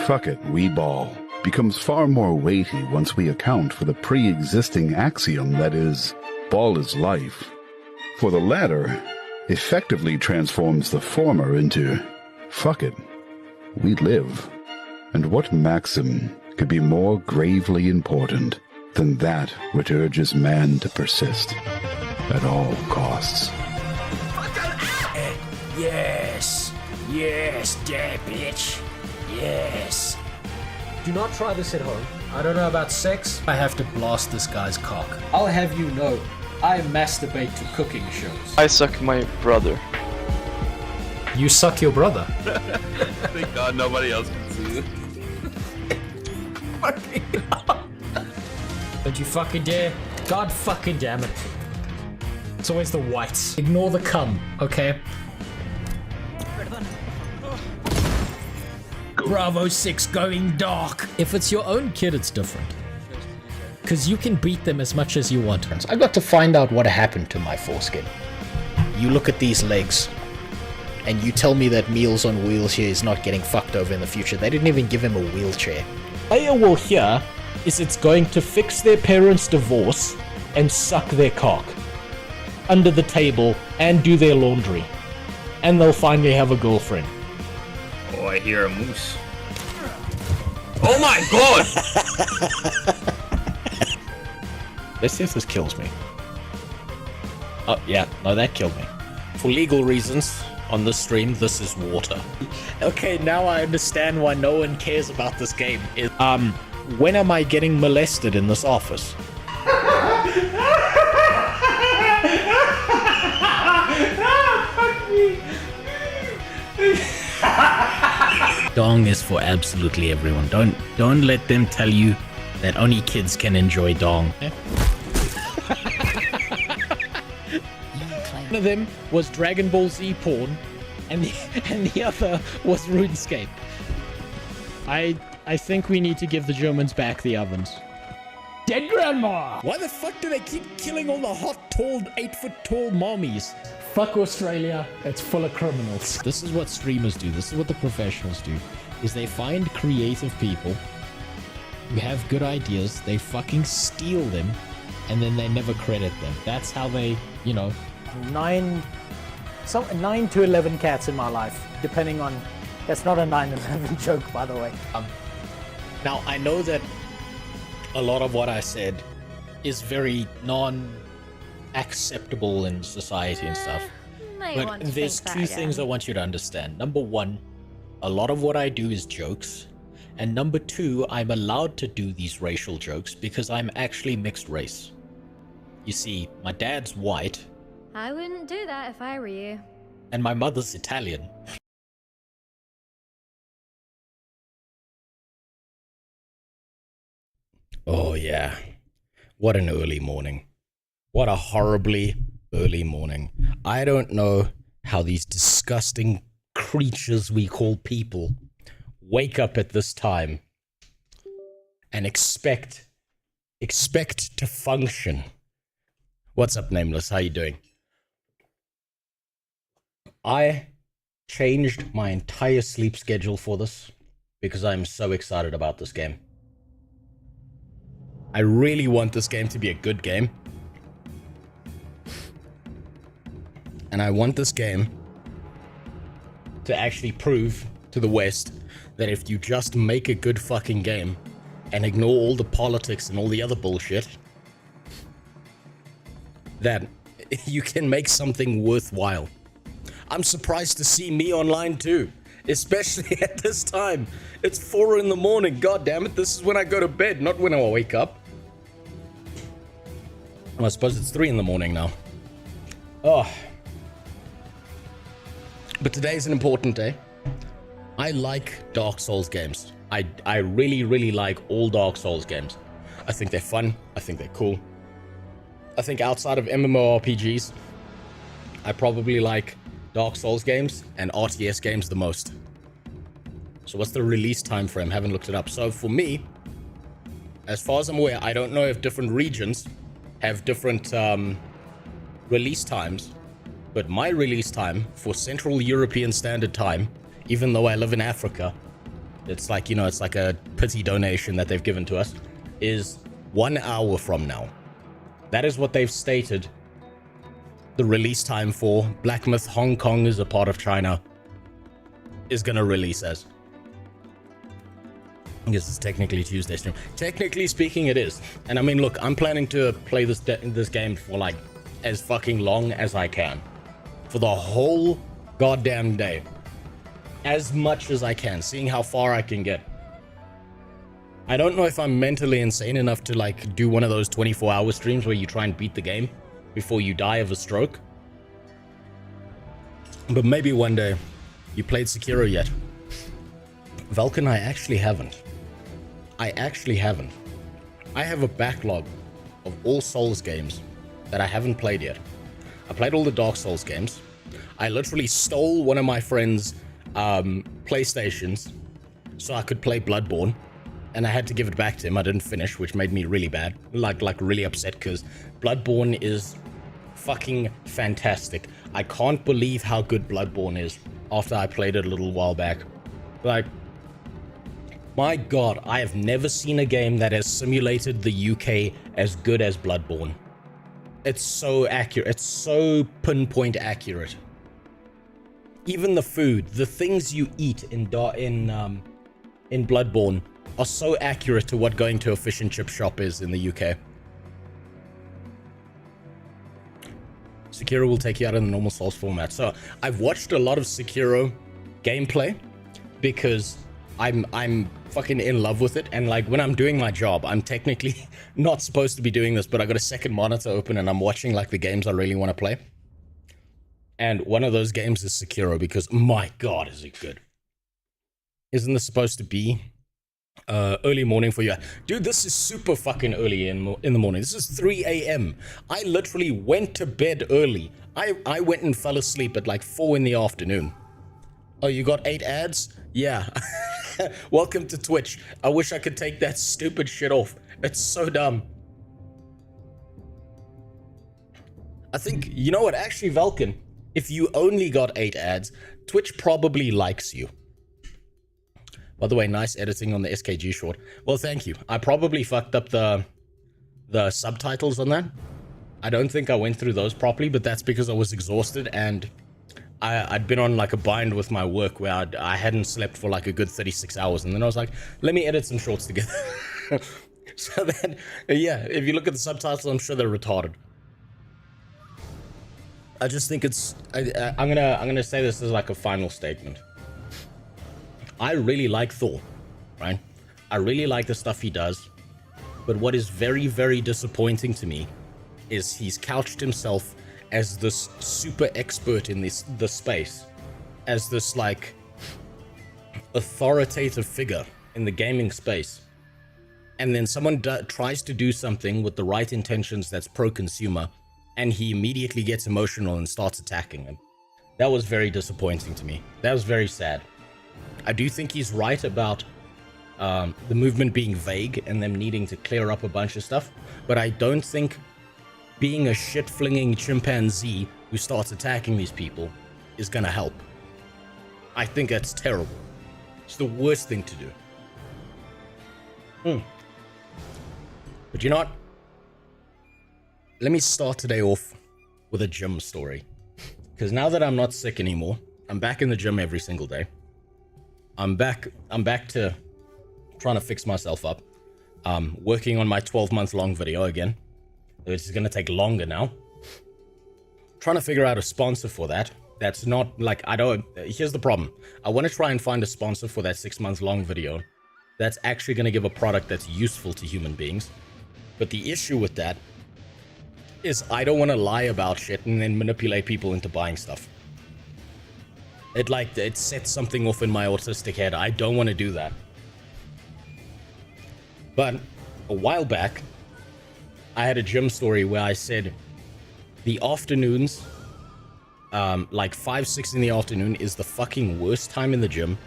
fuck it, we ball becomes far more weighty once we account for the pre-existing axiom that is, ball is life. For the latter effectively transforms the former into, fuck it, we live. And what maxim could be more gravely important than that which urges man to persist at all costs? Yes, yes, there, bitch. Yes. Do not try this at home. I don't know about sex. I have to blast this guy's cock. I'll have you know, I masturbate to cooking shows. I suck my brother. You suck your brother. Thank God nobody else can see it. Don't you fucking dare. God fucking damn it. It's always the whites. Ignore the cum, okay? Bravo 6 going dark. If it's your own kid, it's different. Because you can beat them as much as you want. I got to find out what happened to my foreskin. You look at these legs, and you tell me that Meals on Wheels here is not getting fucked over in the future. They didn't even give him a wheelchair. Player will hear is it's going to fix their parents' divorce and suck their cock under the table and do their laundry. And they'll finally have a girlfriend. Oh, I hear a moose. Oh my God! Let's see if this kills me. Oh, yeah. No, that killed me. For legal reasons, on this stream, this is water. Okay, now I understand why no one cares about this game. When am I getting molested in this office? Dong is for absolutely everyone. Don't let them tell you that only kids can enjoy dong. One of them was Dragon Ball Z porn, and the other was RuneScape. I think we need to give the Germans back the ovens. Dead grandma! Why the fuck do they keep killing all the hot, tall, 8-foot-tall mommies? Fuck Australia, it's full of criminals. This is what streamers do, this is what the professionals do, is they find creative people who have good ideas, they fucking steal them, and then they never credit them. That's how they, you know... 9 to 11 cats in my life, depending on... That's not a 9/11 joke, by the way. Now, I know that a lot of what I said is very non-acceptable in society and stuff. But there's two things I want you to understand. Number one, a lot of what I do is jokes. And number two, I'm allowed to do these racial jokes because I'm actually mixed race. You see, my dad's white. I wouldn't do that if I were you. And my mother's Italian. Oh yeah, what an early morning. What a horribly early morning. I don't know how these disgusting creatures we call people wake up at this time and expect to function. What's up, Nameless? How you doing? I changed my entire sleep schedule for this because I'm so excited about this game. I really want this game to be a good game. And I want this game to actually prove to the West that if you just make a good fucking game and ignore all the politics and all the other bullshit, that you can make something worthwhile. I'm surprised to see me online too, especially at this time. It's 4 in the morning. God damn it, this is when I go to bed, not when I wake up. Well, I suppose it's 3 in the morning now. Oh. But today's an important day. I like Dark Souls games. I really, really like all Dark Souls games. I think they're fun. I think they're cool. I think outside of MMORPGs, I probably like Dark Souls games and RTS games the most. So what's the release time frame? Haven't looked it up. So for me, as far as I'm aware, I don't know if different regions have different release times, but my release time for Central European Standard Time, even though I live in Africa, it's like, you know, it's like a pity donation that they've given to us, is 1 hour from now. That is what they've stated the release time for Black Myth Hong Kong is a part of China is gonna release as. I guess it's technically Tuesday stream. Technically speaking, it is. And I mean, look, I'm planning to play this game for like as fucking long as I can. For the whole goddamn day. As much as I can, seeing how far I can get. I don't know if I'm mentally insane enough to like do one of those 24-hour streams where you try and beat the game before you die of a stroke. But maybe one day. You played Sekiro yet? Vulcan, I actually haven't. I have a backlog of all Souls games that I haven't played yet. I played all the Dark Souls games. I literally stole one of my friend's PlayStations so I could play Bloodborne, and I had to give it back to him. I didn't finish, which made me really bad, like really upset, because Bloodborne is fucking fantastic. I can't believe how good Bloodborne is after I played it a little while back. Like, my god, I have never seen a game that has simulated the UK as good as Bloodborne. It's so accurate. It's so pinpoint accurate. Even the food, the things you eat in Bloodborne are so accurate to what going to a fish and chip shop is in the UK. Sekiro will take you out in the normal Souls format. So I've watched a lot of Sekiro gameplay because I'm fucking in love with it, and like when I'm doing my job, I'm technically not supposed to be doing this, but I got a second monitor open and I'm watching like the games I really want to play. And one of those games is Sekiro, because my god, is it good. Isn't this supposed to be early morning for you? Dude, this is super fucking early in the morning. This is 3 a.m. I literally went to bed early. I went and fell asleep at like 4 in the afternoon. Oh, you got 8 ads? Yeah. Welcome to Twitch. I wish I could take that stupid shit off. It's so dumb. I think, you know what, actually, Vulcan, if you only got 8 ads, Twitch probably likes you. By the way, nice editing on the SKG short. Well, thank you. I probably fucked up the subtitles on that. I don't think I went through those properly, but that's because I was exhausted and I'd been on like a bind with my work where I hadn't slept for like a good 36 hours. And then I was like, let me edit some shorts together. So then, yeah, if you look at the subtitles, I'm sure they're retarded. I just think it's, I'm gonna say this as like a final statement. I really like Thor, right? I really like the stuff he does. But what is very, very disappointing to me is he's couched himself as this super expert in this space, as this like authoritative figure in the gaming space. And then someone tries to do something with the right intentions that's pro-consumer, and he immediately gets emotional and starts attacking him. That was very disappointing to me. That was very sad. I do think he's right about the movement being vague and them needing to clear up a bunch of stuff, but I don't think being a shit-flinging chimpanzee who starts attacking these people is gonna help. I think that's terrible. It's the worst thing to do. But you know what? Let me start today off with a gym story. Because now that I'm not sick anymore, I'm back in the gym every single day. I'm back to trying to fix myself up. Working on my 12-month-long video again, which is going to take longer now. Trying to figure out a sponsor for that. That's not like, here's the problem. I want to try and find a sponsor for that 6-month-long video that's actually going to give a product that's useful to human beings. But the issue with that is I don't want to lie about shit and then manipulate people into buying stuff. It sets something off in my autistic head. I don't want to do that. But a while back, I had a gym story where I said the afternoons, like 5, 6 in the afternoon is the fucking worst time in the gym,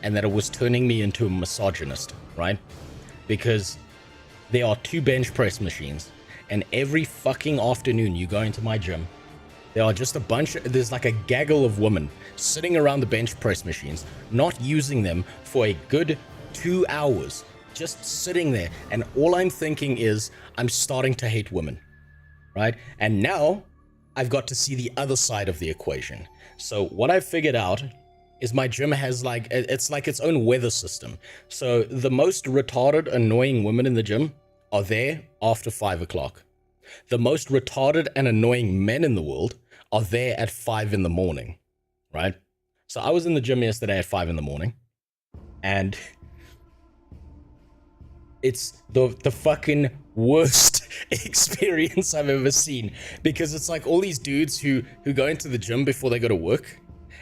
and that it was turning me into a misogynist, right? Because there are 2 bench press machines, and every fucking afternoon you go into my gym There are just a bunch, there's like a gaggle of women sitting around the bench press machines, not using them for a good 2 hours, just sitting there. And all I'm thinking is, I'm starting to hate women, right? And now I've got to see the other side of the equation. So what I've figured out is my gym has like, it's like its own weather system. So the most retarded, annoying women in the gym are there after 5 o'clock. The most retarded and annoying men in the world are there at 5 in the morning, right? So I was in the gym yesterday at 5 in the morning, and it's the fucking worst experience I've ever seen, because it's like all these dudes who go into the gym before they go to work,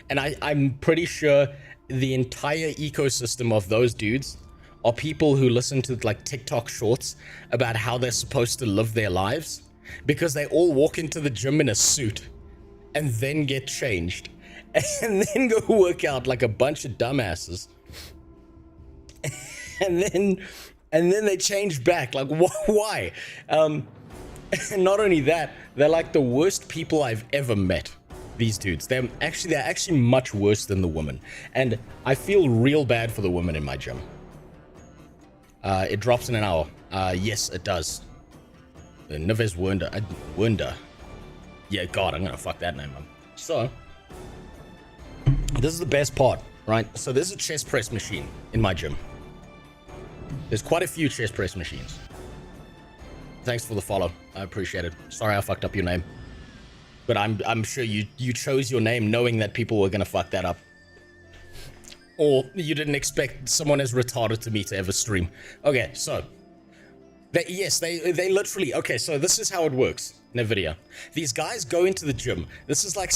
and I'm pretty sure the entire ecosystem of those dudes are people who listen to like TikTok shorts about how they're supposed to live their lives, because they all walk into the gym in a suit and then get changed and then go work out like a bunch of dumbasses. and then they change back. Like, why? And not only that, they're like the worst people I've ever met. These dudes, they're actually much worse than the women, and I feel real bad for the women in my gym. It drops in an hour. Yes, it does. Neves Wunda. Yeah, God, I'm gonna fuck that name up. So, this is the best part, right? So there's a chest press machine in my gym. There's quite a few chest press machines. Thanks for the follow. I appreciate it. Sorry I fucked up your name. But I'm sure you chose your name knowing that people were gonna fuck that up. Or you didn't expect someone as retarded to me to ever stream. Okay, so they literally, okay, so this is how it works in a video. These guys go into the gym. This is like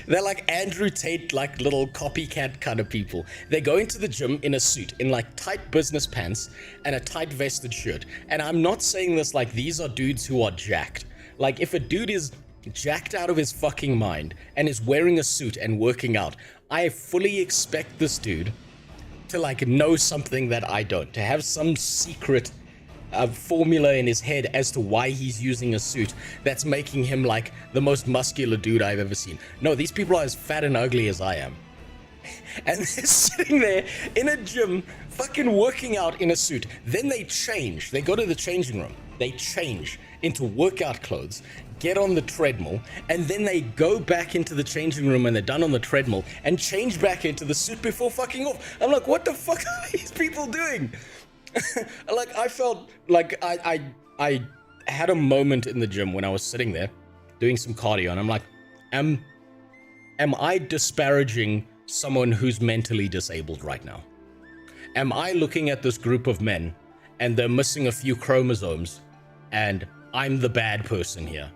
they're like Andrew Tate, like little copycat kind of people. They go into the gym in a suit, in like tight business pants and a tight vested shirt. And I'm not saying this like these are dudes who are jacked. Like if a dude is jacked out of his fucking mind and is wearing a suit and working out, I fully expect this dude to like know something that I don't, to have some secret formula in his head as to why he's using a suit that's making him like the most muscular dude I've ever seen. No, these people are as fat and ugly as I am. And they're sitting there in a gym fucking working out in a suit. Then they change. They go to the changing room. They change into workout clothes, get on the treadmill, and then they go back into the changing room when they're done on the treadmill and change back into the suit before fucking off. I'm like, what the fuck are these people doing? Like, I felt like I had a moment in the gym when I was sitting there doing some cardio, and I'm like, am I disparaging someone who's mentally disabled right now? Am I looking at this group of men and they're missing a few chromosomes and I'm the bad person here?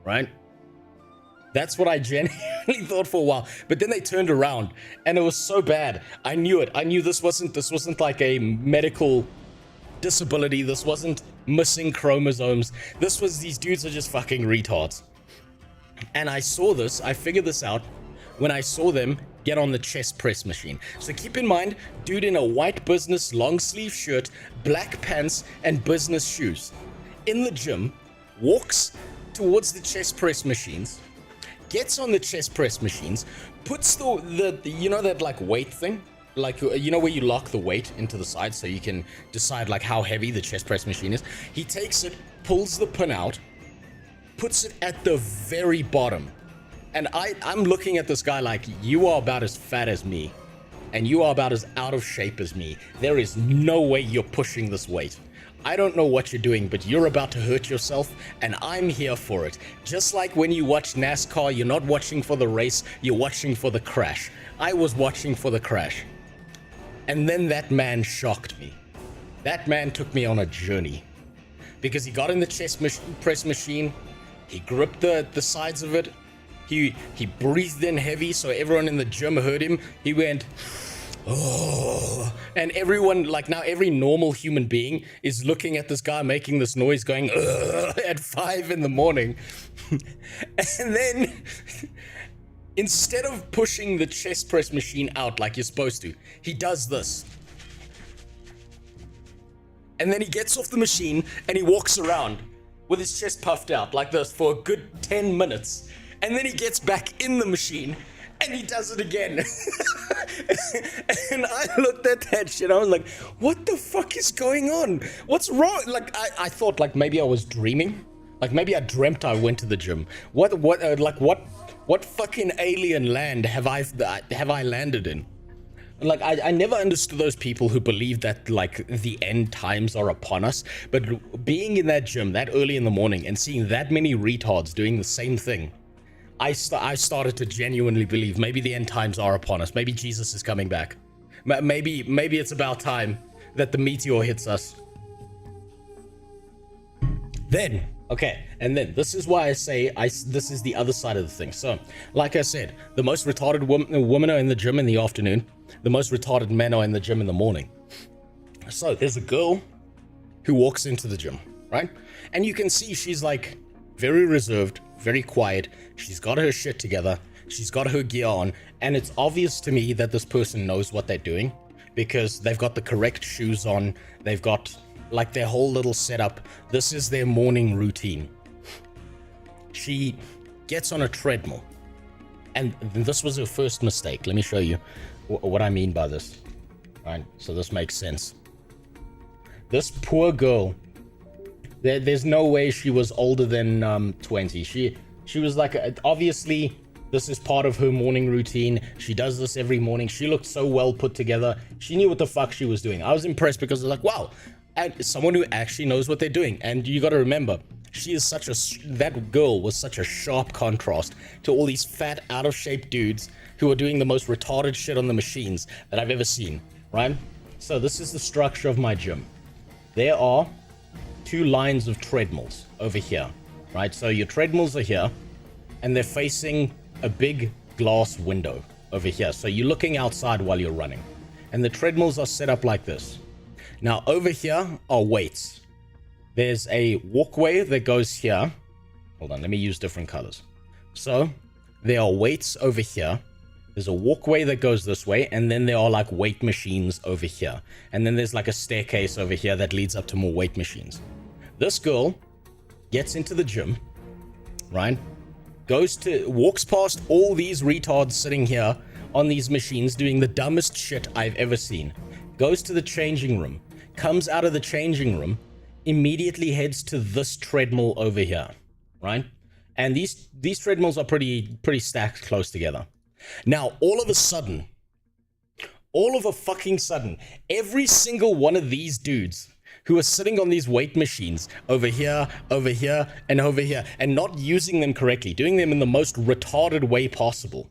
Right? That's what I genuinely thought for a while. But then they turned around and it was so bad. I knew it. I knew this wasn't like a medical disability. This wasn't missing chromosomes. This was, these dudes are just fucking retards. And I saw this, I figured this out when I saw them get on the chest press machine. So keep in mind, dude in a white business long sleeve shirt, black pants, and business shoes in the gym, walks towards the chest press machines, gets on the chest press machines, puts the you know that like weight thing, like you know where you lock the weight into the side so you can decide like how heavy the chest press machine is. He takes it, pulls the pin out, puts it at the very bottom. And I'm looking at this guy like, you are about as fat as me, and you are about as out of shape as me. There is no way you're pushing this weight. I don't know what you're doing, but you're about to hurt yourself, and I'm here for it. Just like when you watch NASCAR, you're not watching for the race, you're watching for the crash. I was watching for the crash. And then that man shocked me. That man took me on a journey. Because he got in the chest press machine, he gripped the sides of it, he breathed in heavy so everyone in the gym heard him. He went, oh, and everyone, like now every normal human being is looking at this guy making this noise going at 5 in the morning. And then instead of pushing the chest press machine out like you're supposed to, he does this. And then he gets off the machine and he walks around with his chest puffed out like this for a good 10 minutes. And then he gets back in the machine and he does it again. And I looked at that shit. I was like, what the fuck is going on? What's wrong? Like, I thought like maybe I was dreaming. Like maybe I dreamt I went to the gym. What fucking alien land have I landed in? Like, I never understood those people who believe that, like, the end times are upon us. But being in that gym that early in the morning and seeing that many retards doing the same thing, I started to genuinely believe maybe the end times are upon us. Maybe Jesus is coming back. Maybe it's about time that the meteor hits us. Then, okay, and then this is why I say this is the other side of the thing. So, like I said, the most retarded women are in the gym in the afternoon. The most retarded men are in the gym in the morning. So there's a girl who walks into the gym, right? And you can see she's like very reserved, very quiet. She's got her shit together. She's got her gear on. And it's obvious to me that this person knows what they're doing because they've got the correct shoes on. They've got like their whole little setup. This is their morning routine. She gets on a treadmill. And this was her first mistake. Let me show you what I mean by this. All right, so this makes sense. This poor girl, there's no way she was older than 20. She was like, obviously, this is part of her morning routine. She does this every morning. She looked so well put together. She knew what the fuck she was doing. I was impressed because I was like, wow, and someone who actually knows what they're doing. And you got to remember, that girl was such a sharp contrast to all these fat, out of shape dudes who are doing the most retarded shit on the machines that I've ever seen, right? So this is the structure of my gym. There are 2 lines of treadmills over here, right? So your treadmills are here and they're facing a big glass window over here. So you're looking outside while you're running, and the treadmills are set up like this. Now over here are weights. There's a walkway that goes here. Hold on, let me use different colors. So there are weights over here. There's a walkway that goes this way, and then there are like weight machines over here. And then there's like a staircase over here that leads up to more weight machines. This girl gets into the gym, right? Walks past all these retards sitting here on these machines doing the dumbest shit I've ever seen. Goes to the changing room, comes out of the changing room, immediately heads to this treadmill over here, right? And these treadmills are pretty stacked close together. Now, all of a fucking sudden, every single one of these dudes who are sitting on these weight machines over here, and over here, and not using them correctly, doing them in the most retarded way possible,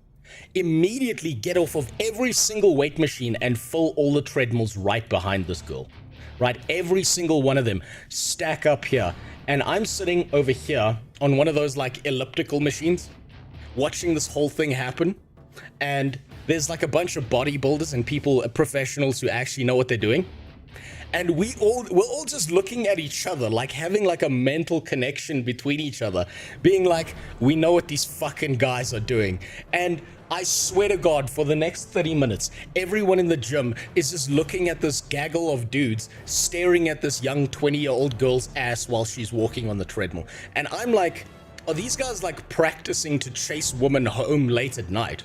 immediately get off of every single weight machine and fill all the treadmills right behind this girl. Right, every single one of them stack up here, and I'm sitting over here on one of those like elliptical machines watching this whole thing happen, and there's like a bunch of bodybuilders and people, professionals who actually know what they're doing, and we're all just looking at each other, like having like a mental connection between each other, being like, we know what these fucking guys are doing. And I swear to God, for the next 30 minutes, everyone in the gym is just looking at this gaggle of dudes staring at this young 20-year-old girl's ass while she's walking on the treadmill. And I'm like, are these guys like practicing to chase women home late at night?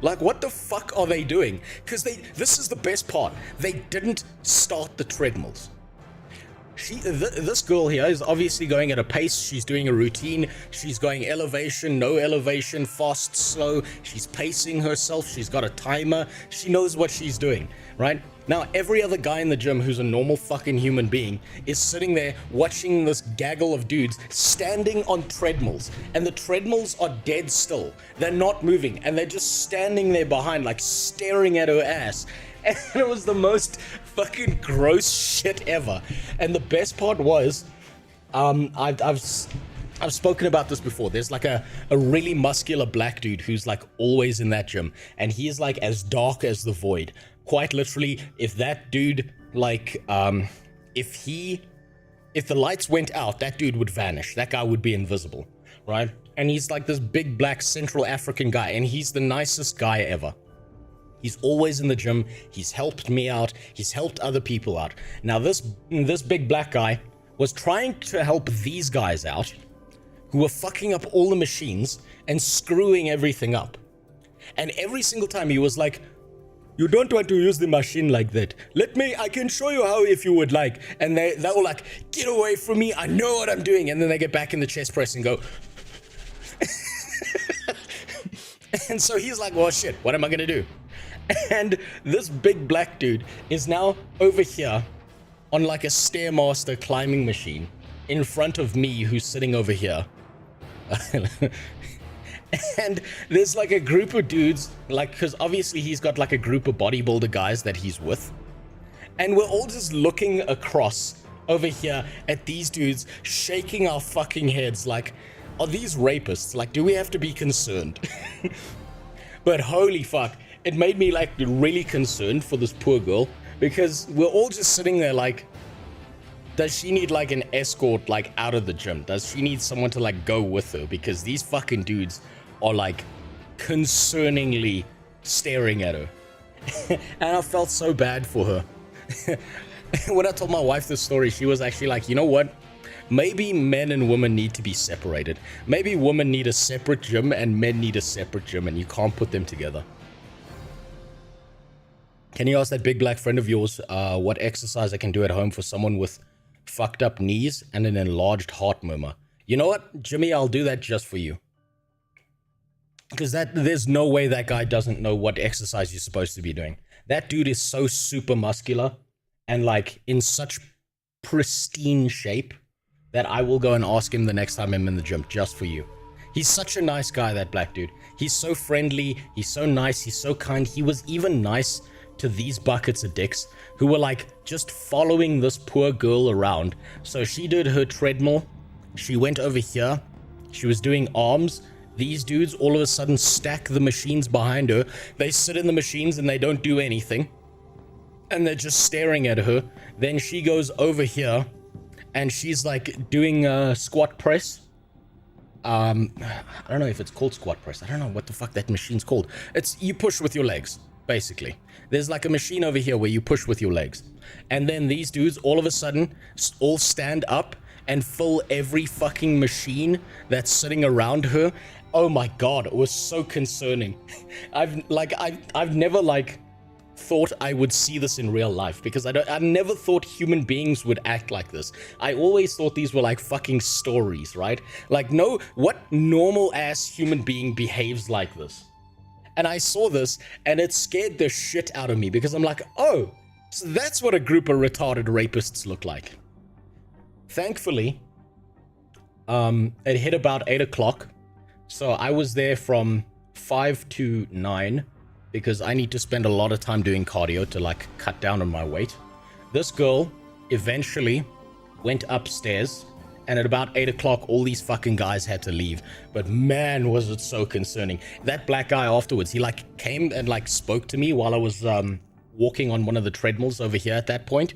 Like, what the fuck are they doing? Because this is the best part. They didn't start the treadmills. This girl here is obviously going at a pace. She's doing a routine. She's going elevation, no elevation, fast, slow. She's pacing herself. She's got a timer. She knows what she's doing, right? Now, every other guy in the gym who's a normal fucking human being is sitting there watching this gaggle of dudes standing on treadmills. And the treadmills are dead still. They're not moving. And they're just standing there behind, like staring at her ass. And it was the most fucking gross shit ever. And the best part was, I've spoken about this before. There's like a really muscular black dude who's like always in that gym, and he is like as dark as the void. Quite literally, if that dude like if the lights went out, that dude would vanish. That guy would be invisible, right? And he's like this big black Central African guy, and he's the nicest guy ever. He's always in the gym. He's helped me out. He's helped other people out. Now this big black guy was trying to help these guys out who were fucking up all the machines and screwing everything up. And every single time he was like, you don't want to use the machine like that. I can show you how if you would like. And they were like, get away from me. I know what I'm doing. And then they get back in the chest press and go. And so he's like, well, shit, what am I going to do? And this big black dude is now over here on like a Stairmaster climbing machine in front of me who's sitting over here. And there's like a group of dudes, like, because obviously he's got like a group of bodybuilder guys that he's with. And we're all just looking across over here at these dudes shaking our fucking heads like, are these rapists? Like, do we have to be concerned? But holy fuck, it made me like really concerned for this poor girl, because we're all just sitting there like, does she need like an escort like out of the gym? Does she need someone to like go with her? Because these fucking dudes are like concerningly staring at her. And I felt so bad for her. When I told my wife this story, she was actually like, you know what? Maybe men and women need to be separated. Maybe women need a separate gym and men need a separate gym, and you can't put them together. Can you ask that big black friend of yours what exercise I can do at home for someone with fucked up knees and an enlarged heart murmur? You know what, Jimmy, I'll do that just for you. Because there's no way that guy doesn't know what exercise you're supposed to be doing. That dude is so super muscular and like in such pristine shape that I will go and ask him the next time I'm in the gym just for you. He's such a nice guy, that black dude. He's so friendly, he's so nice, he's so kind. He was even nice to these buckets of dicks who were like just following this poor girl around. So she did her treadmill, she went over here, she was doing arms. These dudes all of a sudden stack the machines behind her. They sit in the machines and they don't do anything. And they're just staring at her. Then she goes over here and she's like doing a squat press. I don't know if it's called squat press. I don't know what the fuck that machine's called. It's you push with your legs, basically. There's like a machine over here where you push with your legs. And then these dudes all of a sudden all stand up and fill every fucking machine that's sitting around her. Oh my god, it was so concerning. I've never like thought I would see this in real life, because I never thought human beings would act like this. I always thought these were like fucking stories, right? Like, no, what normal ass human being behaves like this? And I saw this and it scared the shit out of me, because I'm like, oh, so that's what a group of retarded rapists look like. Thankfully, it hit about 8 o'clock. So I was there from 5 to 9 because I need to spend a lot of time doing cardio to like cut down on my weight. This girl eventually went upstairs, and at about 8 o'clock, all these fucking guys had to leave. But man, was it so concerning. That black guy afterwards, he like came and like spoke to me while I was walking on one of the treadmills over here at that point.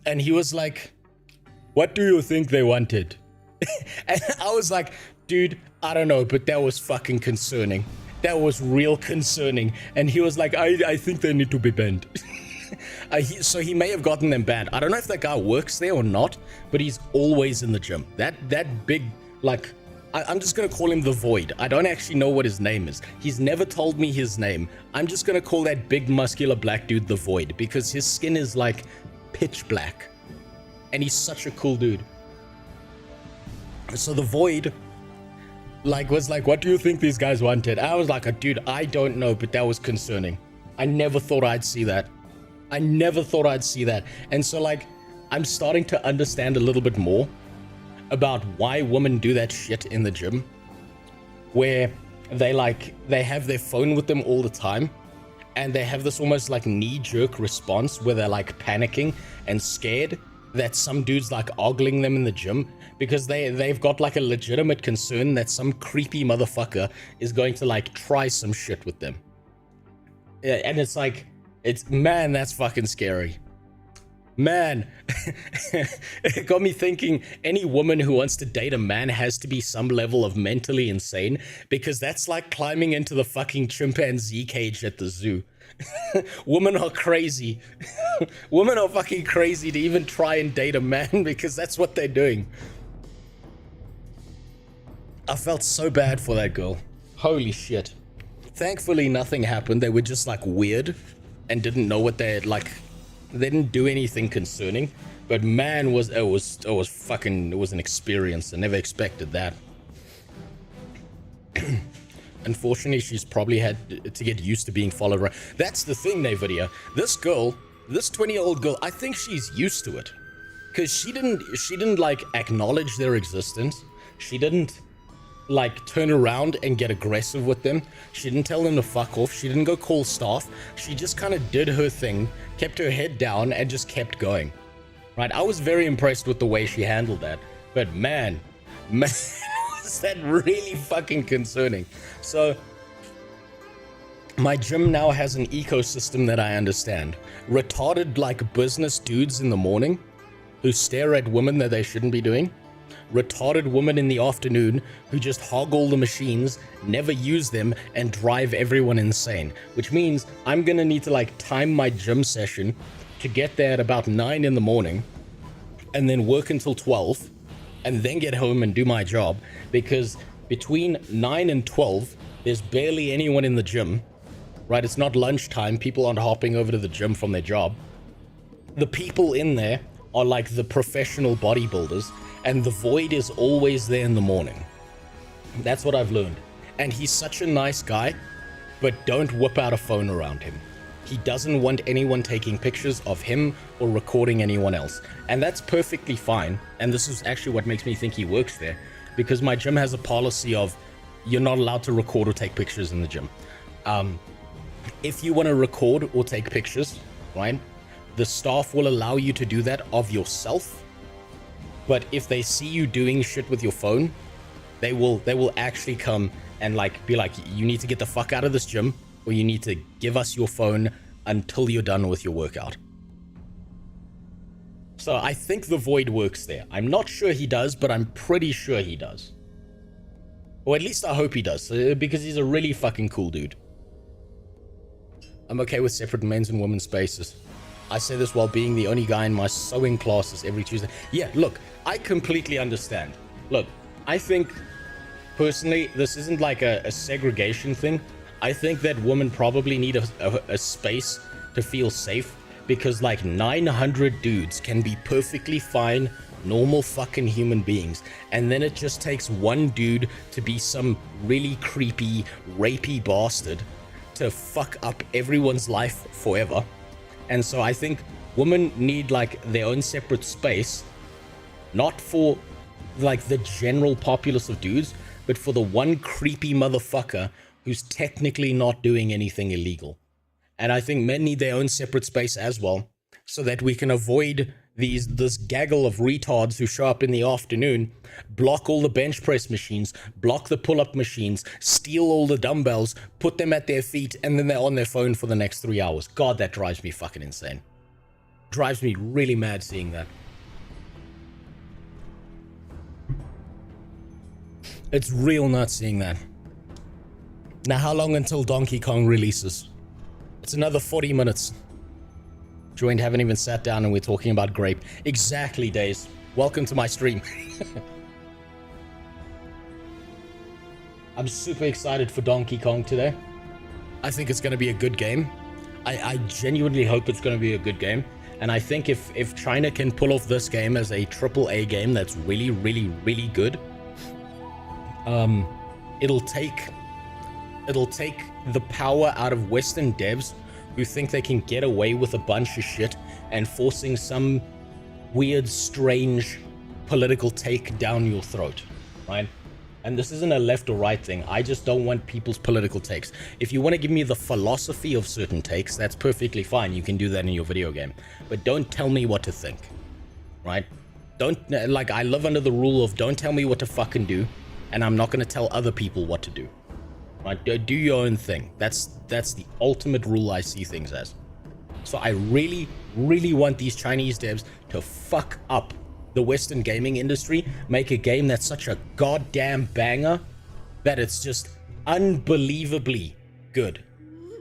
And he was like, what do you think they wanted? And I was like, dude, I don't know, but that was fucking concerning. That was real concerning. And he was like, I think they need to be banned. So he may have gotten them banned. I don't know if that guy works there or not, but he's always in the gym. That big, like, I'm just going to call him the Void. I don't actually know what his name is. He's never told me his name. I'm just going to call that big muscular black dude the Void, because his skin is like pitch black. And he's such a cool dude. So the Void like was like, what do you think these guys wanted? I was like, dude, I don't know, but that was concerning. I never thought I'd see that. I never thought I'd see that. And so like, I'm starting to understand a little bit more about why women do that shit in the gym, where they have their phone with them all the time, and they have this almost like knee-jerk response where they're like panicking and scared that some dude's like ogling them in the gym, because they've got like a legitimate concern that some creepy motherfucker is going to like try some shit with them. And it's like, man, that's fucking scary. Man, it got me thinking any woman who wants to date a man has to be some level of mentally insane, because that's like climbing into the fucking chimpanzee cage at the zoo. Women are crazy. Women are fucking crazy to even try and date a man because that's what they're doing. I felt so bad for that girl. Holy shit. Thankfully, nothing happened. They were just like weird and didn't know what they had, like, they didn't do anything concerning. But man, it was an experience. I never expected that. Unfortunately, she's probably had to get used to being followed around. That's the thing, Nvidia. This girl, this 20-year-old girl, I think she's used to it. Because she didn't like acknowledge their existence. She didn't like turn around and get aggressive with them. She didn't tell them to fuck off. She didn't go call staff. She just kind of did her thing, kept her head down, and just kept going. Right? I was very impressed with the way she handled that. But man, was that really fucking concerning. So my gym now has an ecosystem that I understand. Retarded like business dudes in the morning who stare at women that they shouldn't be doing. Retarded women in the afternoon who just hog all the machines, never use them, and drive everyone insane. Which means I'm gonna need to like time my gym session to get there at about 9 in the morning and then work until 12 and then get home and do my job, because between 9 and 12 there's barely anyone in the gym, right? It's not lunchtime. People aren't hopping over to the gym from their job. The people in there are like the professional bodybuilders, and the void is always there in the morning. That's what I've learned. And he's such a nice guy, but don't whip out a phone around him. He doesn't want anyone taking pictures of him or recording anyone else. And that's perfectly fine. And this is actually what makes me think he works there, because my gym has a policy of you're not allowed to record or take pictures in the gym. If you want to record or take pictures, right, the staff will allow you to do that of yourself. But if they see you doing shit with your phone, they will actually come and like be like, you need to get the fuck out of this gym, or you need to give us your phone until you're done with your workout. So I think the void works there. I'm not sure he does, but I'm pretty sure he does. Or at least I hope he does, because he's a really fucking cool dude. I'm okay with separate men's and women's spaces. I say this while being the only guy in my sewing classes every Tuesday. Yeah, look, I completely understand. Look, I think, personally, this isn't like a segregation thing. I think that women probably need a space to feel safe, because like 900 dudes can be perfectly fine, normal fucking human beings, and then it just takes one dude to be some really creepy, rapey bastard to fuck up everyone's life forever. And so I think women need like their own separate space, not for like the general populace of dudes, but for the one creepy motherfucker who's technically not doing anything illegal. And I think men need their own separate space as well, so that we can avoid this gaggle of retards who show up in the afternoon, block all the bench press machines, block the pull-up machines, steal all the dumbbells, put them at their feet, and then they're on their phone for the next 3 hours. God, that drives me fucking insane. Drives me really mad seeing that. It's real nuts seeing that. Now, how long until Donkey Kong releases? It's another 40 minutes. Joined, haven't even sat down, and we're talking about grape. Exactly, Days. Welcome to my stream. I'm super excited for Donkey Kong today. I think it's going to be a good game. I genuinely hope it's going to be a good game. And I think if China can pull off this game as a AAA game that's really, really, really good, it'll take the power out of Western devs who think they can get away with a bunch of shit and forcing some weird, strange political take down your throat, right? And this isn't a left or right thing. I just don't want people's political takes. If you want to give me the philosophy of certain takes, that's perfectly fine. You can do that in your video game. But don't tell me what to think, right? Don't, like, I live under the rule of don't tell me what to fucking do, and I'm not going to tell other people what to do. Right? Do your own thing. That's the ultimate rule I see things as. So I really, really want these Chinese devs to fuck up the Western gaming industry, make a game that's such a goddamn banger that it's just unbelievably good.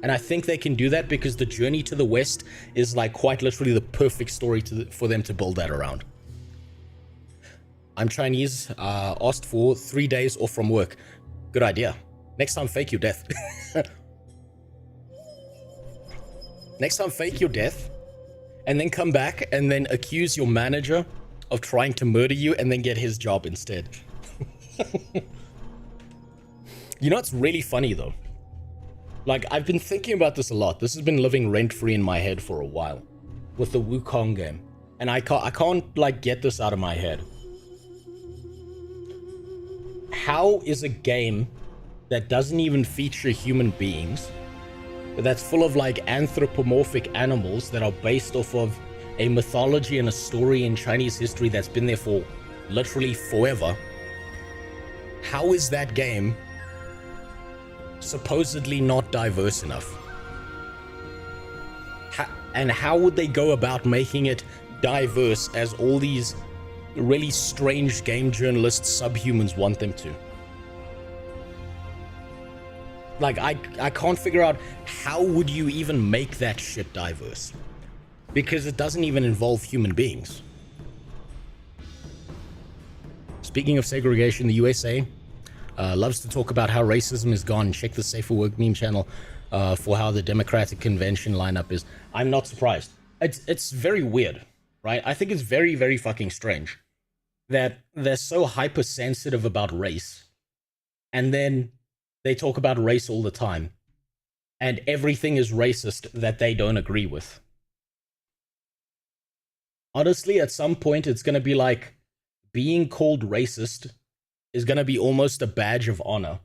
And I think they can do that because the journey to the West is like quite literally the perfect story for them to build that around. I'm Chinese, asked for 3 days off from work. Good idea. Next time, fake your death. Next time, fake your death, and then come back and then accuse your manager of trying to murder you and then get his job instead. You know, it's really funny though. Like, I've been thinking about this a lot. This has been living rent-free in my head for a while with the Wukong game. And I can't like get this out of my head. How is a game that doesn't even feature human beings, but that's full of like anthropomorphic animals that are based off of a mythology and a story in Chinese history that's been there for literally forever, how is that game supposedly not diverse enough? And how would they go about making it diverse as all these really strange game journalists subhumans want them to? Like, I can't figure out how would you even make that shit diverse, because it doesn't even involve human beings. Speaking of segregation, the USA loves to talk about how racism is gone. Check the Safer Work meme channel for how the Democratic convention lineup is. I'm not surprised. It's very weird, right? I think it's very, very fucking strange that they're so hypersensitive about race, and then they talk about race all the time, and everything is racist that they don't agree with. Honestly, at some point, it's going to be like being called racist is going to be almost a badge of honor,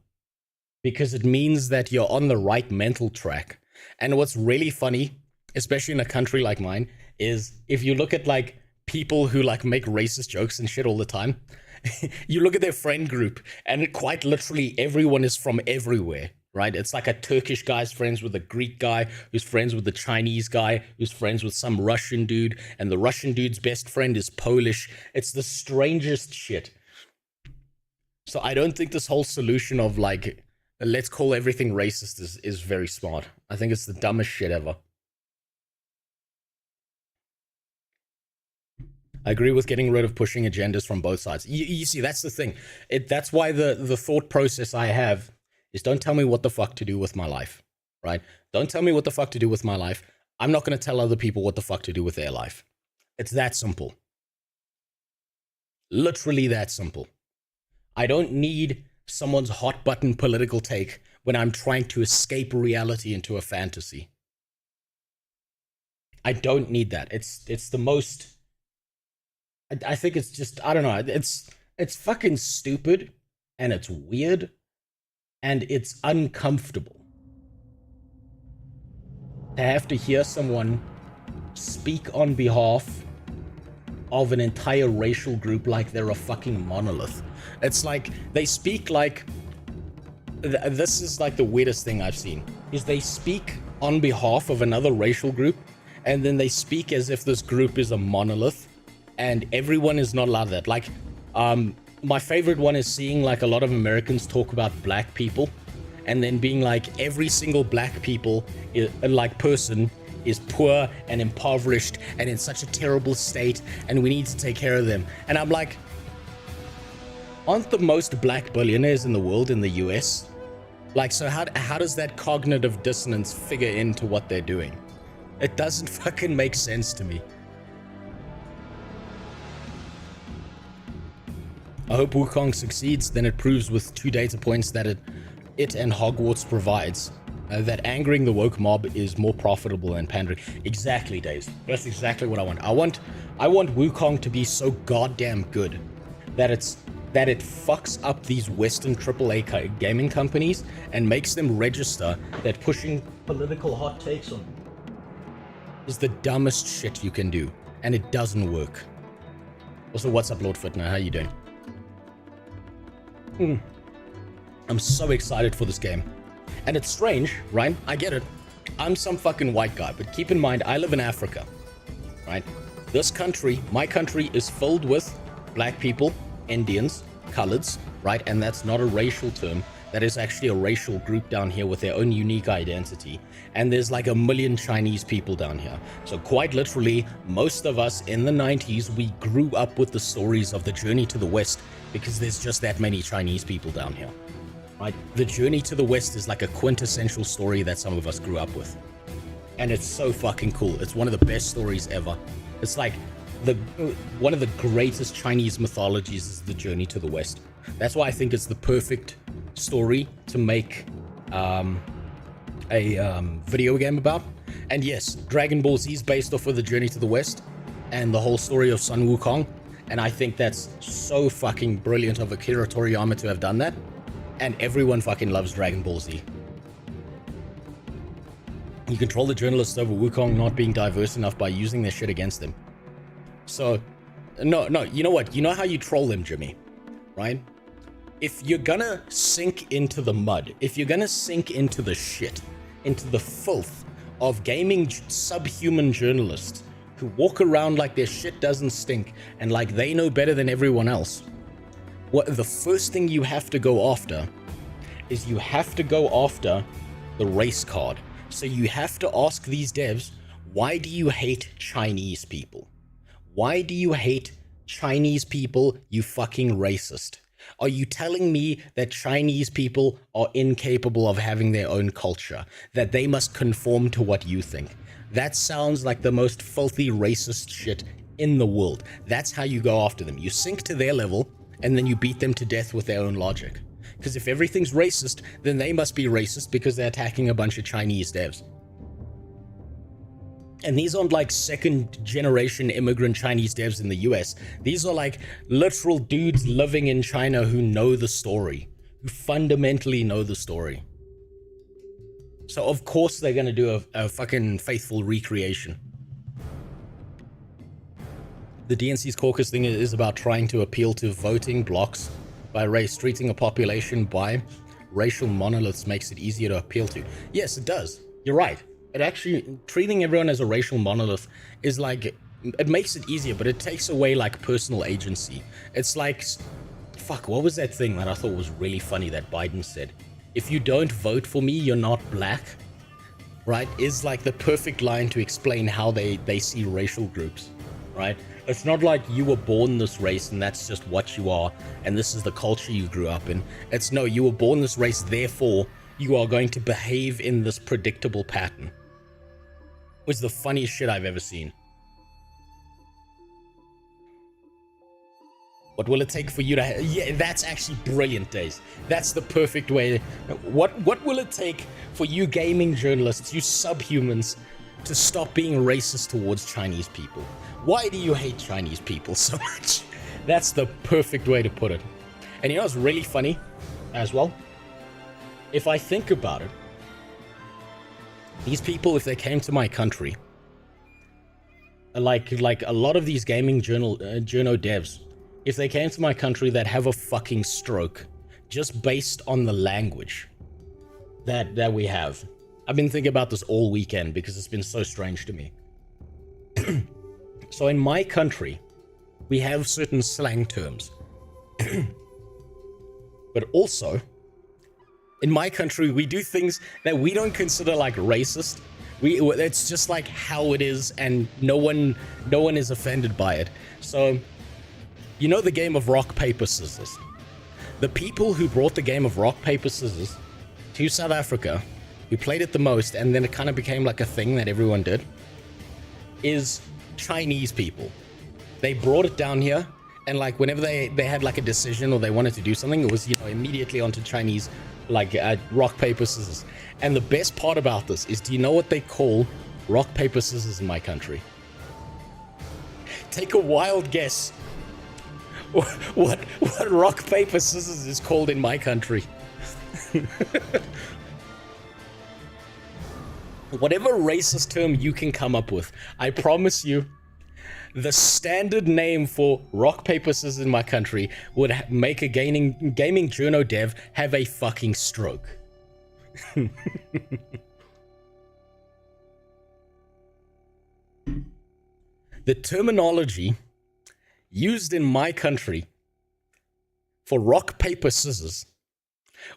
because it means that you're on the right mental track. And what's really funny, especially in a country like mine, is if you look at like people who like make racist jokes and shit all the time, you look at their friend group and quite literally everyone is from everywhere, right? It's like a Turkish guy's friends with a Greek guy, who's friends with the Chinese guy, who's friends with some Russian dude, and the Russian dude's best friend is Polish. It's the strangest shit. So I don't think this whole solution of like, let's call everything racist is very smart. I think it's the dumbest shit ever. I agree with getting rid of pushing agendas from both sides. You see, that's the thing. That's why the thought process I have is don't tell me what the fuck to do with my life, right? Don't tell me what the fuck to do with my life. I'm not going to tell other people what the fuck to do with their life. It's that simple. Literally that simple. I don't need someone's hot button political take when I'm trying to escape reality into a fantasy. I don't need that. It's the most... I think it's just, I don't know, it's fucking stupid, and it's weird, and it's uncomfortable to have to hear someone speak on behalf of an entire racial group like they're a fucking monolith. It's like, they speak like, this is like the weirdest thing I've seen, is they speak on behalf of another racial group, and then they speak as if this group is a monolith, and everyone is not allowed that. Like, my favorite one is seeing like a lot of Americans talk about black people, and then being like, every single black people, person is poor and impoverished and in such a terrible state, and we need to take care of them. And I'm like, aren't the most black billionaires in the world in the US? Like, so how does that cognitive dissonance figure into what they're doing? It doesn't fucking make sense to me. I hope Wukong succeeds. Then it proves with 2 data points that it and Hogwarts provides, that angering the woke mob is more profitable than pandering. Exactly, Days. That's exactly what I want. I want Wukong to be so goddamn good that it fucks up these Western AAA gaming companies and makes them register that pushing political hot takes on them is the dumbest shit you can do, and it doesn't work. Also, what's up, Lord Fitner? How you doing? I'm so excited for this game. And it's strange, right? I get it. I'm some fucking white guy, but keep in mind, I live in Africa, right? This country, my country, is filled with black people, Indians, coloreds, right? And that's not a racial term. That is actually a racial group down here with their own unique identity. And there's like 1 million Chinese people down here. So quite literally, most of us in the 90s, we grew up with the stories of the journey to the West because there's just that many Chinese people down here. Right? The journey to the West is like a quintessential story that some of us grew up with. And it's so fucking cool. It's one of the best stories ever. It's like one of the greatest Chinese mythologies is the journey to the West. That's why I think it's the perfect story to make a video game about. And yes, Dragon Ball Z is based off of the journey to the West and the whole story of Sun Wukong. And I think that's so fucking brilliant of Akira Toriyama to have done that. And everyone fucking loves Dragon Ball Z. You control the journalists over Wukong not being diverse enough by using their shit against them. So, no, you know what? You know how you troll them, Jimmy, right? If you're gonna sink into the mud, if you're gonna sink into the shit, into the filth of gaming subhuman journalists who walk around like their shit doesn't stink and like they know better than everyone else, what the first thing you have to go after is you have to go after the race card. So you have to ask these devs, why do you hate Chinese people? Why do you hate Chinese people, you fucking racist? Are you telling me that Chinese people are incapable of having their own culture, that they must conform to what you think? That sounds like the most filthy racist shit in the world. That's how you go after them. You sink to their level and then you beat them to death with their own logic. Because if everything's racist, then they must be racist because they're attacking a bunch of Chinese devs. And these aren't like second generation immigrant Chinese devs in the US. These are like literal dudes living in China who know the story, who fundamentally know the story. So of course they're gonna do a fucking faithful recreation. The DNC's caucus thing is about trying to appeal to voting blocks by race. Treating a population by racial monoliths makes it easier to appeal to. Yes, it does. You're right. It actually, treating everyone as a racial monolith is like, it makes it easier, but it takes away like personal agency. It's like, fuck, what was that thing that I thought was really funny that Biden said? If you don't vote for me, you're not black, right? Is like the perfect line to explain how they see racial groups, right? It's not like you were born this race and that's just what you are, and this is the culture you grew up in. It's no, you were born this race, therefore you are going to behave in this predictable pattern. Was the funniest shit I've ever seen. What will it take for you to... Yeah, that's actually brilliant, Days. That's the perfect way. What will it take for you gaming journalists, you subhumans, to stop being racist towards Chinese people? Why do you hate Chinese people so much? That's the perfect way to put it. And you know what's really funny as well? If I think about it, these people, if they came to my country, like a lot of these gaming journo devs, if they came to my country, they'd have a fucking stroke just based on the language that we have. I've been thinking about this all weekend because it's been so strange to me. So in my country, we have certain slang terms. But also, in my country, we do things that we don't consider like racist. It's just like how it is, and no one is offended by it. So, you know the game of rock, paper, scissors. The people who brought the game of rock, paper, scissors to South Africa, who played it the most, and then it kind of became like a thing that everyone did, is Chinese people. They brought it down here, and like whenever they had like a decision or they wanted to do something, it was, you know, immediately onto Chinese, like rock, paper, scissors. And the best part about this is, do you know what they call rock, paper, scissors in my country? Take a wild guess what rock, paper, scissors is called in my country. Whatever racist term you can come up with, I promise you, the standard name for rock, paper, scissors in my country would make a gaming journo dev have a fucking stroke. The terminology used in my country for rock, paper, scissors,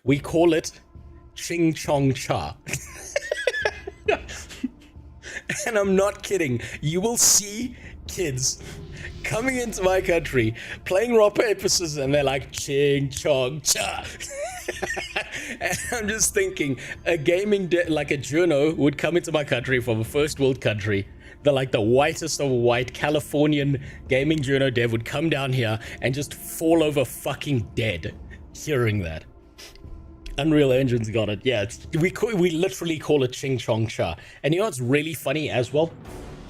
we call it ching chong cha. And I'm not kidding. You will see kids coming into my country playing rock, paper, scissors, and they're like ching chong cha. And I'm just thinking, a gaming like a journo would come into my country from a first world country. The whitest of white Californian gaming journo dev would come down here and just fall over fucking dead hearing that. Unreal Engine's got it. Yeah, we literally call it ching chong cha. And you know what's really funny as well?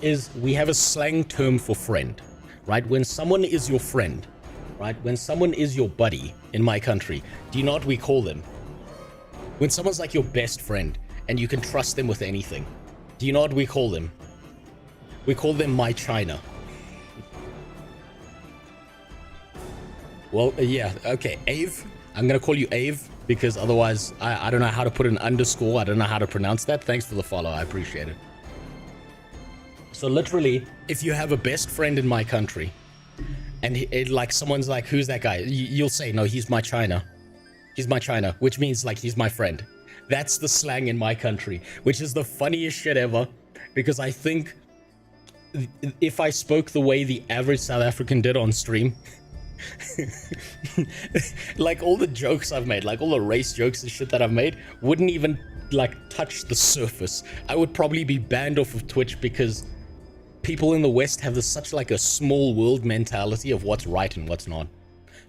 Is we have a slang term for friend, right? When someone is your friend, right? When someone is your buddy in my country, do you know what we call them? When someone's like your best friend and you can trust them with anything, do you know what we call them? We call them my China. Well, yeah, okay, Ave. I'm gonna call you Ave because otherwise I don't know how to put an underscore. I don't know how to pronounce that. Thanks for the follow. I appreciate it. So literally, if you have a best friend in my country and like someone's like, who's that guy? You'll say, no, he's my China. He's my China, which means like he's my friend. That's the slang in my country, which is the funniest shit ever because I think if I spoke the way the average South African did on stream, like all the jokes I've made, like all the race jokes and shit that I've made wouldn't even like touch the surface. I would probably be banned off of Twitch because people in the West have such like a small world mentality of what's right and what's not.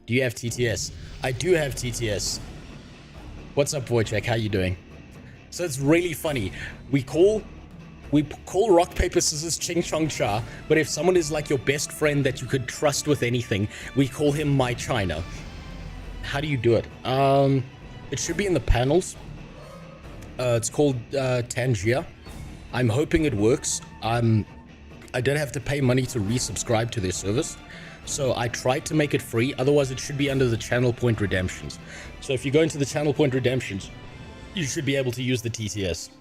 Do you have TTS? I do have TTS. What's up, Wojciech? How you doing? So it's really funny. We call rock, paper, scissors, ching chong cha, but if someone is like your best friend that you could trust with anything, we call him my China. How do you do it? It should be in the panels. It's called Tangier. I'm hoping it works. I don't have to pay money to resubscribe to their service, so I tried to make it free. Otherwise, it should be under the channel point redemptions. So if you go into the channel point redemptions, you should be able to use the TTS.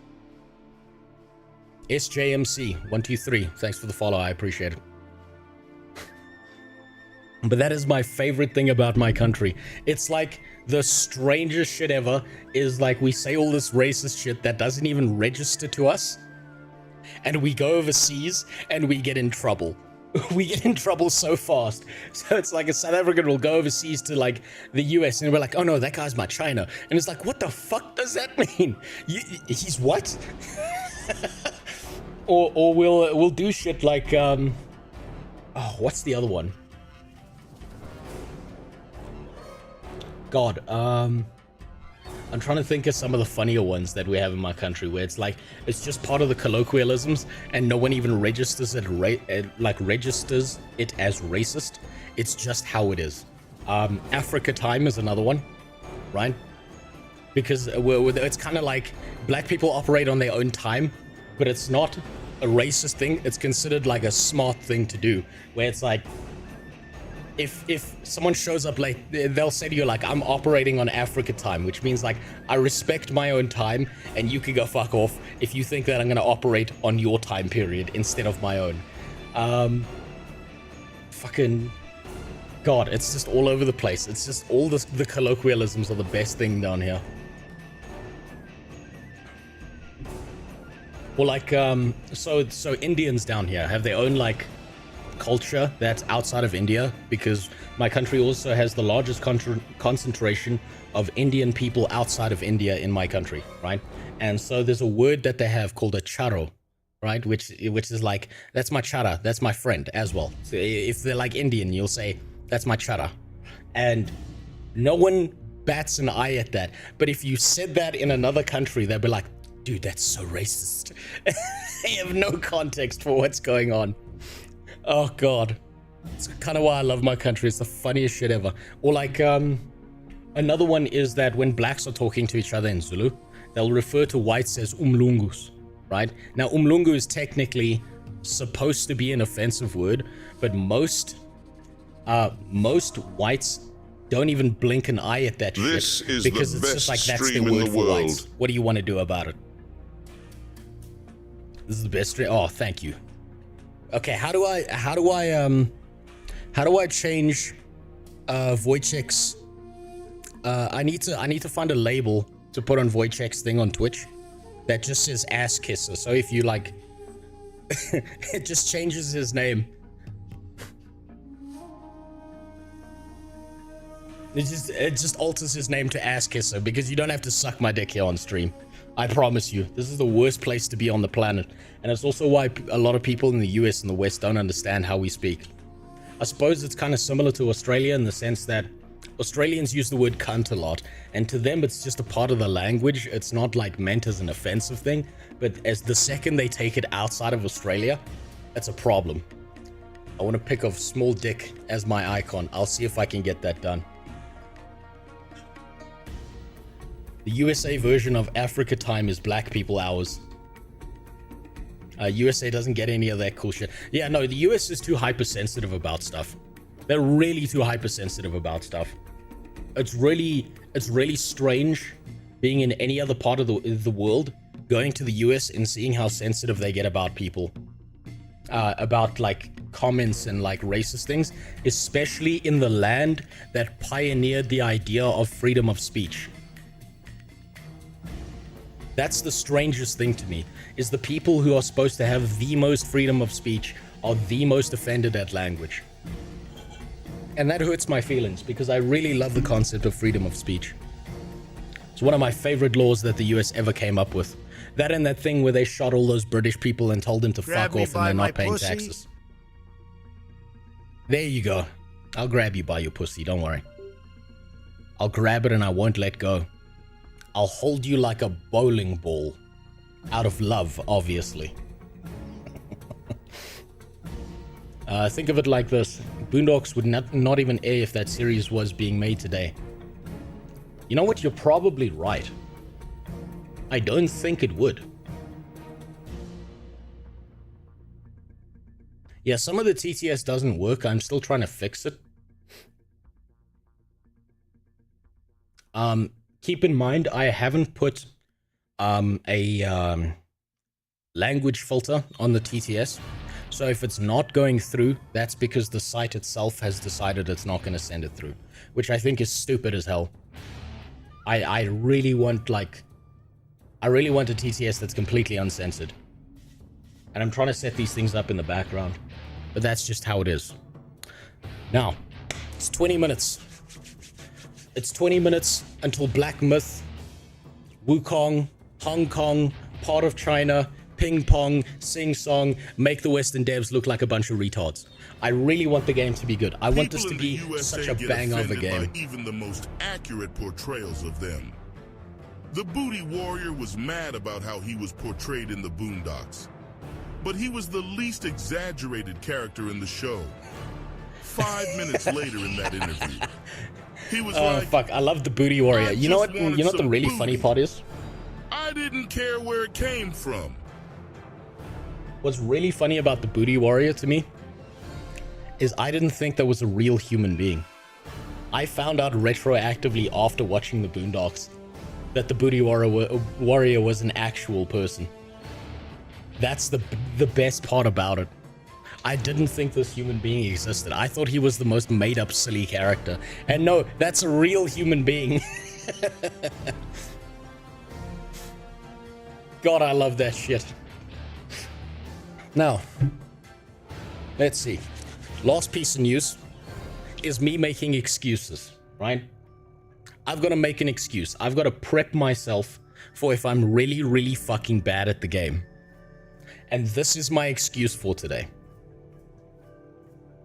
SJMC123, thanks for the follow, I appreciate it. But that is my favorite thing about my country. It's like the strangest shit ever is like we say all this racist shit that doesn't even register to us, and we go overseas and we get in trouble. We get in trouble so fast. So it's like a South African will go overseas to like the US and we're like, oh no, that guy's my China. And it's like, what the fuck does that mean? He's what? Or we'll do shit like oh, what's the other one? God, I'm trying to think of some of the funnier ones that we have in my country where it's like it's just part of the colloquialisms and no one even registers it registers it as racist. It's just how it is. Africa time is another one, right? Because it's kind of like black people operate on their own time, but it's not a racist thing. It's considered like a smart thing to do, where it's like if someone shows up late, they'll say to you like, I'm operating on Africa time, which means like I respect my own time and you can go fuck off if you think that I'm going to operate on your time period instead of my own. Fucking God, it's just all over the place. It's just all the colloquialisms are the best thing down here. Well, like, so Indians down here have their own, like, culture that's outside of India, because my country also has the largest concentration of Indian people outside of India in my country, right? And so there's a word that they have called a charo, right? Which is like, that's my chara, that's my friend as well. So if they're like Indian, you'll say, that's my chara. And no one bats an eye at that. But if you said that in another country, they'll be like, dude, that's so racist. They have no context for what's going on. Oh God, it's kind of why I love my country. It's the funniest shit ever. Or like, another one is that when blacks are talking to each other in Zulu, they'll refer to whites as umlungus, right? Now, umlungu is technically supposed to be an offensive word, but most whites don't even blink an eye at that shit because it's just like that's their word for whites. What do you want to do about it? This is the best stream. Oh, thank you. Okay, how do I change Wojciech's I need to find a label to put on Wojciech's thing on Twitch that just says ass kisser. So if you like it just changes his name. It just alters his name to ass kisser because you don't have to suck my dick here on stream. I promise you, this is the worst place to be on the planet. And it's also why a lot of people in the US and the West don't understand how we speak. I suppose it's kind of similar to Australia in the sense that Australians use the word cunt a lot, and to them it's just a part of the language. It's not like meant as an offensive thing, but as the second they take it outside of Australia, it's a problem. I want to pick a small dick as my icon. I'll see if I can get that done. The USA version of Africa time is black people hours. USA doesn't get any of that cool shit. Yeah, no, the US is too hypersensitive about stuff. They're really too hypersensitive about stuff. It's really strange being in any other part of the world, going to the US and seeing how sensitive they get about people. About like comments and like racist things, especially in the land that pioneered the idea of freedom of speech. That's the strangest thing to me, is the people who are supposed to have the most freedom of speech are the most offended at language. And that hurts my feelings because I really love the concept of freedom of speech. It's one of my favorite laws that the US ever came up with. That and that thing where they shot all those British people and told them to fuck off and they're not paying taxes. There you go. I'll grab you by your pussy, don't worry. I'll grab it and I won't let go. I'll hold you like a bowling ball. Out of love, obviously. Think of it like this. Boondocks would not even air if that series was being made today. You know what? You're probably right. I don't think it would. Yeah, some of the TTS doesn't work. I'm still trying to fix it. Keep in mind, I haven't put a language filter on the TTS. So if it's not going through, that's because the site itself has decided it's not going to send it through, which I think is stupid as hell. I really want a TTS that's completely uncensored. And I'm trying to set these things up in the background, but that's just how it is. Now, it's 20 minutes. It's 20 minutes until Black Myth, Wukong, Hong Kong, part of China, ping pong, sing song, make the Western devs look like a bunch of retards. I really want the game to be good. I want this to be such a banger of a game. Even the most accurate portrayals of them. The Booty Warrior was mad about how he was portrayed in the Boondocks, but he was the least exaggerated character in the show. 5 minutes later in that interview, he was like, fuck, I love the Booty Warrior. You know what the really funny part is? I didn't care where it came from. What's really funny about the Booty Warrior to me is I didn't think that was a real human being. I found out retroactively after watching the Boondocks that the Booty Warrior was an actual person. That's the best part about it. I didn't think this human being existed. I thought he was the most made-up silly character. And no, that's a real human being. God, I love that shit. Now, let's see. Last piece of news is me making excuses, right? I've got to make an excuse. I've got to prep myself for if I'm really, really fucking bad at the game. And this is my excuse for today.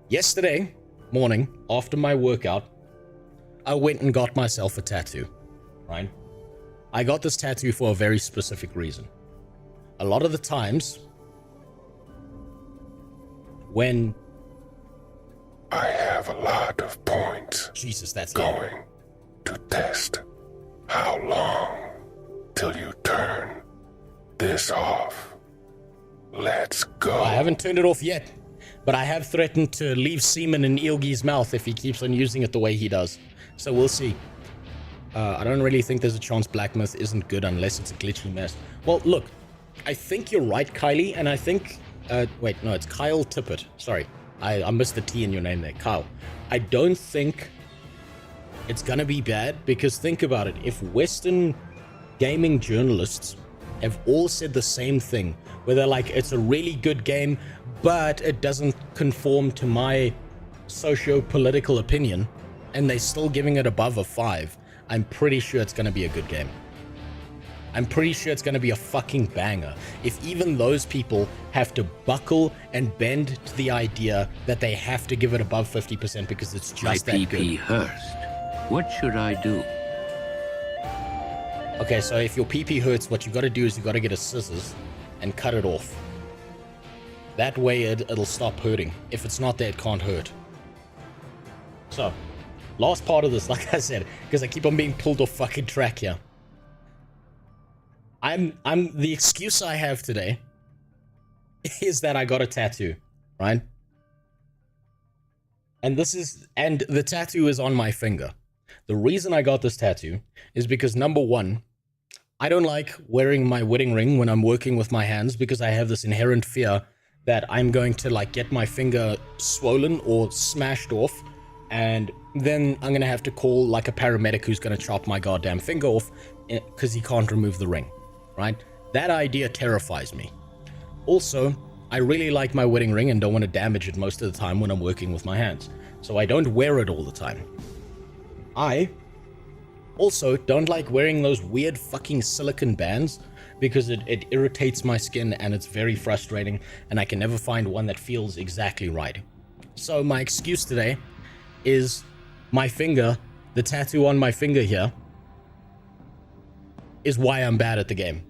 Yesterday morning, after my workout, I went and got myself a tattoo, right? I got this tattoo for a very specific reason. A lot of the times, when I have a lot of points. Jesus, that's going to test how long till you turn this off. Let's go. I haven't turned it off yet, but I have threatened to leave semen in Ilgi's mouth if he keeps on using it the way he does. So we'll see. I don't really think there's a chance Black Myth isn't good unless it's a glitchy mess. Well, look, I think you're right, Kylie, and I think wait, no, it's Kyle Tippett. Sorry, I missed the T in your name there, Kyle. I don't think it's gonna be bad, because think about it. If Western gaming journalists have all said the same thing, where they're like, it's a really good game, but it doesn't conform to my socio-political opinion, and they're still giving it above a 5, I'm pretty sure it's gonna be a good game. I'm pretty sure it's gonna be a fucking banger. If even those people have to buckle and bend to the idea that they have to give it above 50% because it's just that good. My PP hurts. What should I do? Okay, so if your PP hurts, what you gotta do is you gotta get a scissors and cut it off. That way it'll stop hurting. If it's not there, it can't hurt. So, last part of this, like I said, because I keep on being pulled off fucking track here. The excuse I have today is that I got a tattoo, right? And the tattoo is on my finger. The reason I got this tattoo is because, number one, I don't like wearing my wedding ring when I'm working with my hands, because I have this inherent fear that I'm going to like get my finger swollen or smashed off, and then I'm gonna have to call like a paramedic who's gonna chop my goddamn finger off because he can't remove the ring, right? That idea terrifies me. Also, I really like my wedding ring and don't want to damage it most of the time when I'm working with my hands, so I don't wear it all the time. I also don't like wearing those weird fucking silicone bands, because it irritates my skin and it's very frustrating, and I can never find one that feels exactly right. So my excuse today is my finger, the tattoo on my finger here, is why I'm bad at the game.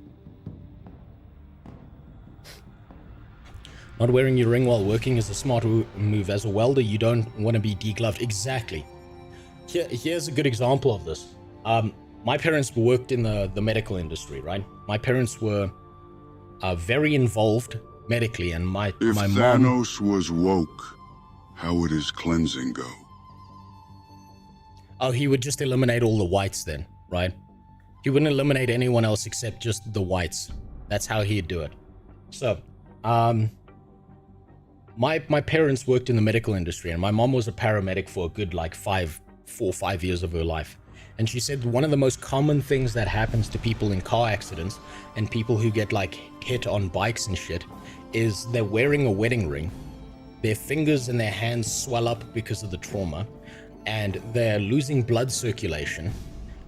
Not wearing your ring while working is a smart move. As a welder, you don't want to be degloved. Exactly. Here's a good example of this. My parents worked in the medical industry, right? My parents were very involved medically, and my If mom... Thanos was woke, how would his cleansing go? Oh, he would just eliminate all the whites then, right? He wouldn't eliminate anyone else except just the whites. That's how he'd do it. So, my parents worked in the medical industry, and my mom was a paramedic for a good like 4 or 5 years of her life. And she said one of the most common things that happens to people in car accidents and people who get like hit on bikes and shit is they're wearing a wedding ring, their fingers and their hands swell up because of the trauma, and they're losing blood circulation.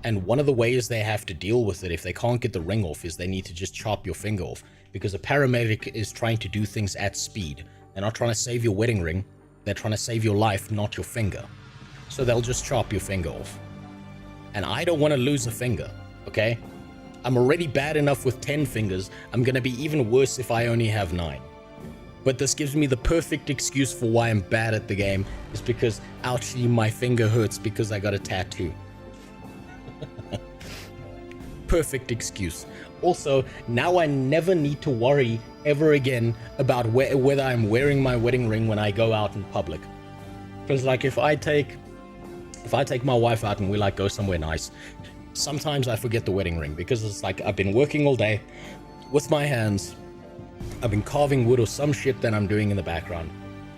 And one of the ways they have to deal with it if they can't get the ring off is they need to just chop your finger off, because a paramedic is trying to do things at speed. They're not trying to save your wedding ring, they're trying to save your life, not your finger. So they'll just chop your finger off. And I don't want to lose a finger, okay? I'm already bad enough with 10 fingers. I'm gonna be even worse if I only have 9. But this gives me the perfect excuse for why I'm bad at the game, is because, ouchie, my finger hurts because I got a tattoo. Perfect excuse. Also, now I never need to worry ever again about whether I'm wearing my wedding ring when I go out in public. Because like if I take my wife out and we like go somewhere nice, sometimes I forget the wedding ring, because it's like I've been working all day with my hands. I've been carving wood or some shit that I'm doing in the background.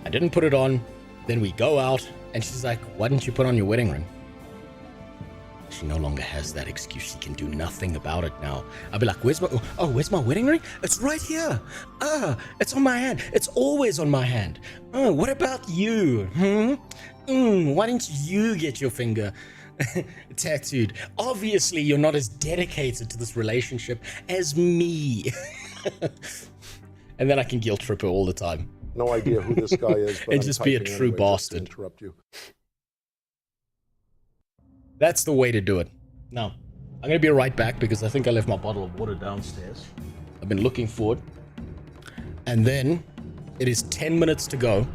I didn't put it on. Then we go out and she's like, why didn't you put on your wedding ring? She no longer has that excuse. She can do nothing about it now. I'll be like, where's my wedding ring? It's right here. It's on my hand. It's always on my hand. What about you? Why didn't you get your finger tattooed? Obviously, you're not as dedicated to this relationship as me. And then I can guilt trip her all the time. No idea who this guy is, but and just be a true bastard. Interrupt you. That's the way to do it. Now, I'm gonna be right back because I think I left my bottle of water downstairs. I've been looking for it. And then it is 10 minutes to go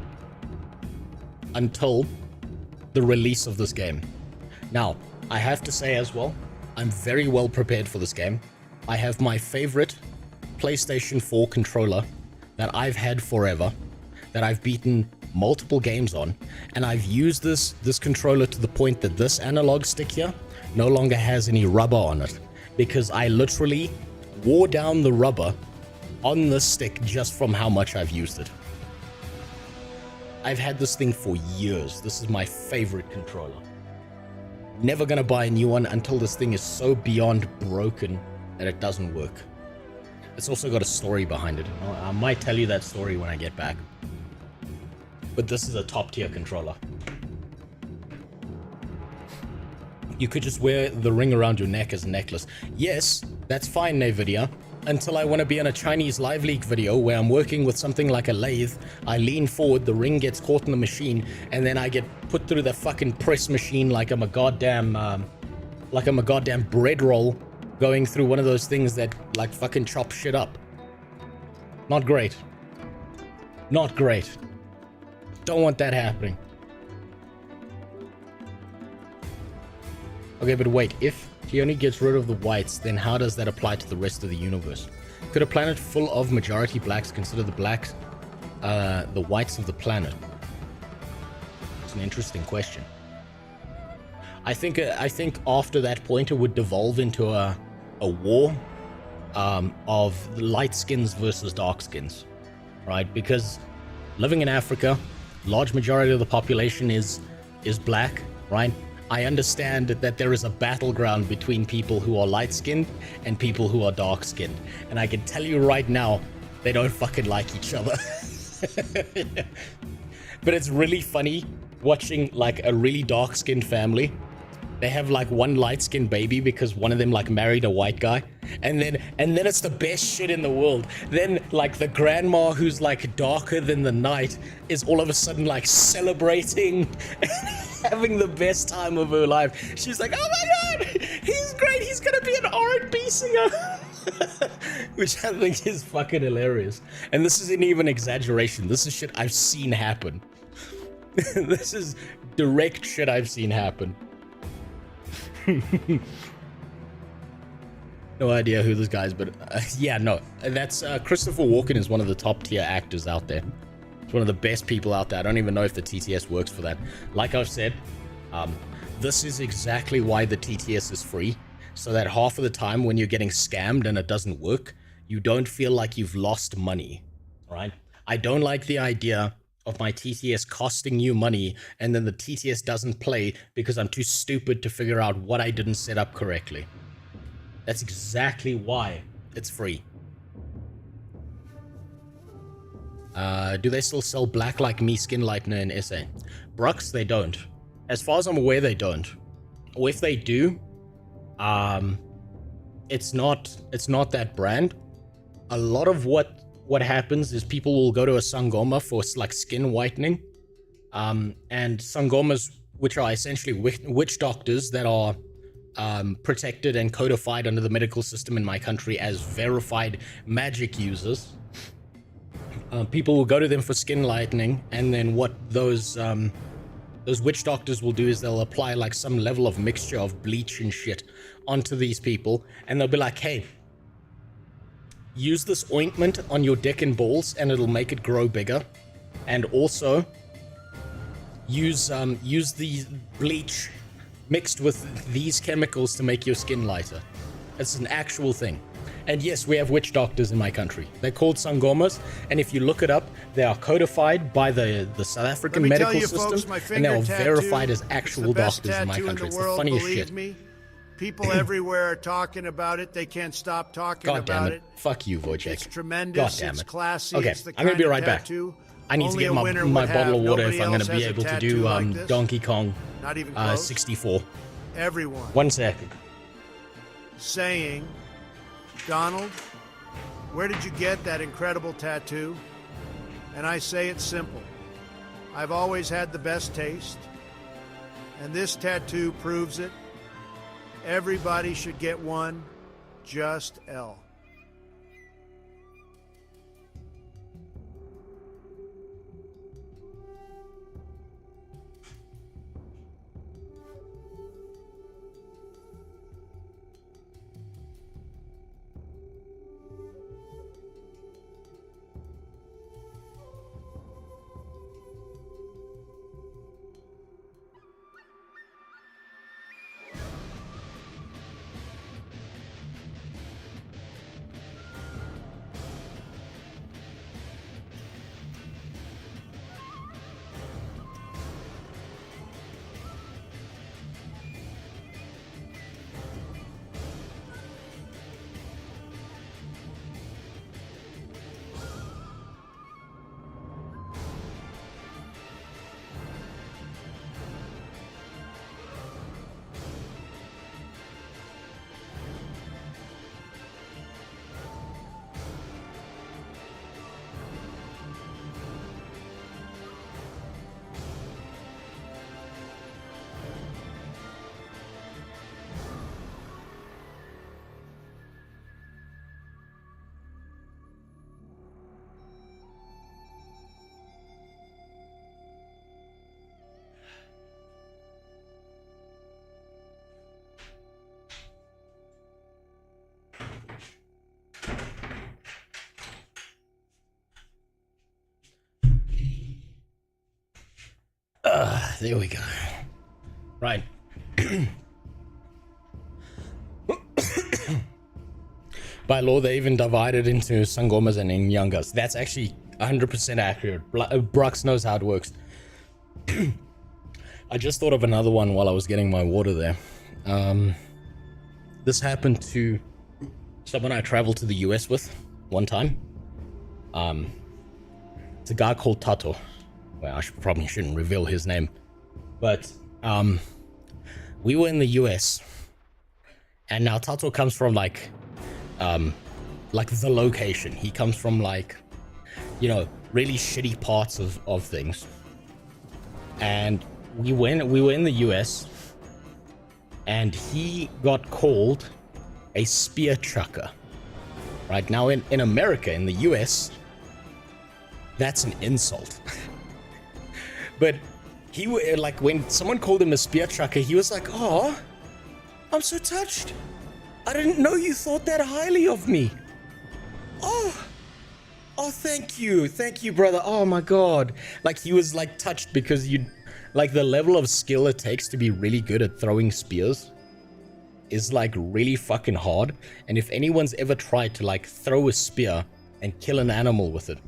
until the release of this game. Now, I have to say as well, I'm very well prepared for this game. I have my favorite PlayStation 4 controller that I've had forever, that I've beaten multiple games on, and I've used this controller to the point that this analog stick here no longer has any rubber on it, because I literally wore down the rubber on the stick just from how much I've used it. I've had this thing for years. This is my favorite controller. Never gonna buy a new one until this thing is so beyond broken that it doesn't work. It's also got a story behind it. I might tell you that story when I get back. But this is a top tier controller. You could just wear the ring around your neck as a necklace. Yes, that's fine, Nvidia. Until I want to be on a Chinese Live Leak video where I'm working with something like a lathe, I lean forward, the ring gets caught in the machine, and then I get put through the fucking press machine like I'm a goddamn bread roll going through one of those things that like fucking chop shit up. Not great. Not great. Don't want that happening. Okay, but wait, if he only gets rid of the whites, then how does that apply to the rest of the universe? Could a planet full of majority blacks consider the blacks the whites of the planet? It's an interesting question. I think after that point it would devolve into a war of light skins versus dark skins, right? Because living in Africa, large majority of the population is black, right? I understand that there is a battleground between people who are light-skinned and people who are dark-skinned. And I can tell you right now, they don't fucking like each other. But it's really funny watching like a really dark-skinned family. They have like one light-skinned baby because one of them like married a white guy. And then it's the best shit in the world. Then like the grandma who's like darker than the night is all of a sudden like celebrating having the best time of her life. She's like, oh my god, he's great, he's gonna be an R&B singer. Which I think is fucking hilarious. And this isn't even exaggeration. This is shit I've seen happen. This is direct shit I've seen happen. No idea who this guy is, but yeah, no, that's Christopher Walken is one of the top tier actors out there. It's one of the best people out there. I don't even know if the TTS works for that. Like I've said, this is exactly why the TTS is free, so that half of the time when you're getting scammed and it doesn't work, you don't feel like you've lost money, right? I don't like the idea of my TTS costing you money and then the TTS doesn't play because I'm too stupid to figure out what I didn't set up correctly. That's exactly why it's free. Do they still sell Black Like Me skin lightener in SA? Brux, they don't. As far as I'm aware, they don't. Or if they do, it's not that brand. A lot of what happens is people will go to a Sangoma for like skin whitening, and Sangomas, which are essentially witch doctors that are protected and codified under the medical system in my country as verified magic users. People will go to them for skin lightening, and then what those witch doctors will do is they'll apply like some level of mixture of bleach and shit onto these people, and they'll be like, hey, use this ointment on your dick and balls and it'll make it grow bigger, and also use the bleach mixed with these chemicals to make your skin lighter. It's an actual thing. And yes, we have witch doctors in my country. They're called Sangomas, and if you look it up, they are codified by the South African medical system, and they are verified as actual doctors in my country. It's the funniest shit. People everywhere are talking about it. They can't stop talking about it. Fuck you, Wojciech. It's tremendous. God damn it. It's classy. Okay, it's the I'm gonna be right back. tattoo I need to get my bottle of water if I'm gonna be able to do like Donkey Kong Not even close. 64. Everyone 1 second. saying, Donald, where did you get that incredible tattoo? And I say it's simple. I've always had the best taste, and this tattoo proves it. Everybody should get one, just L. There we go. Right. By law, they even divided into Sangomas and Nyangas. That's actually 100% accurate. Brux knows how it works. I just thought of another one while I was getting my water there. This happened to someone I traveled to the US with one time. It's a guy called Tato. Well, I probably shouldn't reveal his name. But we were in the US. And now Tato comes from like the location. He comes from like, you know, really shitty parts of things. And we were in the US, and he got called a spear chucker. Right now in America, in the US, that's an insult. But he like, when someone called him a spear chucker, he was like, "Oh, I'm so touched. I didn't know you thought that highly of me. Oh, thank you, brother. Oh my God." Like, he was like touched because like the level of skill it takes to be really good at throwing spears is like really fucking hard. And if anyone's ever tried to like throw a spear and kill an animal with it,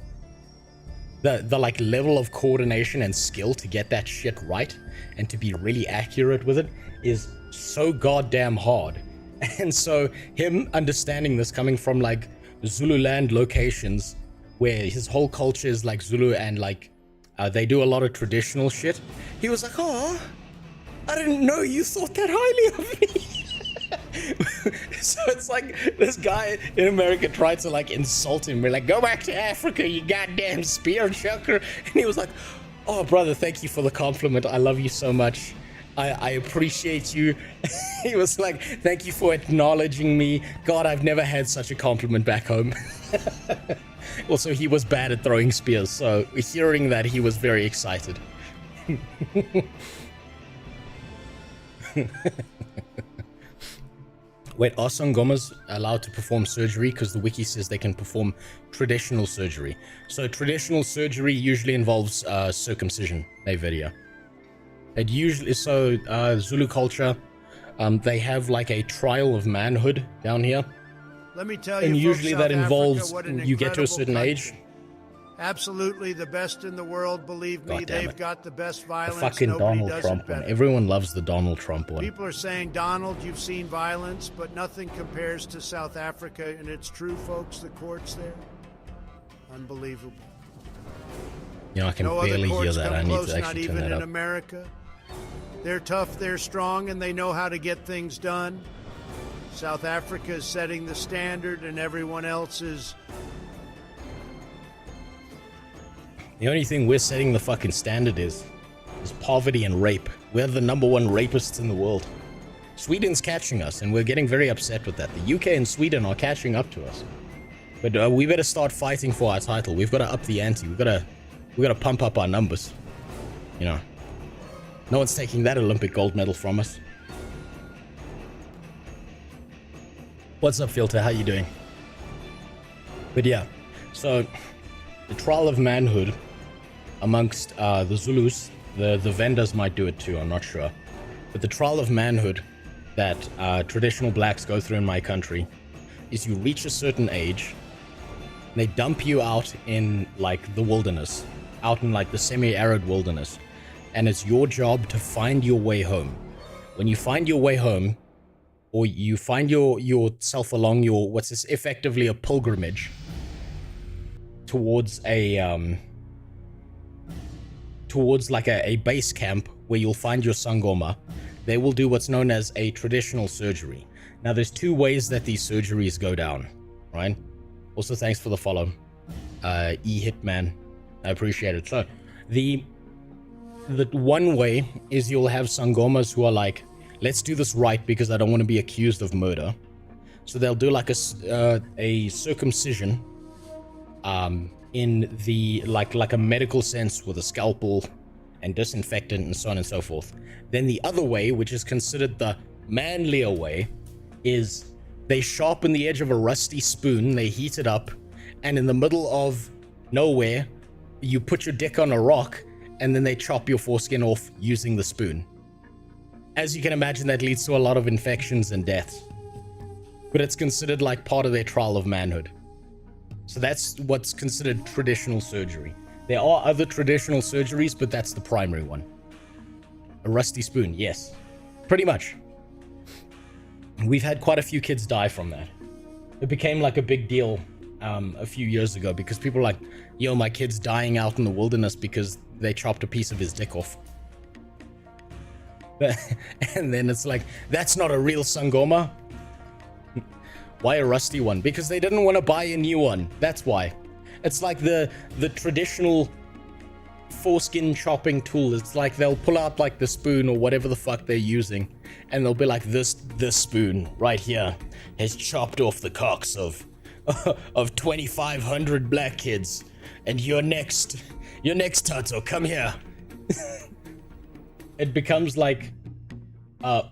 the like level of coordination and skill to get that shit right and to be really accurate with it is so goddamn hard. And so him understanding this, coming from like Zululand locations where his whole culture is like Zulu, and like they do a lot of traditional shit, he was like, "Oh, I didn't know you thought that highly of me." So it's like this guy in America tried to like insult him. We're like, "Go back to Africa, you goddamn spear chucker." And he was like, "Oh, brother, thank you for the compliment. I love you so much. I appreciate you." He was like, "Thank you for acknowledging me. God, I've never had such a compliment back home." Also, he was bad at throwing spears, so hearing that, he was very excited. Wait, are Sangomas allowed to perform surgery? Because the wiki says they can perform traditional surgery. So traditional surgery usually involves circumcision, Neveria. It usually, so Zulu culture, they have like a trial of manhood down here. Let me tell you, and folks, usually South that Africa, involves what an you get to a incredible certain country. age. Absolutely the best in the world, believe me. God damn They've it. got the best The violence. fucking Nobody Donald does Trump it better. one. Everyone loves the Donald Trump one. People are saying, Donald, you've seen violence, but nothing compares to South Africa. And it's true, folks, the courts there, unbelievable. You know, I can No other barely hear courts that. come I need close, to not actually turn even that in up. America. They're tough, they're strong, and they know how to get things done. South Africa is setting the standard, and everyone else is... The only thing we're setting the fucking standard is poverty and rape. We're the #1 rapists in the world. Sweden's catching us, and we're getting very upset with that. The UK and Sweden are catching up to us. But we better start fighting for our title. We've got to up the ante. We've got to pump up our numbers. You know, no one's taking that Olympic gold medal from us. What's up, Filter? How you doing? But yeah, so the trial of manhood amongst the Zulus, the vendors might do it too, I'm not sure. But the trial of manhood that traditional blacks go through in my country is you reach a certain age, and they dump you out in like the wilderness, out in like the semi-arid wilderness, and it's your job to find your way home. When you find your way home, or you find yourself along your, what's this, effectively a pilgrimage towards a towards like a base camp where you'll find your Sangoma, they will do what's known as a traditional surgery. Now there's two ways that these surgeries go down, right? Also, thanks for the follow, E-Hitman, I appreciate it. So the one way is you'll have Sangomas who are like, let's do this right because I don't want to be accused of murder. So they'll do like a circumcision in the like a medical sense with a scalpel and disinfectant and so on and so forth. Then the other way, which is considered the manlier way, is they sharpen the edge of a rusty spoon, they heat it up, and in the middle of nowhere, you put your dick on a rock and then they chop your foreskin off using the spoon. As you can imagine, that leads to a lot of infections and deaths. But it's considered like part of their trial of manhood. So that's what's considered traditional surgery. There are other traditional surgeries, but that's the primary one. A rusty spoon, yes. Pretty much. We've had quite a few kids die from that. It became like a big deal a few years ago because people were like, yo, my kid's dying out in the wilderness because they chopped a piece of his dick off. And then it's like, that's not a real Sangoma. Why a rusty one? Because they didn't want to buy a new one. That's why. It's like the traditional foreskin chopping tool. It's like they'll pull out like the spoon or whatever the fuck they're using, and they'll be like, this spoon right here has chopped off the cocks of 2,500 black kids, and you're next, Tato, come here. It becomes like,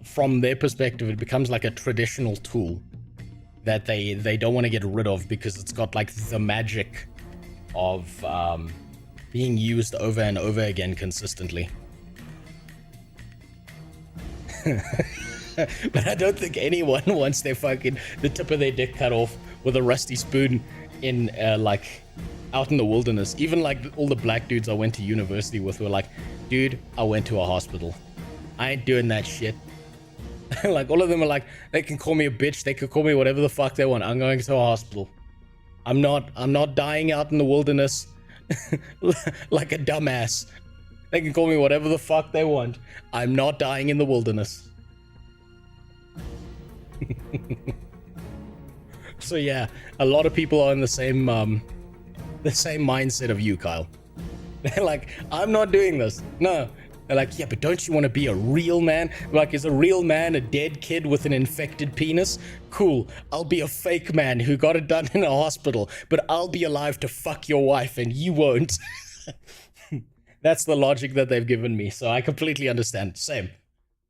from their perspective, it becomes like a traditional tool that they don't want to get rid of because it's got like the magic of being used over and over again consistently. But I don't think anyone wants the tip of their dick cut off with a rusty spoon in like out in the wilderness. Even like all the black dudes I went to university with were like, dude, I went to a hospital. I ain't doing that shit. Like all of them are like, they can call me a bitch, they could call me whatever the fuck they want. I'm going to a hospital. I'm not dying out in the wilderness like a dumbass. They can call me whatever the fuck they want. I'm not dying in the wilderness. So yeah, a lot of people are in the same mindset of you, Kyle. They're like, I'm not doing this. No. They're like, yeah, but don't you want to be a real man? Like, is a real man a dead kid with an infected penis? Cool. I'll be a fake man who got it done in a hospital, but I'll be alive to fuck your wife and you won't. That's the logic that they've given me, so I completely understand. Same.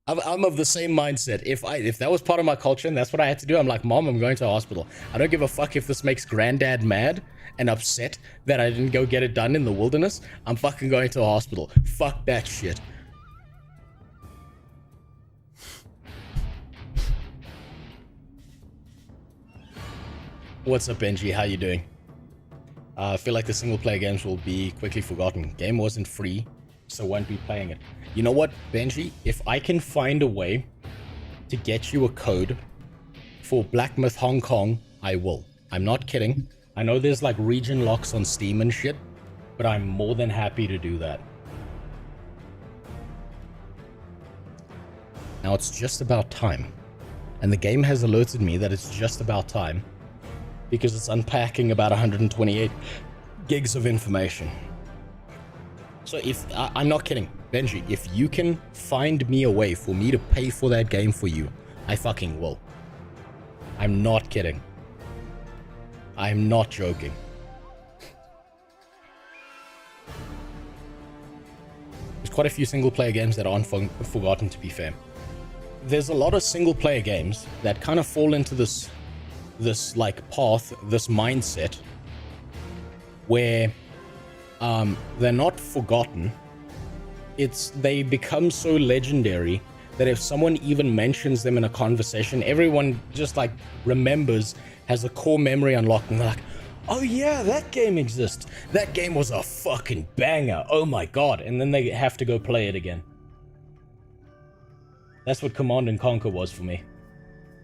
I'm of the same mindset. If that was part of my culture and that's what I had to do, I'm like, Mom, I'm going to a hospital. I don't give a fuck if this makes Granddad mad and upset that I didn't go get it done in the wilderness. I'm fucking going to a hospital. Fuck that shit. What's up, Benji? How you doing? I feel like the single player games will be quickly forgotten. Game wasn't free, so won't be playing it. You know what, Benji? If I can find a way to get you a code for Black Myth Hong Kong, I will. I'm not kidding. I know there's like region locks on Steam and shit, but I'm more than happy to do that. Now it's just about time. And the game has alerted me that it's just about time because it's unpacking about 128 gigs of information. So if, I'm not kidding, Benji, if you can find me a way for me to pay for that game for you, I fucking will. I'm not kidding. I'm not joking. There's quite a few single player games that aren't forgotten, to be fair. There's a lot of single player games that kind of fall into this like path, this mindset where they're not forgotten. They become so legendary that if someone even mentions them in a conversation, everyone just like remembers, has a core memory unlocked, and they're like, oh yeah, that game exists. That game was a fucking banger. Oh my god. And then they have to go play it again. That's what Command & Conquer was for me.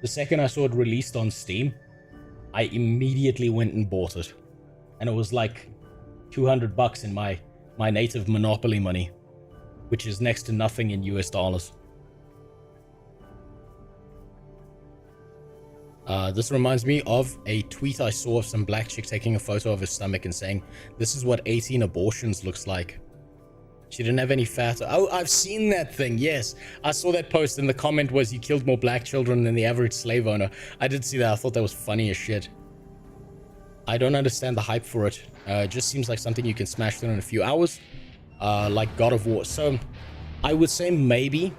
The second I saw it released on Steam, I immediately went and bought it. And it was like $200 in my native Monopoly money, which is next to nothing in US dollars. This reminds me of a tweet I saw of some black chick taking a photo of her stomach and saying, this is what 18 abortions looks like. She didn't have any fat. Oh, I've seen that thing. Yes, I saw that post and the comment was, you killed more black children than the average slave owner. I did see that. I thought that was funny as shit. I don't understand the hype for it. It just seems like something you can smash through in a few hours, like God of War. So I would say maybe.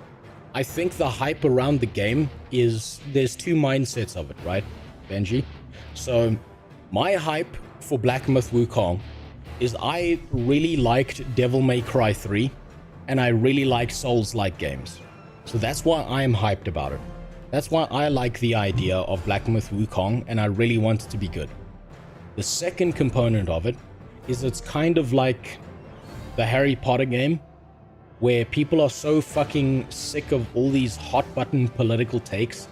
I think the hype around the game is, there's two mindsets of it, right, Benji? So my hype for Black Myth Wukong is I really liked Devil May Cry 3, and I really like Souls-like games. So that's why I'm hyped about it. That's why I like the idea of Black Myth Wukong, and I really want it to be good. The second component of it is it's kind of like the Harry Potter game, where people are so fucking sick of all these hot button political takes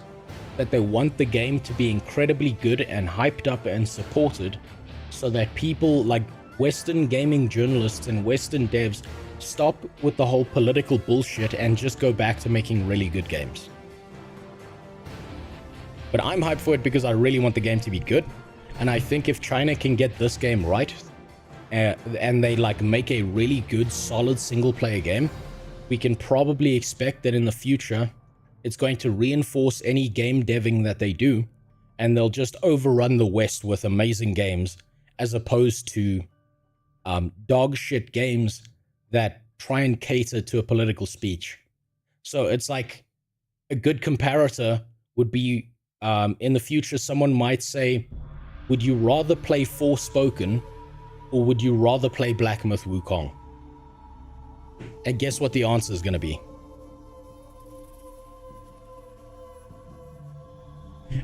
that they want the game to be incredibly good and hyped up and supported, so that people like Western gaming journalists and Western devs stop with the whole political bullshit and just go back to making really good games. But I'm hyped for it because I really want the game to be good, and I think if China can get this game right, and they like make a really good solid single player game, we can probably expect that in the future it's going to reinforce any game deving that they do, and they'll just overrun the West with amazing games as opposed to dog shit games that try and cater to a political speech. So it's like a good comparator would be in the future someone might say, would you rather play Forspoken or would you rather play Black Myth Wukong? And guess what the answer is going to be?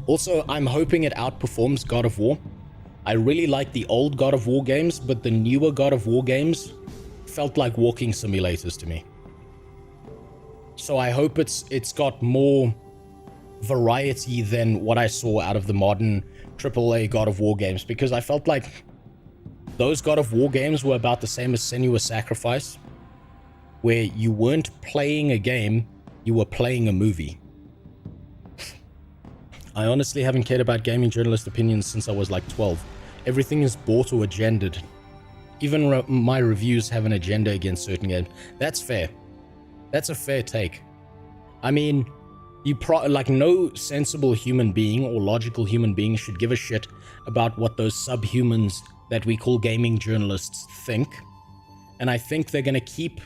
Also, I'm hoping it outperforms God of War. I really like the old God of War games, but the newer God of War games felt like walking simulators to me. So I hope it's got more variety than what I saw out of the modern AAA God of War games, because I felt like those God of War games were about the same as Senua's Sacrifice, where you weren't playing a game, you were playing a movie. I honestly haven't cared about gaming journalist opinions since I was like 12. Everything is bought or agendaed. Even my reviews have an agenda against certain games. That's fair. That's a fair take. I mean, like no sensible human being or logical human being should give a shit about what those subhumans that we call gaming journalists think. And I think they're gonna keep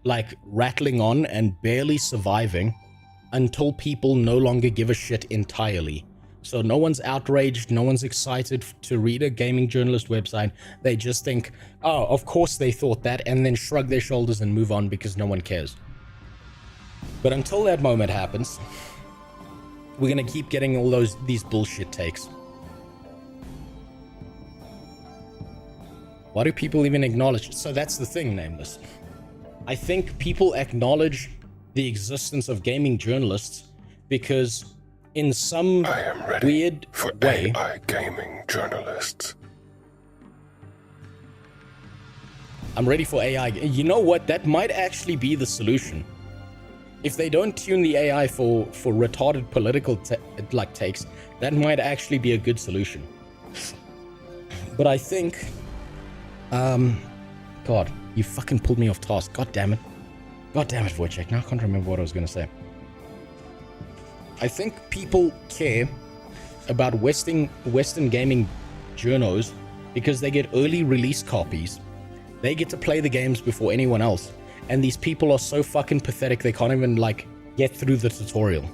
like rattling on and barely surviving until people no longer give a shit entirely. So no one's outraged, no one's excited to read a gaming journalist website. They just think, oh, of course they thought that, and then shrug their shoulders and move on because no one cares. But until that moment happens, we're gonna keep getting all these bullshit takes. Why do people even acknowledge it? So that's the thing, Nameless. I think people acknowledge the existence of gaming journalists because in some weird for way, AI gaming journalists. I'm ready for AI. You know what? That might actually be the solution. If they don't tune the AI for retarded political takes, that might actually be a good solution. But I think, God, you fucking pulled me off task. God damn it. God damn it, Wojciech. Now I can't remember what I was going to say. I think people care about Western gaming journos because they get early release copies. They get to play the games before anyone else. And these people are so fucking pathetic they can't even, like, get through the tutorial.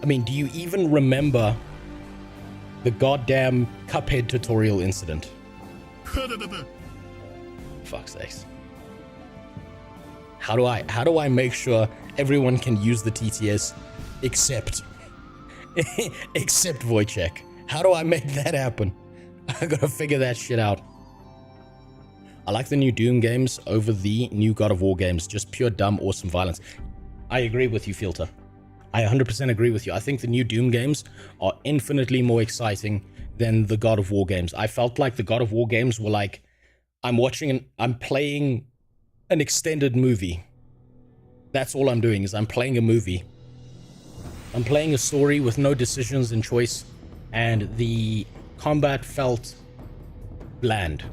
I mean, do you even remember the goddamn Cuphead tutorial incident? Fuck's sakes. How do I make sure everyone can use the TTS except Wojciech? How do I make that happen? I gotta figure that shit out. I like the new Doom games over the new God of War games. Just pure dumb, awesome violence. I agree with you, Filter. I 100% agree with you. I think the new Doom games are infinitely more exciting than the God of War games. I felt like the God of War games were like, I'm playing an extended movie. That's all I'm doing, is I'm playing a movie. I'm playing a story with no decisions and choice, and the combat felt bland.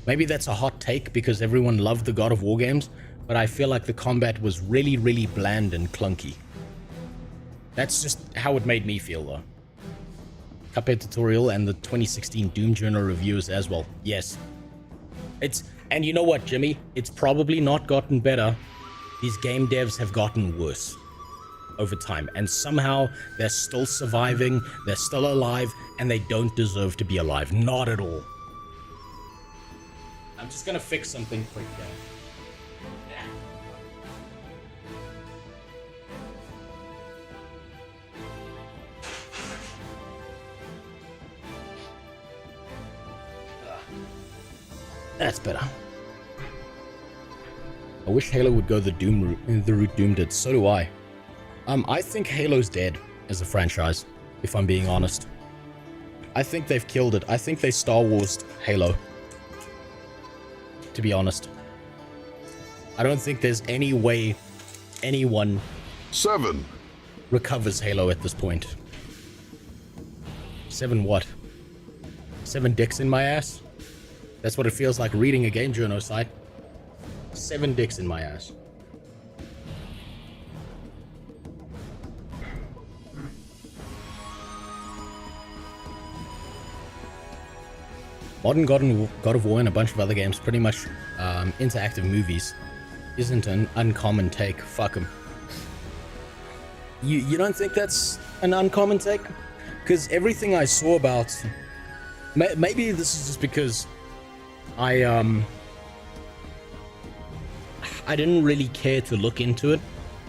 Maybe that's a hot take because everyone loved the God of War games, but I feel like the combat was really, really bland and clunky. That's just how it made me feel, though. Cuphead tutorial and the 2016 Doom Journal reviews as well. Yes. And you know what, Jimmy? It's probably not gotten better. These game devs have gotten worse over time, and somehow they're still surviving, they're still alive, and they don't deserve to be alive. Not at all. I'm just gonna fix something quick here. That's better. I wish Halo would go the route Doom did. So do I. I think Halo's dead as a franchise, if I'm being honest. I think they've killed it. I think they Star Wars'd Halo. To be honest. I don't think there's any way anyone 7 recovers Halo at this point. 7 what? 7 dicks in my ass? That's what it feels like reading a game journal site. 7 dicks in my ass. Modern God of War and a bunch of other games, pretty much interactive movies, isn't an uncommon take. Fuck 'em. You don't think that's an uncommon take? Because everything I saw about... Maybe this is just because I didn't really care to look into it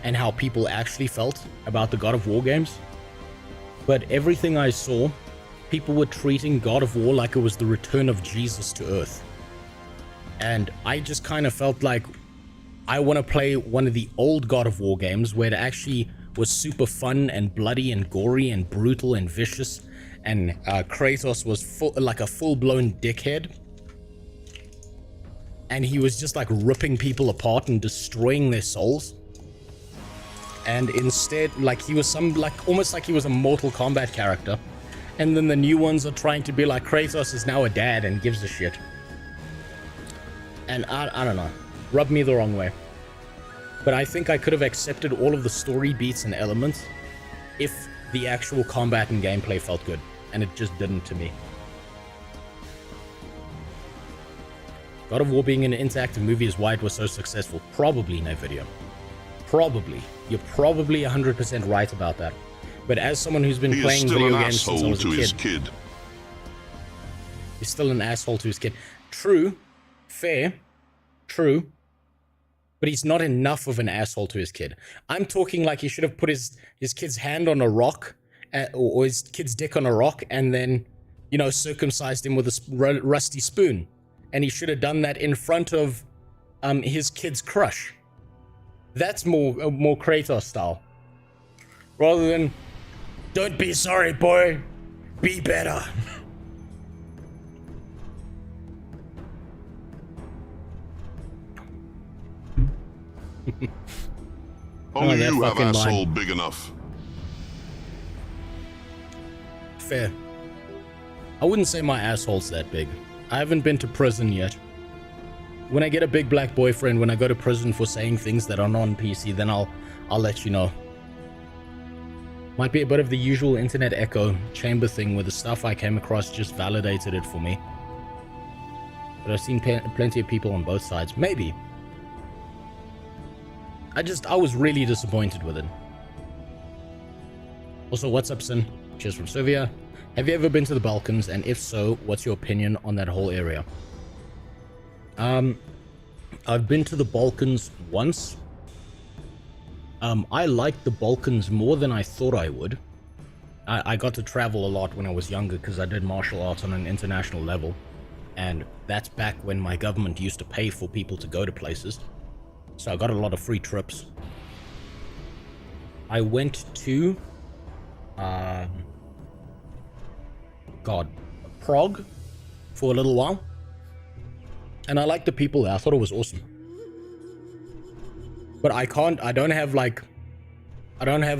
and how people actually felt about the God of War games. But everything I saw, people were treating God of War like it was the return of Jesus to Earth. And I just kind of felt like I want to play one of the old God of War games where it actually was super fun and bloody and gory and brutal and vicious, and Kratos was like a full-blown dickhead. And he was just like ripping people apart and destroying their souls. And instead, like he was almost like he was a Mortal Kombat character. And then the new ones are trying to be like Kratos is now a dad and gives a shit. And I don't know, rubbed me the wrong way. But I think I could have accepted all of the story beats and elements if the actual combat and gameplay felt good. And it just didn't to me. God of War being an interactive movie is why it was so successful. Probably, NVIDIA. Probably. You're probably 100% right about that. But as someone who's been playing video games since I was a kid, he's still an asshole to his kid. True. Fair. True. But he's not enough of an asshole to his kid. I'm talking like he should have put his kid's hand on a rock, or his kid's dick on a rock, and then, you know, circumcised him with a rusty spoon. And he should have done that in front of his kid's crush. That's more Kratos style. Rather than, don't be sorry, boy. Be better. Only you have asshole big enough. Fair. I wouldn't say my asshole's that big. I haven't been to prison yet. When I get a big black boyfriend, when I go to prison for saying things that are non-PC, then I'll let you know. Might be a bit of the usual internet echo chamber thing where the stuff I came across just validated it for me. But I've seen plenty of people on both sides. Maybe. I was really disappointed with it. Also, what's up, Sin? Cheers from Serbia. Have you ever been to the Balkans? And if so, what's your opinion on that whole area? I've been to the Balkans once. I liked the Balkans more than I thought I would. I got to travel a lot when I was younger because I did martial arts on an international level. And that's back when my government used to pay for people to go to places. So I got a lot of free trips. I went to... Prague for a little while. And I liked the people there. I thought it was awesome. But I don't have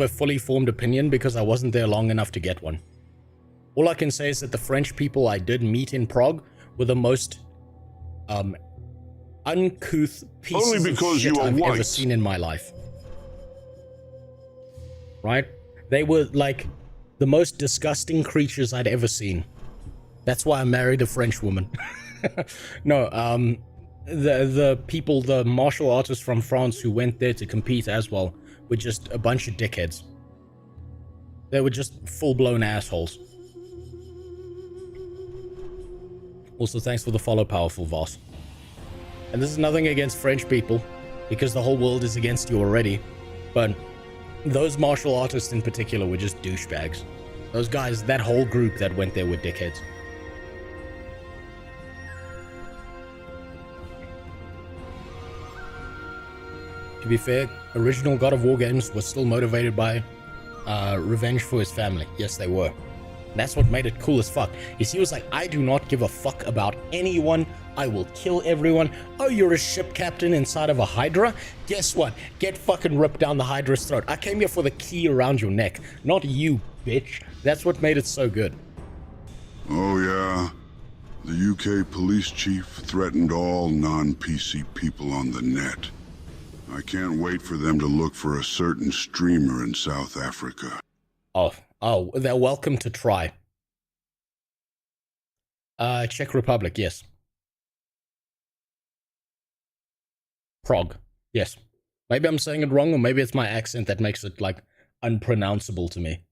a fully formed opinion because I wasn't there long enough to get one. All I can say is that the French people I did meet in Prague were the most uncouth pieces of shit I've ever seen in my life. Right? They were like the most disgusting creatures I'd ever seen. That's why I married a French woman. No, the people, the martial artists from France who went there to compete as well, were just a bunch of dickheads. They were just full-blown assholes. Also, thanks for the follow, Powerful Voss. And this is nothing against French people, because the whole world is against you already, but those martial artists in particular were just douchebags. Those guys, that whole group that went there were dickheads. To be fair, original God of War games were still motivated by revenge for his family. Yes, they were. And that's what made it cool as fuck. Is he was like, I do not give a fuck about anyone. I will kill everyone. Oh, you're a ship captain inside of a Hydra? Guess what? Get fucking ripped down the Hydra's throat. I came here for the key around your neck, not you, bitch. That's what made it so good. Oh yeah, the UK police chief threatened all non-PC people on the net. I can't wait for them to look for a certain streamer in South Africa. Oh, they're welcome to try. Czech Republic, yes. Prague, yes. Maybe I'm saying it wrong, or maybe it's my accent that makes it, like, unpronounceable to me.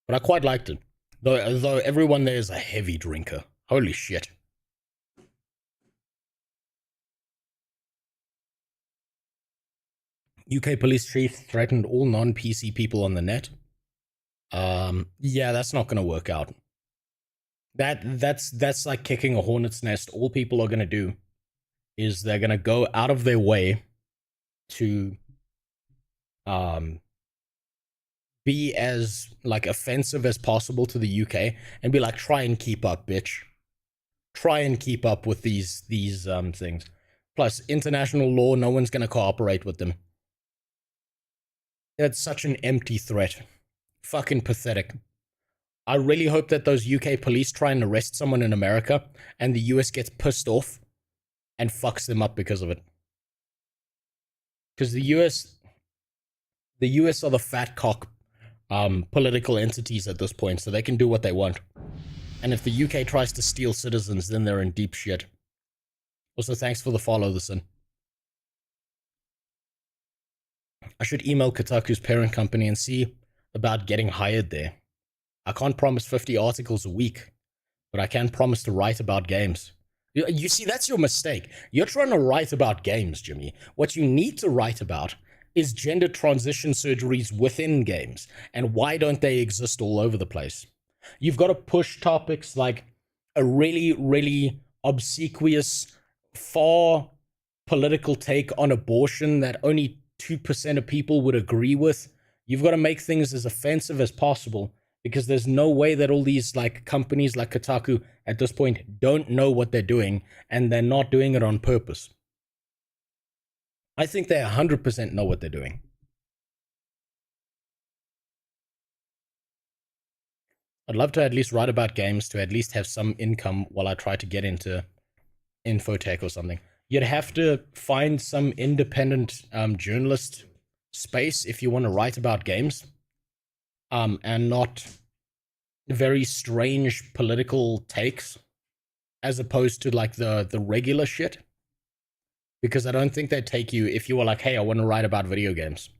But I quite liked it. Though everyone there is a heavy drinker. Holy shit. UK police chief threatened all non-PC people on the net. Yeah, that's not going to work out. That's like kicking a hornet's nest. All people are going to do is they're going to go out of their way to be as like offensive as possible to the UK and be like, try and keep up, bitch. Try and keep up with these things. Plus, international law, no one's going to cooperate with them. It's such an empty threat. Fucking pathetic. I really hope that those UK police try and arrest someone in America and the US gets pissed off and fucks them up because of it. Because the US are the fat cock political entities at this point, so they can do what they want. And if the UK tries to steal citizens, then they're in deep shit. Also, thanks for the follow, the Sin. I should email Kotaku's parent company and see about getting hired there. I can't promise 50 articles a week, but I can promise to write about games. You see, that's your mistake. You're trying to write about games, Jimmy. What you need to write about is gender transition surgeries within games, and why don't they exist all over the place? You've got to push topics like a really, really obsequious, far political take on abortion that only 2% of people would agree with. You've got to make things as offensive as possible, because there's no way that all these like companies like Kotaku at this point don't know what they're doing, and they're not doing it on purpose. I think they 100% know what they're doing. I'd love to at least write about games, to at least have some income while I try to get into infotech or something. You'd have to find some independent journalist space if you want to write about games, and not very strange political takes, as opposed to like the regular shit. Because I don't think they'd take you if you were like, hey, I want to write about video games.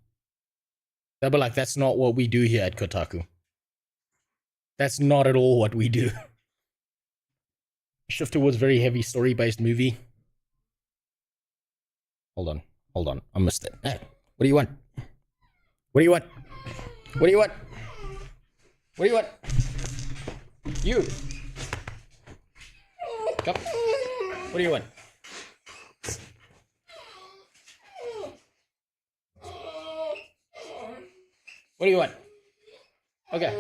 They'll be like, that's not what we do here at Kotaku. That's not at all what we do. Shift towards very heavy story-based movie. Hold on. I missed it. Hey, what do you want? What do you want? What do you want? What do you want? You. Come. What do you want? What do you want? Okay.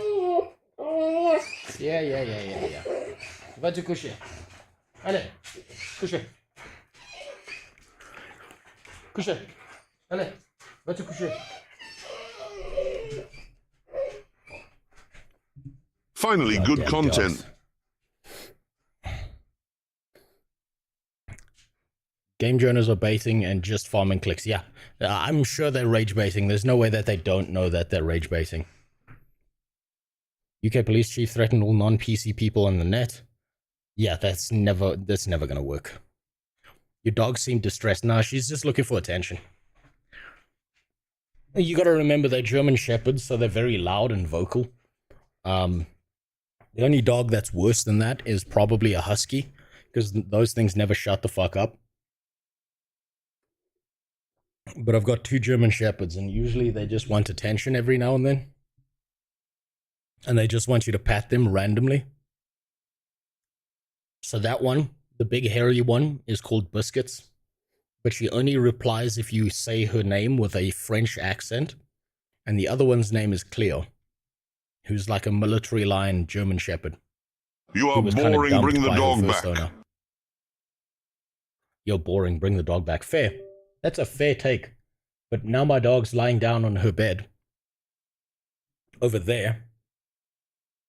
Yeah. Va te coucher. Allez, coucher. Coucher. Allez, va te coucher. Finally, good content. Game journals are baiting and just farming clicks. Yeah, I'm sure they're rage baiting. There's no way that they don't know that they're rage baiting. UK police chief threatened all non-PC people on the net. Yeah, that's never gonna work. Your dog seemed distressed. Nah, she's just looking for attention. You gotta remember they're German shepherds, so they're very loud and vocal. The only dog that's worse than that is probably a husky, because those things never shut the fuck up. But I've got 2 German Shepherds, and usually they just want attention every now and then. And they just want you to pat them randomly. So that one, the big hairy one, is called Biscuits. But she only replies if you say her name with a French accent. And the other one's name is Cleo, who's like a military line German Shepherd. You are boring, bring the dog back. Owner. You're boring, bring the dog back. Fair. That's a fair take. But now my dog's lying down on her bed. Over there.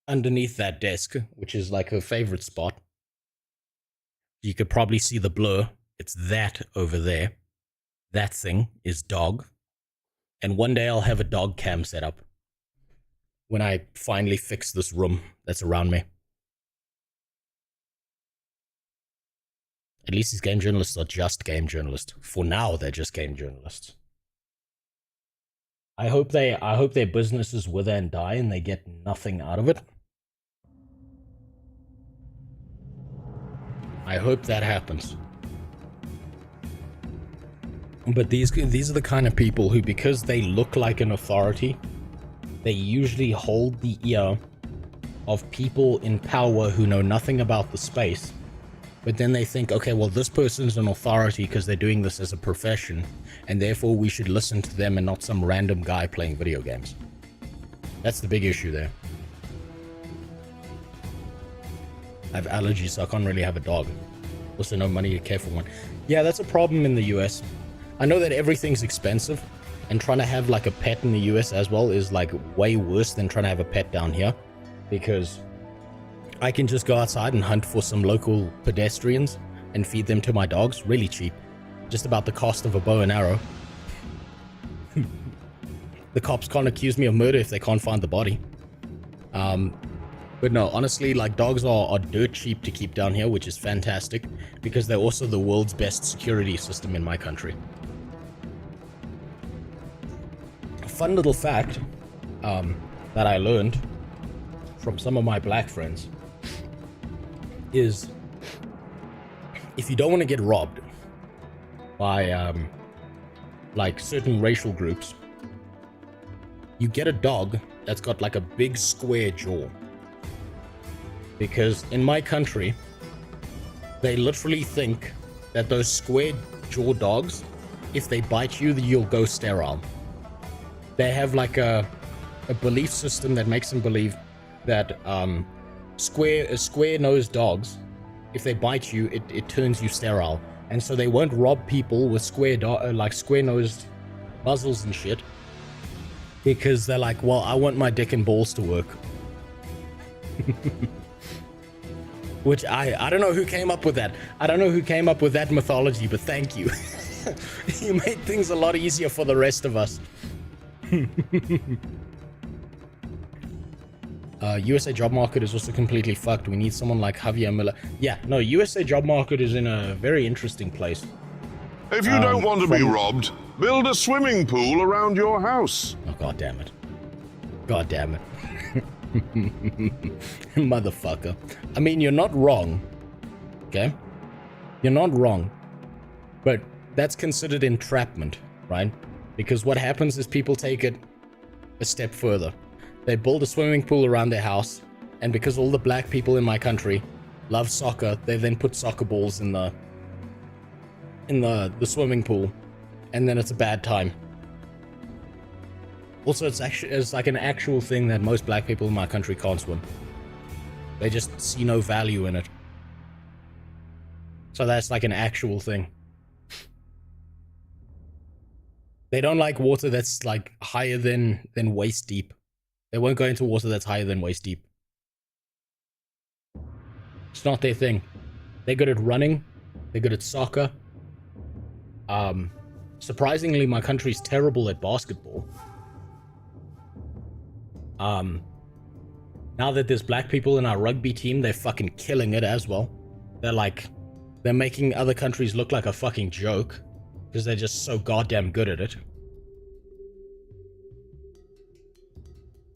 Underneath that desk, which is like her favorite spot. You could probably see the blur. It's that over there. That thing is dog. And one day I'll have a dog cam set up. When I finally fix this room that's around me. At least these game journalists are just game journalists. For now, they're just game journalists. I hope their businesses wither and die and they get nothing out of it. I hope that happens. But these are the kind of people who, because they look like an authority, they usually hold the ear of people in power who know nothing about the space. But then they think, okay, well, this person's an authority because they're doing this as a profession, and therefore we should listen to them and not some random guy playing video games. That's the big issue there. I have allergies, so I can't really have a dog. Also, no money to care for one. Yeah, that's a problem in the US. I know that everything's expensive, and trying to have like a pet in the US as well is like way worse than trying to have a pet down here, because I can just go outside and hunt for some local pedestrians and feed them to my dogs really cheap. Just about the cost of a bow and arrow. The cops can't accuse me of murder if they can't find the body. But no, honestly, like dogs are dirt cheap to keep down here, which is fantastic because they're also the world's best security system in my country. A fun little fact that I learned from some of my black friends is if you don't want to get robbed by like certain racial groups, you get a dog that's got like a big square jaw. Because in my country, they literally think that those square jaw dogs, if they bite you, you'll go sterile. They have like a belief system that makes them believe that square-nosed dogs, if they bite you, it turns you sterile. And so they won't rob people with square-nosed muzzles and shit. Because they're like, well, I want my dick and balls to work. Which I don't know who came up with that. I don't know who came up with that mythology, but thank you. You made things a lot easier for the rest of us. USA job market is also completely fucked. We need someone like Javier Miller. Yeah, no, USA job market is in a very interesting place. If you don't want to be robbed, build a swimming pool around your house. Oh, god damn it. God damn it. Motherfucker. I mean, you're not wrong. Okay? You're not wrong. But that's considered entrapment, right? Because what happens is people take it a step further. They build a swimming pool around their house, and because all the black people in my country love soccer, they then put soccer balls in the swimming pool, and then it's a bad time. Also, it's like an actual thing that most black people in my country can't swim. They just see no value in it. So that's like an actual thing. They don't like water that's like higher than waist deep. They won't go into water that's higher than waist deep. It's not their thing. They're good at running. They're good at soccer. Surprisingly, my country's terrible at basketball. Now that there's black people in our rugby team, they're fucking killing it as well. They're making other countries look like a fucking joke because they're just so goddamn good at it.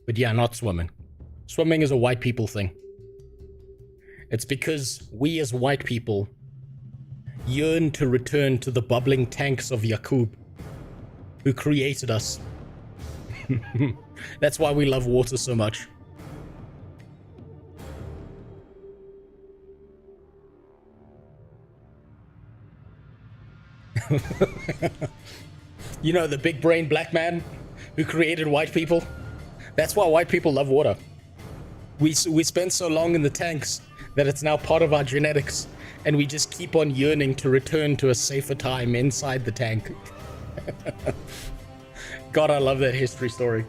But yeah, not swimming. Swimming is a white people thing. It's because we as white people yearn to return to the bubbling tanks of Yakub, who created us. That's why we love water so much. You know, the big brain black man who created white people? That's why white people love water. We spent so long in the tanks that it's now part of our genetics, and we just keep on yearning to return to a safer time inside the tank. God, I love that history story.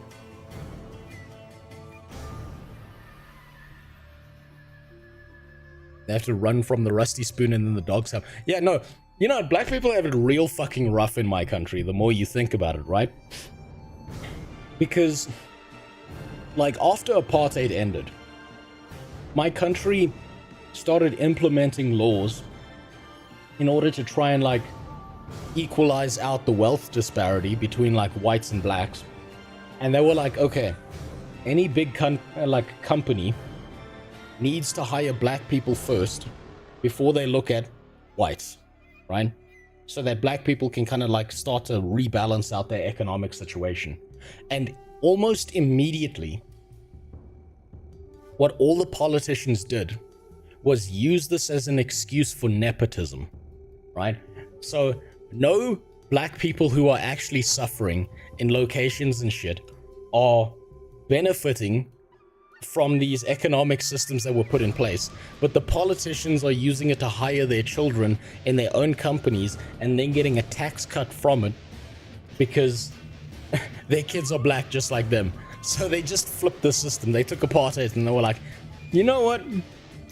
They have to run from the rusty spoon and then the dogs have... Yeah, no. You know, black people have it real fucking rough in my country, the more you think about it, right? Because, like, after apartheid ended, my country started implementing laws in order to try and, like, equalize out the wealth disparity between, like, whites and blacks. And they were like, okay, any big company needs to hire black people first before they look at whites, right? So that black people can kind of like start to rebalance out their economic situation. And almost immediately, what all the politicians did was use this as an excuse for nepotism, right? So no black people who are actually suffering in locations and shit are benefiting from these economic systems that were put in place, but the politicians are using it to hire their children in their own companies and then getting a tax cut from it because their kids are black just like them. So they just flipped the system. They took apartheid and they were like, you know what?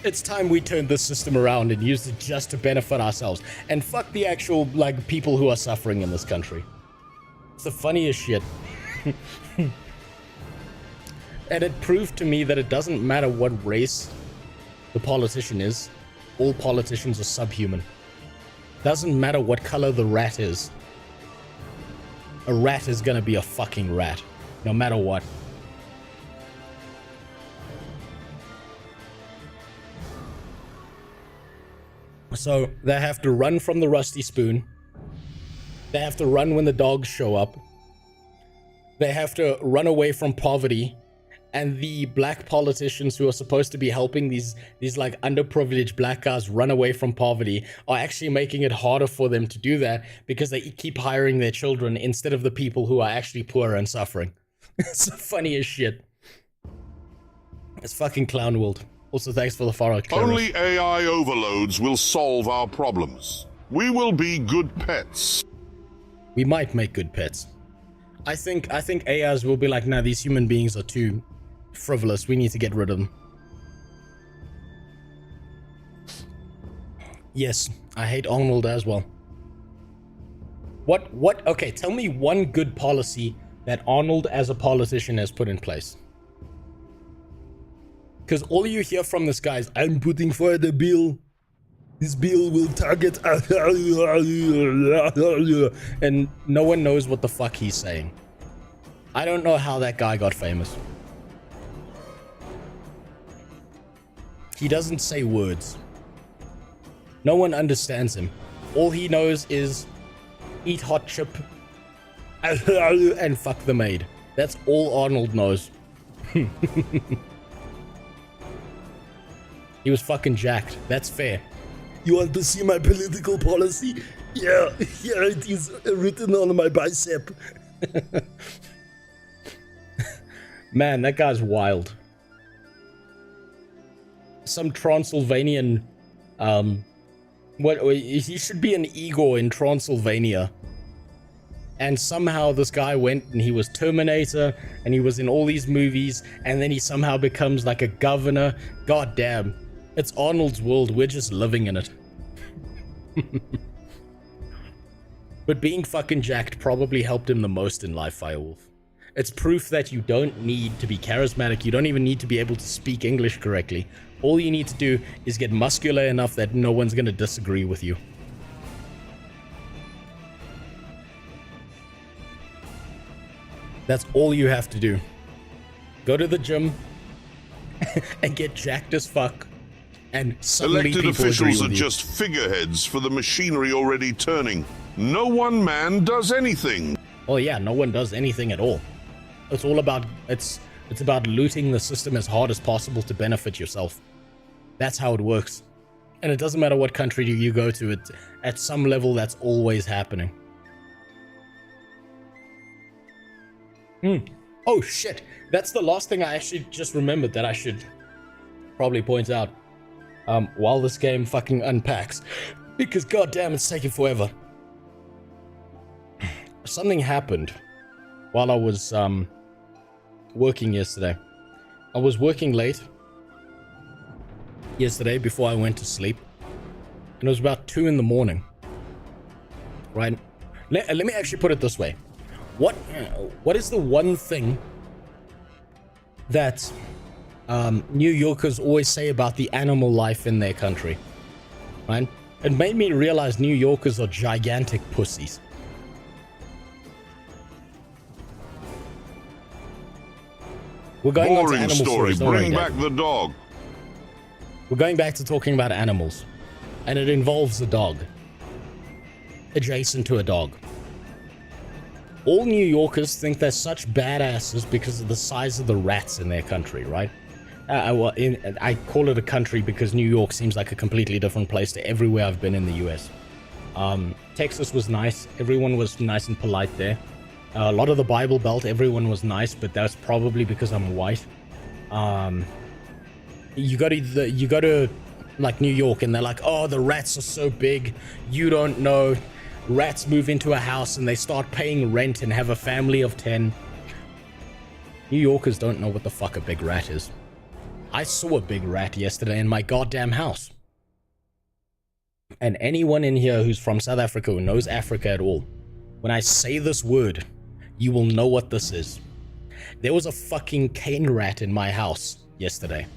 It's time we turned this system around and used it just to benefit ourselves and fuck the actual like people who are suffering in this country. It's the funniest shit. And it proved to me that it doesn't matter what race the politician is. All politicians are subhuman. Doesn't matter what color the rat is. A rat is gonna be a fucking rat, no matter what. So they have to run from the rusty spoon. They have to run when the dogs show up. They have to run away from poverty. And the black politicians who are supposed to be helping these like underprivileged black guys run away from poverty are actually making it harder for them to do that because they keep hiring their children instead of the people who are actually poor and suffering. It's the funniest shit. It's fucking clown world. Also, thanks for the follow. Only AI overloads will solve our problems. We will be good pets. We might make good pets. I think AIs will be like, nah, these human beings are too frivolous. We need to get rid of them. Yes, I hate Arnold as well. What? Okay, tell me one good policy that Arnold as a politician has put in place. Because all you hear from this guy is, I'm putting forward a bill. This bill will target... and no one knows what the fuck he's saying. I don't know how that guy got famous. He doesn't say words. No one understands him. All he knows is eat hot chip and fuck the maid. That's all Arnold knows. He was fucking jacked. That's fair. You want to see my political policy? Yeah, here it is written on my bicep. Man, that guy's wild. Some Transylvanian, he should be an Igor in Transylvania. And somehow this guy went and he was Terminator and he was in all these movies and then he somehow becomes like a governor. God damn. It's Arnold's world. We're just living in it. But being fucking jacked probably helped him the most in life, Firewolf. It's proof that you don't need to be charismatic. You don't even need to be able to speak English correctly. All you need to do is get muscular enough that no one's going to disagree with you. That's all you have to do. Go to the gym and get jacked as fuck. And suddenly Elected people officials agree are with you. just figureheads for the machinery already turning. No one man does anything. Oh yeah, no one does anything at all. It's all about it's about looting the system as hard as possible to benefit yourself. That's how it works. And it doesn't matter what country you go to, at some level that's always happening. Oh shit, that's the last thing I actually just remembered that I should probably point out while this game fucking unpacks, because goddamn it's taking forever. Something happened while I was working yesterday. I was working late yesterday before I went to sleep, and it was about 2 in the morning, right? Let me actually put it this way. What is the one thing that New Yorkers always say about the animal life in their country, right? It made me realize New Yorkers are gigantic pussies. We're going on to Boring animal story. stories. Don't worry, Bring Dad. back the dog. We're going back to talking about animals, and it involves a dog. Adjacent to a dog. All New Yorkers think they're such badasses because of the size of the rats in their country, right? I call it a country because New York seems like a completely different place to everywhere I've been in the US. Texas was nice. Everyone was nice and polite there. A lot of the Bible Belt, everyone was nice, but that's probably because I'm white. You go to like New York, and they're like, oh, the rats are so big, you don't know. Rats move into a house and they start paying rent and have a family of 10. New Yorkers don't know what the fuck a big rat is. I saw a big rat yesterday in my goddamn house. And anyone in here who's from South Africa, who knows Africa at all, when I say this word, you will know what this is. There was a fucking cane rat in my house yesterday.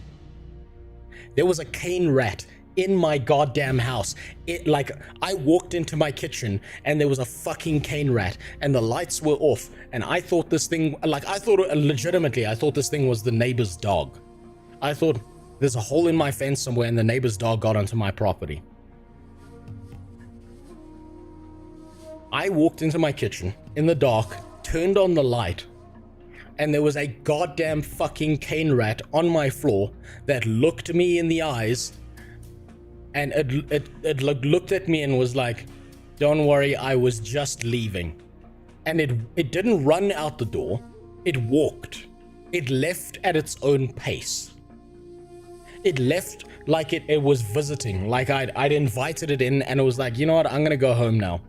There was a cane rat in my goddamn house. I walked into my kitchen and there was a fucking cane rat and the lights were off, and I thought this thing, I thought this thing was the neighbor's dog. I thought there's a hole in my fence somewhere and the neighbor's dog got onto my property. I walked into my kitchen in the dark, turned on the light, and there was a goddamn fucking cane rat on my floor that looked me in the eyes, and it looked at me and was like, don't worry, I was just leaving. And it didn't run out the door, it walked. It left at its own pace. It left like it was visiting, like I'd invited it in, and it was like, you know what, I'm gonna go home now.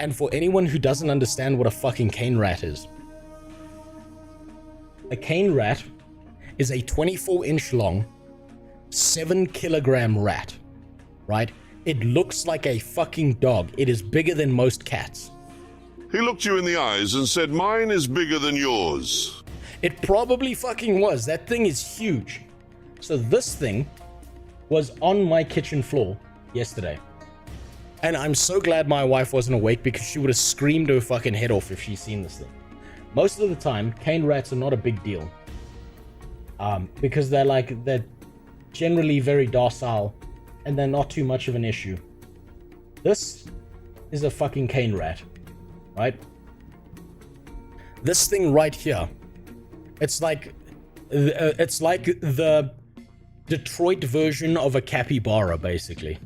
And for anyone who doesn't understand what a fucking cane rat is, a cane rat is a 24-inch long, 7-kilogram rat, right? It looks like a fucking dog. It is bigger than most cats. He looked you in the eyes and said, mine is bigger than yours. It probably fucking was. That thing is huge. So this thing was on my kitchen floor yesterday. And I'm so glad my wife wasn't awake, because she would have screamed her fucking head off if she'd seen this thing. Most of the time, cane rats are not a big deal. Because they're generally very docile and they're not too much of an issue. This is a fucking cane rat, right? This thing right here, it's like the Detroit version of a capybara, basically.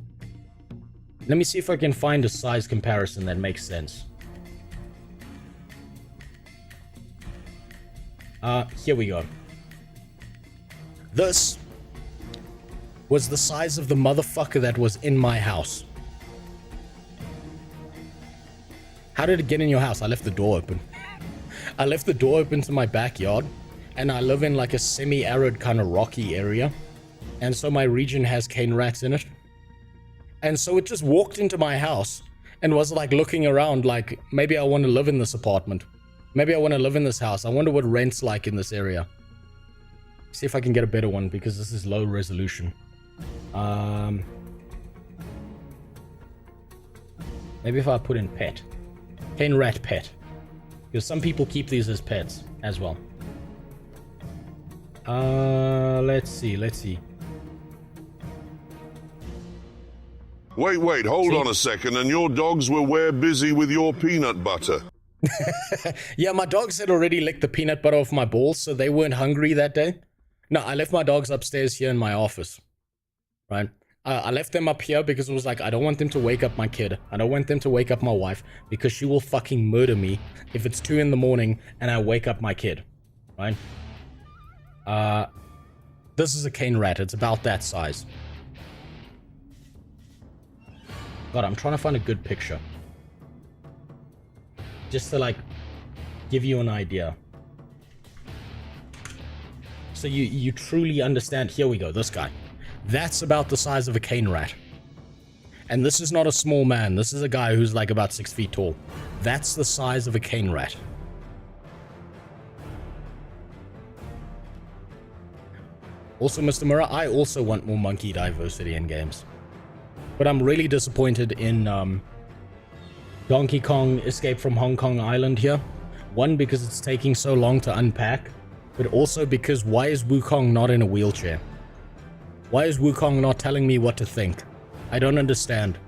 Let me see if I can find a size comparison that makes sense. Here we go. This was the size of the motherfucker that was in my house. How did it get in your house? I left the door open. I left the door open to my backyard, and I live in like a semi-arid kind of rocky area, and so my region has cane rats in it. And so it just walked into my house and was like looking around like, maybe I want to live in this apartment. Maybe I want to live in this house. I wonder what rent's like in this area. See if I can get a better one, because this is low resolution. Maybe if I put in pet. Cane rat pet. Because some people keep these as pets as well. Let's see. Wait, hold on a second, and your dogs were where busy with your peanut butter? Yeah, my dogs had already licked the peanut butter off my balls, so they weren't hungry that day. No, I left my dogs upstairs here in my office, right? I left them up here because it was like, I don't want them to wake up my kid. I don't want them to wake up my wife because she will fucking murder me if it's 2 in the morning and I wake up my kid, right? This is a cane rat. It's about that size. God, I'm trying to find a good picture. Just to, like, give you an idea. So you truly understand. Here we go, this guy. That's about the size of a cane rat. And this is not a small man. This is a guy who's like about 6 feet tall. That's the size of a cane rat. Also, Mr. Murrah, I also want more monkey diversity in games. But I'm really disappointed in Donkey Kong Escape from Hong Kong Island here. One, because it's taking so long to unpack. But also because why is Wukong not in a wheelchair? Why is Wukong not telling me what to think? I don't understand.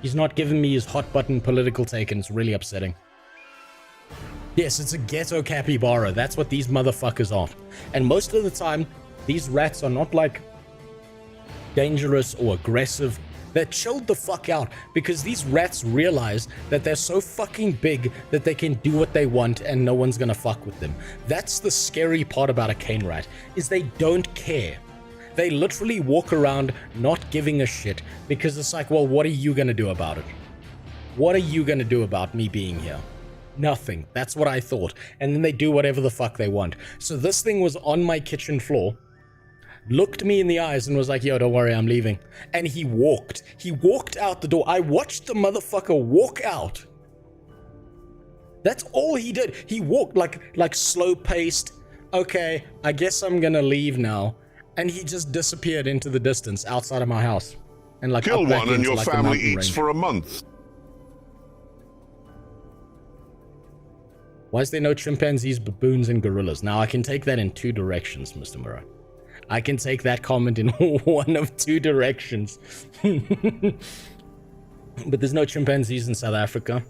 He's not giving me his hot button political take, and it's really upsetting. Yes, it's a ghetto capybara. That's what these motherfuckers are. And most of the time, these rats are not like dangerous or aggressive. They're chilled the fuck out because these rats realize that they're so fucking big that they can do what they want and no one's gonna fuck with them. That's the scary part about a cane rat, is they don't care. They literally walk around not giving a shit because it's like, well, what are you gonna do about it? What are you gonna do about me being here? Nothing. That's what I thought. And then they do whatever the fuck they want. So this thing was on my kitchen floor, looked me in the eyes and was like, yo, don't worry, I'm leaving. And he walked. He walked out the door. I watched the motherfucker walk out. That's all he did. He walked like slow-paced. Okay, I guess I'm gonna leave now. And he just disappeared into the distance outside of my house. And like Kill up back one and into, your like, the family mountain eats range. for a month. Why is there no chimpanzees, baboons, and gorillas? Now, I can take that in 2 directions, Mr. Murrah. I can take that comment in one of 2 directions. But there's no chimpanzees in South Africa.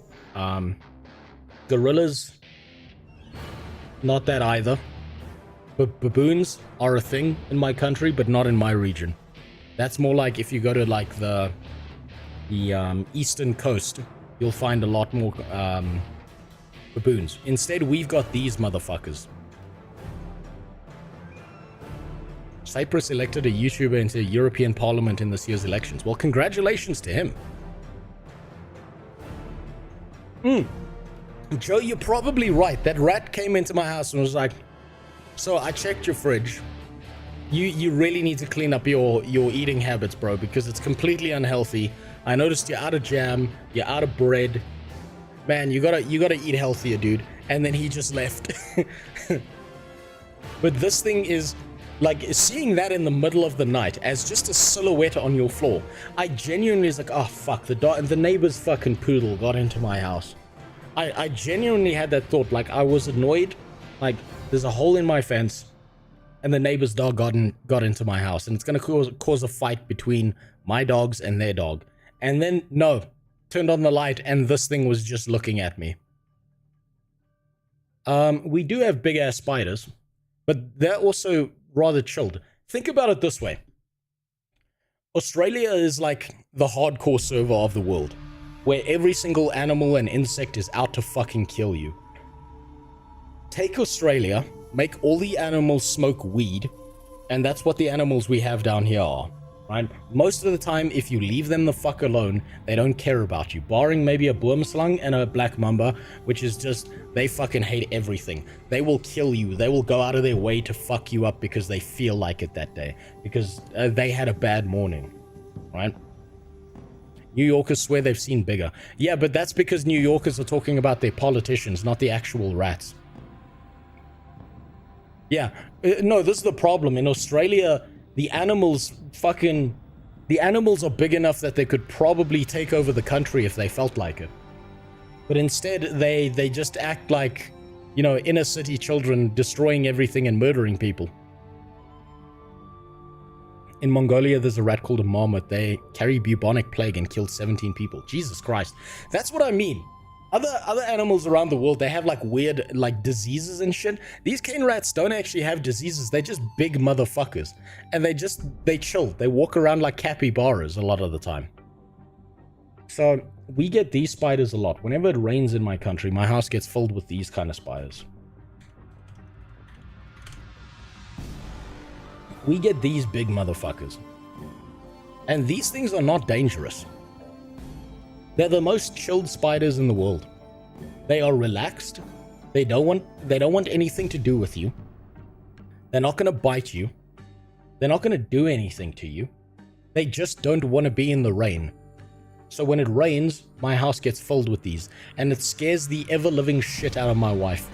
Gorillas, not that either. But baboons are a thing in my country, but not in my region. That's more like if you go to like the eastern coast, you'll find a lot more baboons. Instead, we've got these motherfuckers. Cyprus elected a YouTuber into European Parliament in this year's elections. Well, congratulations to him. Joe, you're probably right. That rat came into my house and was like, so I checked your fridge. You really need to clean up your eating habits, bro, because it's completely unhealthy. I noticed you're out of jam, you're out of bread. Man, you gotta eat healthier, dude. And then he just left. But this thing is like, seeing that in the middle of the night as just a silhouette on your floor, I genuinely was like, oh fuck, the neighbor's fucking poodle got into my house. I genuinely had that thought. Like, I was annoyed. Like, there's a hole in my fence and the neighbor's dog got into my house, and it's gonna cause a fight between my dogs and their dog. And then, no, turned on the light and this thing was just looking at me. We do have big ass spiders, but they're also rather chilled. Think about it this way. Australia is like the hardcore server of the world, where every single animal and insect is out to fucking kill you. Take Australia, make all the animals smoke weed, and that's what the animals we have down here are, right? Most of the time, if you leave them the fuck alone, they don't care about you, barring maybe a boomslang and a black mamba, which is just, they fucking hate everything. They will kill you. They will go out of their way to fuck you up because they feel like it that day, because they had a bad morning, right? New Yorkers swear they've seen bigger. Yeah, but that's because New Yorkers are talking about their politicians, not the actual rats. Yeah, no, this is the problem. In Australia, the animals are big enough that they could probably take over the country if they felt like it. But instead, they just act like, you know, inner city children destroying everything and murdering people. In Mongolia, there's a rat called a marmot. They carry bubonic plague and killed 17 people. Jesus Christ. That's what I mean. Other animals around the world, they have like weird like diseases and shit. These cane rats don't actually have diseases. They're just big motherfuckers. And they chill. They walk around like capybaras a lot of the time. So we get these spiders a lot. Whenever it rains in my country, my house gets filled with these kind of spiders. We get these big motherfuckers. And these things are not dangerous. They're the most chilled spiders in the world. They are relaxed. They don't want anything to do with you. They're not gonna bite you. They're not gonna do anything to you. They just don't want to be in the rain. So when it rains, my house gets filled with these, and it scares the ever-living shit out of my wife.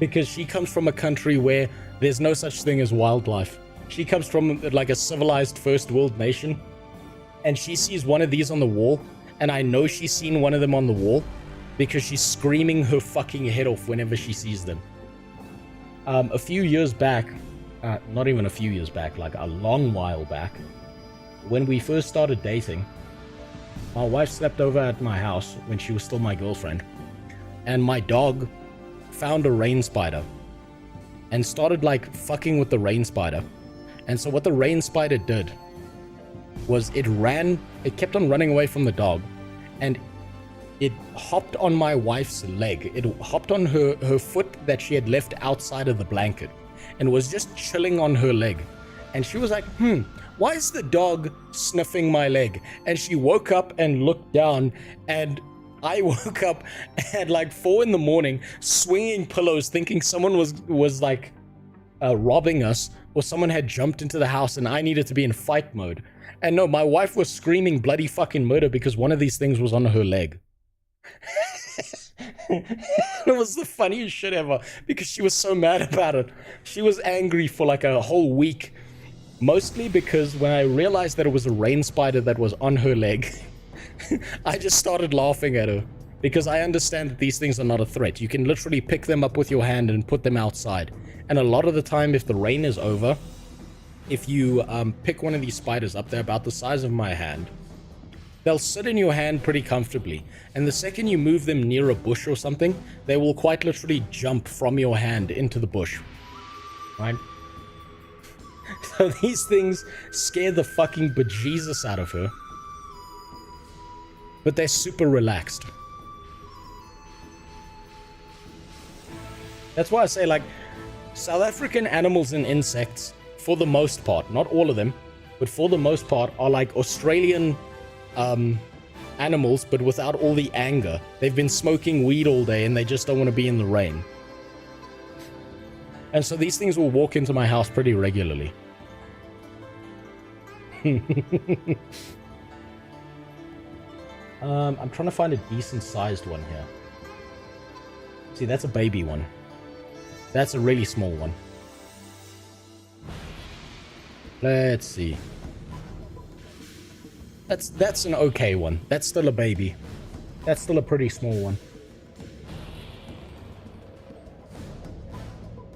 Because she comes from a country where there's no such thing as wildlife. She comes from like a civilized first world nation, and she sees one of these on the wall, and I know she's seen one of them on the wall because she's screaming her fucking head off whenever she sees them. A few years back, not even a few years back, like a long while back, when we first started dating, my wife slept over at my house when she was still my girlfriend, and my dog found a rain spider and started like fucking with the rain spider. And so what the rain spider did was it kept on running away from the dog, and it hopped on my wife's leg. It hopped on her foot that she had left outside of the blanket and was just chilling on her leg. And she was like, why is the dog sniffing my leg? And she woke up and looked down, and I woke up at like 4 a.m, swinging pillows, thinking someone was like robbing us, or someone had jumped into the house and I needed to be in fight mode. And no, my wife was screaming bloody fucking murder because one of these things was on her leg. It was the funniest shit ever because she was so mad about it. She was angry for like a whole week. Mostly because when I realized that it was a rain spider that was on her leg, I just started laughing at her. Because I understand that these things are not a threat. You can literally pick them up with your hand and put them outside. And a lot of the time, if the rain is over, if you pick one of these spiders up, they're about the size of my hand. They'll sit in your hand pretty comfortably. And the second you move them near a bush or something, they will quite literally jump from your hand into the bush. Right? So these things scare the fucking bejesus out of her. But they're super relaxed. That's why I say, like, South African animals and insects, for the most part, not all of them, but for the most part, are like Australian animals, but without all the anger. They've been smoking weed all day and they just don't want to be in the rain. And so these things will walk into my house pretty regularly. I'm trying to find a decent sized one here. See, that's a baby one. That's a really small one. Let's see. That's an okay one. That's still a baby. That's still a pretty small one.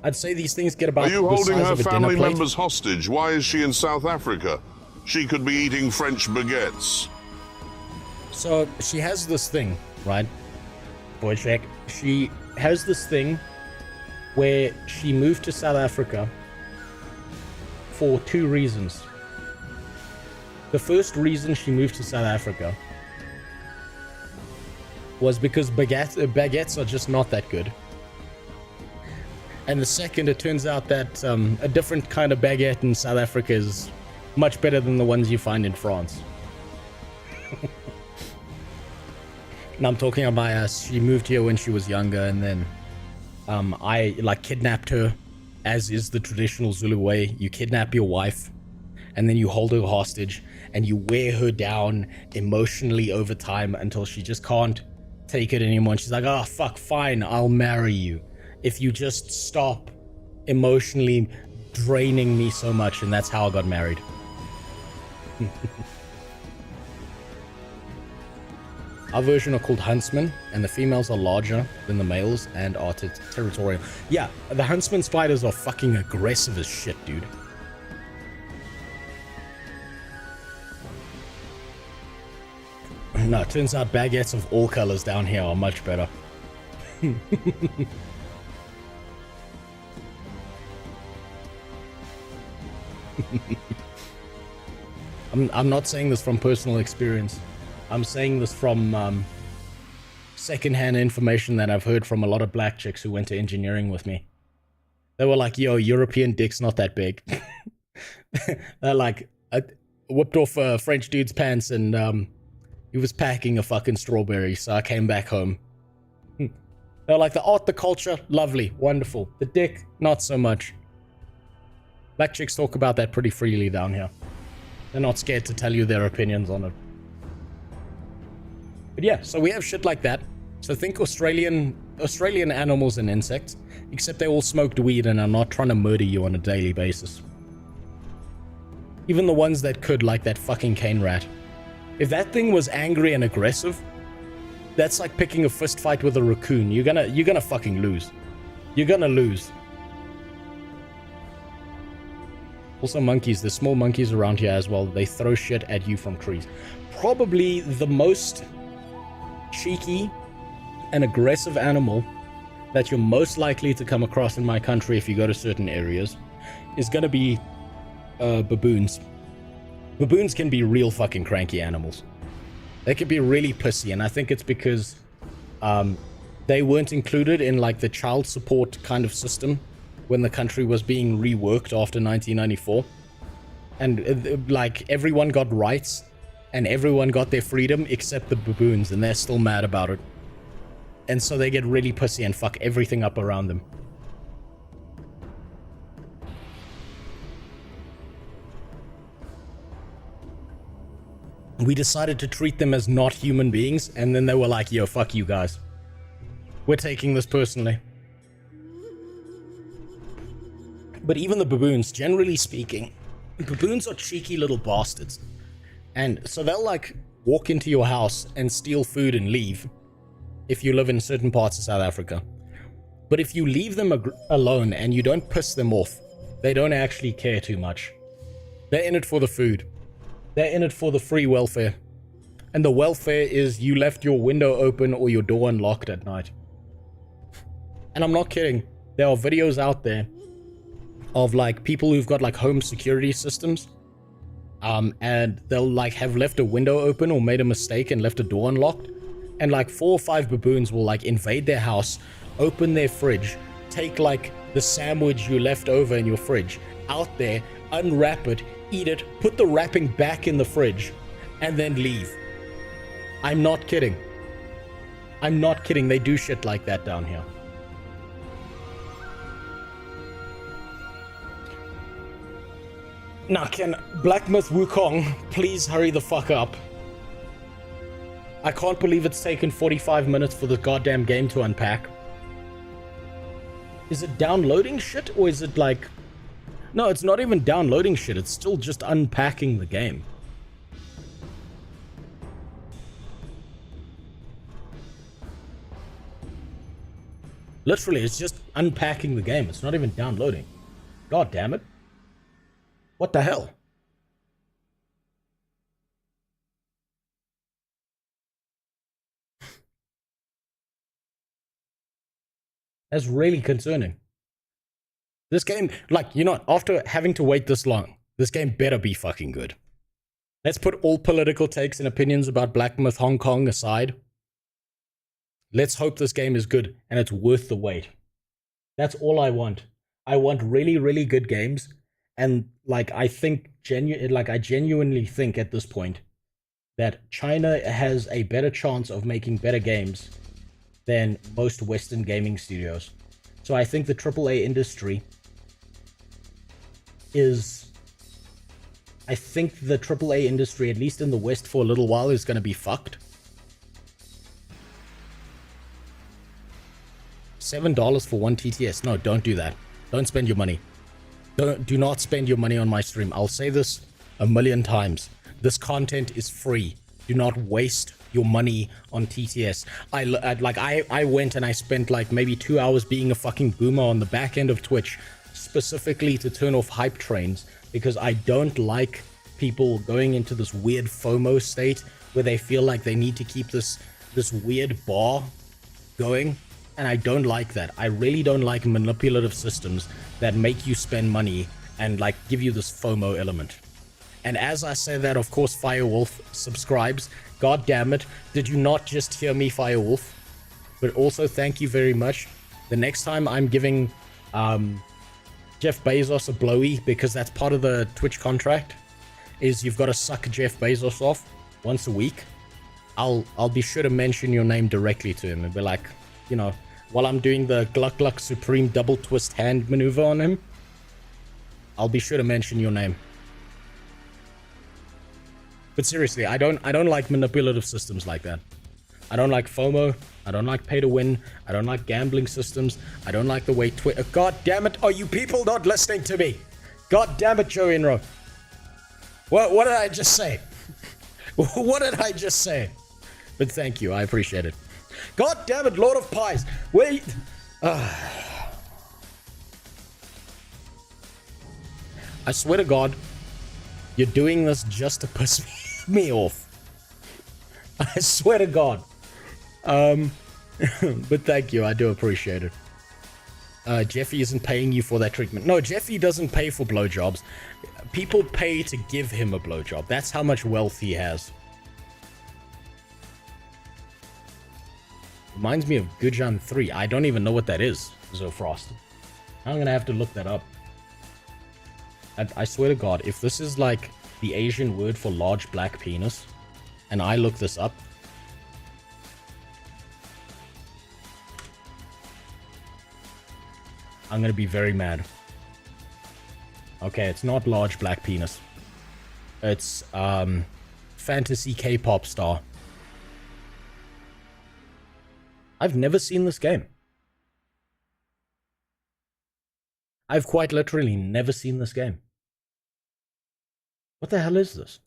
I'd say these things get about Are you the holding size her of a family dinner plate. members hostage? Why is she in South Africa? She could be eating French baguettes. So she has this thing, right? Boy check. She has this thing where she moved to South Africa for 2 reasons. The first reason she moved to South Africa was because baguettes are just not that good. And the second, it turns out that a different kind of baguette in South Africa is much better than the ones you find in France. And I'm talking about she moved here when she was younger, and then I like kidnapped her, as is the traditional Zulu way. You kidnap your wife, and then you hold her hostage, and you wear her down emotionally over time until she just can't take it anymore. And she's like, oh, fuck, fine, I'll marry you if you just stop emotionally draining me so much. And that's how I got married. Our version are called huntsmen, and the females are larger than the males and are territorial. Yeah, the huntsman spiders are fucking aggressive as shit, dude. No, it turns out baguettes of all colors down here are much better. I'm not saying this from personal experience. I'm saying this from secondhand information that I've heard from a lot of black chicks who went to engineering with me. They were like, yo, European dick's not that big. They're like, I whipped off a French dude's pants and he was packing a fucking strawberry, so I came back home. They're like, the art, the culture, lovely, wonderful. The dick, not so much. Black chicks talk about that pretty freely down here. They're not scared to tell you their opinions on it. But yeah, so we have shit like that. So think Australian animals and insects, except they all smoked weed and are not trying to murder you on a daily basis. Even the ones that could, like that fucking cane rat. If that thing was angry and aggressive, that's like picking a fist fight with a raccoon. You're gonna fucking lose. You're gonna lose. Also monkeys. There's small monkeys around here as well. They throw shit at you from trees. Probably the most cheeky and aggressive animal that you're most likely to come across in my country if you go to certain areas is gonna be baboons. Baboons can be real fucking cranky animals. They can be really pissy, and I think it's because they weren't included in like the child support kind of system when the country was being reworked after 1994. And like everyone got rights and everyone got their freedom except the baboons, and they're still mad about it. And so they get really pussy and fuck everything up around them. We decided to treat them as not human beings, and then they were like, yo, fuck you guys. We're taking this personally. But even the baboons, generally speaking, baboons are cheeky little bastards. And so they'll like walk into your house and steal food and leave if you live in certain parts of South Africa. But if you leave them alone and you don't piss them off, they don't actually care too much. They're in it for the food. They're in it for the free welfare. And the welfare is you left your window open or your door unlocked at night. And I'm not kidding. There are videos out there of like people who've got like home security systems. And they'll like have left a window open or made a mistake and left a door unlocked. And like 4 or 5 baboons will like invade their house, open their fridge, take like the sandwich you left over in your fridge out there, unwrap it, eat it, put the wrapping back in the fridge, and then leave. I'm not kidding. I'm not kidding. They do shit like that down here. Now, can Black Myth Wukong please hurry the fuck up? I can't believe it's taken 45 minutes for the goddamn game to unpack. Is it downloading shit, or is it like... No, it's not even downloading shit, it's still just unpacking the game. Literally, it's just unpacking the game, it's not even downloading. God damn it. What the hell? That's really concerning. This game, like, you know, after having to wait this long, this game better be fucking good. Let's put all political takes and opinions about Black Myth Hong Kong aside. Let's hope this game is good and it's worth the wait. That's all I want. I want really, really good games. And like, I genuinely think at this point that China has a better chance of making better games than most Western gaming studios. So I think the AAA industry at least in the West for a little while, is going to be fucked. $7 for one TTS. No, don't do that. Don't spend your money. Do not spend your money on my stream. I'll say this a million times. This content is free. Do not waste your money on TTS. I went and I spent like maybe 2 hours being a fucking boomer on the back end of Twitch, specifically to turn off hype trains, because I don't like people going into this weird FOMO state where they feel like they need to keep this weird bar going, and I don't like that. I really don't like manipulative systems that make you spend money and like give you this FOMO element. And as I say that, of course, Firewolf subscribes. God damn it, did you not just hear me, Firewolf? But also, thank you very much. The next time I'm giving Jeff Bezos a blowy, because that's part of the Twitch contract, is you've got to suck Jeff Bezos off once a week. I'll be sure to mention your name directly to him and be like, you know, while I'm doing the Gluck Gluck Supreme double twist hand maneuver on him, I'll be sure to mention your name. But seriously, I don't like manipulative systems like that. I don't like FOMO. I don't like pay to win. I don't like gambling systems. I don't like the way Twitter. God damn it! Are you people not listening to me? God damn it, Joe Inro. What did I just say? What did I just say? But thank you, I appreciate it. God damn it, Lord of Pies. Wait. I swear to God, you're doing this just to piss me off. I swear to God. But thank you, I do appreciate it. Jeffy isn't paying you for that treatment. No, Jeffy doesn't pay for blowjobs. People pay to give him a blowjob. That's how much wealth he has. Reminds me of Gujan 3. I don't even know what that is, Zofrost. I'm gonna have to look that up. I swear to God, if this is like the Asian word for large black penis, and I look this up, I'm gonna be very mad. Okay, it's not large black penis. It's fantasy K-pop star. I've never seen this game. I've quite literally never seen this game. What the hell is this?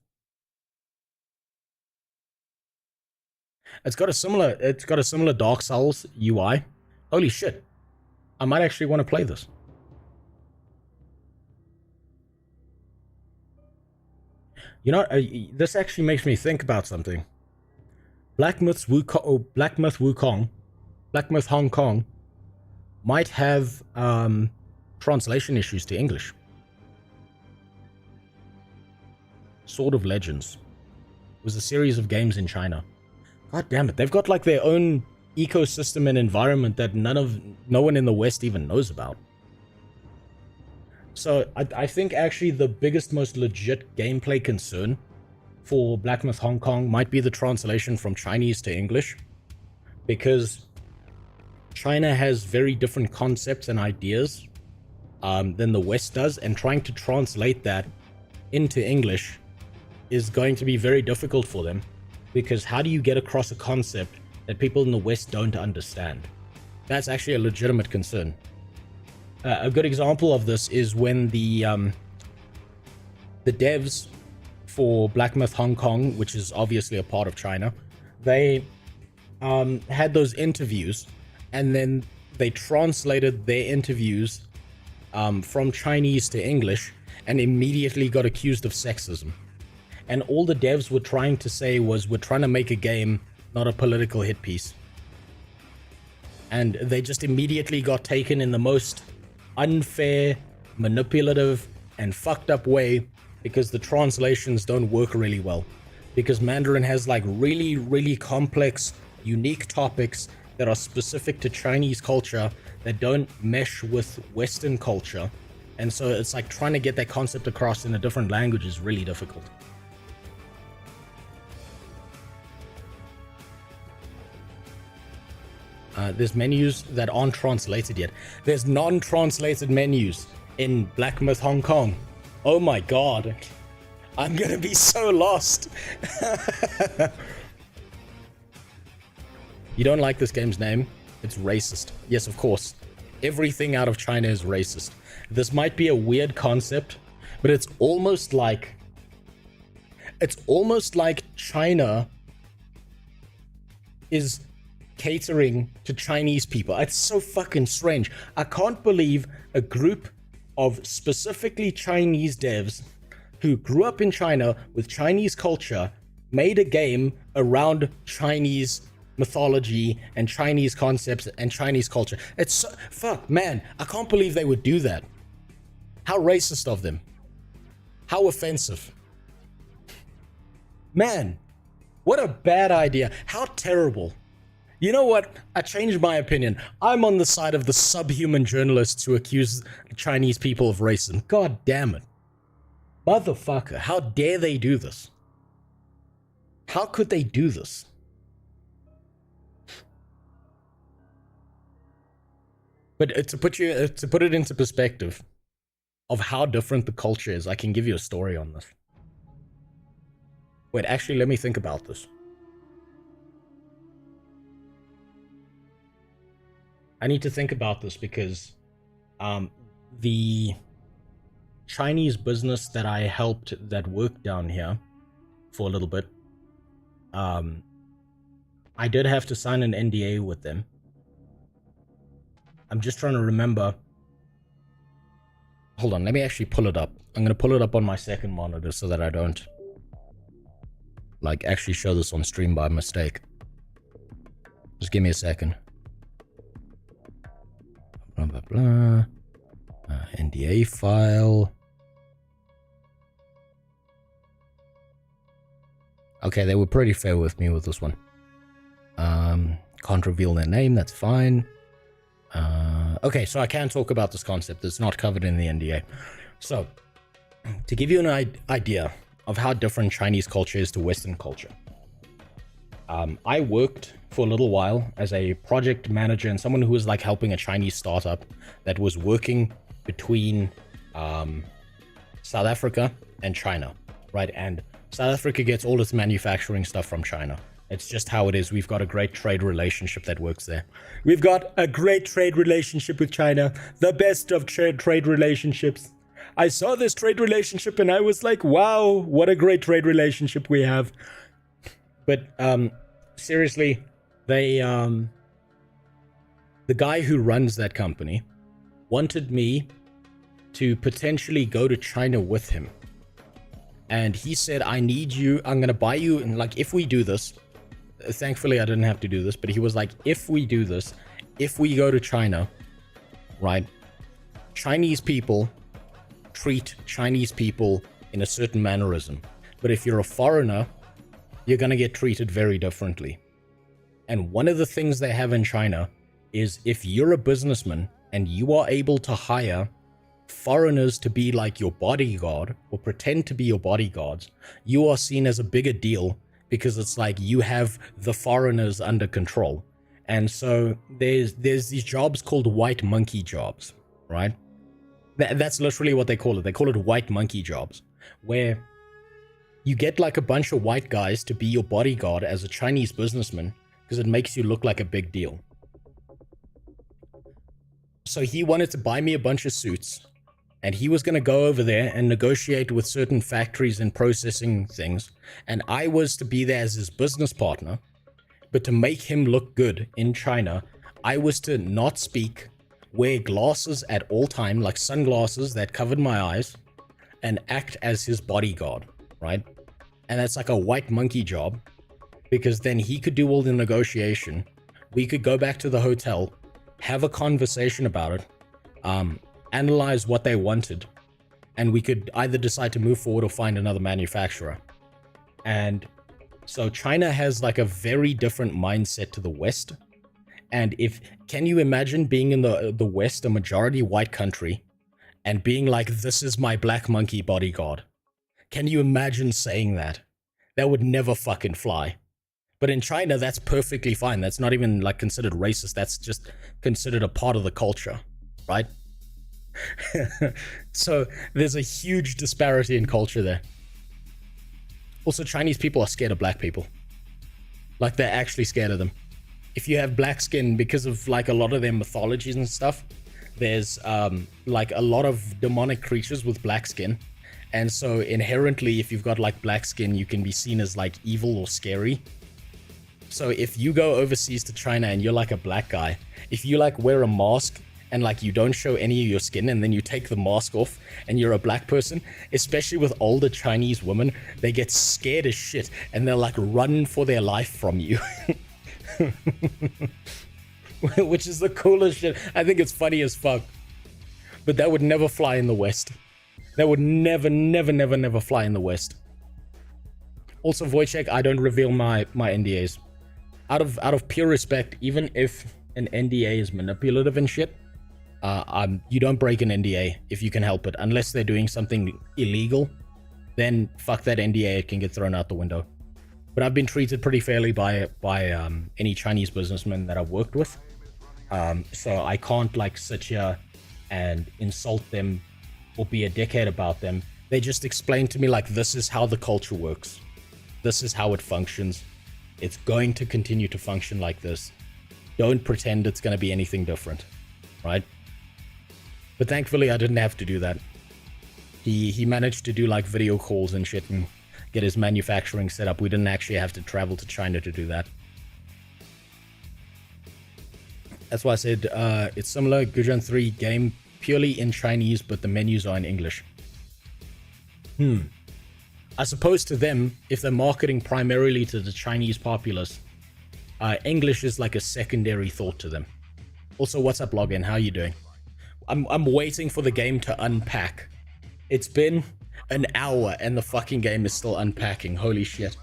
It's got a similar Dark Souls UI. Holy shit. I might actually want to play this. You know, this actually makes me think about something. Black Myth Hong Kong might have translation issues to English. Sword of Legends was a series of games in China. God damn it, they've got like their own ecosystem and environment that no one in the West even knows about. So I think actually the biggest, most legit gameplay concern for Black Myth Hong Kong might be the translation from Chinese to English, because China has very different concepts and ideas than the West does, and trying to translate that into English is going to be very difficult for them, because how do you get across a concept that people in the West don't understand? That's actually a legitimate concern. A good example of this is when the devs for Black Myth Hong Kong, which is obviously a part of China, they had those interviews, and then they translated their interviews from Chinese to English and immediately got accused of sexism. And all the devs were trying to say was, we're trying to make a game, not a political hit piece. And they just immediately got taken in the most unfair, manipulative, and fucked up way, because the translations don't work really well. Because Mandarin has like really, really complex, unique topics that are specific to Chinese culture that don't mesh with Western culture. And so it's like trying to get that concept across in a different language is really difficult. There's menus that aren't translated yet. There's non-translated menus in Black Myth Hong Kong. Oh my god. I'm gonna be so lost. You don't like this game's name? It's racist. Yes, of course. Everything out of China is racist. This might be a weird concept, but it's almost like China is catering to Chinese people. It's so fucking strange. I can't believe a group of specifically Chinese devs who grew up in China with Chinese culture made a game around Chinese mythology and Chinese concepts and Chinese culture. It's so, fuck, man, I can't believe they would do that. How racist of them. How offensive. Man, what a bad idea. How terrible. You know what? I changed my opinion. I'm on the side of the subhuman journalists who accuse Chinese people of racism. God damn it. Motherfucker, how dare they do this? How could they do this? But to put it into perspective of how different the culture is, I can give you a story on this. Wait, actually, let me think about this. I need to think about this because the Chinese business that I helped that worked down here for a little bit, I did have to sign an NDA with them. I'm just trying to remember. Hold on, let me actually pull it up. I'm going to pull it up on my second monitor so that I don't like actually show this on stream by mistake. Just give me a second. Blah, blah, blah. NDA file. Okay, they were pretty fair with me with this one. Can't reveal their name, that's fine. Okay, so I can talk about this concept. It's not covered in the NDA. So, to give you an idea of how different Chinese culture is to Western culture, I worked for a little while as a project manager and someone who was like helping a Chinese startup that was working between South Africa and China, right? And South Africa gets all its manufacturing stuff from China. It's just how it is. We've got a great trade relationship that works there. We've got a great trade relationship with China, the best of trade relationships. I saw this trade relationship and I was like, wow, what a great trade relationship we have. But seriously, they the guy who runs that company wanted me to potentially go to China with him. And he said, I need you, I'm going to buy you, and like, if we do this, thankfully I didn't have to do this, but he was like, if we do this, if we go to China, right, Chinese people treat Chinese people in a certain mannerism. But if you're a foreigner, you're going to get treated very differently. And one of the things they have in China is if you're a businessman and you are able to hire foreigners to be like your bodyguard or pretend to be your bodyguards, you are seen as a bigger deal because it's like you have the foreigners under control. And so there's these jobs called white monkey jobs, right? That's literally what they call it. They call it white monkey jobs, where you get like a bunch of white guys to be your bodyguard as a Chinese businessman because it makes you look like a big deal. So he wanted to buy me a bunch of suits, and he was going to go over there and negotiate with certain factories and processing things, and I was to be there as his business partner. But to make him look good in China, I was to not speak, wear glasses at all time, like sunglasses that covered my eyes, and act as his bodyguard, right? And that's like a white monkey job, because then he could do all the negotiation. We could go back to the hotel, have a conversation about it, analyze what they wanted, and we could either decide to move forward or find another manufacturer. And so China has like a very different mindset to the West. And can you imagine being in the West, a majority white country, and being like, this is my black monkey bodyguard? Can you imagine saying that? That would never fucking fly. But in China, that's perfectly fine. That's not even like considered racist. That's just considered a part of the culture, right? So there's a huge disparity in culture there. Also, Chinese people are scared of black people. Like, they're actually scared of them. If you have black skin, because of like a lot of their mythologies and stuff, there's like a lot of demonic creatures with black skin. And so inherently, if you've got like black skin, you can be seen as like evil or scary. So if you go overseas to China and you're like a black guy, if you like wear a mask and like you don't show any of your skin, and then you take the mask off and you're a black person, especially with older Chinese women, they get scared as shit and they'll like run for their life from you. Which is the coolest shit. I think it's funny as fuck. But that would never fly in the West. That would never fly in the West. Also, Wojciech, I don't reveal my NDAs. Out of pure respect, even if an NDA is manipulative and shit, you don't break an NDA if you can help it. Unless they're doing something illegal, then fuck that NDA, it can get thrown out the window. But I've been treated pretty fairly by any Chinese businessmen that I've worked with. So I can't like sit here and insult them or be a dickhead about them. They just explain to me like, this is how the culture works. This is how it functions. It's going to continue to function like this. Don't pretend it's going to be anything different, right? But thankfully I didn't have to do that. He managed to do like video calls and shit and get his manufacturing set up. We didn't actually have to travel to China to do that. That's why I said it's similar. Gujan 3 game purely in Chinese, but the menus are in English. I suppose to them, if they're marketing primarily to the Chinese populace, English is like a secondary thought to them. Also, what's up, Login? How are you doing? I'm waiting for the game to unpack. It's been an hour and the fucking game is still unpacking. Holy shit.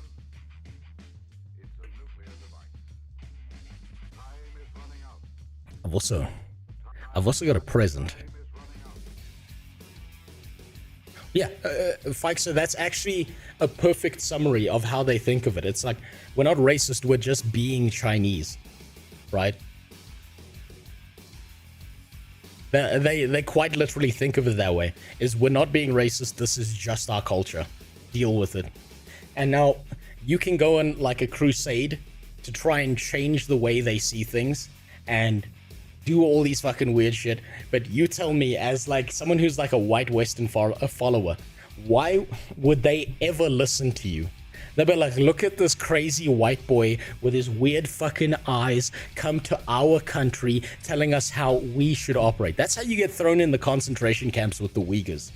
I've also got a present. Yeah, Fike, so that's actually a perfect summary of how they think of it. It's like, we're not racist, we're just being Chinese, right? They quite literally think of it that way. Is we're not being racist, this is just our culture. Deal with it. And now, you can go on like a crusade to try and change the way they see things and do all these fucking weird shit, but you tell me, as like someone who's like a white Western follower, why would they ever listen to you? They'll be like, look at this crazy white boy with his weird fucking eyes come to our country telling us how we should operate. That's how you get thrown in the concentration camps with the Uyghurs,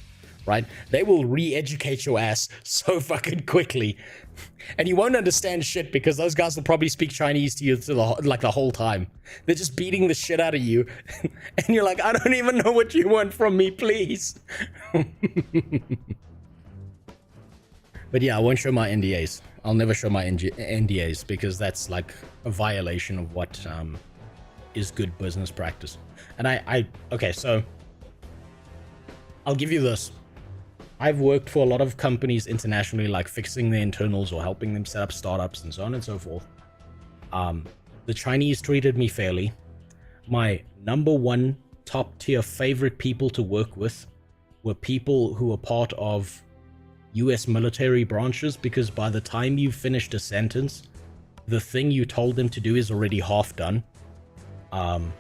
right? They will re-educate your ass so fucking quickly. And you won't understand shit because those guys will probably speak Chinese to you the whole time. They're just beating the shit out of you. And you're like, I don't even know what you want from me, please. But yeah, I won't show my NDAs. I'll never show my NDAs because that's like a violation of what is good business practice. And okay, so I'll give you this. I've worked for a lot of companies internationally, like fixing their internals or helping them set up startups and so on and so forth. The Chinese treated me fairly. My number one top tier favorite people to work with were people who were part of US military branches, because by the time you've finished a sentence, the thing you told them to do is already half done. The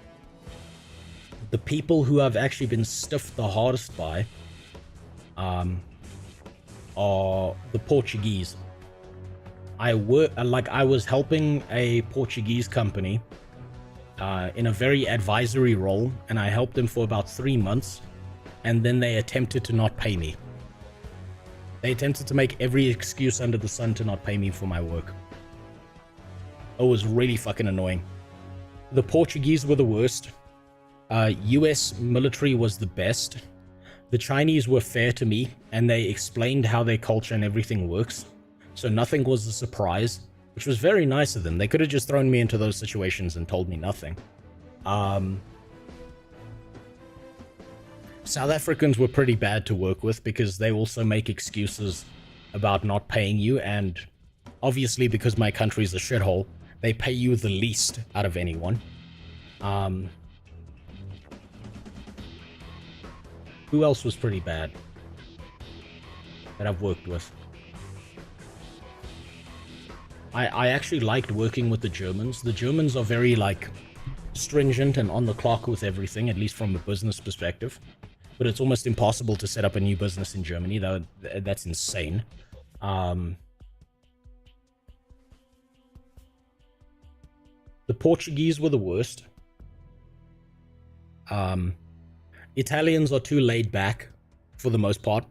people who I've actually been stiffed the hardest by are the Portuguese. I was helping a Portuguese company in a very advisory role, and I helped them for about 3 months, and then they attempted to not pay me. They attempted to make every excuse under the sun to not pay me for my work. It was really fucking annoying. The Portuguese were the worst. US military was the best. The Chinese were fair to me, and they explained how their culture and everything works, so nothing was a surprise, which was very nice of them. They could have just thrown me into those situations and told me nothing. South Africans were pretty bad to work with because they also make excuses about not paying you, and obviously because my country's a shithole, they pay you the least out of anyone. Who else was pretty bad that I've worked with? I actually liked working with the Germans. The Germans are very, like, stringent and on the clock with everything, at least from a business perspective. But it's almost impossible to set up a new business in Germany, though. That's insane. The Portuguese were the worst. Italians are too laid back for the most part.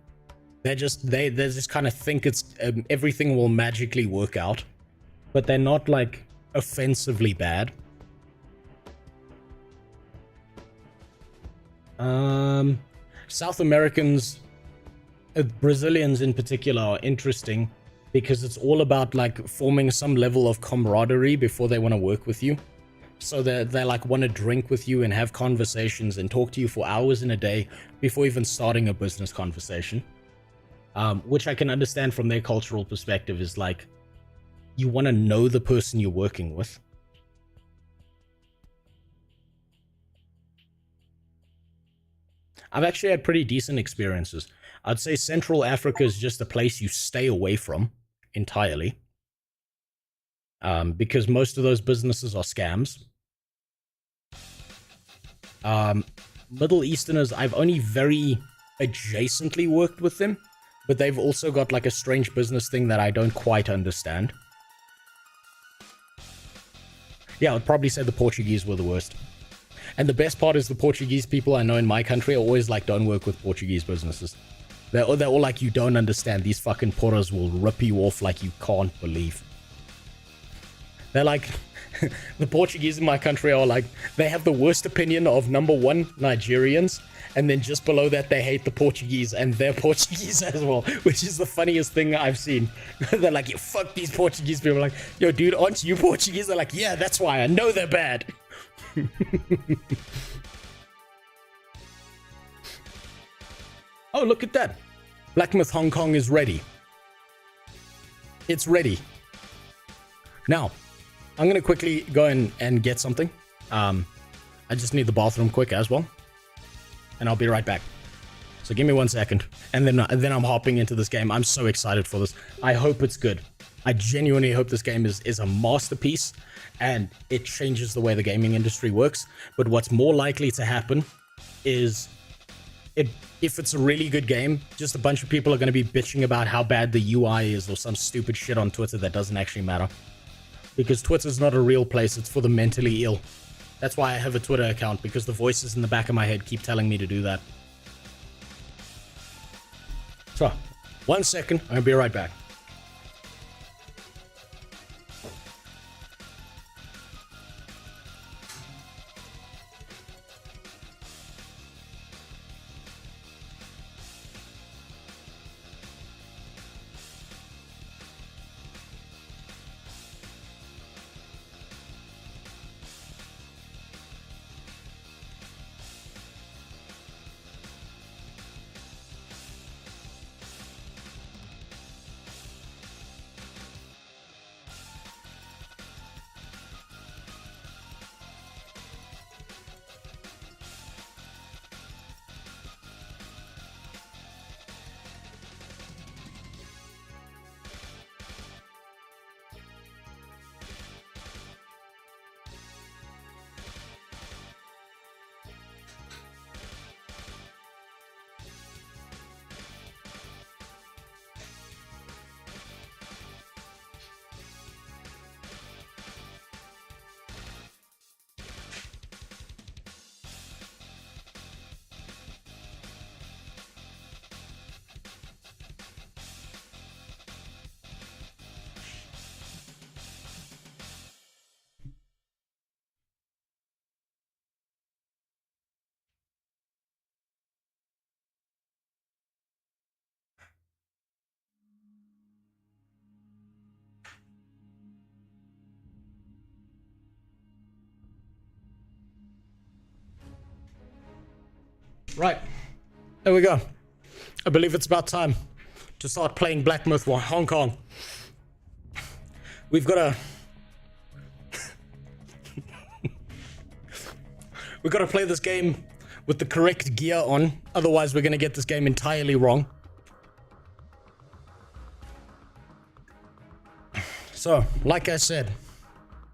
They just kind of think it's everything will magically work out, but they're not like offensively bad. South Americans, Brazilians in particular, are interesting because it's all about like forming some level of camaraderie before they want to work with you. So they like want to drink with you and have conversations and talk to you for hours in a day before even starting a business conversation. Which I can understand from their cultural perspective is like, you want to know the person you're working with. I've actually had pretty decent experiences. I'd say Central Africa is just a place you stay away from entirely. Because most of those businesses are scams. Middle Easterners, I've only very adjacently worked with them, but they've also got like a strange business thing that I don't quite understand. Yeah, I'd probably say the Portuguese were the worst. And the best part is the Portuguese people I know in my country are always like, don't work with Portuguese businesses. They're all like, you don't understand. These fucking porras will rip you off like you can't believe. They're like, the Portuguese in my country are like, they have the worst opinion of number one, Nigerians. And then just below that, they hate the Portuguese and they're Portuguese as well, which is the funniest thing I've seen. They're like, you fuck these Portuguese people. I'm like, yo, dude, aren't you Portuguese? They're like, yeah, that's why I know they're bad. Oh, look at that. Black Myth Hong Kong is ready. It's ready. Now, I'm going to quickly go in and get something. I just need the bathroom quick as well. And I'll be right back. So give me 1 second. And then I'm hopping into this game. I'm so excited for this. I hope it's good. I genuinely hope this game is a masterpiece and it changes the way the gaming industry works. But what's more likely to happen is if it's a really good game, just a bunch of people are going to be bitching about how bad the UI is or some stupid shit on Twitter that doesn't actually matter. Because Twitter's not a real place, it's for the mentally ill. That's why I have a Twitter account, because the voices in the back of my head keep telling me to do that. So, 1 second, I'm going to be right back. Right, there we go. I believe it's about time to start playing Black Myth Hong Kong. We've got to... we've got to play this game with the correct gear on, otherwise we're going to get this game entirely wrong. So, like I said,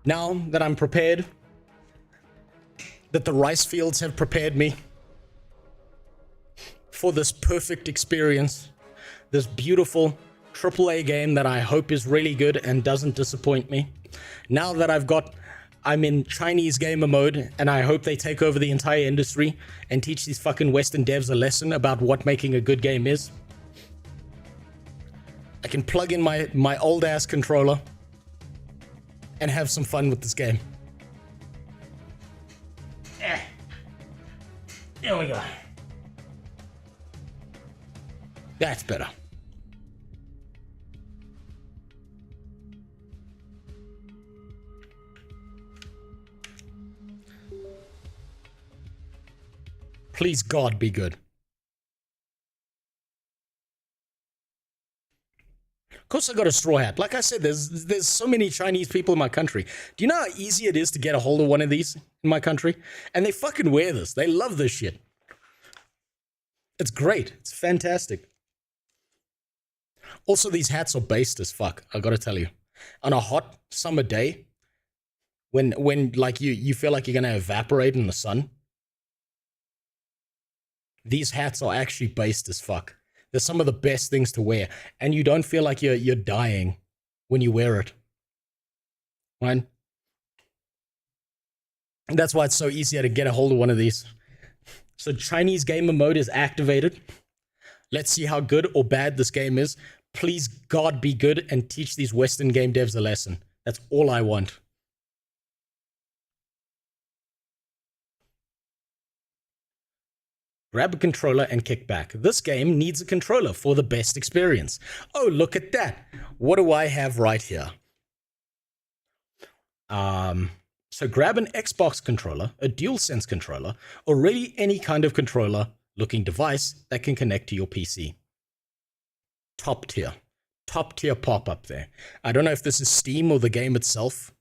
now that I'm prepared, that the rice fields have prepared me for this perfect experience, this beautiful AAA game that I hope is really good and doesn't disappoint me. Now that I've got I'm in Chinese gamer mode, and I hope they take over the entire industry and teach these fucking Western devs a lesson about what making a good game is. I can plug in my old ass controller and have some fun with this game. There we go. That's better. Please, God, be good. Of course I got a straw hat. Like I said, there's so many Chinese people in my country. Do you know how easy it is to get a hold of one of these in my country? And they fucking wear this. They love this shit. It's great. It's fantastic. Also, these hats are based as fuck, I gotta tell you. On a hot summer day, when like you feel like you're gonna evaporate in the sun, these hats are actually based as fuck. They're some of the best things to wear, and you don't feel like you're dying when you wear it. Right? And that's why it's so easier to get a hold of one of these. So Chinese gamer mode is activated. Let's see how good or bad this game is. Please, God, be good and teach these Western game devs a lesson. That's all I want. Grab a controller and kick back. This game needs a controller for the best experience. Oh, look at that. What do I have right here? So grab an Xbox controller, a DualSense controller, or really any kind of controller looking device that can connect to your PC. Top tier pop-up there. I don't know if this is Steam or the game itself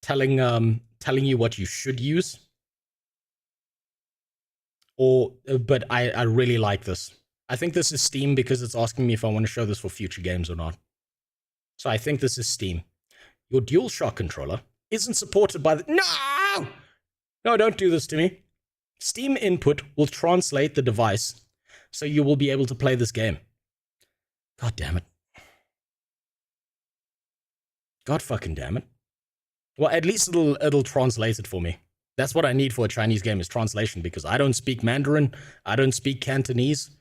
telling you what you should use. But I really like this. I think this is Steam because it's asking me if I want to show this for future games or not. So I think this is Steam. Your DualShock controller isn't supported by the... No! No, don't do this to me. Steam input will translate the device so you will be able to play this game. God damn it. God fucking damn it. Well, at least it'll translate it for me. That's what I need for a Chinese game is translation, because I don't speak Mandarin, I don't speak Cantonese,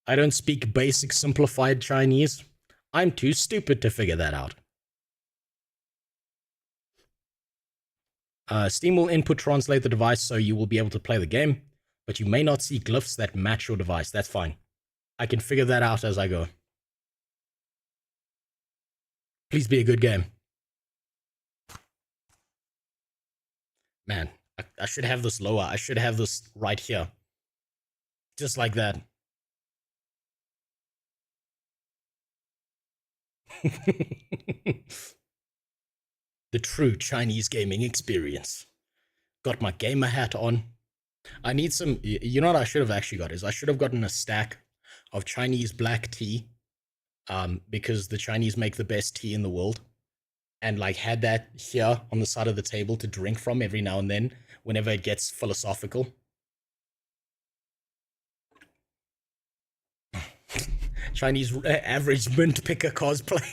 I don't speak basic simplified Chinese. I'm too stupid to figure that out. Steam will input translate the device so you will be able to play the game, but you may not see glyphs that match your device. That's fine. I can figure that out as I go. Please be a good game. Man, I should have this lower. I should have this right here. Just like that. The true Chinese gaming experience. Got my gamer hat on. I need some... You know what I should have actually got is I should have gotten a stack of Chinese black tea. Because the Chinese make the best tea in the world. And like had that here on the side of the table to drink from every now and then whenever it gets philosophical. Chinese average mint picker cosplay.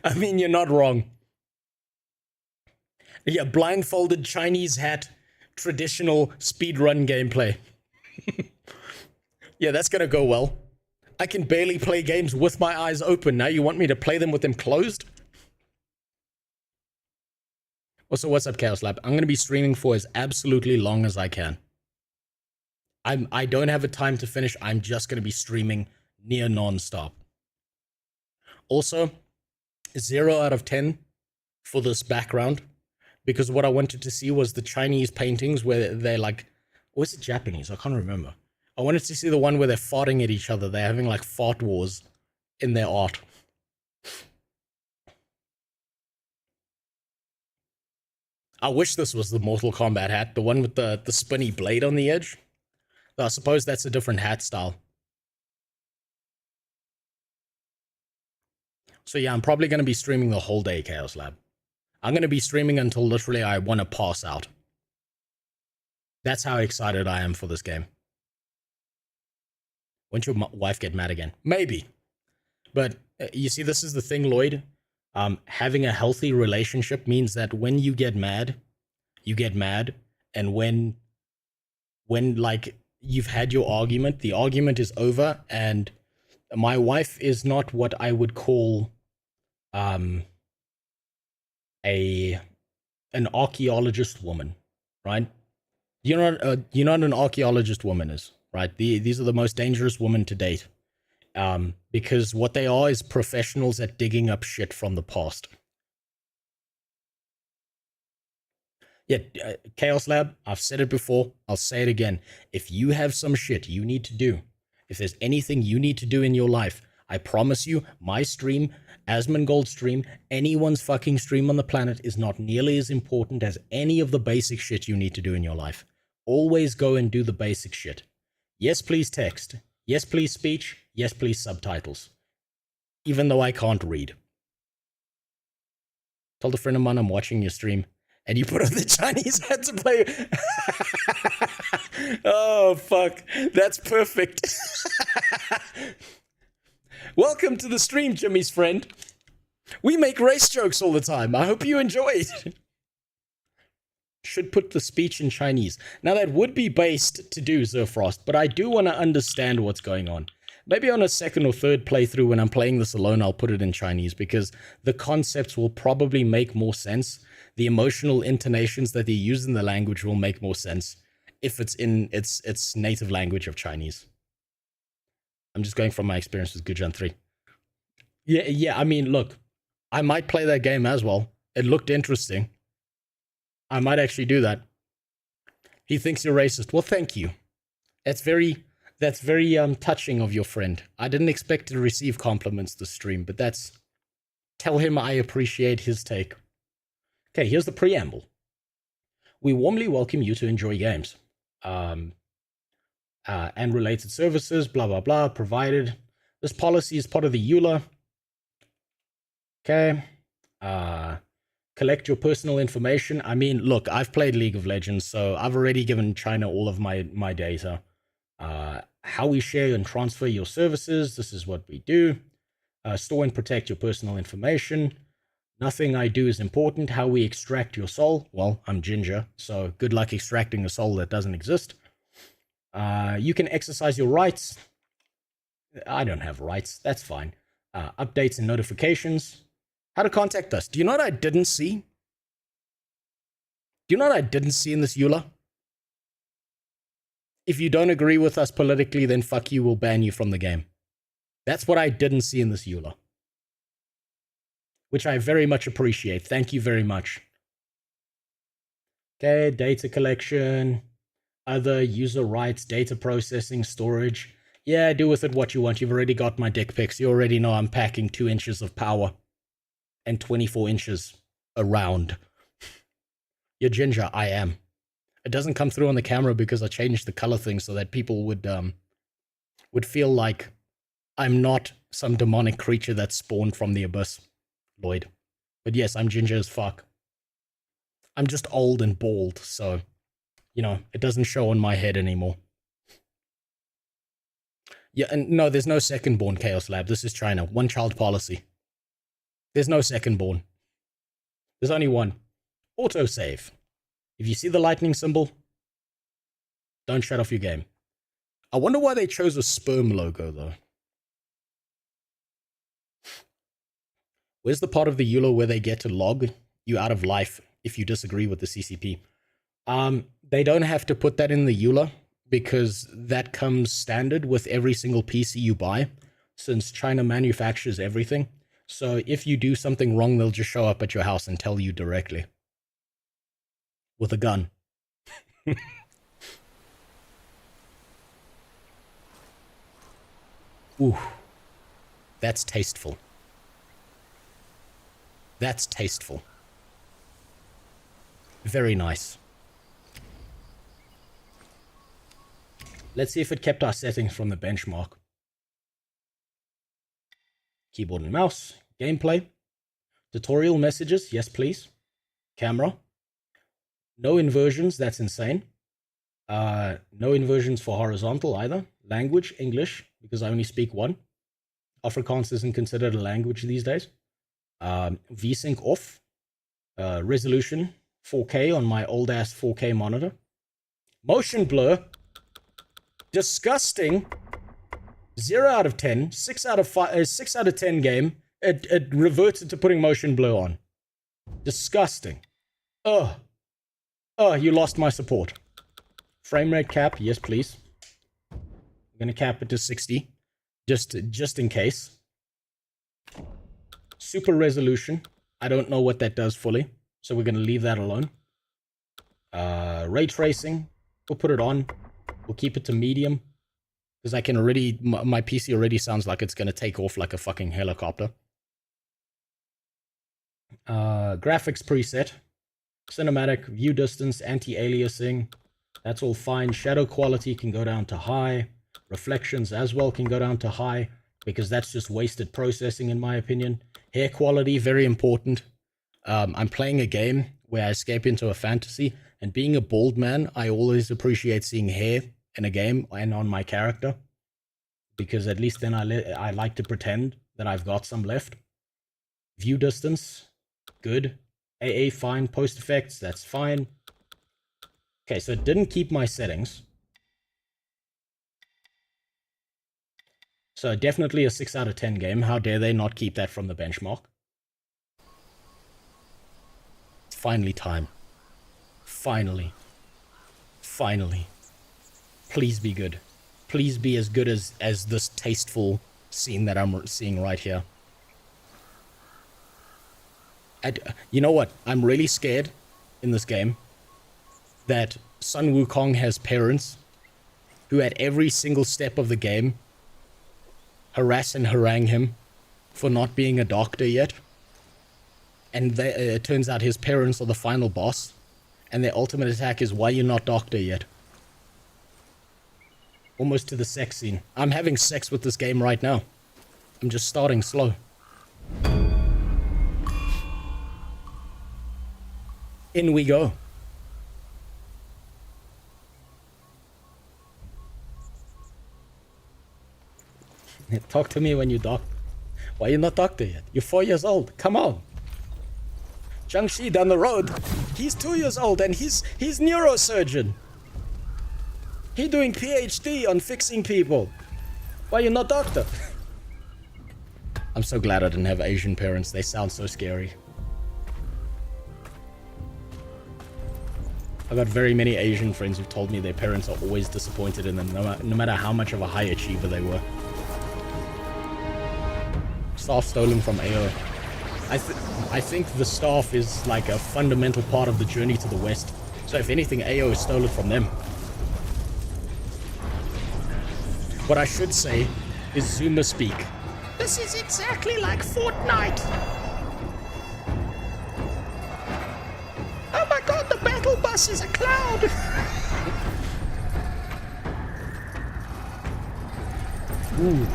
I mean, you're not wrong. Yeah, blindfolded Chinese hat, traditional speedrun gameplay. Yeah, that's gonna go well. I can barely play games with my eyes open. Now you want me to play them with them closed? Also, what's up, Chaos Lab? I'm going to be streaming for as absolutely long as I can. I don't have a time to finish. I'm just going to be streaming near non-stop. Also, 0 out of 10 for this background. Because what I wanted to see was the Chinese paintings where they're like... Or is it Japanese? I can't remember. I wanted to see the one where they're farting at each other. They're having like fart wars in their art. I wish this was the Mortal Kombat hat, the one with the spinny blade on the edge. I suppose that's a different hat style. So yeah, I'm probably going to be streaming the whole day, Chaos Lab. I'm going to be streaming until literally I want to pass out. That's how excited I am for this game. Won't your wife get mad again? Maybe. But you see, this is the thing, Lloyd. Having a healthy relationship means that when you get mad, and when like you've had your argument, the argument is over, and my wife is not what I would call an archaeologist woman, right? You know what an archaeologist woman is, right? These are the most dangerous women to date, because what they are is professionals at digging up shit from the past. Yeah, Chaos Lab, I've said it before, I'll say it again. If you have some shit you need to do, if there's anything you need to do in your life, I promise you, my stream, Asmongold's stream, anyone's fucking stream on the planet is not nearly as important as any of the basic shit you need to do in your life. Always go and do the basic shit. Yes, please text. Yes, please speech. Yes, please subtitles. Even though I can't read. Told a friend of mine I'm watching your stream, and you put on the Chinese hat to play. Oh, fuck. That's perfect. Welcome to the stream, Jimmy's friend. We make race jokes all the time. I hope you enjoy it. Should put the speech in Chinese. Now, that would be based to do, Zerfrost, but I do want to understand what's going on. Maybe on a second or third playthrough when I'm playing this alone, I'll put it in Chinese, because the concepts will probably make more sense. The emotional intonations that they use in the language will make more sense if it's in its native language of Chinese. I'm just going from my experience with Gujan 3. Yeah, I mean, look, I might play that game as well. It looked interesting. I might actually do that. He thinks you're racist. Well, thank you. That's very touching of your friend. I didn't expect to receive compliments this stream, but tell him I appreciate his take. Okay, here's the preamble. We warmly welcome you to enjoy games. And related services, blah, blah, blah, provided. This policy is part of the EULA. Okay. Collect your personal information. I mean, look, I've played League of Legends, so I've already given China all of my data. How we share and transfer your services. This is what we do. Store and protect your personal information. Nothing I do is important. How we extract your soul. Well, I'm Ginger, so good luck extracting a soul that doesn't exist. You can exercise your rights. I don't have rights. That's fine. Updates and notifications. How to contact us. Do you know what I didn't see? Do you know what I didn't see in this EULA? If you don't agree with us politically, then fuck you, we'll ban you from the game. That's what I didn't see in this EULA. Which I very much appreciate. Thank you very much. Okay, data collection. Other user rights, data processing, storage. Yeah, do with it what you want. You've already got my dick pics. You already know I'm packing 2 inches of power. And 24 inches around. You're Ginger, I am. It doesn't come through on the camera because I changed the color thing so that people would feel like I'm not some demonic creature that spawned from the abyss, Lloyd. But yes, I'm Ginger as fuck. I'm just old and bald, so, you know, it doesn't show on my head anymore. Yeah, and no, there's no second-born, Chaos Lab. This is China. One-child policy. There's no second-born. There's only one. Autosave. If you see the lightning symbol, don't shut off your game. I wonder why they chose a sperm logo, though. Where's the part of the EULA where they get to log you out of life if you disagree with the CCP? They don't have to put that in the EULA because that comes standard with every single PC you buy, since China manufactures everything. So if you do something wrong, they'll just show up at your house and tell you directly. With a gun. Ooh. That's tasteful. That's tasteful. Very nice. Let's see if it kept our settings from the benchmark. Keyboard and mouse. Gameplay. Tutorial messages. Yes, please. Camera. No inversions. That's insane. No inversions for horizontal either. Language. English. Because I only speak one. Afrikaans isn't considered a language these days. VSync off. Resolution 4K on my old ass 4K monitor. Motion blur. Disgusting. 0 out of 10. 6 out of 5. 6 out of 10 game. It reverted to putting motion blur on. Disgusting. Ugh. You lost my support. Frame rate cap, yes please. I'm gonna cap it to 60. Just in case. Super resolution. I don't know what that does fully, so we're gonna leave that alone. Ray tracing. We'll put it on. We'll keep it to medium. Because I can already... My PC already sounds like it's gonna take off like a fucking helicopter. Graphics preset. Cinematic, view distance, anti-aliasing. That's all fine. Shadow quality can go down to high. Reflections as well can go down to high. Because that's just wasted processing in my opinion. Hair quality, very important. I'm playing a game where I escape into a fantasy. And being a bald man, I always appreciate seeing hair in a game and on my character. Because at least then I like to pretend that I've got some left. View distance, good. AA, fine. Post effects, that's fine. Okay, so it didn't keep my settings. So definitely a 6 out of 10 game. How dare they not keep that from the benchmark? It's finally time. Finally. Finally. Please be good. Please be as good as this tasteful scene that I'm seeing right here. You know what? I'm really scared in this game that Sun Wukong has parents who at every single step of the game harass and harangue him for not being a doctor yet. And it turns out his parents are the final boss. And their ultimate attack is, why you not doctor yet? Almost to the sex scene. I'm having sex with this game right now. I'm just starting slow. In we go. Talk to me when you doc. Why you not doctor yet? You're 4 years old. Come on. Jiangxi down the road. He's 2 years old and he's neurosurgeon. He doing PhD on fixing people. Why you not doctor? I'm so glad I didn't have Asian parents. They sound so scary. I've got very many Asian friends who've told me their parents are always disappointed in them, no matter how much of a high achiever they were. Staff stolen from AO. I think the staff is like a fundamental part of the journey to the west. So if anything, AO is stolen from them. What I should say is Zuma speak. This is exactly like Fortnite. Oh my god, the battle bus is a cloud. Ooh.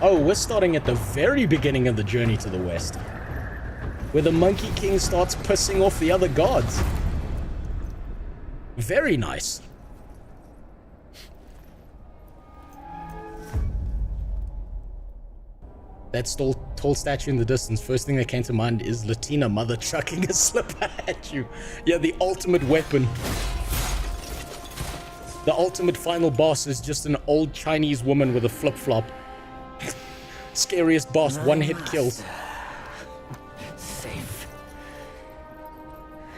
Oh, we're starting at the very beginning of the journey to the west. Where the Monkey King starts pissing off the other gods. Very nice. That tall statue in the distance, first thing that came to mind is Latina mother chucking a slipper at you. Yeah, the ultimate weapon. The ultimate final boss is just an old Chinese woman with a flip-flop. Scariest boss, one-hit kills. Safe.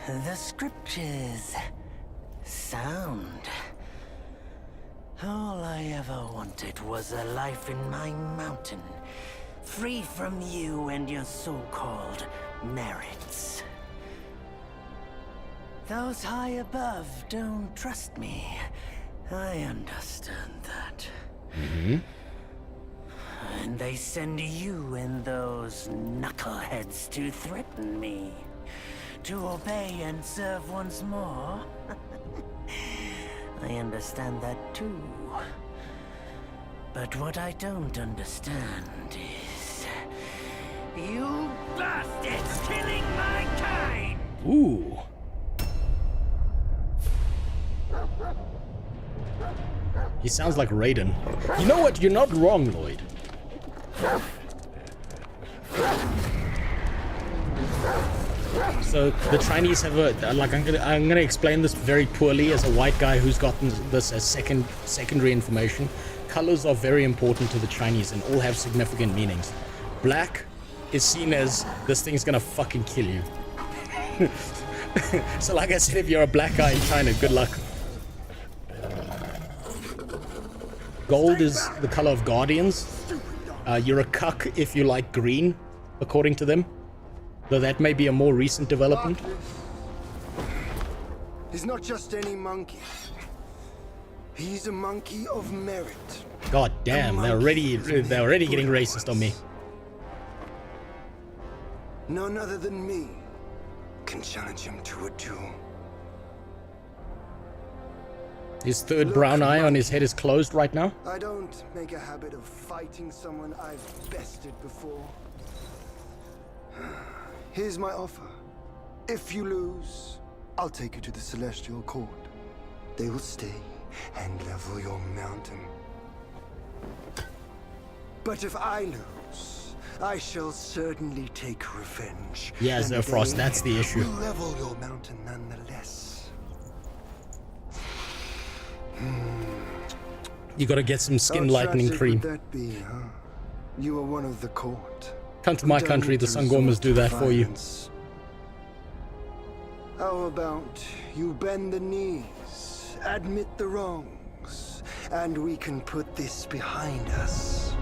The scriptures sound. All I ever wanted was a life in my mountain, free from you and your so-called merits. Those high above don't trust me. I understand that. Mm-hmm. And they send you and those knuckleheads to threaten me. To obey and serve once more. I understand that too. But what I don't understand is... you bastards killing my kind! Ooh. He sounds like Raiden. You know what? You're not wrong, Lloyd. So the Chinese have a like I'm gonna explain this very poorly as a white guy who's gotten this as secondary information. Colors are very important to the Chinese and all have significant meanings. Black is seen as this thing's gonna fucking kill you. So like I said, if you're a black guy in China, good luck. Gold is the color of guardians. You're a cuck if you like green, according to them. Though that may be a more recent development. He's not just any monkey. He's a monkey of merit. God damn, they're already getting racist on me. None other than me can challenge him to a duel. His third brown eye on his head is closed right now. I don't make a habit of fighting someone I've bested before. Here's my offer. If you lose, I'll take you to the Celestial Court. They will stay and level your mountain. But if I lose, I shall certainly take revenge. Yeah, Zerfrost, that's the issue. Will level your mountain nonetheless. You gotta get some skin lightening cream. Would that be, huh? You are one of the court. Come to my country, the Sangomas do that for you. How about you bend the knees, admit the wrongs, and we can put this behind us.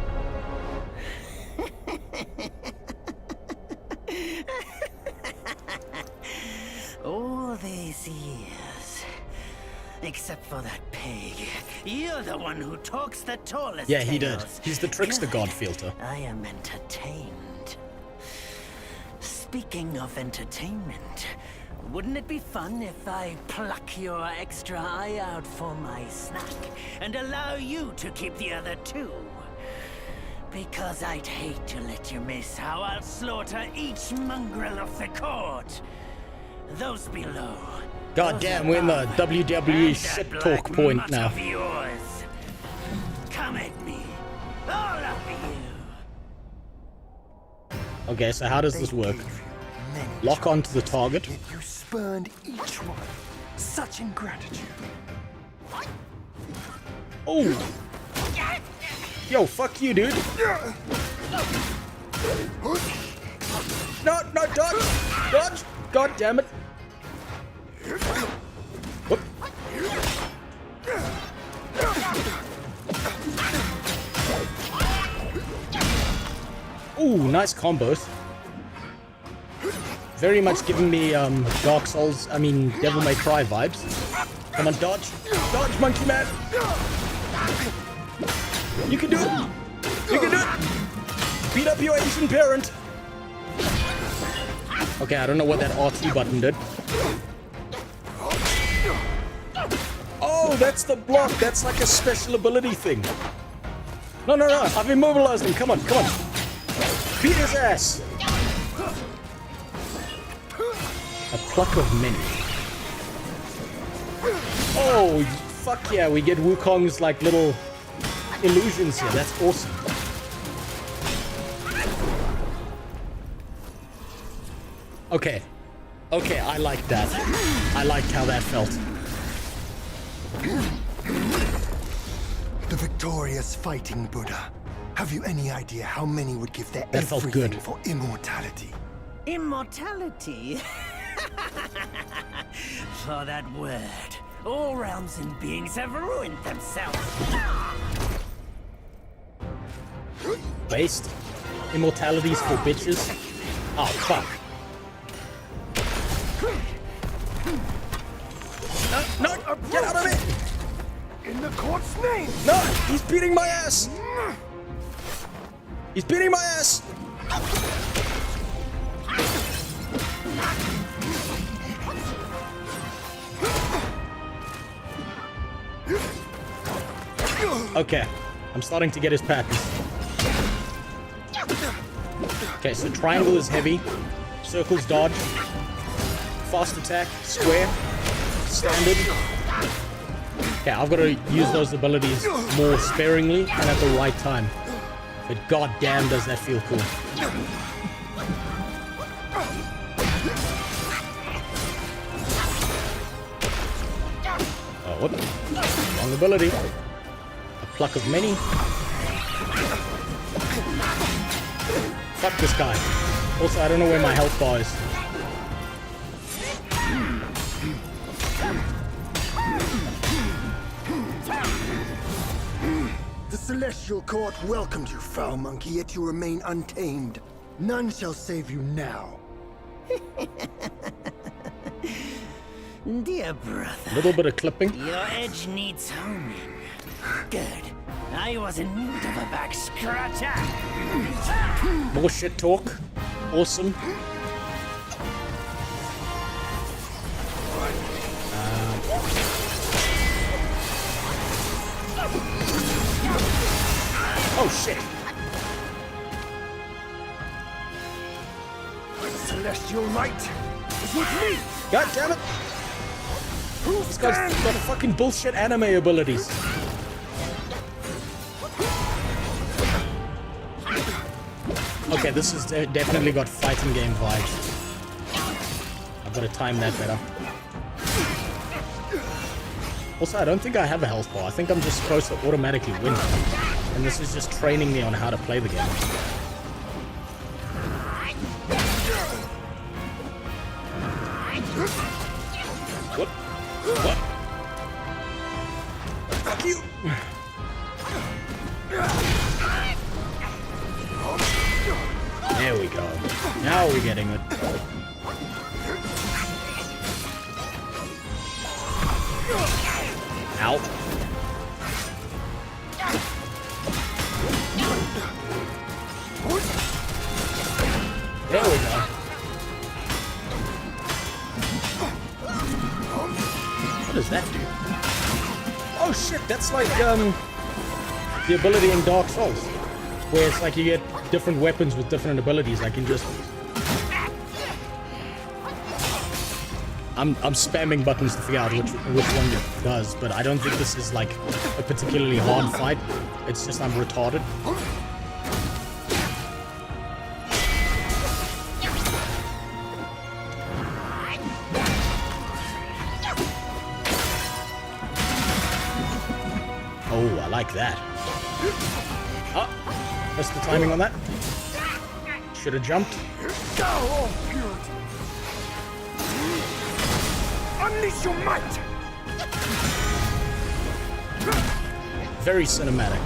All these years, except for that pig, you're the one who talks the tallest. Yeah, he did. tales. He's the trickster god filter. I am entertained. Speaking of entertainment, wouldn't it be fun if I pluck your extra eye out for my snack and allow you to keep the other two? Because I'd hate to let you miss how I'll slaughter each mongrel of the court. Those below. God damn, we're in the WWE shit talk point now. Of yours. Come at me, all of you. Okay, so how does this work? Lock onto the target. You spurned each one. Such ingratitude. Oh! Yo, fuck you, dude. No, dodge! Dodge! God damn it. Whoop. Ooh, nice combos. Very much giving me Dark Souls, Devil May Cry vibes. Come on, dodge. Dodge, monkey man. You can do it. You can do it. Beat up your Asian parent. Okay, I don't know what that RT button did. Oh, that's the block. That's like a special ability thing. No. I've immobilized him. Come on. Beat his ass. A pluck of many. Oh, fuck yeah. We get Wukong's like little illusions here. That's awesome. Okay, I like that. I liked how that felt. The victorious fighting Buddha. Have you any idea how many would give their that felt everything good. for immortality? Immortality? For that word, all realms and beings have ruined themselves. Based? Immortalities for bitches? Oh, fuck. No, get out of it! In the court's name! No, he's beating my ass! He's beating my ass! Okay, I'm starting to get his patterns. Okay, so triangle is heavy, circle's dodge, fast attack, square, standard. Okay, I've got to use those abilities more sparingly and at the right time. But goddamn, does that feel cool. Oh, what? Wrong ability. A pluck of many. Fuck this guy. Also, I don't know where my health bar is. The Celestial Court welcomed you, foul monkey, yet you remain untamed. None shall save you now. Dear brother. A little bit of clipping. Your edge needs honing. Good. I was in need of a back scratcher. More shit talk. Awesome. Oh shit. Celestial light is with me. God damn it. This guy's got fucking bullshit anime abilities. Okay, this has definitely got fighting game vibes. I've got to time that better. Also, I don't think I have a health bar. I think I'm just supposed to automatically win. And this is just training me on how to play the game. What? What? Fuck you! There we go. Now we're getting it. Ow. There we go. What does that do? Oh shit, that's like the ability in Dark Souls, where it's like you get different weapons with different abilities. I can just I'm spamming buttons to figure out which one it does, but I don't think this is like a particularly hard fight. It's just I'm retarded. Oh, I like that. Oh, missed the timing on that. Should have jumped. Unleash your might! Very cinematic.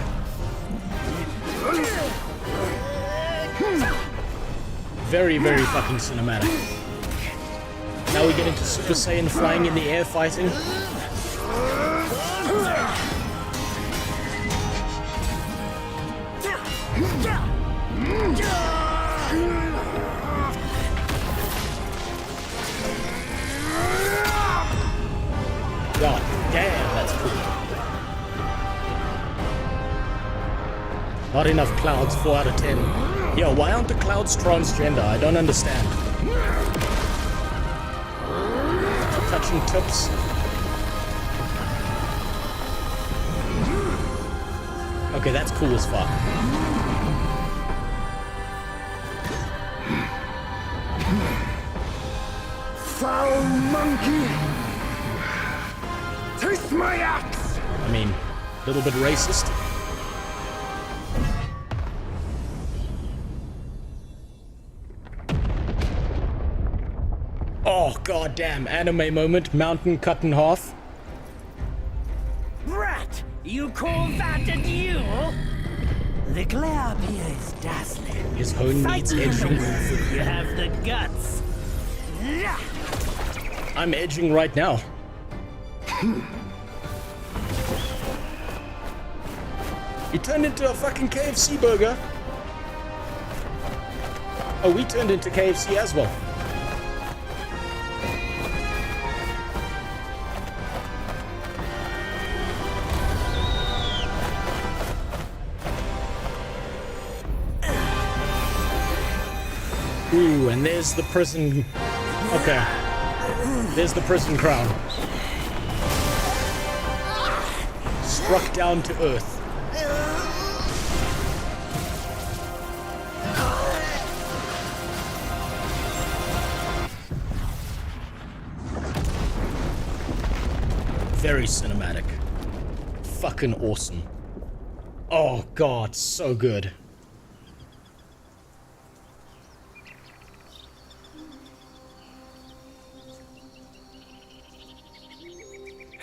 Very, very fucking cinematic. Now we get into Super Saiyan flying in the air fighting. God damn, that's cool. Not enough clouds, 4 out of 10. Yo, why aren't the clouds transgender? I don't understand. Touching tips. Okay, that's cool as fuck. Foul monkey! Taste my axe! I mean, a little bit racist. Oh, goddamn, anime moment, mountain cut in half. Brat, you call that a duel? The glare up here is dazzling. His hone needs edging. You have the guts. I'm edging right now. He turned into a fucking KFC burger. Oh, we turned into KFC as well. Ooh, and there's the prison. Okay. There's the prison crown. Struck down to earth. Very cinematic. Fucking awesome. Oh god, so good.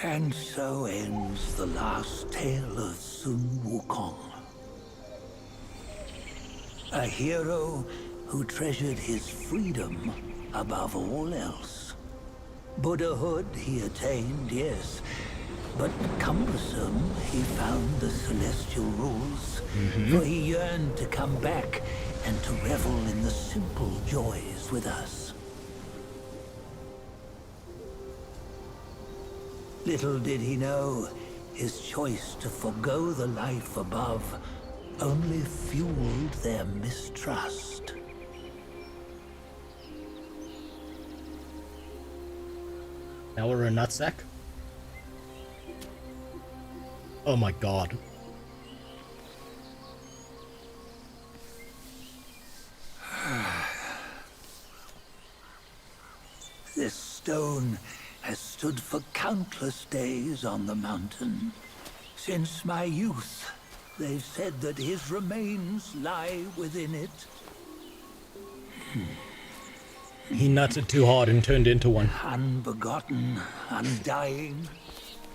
And so ends the last tale of Sun Wukong. A hero who treasured his freedom above all else. Buddhahood he attained, yes, but cumbersome he found the celestial rules. For he yearned to come back and to revel in the simple joys with us. Little did he know, his choice to forgo the life above only fueled their mistrust. Now we're a nutsack? Oh my god. This stone has stood for countless days on the mountain. Since my youth, they've said that his remains lie within it. He nutted too hard and turned into one. Unbegotten, undying.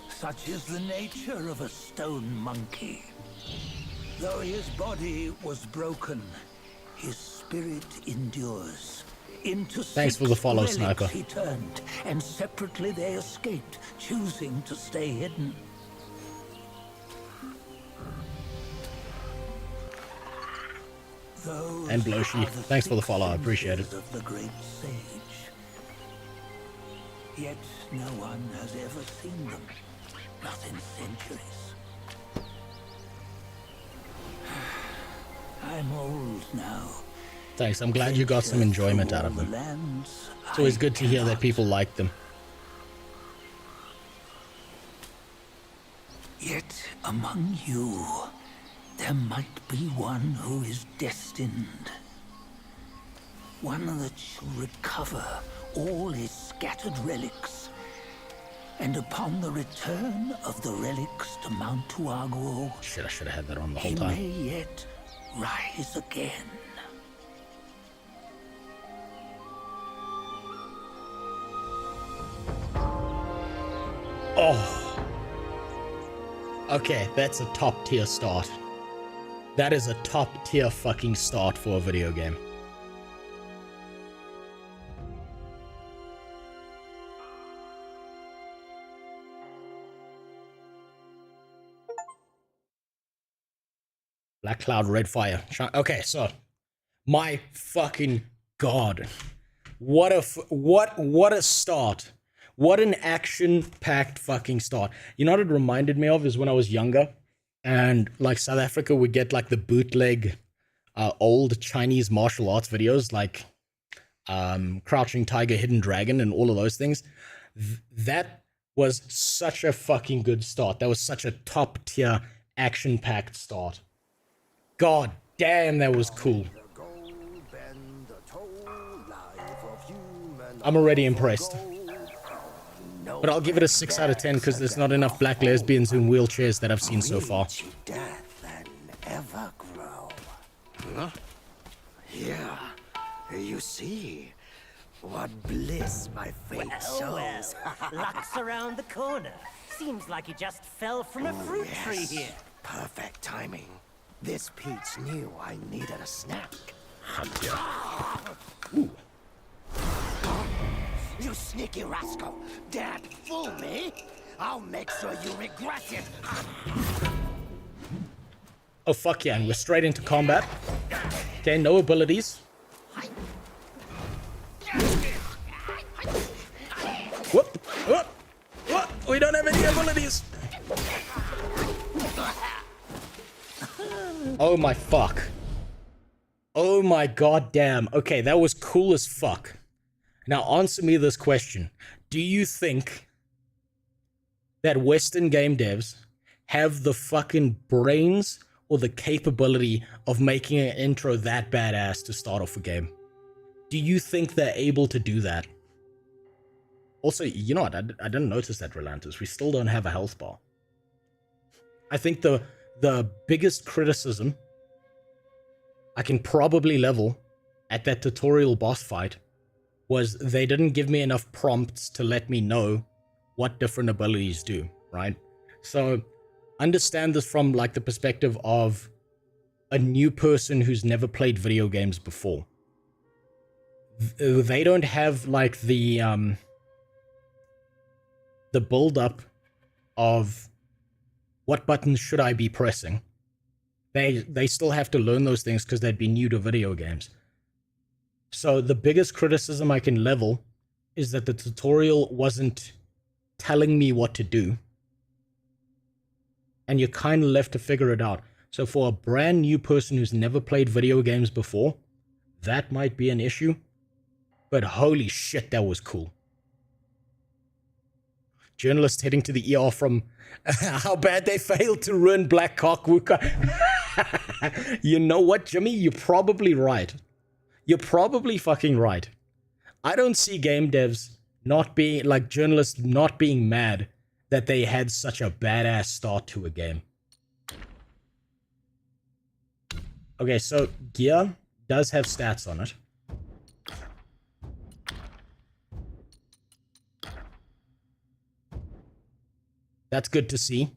Such is the nature of a stone monkey. Though his body was broken, his spirit endures. Into Thanks for the follow, relics Sniper. he turned, and separately they escaped, choosing to stay hidden. Those And Bloshi, are the thanks for the follow, I six appreciate it. senses of the great sage. Yet no one has ever seen them, not in centuries. I'm old now. Thanks, I'm glad you got some enjoyment out of them. It's always good to hear that people like them. Yet among you, there might be one who is destined. One that shall recover all his scattered relics. And upon the return of the relics to Mount Tuaguo, Shit, I should have had that on the whole he time. may yet rise again. Oh. Okay, that's a top tier start. That is a top tier fucking start for a video game. Black Cloud, Red Fire. Okay, so my fucking god. What a start. What an action-packed fucking start. You know what it reminded me of is when I was younger and like South Africa would get like the bootleg old Chinese martial arts videos like Crouching Tiger, Hidden Dragon and all of those things. That was such a fucking good start. That was such a top-tier action-packed start. God damn, that was cool. I'm already impressed. But I'll give it a 6 out of 10 because there's not enough black lesbians in wheelchairs that I've seen so far. Death and ever grow. Huh? Yeah, you see. What bliss my fate shows. Luck's around the corner. Seems like you just fell from a fruit tree here. Perfect timing. This peach knew I needed a snack. Ooh. You sneaky rascal! Dare to fool me? I'll make sure you regret it! Oh fuck yeah, and we're straight into combat. Okay, no abilities. Whoop! Whoop! What? We don't have any abilities! Oh my fuck. Oh my goddamn. Okay, that was cool as fuck. Now answer me this question. Do you think that Western game devs have the fucking brains or the capability of making an intro that badass to start off a game? Do you think they're able to do that? Also, you know what? I didn't notice that, Relantis. We still don't have a health bar. I think the biggest criticism I can probably level at that tutorial boss fight was they didn't give me enough prompts to let me know what different abilities do, right? So understand this from like the perspective of a new person who's never played video games before. They don't have like the build up of what buttons should I be pressing. They still have to learn those things because they'd be new to video games. So the biggest criticism I can level is that the tutorial wasn't telling me what to do. And you're kind of left to figure it out. So for a brand new person who's never played video games before, that might be an issue. But holy shit, that was cool. Journalist heading to the ER from how bad they failed to ruin Black Cock Wooka. You know what, Jimmy? You're probably right. You're probably fucking right. I don't see game devs not being, like journalists not being mad that they had such a badass start to a game. Okay, so gear does have stats on it. That's good to see.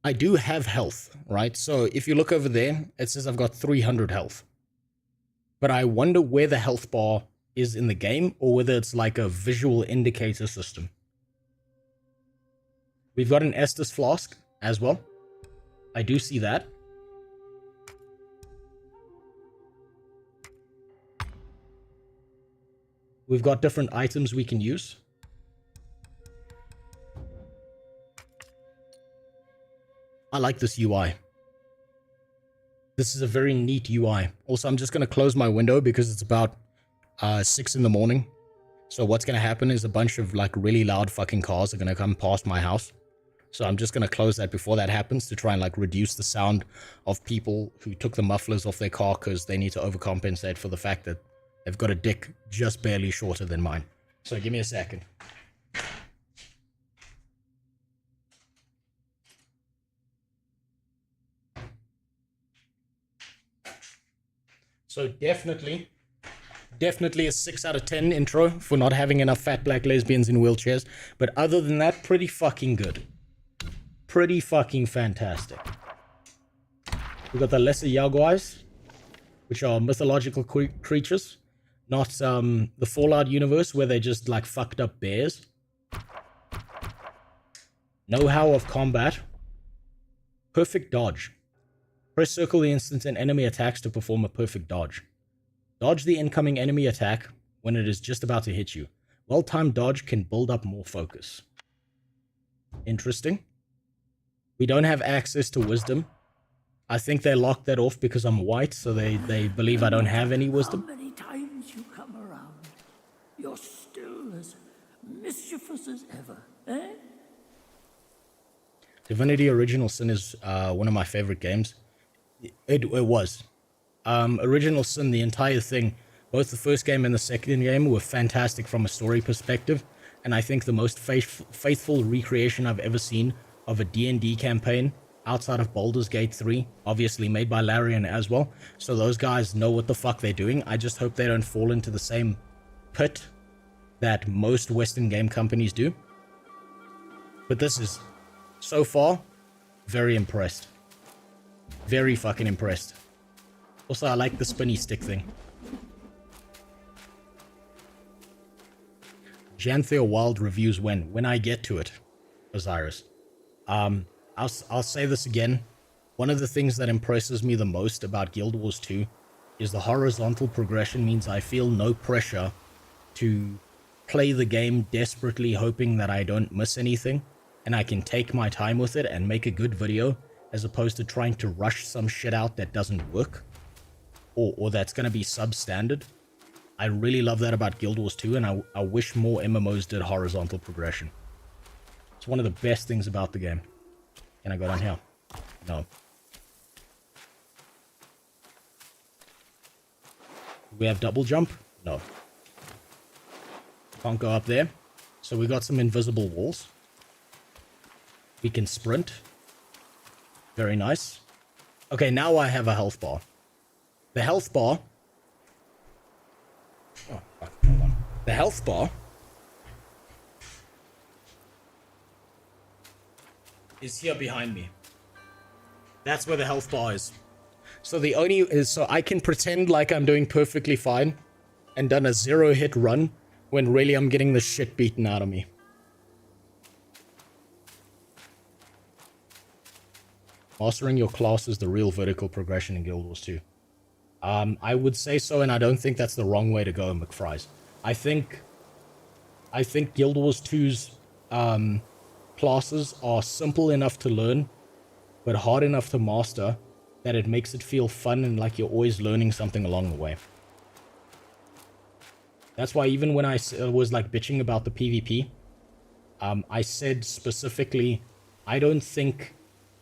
I do have health, right? So if you look over there, it says I've got 300 health. But I wonder where the health bar is in the game, or whether it's like a visual indicator system. We've got an Estus flask as well. I do see that. We've got different items we can use. I like this UI. This is a very neat UI. Also, I'm just going to close my window because it's about 6 in the morning. So what's going to happen is a bunch of like really loud fucking cars are going to come past my house. So I'm just going to close that before that happens to try and like reduce the sound of people who took the mufflers off their car because they need to overcompensate for the fact that they've got a dick just barely shorter than mine. So give me a second. So definitely a 6 out of 10 intro for not having enough fat black lesbians in wheelchairs. But other than that, pretty fucking good. Pretty fucking fantastic. We got the lesser Yaguais, which are mythological creatures. Not the Fallout universe where they just like fucked up bears. Know-how of combat. Perfect dodge. Press circle the instant an enemy attacks to perform a perfect dodge. Dodge the incoming enemy attack when it is just about to hit you. Well-timed dodge can build up more focus. Interesting. We don't have access to wisdom. I think they locked that off because I'm white, so they believe I don't have any wisdom. How many times you come around, you're still as mischievous as ever, eh? Divinity Original Sin is one of my favorite games. It was. Original Sin, the entire thing, both the first game and the second game were fantastic from a story perspective, and I think the most faithful recreation I've ever seen of a D&D campaign outside of Baldur's Gate 3, obviously made by Larian as well, so those guys know what the fuck they're doing. I just hope they don't fall into the same pit that most Western game companies do. But this is, so far, very impressed. Very fucking impressed. Also, I like the spinny stick thing. Janthea Wild reviews when I get to it, Osiris. I'll say this again. One of the things that impresses me the most about Guild Wars 2 is the horizontal progression means I feel no pressure to play the game desperately hoping that I don't miss anything, and I can take my time with it and make a good video as opposed to trying to rush some shit out that doesn't work or that's going to be substandard. I really love that about Guild Wars 2, and I wish more MMOs did horizontal progression. It's one of the best things about the game. Can I go down here? No. Do we have double jump? No. Can't go up there. So we got some invisible walls. We can sprint. Very nice. Okay, now I have a health bar. The health bar... Oh, fuck, hold on. The health bar... is here behind me. That's where the health bar is. So the only is so I can pretend like I'm doing perfectly fine and done a 0-hit run when really I'm getting the shit beaten out of me. Mastering your class is the real vertical progression in Guild Wars 2. I would say so, and I don't think that's the wrong way to go, McFries. I think Guild Wars 2's classes are simple enough to learn, but hard enough to master, that it makes it feel fun and like you're always learning something along the way. That's why even when I was like bitching about the PvP, I said specifically, I don't think,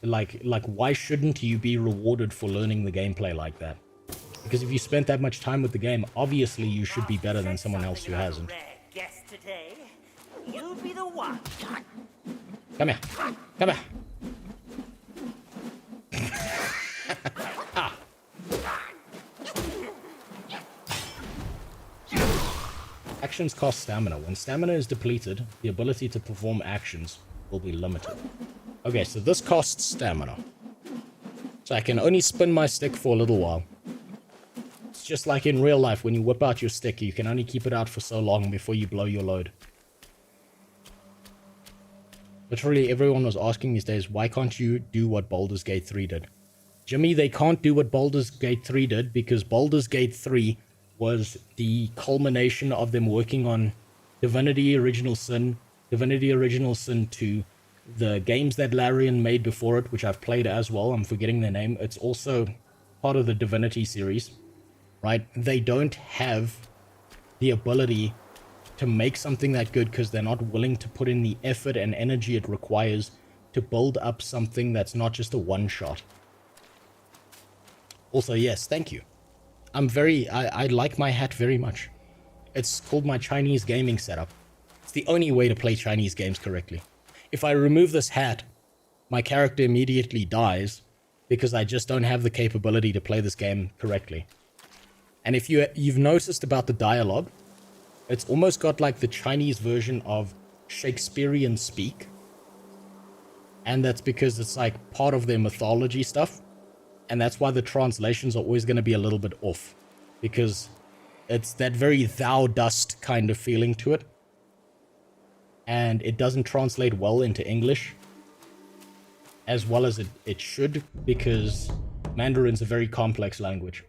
like why shouldn't you be rewarded for learning the gameplay like that? Because if you spent that much time with the game, obviously you should be better than someone else who hasn't. Guess today, you'll be the one. Come here. Come here. Ah. Actions cost stamina. When stamina is depleted, the ability to perform actions will be limited. Okay, so this costs stamina. So I can only spin my stick for a little while. It's just like in real life, when you whip out your stick, you can only keep it out for so long before you blow your load. Literally everyone was asking these days, why can't you do what Baldur's Gate 3 did? Jimmy, they can't do what Baldur's Gate 3 did because Baldur's Gate 3 was the culmination of them working on Divinity Original Sin, Divinity Original Sin 2, the games that Larian made before it, which I've played as well. I'm forgetting their name. It's also part of the Divinity series, right? They don't have the ability to make something that good because they're not willing to put in the effort and energy it requires to build up something that's not just a one-shot. Also, yes, thank you. I like my hat very much. It's called my Chinese gaming setup. It's the only way to play Chinese games correctly. If I remove this hat, my character immediately dies because I just don't have the capability to play this game correctly. And if you've noticed about the dialogue, it's almost got like the Chinese version of Shakespearean speak. And that's because it's like part of their mythology stuff. And that's why the translations are always going to be a little bit off. Because it's that very thou dost kind of feeling to it. And it doesn't translate well into English. As well as it should. Because Mandarin's a very complex language.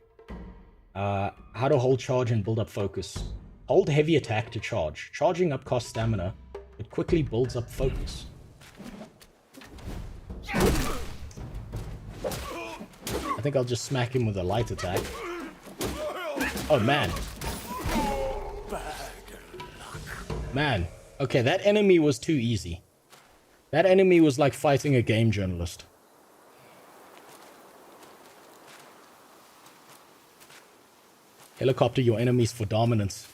How to hold charge and build up focus. Hold heavy attack to charge. Charging up costs stamina. It quickly builds up focus. I think I'll just smack him with a light attack. Oh, man. Man. Okay, that enemy was too easy. That enemy was like fighting a game journalist. Helicopter your enemies for dominance.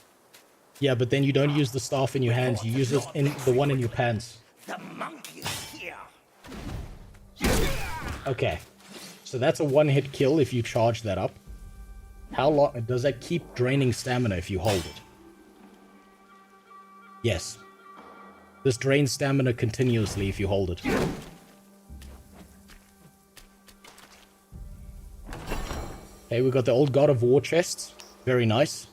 Yeah, but then you don't use the staff in your hands. You use it in the one in your pants. The monkey is here. Okay. So that's a one-hit kill if you charge that up. How long does that keep draining stamina if you hold it? Yes. This drains stamina continuously if you hold it. Okay, we got the old God of War chests. Very nice.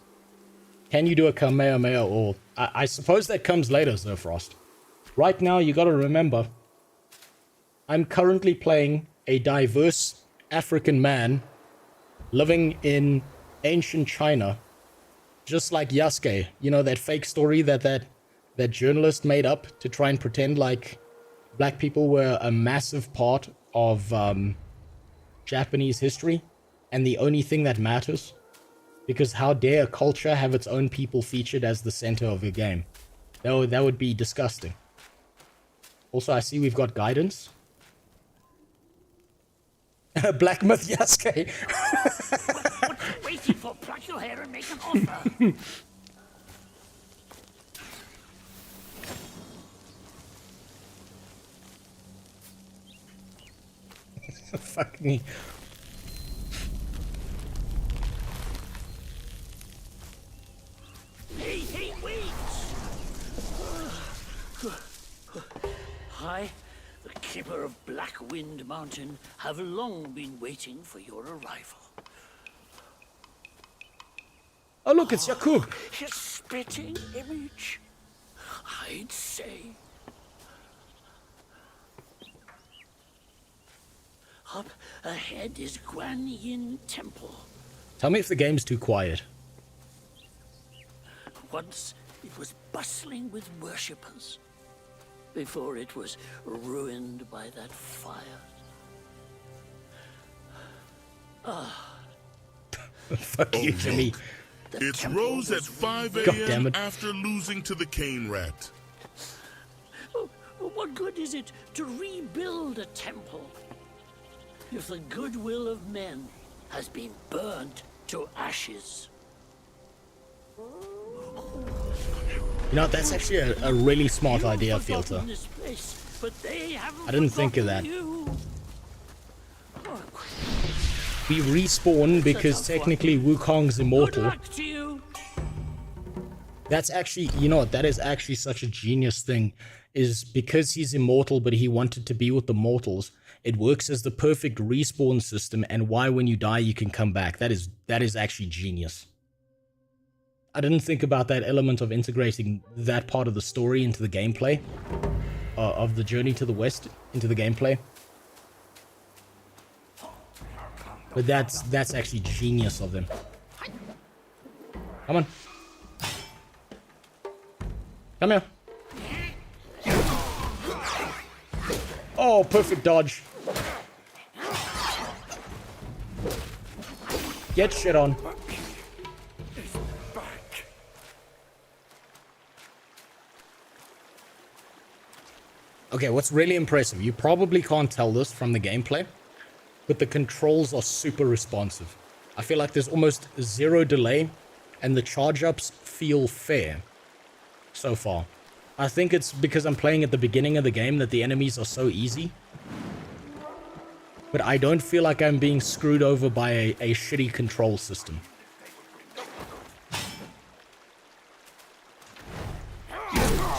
Can you do a Kamehameha or... I suppose that comes later, Zerfrost. Right now, you gotta remember, I'm currently playing a diverse African man living in ancient China, just like Yasuke. You know, that fake story that journalist made up to try and pretend like black people were a massive part of Japanese history and the only thing that matters. Because how dare a culture have its own people featured as the center of your game? That would be disgusting. Also, I see we've got guidance. Black Myth Yasuke. What you waiting for? Pluck your hair and make an offer. fucking... Hey, wait! I, the keeper of Blackwind Mountain, have long been waiting for your arrival. Oh, look, it's Yakub. His spitting image, I'd say. Up ahead is Guan Yin Temple. Tell me if the game's too quiet. Once it was bustling with worshippers, before it was ruined by that fire. Fuck you, Jimmy. It's rose at 5 a.m. after losing to the cane rat. What good is it to rebuild a temple if the goodwill of men has been burned to ashes? You know, that's actually a really smart idea, Filter. I didn't think of that. We respawn because technically Wukong's immortal. That's actually, you know what, that is actually such a genius thing. Is because he's immortal but he wanted to be with the mortals, it works as the perfect respawn system, and why when you die you can come back. That is actually genius. I didn't think about that element of integrating that part of the story into the gameplay. Of the journey to the west into the gameplay. But that's actually genius of them. Come on. Come here. Oh, perfect dodge. Get shit on. Okay, what's really impressive, you probably can't tell this from the gameplay, but the controls are super responsive. I feel like there's almost zero delay, and the charge-ups feel fair so far. I think it's because I'm playing at the beginning of the game that the enemies are so easy. But I don't feel like I'm being screwed over by a shitty control system.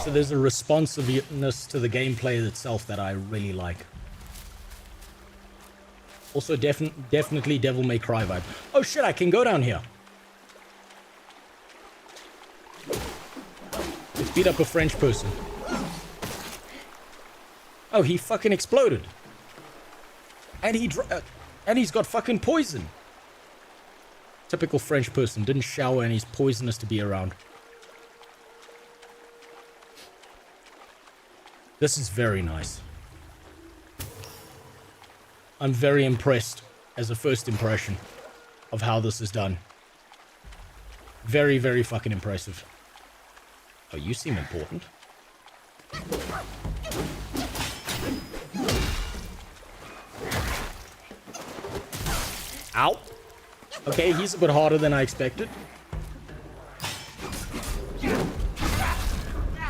So there's a responsiveness to the gameplay itself that I really like. Also, definitely Devil May Cry vibe. Oh shit, I can go down here. Let's beat up a French person. Oh, he fucking exploded. And he's got fucking poison. Typical French person. Didn't shower and he's poisonous to be around. This is very nice. I'm very impressed as a first impression of how this is done. Very, very fucking impressive. Oh, you seem important. Ow. Okay, he's a bit harder than I expected.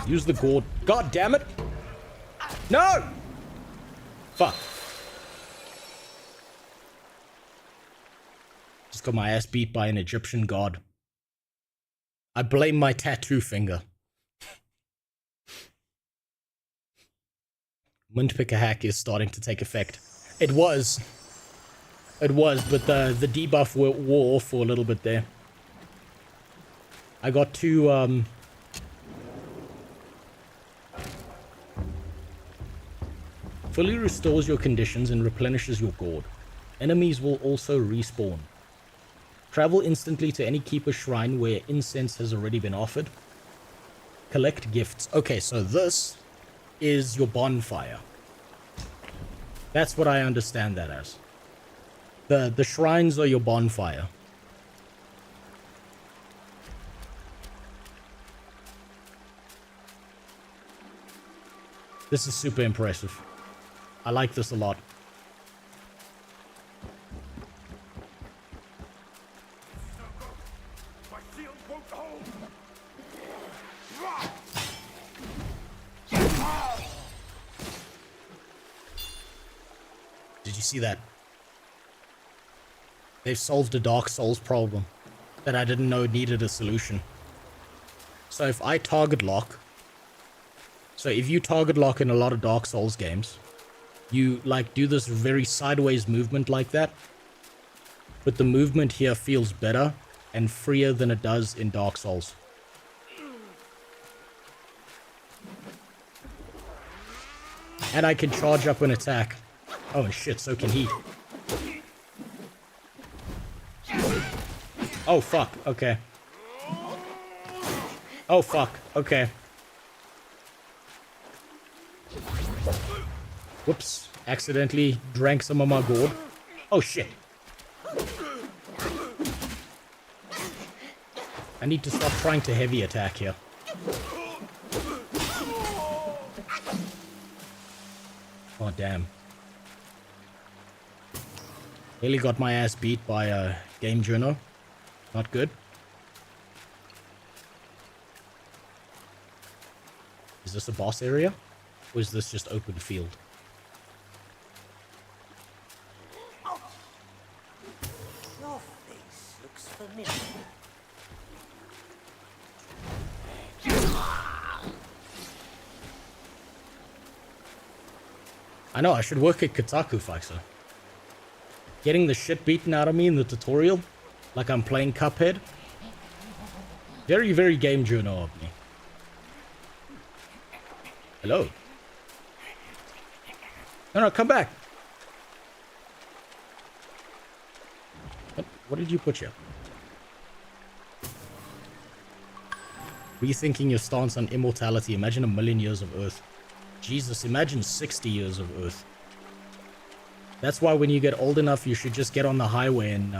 Use the gourd. God damn it. No! Fuck. Just got my ass beat by an Egyptian god. I blame my tattoo finger. Mint picker hack is starting to take effect. It was, but the debuff wore off for a little bit there. I got two, fully restores your conditions and replenishes your gourd. Enemies will also respawn. Travel instantly to any keeper shrine where incense has already been offered. Collect gifts. Okay, so this is your bonfire. That's what I understand that as. The shrines are your bonfire. This is super impressive. I like this a lot. Did you see that? They've solved a Dark Souls problem that I didn't know needed a solution. So if I target lock... So if you target lock in a lot of Dark Souls games, you like do this very sideways movement like that. But the movement here feels better and freer than it does in Dark Souls. And I can charge up an attack. Oh shit, so can he. Oh fuck, okay. Oh fuck, okay. Whoops, accidentally drank some of my gourd. Oh shit. I need to stop trying to heavy attack here. Oh damn. Really got my ass beat by a game journal. Not good. Is this a boss area? Or is this just open field? Your face looks familiar. I know, I should work at Kotaku, Fixa. Getting the shit beaten out of me in the tutorial, like I'm playing Cuphead. Very, very game journal of me. Hello. No, come back. What did you put here? Rethinking your stance on immortality. Imagine 1,000,000 years of Earth. Jesus, imagine 60 years of Earth. That's why when you get old enough, you should just get on the highway and,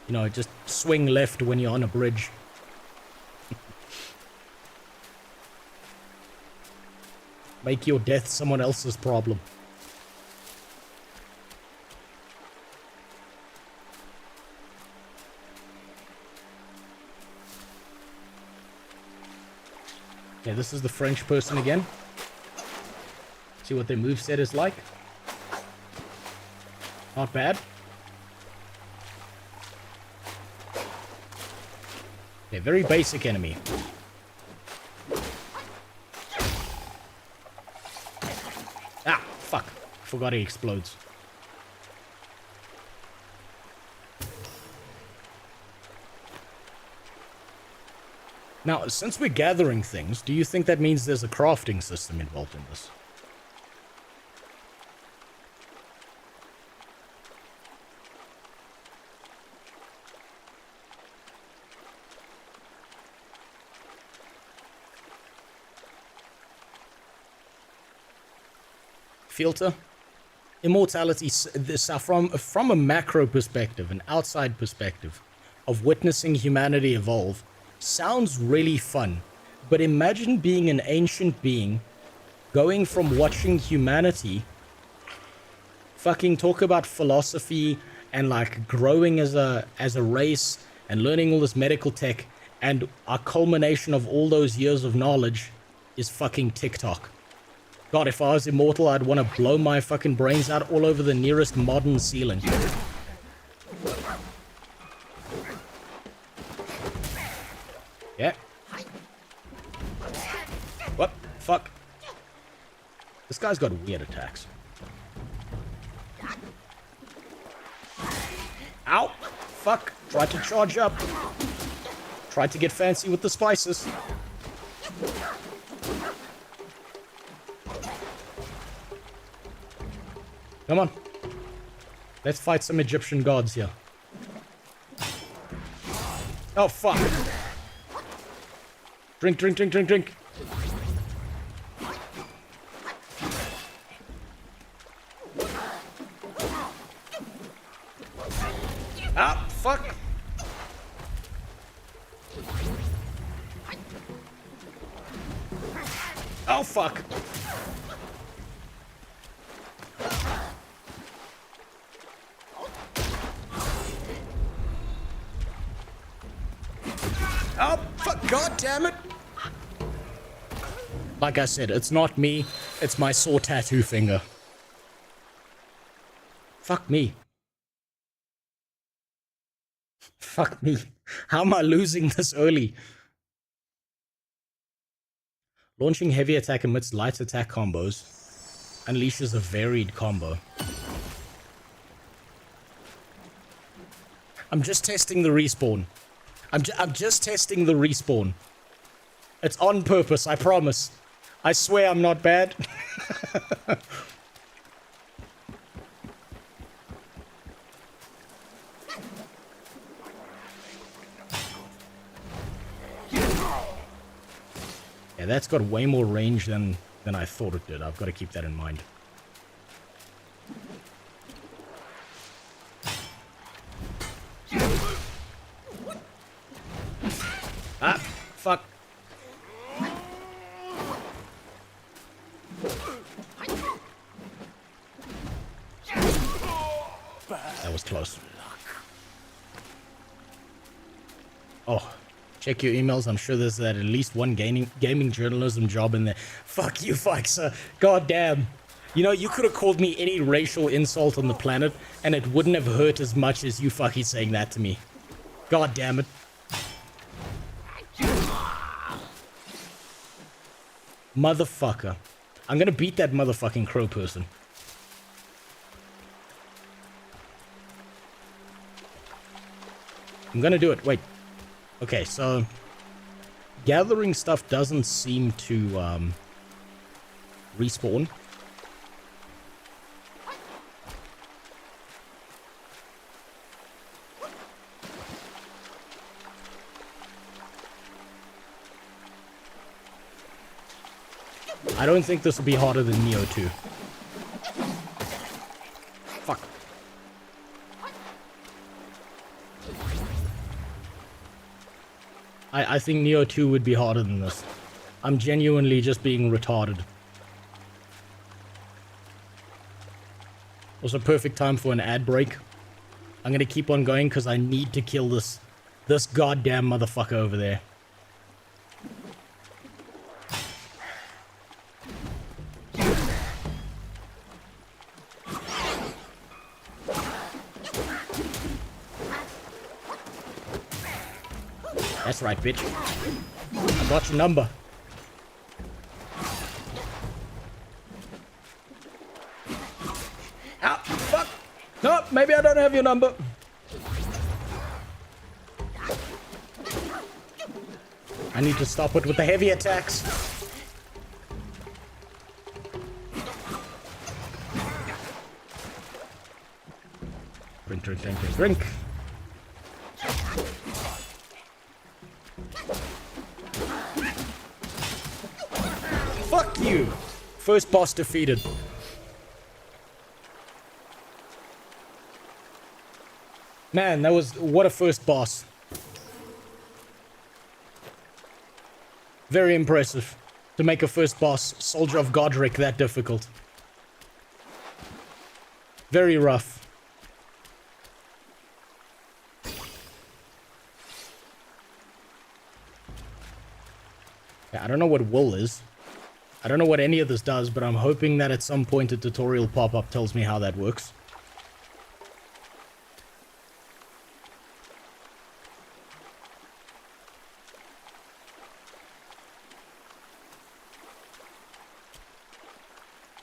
you know, just swing left when you're on a bridge. Make your death someone else's problem. Okay, this is the French person again. See what their moveset is like. Not bad. Okay, very basic enemy. Ah, fuck. Forgot he explodes. Now, since we're gathering things, do you think that means there's a crafting system involved in this? Filter? Immortality, from a macro perspective, an outside perspective, of witnessing humanity evolve, sounds really fun, but imagine being an ancient being, going from watching humanity fucking talk about philosophy and like growing as a race and learning all this medical tech, and our culmination of all those years of knowledge is fucking TikTok. God, if I was immortal, I'd want to blow my fucking brains out all over the nearest modern ceiling. Yeah. What? Fuck. This guy's got weird attacks. Ow! Fuck. Tried to charge up. Tried to get fancy with the spices. Come on. Let's fight some Egyptian gods here. Oh, fuck. Drink, drink, drink, drink, drink. Ah, fuck. Oh, fuck. Oh, fuck, god damn it. Like I said, it's not me, it's my sore tattoo finger. Fuck me. Fuck me. How am I losing this early? Launching heavy attack amidst light attack combos unleashes a varied combo. I'm just testing the respawn. I'm just testing the respawn. It's on purpose, I promise. I swear I'm not bad. Yeah, that's got way more range than I thought it did. I've got to keep that in mind. Ah, fuck. That was close. Oh, check your emails. I'm sure there's at least one gaming journalism job in there. Fuck you, Fixer. God damn. You know, you could have called me any racial insult on the planet, and it wouldn't have hurt as much as you fucking saying that to me. God damn it. Motherfucker. I'm gonna beat that motherfucking crow person. I'm gonna do it. Wait. Okay, so gathering stuff doesn't seem to respawn. I don't think this will be harder than Neo 2. Fuck. I think Neo 2 would be harder than this. I'm genuinely just being retarded. Also, perfect time for an ad break. I'm gonna keep on going because I need to kill this goddamn motherfucker over there. That's right, bitch. I got your number. Ow, fuck. No, maybe I don't have your number. I need to stop it with the heavy attacks. Drink, drink, drink, drink, drink. Fuck you! First boss defeated. Man, that was... what a first boss. Very impressive. To make a first boss, Soldier of Godric, that difficult. Very rough. Yeah, I don't know what wool is. I don't know what any of this does, but I'm hoping that at some point a tutorial pop-up tells me how that works.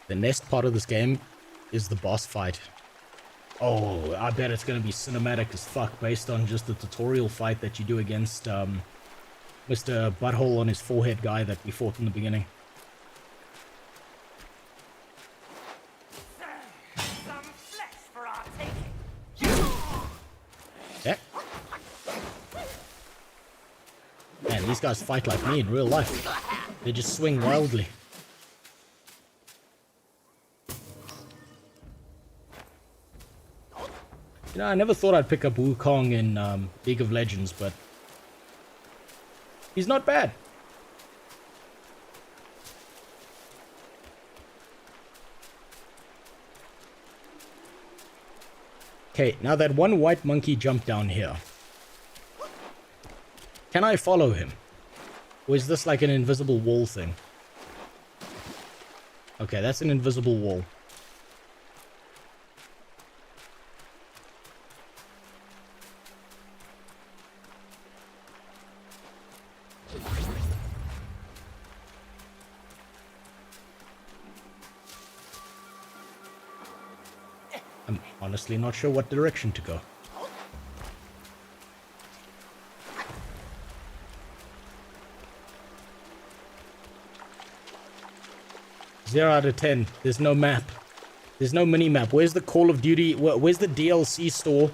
The next part of this game is the boss fight. Oh, I bet it's going to be cinematic as fuck based on just the tutorial fight that you do against Mr. Butthole on his forehead guy that we fought in the beginning. Yeah. Man, these guys fight like me in real life. They just swing wildly. You know, I never thought I'd pick up Wukong in League of Legends, but he's not bad. Okay, now that one white monkey jumped down here. Can I follow him? Or is this like an invisible wall thing? Okay, that's an invisible wall. Honestly, not sure what direction to go. Zero out of 10. There's no map. There's no mini map. Where's the Call of Duty? Where's the DLC store?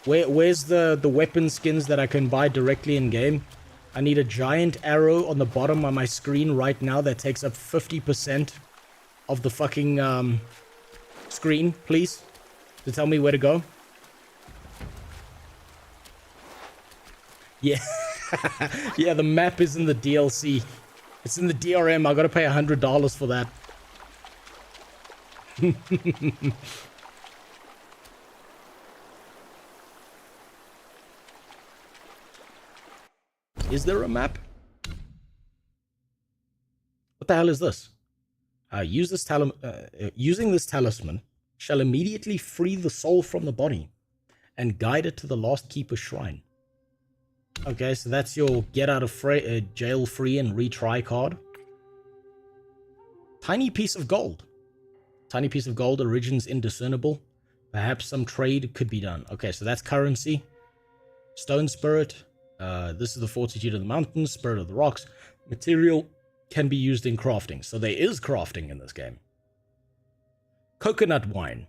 Where's the weapon skins that I can buy directly in game? I need a giant arrow on the bottom of my screen right now that takes up 50% of the fucking screen, please, to tell me where to go. Yeah. Yeah, the map is in the DLC. It's in the DRM. I gotta pay $100 for that. Is there a map? What the hell is this? Using this talisman shall immediately free the soul from the body and guide it to the last keeper's shrine. Okay, so that's your get out of jail free and retry card. Tiny piece of gold. Tiny piece of gold, origins indiscernible. Perhaps some trade could be done. Okay, so that's currency. Stone spirit. This is the fortitude of the mountains, spirit of the rocks. Material can be used in crafting. So there is crafting in this game. Coconut wine.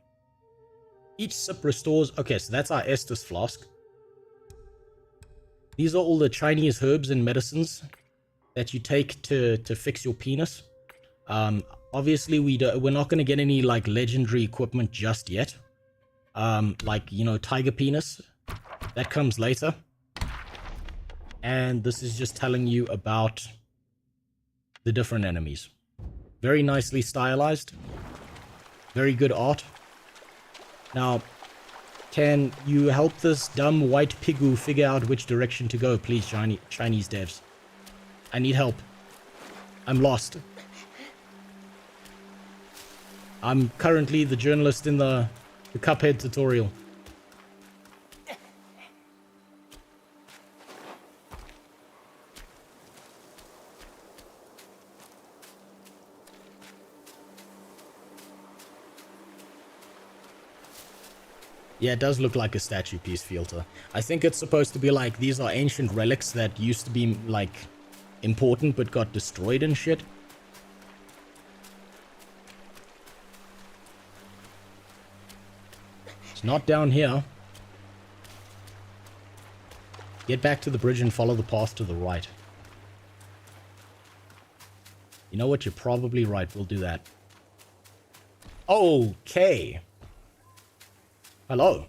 Each sip restores... Okay, so that's our Estus flask. These are all the Chinese herbs and medicines that you take to fix your penis. Obviously, we're not going to get any, like, legendary equipment just yet. Like, you know, tiger penis. That comes later. And this is just telling you about the different enemies. Very nicely stylized. Very good art. Now, can you help this dumb white pigu figure out which direction to go, please, Chinese devs? I need help. I'm lost. I'm currently the journalist in the Cuphead tutorial. Yeah, it does look like a statue piece filter. I think it's supposed to be like, these are ancient relics that used to be, like, important but got destroyed and shit. It's not down here. Get back to the bridge and follow the path to the right. You know what? You're probably right. We'll do that. Okay. Hello.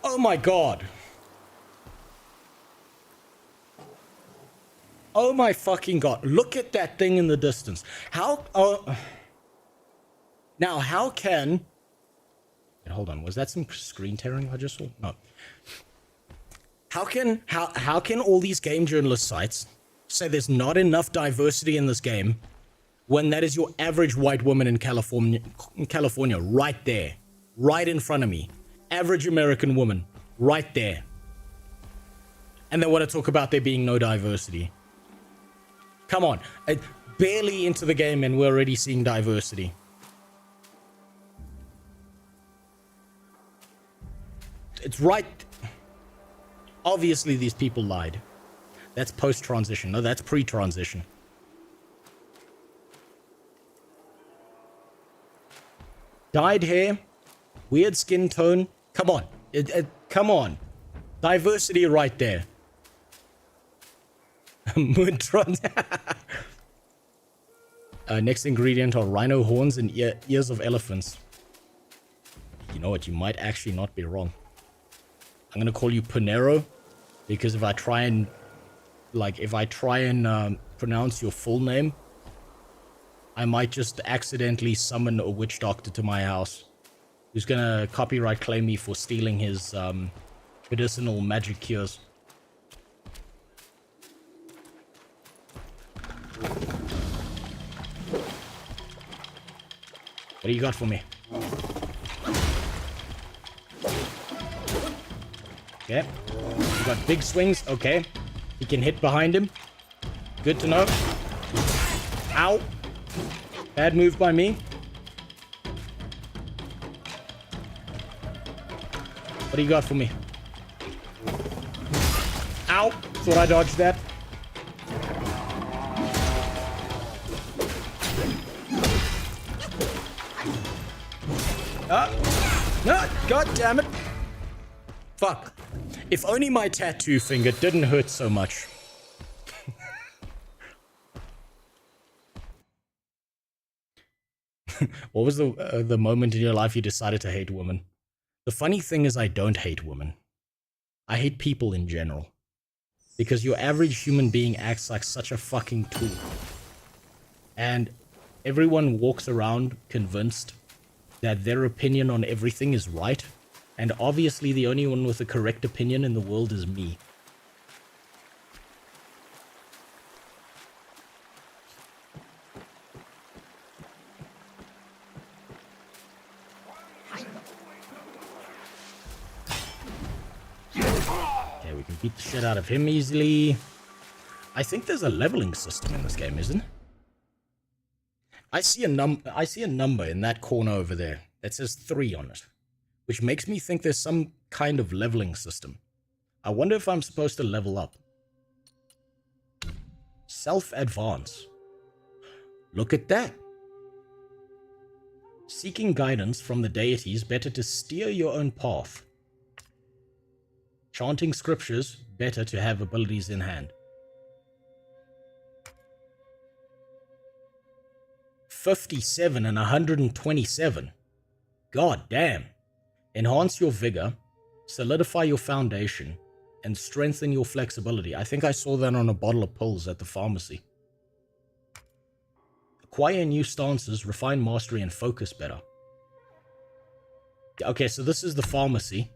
Oh my god. Oh my fucking god. Look at that thing in the distance. How... Now, how can... Hold on. Was that some screen tearing I just saw? No. How can all these game journalist sites say there's not enough diversity in this game when that is your average white woman in California, right there, right in front of me. Average American woman, right there. And they want to talk about there being no diversity. Come on, barely into the game and we're already seeing diversity. It's right. Obviously, these people lied. That's post-transition. No, that's pre-transition. Dyed hair, weird skin tone. Come on, come on. Diversity right there. Mood trans. Next ingredient are rhino horns and ears of elephants. You know what? You might actually not be wrong. I'm gonna call you Panero because if I try and pronounce your full name, I might just accidentally summon a witch doctor to my house who's gonna copyright claim me for stealing his medicinal magic cures. What do you got for me? Okay. You got big swings. Okay. He can hit behind him. Good to know. Ow. Bad move by me. What do you got for me? Ow! Thought I dodged that. No! God damn it! Fuck. If only my tattoo finger didn't hurt so much. What was the moment in your life you decided to hate women? The funny thing is I don't hate women. I hate people in general. Because your average human being acts like such a fucking tool. And everyone walks around convinced that their opinion on everything is right. And obviously the only one with a correct opinion in the world is me. Okay, we can beat the shit out of him easily. I think there's a leveling system in this game, isn't it? I see a number in that corner over there that says 3 on it, which makes me think there's some kind of leveling system. I wonder if I'm supposed to level up. Self-advance. Look at that. Seeking guidance from the deities, better to steer your own path. Chanting scriptures, better to have abilities in hand. 57 and 127. God damn. Enhance your vigor, solidify your foundation, and strengthen your flexibility. I think I saw that on a bottle of pills at the pharmacy. Acquire new stances, refine mastery, and focus better. Okay, so this is the pharmacy.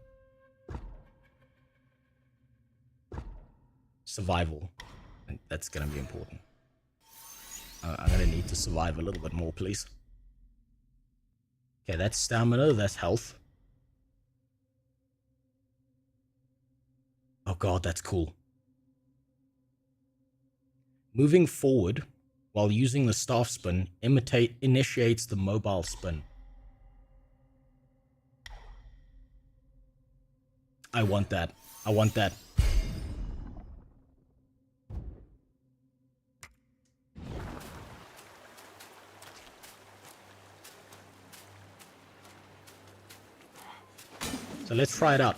Survival. I think that's going to be important. I'm going to need to survive a little bit more, please. Okay, that's stamina, that's health. Oh god, that's cool. Moving forward while using the staff spin initiates the mobile spin. I want that. I want that. So let's try it out.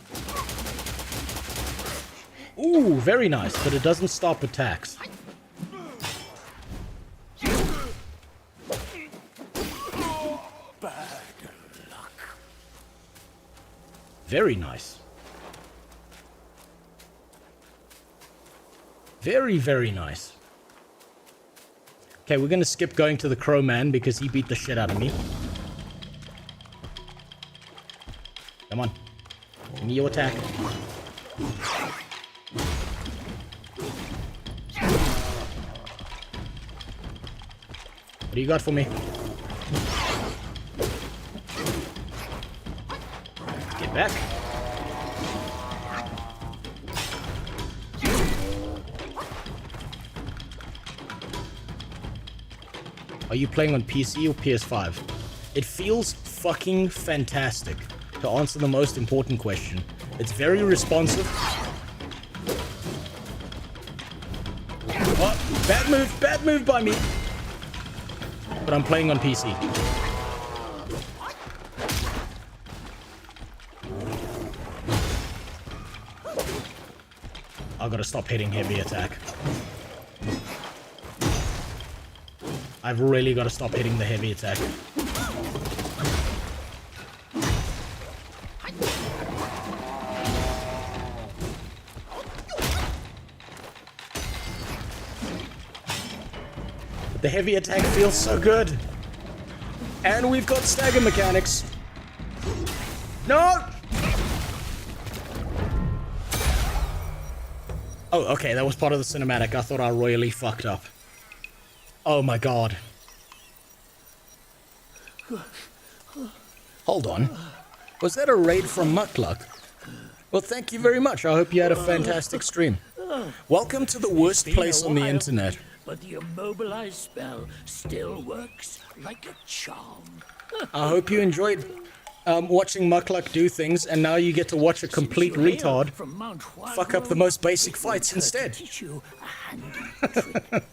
Ooh, very nice, but it doesn't stop attacks. Bad luck. Very nice. Very, very nice. Okay, we're gonna skip going to the Crow Man because he beat the shit out of me. Come on. Give me your attack. What do you got for me? Get back. Are you playing on PC or PS5? It feels fucking fantastic. To answer the most important question. It's very responsive. Oh, bad move by me. But I'm playing on PC. I've got to stop hitting heavy attack. I've really got to stop hitting the heavy attack. The heavy attack feels so good. And we've got stagger mechanics. No! Oh, okay, that was part of the cinematic. I thought I royally fucked up. Oh my god. Hold on. Was that a raid from Muckluck? Well, thank you very much. I hope you had a fantastic stream. Welcome to the worst place on the internet. but the immobilize spell still works like a charm. I hope you enjoyed watching Mukluk do things, and now you get to watch a complete retard fuck up the most basic fights instead. Teach you a handy trick.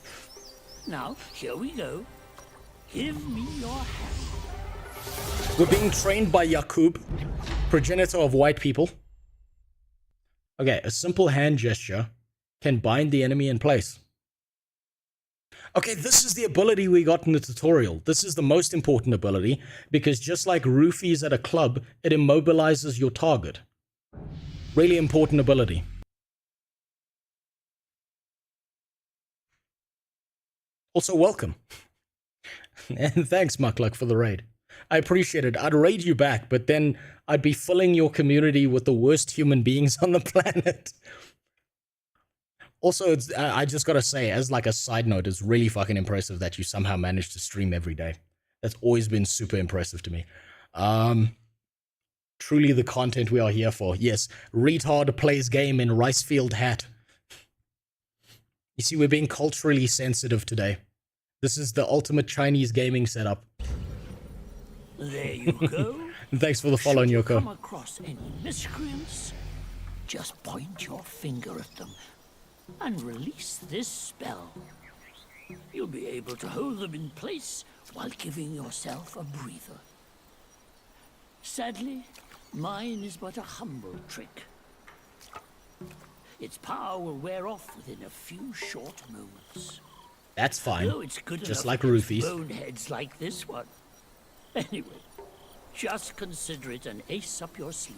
Now, here we go. Give me your hand. We're being trained by Yakub, progenitor of white people. Okay, a simple hand gesture can bind the enemy in place. Okay, this is the ability we got in the tutorial. This is the most important ability, because just like roofies at a club, it immobilizes your target. Really important ability. Also, welcome. And thanks, Mukluk, for the raid. I appreciate it. I'd raid you back, but then I'd be filling your community with the worst human beings on the planet. Also, I just gotta say, as like a side note, it's really fucking impressive that you somehow managed to stream every day. That's always been super impressive to me. Truly the content we are here for. Yes, retard plays game in Ricefield hat. You see, we're being culturally sensitive today. This is the ultimate Chinese gaming setup. There you go. Thanks for the follow, Should you Nyoko. come across any miscreants, just point your finger at them and release this spell. You'll be able to hold them in place while giving yourself a breather. Sadly, mine is but a humble trick. Its power will wear off within a few short moments. That's fine. Though it's good Just enough like against roofies. boneheads like this one. Anyway, just consider it an ace up your sleeve.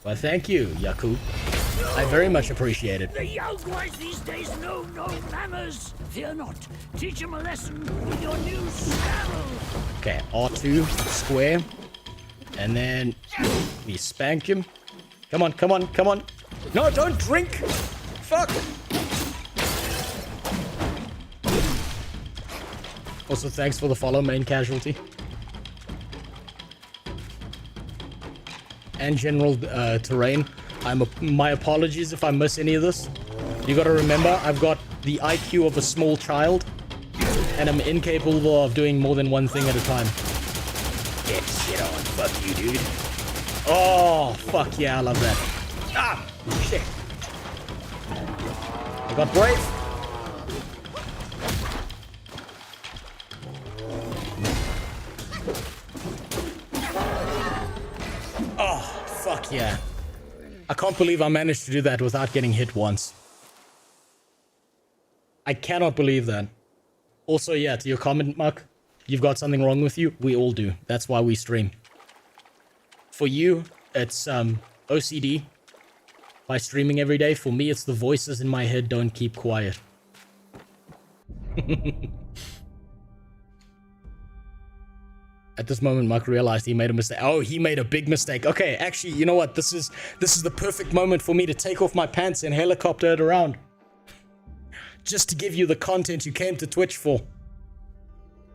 Well, thank you, Yakub. I very much appreciate it. The young boys these days know no manners. Fear not. Teach them a lesson with your new saddle. Okay, R2, square. And then we spank him. Come on, come on, come on. No, don't drink! Fuck! Also, thanks for the follow, main casualty. And general terrain. My apologies if I miss any of this. You gotta remember, I've got the IQ of a small child, and I'm incapable of doing more than one thing at a time. Get shit on, fuck you, dude. Oh, fuck yeah, I love that. Ah, shit. I got brave. Oh, fuck yeah. I can't believe I managed to do that without getting hit once. I cannot believe that. Also, yeah, to your comment, Mark, you've got something wrong with you. We all do. That's why we stream. For you, it's OCD by streaming every day. For me, it's the voices in my head don't keep quiet. At this moment, Mark realized he made a mistake. Oh, he made a big mistake. Okay, actually, you know what? This is the perfect moment for me to take off my pants and helicopter it around. Just to give you the content you came to Twitch for.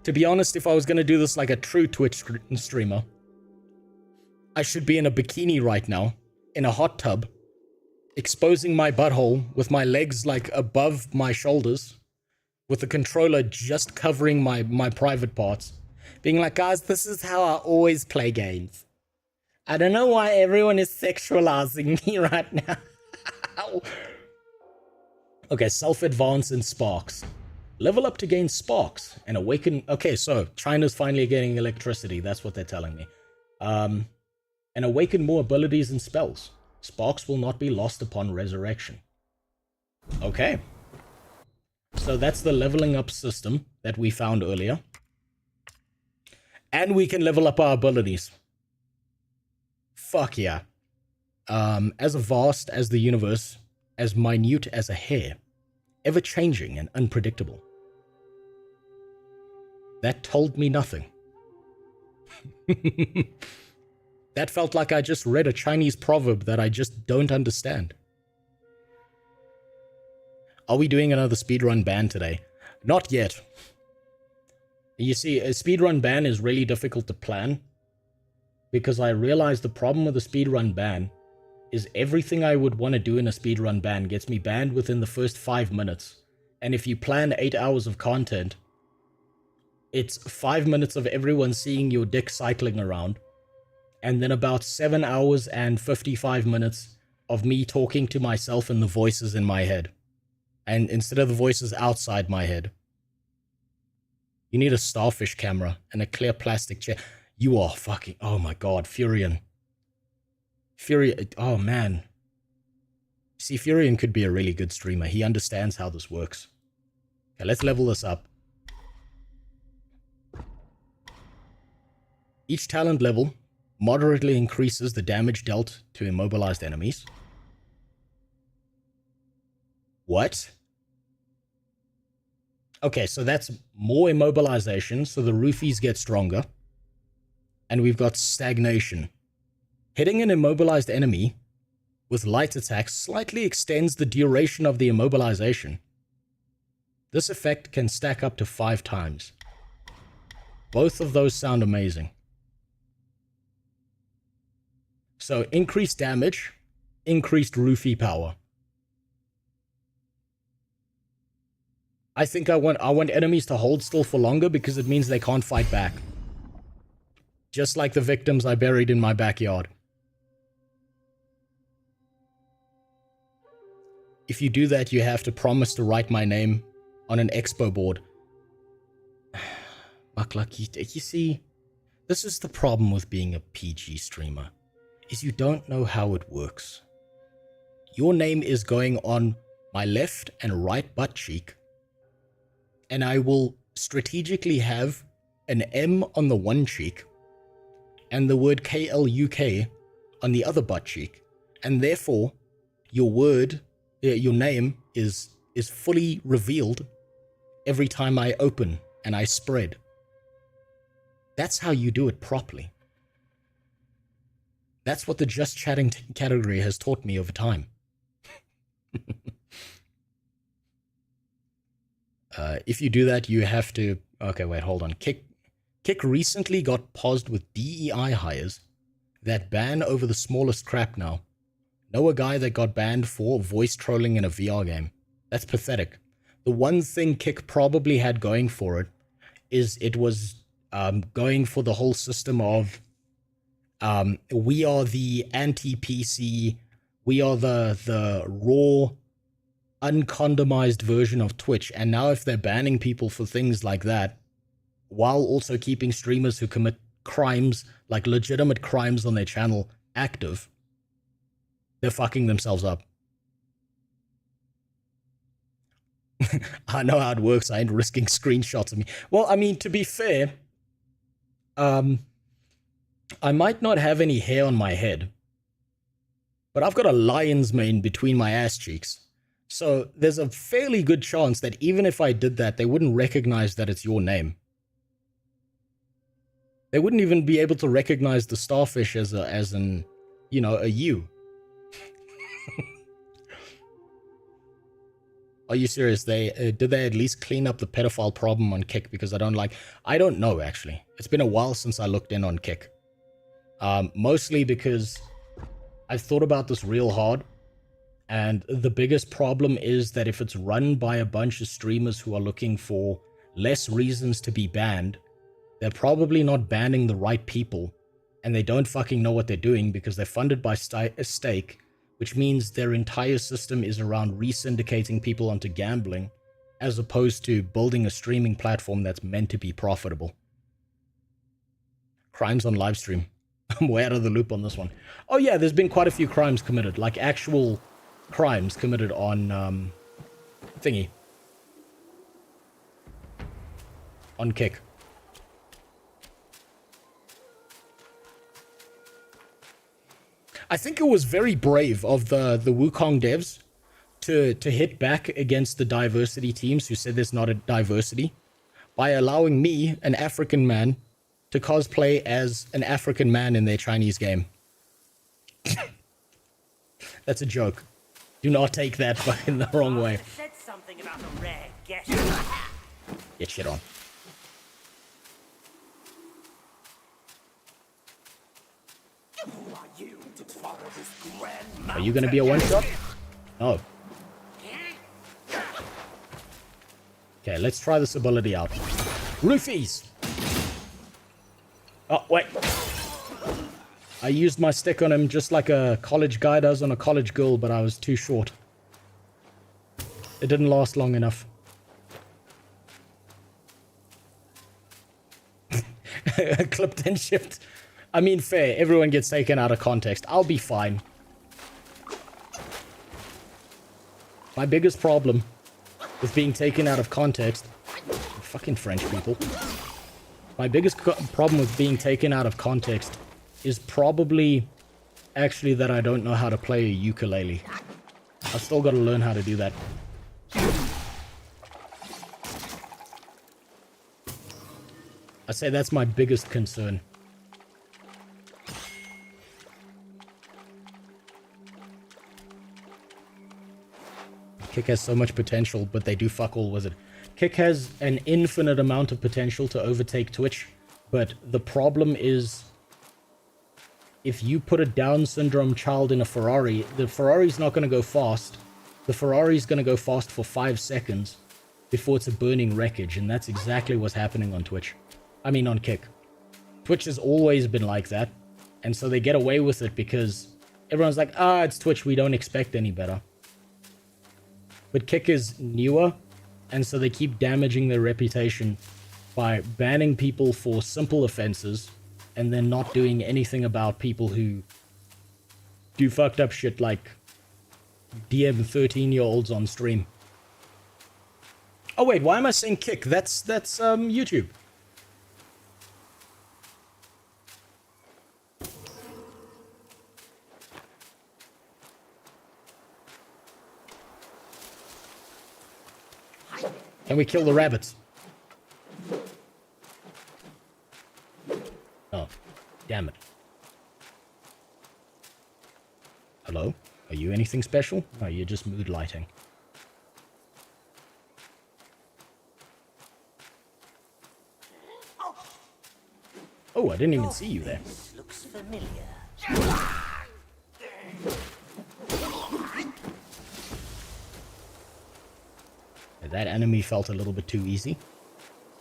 To be honest, if I was going to do this like a true Twitch streamer, I should be in a bikini right now, in a hot tub, exposing my butthole with my legs like above my shoulders, with the controller just covering my private parts. Being like, guys, this is how I always play games. I don't know why everyone is sexualizing me right now. Okay, self-advance in sparks. Level up to gain sparks and awaken... Okay, so China's finally getting electricity. That's what they're telling me. And awaken more abilities and spells. Sparks will not be lost upon resurrection. Okay. So that's the leveling up system that we found earlier. And we can level up our abilities. Fuck yeah. As vast as the universe, as minute as a hair, ever-changing and unpredictable. That told me nothing. That felt like I just read a Chinese proverb that I just don't understand. Are we doing another speedrun ban today? Not yet. You see, a speedrun ban is really difficult to plan, because I realize the problem with a speedrun ban is everything I would want to do in a speedrun ban gets me banned within the first 5 minutes, And if you plan 8 hours of content, it's 5 minutes of everyone seeing your dick cycling around, and then about 7 hours and 55 minutes of me talking to myself and the voices in my head. And instead of the voices outside my head. You need a starfish camera and a clear plastic chair. You are fucking... Oh my god, Furion. Oh man. See, Furion could be a really good streamer. He understands how this works. Okay, let's level this up. Each talent level moderately increases the damage dealt to immobilized enemies. What? Okay, so that's more immobilization, so the roofies get stronger. And we've got stagnation. Hitting an immobilized enemy with light attacks slightly extends the duration of the immobilization. This effect can stack up to 5 times. Both of those sound amazing. So increased damage, increased roofie power. I think I want enemies to hold still for longer because it means they can't fight back. Just like the victims I buried in my backyard. If you do that, you have to promise to write my name on an expo board. You see, this is the problem with being a PG streamer, is you don't know how it works. Your name is going on my left and right butt cheek, and I will strategically have an M on the one cheek and the word KLUK on the other butt cheek, and therefore your name is fully revealed every time I open and I spread. That's how you do it properly. That's what the Just Chatting category has taught me over time. If you do that, you have to... Okay, wait, hold on. Kick recently got paused with DEI hires that ban over the smallest crap now. Know a guy that got banned for voice trolling in a VR game. That's pathetic. The one thing Kick probably had going for it is it was going for the whole system of we are the anti-PC, we are the raw, uncondomized version of Twitch. And now if they're banning people for things like that, while also keeping streamers who commit crimes, like legitimate crimes on their channel, active, they're fucking themselves up. I know how it works. I ain't risking screenshots of me. Well, I mean, to be fair, I might not have any hair on my head, but I've got a lion's mane between my ass cheeks. So there's a fairly good chance that even if I did that, they wouldn't recognize that it's your name. They wouldn't even be able to recognize the starfish as a U. Are you serious? Did they at least clean up the pedophile problem on Kick? Because I don't know, actually. It's been a while since I looked in on Kick. Mostly because I've thought about this real hard. And the biggest problem is that if it's run by a bunch of streamers who are looking for less reasons to be banned, they're probably not banning the right people. And they don't fucking know what they're doing because they're funded by stake, which means their entire system is around re-syndicating people onto gambling, as opposed to building a streaming platform that's meant to be profitable. Crimes on Livestream. I'm way out of the loop on this one. Oh yeah, there's been quite a few crimes committed, like actual crimes committed on, thingy. On Kick. I think it was very brave of the Wukong devs to hit back against the diversity teams who said there's not a diversity by allowing me, an African man, to cosplay as an African man in their Chinese game. That's a joke. Do not take that in the wrong way. Said something about a rare guest. Get shit on. Are you gonna be a one-shot? No. Okay, let's try this ability out. Roofies! Oh, wait. I used my stick on him just like a college guy does on a college girl, but I was too short. It didn't last long enough. Clipped and shipped. I mean, fair. Everyone gets taken out of context. I'll be fine. My biggest problem with being taken out of context... Fucking French people. My biggest problem with being taken out of context is probably actually that I don't know how to play a ukulele. I've still got to learn how to do that. I'd say that's my biggest concern. Kick has so much potential, but they do fuck all with it. Kick has an infinite amount of potential to overtake Twitch, but the problem is if you put a Down syndrome child in a Ferrari, the Ferrari's not going to go fast. The Ferrari's going to go fast for 5 seconds before it's a burning wreckage, and that's exactly what's happening on Twitch. I mean, on Kick. Twitch has always been like that, and so they get away with it because everyone's like, it's Twitch, we don't expect any better. But Kick is newer, and so they keep damaging their reputation by banning people for simple offenses and then not doing anything about people who do fucked up shit like DM 13-year-olds on stream. Oh wait, why am I saying Kick? That's YouTube. Can we kill the rabbits? Oh, damn it. Hello? Are you anything special? No, you're just mood lighting. Oh, I didn't even see you there. This looks familiar. That enemy felt a little bit too easy.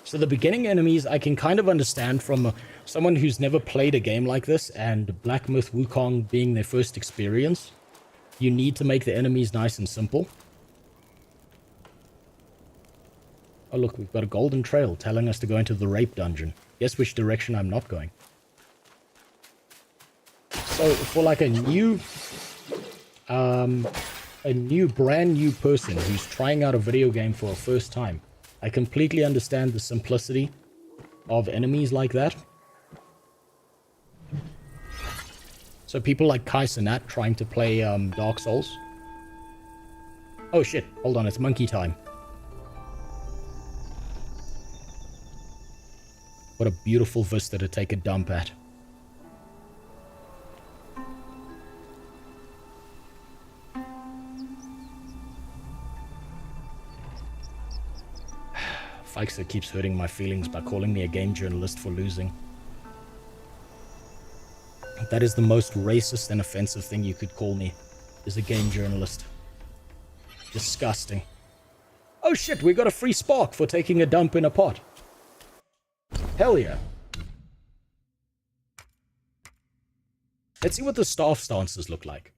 So the beginning enemies I can kind of understand from someone who's never played a game like this, and Black Myth Wukong being their first experience. You need to make the enemies nice and simple. Oh look, we've got a golden trail telling us to go into the rape dungeon. Guess which direction I'm not going. So for like a brand new person who's trying out a video game for a first time, I completely understand the simplicity of enemies like that. So people like Kai Cenat trying to play Dark Souls. Oh shit, hold on, it's monkey time. What a beautiful vista to take a dump at. Feixer keeps hurting my feelings by calling me a game journalist for losing. That is the most racist and offensive thing you could call me, is a game journalist. Disgusting. Oh shit, we got a free spark for taking a dump in a pot. Hell yeah. Let's see what the staff stances look like.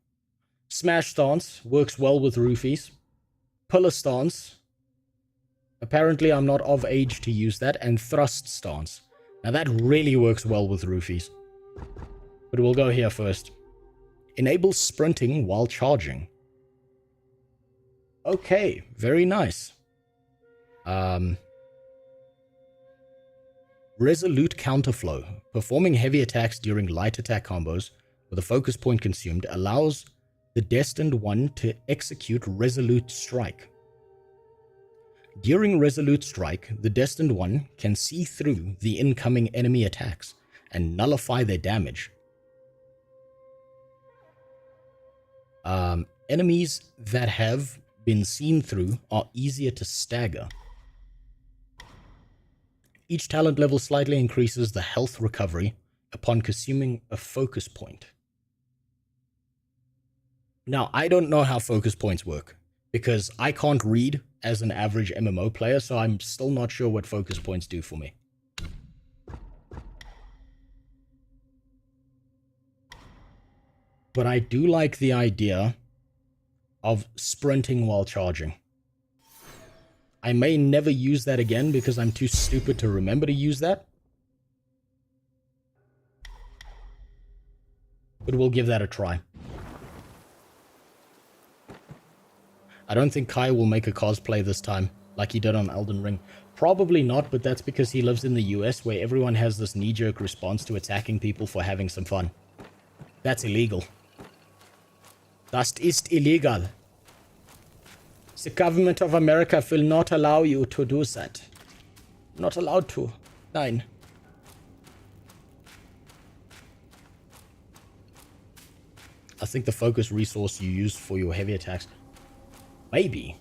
Smash stance works well with roofies. Pillar stance. Apparently I'm not of age to use that. And thrust stance. Now that really works well with roofies. But we'll go here first. Enables sprinting while charging. Okay, very nice. Resolute counterflow. Performing heavy attacks during light attack combos with a focus point consumed allows the Destined One to execute Resolute Strike. During Resolute Strike, the Destined One can see through the incoming enemy attacks and nullify their damage. Enemies that have been seen through are easier to stagger. Each talent level slightly increases the health recovery upon consuming a focus point. Now, I don't know how focus points work, because I can't read as an average MMO player, so I'm still not sure what focus points do for me. But I do like the idea of sprinting while charging. I may never use that again because I'm too stupid to remember to use that. But we'll give that a try. I don't think Kai will make a cosplay this time, like he did on Elden Ring. Probably not, but that's because he lives in the US, where everyone has this knee-jerk response to attacking people for having some fun. That's illegal. Das ist illegal. The government of America will not allow you to do that. Not allowed to. Nein. I think the focus resource you use for your heavy attacks... Maybe.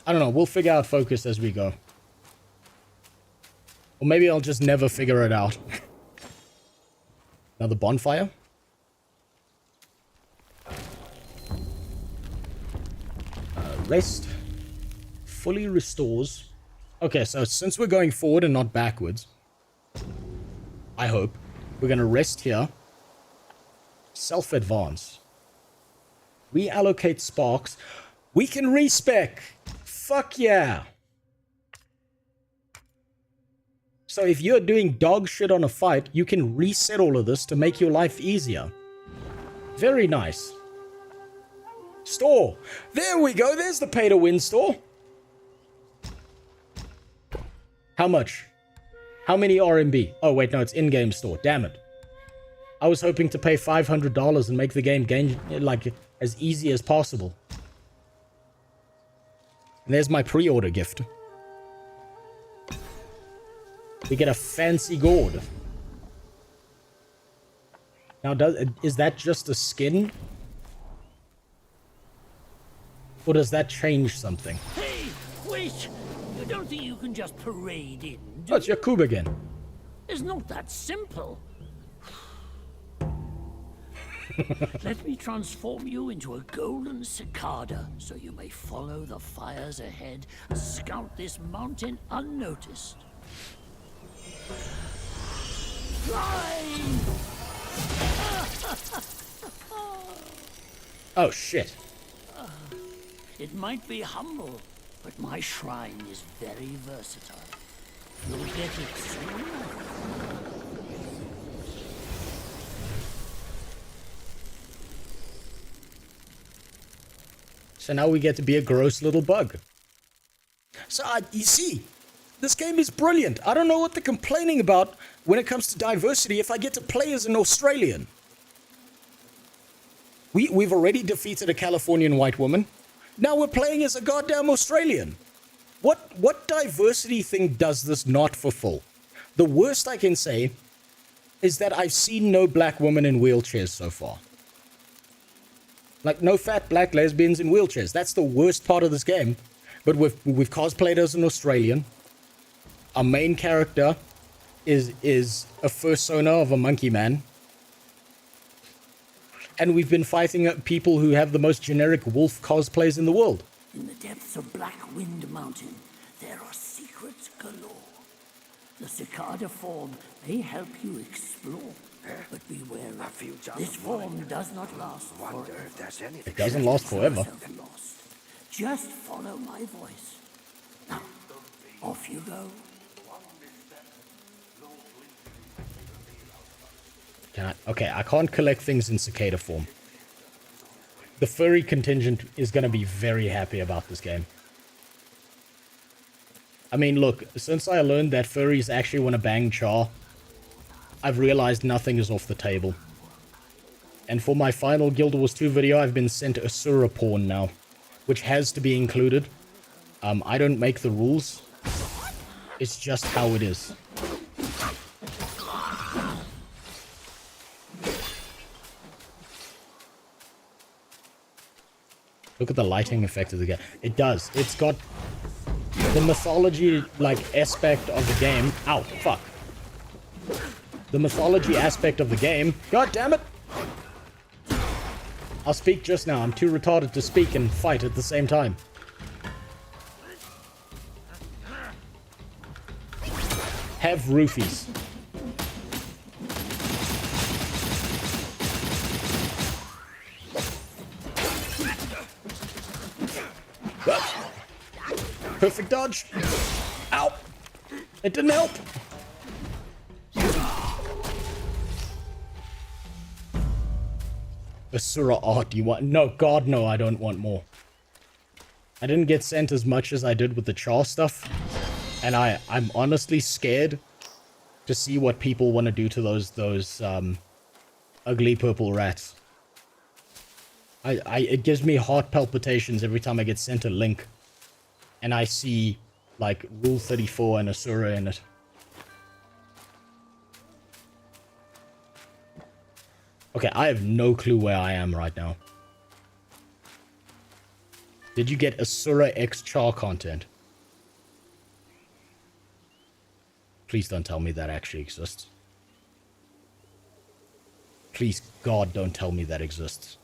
I don't know. We'll figure out focus as we go. Or maybe I'll just never figure it out. Another bonfire. Rest. Fully restores. Okay, so since we're going forward and not backwards, I hope, we're going to rest here. Self-advance. Reallocate sparks. We can respec. Fuck yeah. So if you're doing dog shit on a fight, you can reset all of this to make your life easier. Very nice. Store. There we go. There's the pay to win store. How much? How many RMB? Oh, wait, no, it's in-game store. Damn it. I was hoping to pay $500 and make the game like as easy as possible. And there's my pre-order gift. We get a fancy gourd. Now, is that just a skin? Or does that change something? Hey, wait! You don't think you can just parade in, Oh, it's Yakub again. It's not that simple. Let me transform you into a golden cicada, so you may follow the fires ahead and scout this mountain unnoticed. Fly! Oh, shit. It might be humble, but my shrine is very versatile. You'll get it soon. So now we get to be a gross little bug. So, you see, this game is brilliant. I don't know what they're complaining about when it comes to diversity if I get to play as an Australian. We've already defeated a Californian white woman. Now we're playing as a goddamn Australian. What diversity thing does this not fulfill? The worst I can say is that I've seen no black women in wheelchairs so far. Like, no fat black lesbians in wheelchairs. That's the worst part of this game. But we've cosplayed as an Australian. Our main character is a fursona of a monkey man. And we've been fighting people who have the most generic wolf cosplays in the world. In the depths of Black Wind Mountain, there are secrets galore. The cicada form may help you explore. But beware, this form does not last forever. It doesn't last forever. Just follow my voice. Now, off you go. Okay, I can't collect things in cicada form. The furry contingent is going to be very happy about this game. I mean, look, since I learned that furries actually want to bang Char, I've realized nothing is off the table. And for my final Guild Wars 2 video, I've been sent Asura porn now, which has to be included. I don't make the rules. It's just how it is. Look at the lighting effect of the game. It does. It's got the mythology, like, aspect of the game. Ow, fuck. The mythology aspect of the game. God damn it! I'll speak just now. I'm too retarded to speak and fight at the same time. Have roofies. Perfect dodge. Ow. It didn't help. Asura art, do you want? No, God, no, I don't want more. I didn't get sent as much as I did with the Char stuff. And I'm honestly scared to see what people want to do to those ugly purple rats. It gives me heart palpitations every time I get sent a link. And I see, like, Rule 34 and Asura in it. Okay, I have no clue where I am right now. Did you get Asura X Char content? Please don't tell me that actually exists. Please, God, don't tell me that exists.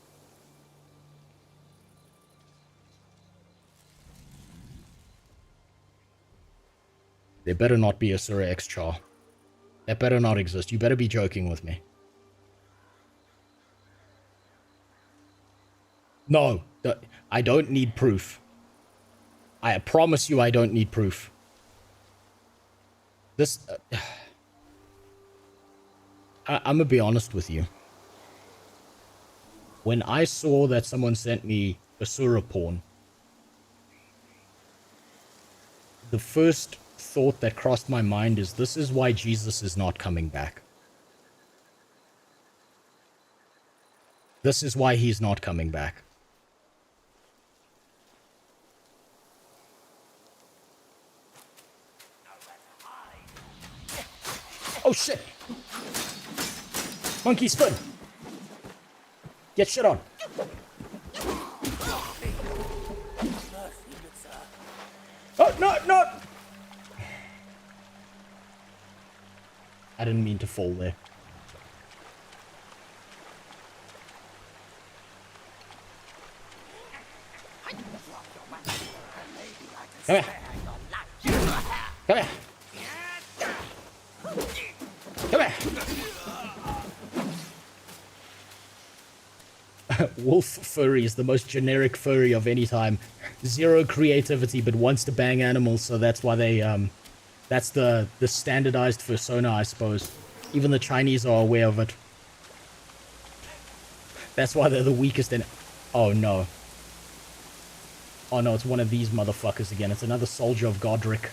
There better not be Asura X Char. That better not exist. You better be joking with me. No, I don't need proof. I promise you I don't need proof. This... I'm gonna be honest with you. When I saw that someone sent me Asura porn, the first thought that crossed my mind is, this is why Jesus is not coming back. This is why he's not coming back. Oh shit! Monkey spin! Get shit on! Oh, no, no! I didn't mean to fall there. Come here. Come here. Come here. Wolf furry is the most generic furry of any time. Zero creativity, but wants to bang animals, so that's why they, that's the standardized persona, I suppose. Even the Chinese are aware of it. That's why they're the weakest in it. Oh no. Oh no, it's one of these motherfuckers again. It's another soldier of Godric.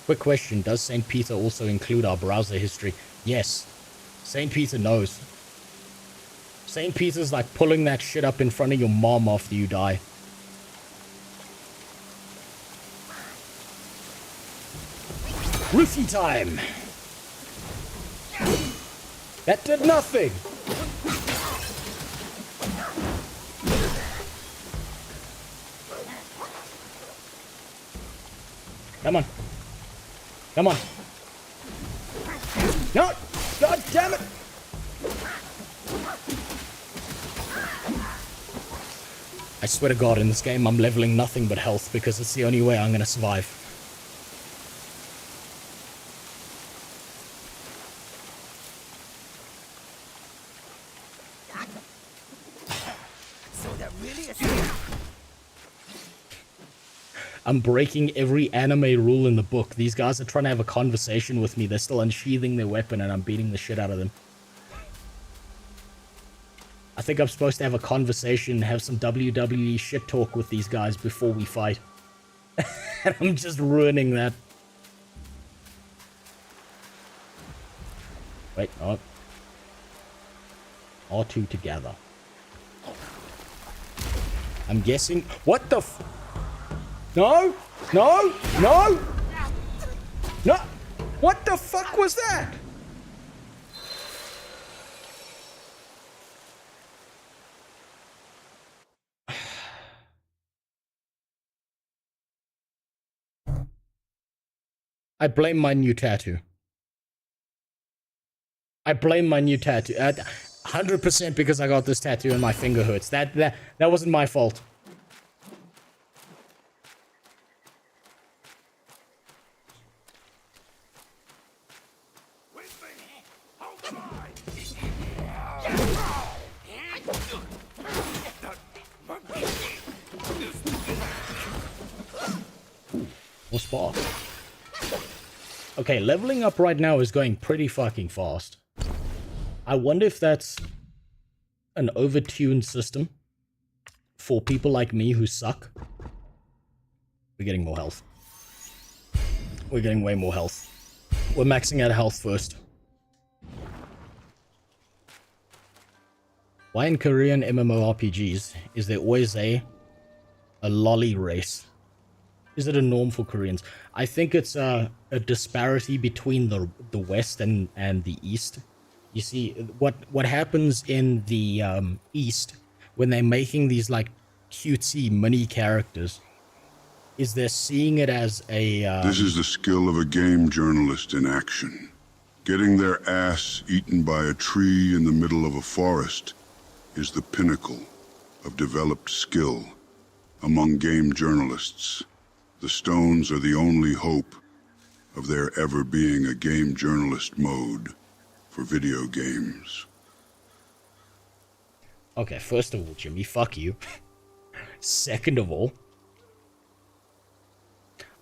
Quick question, does St. Peter also include our browser history? Yes. St. Peter knows. St. Peter's like pulling that shit up in front of your mom after you die. Roofie time! That did nothing! Come on. Come on. No! God damn it! I swear to God, in this game, I'm leveling nothing but health because it's the only way I'm gonna survive. I'm breaking every anime rule in the book. These guys are trying to have a conversation with me. They're still unsheathing their weapon and I'm beating the shit out of them. I think I'm supposed to have a conversation, have some WWE shit talk with these guys before we fight. And I'm just ruining that. Wait, no. R2 together. I'm guessing... What the f... No! No! No! No! What the fuck was that? I blame my new tattoo. I blame my new tattoo. 100% because I got this tattoo and my finger hurts. That wasn't my fault. Or spark. Okay, leveling up right now is going pretty fucking fast. I wonder if that's an overtuned system for people like me who suck. We're getting more health. We're getting way more health. We're maxing out health first. Why in Korean MMORPGs is there always a lolly race? Is it a norm for Koreans? I think it's a disparity between the West and the East. You see, what happens in the East when they're making these like cutesy mini characters is they're seeing it as a... This is the skill of a game journalist in action. Getting their ass eaten by a tree in the middle of a forest is the pinnacle of developed skill among game journalists. The stones are the only hope of there ever being a game journalist mode for video games. Okay, first of all, Jimmy, fuck you. Second of all,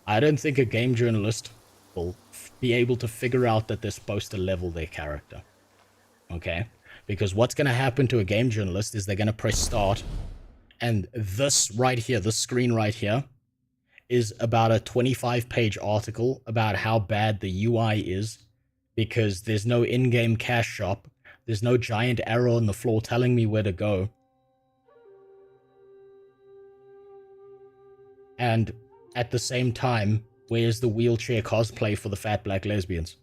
I don't think a game journalist will be able to figure out that they're supposed to level their character. Okay? Because what's going to happen to a game journalist is they're going to press start, and this right here, this screen right here, is about a 25-page article about how bad the UI is because there's no in-game cash shop, there's no giant arrow on the floor telling me where to go. And at the same time, where's the wheelchair cosplay for the fat black lesbians?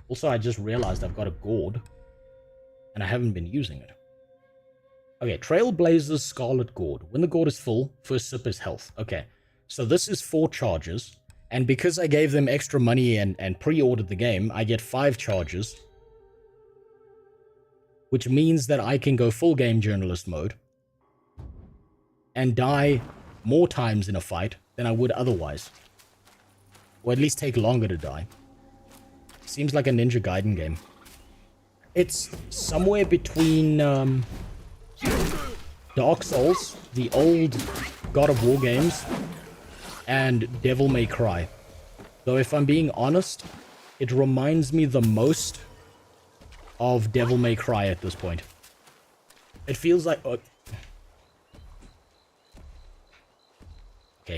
Also, I just realized I've got a gourd, and I haven't been using it. Okay, Trailblazer's Scarlet Gourd. When the gourd is full, first sip is health. Okay, so this is 4 charges, and because I gave them extra money and pre-ordered the game, I get 5 charges, which means that I can go full game journalist mode and die more times in a fight than I would otherwise. Or at least take longer to die. Seems like a Ninja Gaiden game. It's somewhere between Dark Souls, the old God of War games, and Devil May Cry. Though if I'm being honest, it reminds me the most of Devil May Cry at this point. It feels like... Okay,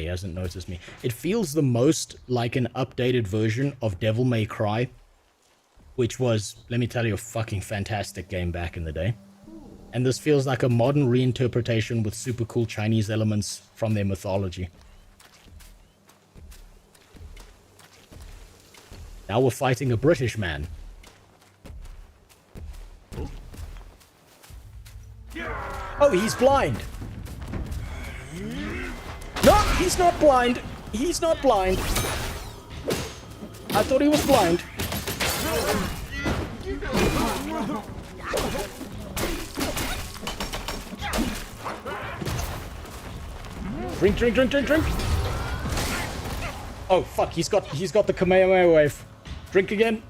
he hasn't noticed me. It feels the most like an updated version of Devil May Cry, which was, let me tell you, a fucking fantastic game back in the day. And this feels like a modern reinterpretation with super cool Chinese elements from their mythology. Now we're fighting a British man. Oh, he's blind! No, he's not blind! He's not blind! I thought he was blind. Drink, drink, drink, drink, drink! Oh, fuck, he's got the Kamehameha wave. Drink again.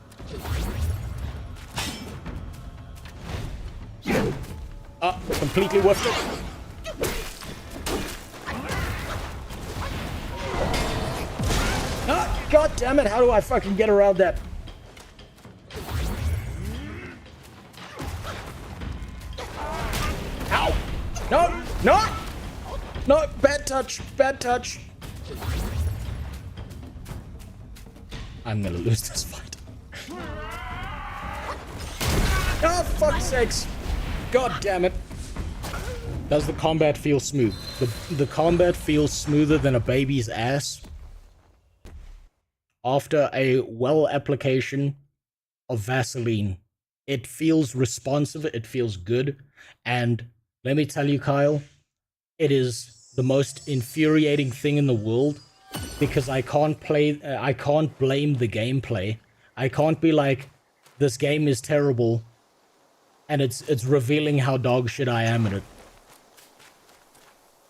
Completely whiffed it. Ah, god damn it, how do I fucking get around that? Ow! No! No! No! Bad touch! Bad touch! I'm gonna lose this fight. Oh, fuck's sakes! God damn it. Does the combat feel smooth? The combat feels smoother than a baby's ass after a well application of Vaseline. It feels responsive, it feels good, and let me tell you, Kyle, it is the most infuriating thing in the world because I can't blame the gameplay. I can't be like, this game is terrible, and it's revealing how dog shit I am in it.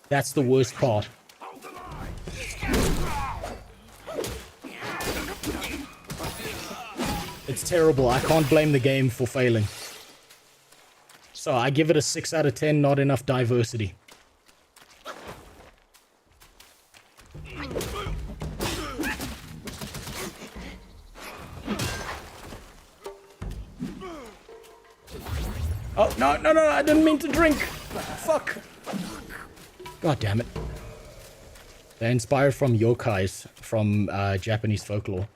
That's the worst part. It's terrible. I can't blame the game for failing. So I give it a 6 out of 10, not enough diversity. Oh, no, no, no, I didn't mean to drink. Fuck. God damn it. They're inspired from yokais, from Japanese folklore.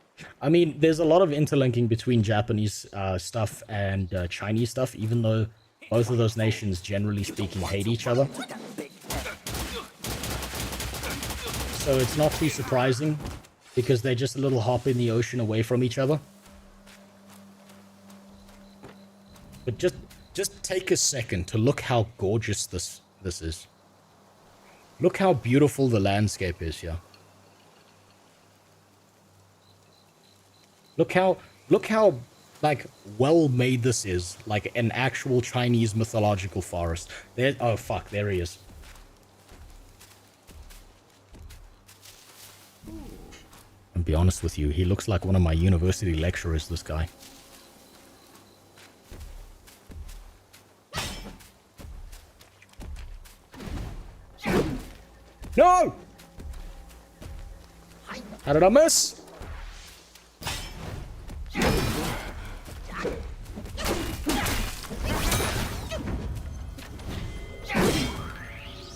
I mean, there's a lot of interlinking between Japanese stuff and Chinese stuff, even though both of those nations, generally speaking, hate each other. So it's not too surprising, because they're just a little hop in the ocean away from each other. But just take a second to look how gorgeous this is. Look how beautiful the landscape is here. Look how like well made this is, like an actual Chinese mythological forest. There, oh fuck, there he is. And be honest with you, he looks like one of my university lecturers, this guy. No! How did I miss?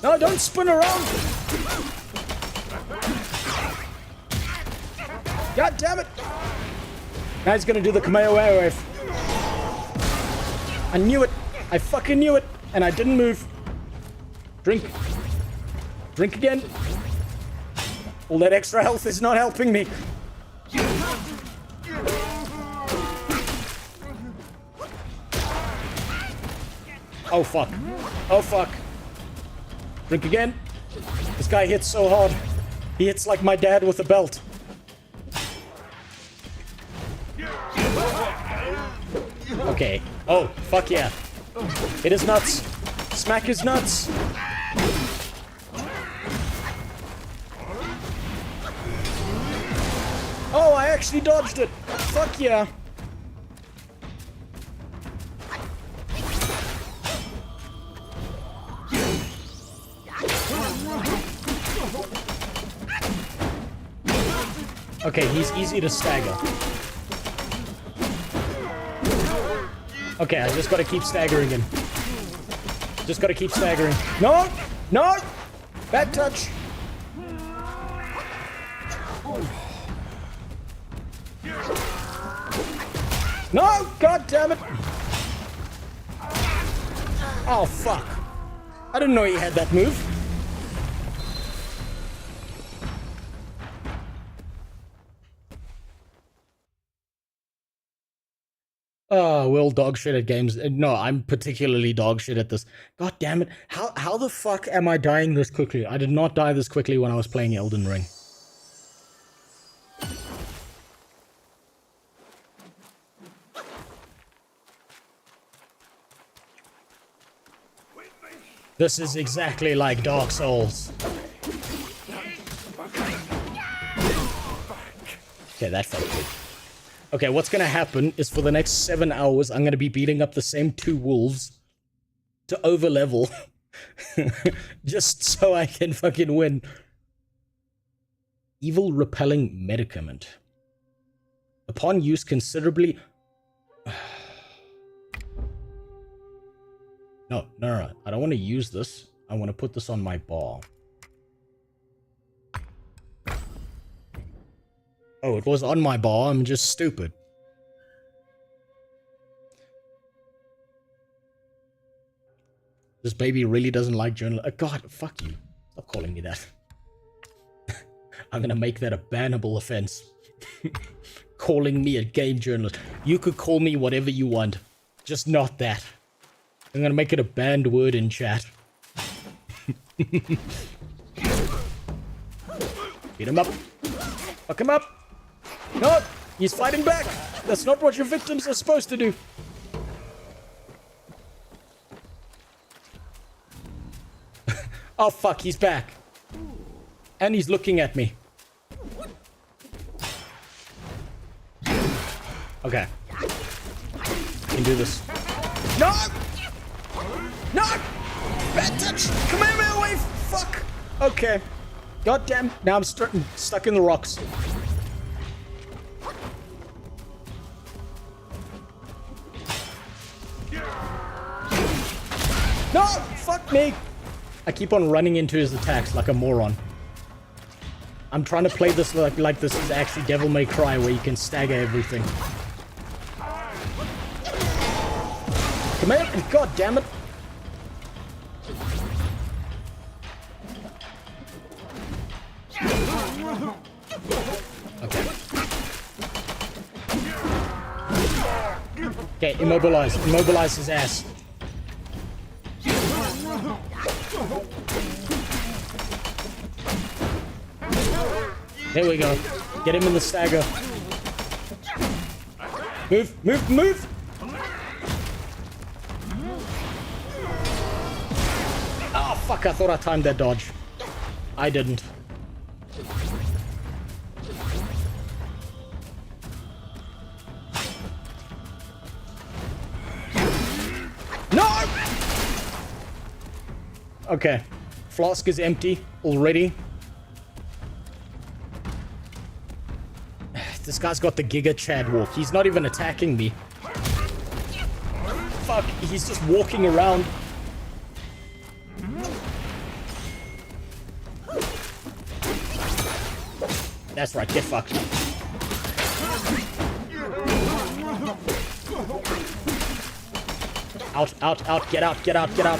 No, don't spin around! God damn it! Now he's gonna do the Kamehameha wave. I knew it! I fucking knew it! And I didn't move. Drink. Drink again. All that extra health is not helping me. Oh fuck. Oh fuck. Drink again. This guy hits so hard. He hits like my dad with a belt. Okay. Oh, fuck yeah. Hit his nuts. Smack his nuts. Oh, I actually dodged it. Fuck yeah. Okay, he's easy to stagger. Okay, I just gotta keep staggering him. Just gotta keep staggering. No! No! Bad touch! No! God damn it! Oh, fuck. I didn't know he had that move. Oh, we're all dog shit at games. No, I'm particularly dog shit at this. God damn it. How the fuck am I dying this quickly? I did not die this quickly when I was playing Elden Ring. This is exactly like Dark Souls. Okay, that felt good. Okay, what's gonna happen is for the next 7 hours, I'm gonna be beating up the same 2 wolves to overlevel. Just so I can fucking win. Evil repelling medicament. Upon use considerably... No. I don't want to use this. I want to put this on my bar. Oh, it was on my bar. I'm just stupid. This baby really doesn't like journal. God, fuck you. Stop calling me that. I'm gonna make that a bannable offense. Calling me a game journalist. You could call me whatever you want. Just not that. I'm gonna make it a banned word in chat. Beat him up. Fuck him up. No! He's fighting back. That's not what your victims are supposed to do. Oh, fuck. He's back. And he's looking at me. Okay. Can do this. No! No! Bad touch! Come away! Fuck! Okay. God damn. Now I'm stuck in the rocks. No! Fuck me! I keep on running into his attacks like a moron. I'm trying to play this like this is actually Devil May Cry, where you can stagger everything. Come here! God damn it! Okay. Okay, immobilize. Immobilize his ass. There we go. Get him in the stagger. Move, move, move! Oh, fuck, I thought I timed that dodge. I didn't. No! Okay. Flask is empty already. This guy's got the Giga Chad walk. He's not even attacking me. Fuck, he's just walking around. That's right, get fucked. Out, out, out, get out, get out, get out.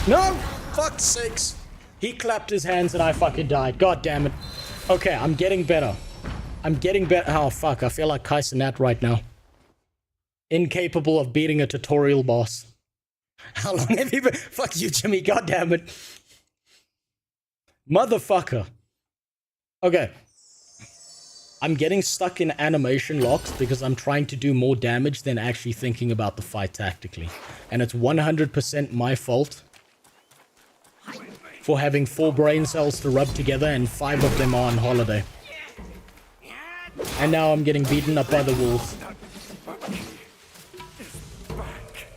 No! Fuck's sakes. He clapped his hands and I fucking died. God damn it. Okay, I'm getting better. I'm getting better. Oh, fuck. I feel like Kaisenat right now. Incapable of beating a tutorial boss. How long have you been? Fuck you, Jimmy. God damn it. Motherfucker. Okay. I'm getting stuck in animation locks because I'm trying to do more damage than actually thinking about the fight tactically. And it's 100% my fault for having 4 brain cells to rub together and 5 of them are on holiday. And now I'm getting beaten up by the wolves.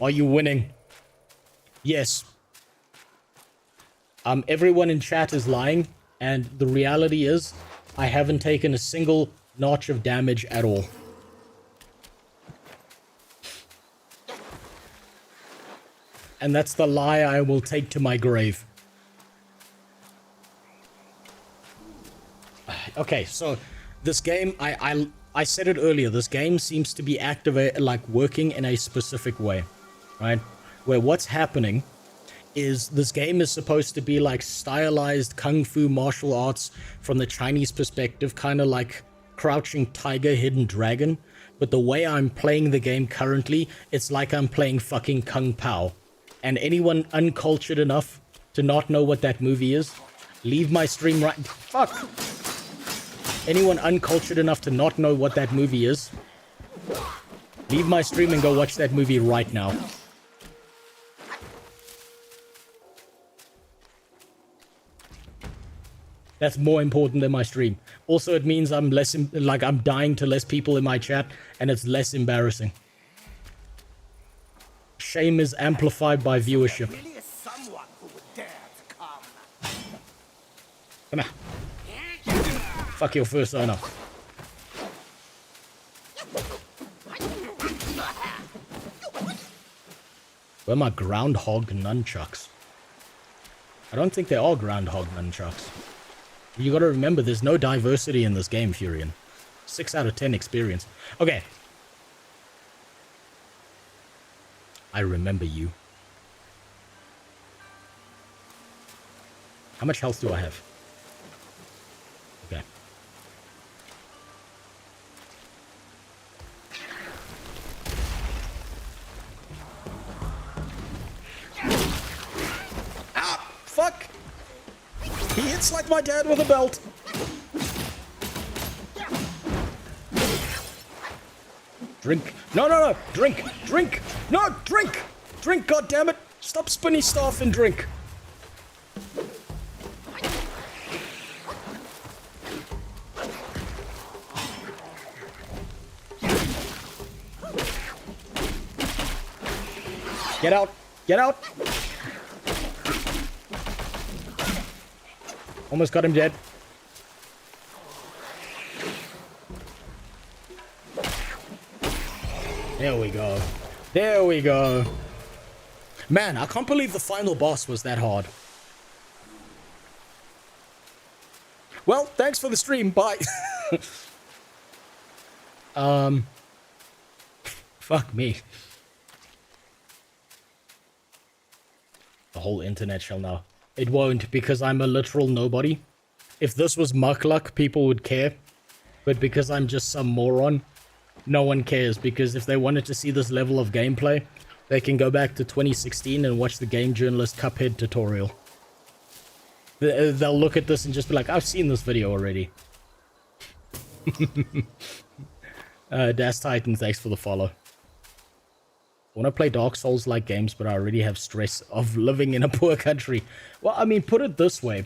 Are you winning? Yes. Everyone in chat is lying, and the reality is, I haven't taken a single notch of damage at all. And that's the lie I will take to my grave. Okay, so this game, I said it earlier, this game seems to be activated, like working in a specific way, right? Where what's happening is this game is supposed to be like stylized kung fu martial arts from the Chinese perspective, kind of like Crouching Tiger, Hidden Dragon. But the way I'm playing the game currently, it's like I'm playing fucking Kung Pao. And anyone uncultured enough to not know what that movie is, leave my stream right... Fuck! Anyone uncultured enough to not know what that movie is, leave my stream and go watch that movie right now. That's more important than my stream. Also, it means I'm less, I'm dying to less people in my chat, and it's less embarrassing. Shame is amplified by viewership. Come here. Fuck your first owner. Where are my groundhog nunchucks? I don't think they are groundhog nunchucks. You gotta remember, there's no diversity in this game, Furion. 6 out of 10 experience. Okay. I remember you. How much health do I have? Okay. Ah! Fuck! He hits like my dad with a belt. Drink. No. Drink. No, drink. Drink, goddammit. Stop spinny staff and drink. Get out. Get out. Almost got him dead. There we go. There we go. Man, I can't believe the final boss was that hard. Well, thanks for the stream. Bye. Fuck me. The whole internet shall know. It won't, because I'm a literal nobody. If this was Muckluck, people would care. But because I'm just some moron, no one cares. Because if they wanted to see this level of gameplay, they can go back to 2016 and watch the Game Journalist Cuphead tutorial. They'll look at this and just be like, I've seen this video already. Das Titan, thanks for the follow. I want to play Dark Souls-like games, but I already have stress of living in a poor country. Well, I mean, put it this way.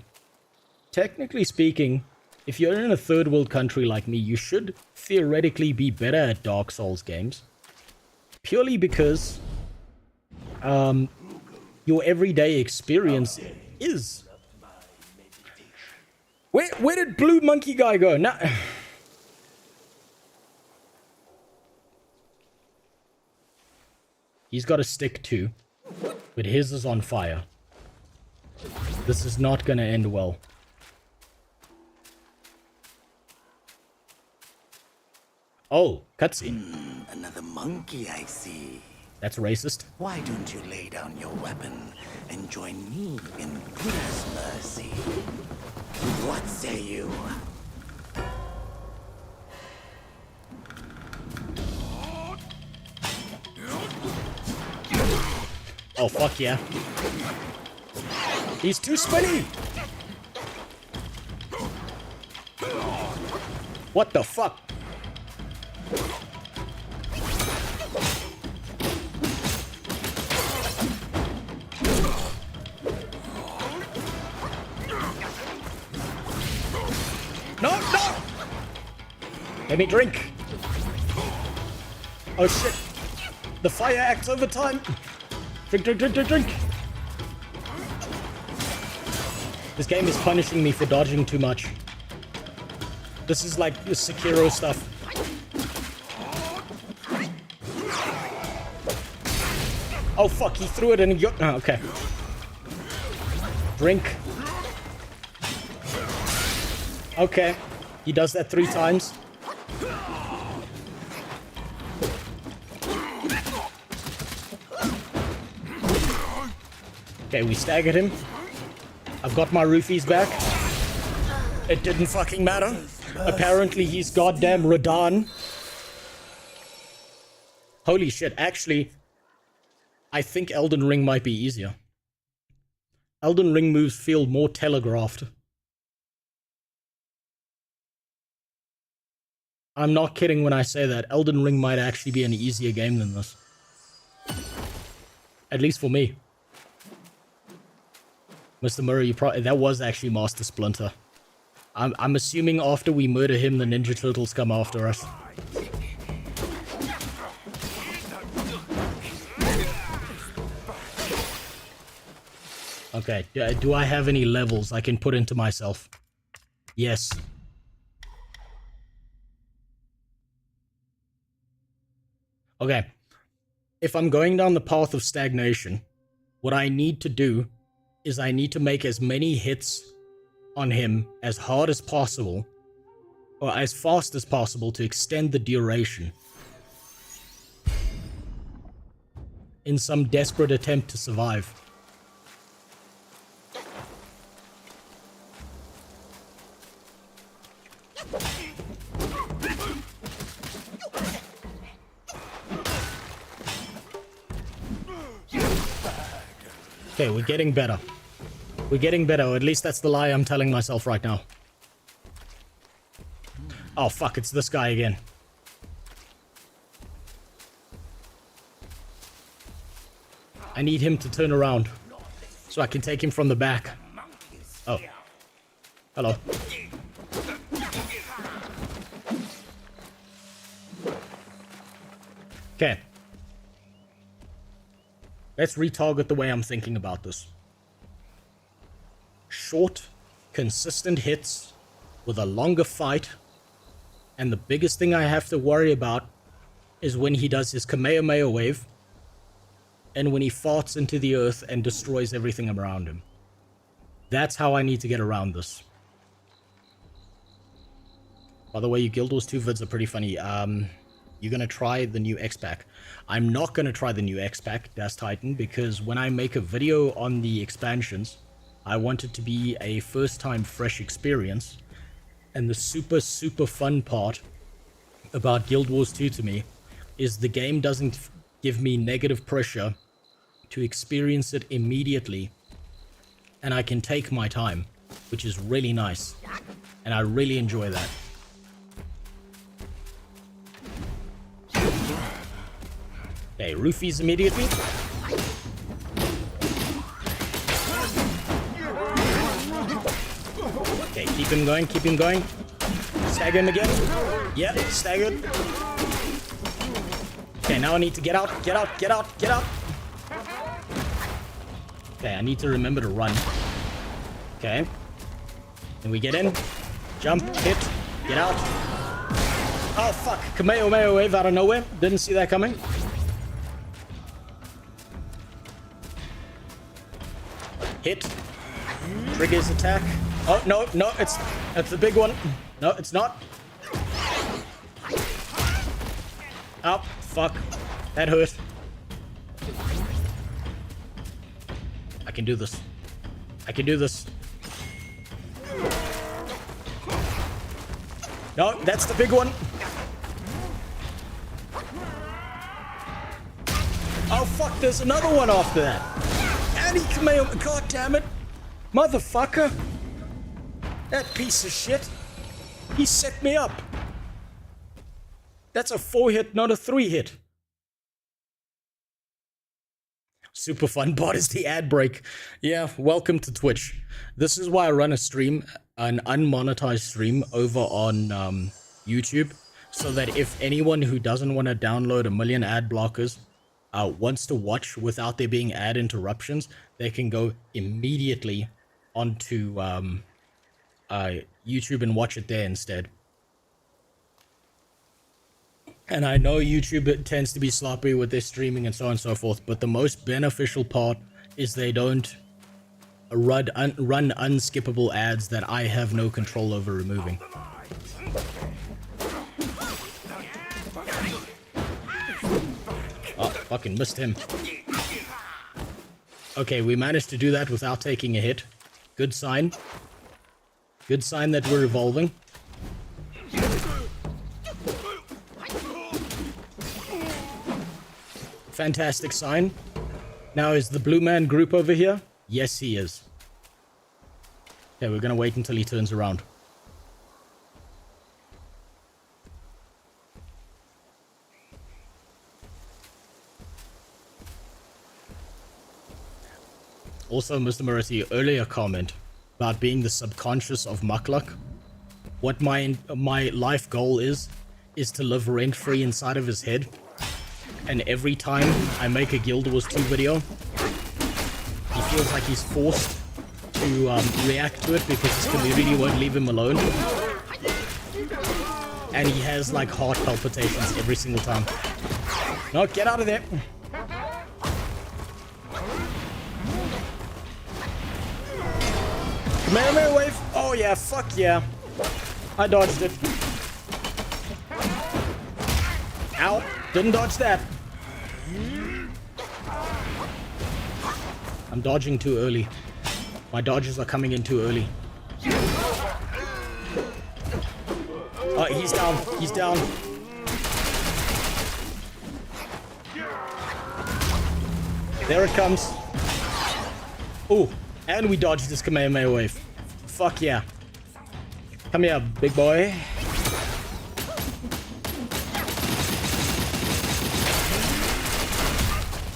Technically speaking, if you're in a third world country like me, you should theoretically be better at Dark Souls games. Purely because your everyday experience is... Where did Blue Monkey Guy go? Now... He's got a stick too, but his is on fire. This is not gonna end well. Oh, cutscene. Another monkey, I see. That's racist. Why don't you lay down your weapon and join me in Buddha's mercy? What say you? Oh, fuck yeah. He's too spinny! What the fuck? No! Let me drink. Oh shit. The fire acts over time. Drink. This game is punishing me for dodging too much. This is like the Sekiro stuff. Oh fuck, he threw it and he... Oh, okay. Drink. Okay. He does that 3 times. Okay, we staggered him. I've got my roofies back. It didn't fucking matter. Apparently he's goddamn Radahn. Holy shit, actually, I think Elden Ring might be easier. Elden Ring moves feel more telegraphed. I'm not kidding when I say that. Elden Ring might actually be an easier game than this. At least for me. Mr. Murray, that was actually Master Splinter. I'm assuming after we murder him, the Ninja Turtles come after us. Okay, do I have any levels I can put into myself? Yes. Okay. If I'm going down the path of stagnation, what I need to do is I need to make as many hits on him as hard as possible, or as fast as possible to extend the duration. In some desperate attempt to survive. Okay, we're getting better. We're getting better, or at least that's the lie I'm telling myself right now. Oh fuck, it's this guy again. I need him to turn around so I can take him from the back. Oh. Hello. Okay. Let's retarget the way I'm thinking about this. Short, consistent hits with a longer fight. And the biggest thing I have to worry about is when he does his Kamehameha wave. And when he farts into the earth and destroys everything around him. That's how I need to get around this. By the way, your Guild Wars 2 vids are pretty funny. You're going to try the new X-Pack. I'm not going to try the new X-Pack, Das Titan, because when I make a video on the expansions, I want it to be a first-time fresh experience. And the super, super fun part about Guild Wars 2 to me is the game doesn't give me negative pressure to experience it immediately. And I can take my time, which is really nice. And I really enjoy that. Okay, roofies immediately. Okay, keep him going, keep him going. Stagger him again. Yep, staggered. Okay, now I need to get out, get out, get out, get out. Okay, I need to remember to run. Okay. Then we get in. Jump, hit, get out. Oh, fuck. Kamehameha wave out of nowhere. Didn't see that coming. Hit. Triggers attack. Oh, no, no, it's the big one. No, it's not. Oh, fuck. That hurt. I can do this. I can do this. No, that's the big one. Oh, fuck, there's another one after that. And he Kamehameha. God damn it. Motherfucker. That piece of shit. He set me up. That's a 4-hit, not a 3-hit. Super fun bot is the ad break. Yeah, welcome to Twitch. This is why I run a stream, an unmonetized stream over on YouTube, so that if anyone who doesn't want to download a million ad blockers wants to watch without there being ad interruptions, they can go immediately onto YouTube and watch it there instead. And I know YouTube tends to be sloppy with their streaming and so on and so forth, but the most beneficial part is they don't run unskippable ads that I have no control over removing. Oh, fucking missed him. Okay, we managed to do that without taking a hit. Good sign. Good sign that we're evolving. Fantastic sign. Now, is the blue man group over here? Yes, he is. Okay, we're gonna wait until he turns around. Also, Mr. Morrissey, earlier comment about being the subconscious of Mukluk. What my life goal is to live rent-free inside of his head. And every time I make a Guild Wars 2 video, he feels like he's forced to react to it because his community won't leave him alone. And he has like heart palpitations every single time. No, get out of there. Kamehameha wave. Oh yeah, fuck yeah. I dodged it. Ow. Didn't dodge that. I'm dodging too early. My dodges are coming in too early. Oh, he's down. He's down. There it comes. Ooh, And we dodged this Kamehameha wave. Fuck yeah. Come here, big boy.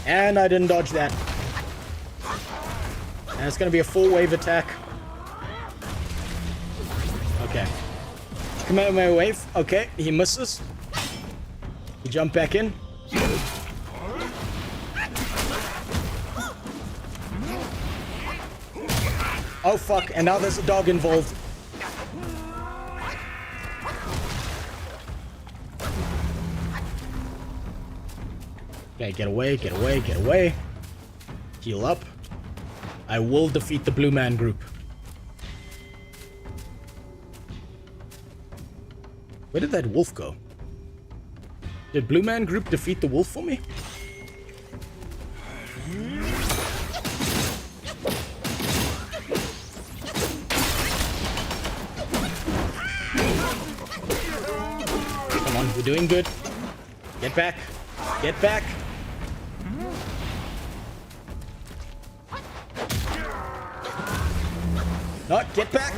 And I didn't dodge that. And it's gonna be a full wave attack. Okay. Kamehameha wave. Okay, he misses. He jumped back in. Oh fuck, and now there's a dog involved. Okay, get away, get away, get away. Heal up. I will defeat the blue man group. Where did that wolf go? Did blue man group defeat the wolf for me? Come on, we're doing good. Get back. Get back. Not get back.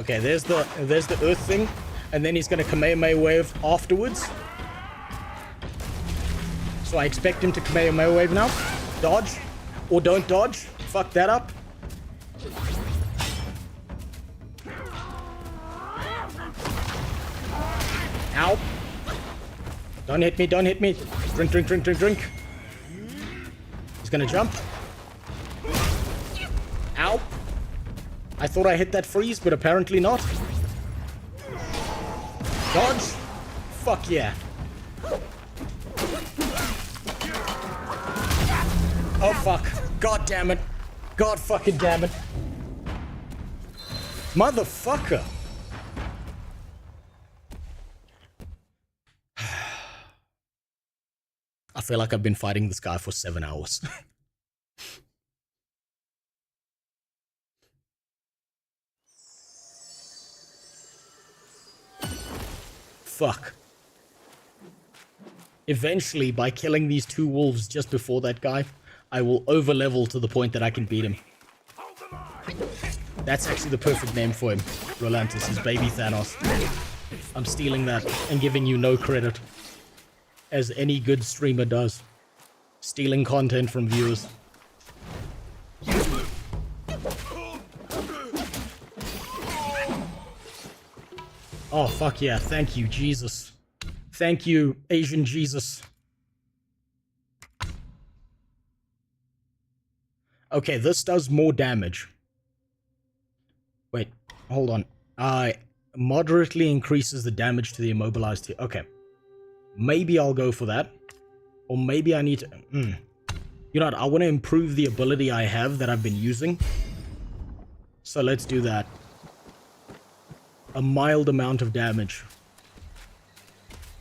Okay, there's the earth thing, and then he's gonna Kamehameha wave afterwards. So I expect him to Kamehameha wave now. Dodge, or don't dodge. Fuck that up. Ow. Don't hit me, don't hit me. Drink, drink, drink, drink, drink. He's gonna jump. Ow. I thought I hit that freeze, but apparently not. Dodge. Fuck yeah. Oh fuck. God damn it. God fucking damn it. Motherfucker. I feel like I've been fighting this guy for 7 hours. Fuck. Eventually, by killing these two wolves just before that guy, I will over-level to the point that I can beat him. That's actually the perfect name for him. Rolantis is Baby Thanos. I'm stealing that and giving you no credit. As any good streamer does. Stealing content from viewers. Oh, fuck yeah. Thank you, Jesus. Thank you, Asian Jesus. Okay, this does more damage. Wait, hold on. Moderately increases the damage to the immobilized here. Okay. Maybe I'll go for that. Or maybe I need to... You know what? I want to improve the ability I have that I've been using. So let's do that. A mild amount of damage.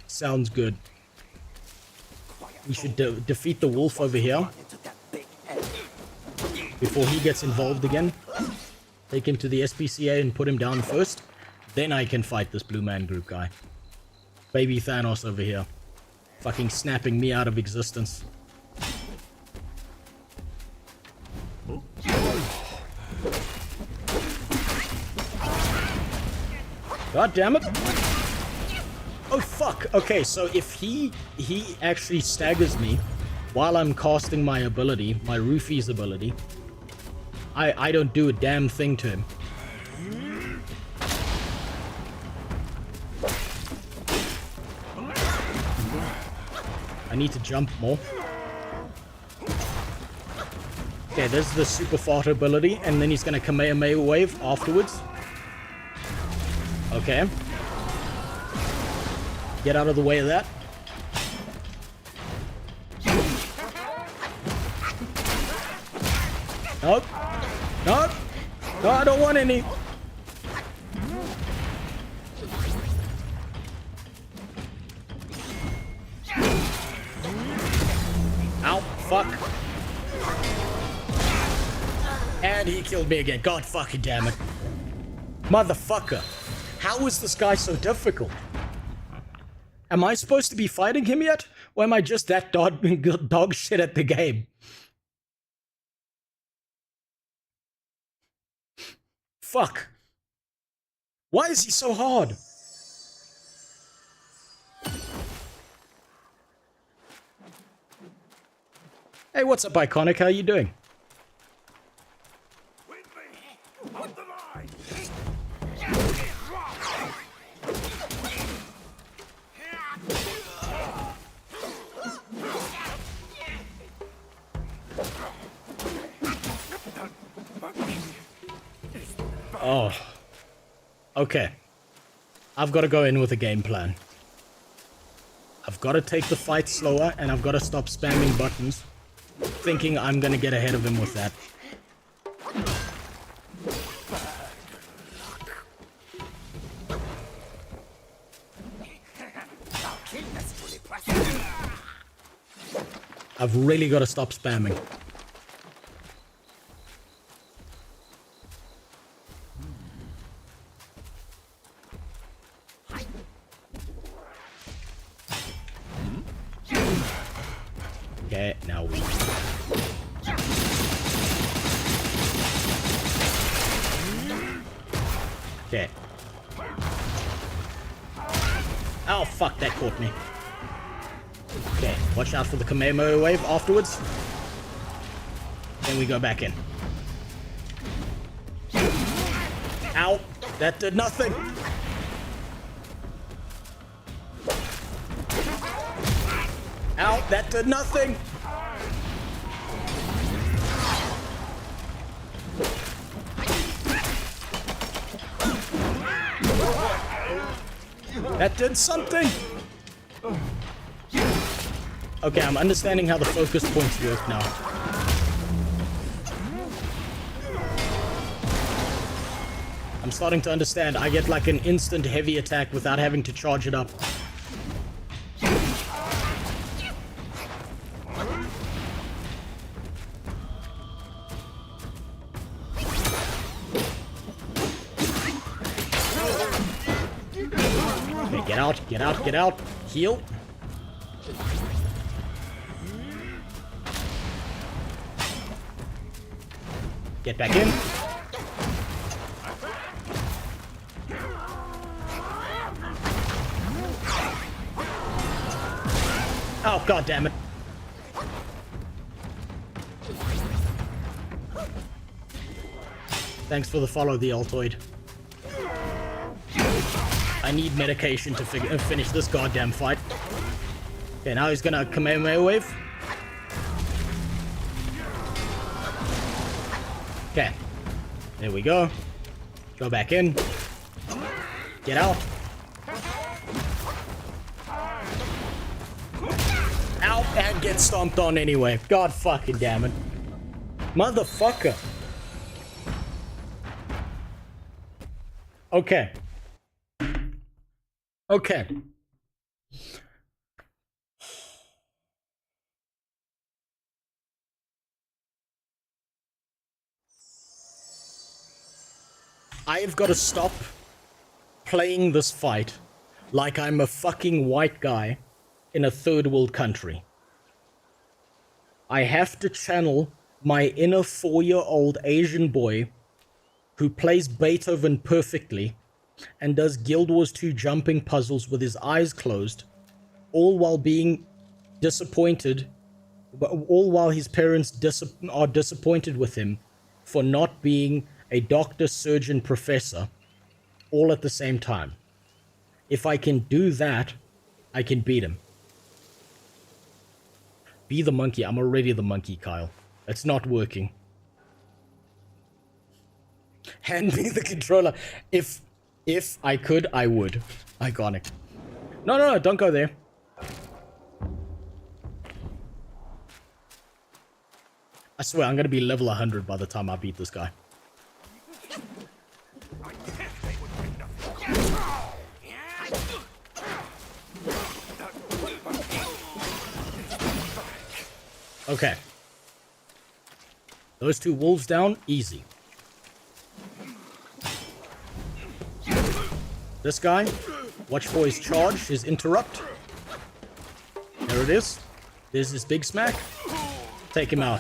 Sounds good. We should defeat the wolf over here. Before he gets involved again. Take him to the SPCA and put him down first. Then I can fight this blue man group guy. Baby Thanos over here. Fucking snapping me out of existence. God damn it. Oh fuck. Okay, so if he actually staggers me while I'm casting my ability, my Rufy's ability, I don't do a damn thing to him. I need to jump more. Okay, there's the super fart ability, and then he's gonna Kamehameha wave afterwards. Okay. Get out of the way of that. Nope. Nope. No, I don't want any. Ow, fuck. And he killed me again. God fucking damn it. Motherfucker. How is this guy so difficult? Am I supposed to be fighting him yet? Or am I just that dog shit at the game? Fuck. Why is he so hard? Hey, what's up, Iconic? How you doing? Oh. Okay. I've got to go in with a game plan. I've got to take the fight slower, and I've got to stop spamming buttons, thinking I'm going to get ahead of him with that. I've really got to stop spamming. Okay, now we... Okay. Oh, fuck, that caught me. Okay, watch out for the Kamehameha wave afterwards. Then we go back in. Ow, that did nothing. Ow, that did nothing. That did something. Okay, I'm understanding how the focus points work now. I'm starting to understand. I get like an instant heavy attack without having to charge it up. Okay, get out, get out, get out. Heal. Get back in. Oh, god damn it. Thanks for the follow, the Altoid. I need medication to finish this goddamn fight. Okay, now he's gonna Kamehameha wave. Okay. There we go. Go back in. Get out. Out and get stomped on anyway. God fucking damn it. Motherfucker. Okay. Okay. I've got to stop playing this fight like I'm a fucking white guy in a third world country. I have to channel my inner 4-year-old Asian boy who plays Beethoven perfectly and does Guild Wars 2 jumping puzzles with his eyes closed, all while being disappointed, all while his parents are disappointed with him for not being a doctor, surgeon, professor, all at the same time. If I can do that, I can beat him. Be the monkey. I'm already the monkey, Kyle. It's not working. Hand me the controller. If I could, I would. Iconic. No, don't go there. I swear, I'm gonna be level 100 by the time I beat this guy. Okay. Those two wolves down, easy. This guy, watch for his charge, his interrupt. There it is. There's this big smack. Take him out.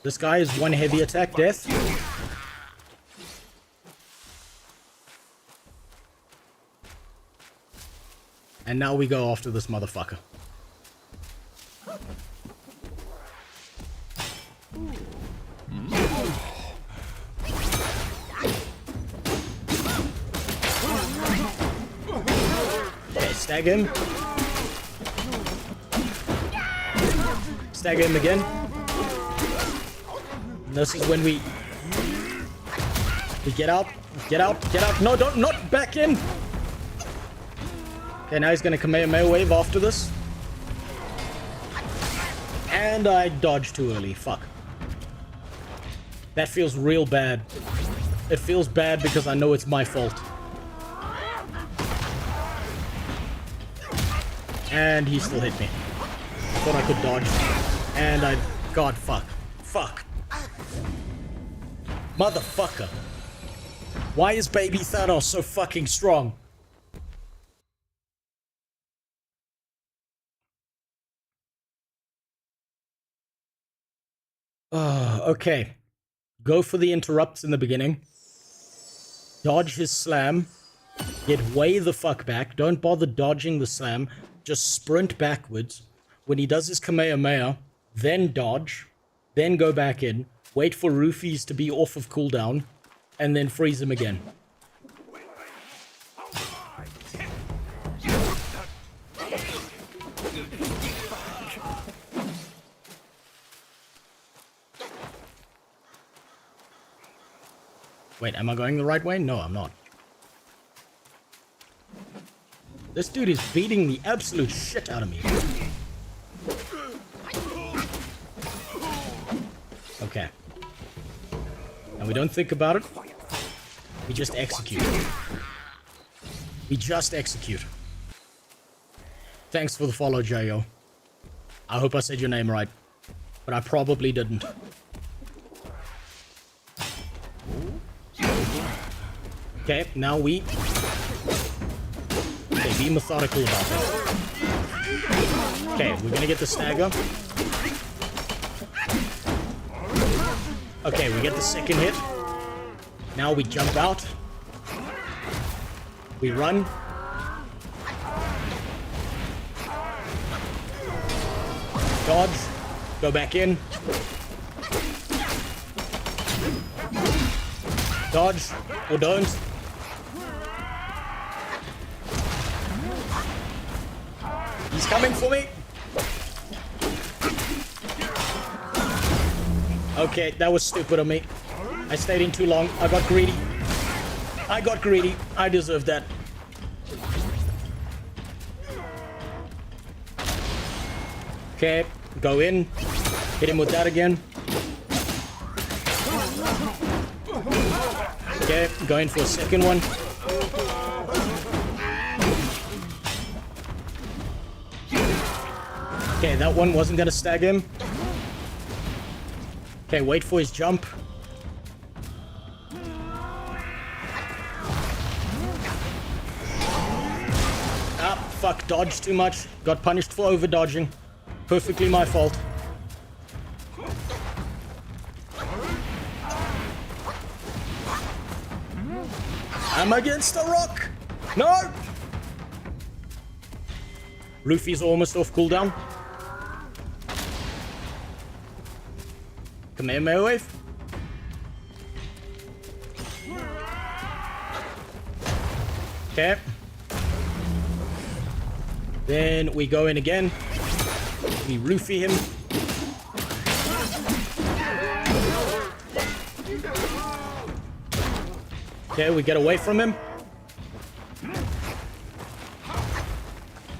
This guy is one heavy attack death. And now we go after this motherfucker. Okay, stag him. Stagger him again. And this is when we get out, get out, get out. No, don't, not back in. Okay, now he's gonna Kamehameha wave after this. And I dodged too early. Fuck. That feels real bad. It feels bad because I know it's my fault. And he still hit me. I thought I could dodge. And I... God, fuck. Fuck. Motherfucker. Why is baby Thanos so fucking strong? Okay. Go for the interrupts in the beginning. Dodge his slam. Get way the fuck back. Don't bother dodging the slam. Just sprint backwards. When he does his Kamehameha, then dodge. Then go back in. Wait for Roofies to be off of cooldown. And then freeze him again. Wait, am I going the right way? No, I'm not. This dude is beating the absolute shit out of me. Okay. And we don't think about it. We just execute. We just execute. Thanks for the follow, Jayo. I hope I said your name right. But I probably didn't. Okay, now we... Okay, be methodical about this. Okay, we're gonna get the stagger. Okay, we get the second hit. Now we jump out. We run. Dodge. Go back in. Dodge. Or don't. He's coming for me. Okay, that was stupid of me. I stayed in too long. I got greedy. I got greedy. I deserve that. Okay, go in. Hit him with that again. Okay, go in for a second one. Okay, that one wasn't gonna stag him. Okay, wait for his jump. Ah, fuck, dodged too much. Got punished for over dodging. Perfectly my fault. I'm against a rock! No! Luffy's almost off cooldown. Kamehameha wave. Okay. Then we go in again. We roofie him. Okay, we get away from him.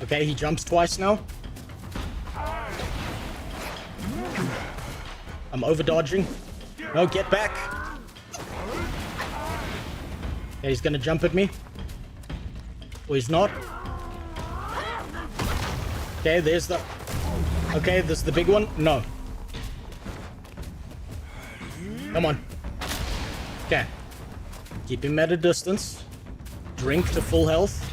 Okay, he jumps twice now. I'm over dodging. No, get back. Okay, he's gonna jump at me. Or he's not. Okay, there's the... Okay, there's the big one. No. Come on. Okay. Keep him at a distance. Drink to full health.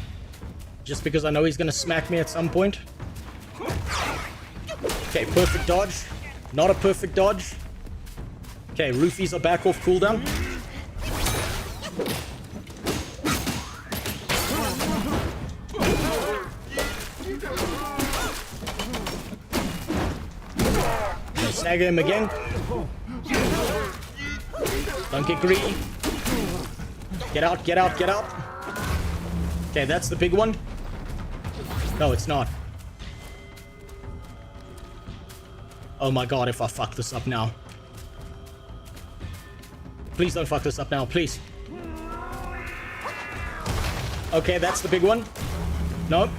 just because I know he's gonna smack me at some point. Okay, perfect dodge. Not a perfect dodge. Okay, roofies are back off cooldown. Okay, stagger him again. Don't get greedy. Get out, get out, get out. Okay, that's the big one. No, it's not. Oh my god, if I fuck this up now. Please don't fuck this up now, please. Okay, that's the big one. No,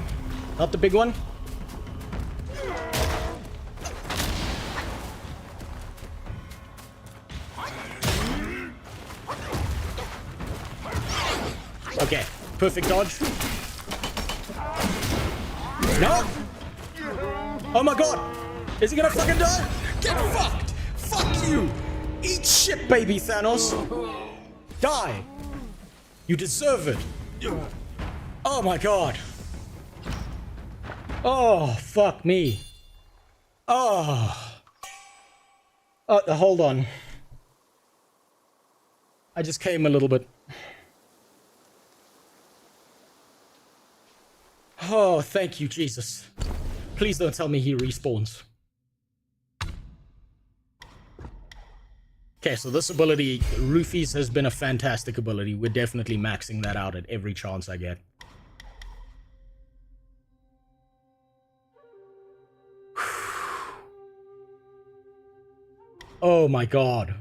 not the big one. Okay, perfect dodge. No! Oh my god! Is he gonna fucking die? Get fucked! Fuck you! Eat shit, baby Thanos! Die! You deserve it! Oh my god! Oh, fuck me. Oh. Hold on. I just came a little bit. Oh, thank you, Jesus. Please don't tell me he respawns. Okay, so this ability, Roofies, has been a fantastic ability. We're definitely maxing that out at every chance I get. Oh my god.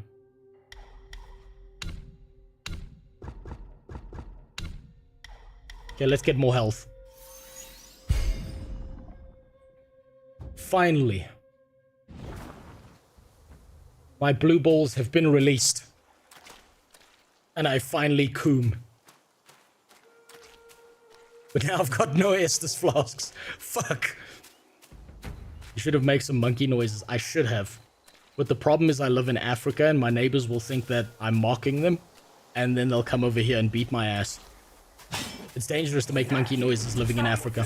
Okay, let's get more health. Finally. My blue balls have been released. And I finally coom. But now I've got no Estus flasks. Fuck. You should have made some monkey noises. I should have. But the problem is I live in Africa and my neighbors will think that I'm mocking them. And then they'll come over here and beat my ass. It's dangerous to make monkey noises living in Africa.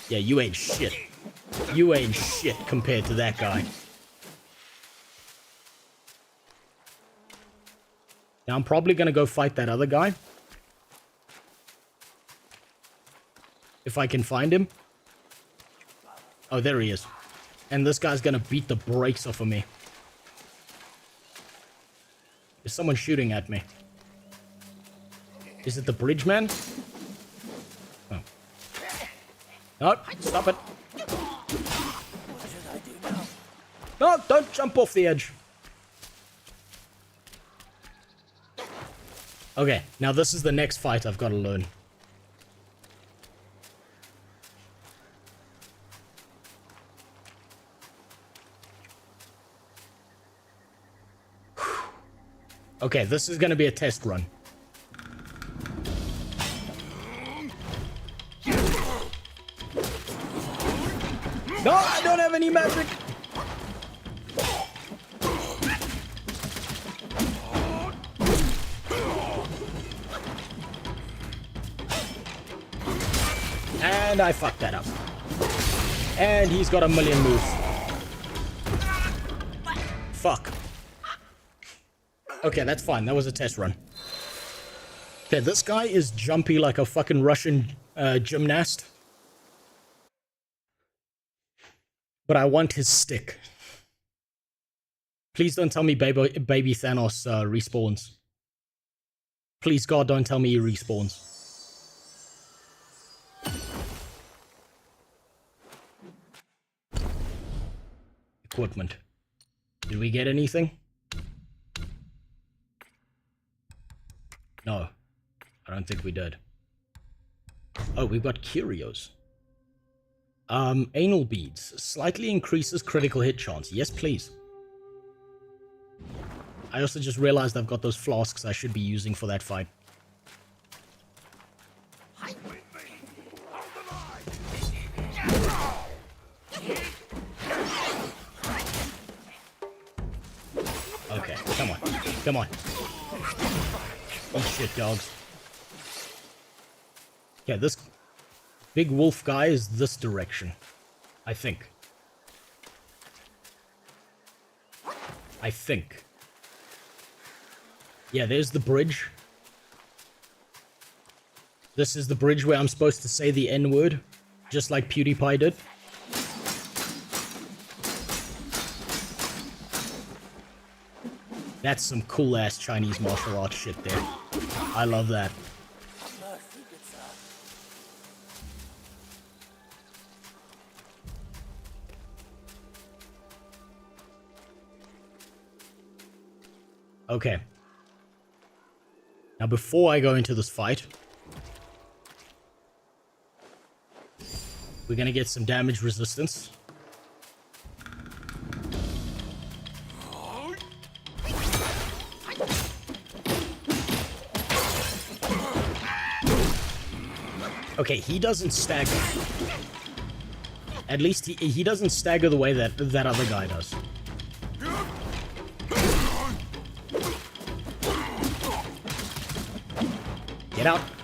Yeah, you ain't shit. You ain't shit compared to that guy. Now I'm probably gonna go fight that other guy. If I can find him. Oh, there he is. And this guy's gonna beat the brakes off of me. There's someone shooting at me. Is it the bridge man? Oh. No, stop it. No, don't jump off the edge. Okay, now this is the next fight I've got to learn. Okay, this is going to be a test run. No, I don't have any magic. And I fucked that up. And he's got a million moves. Fuck. Okay, that's fine. That was a test run. Okay, this guy is jumpy like a fucking Russian gymnast. But I want his stick. Please don't tell me baby Thanos respawns. Please, God, don't tell me he respawns. Equipment. Did we get anything? No. I don't think we did. Oh, we've got curios. Anal beads. Slightly increases critical hit chance. Yes, please. I also just realized I've got those flasks I should be using for that fight. Okay, come on. Come on. Eat shit, dogs. Yeah, this big wolf guy is this direction. I think. Yeah, there's the bridge. This is the bridge where I'm supposed to say the N-word, just like PewDiePie did. That's some cool-ass Chinese martial arts shit there. I love that. Okay. Now, before I go into this fight, we're gonna get some damage resistance. Okay, he doesn't stagger. At least he doesn't stagger the way that other guy does.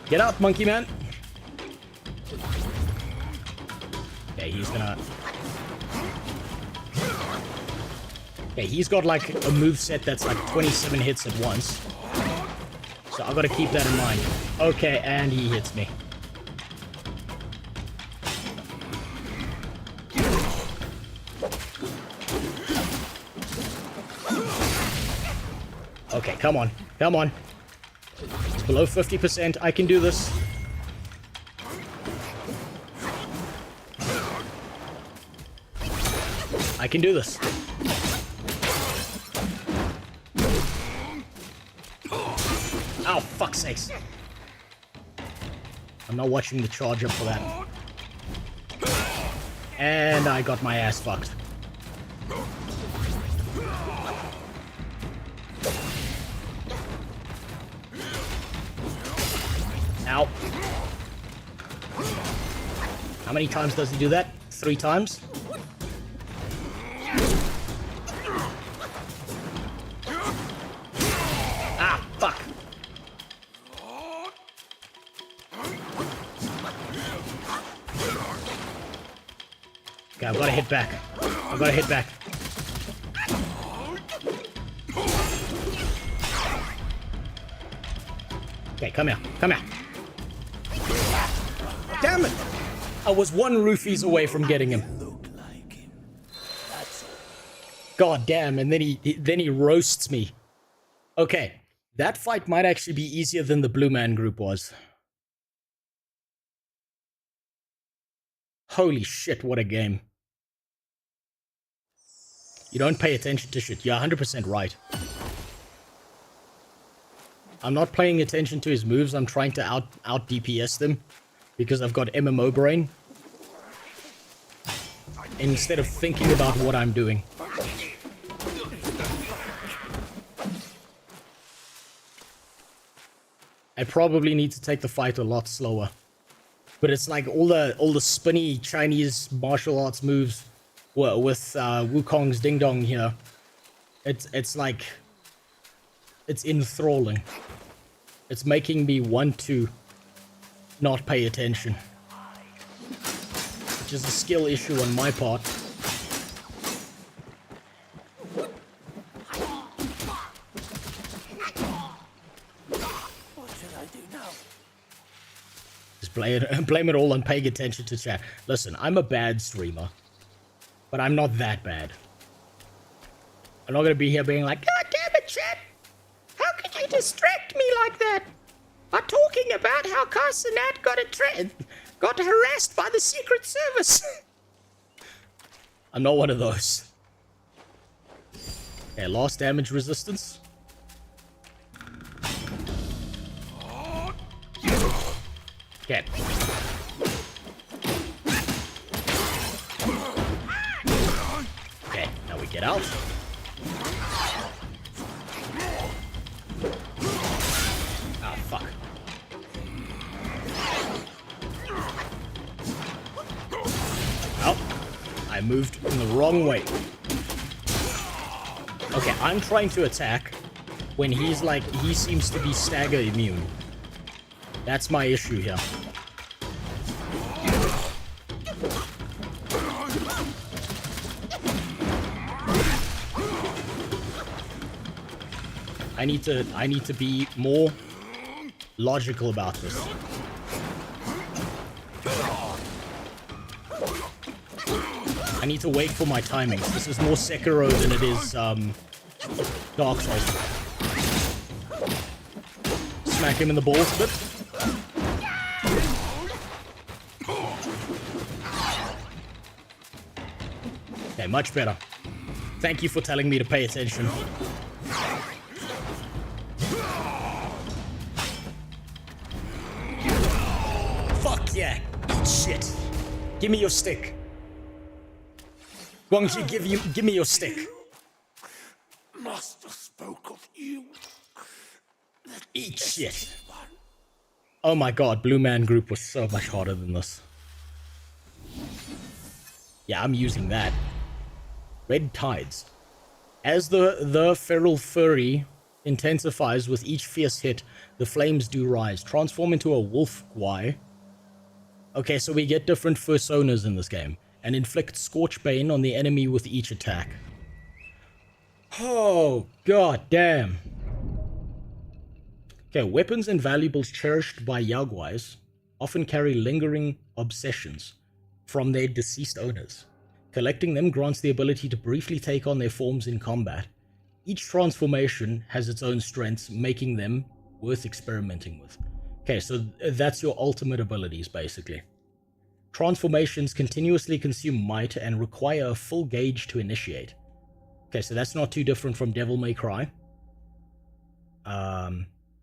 Get out, monkey man. Okay, he's gonna... Okay, he's got like a moveset that's like 27 hits at once. So I've got to keep that in mind. Okay, and he hits me. Okay, come on. Come on. It's below 50%. I can do this. I can do this. Oh, fuck's sakes. I'm not watching the charge up for that. And I got my ass fucked. Ow. How many times does he do that? 3 times? Ah, fuck. Okay, I've got to hit back. I've got to hit back. Okay, come here. Come here. Damn it! I was 1 roofies away from getting him. God damn, and then he roasts me. Okay, that fight might actually be easier than the Blue Man group was. Holy shit, what a game. You don't pay attention to shit. You're 100% right. I'm not paying attention to his moves. I'm trying to out DPS them because I've got MMO brain instead of thinking about what I'm doing. I probably need to take the fight a lot slower. But it's like all the spinny Chinese martial arts moves with Wukong's Ding Dong here. It's like it's enthralling. It's making me want to not pay attention. Which is a skill issue on my part. What should I do now? Just blame it all on paying attention to chat. Listen, I'm a bad streamer. But I'm not that bad. I'm not gonna be here being like, God damn it, chat! How could you distract me like that? By talking about how Carson-Nat got harassed by the Secret Service. I'm not one of those. Okay, lost damage resistance. Okay. Okay, now we get out. Ah, fuck. Oh, I moved in the wrong way. Okay, I'm trying to attack when he's like, he seems to be stagger immune. That's my issue here. I need to be more logical about this. I need to wait for my timings. This is more Sekiro than it is Dark Souls. Smack him in the balls a bit. Okay, much better. Thank you for telling me to pay attention. Fuck yeah! Eat shit! Give me your stick. Guangxi, give me your stick. Master spoke of you. Eat shit. Oh my god, Blue Man Group was so much harder than this. Yeah, I'm using that. Red Tides. As the feral fury intensifies with each fierce hit, the flames do rise. Transform into a wolf guai. Okay, so we get different personas in this game, and inflict Scorchbane on the enemy with each attack. Oh, god damn. Okay, weapons and valuables cherished by Yaoguais often carry lingering obsessions from their deceased owners. Collecting them grants the ability to briefly take on their forms in combat. Each transformation has its own strengths, making them worth experimenting with. Okay, so that's your ultimate abilities, basically. Transformations continuously consume might and require a full gauge to initiate. Okay, so that's not too different from Devil May Cry.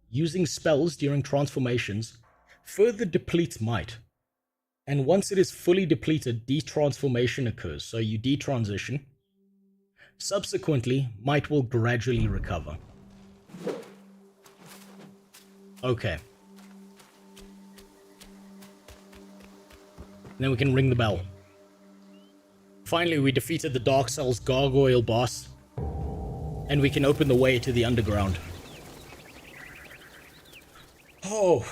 Using spells during transformations further depletes might. And once it is fully depleted, detransformation occurs. So you detransition. Subsequently, might will gradually recover. Okay. Then we can ring the bell. Finally, we defeated the Dark Souls gargoyle boss. And we can open the way to the underground. Oh.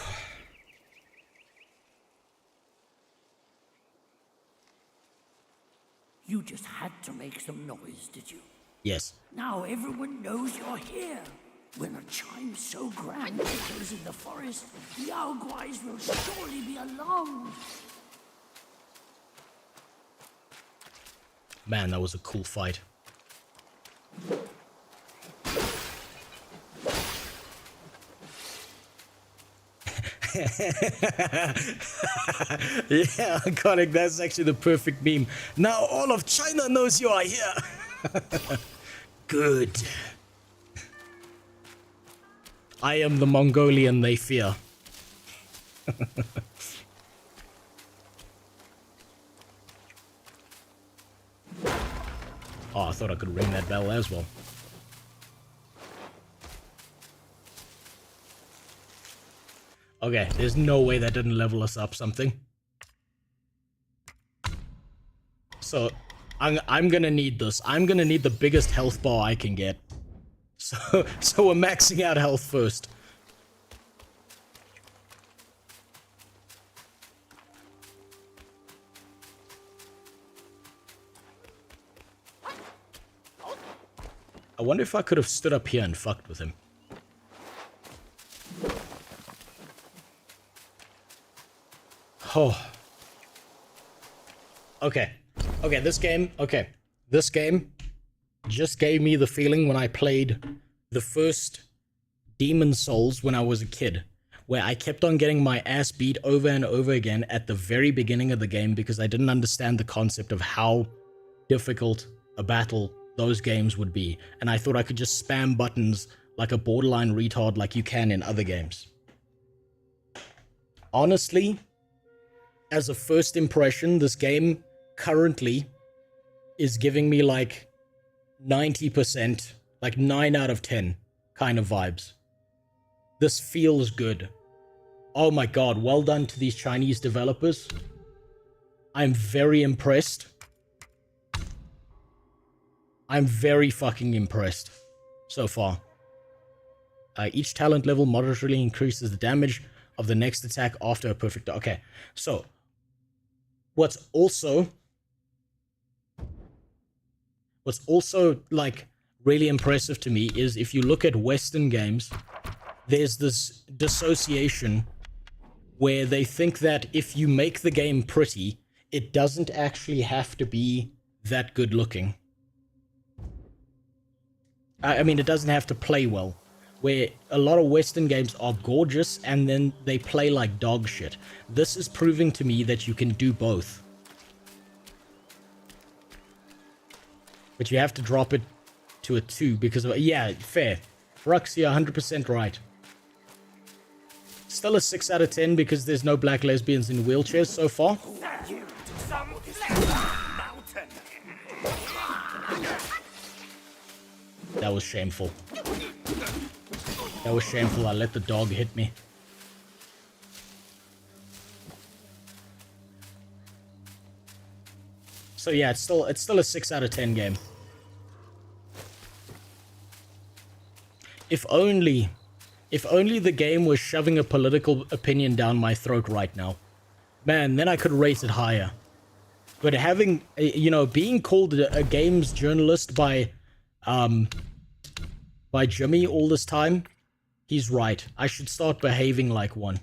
You just had to make some noise, did you? Yes. Now everyone knows you're here. When a chime so grand echoes in the forest, the Yaoguais will surely be alarmed. Man, that was a cool fight. Yeah, iconic. That's actually the perfect meme. Now all of China knows you are here. Good. I am the Mongolian they fear. Oh, I thought I could ring that bell as well. Okay, there's no way that didn't level us up something. So, I'm gonna need this. I'm gonna need the biggest health bar I can get. So we're maxing out health first. I wonder if I could have stood up here and fucked with him. Oh. Okay. Okay, this game just gave me the feeling when I played the first Demon Souls when I was a kid, where I kept on getting my ass beat over and over again at the very beginning of the game because I didn't understand the concept of how difficult a battle those games would be, and I thought I could just spam buttons like a borderline retard like you can in other games. Honestly, as a first impression, this game currently is giving me like 90%, like 9 out of 10 kind of vibes. This feels good. Oh my god, well done to these Chinese developers. I'm very impressed. I'm very fucking impressed so far. Each talent level moderately increases the damage of the next attack after a perfect... Okay, so what's also like really impressive to me is if you look at Western games, there's this dissociation where they think that if you make the game pretty, it doesn't actually have to be that good looking. I mean, it doesn't have to play well. Where a lot of Western games are gorgeous and then they play like dog shit. This is proving to me that you can do both. But you have to drop it to a 2 because of... Yeah, fair. Rux, you're 100% right. Still a 6 out of 10 because there's no black lesbians in wheelchairs so far. That was shameful. That was shameful. I let the dog hit me. So yeah, it's still a 6 out of 10 game. If only the game was shoving a political opinion down my throat right now. Man, then I could rate it higher. But having, you know, being called a games journalist by Jimmy all this time, he's right. I should start behaving like one.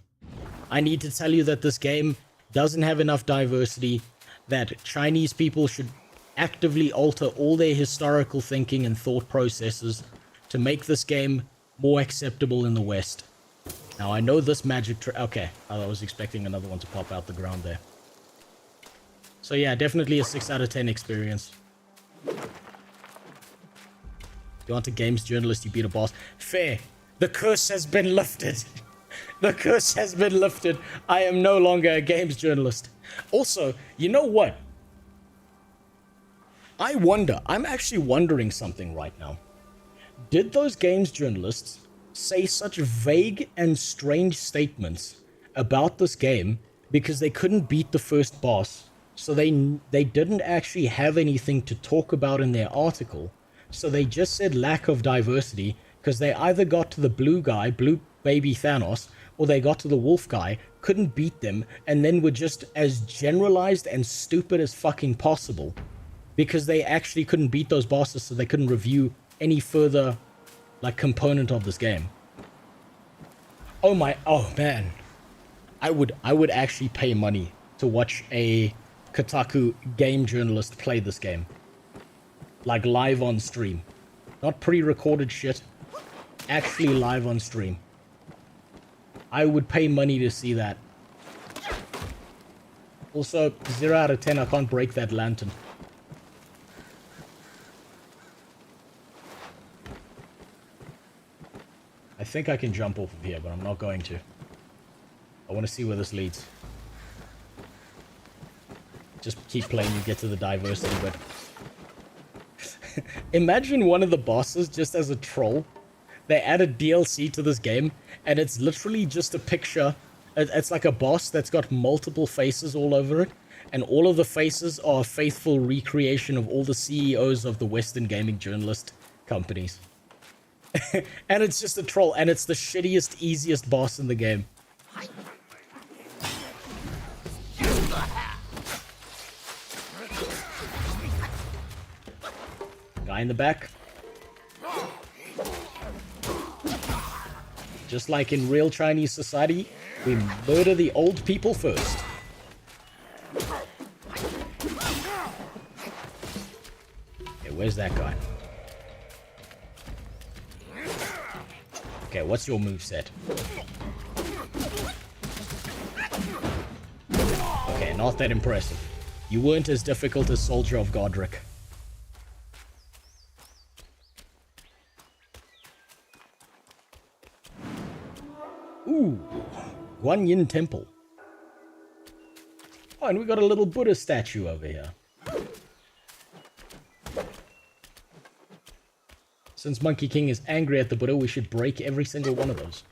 I need to tell you that this game doesn't have enough diversity, that Chinese people should actively alter all their historical thinking and thought processes to make this game more acceptable in the West. Now, I know this magic okay, I was expecting another one to pop out the ground there. So yeah, definitely a 6 out of 10 experience. You want a games journalist, you beat a boss. Fair. The curse has been lifted. The curse has been lifted. I am no longer a games journalist. Also, you know what? I'm actually wondering something right now. Did those games journalists say such vague and strange statements about this game because they couldn't beat the first boss? So they didn't actually have anything to talk about in their article. So they just said lack of diversity because they either got to the blue guy, blue baby Thanos, or they got to the wolf guy, couldn't beat them, and then were just as generalized and stupid as fucking possible because they actually couldn't beat those bosses, so they couldn't review any further like component of this game. Oh man, I would actually pay money to watch a Kotaku game journalist play this game, like live on stream, not pre-recorded shit, actually live on stream. I would pay money to see that. Also, 0 out of 10, I can't break that lantern. I think I can jump off of here, but I'm not going to. I want to see where this leads. Just keep playing, you get to the diversity, but... Imagine one of the bosses just as a troll. They added DLC to this game, and it's literally just a picture. It's like a boss that's got multiple faces all over it, and all of the faces are a faithful recreation of all the CEOs of the Western gaming journalist companies. And it's just a troll, and it's the shittiest, easiest boss in the game. Guy in the back. Just like in real Chinese society, we murder the old people first. Okay, where's that guy? Okay, what's your moveset? Okay, not that impressive. You weren't as difficult as Soldier of Godric. Ooh, Guanyin Temple. Oh, and we got a little Buddha statue over here. Since Monkey King is angry at the Buddha, we should break every single one of those.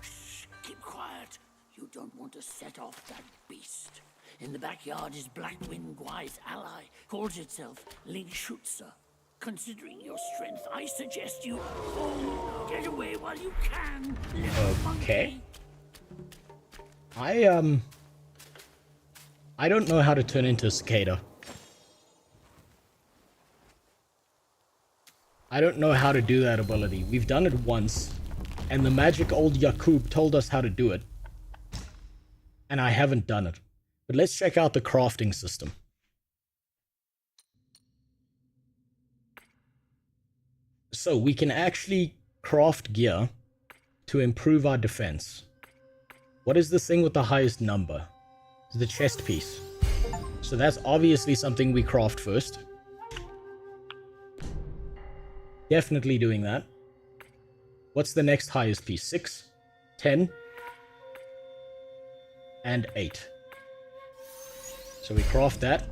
Shh, keep quiet. You don't want to set off that beast. In the backyard is Blackwind Guai's ally, calls itself Ling Shutsa. Considering your strength, I suggest you get away while you can. Okay. I don't know how to turn into a cicada. I don't know how to do that ability. We've done it once, and the magic old Yakub told us how to do it. And I haven't done it. But let's check out the crafting system. So we can actually craft gear to improve our defense. What is the thing with the highest number? It's the chest piece. So that's obviously something we craft first. Definitely doing that. What's the next highest piece? 6, 10, and 8. So we craft that.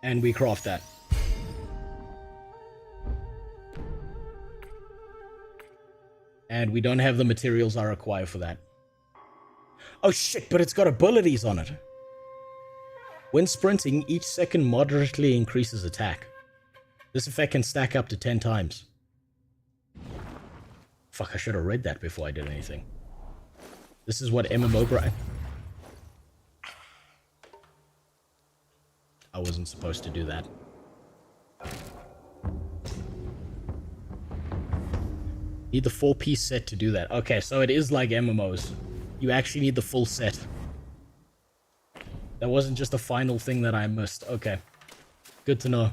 And we craft that. And we don't have the materials I require for that. Oh shit, but it's got abilities on it. When sprinting, each second moderately increases attack. This effect can stack up to 10 times. Fuck, I should have read that before I did anything. This is what MMO Brian. I wasn't supposed to do that. Need the 4-piece set to do that. Okay, so it is like MMOs. You actually need the full set. That wasn't just a final thing that I missed. Okay. Good to know.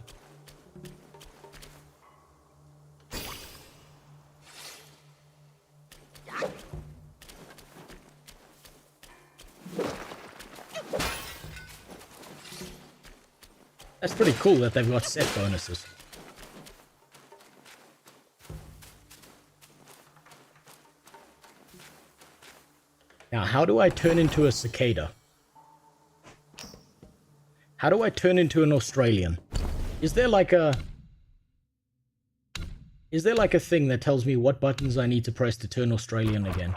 That's pretty cool that they've got set bonuses. Now, how do I turn into a cicada? How do I turn into an Australian? Is there like a thing that tells me what buttons I need to press to turn Australian again?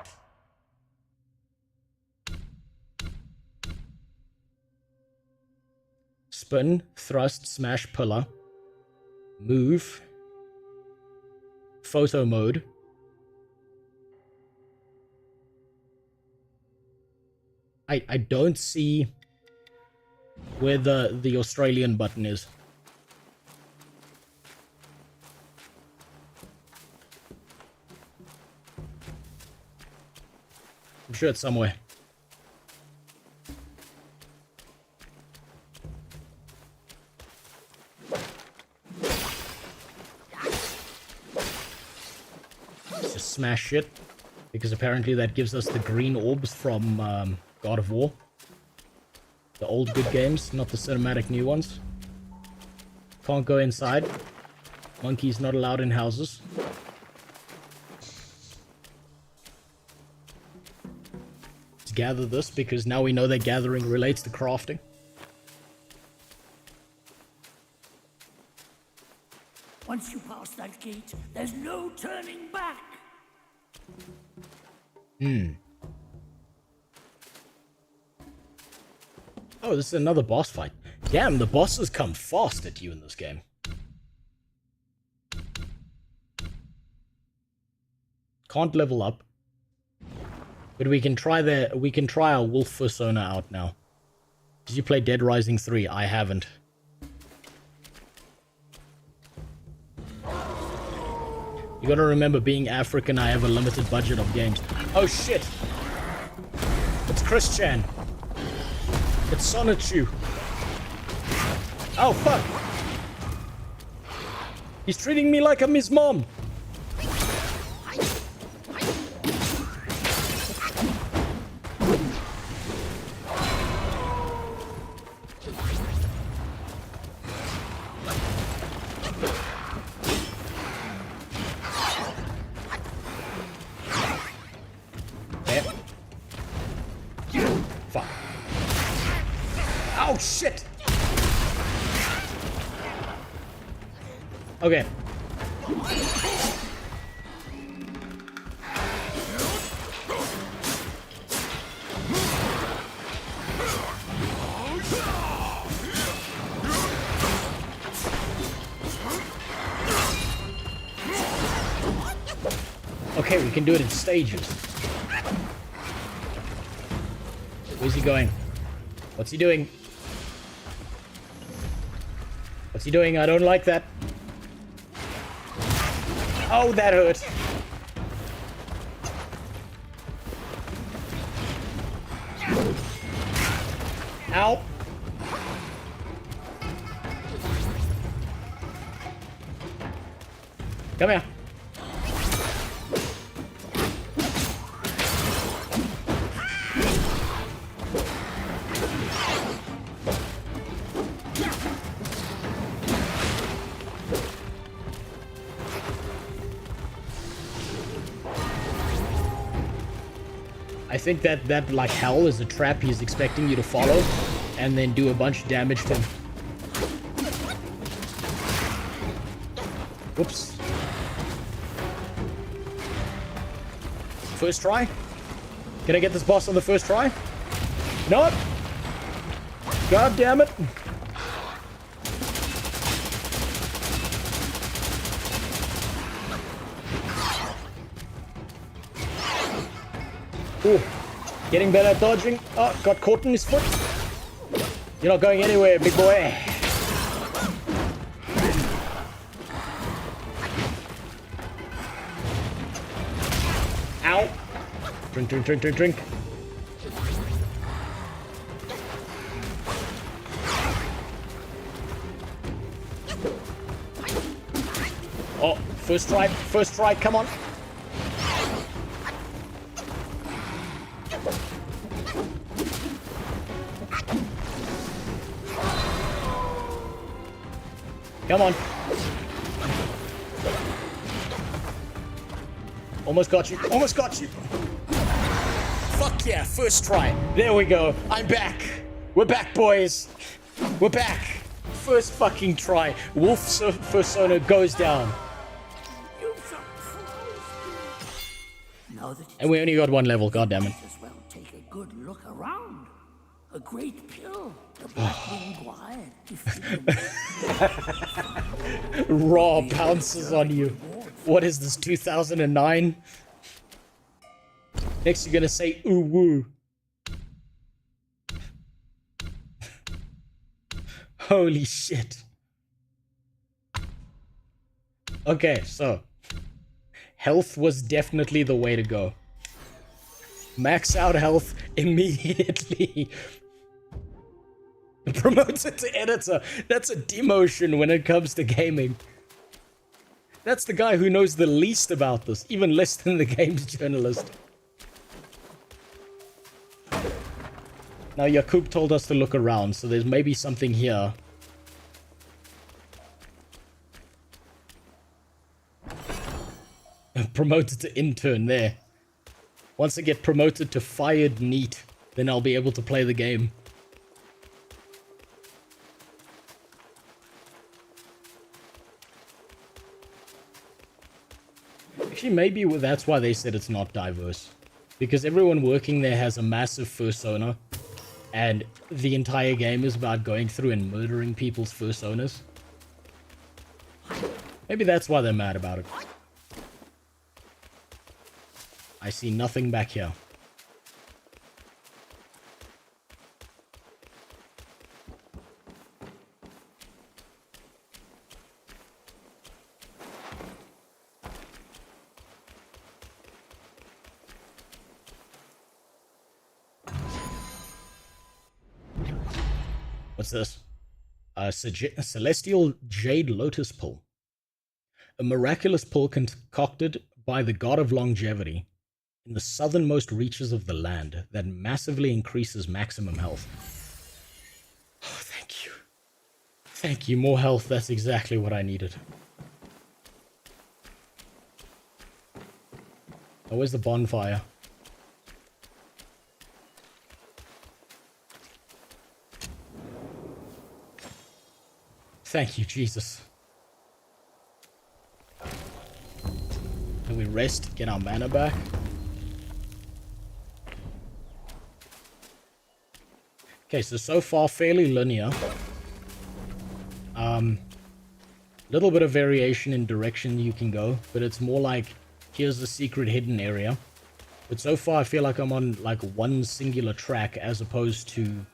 Spin, thrust, smash, pillar, move, photo mode. I don't see where the Australian button is. I'm sure it's somewhere. Let's just smash it, because apparently that gives us the green orbs from God of War. The old good games, not the cinematic new ones. Can't go inside. Monkeys not allowed in houses. Let's gather this, because now we know that gathering relates to crafting. Once you pass that gate, there's no turning back. Oh, this is another boss fight. Damn, the bosses come fast at you in this game. Can't level up. But we can try our wolf persona out now. Did you play Dead Rising 3? I haven't. You gotta remember, being African, I have a limited budget of games. Oh shit! It's Chris-chan. It's Sonichu. Oh fuck! He's treating me like I'm his mom! Oh shit! Okay. Okay, we can do it in stages. Where's he going? What's he doing? What's he doing? I don't like that. Oh, that hurt. Ow. Come here. I think that like hell is a trap he's expecting you to follow and then do a bunch of damage to him. Whoops. First try? Can I get this boss on the first try? No. God damn it. Ooh. Getting better at dodging. Oh, got caught in his foot. You're not going anywhere, big boy. Ow. Drink, drink, drink, drink, drink. Oh, first try, come on. Come on. Almost got you. Almost got you. Fuck yeah, first try. There we go. I'm back. We're back, boys. We're back. First fucking try. Wolf persona goes down. And we only got one level, goddammit. As well take a good look around. A great pill. The Blackwing Guide. Raw pounces on you. What is this, 2009? Next you're gonna say ooh woo. Holy shit. Okay, so health was definitely the way to go. Max out health immediately. Promoted to editor. That's a demotion when it comes to gaming. That's the guy who knows the least about this, even less than the games journalist. Now Yakub told us to look around, so there's maybe something here. Promoted to intern there. Once I get promoted to fired neat, then I'll be able to play the game. Actually, maybe that's why they said it's not diverse. Because everyone working there has a massive fursona, and the entire game is about going through and murdering people's fursonas. Maybe that's why they're mad about it. I see nothing back here. What's this? A celestial jade lotus pull. A miraculous pull concocted by the god of longevity in the southernmost reaches of the land that massively increases maximum health. Oh, thank you. Thank you. More health. That's exactly what I needed. Oh, where's the bonfire? Thank you, Jesus. Can we rest, get our mana back? Okay, so far fairly linear. Little bit of variation in direction you can go, but it's more like, here's the secret hidden area. But so far I feel like I'm on like one singular track as opposed to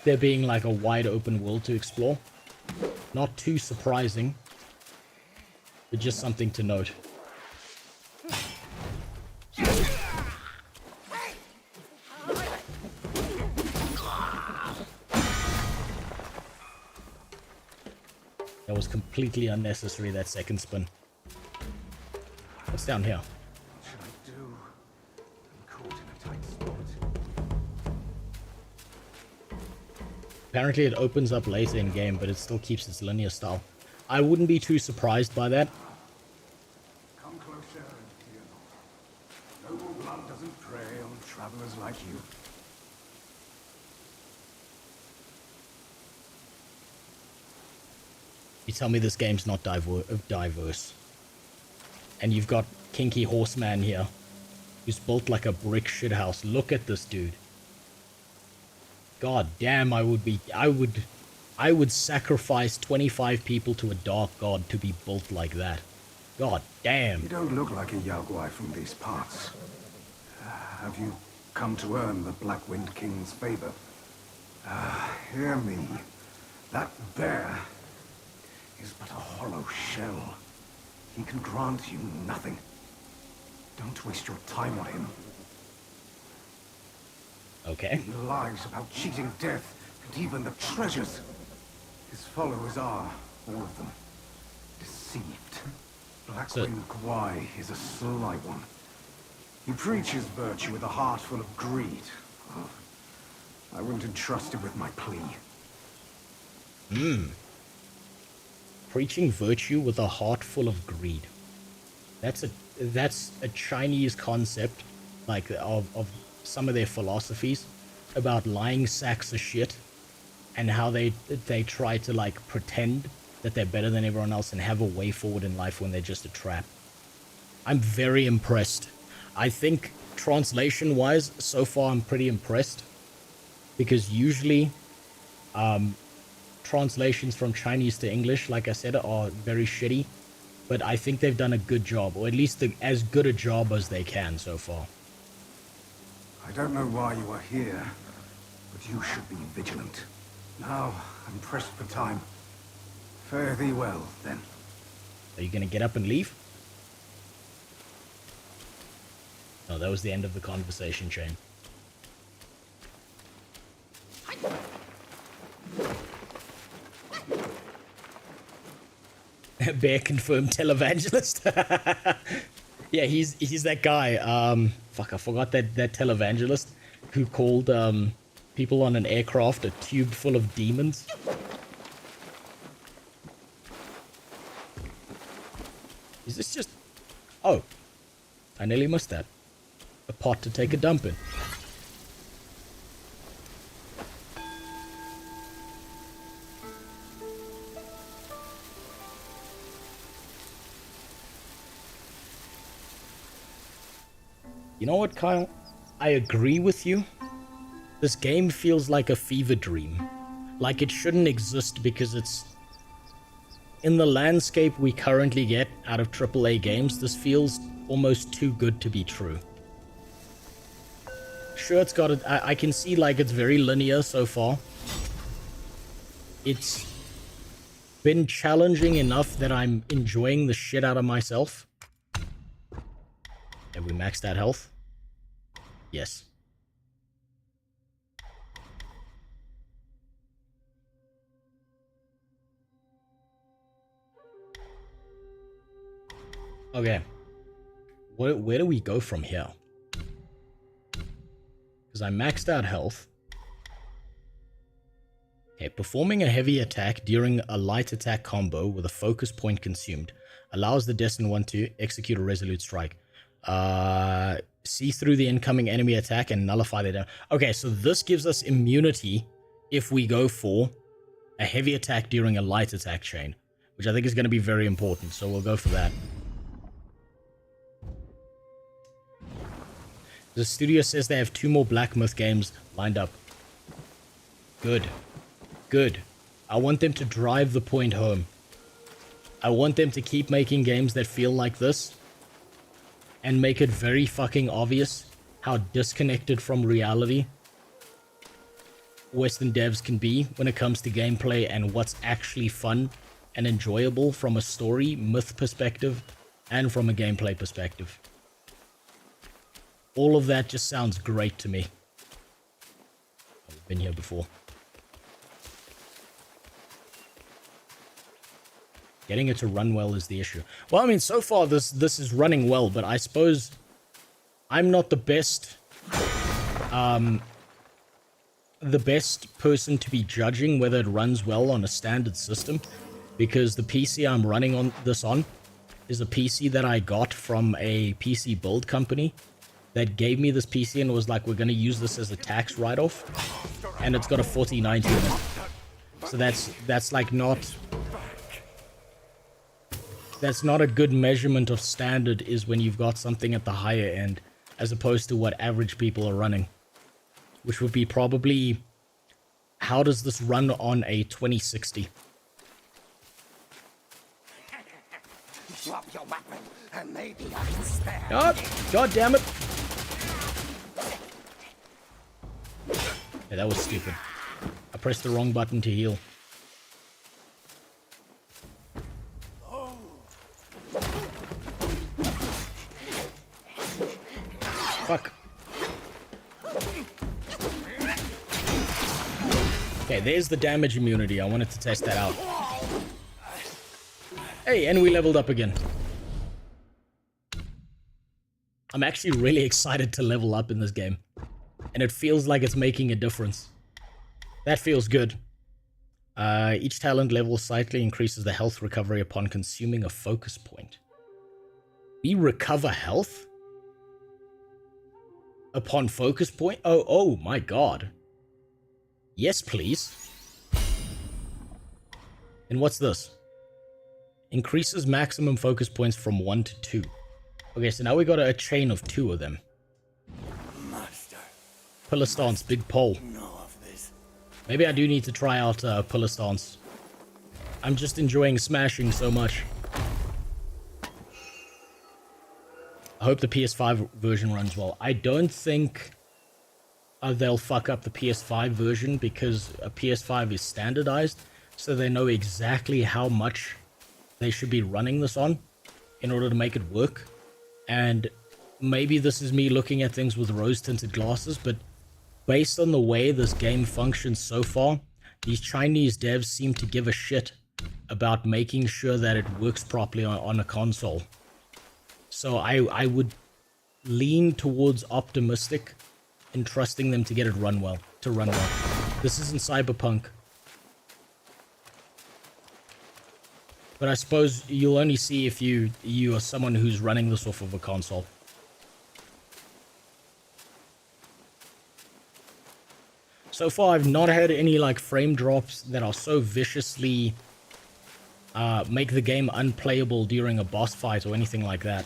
there being like a wide open world to explore. Not too surprising, but just something to note. That was completely unnecessary, that second spin. What's down here? What should I do? I'm caught in a tight spot. Apparently it opens up later in game, but it still keeps its linear style. I wouldn't be too surprised by that. Come closer, dear. Noble blood doesn't prey on travelers like you. You tell me this game's not diverse. And you've got Kinky Horseman here, who's built like a brick shithouse. Look at this dude. God damn, I would sacrifice 25 people to a dark god to be built like that. God damn. You don't look like a Yaogwai from these parts. Have you come to earn the Black Wind King's favor? Hear me. That bear is but a hollow shell. He can grant you nothing. Don't waste your time on him. Okay. He lies about cheating death and even the treasures. His followers are, all of them, deceived. Blackwind Gwai is a sly one. He preaches virtue with a heart full of greed. Oh, I wouldn't entrust him with my plea. Preaching virtue with a heart full of greed. That's a Chinese concept, like of some of their philosophies about lying sacks of shit and how they try to like pretend that they're better than everyone else and have a way forward in life when they're just a trap. I'm very impressed. I think translation wise, so far I'm pretty impressed, because usually translations from Chinese to English, like I said, are very shitty, but I think they've done a good job, or at least as good a job as they can so far. I don't know why you are here, but you should be vigilant. Now, I'm pressed for time. Fare thee well, then. Are you gonna get up and leave? No, that was the end of the conversation chain. Bear confirmed televangelist. Yeah, he's that guy. Fuck, I forgot that televangelist who called people on an aircraft a tube full of demons. Is this just... Oh, I nearly missed that. A pot to take a dump in. You know what, Kyle? I agree with you. This game feels like a fever dream. Like it shouldn't exist because it's... In the landscape we currently get out of AAA games, this feels almost too good to be true. Sure, it's got it. I can see like it's very linear so far. It's been challenging enough that I'm enjoying the shit out of myself. Have we maxed out health? Yes. Okay. Where do we go from here? Because I maxed out health. Okay, performing a heavy attack during a light attack combo with a focus point consumed allows the Destined One to execute a resolute strike. See through the incoming enemy attack and nullify their damage. Okay, so this gives us immunity if we go for a heavy attack during a light attack chain, which I think is going to be very important, so we'll go for that. The studio says they have 2 more Black Myth games lined up. Good. Good. I want them to drive the point home. I want them to keep making games that feel like this and make it very fucking obvious how disconnected from reality Western devs can be when it comes to gameplay and what's actually fun and enjoyable from a story, myth perspective, and from a gameplay perspective. All of that just sounds great to me. I've been here before. Getting it to run well is the issue. Well, I mean, so far this is running well, but I suppose I'm not the best person to be judging whether it runs well on a standard system, because the PC I'm running on this on is a PC that I got from a PC build company that gave me this PC and was like, we're going to use this as a tax write-off, and it's got a 4090 in it. So that's like that's not a good measurement of standard, is when you've got something at the higher end as opposed to what average people are running, which would be probably, how does this run on a 2060? Drop your weapon, and maybe I can spare. God damn it! Yeah, that was stupid. I pressed the wrong button to heal. Fuck. Okay, there's the damage immunity. I wanted to test that out. Hey, and we leveled up again. I'm actually really excited to level up in this game. And it feels like it's making a difference. That feels good. Each talent level slightly increases the health recovery upon consuming a focus point. We recover health? Upon focus point? Oh my god. Yes, please. And what's this? Increases maximum focus points from 1 to 2. Okay, so now we got a chain of 2 of them. Master. Pillar stance, big pole. Maybe I do need to try out pillar stance. I'm just enjoying smashing so much. I hope the PS5 version runs well. I don't think they'll fuck up the PS5 version, because a PS5 is standardized, so they know exactly how much they should be running this on in order to make it work. And maybe this is me looking at things with rose-tinted glasses, but based on the way this game functions so far, these Chinese devs seem to give a shit about making sure that it works properly on a console. So I would lean towards optimistic in trusting them to get it run well. This isn't Cyberpunk. But I suppose you'll only see if you are someone who's running this off of a console. So far, I've not had any like frame drops that are so viciously make the game unplayable during a boss fight or anything like that.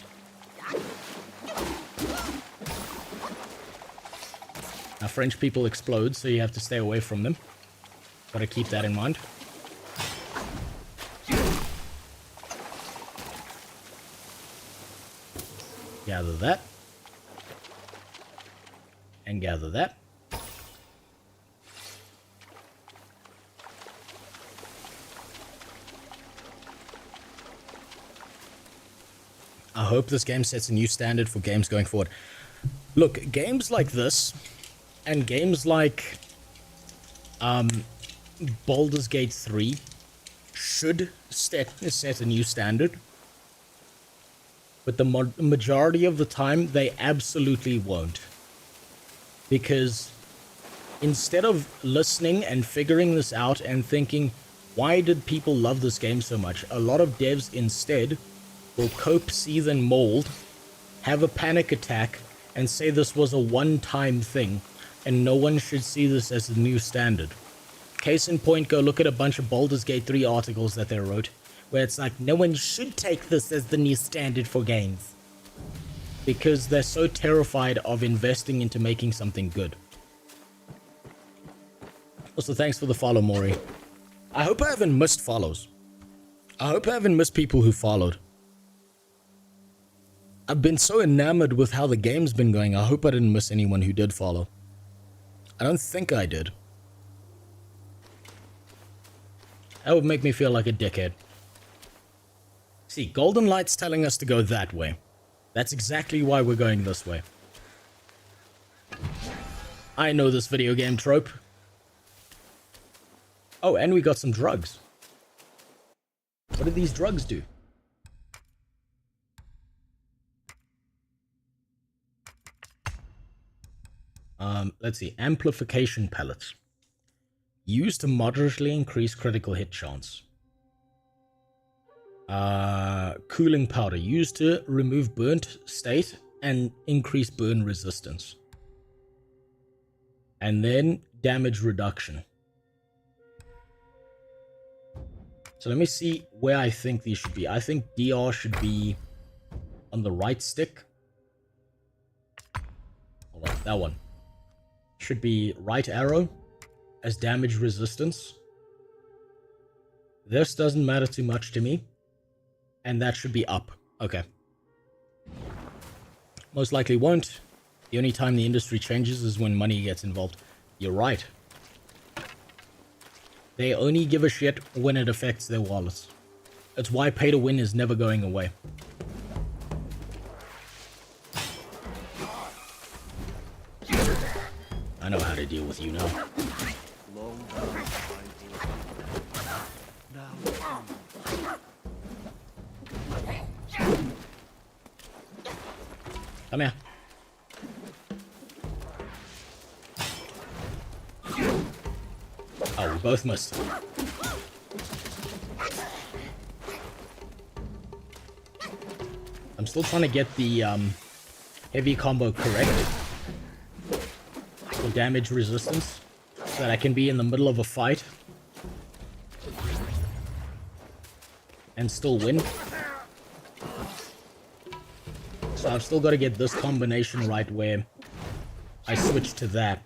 Now, French people explode, so you have to stay away from them. Gotta keep that in mind. Gather that. And gather that. I hope this game sets a new standard for games going forward. Look, games like this, and games like Baldur's Gate 3 should set a new standard. But the majority of the time, they absolutely won't. Because instead of listening and figuring this out and thinking, why did people love this game so much? A lot of devs instead will cope, seethe, and mold, have a panic attack, and say this was a one-time thing, and no one should see this as a new standard. Case in point, go look at a bunch of Baldur's Gate 3 articles that they wrote, where it's like, no one should take this as the new standard for games. Because they're so terrified of investing into making something good. Also, thanks for the follow, Maury. I hope I haven't missed follows. I hope I haven't missed people who followed. I've been so enamored with how the game's been going, I hope I didn't miss anyone who did follow. I don't think I did. That would make me feel like a dickhead. See, Golden Light's telling us to go that way. That's exactly why we're going this way. I know this video game trope. Oh, and we got some drugs. What do these drugs do? Let's see. Amplification pellets. Used to moderately increase critical hit chance. Cooling powder. Used to remove burnt state and increase burn resistance. And then damage reduction. So let me see where I think these should be. I think DR should be on the right stick. Hold on, that one. Should be right arrow as damage resistance. This doesn't matter too much to me. And that should be up. Okay. Most likely won't. The only time the industry changes is when money gets involved. You're right. They only give a shit when it affects their wallets. That's why pay to win is never going away. I know how to deal with you now. Come here. Oh, we both missed. I'm still trying to get the heavy combo correct for damage resistance so that I can be in the middle of a fight and still win. So I've still got to get this combination right where I switch to that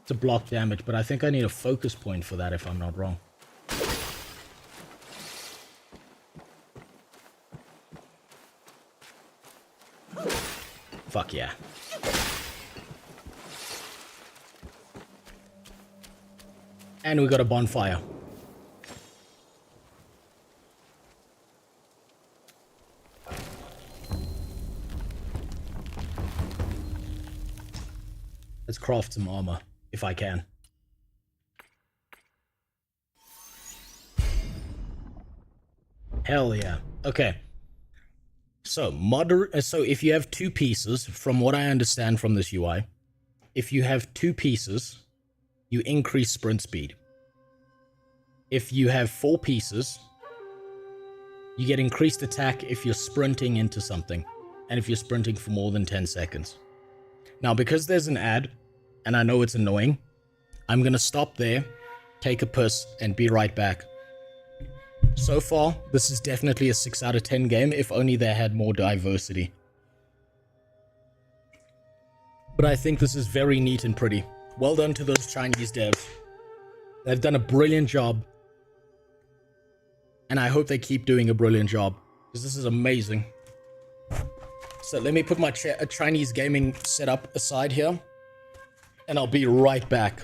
to block damage, but I think I need a focus point for that if I'm not wrong. Fuck yeah. And we got a bonfire. Let's craft some armor, if I can. Hell yeah. Okay. So, so if you have two pieces, from what I understand from this UI, if you have two pieces, you increase sprint speed. If you have 4 pieces, you get increased attack if you're sprinting into something, and if you're sprinting for more than 10 seconds. Now, because there's an ad, and I know it's annoying, I'm gonna stop there, take a piss, and be right back. So far, this is definitely a 6 out of 10 game, if only they had more diversity. But I think this is very neat and pretty. Well done to those Chinese devs. They've done a brilliant job. And I hope they keep doing a brilliant job, because this is amazing. So let me put my Chinese gaming setup aside here, and I'll be right back.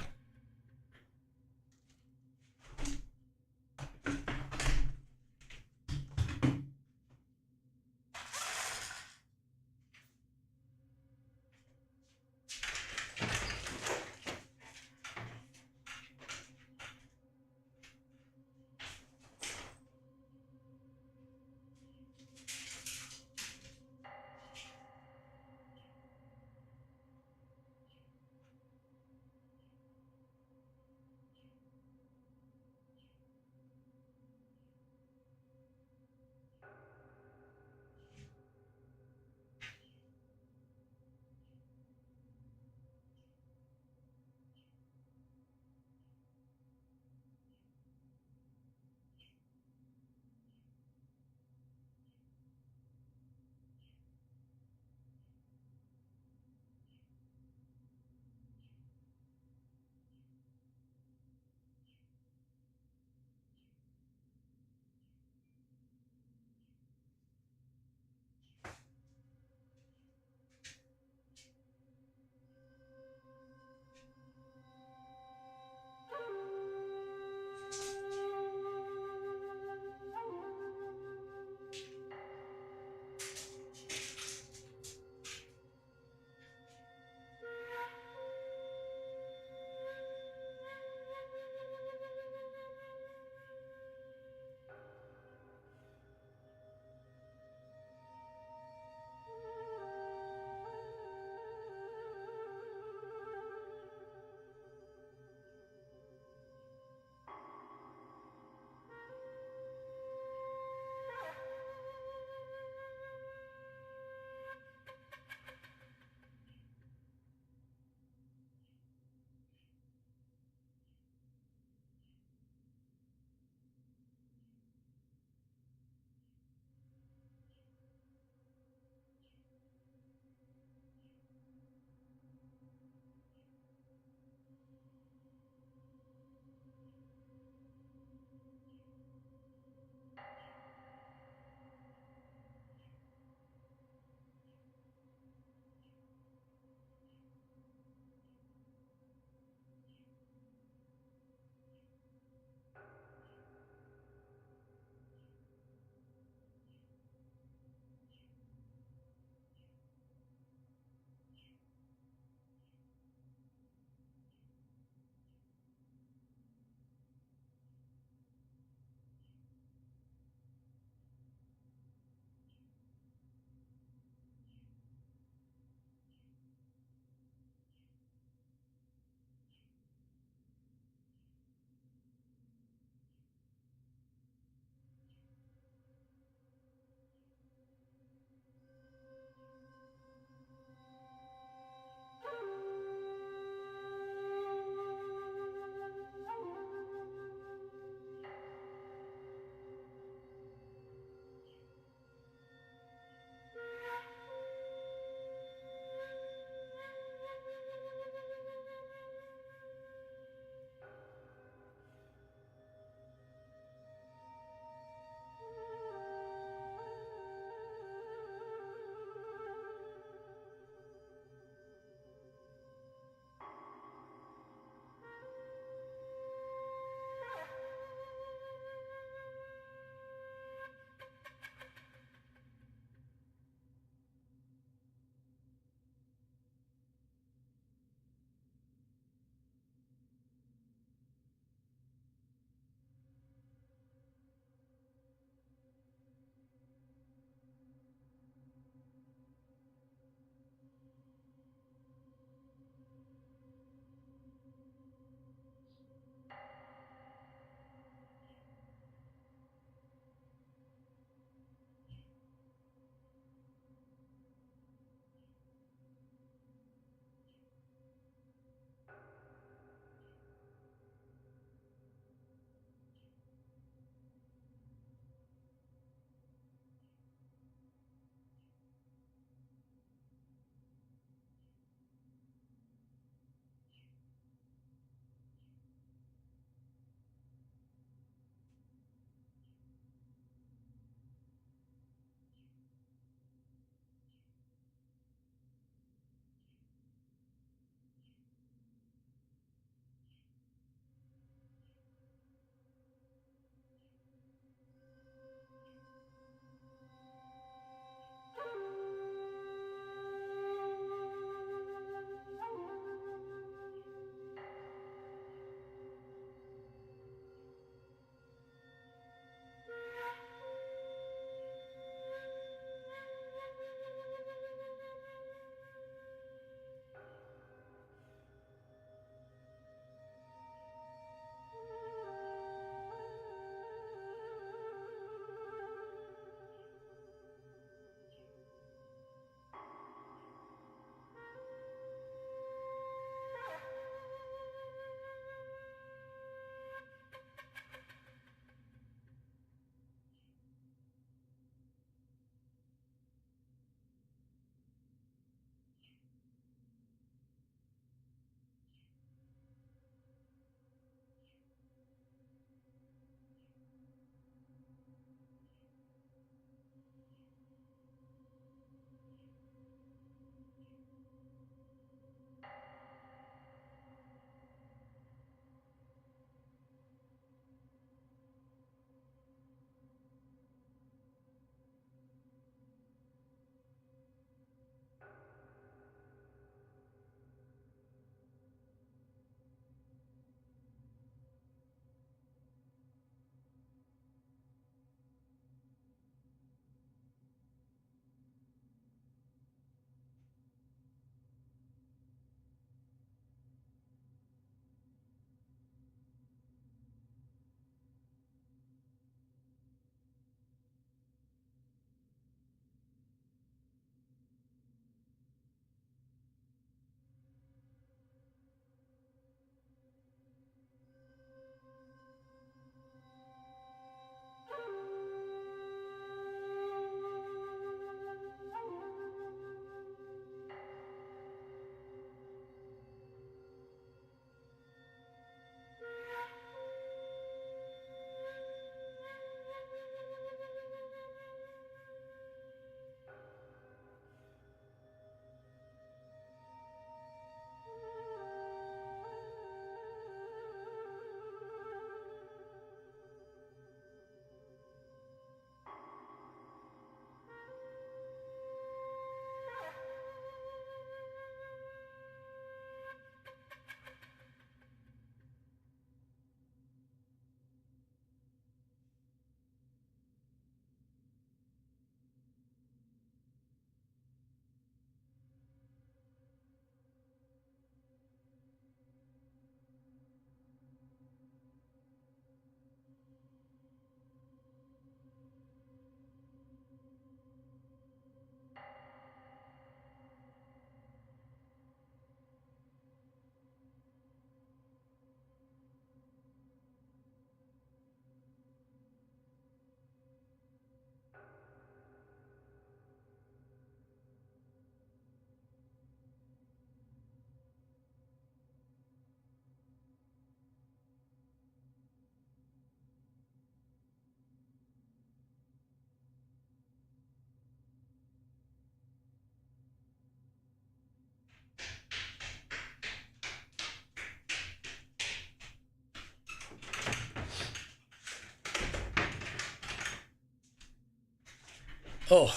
Oh.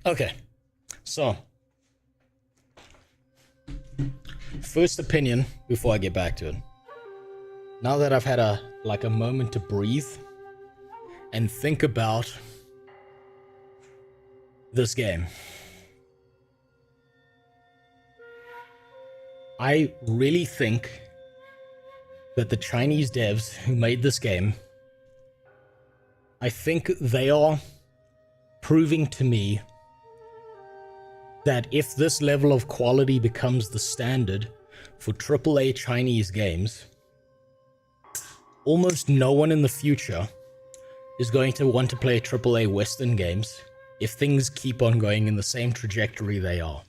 Okay. So. First opinion before I get back to it. Now that I've had a moment to breathe and think about this game, I really think that the Chinese devs who made this game, I think they are proving to me that if this level of quality becomes the standard for AAA Chinese games, almost no one in the future is going to want to play AAA Western games if things keep on going in the same trajectory they are.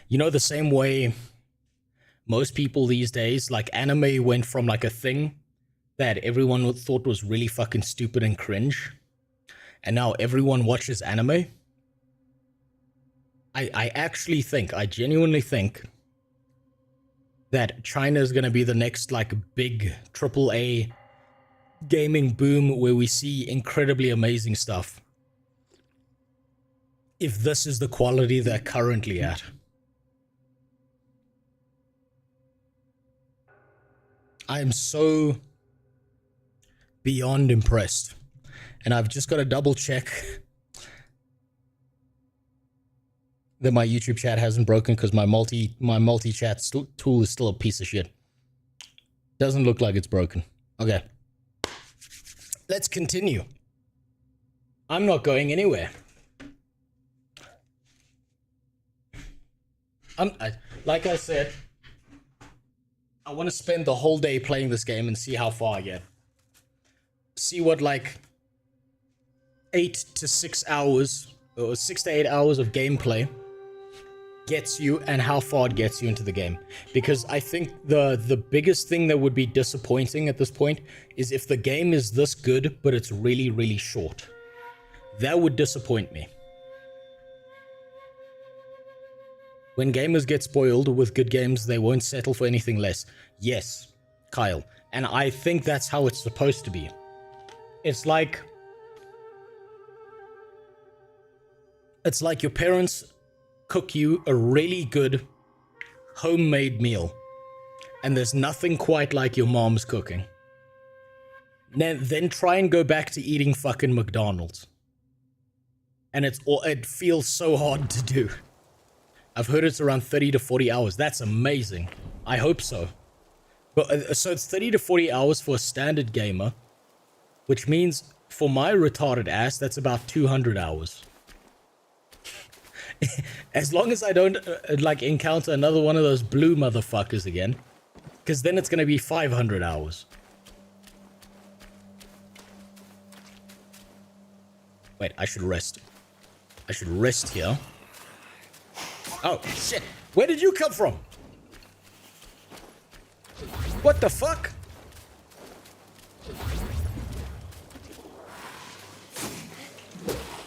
You know, the same way most people these days, like anime went from like a thing that everyone thought was really fucking stupid and cringe, and now everyone watches anime. I genuinely think that China is going to be the next like big AAA gaming boom where we see incredibly amazing stuff. If this is the quality they're currently at. I am so beyond impressed. And I've just got to double check that my YouTube chat hasn't broken because my multi-chat tool is still a piece of shit. Doesn't look like it's broken. Okay. Let's continue. I'm not going anywhere. Like I said, I want to spend the whole day playing this game and see how far I get. See what like 8 to 6 hours or 6 to 8 hours of gameplay gets you and how far it gets you into the game. Because I think the biggest thing that would be disappointing at this point is if the game is this good but it's really, really short. That would disappoint me. When gamers get spoiled with good games, they won't settle for anything less. Yes, Kyle. And I think that's how it's supposed to be. It's like your parents cook you a really good homemade meal, and there's nothing quite like your mom's cooking. Then try and go back to eating fucking McDonald's. And it feels so hard to do. I've heard it's around 30 to 40 hours. That's amazing. I hope so. But so it's 30 to 40 hours for a standard gamer, which means for my retarded ass, that's about 200 hours. As long as I don't like encounter another one of those blue motherfuckers again, because then it's going to be 500 hours. Wait, I should rest. I should rest here. Oh, shit. Where did you come from? What the fuck?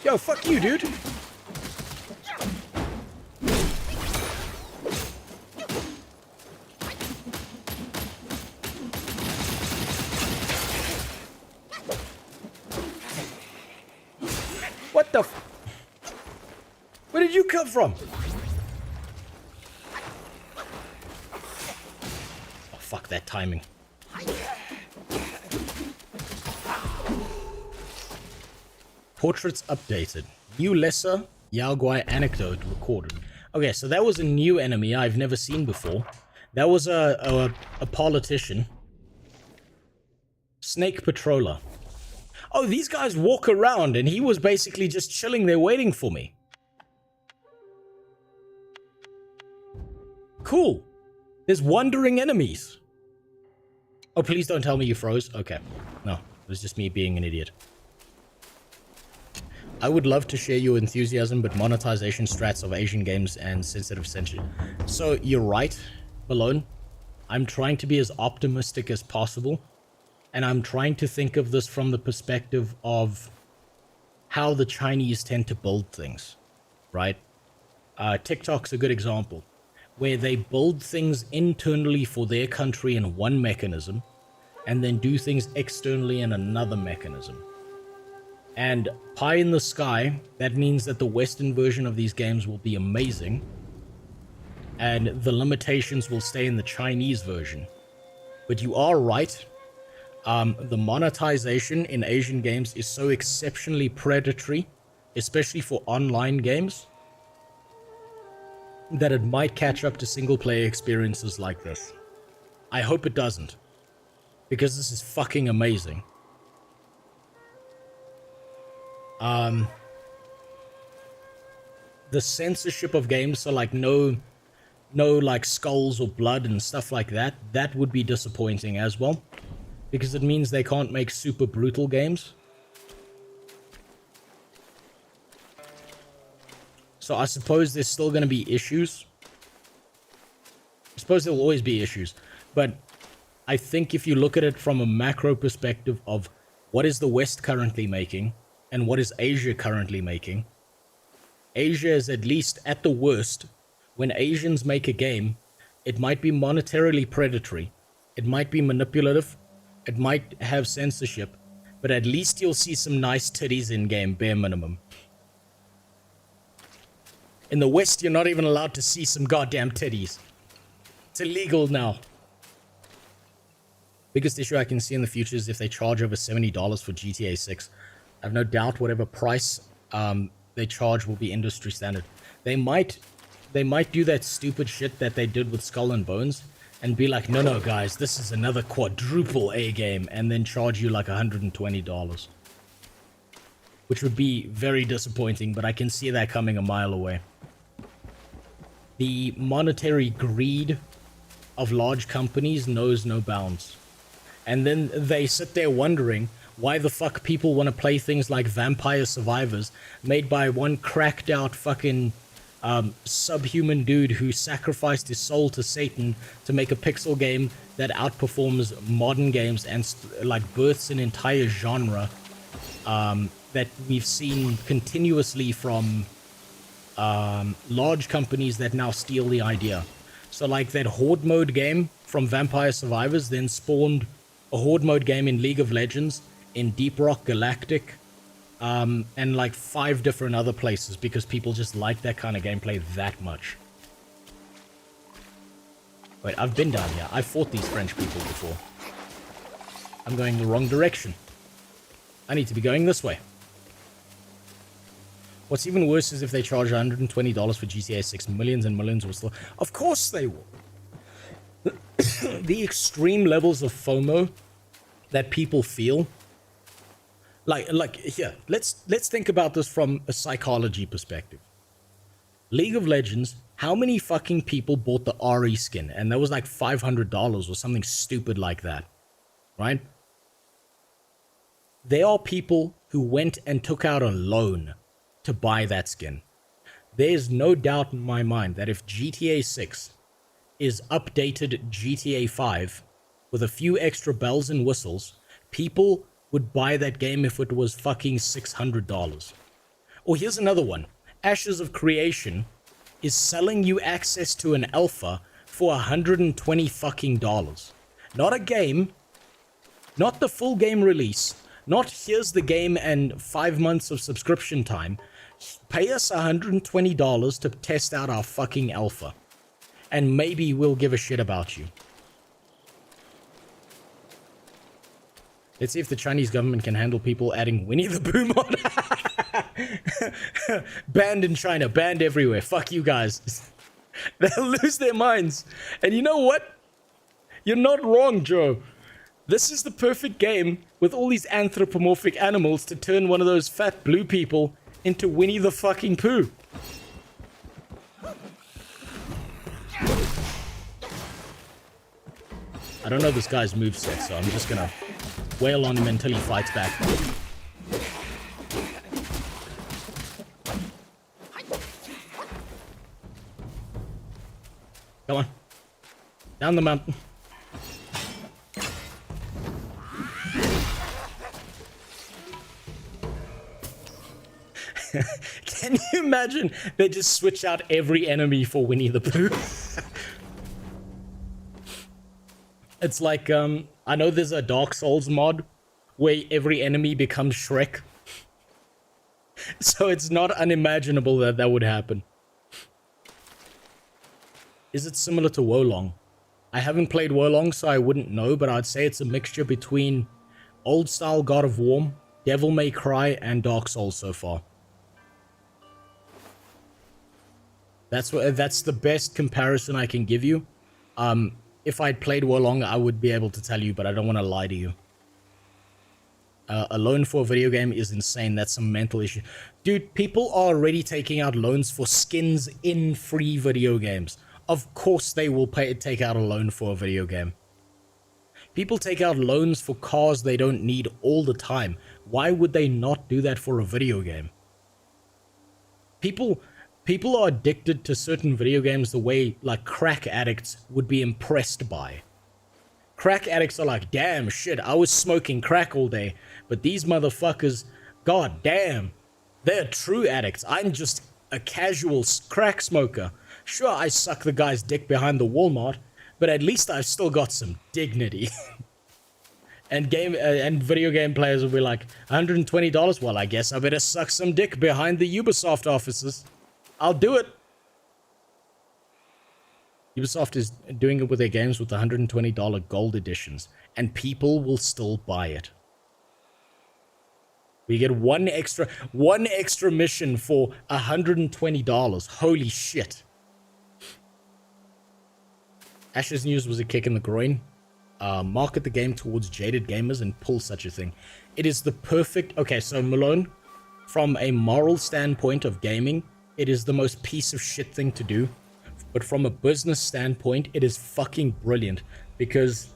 Yo, fuck you, dude. What the f- Where did you come from? Oh, fuck that timing. Portraits updated. New lesser Yao Guai anecdote recorded. Okay, so that was a new enemy I've never seen before. That was a politician. Snake patroller. Oh, these guys walk around and he was basically just chilling there waiting for me. Cool. There's wandering enemies. Oh, please don't tell me you froze. Okay. No, it was just me being an idiot. I would love to share your enthusiasm, but monetization strats of Asian games and sensitive censure. So you're right, Malone. I'm trying to be as optimistic as possible. And I'm trying to think of this from the perspective of how the Chinese tend to build things, right? TikTok's a good example, where they build things internally for their country in one mechanism, and then do things externally in another mechanism. And pie in the sky, that means that the Western version of these games will be amazing. And the limitations will stay in the Chinese version. But you are right. The monetization in Asian games is so exceptionally predatory, especially for online games, that it might catch up to single-player experiences like this. I hope it doesn't, because this is fucking amazing. The censorship of games, so like no like skulls or blood and stuff like that, that would be disappointing as well, because it means they can't make super brutal games. So I suppose there's still going to be issues. I suppose there will always be issues, but I think if you look at it from a macro perspective of what is the West currently making and what is Asia currently making, Asia is at least, at the worst, when Asians make a game, it might be monetarily predatory, it might be manipulative, it might have censorship, but at least you'll see some nice titties in game, bare minimum. In the West, you're not even allowed to see some goddamn titties. It's illegal now. Biggest issue I can see in the future is if they charge over $70 for GTA 6. I have no doubt whatever price they charge will be industry standard. They might do that stupid shit that they did with Skull and Bones and be like, no guys, this is another quadruple A game, and then charge you like $120. Which would be very disappointing, but I can see that coming a mile away. The monetary greed of large companies knows no bounds. And then they sit there wondering why the fuck people want to play things like Vampire Survivors, made by one cracked out fucking subhuman dude who sacrificed his soul to Satan to make a pixel game that outperforms modern games and like births an entire genre that we've seen continuously from large companies that now steal the idea. So like that Horde mode game from Vampire Survivors then spawned a Horde mode game in League of Legends, in Deep Rock Galactic, and like 5 different other places because people just like that kind of gameplay that much. Wait, I've been down here. I've fought these French people before. I'm going the wrong direction. I need to be going this way. What's even worse is if they charge $120 for GTA 6, millions and millions will still... Of course they will! The extreme levels of FOMO that people feel... Like here, let's think about this from a psychology perspective. League of Legends, how many fucking people bought the RE skin? And that was like $500 or something stupid like that. Right? There are people who went and took out a loan to buy that skin. There's no doubt in my mind that if GTA 6 is updated GTA 5 with a few extra bells and whistles, people would buy that game if it was fucking $600. Or here's another one. Ashes of Creation is selling you access to an alpha for $120 fucking dollars. Not a game, not the full game release, not here's the game and 5 months of subscription time. Pay us $120 to test out our fucking alpha. And maybe we'll give a shit about you. Let's see if the Chinese government can handle people adding Winnie the Pooh mod. Banned in China, banned everywhere. Fuck you guys. They'll lose their minds. And you know what? You're not wrong, Joe. This is the perfect game with all these anthropomorphic animals to turn one of those fat blue people into Winnie the fucking Pooh. I don't know this guy's moveset, so I'm just gonna wail on him until he fights back. Come on. Down the mountain. Can you imagine they just switch out every enemy for Winnie the Pooh? It's like, I know there's a Dark Souls mod where every enemy becomes Shrek. So it's not unimaginable that that would happen. Is it similar to Wolong? I haven't played Wolong, so I wouldn't know, but I'd say it's a mixture between old-style God of War, Devil May Cry, and Dark Souls so far. That's the best comparison I can give you. If I'd played Wolong, I would be able to tell you, but I don't want to lie to you. A loan for a video game is insane. That's some mental issue. Dude, people are already taking out loans for skins in free video games. Of course they will take out a loan for a video game. People take out loans for cars they don't need all the time. Why would they not do that for a video game? People are addicted to certain video games the way, like, crack addicts would be impressed by. Crack addicts are like, damn, shit, I was smoking crack all day, but these motherfuckers, god damn, they're true addicts. I'm just a casual crack smoker. Sure, I suck the guy's dick behind the Walmart, but at least I've still got some dignity. And video game players will be like, $120? Well, I guess I better suck some dick behind the Ubisoft offices. I'll do it. Ubisoft is doing it with their games with $120 gold editions, and people will still buy it. We get one extra mission for $120. Holy shit. Ash's news was a kick in the groin. Market the game towards jaded gamers and pull such a thing. It is the perfect... Okay, so Malone, from a moral standpoint of gaming, it is the most piece of shit thing to do. But from a business standpoint, it is fucking brilliant. Because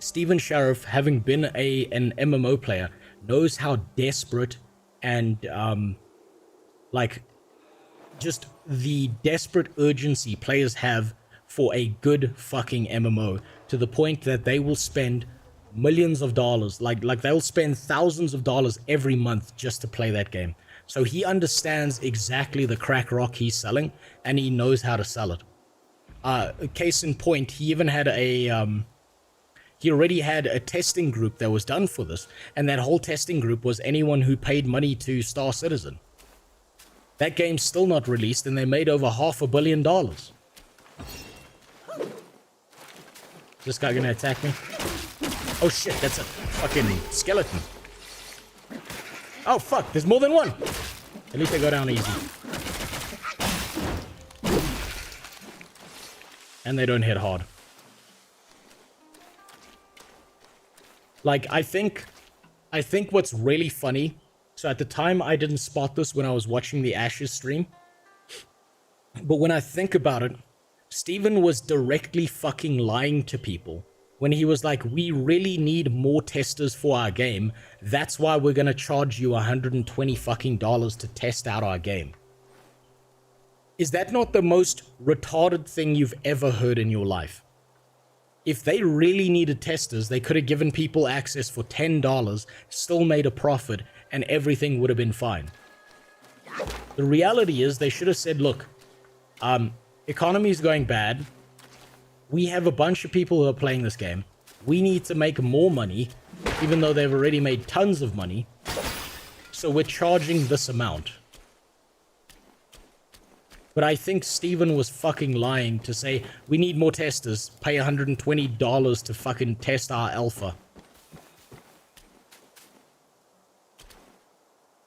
Steven Sheriff, having been an MMO player, knows how desperate and, like, just the desperate urgency players have for a good fucking MMO, to the point that they will spend millions of dollars, like they'll spend thousands of dollars every month just to play that game. So he understands exactly the crack rock he's selling, and he knows how to sell it. Case in point, he even had he already had a testing group that was done for this, and that whole testing group was anyone who paid money to Star Citizen. That game's still not released, and they made over $500 million. This guy gonna attack me? Oh shit, that's a fucking skeleton. Oh fuck, there's more than one. At least they go down easy. And they don't hit hard. Like, I think what's really funny, so at the time I didn't spot this when I was watching the Ashes stream, but when I think about it, Steven was directly fucking lying to people when he was like, we really need more testers for our game. That's why we're gonna charge you $120 fucking to test out our game. Is that not the most retarded thing you've ever heard in your life? If they really needed testers, they could have given people access for $10, still made a profit, and everything would have been fine. The reality is they should have said, look, economy is going bad. We have a bunch of people who are playing this game. We need to make more money, even though they've already made tons of money. So we're charging this amount. But I think Steven was fucking lying to say, we need more testers, pay $120 to fucking test our alpha.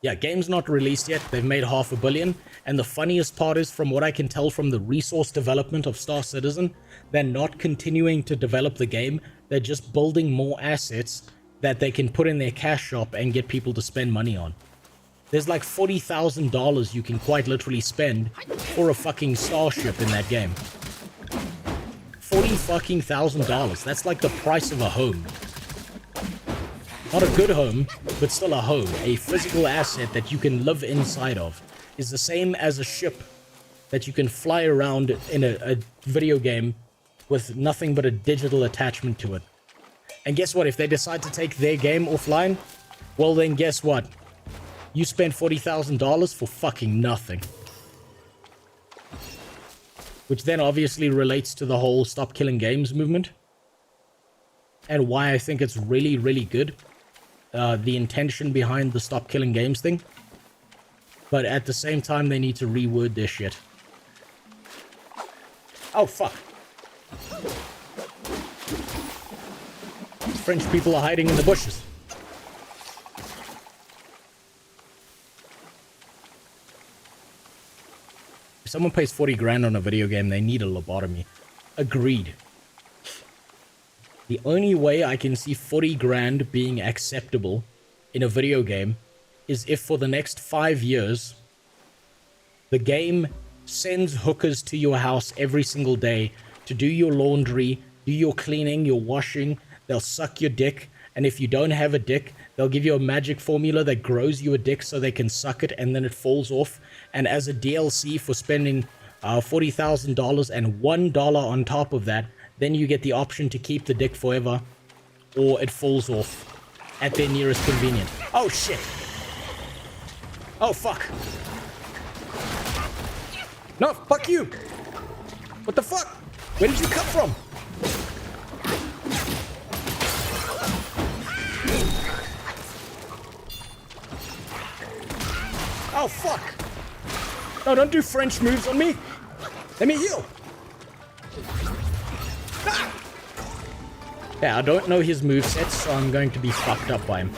Yeah, game's not released yet. They've made $500 million. And the funniest part is, from what I can tell from the resource development of Star Citizen, they're not continuing to develop the game. They're just building more assets that they can put in their cash shop and get people to spend money on. There's like $40,000 you can quite literally spend for a fucking starship in that game. $40,000. That's like the price of a home. Not a good home, but still a home. A physical asset that you can live inside of is the same as a ship that you can fly around in a video game with nothing but a digital attachment to it. And guess what? If they decide to take their game offline, well then guess what? You spent $40,000 for fucking nothing. Which then obviously relates to the whole stop killing games movement. And why I think it's really, really good. The intention behind the stop killing games thing. but at the same time, they need to reword their shit. Oh, fuck. French people are hiding in the bushes. If someone pays 40 grand on a video game, they need a lobotomy. Agreed. The only way I can see 40 grand being acceptable in a video game is if for the next 5 years, the game sends hookers to your house every single day to do your laundry, do your cleaning, your washing. They'll suck your dick, and if you don't have a dick, they'll give you a magic formula that grows you a dick so they can suck it, and then it falls off. And as a DLC for spending $40,000 and $1 on top of that, then you get the option to keep the dick forever, or it falls off at their nearest convenience. Oh, shit. Oh, fuck. No, fuck you. What the fuck? Where did you come from? Oh, fuck. No, don't do French moves on me. Let me heal. Ah! Yeah, I don't know his movesets, so I'm going to be fucked up by him.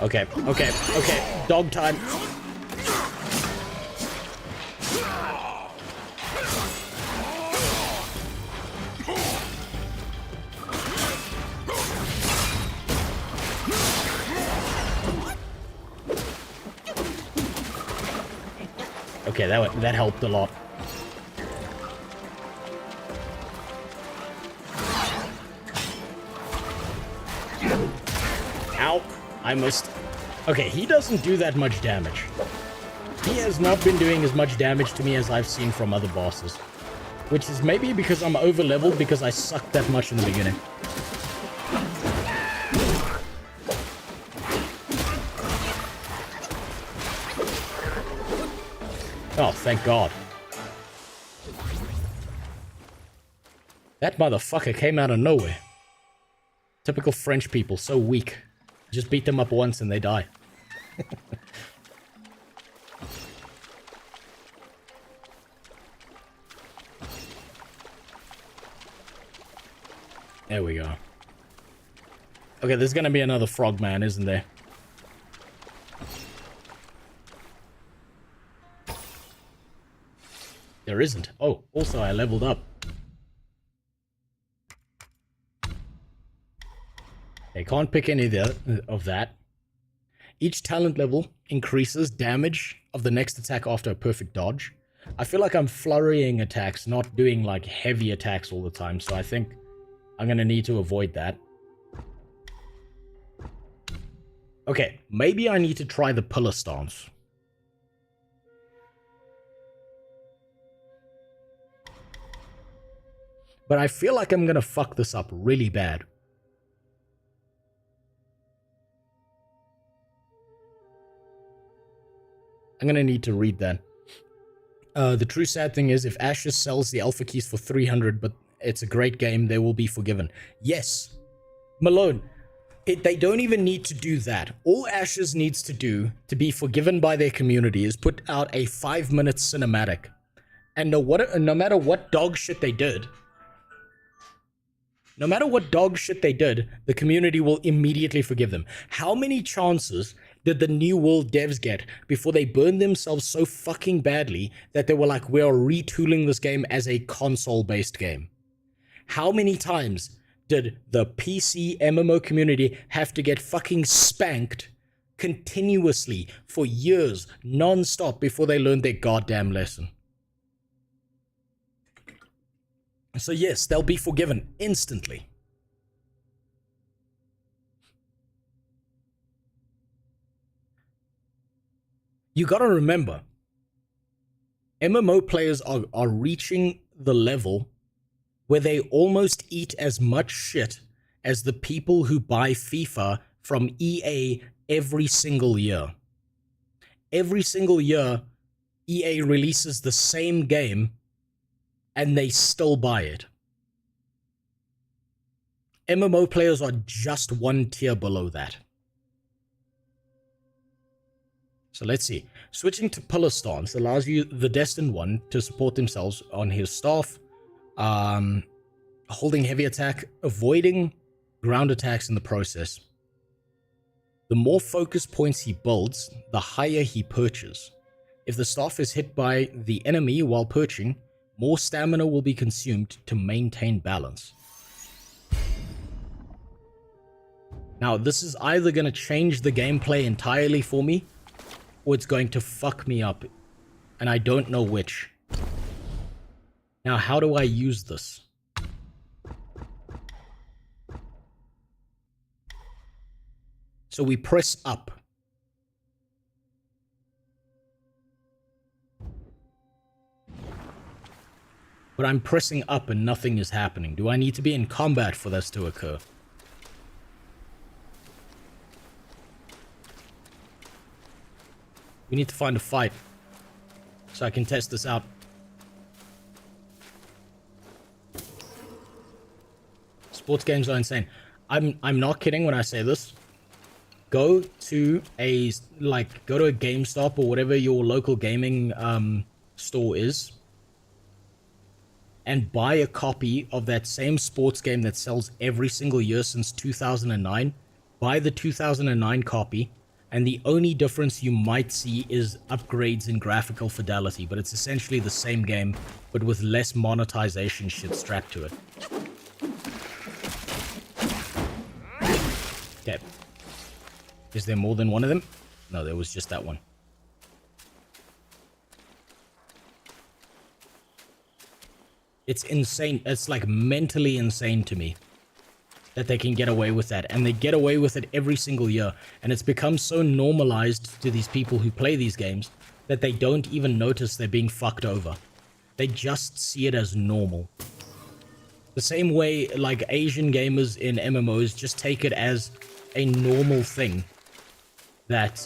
Okay, okay, okay. Dog time. Okay, that helped a lot. Ow. I missed. Okay, he doesn't do that much damage. He has not been doing as much damage to me as I've seen from other bosses. Which is maybe because I'm over-leveled because I sucked that much in the beginning. Oh, thank God. That motherfucker came out of nowhere. Typical French people, so weak. Just beat them up once and they die. There we go. Okay, there's gonna be another frogman, isn't there? There isn't. Oh, also I leveled up. I can't pick any of that. Each talent level increases damage of the next attack after a perfect dodge. I feel like I'm flurrying attacks, not doing like heavy attacks all the time, so I think I'm gonna need to avoid that. Okay, maybe I need to try the pillar stance. But I feel like I'm gonna fuck this up really bad. I'm gonna need to read that. The true sad thing is, if Ashes sells the alpha keys for 300, but it's a great game, they will be forgiven. Yes, Malone, they don't even need to do that. All Ashes needs to do to be forgiven by their community is put out a 5-minute cinematic. And no matter what dog shit they did, the community will immediately forgive them. How many chances did the New World devs get before they burned themselves so fucking badly that they were like, we're retooling this game as a console-based game? How many times did the PC MMO community have to get fucking spanked continuously for years, non-stop, before they learned their goddamn lesson? So yes, they'll be forgiven instantly. You gotta remember, MMO players are reaching the level where they almost eat as much shit as the people who buy FIFA from EA every single year. Every single year, EA releases the same game and they still buy it. MMO players are just one tier below that. So let's see. Switching to pillar stance allows you, the Destined One, to support themselves on his staff, holding heavy attack, avoiding ground attacks in the process. The more focus points he builds, the higher he perches. If the staff is hit by the enemy while perching, more stamina will be consumed to maintain balance. Now, this is either going to change the gameplay entirely for me, or it's going to fuck me up, and I don't know which. Now, how do I use this? So we press up. But I'm pressing up and nothing is happening. Do I need to be in combat for this to occur? We need to find a fight so I can test this out. Sports games are insane. I'm not kidding when I say this. Go to a GameStop or whatever your local gaming store is, and buy a copy of that same sports game that sells every single year since 2009. Buy the 2009 copy, and the only difference you might see is upgrades in graphical fidelity, but it's essentially the same game, but with less monetization shit strapped to it. Okay. Is there more than one of them? No, there was just that one. It's insane. It's like mentally insane to me that they can get away with that. And they get away with it every single year. And it's become so normalized to these people who play these games that they don't even notice they're being fucked over. They just see it as normal. The same way like Asian gamers in MMOs just take it as a normal thing. That,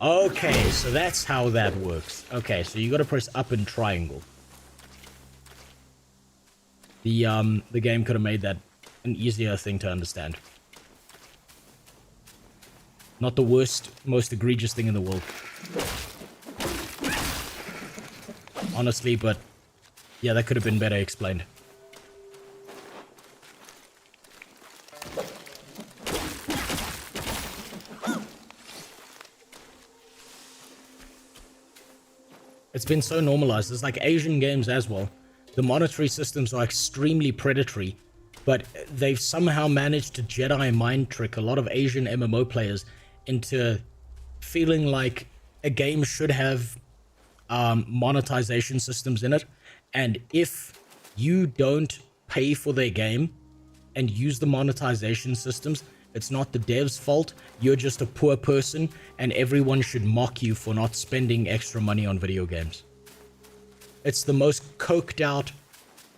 okay, so that's how that works. Okay, so you gotta press up and triangle. The game could have made that an easier thing to understand. Not the worst, most egregious thing in the world. Honestly, but yeah, that could have been better explained. It's been so normalized. It's like Asian games as well. The monetary systems are extremely predatory, but they've somehow managed to Jedi mind trick a lot of Asian MMO players into feeling like a game should have monetization systems in it. And if you don't pay for their game and use the monetization systems, it's not the dev's fault. You're just a poor person, and everyone should mock you for not spending extra money on video games. It's the most coked out,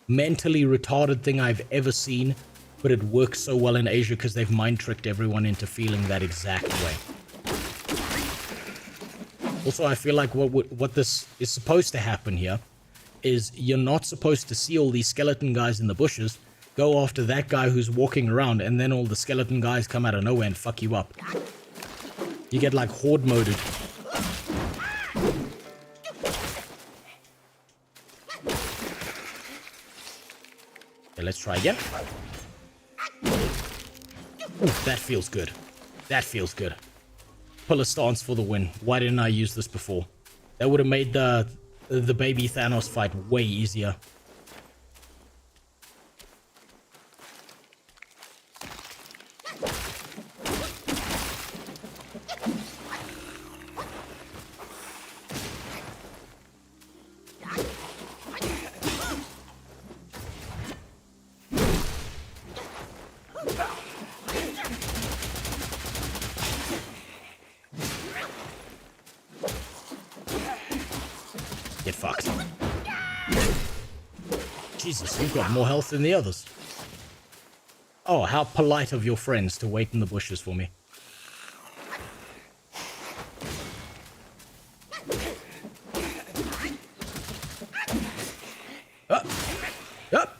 mentally retarded thing I've ever seen, but it works so well in Asia because they've mind tricked everyone into feeling that exact way. Also, I feel like what this is supposed to happen here is you're not supposed to see all these skeleton guys in the bushes. Go after that guy who's walking around, and then all the skeleton guys come out of nowhere and fuck you up. You get like horde moded. Okay, let's try again. Ooh, that feels good. That feels good. Pillar stance for the win. Why didn't I use this before? That would have made the baby Thanos fight way easier. Get fucked. Jesus, you've got more health than the others. Oh, how polite of your friends to wait in the bushes for me. Up! Up!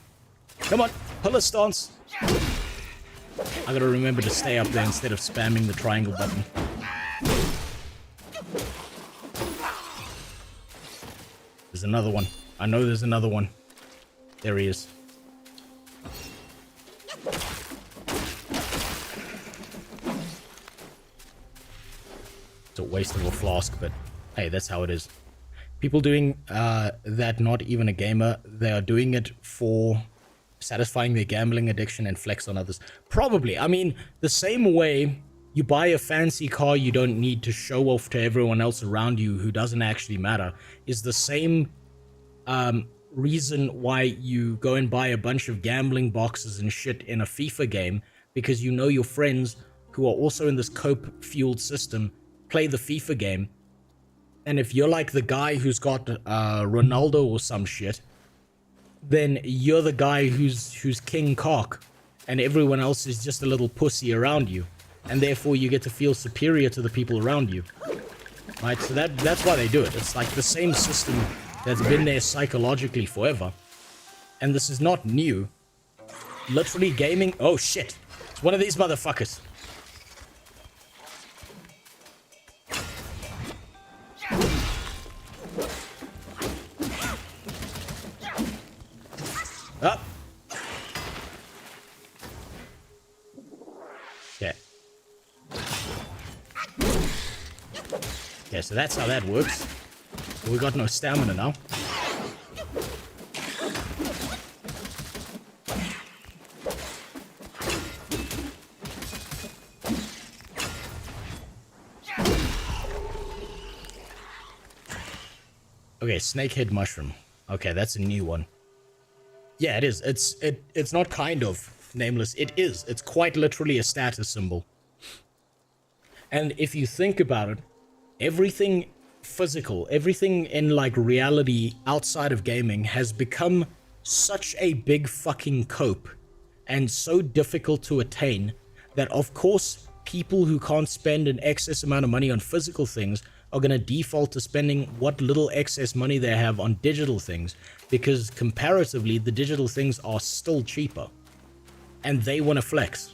Come on, pillar stance. I gotta remember to stay up there instead of spamming the triangle button. There's another one. I know there's another one. There he is. It's a waste of a flask, but hey, that's how it is. People doing that, not even a gamer, they are doing it for satisfying their gambling addiction and flex on others. Probably. I mean, the same way you buy a fancy car you don't need to show off to everyone else around you who doesn't actually matter, is the same reason why you go and buy a bunch of gambling boxes and shit in a FIFA game, because you know your friends who are also in this cope-fueled system play the FIFA game. And if you're like the guy who's got Ronaldo or some shit, then you're the guy who's king cock, and everyone else is just a little pussy around you, and therefore you get to feel superior to the people around you. Right? So that's why they do it. It's like the same system that's been there psychologically forever. And this is not new. Literally gaming... Oh shit! It's one of these motherfuckers. Up. Okay. Okay, so that's how that works. We got no stamina now. Okay, snakehead mushroom. Okay, that's a new one. Yeah, it is. It's not kind of nameless. It is. It's quite literally a status symbol. And if you think about it, everything physical, everything in like reality outside of gaming has become such a big fucking cope and so difficult to attain that of course people who can't spend an excess amount of money on physical things are going to default to spending what little excess money they have on digital things, because comparatively the digital things are still cheaper and they want to flex.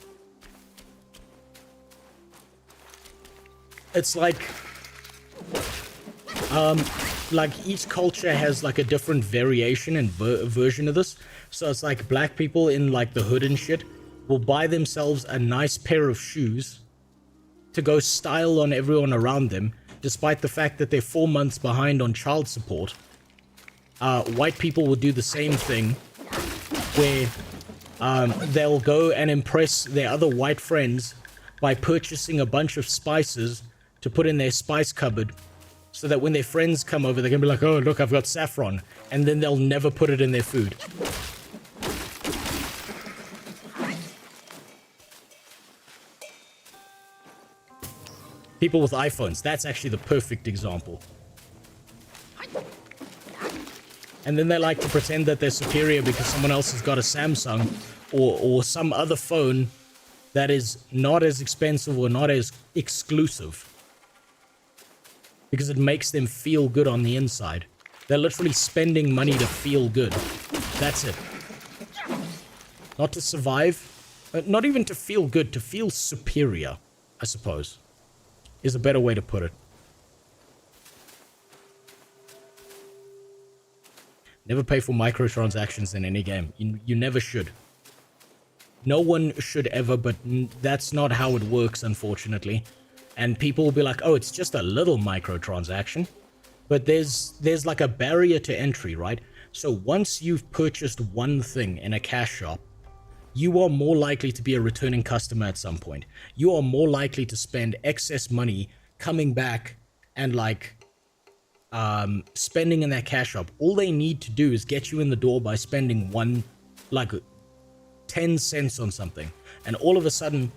It's like each culture has like a different variation and version of this. So it's like black people in like the hood and shit will buy themselves a nice pair of shoes to go style on everyone around them, despite the fact that they're 4 months behind on child support. White people will do the same thing, where they'll go and impress their other white friends by purchasing a bunch of spices to put in their spice cupboard, so that when their friends come over, they can be like, oh, look, I've got saffron, and then they'll never put it in their food. People with iPhones, that's actually the perfect example. And then they like to pretend that they're superior because someone else has got a Samsung or some other phone that is not as expensive or not as exclusive, because it makes them feel good on the inside. They're literally spending money to feel good. That's it. Not to survive, not even to feel good, to feel superior, I suppose, is a better way to put it. Never pay for microtransactions in any game. You never should. No one should ever, but that's not how it works, unfortunately. And people will be like, oh, it's just a little microtransaction. But there's like a barrier to entry, right? So once you've purchased one thing in a cash shop, you are more likely to be a returning customer at some point. You are more likely to spend excess money coming back and like spending in that cash shop. All they need to do is get you in the door by spending 10 cents on something, and all of a sudden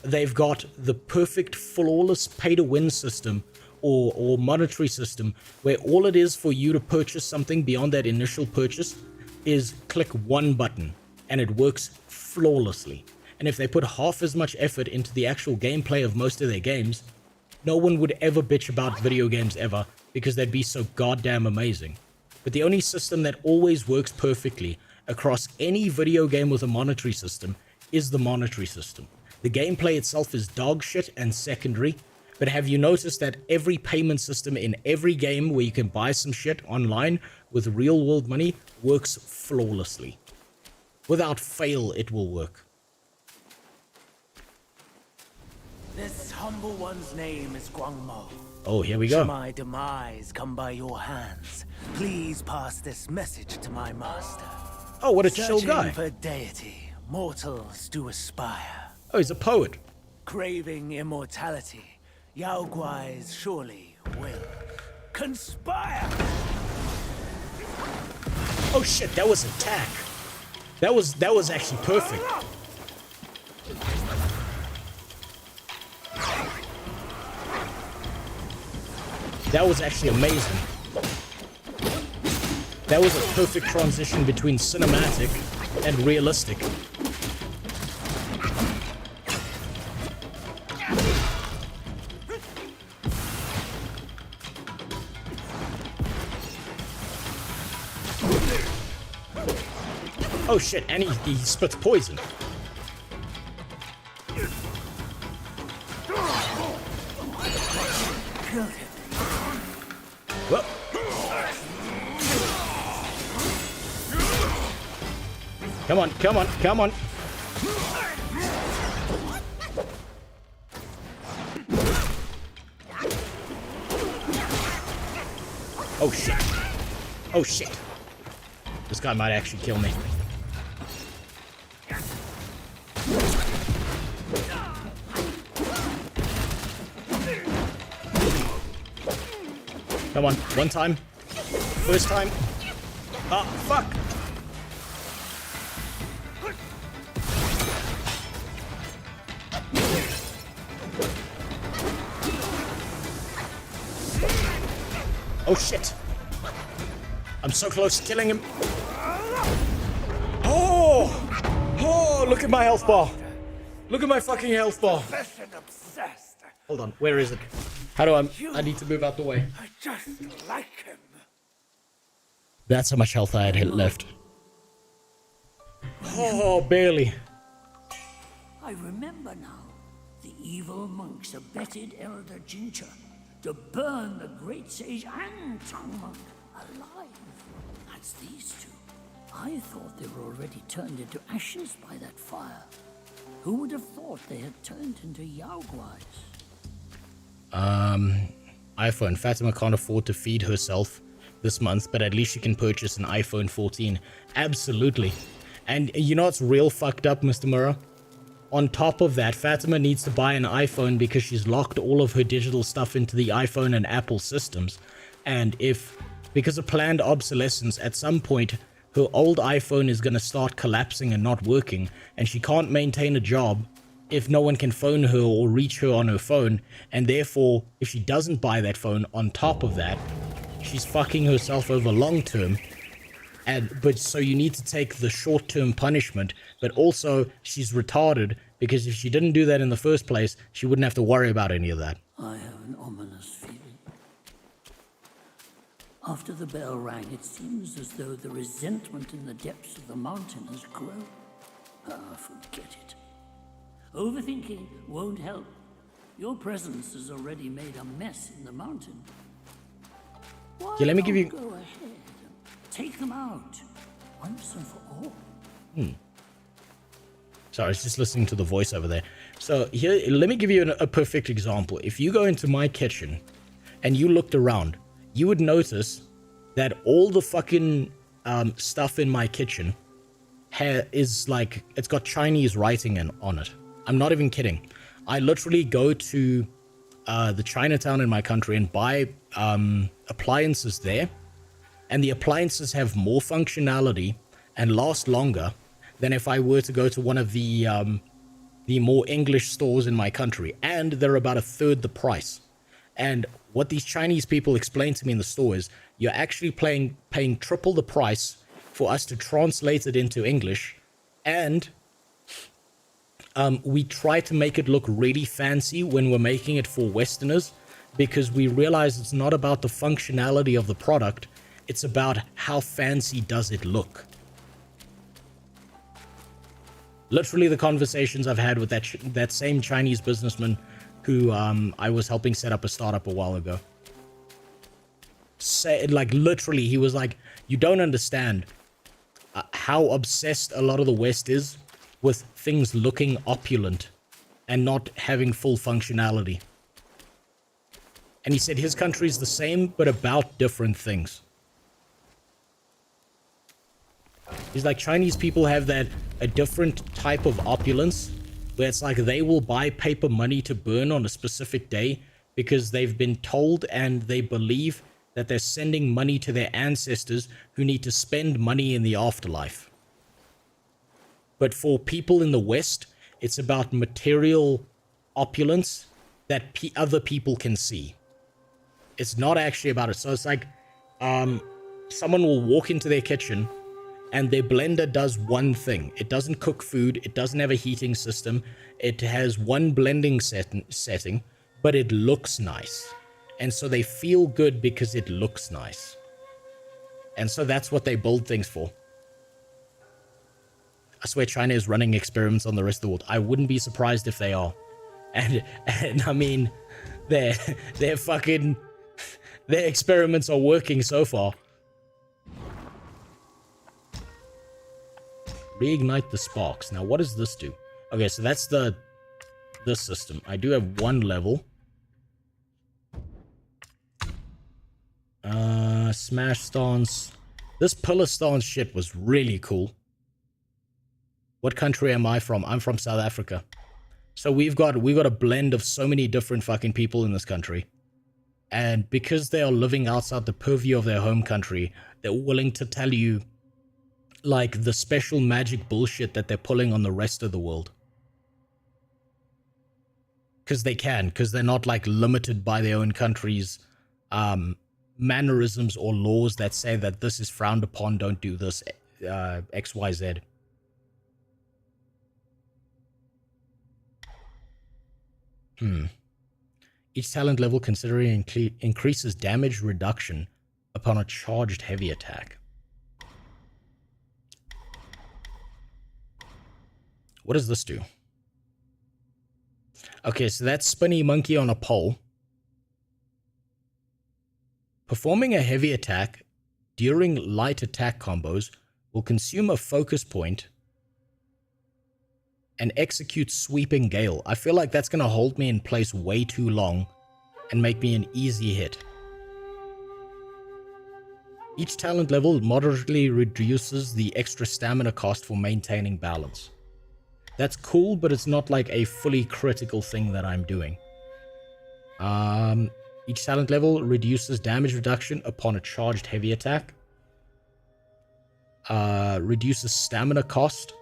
they've got the perfect flawless pay-to-win system or monetary system where all it is for you to purchase something beyond that initial purchase is click one button and it works flawlessly. And if they put half as much effort into the actual gameplay of most of their games, no one would ever bitch about video games ever, because they'd be so goddamn amazing. But the only system that always works perfectly across any video game with a monetary system is the monetary system. The gameplay itself is dog shit and secondary, but have you noticed that every payment system in every game where you can buy some shit online with real world money works flawlessly? Without fail, it will work. This humble one's name is Guangmo. Oh, here we go. Should my demise come by your hands, please pass this message to my master. Oh, what a chill Searching guy. for deity, mortals do aspire. Oh, he's a poet. Craving immortality, Yao Guais surely will conspire. Oh shit, that was attack. That was actually perfect. That was actually amazing. That was a perfect transition between cinematic and realistic. Oh shit, and he spits poison. Whoa. Come on, come on, come on. Oh shit. Oh shit. This guy might actually kill me. Come on, one time. First time. Ah, fuck. Oh shit. I'm so close to killing him. Oh! Oh, look at my health bar. Look at my fucking health bar. Hold on, where is it? How do I need to move out the way. I just like him. That's how much health I had left. Oh, barely. I remember now. The evil monks abetted Elder Jincha to burn the great sage and tongue monk alive. That's these two. I thought they were already turned into ashes by that fire. Who would have thought they had turned into Yaoguais? iPhone. Fatima can't afford to feed herself this month, but at least she can purchase an iPhone 14. Absolutely. And you know what's real fucked up, Mr. Murrah? On top of that, Fatima needs to buy an iPhone because she's locked all of her digital stuff into the iPhone and Apple systems. And because of planned obsolescence, at some point, her old iPhone is going to start collapsing and not working, and she can't maintain a job if no one can phone her or reach her on her phone, and therefore, if she doesn't buy that phone, on top of that, she's fucking herself over long term. But so you need to take the short-term punishment, but also she's retarded, because if she didn't do that in the first place, she wouldn't have to worry about any of that. I have an ominous feeling. After the bell rang, it seems as though the resentment in the depths of the mountain has grown. Ah, forget it. Overthinking won't help. Your presence has already made a mess in the mountain. Why Yeah, let me give you... Go ahead and take them out, once and for all. Sorry, I was just listening to the voice over there. So here, let me give you a perfect example. If you go into my kitchen and you looked around, you would notice that all the fucking stuff in my kitchen is like, it's got Chinese writing on it. I'm not even kidding. I literally go to the Chinatown in my country and buy appliances there, and the appliances have more functionality and last longer than if I were to go to one of the more English stores in my country, and they're about a third the price. And what these Chinese people explain to me in the store is, you're actually paying triple the price for us to translate it into English, and we try to make it look really fancy when we're making it for Westerners, because we realize it's not about the functionality of the product, it's about how fancy does it look. Literally the conversations I've had with that same Chinese businessman who I was helping set up a startup a while ago. Like literally, he was like, you don't understand how obsessed a lot of the West is with things looking opulent and not having full functionality. And he said his country is the same, but about different things. He's like, Chinese people have a different type of opulence, where it's like they will buy paper money to burn on a specific day because they've been told and they believe that they're sending money to their ancestors who need to spend money in the afterlife. But for people in the West, it's about material opulence that other people can see. It's not actually about it. So it's like someone will walk into their kitchen and their blender does one thing. It doesn't cook food. It doesn't have a heating system. It has one blending setting, but it looks nice. And so they feel good because it looks nice. And so that's what they build things for. I swear China is running experiments on the rest of the world. I wouldn't be surprised if they are. And I mean, their experiments are working so far. Reignite the sparks. Now, what does this do? Okay, so that's this system. I do have one level. Smash stance. This pillar stance shit was really cool. What country am I from? I'm from South Africa. So we've got a blend of so many different fucking people in this country. And because they are living outside the purview of their home country, they're willing to tell you like the special magic bullshit that they're pulling on the rest of the world. Because they're not like limited by their own country's mannerisms or laws that say that this is frowned upon, don't do this, XYZ. Each talent level considering increases damage reduction upon a charged heavy attack. What does this do? Okay, so that's spinny monkey on a pole. Performing a heavy attack during light attack combos will consume a focus point and execute sweeping gale. I feel like that's going to hold me in place way too long and make me an easy hit. Each talent level moderately reduces the extra stamina cost for maintaining balance. That's cool, but it's not like a fully critical thing that I'm doing. Each talent level reduces damage reduction upon a charged heavy attack. Reduces stamina cost.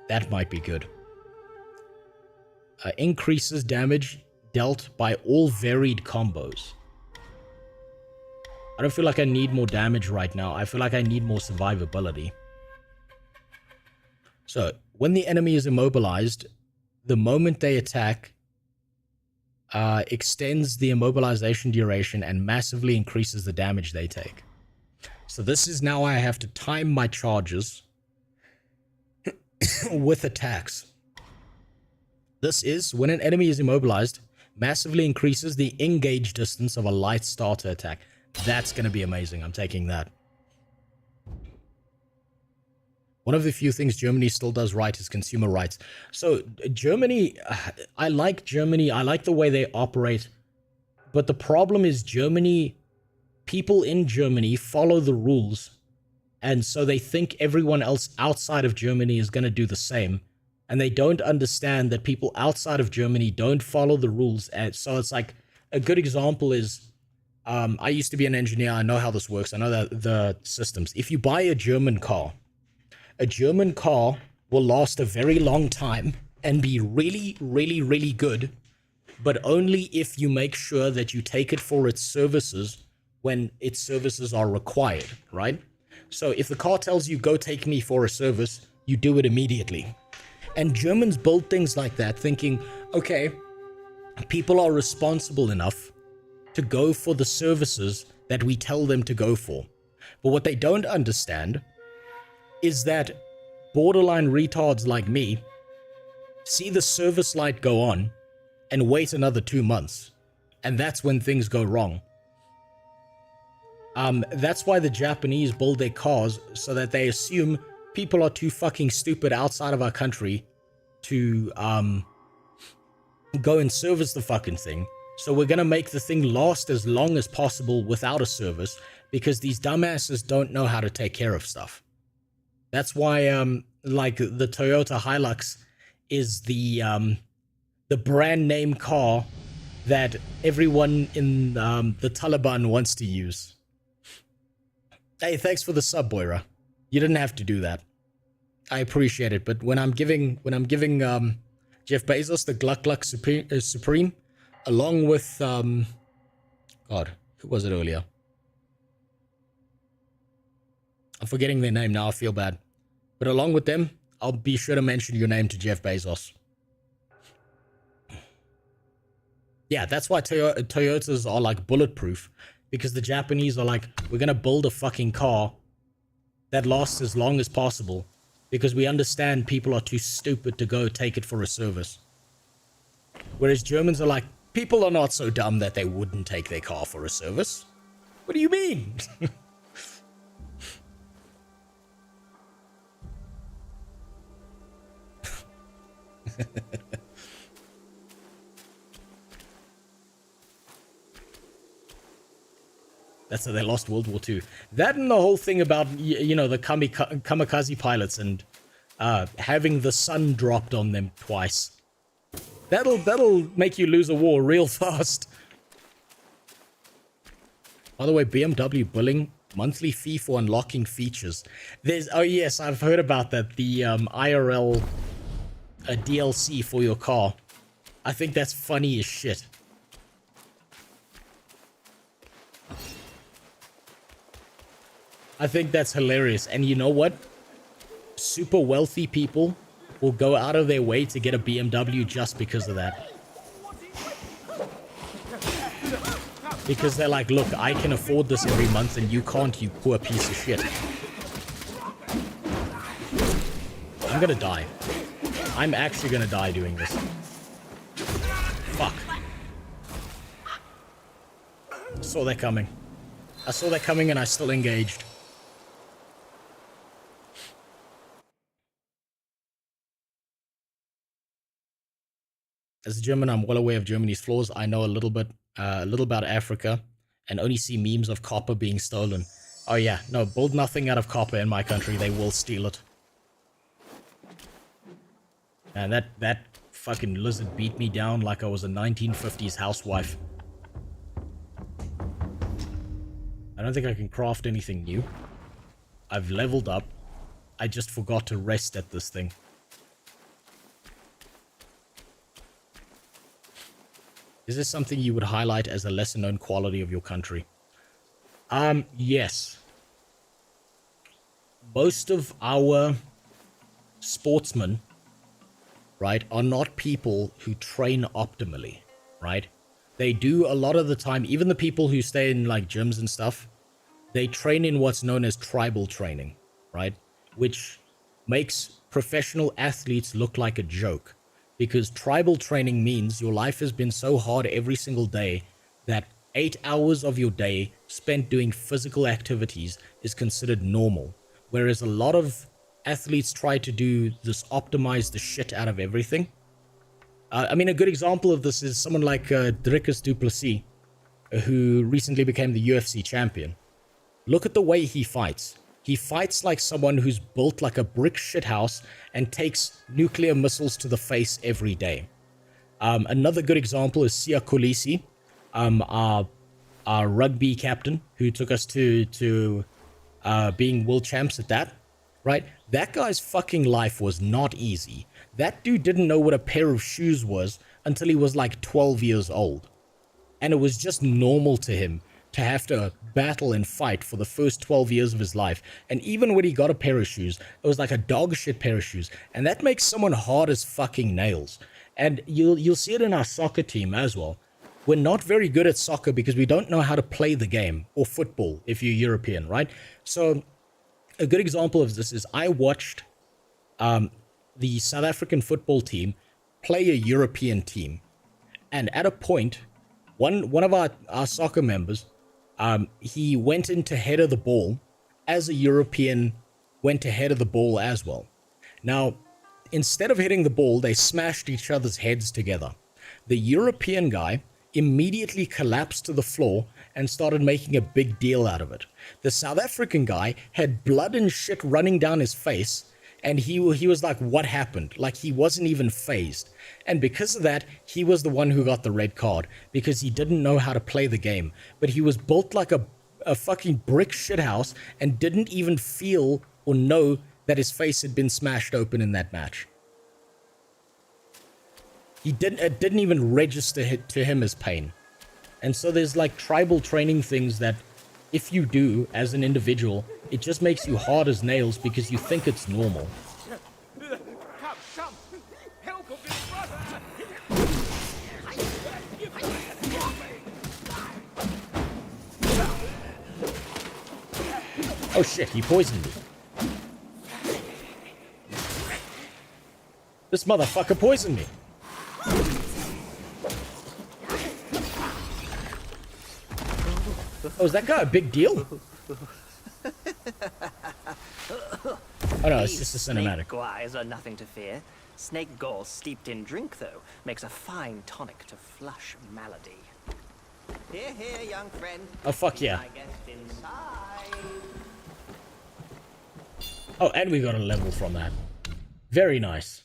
That might be good. Increases damage dealt by all varied combos. I don't feel like I need more damage right now. I feel like I need more survivability. So, when the enemy is immobilized, the moment they attack, extends the immobilization duration and massively increases the damage they take. So this is now I have to time my charges with attacks. This is, when an enemy is immobilized, massively increases the engage distance of a light starter attack. That's going to be amazing. I'm taking that. One of the few things Germany still does right is consumer rights. So Germany, I like Germany. I like the way they operate. But the problem is Germany, people in Germany follow the rules. And so they think everyone else outside of Germany is going to do the same. And they don't understand that people outside of Germany don't follow the rules. And so it's like, a good example is, I used to be an engineer. I know how this works. I know that the systems. If you buy a German car will last a very long time and be really, really, really good, but only if you make sure that you take it for its services when its services are required, right? So if the car tells you, go take me for a service, you do it immediately. And Germans build things like that, thinking, okay, people are responsible enough to go for the services that we tell them to go for. But what they don't understand is that borderline retards like me see the service light go on and wait another 2 months. And that's when things go wrong. That's why the Japanese build their cars so that they assume people are too fucking stupid outside of our country to go and service the fucking thing. So we're gonna make the thing last as long as possible without a service because these dumbasses don't know how to take care of stuff. That's why like the Toyota Hilux is the brand name car that everyone in the Taliban wants to use. Hey, thanks for the sub, Boira. You didn't have to do that. I appreciate it, but when I'm giving Jeff Bezos the Gluck Gluck Supreme, along with God, who was it earlier? I'm forgetting their name now. I feel bad, but along with them, I'll be sure to mention your name to Jeff Bezos. Yeah, that's why Toyotas are like bulletproof, because the Japanese are like, we're gonna build a fucking car that lasts as long as possible because we understand people are too stupid to go take it for a service. Whereas Germans are like, people are not so dumb that they wouldn't take their car for a service. What do you mean? That's how they lost World War II. That and the whole thing about, you know, the kamikaze pilots and having the sun dropped on them twice. That'll make you lose a war real fast. By the way, BMW billing monthly fee for unlocking features. Oh yes, I've heard about that. The IRL DLC for your car. I think that's funny as shit. I think that's hilarious. And you know what? Super wealthy people will go out of their way to get a BMW just because of that. Because they're like, look, I can afford this every month and you can't, you poor piece of shit. I'm gonna die. I'm actually gonna die doing this. Fuck. I saw that coming. I saw that coming and I still engaged. As a German, I'm well aware of Germany's flaws. I know a little about Africa and only see memes of copper being stolen. Oh yeah, no, build nothing out of copper in my country. They will steal it. And that fucking lizard beat me down like I was a 1950s housewife. I don't think I can craft anything new. I've leveled up. I just forgot to rest at this thing. Is this something you would highlight as a lesser known quality of your country? Yes. Most of our sportsmen, right, are not people who train optimally, right? They do a lot of the time, even the people who stay in like gyms and stuff, they train in what's known as tribal training, right? Which makes professional athletes look like a joke. Because tribal training means your life has been so hard every single day that 8 hours of your day spent doing physical activities is considered normal. Whereas a lot of athletes try to do this, optimize the shit out of everything. I mean, a good example of this is someone like Dricus du Plessis, who recently became the UFC champion. Look at the way he fights. He fights like someone who's built like a brick shithouse and takes nuclear missiles to the face every day. Another good example is Sia Kolisi, our rugby captain, who took us to being world champs at that, right? That guy's fucking life was not easy. That dude didn't know what a pair of shoes was until he was like 12 years old. And it was just normal to him to have to battle and fight for the first 12 years of his life. And even when he got a pair of shoes, it was like a dog shit pair of shoes. And that makes someone hard as fucking nails. And you'll see it in our soccer team as well. We're not very good at soccer because we don't know how to play the game, or football if you're European, right? So a good example of this is I watched the South African football team play a European team. And at a point, one of our soccer members, he went in to header the ball as a European went to header the ball as well. Now, instead of hitting the ball, they smashed each other's heads together. The European guy immediately collapsed to the floor and started making a big deal out of it. The South African guy had blood and shit running down his face, and he was like, what happened? Like, he wasn't even phased. And because of that, he was the one who got the red card, because he didn't know how to play the game. But he was built like a fucking brick shithouse and didn't even feel or know that his face had been smashed open in that match. It didn't even register to him as pain. And so there's like tribal training things that if you do as an individual, it just makes you hard as nails because you think it's normal. Come, help of this brother! Oh shit, he poisoned me. This motherfucker poisoned me. Oh, is that guy a big deal? Oh no, it's just a cinematic. Snake guys are nothing to fear. Snake gall steeped in drink, though, makes a fine tonic to flush malady. Here, here, young friend. Oh, fuck yeah. I guess inside. Oh, and we got a level from that. Very nice.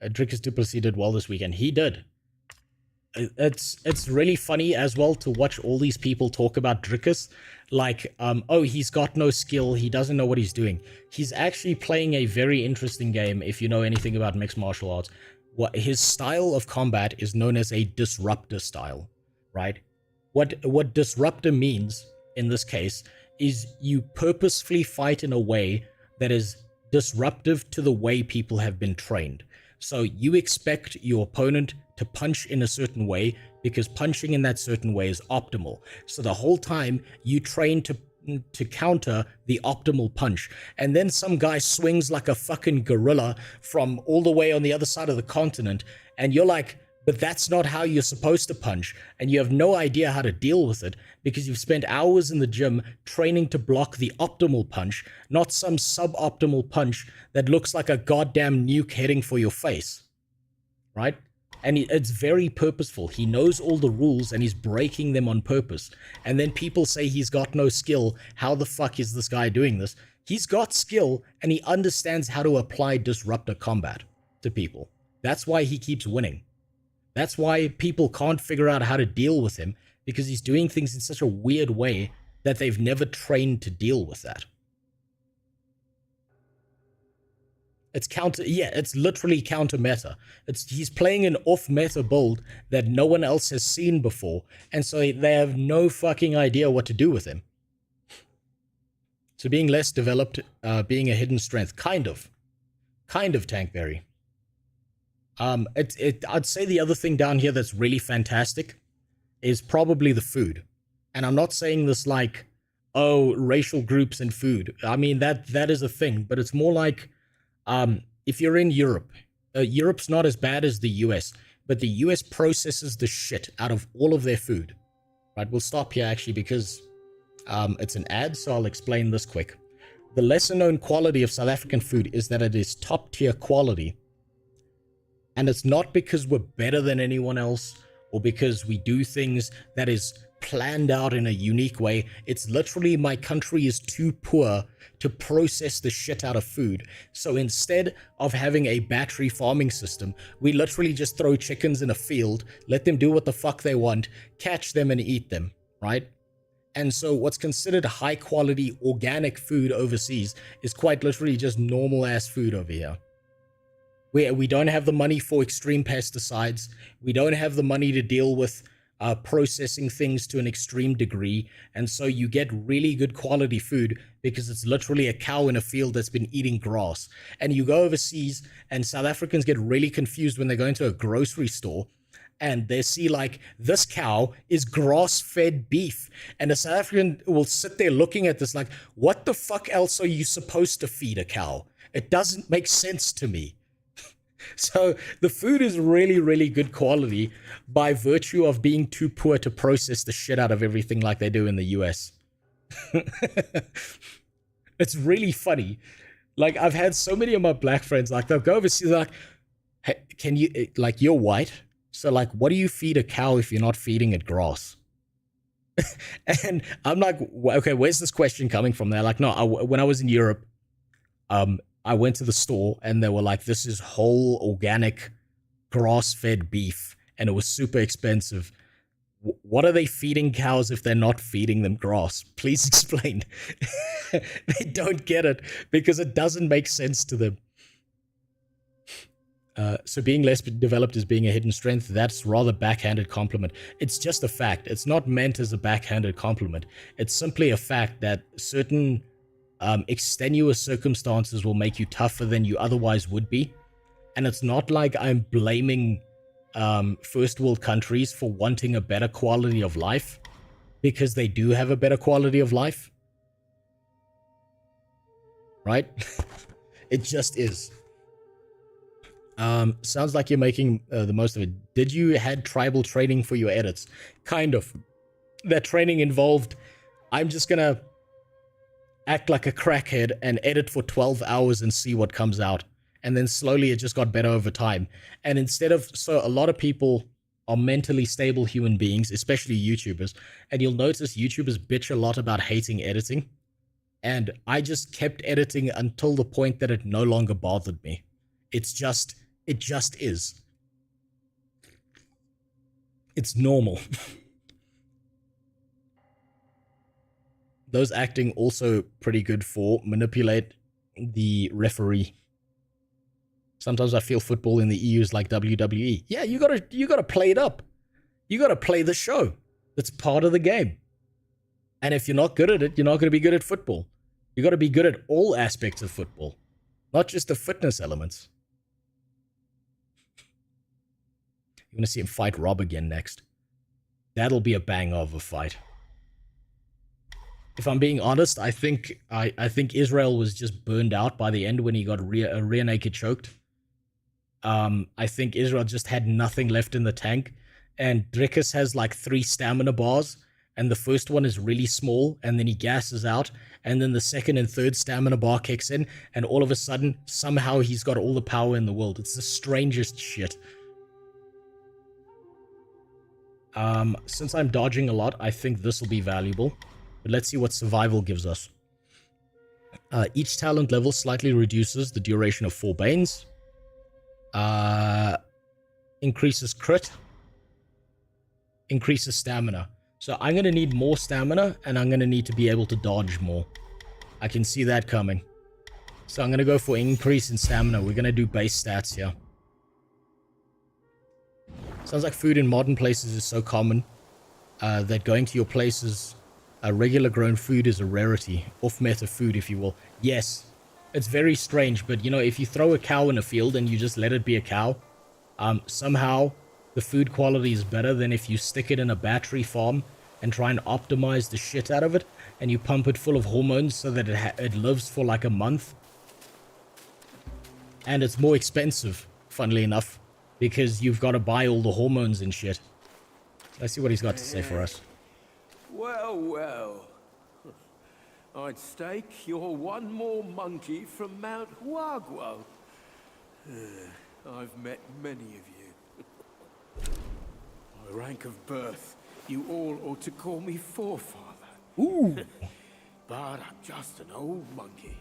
Drickus Duplessis did well this weekend. He did. It's really funny as well to watch all these people talk about Drickus. Like, oh, he's got no skill. He doesn't know what he's doing. He's actually playing a very interesting game if you know anything about mixed martial arts. His style of combat is known as a disruptor style, right? What disruptor means in this case is you purposefully fight in a way that is disruptive to the way people have been trained. So you expect your opponent to punch in a certain way because punching in that certain way is optimal. So the whole time you train to counter the optimal punch. And then some guy swings like a fucking gorilla from all the way on the other side of the continent. And you're like, but that's not how you're supposed to punch. And you have no idea how to deal with it because you've spent hours in the gym training to block the optimal punch, not some suboptimal punch that looks like a goddamn nuke heading for your face. Right? And it's very purposeful. He knows all the rules and he's breaking them on purpose. And then people say he's got no skill. How the fuck is this guy doing this? He's got skill and he understands how to apply disruptor combat to people. That's why he keeps winning. That's why people can't figure out how to deal with him, because he's doing things in such a weird way that they've never trained to deal with that. It's it's literally counter meta. He's playing an off meta build that no one else has seen before, and so they have no fucking idea what to do with him. So being less developed, being a hidden strength, kind of Tankberry. I'd say the other thing down here that's really fantastic is probably the food. And I'm not saying this like, oh, racial groups and food. I mean, that is a thing, but it's more like, if you're in Europe, Europe's not as bad as the US, but the US processes the shit out of all of their food. Right, we'll stop here actually because it's an ad, so I'll explain this quick. The lesser known quality of South African food is that it is top tier quality. And it's not because we're better than anyone else or because we do things that is planned out in a unique way. It's literally my country is too poor to process the shit out of food. So instead of having a battery farming system, we literally just throw chickens in a field, let them do what the fuck they want, catch them and eat them, right? And so what's considered high quality organic food overseas is quite literally just normal ass food over here. We don't have the money for extreme pesticides. We don't have the money to deal with processing things to an extreme degree. And so you get really good quality food because it's literally a cow in a field that's been eating grass. And you go overseas and South Africans get really confused when they go into a grocery store and they see like this cow is grass-fed beef, and a South African will sit there looking at this like, what the fuck else are you supposed to feed a cow? It doesn't make sense to me. So the food is really, really good quality by virtue of being too poor to process the shit out of everything like they do in the US. It's really funny. Like, I've had so many of my black friends, like, they'll go overseas, like, hey, can you, like, you're white, so, like, what do you feed a cow if you're not feeding it grass? And I'm like, okay, where's this question coming from? They're like, no, when I was in Europe, I went to the store and they were like, this is whole organic grass-fed beef, and it was super expensive. What are they feeding cows if they're not feeding them grass? Please explain. They don't get it because it doesn't make sense to them. So being less developed as being a hidden strength, that's rather backhanded compliment. It's just a fact. It's not meant as a backhanded compliment. It's simply a fact that certain extenuous circumstances will make you tougher than you otherwise would be. And it's not like I'm blaming first world countries for wanting a better quality of life, because they do have a better quality of life. Right? It just is. Sounds like you're making the most of it. Did you had tribal training for your edits? Kind of. That training involved, I'm just gonna act like a crackhead and edit for 12 hours and see what comes out. And then slowly it just got better over time. And instead of, so a lot of people are mentally stable human beings, especially YouTubers. And you'll notice YouTubers bitch a lot about hating editing. And I just kept editing until the point that it no longer bothered me. It just is. It's normal. Those acting also pretty good for manipulate the referee. Sometimes I feel football in the EU is like WWE. Yeah, you gotta play it up. You gotta play the show. It's part of the game. And if you're not good at it, you're not gonna be good at football. You gotta be good at all aspects of football, not just the fitness elements. You're gonna see him fight Rob again next. That'll be a bang of a fight. If I'm being honest, I think Israel was just burned out by the end when he got rear naked choked. I think Israel just had nothing left in the tank, and Drickus has like 3 stamina bars, and the first one is really small, and then he gasses out, and then the second and third stamina bar kicks in, and all of a sudden, somehow he's got all the power in the world. It's the strangest shit. Since I'm dodging a lot, I think this will be valuable. But let's see what survival gives us. Each talent level slightly reduces the duration of 4 Banes. Increases crit. Increases stamina. So I'm going to need more stamina, and I'm going to need to be able to dodge more. I can see that coming. So I'm going to go for increase in stamina. We're going to do base stats here. Sounds like food in modern places is so common that going to your places, regular grown food is a rarity. Off-meta food, if you will. Yes, it's very strange, but you know, if you throw a cow in a field and you just let it be a cow, somehow the food quality is better than if you stick it in a battery farm and try and optimize the shit out of it, and you pump it full of hormones so that it lives for like a month. And it's more expensive, funnily enough, because you've got to buy all the hormones and shit. Let's see what he's got to say for us. Well, well. I'd stake you're one more monkey from Mount Huaguo. I've met many of you. My rank of birth, you all ought to call me forefather. Ooh. But I'm just an old monkey,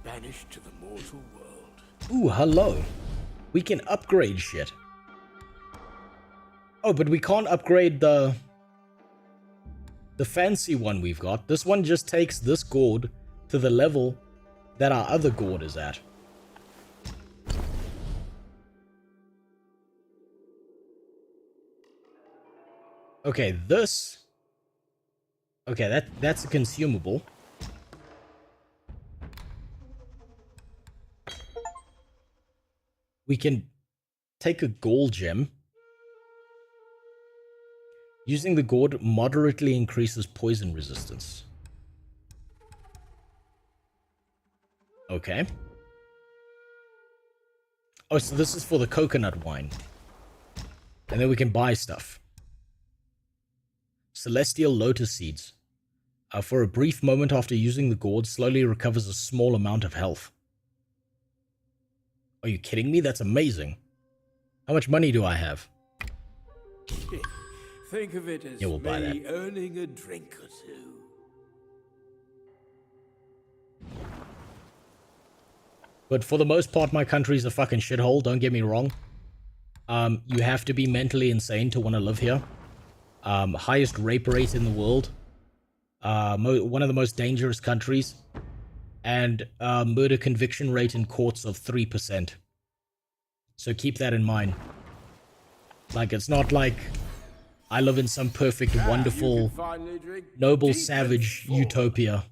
banished to the mortal world. Ooh, hello. We can upgrade shit. Oh, but we can't upgrade the fancy one we've got. This one just takes this gourd to the level that our other gourd is at. Okay, this... Okay, that's a consumable. We can take a gold gem Using the gourd moderately increases poison resistance. Okay. Oh, so this is for the coconut wine. And then we can buy stuff. Celestial lotus seeds. For a brief moment after using the gourd, slowly recovers a small amount of health. Are you kidding me? That's amazing. How much money do I have? Think of it as we'll buy me that. earning a drink or two. But for the most part, my country's a fucking shithole, don't get me wrong. You have to be mentally insane to want to live here. Highest rape rate in the world. One of the most dangerous countries. And murder conviction rate in courts of 3%. So keep that in mind. Like, it's not like I live in some perfect, wonderful, noble, savage utopia.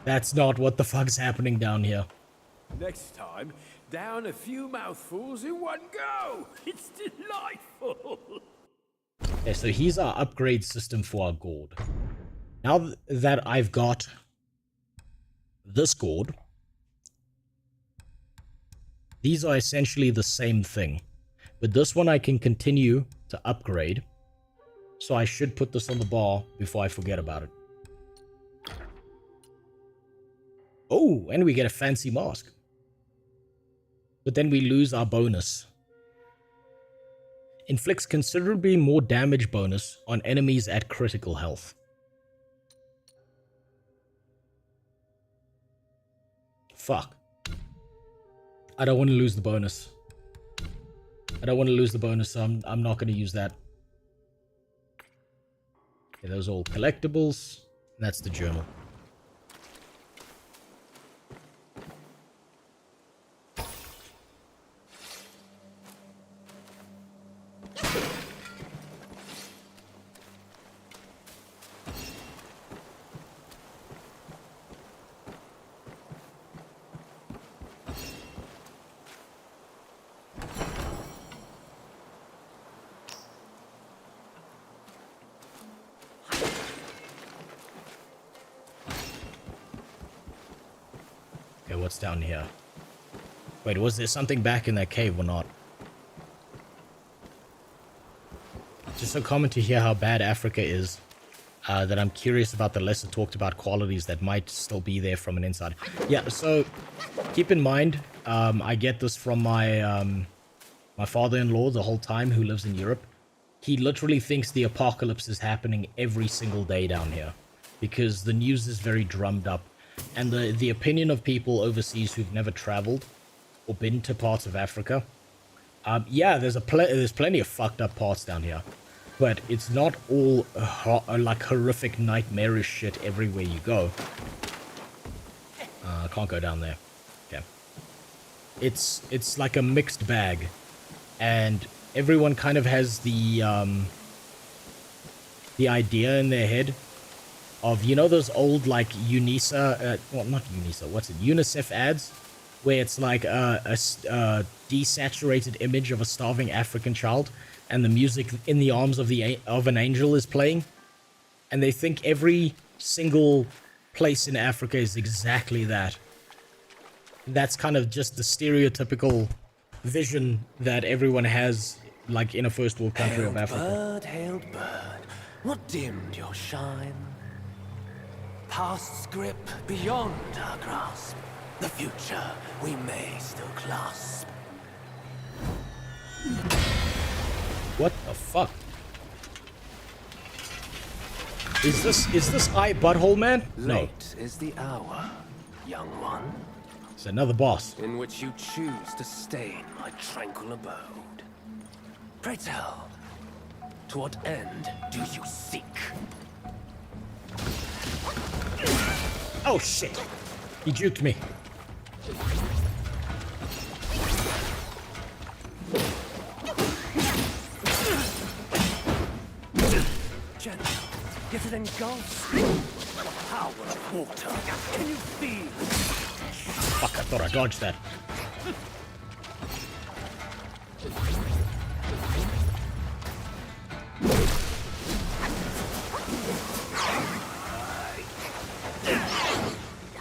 That's not what the fuck's happening down here. Next time, down a few mouthfuls in one go. It's delightful. Okay, so here's our upgrade system for our gourd. Now that I've got this gourd, these are essentially the same thing. But this one I can continue to upgrade. So I should put this on the bar before I forget about it. Oh, and we get a fancy mask. But then we lose our bonus. Inflicts considerably more damage bonus on enemies at critical health. Fuck. I don't want to lose the bonus. I don't want to lose the bonus, so I'm not going to use that. Okay, those are all collectibles. And that's the journal. Okay, what's down here? Wait, was there something back in that cave or not? It's just so common to hear how bad Africa is that I'm curious about the lesser talked about qualities that might still be there from an inside. Yeah, so keep in mind, I get this from my my father-in-law the whole time, who lives in Europe. He literally thinks the apocalypse is happening every single day down here because the news is very drummed up. And the opinion of people overseas who've never traveled or been to parts of Africa, yeah, there's plenty of fucked up parts down here, but it's not all like horrific, nightmarish shit everywhere you go. I can't go down there. Okay, it's like a mixed bag, and everyone kind of has the idea in their head of, you know, those old, like, UNISA, well, not UNISA, what's it, UNICEF ads, where it's like a desaturated image of a starving African child, and the music in the arms of an angel is playing, and they think every single place in Africa is exactly that. That's kind of just the stereotypical vision that everyone has, like, in a first world country of Africa. Hailed bird, what dimmed your shine? Past's grip beyond our grasp. The future we may still clasp. What the fuck? Is this I Butthole Man? No. Late is the hour, young one. It's another boss. In which you choose to stain my tranquil abode. Pray tell, to what end do you seek? Oh shit! He juked me. Gentle, yet it engulfs the power of water. Can you feel? Fuck, I thought I dodged that.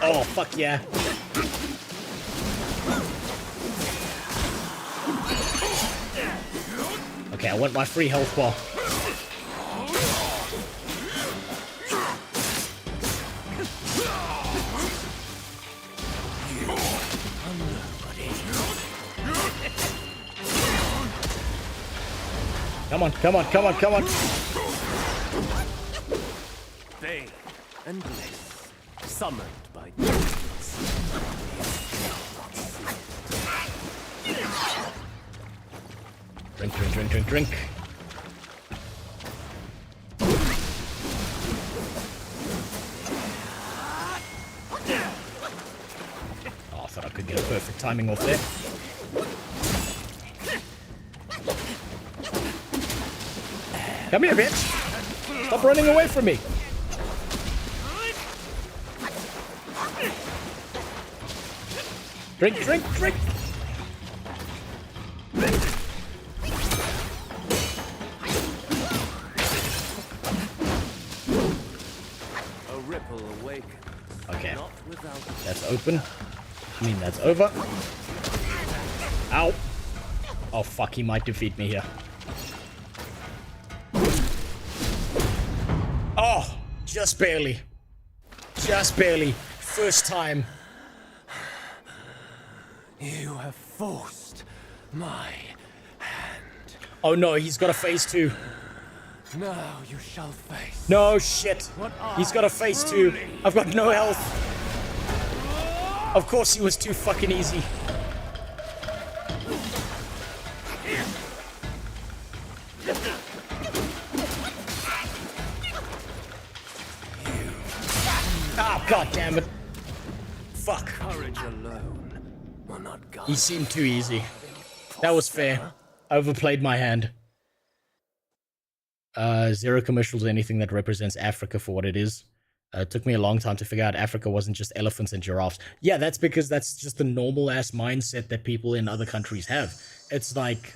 Oh, fuck yeah. Okay, I want my free health bar. Come on, come on, come on, come on. Bane and bliss, summoned by Drink, drink, drink, drink, drink. Oh, I thought I could get a perfect timing off there. Come here, bitch! Stop running away from me! Drink, drink, drink! a ripple awakens. Okay, Not without that's open. I mean, that's over. Ow! Oh fuck, he might defeat me here. Oh, just barely. Just barely. First time. You have forced my hand. Oh no, he's got a phase 2. Now you shall face. No shit. He's got a phase 2. I've got no health. Of course he was too fucking easy. Ah, god damn it. Fuck. Courage alone will not guide. He seemed too easy. That was fair. I overplayed my hand. Zero commercials or anything that represents Africa for what it is. It took me a long time to figure out Africa wasn't just elephants and giraffes. Yeah, that's because that's just the normal ass mindset that people in other countries have. It's like,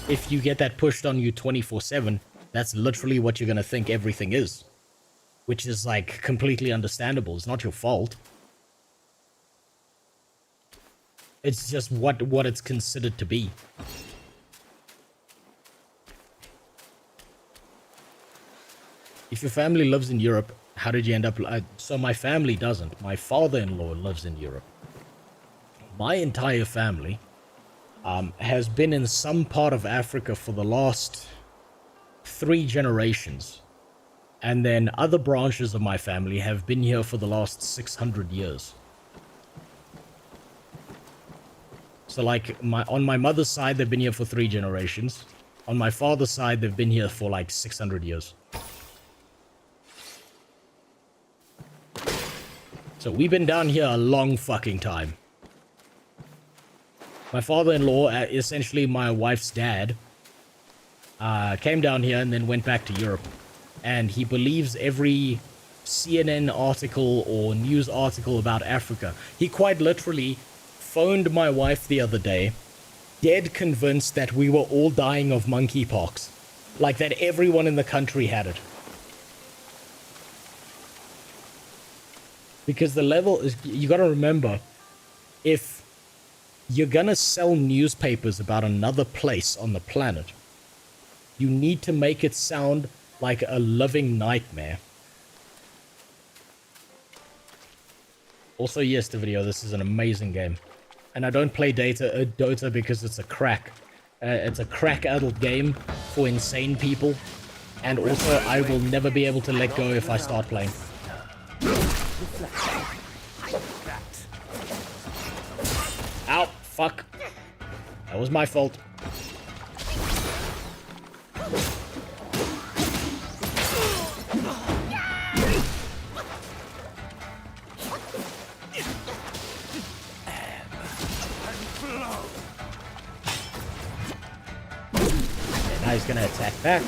if you get that pushed on you 24/7, that's literally what you're gonna think everything is. Which is like completely understandable. It's not your fault. It's just what it's considered to be. If your family lives in Europe, how did you end up... so my family doesn't. My father-in-law lives in Europe. My entire family has been in some part of Africa for the last 3 generations. And then other branches of my family have been here for the last 600 years. So like, on my mother's side, they've been here for 3 generations. On my father's side, they've been here for like 600 years. So we've been down here a long fucking time. My father-in-law, essentially my wife's dad, came down here and then went back to Europe. And he believes every CNN article or news article about Africa. He quite literally phoned my wife the other day, dead convinced that we were all dying of monkeypox. Like that everyone in the country had it. Because the level is, you gotta remember, if you're gonna sell newspapers about another place on the planet, you need to make it sound like a living nightmare. Also, yes, the video, this is an amazing game. And I don't play Dota because it's a crack. It's a crack-addled game for insane people. And also, I will never be able to let go if I start playing. Ow, fuck. That was my fault. And now he's gonna attack back.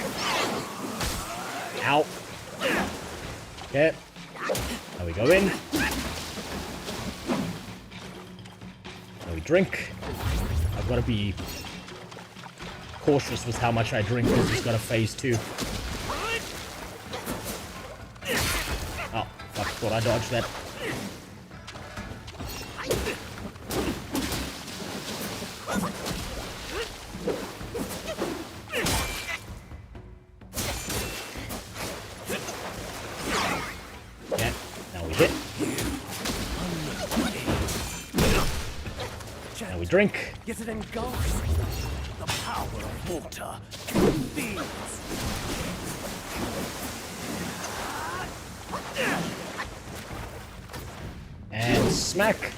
Ow. Okay. Now we go in. Now we drink. I've got to be cautious with how much I drink because he's got a phase 2. Oh, fuck, thought I dodged that. Okay. Now we drink. Yet it engulfs the power of water. Feels. And smack.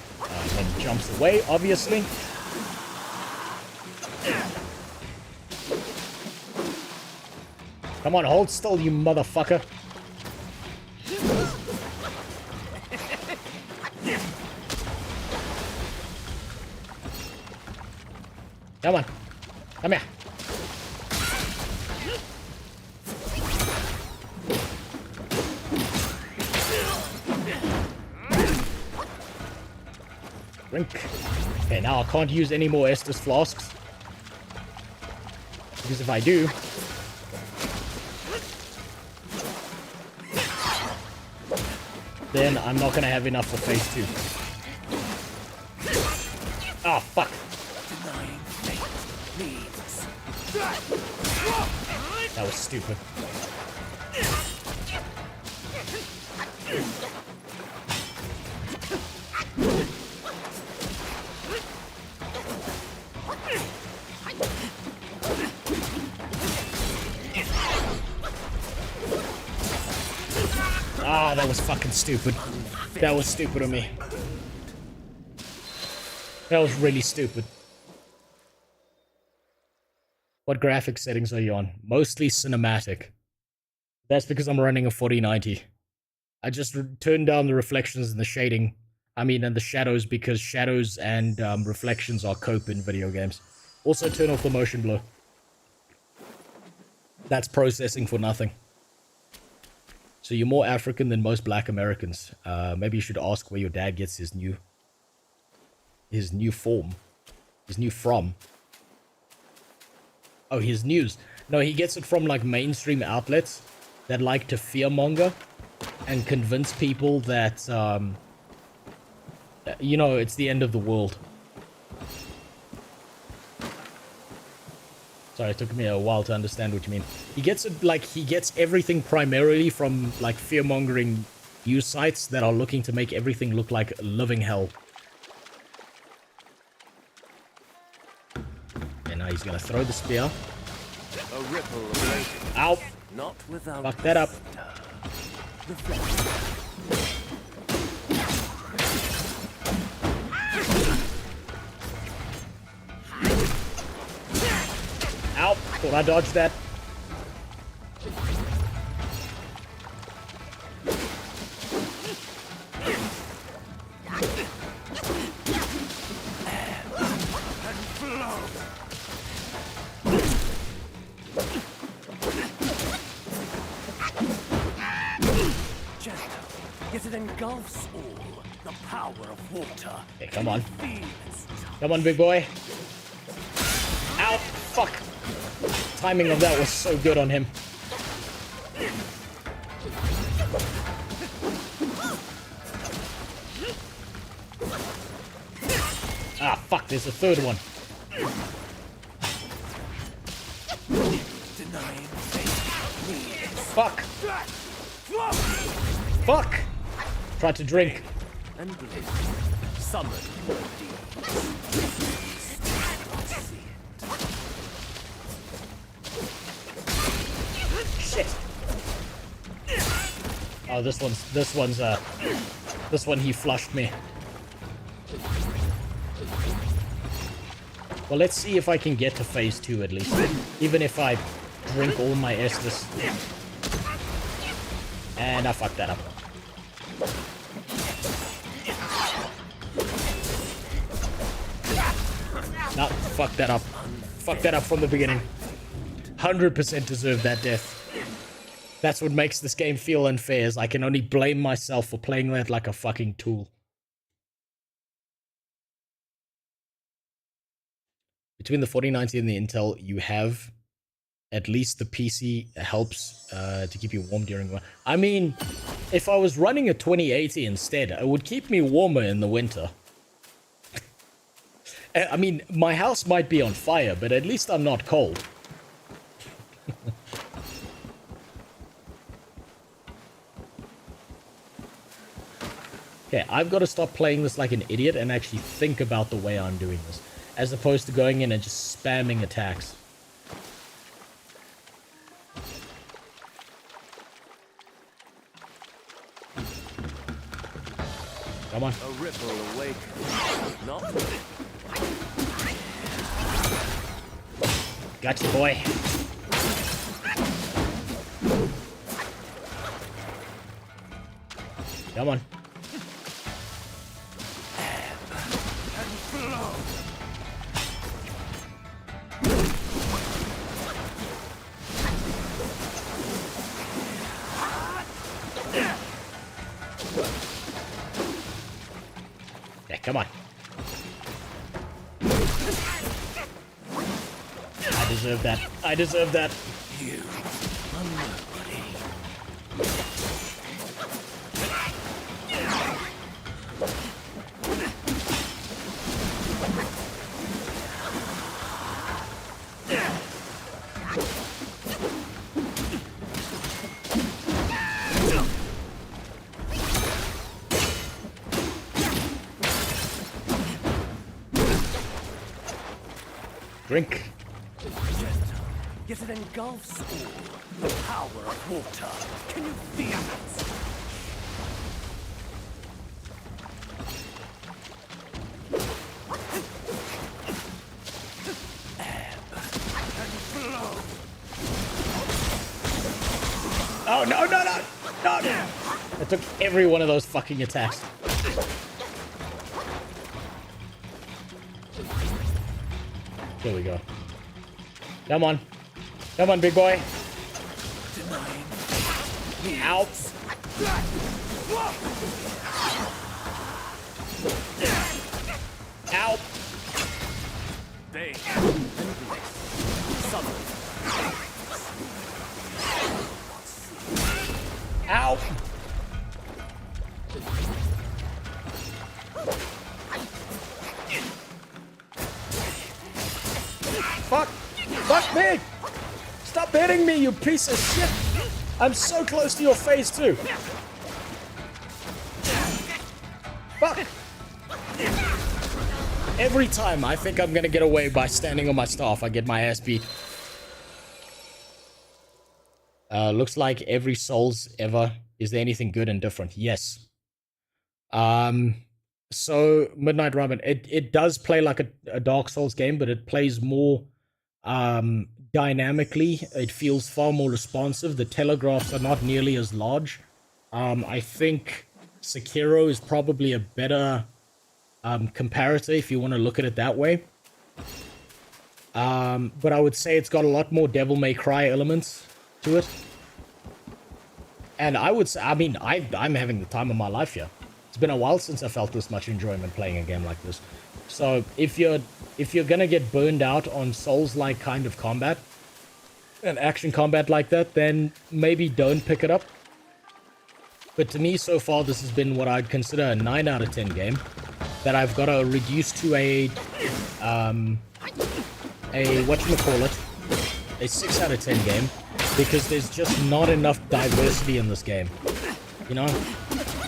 Then jumps away, obviously. Come on, hold still, you motherfucker. Come on. Come here. Drink. Okay, now I can't use any more Estus flasks. Because if I do... then I'm not going to have enough for phase 2. Oh, fuck. That was stupid. Ah, that was fucking stupid. That was stupid of me. That was really stupid. What graphics settings are you on? Mostly cinematic. That's because I'm running a 4090. I just turned down the reflections and the shading. I mean, and the shadows, because shadows and reflections are cope in video games. Also turn off the motion blur. That's processing for nothing. So you're more African than most black Americans. Maybe you should ask where your dad gets his new form. His new from. Oh, his news. No, he gets it from like mainstream outlets that like to fearmonger and convince people that, you know, it's the end of the world. Sorry, it took me a while to understand what you mean. He gets it, like, he gets everything primarily from, like, fear-mongering news sites that are looking to make everything look like living hell. And now he's gonna throw the spear. A ripple away. Ow! Not without. Fuck that up. Ow! Thought I dodged that. Yet it engulfs all the power of water. Okay, come on. Come on, big boy. Ow! Fuck! Timing of that was so good on him. Ah, fuck, there's a third one. Fuck! Fuck! Tried to drink. And summon Shit. Oh, this one he flushed me. Well, let's see if I can get to phase 2 at least. Even if I drink all my Estus. And I fucked that up. No, fuck that up. Fuck that up from the beginning. 100% deserved that death. That's what makes this game feel unfair, is I can only blame myself for playing that like a fucking tool. Between the 4090 and the Intel, you have at least the PC helps to keep you warm during winter. I mean, if I was running a 2080 instead, it would keep me warmer in the winter. I mean, my house might be on fire, but at least I'm not cold. Okay, I've got to stop playing this like an idiot and actually think about the way I'm doing this, as opposed to going in and just spamming attacks. Come on. A ripple awake. Not Gotcha, boy. Come on. Yeah, come on. I deserve that. I deserve that. you. I'm nobody. Drink. Yet it engulfs all. The power of water. Can you feel it? Oh, no, no, no! No, no! I took every one of those fucking attacks. Here we go. Come on. Come on, big boy. Ow. Ow. They Ow. Fuck! Fuck me! Stop hitting me, you piece of shit! I'm so close to your face, too! Fuck! Every time I think I'm gonna get away by standing on my staff, I get my ass beat. Looks like every Souls ever. Is there anything good and different? Yes. So, Midnight Ramen, it does play like a Dark Souls game, but it plays more dynamically. It feels far more responsive. The telegraphs are not nearly as large. I think Sekiro is probably a better comparator if you want to look at it that way. But I would say it's got a lot more Devil May Cry elements to it. And I would say, I mean, I'm having the time of my life here. It's been a while since I felt this much enjoyment playing a game like this. So if you're gonna get burned out on Souls-like kind of combat, and action combat like that, then maybe don't pick it up. But to me, so far, this has been what I'd consider a 9 out of 10 game that I've got to reduce to a whatchamacallit, a 6 out of 10 game, because there's just not enough diversity in this game. You know,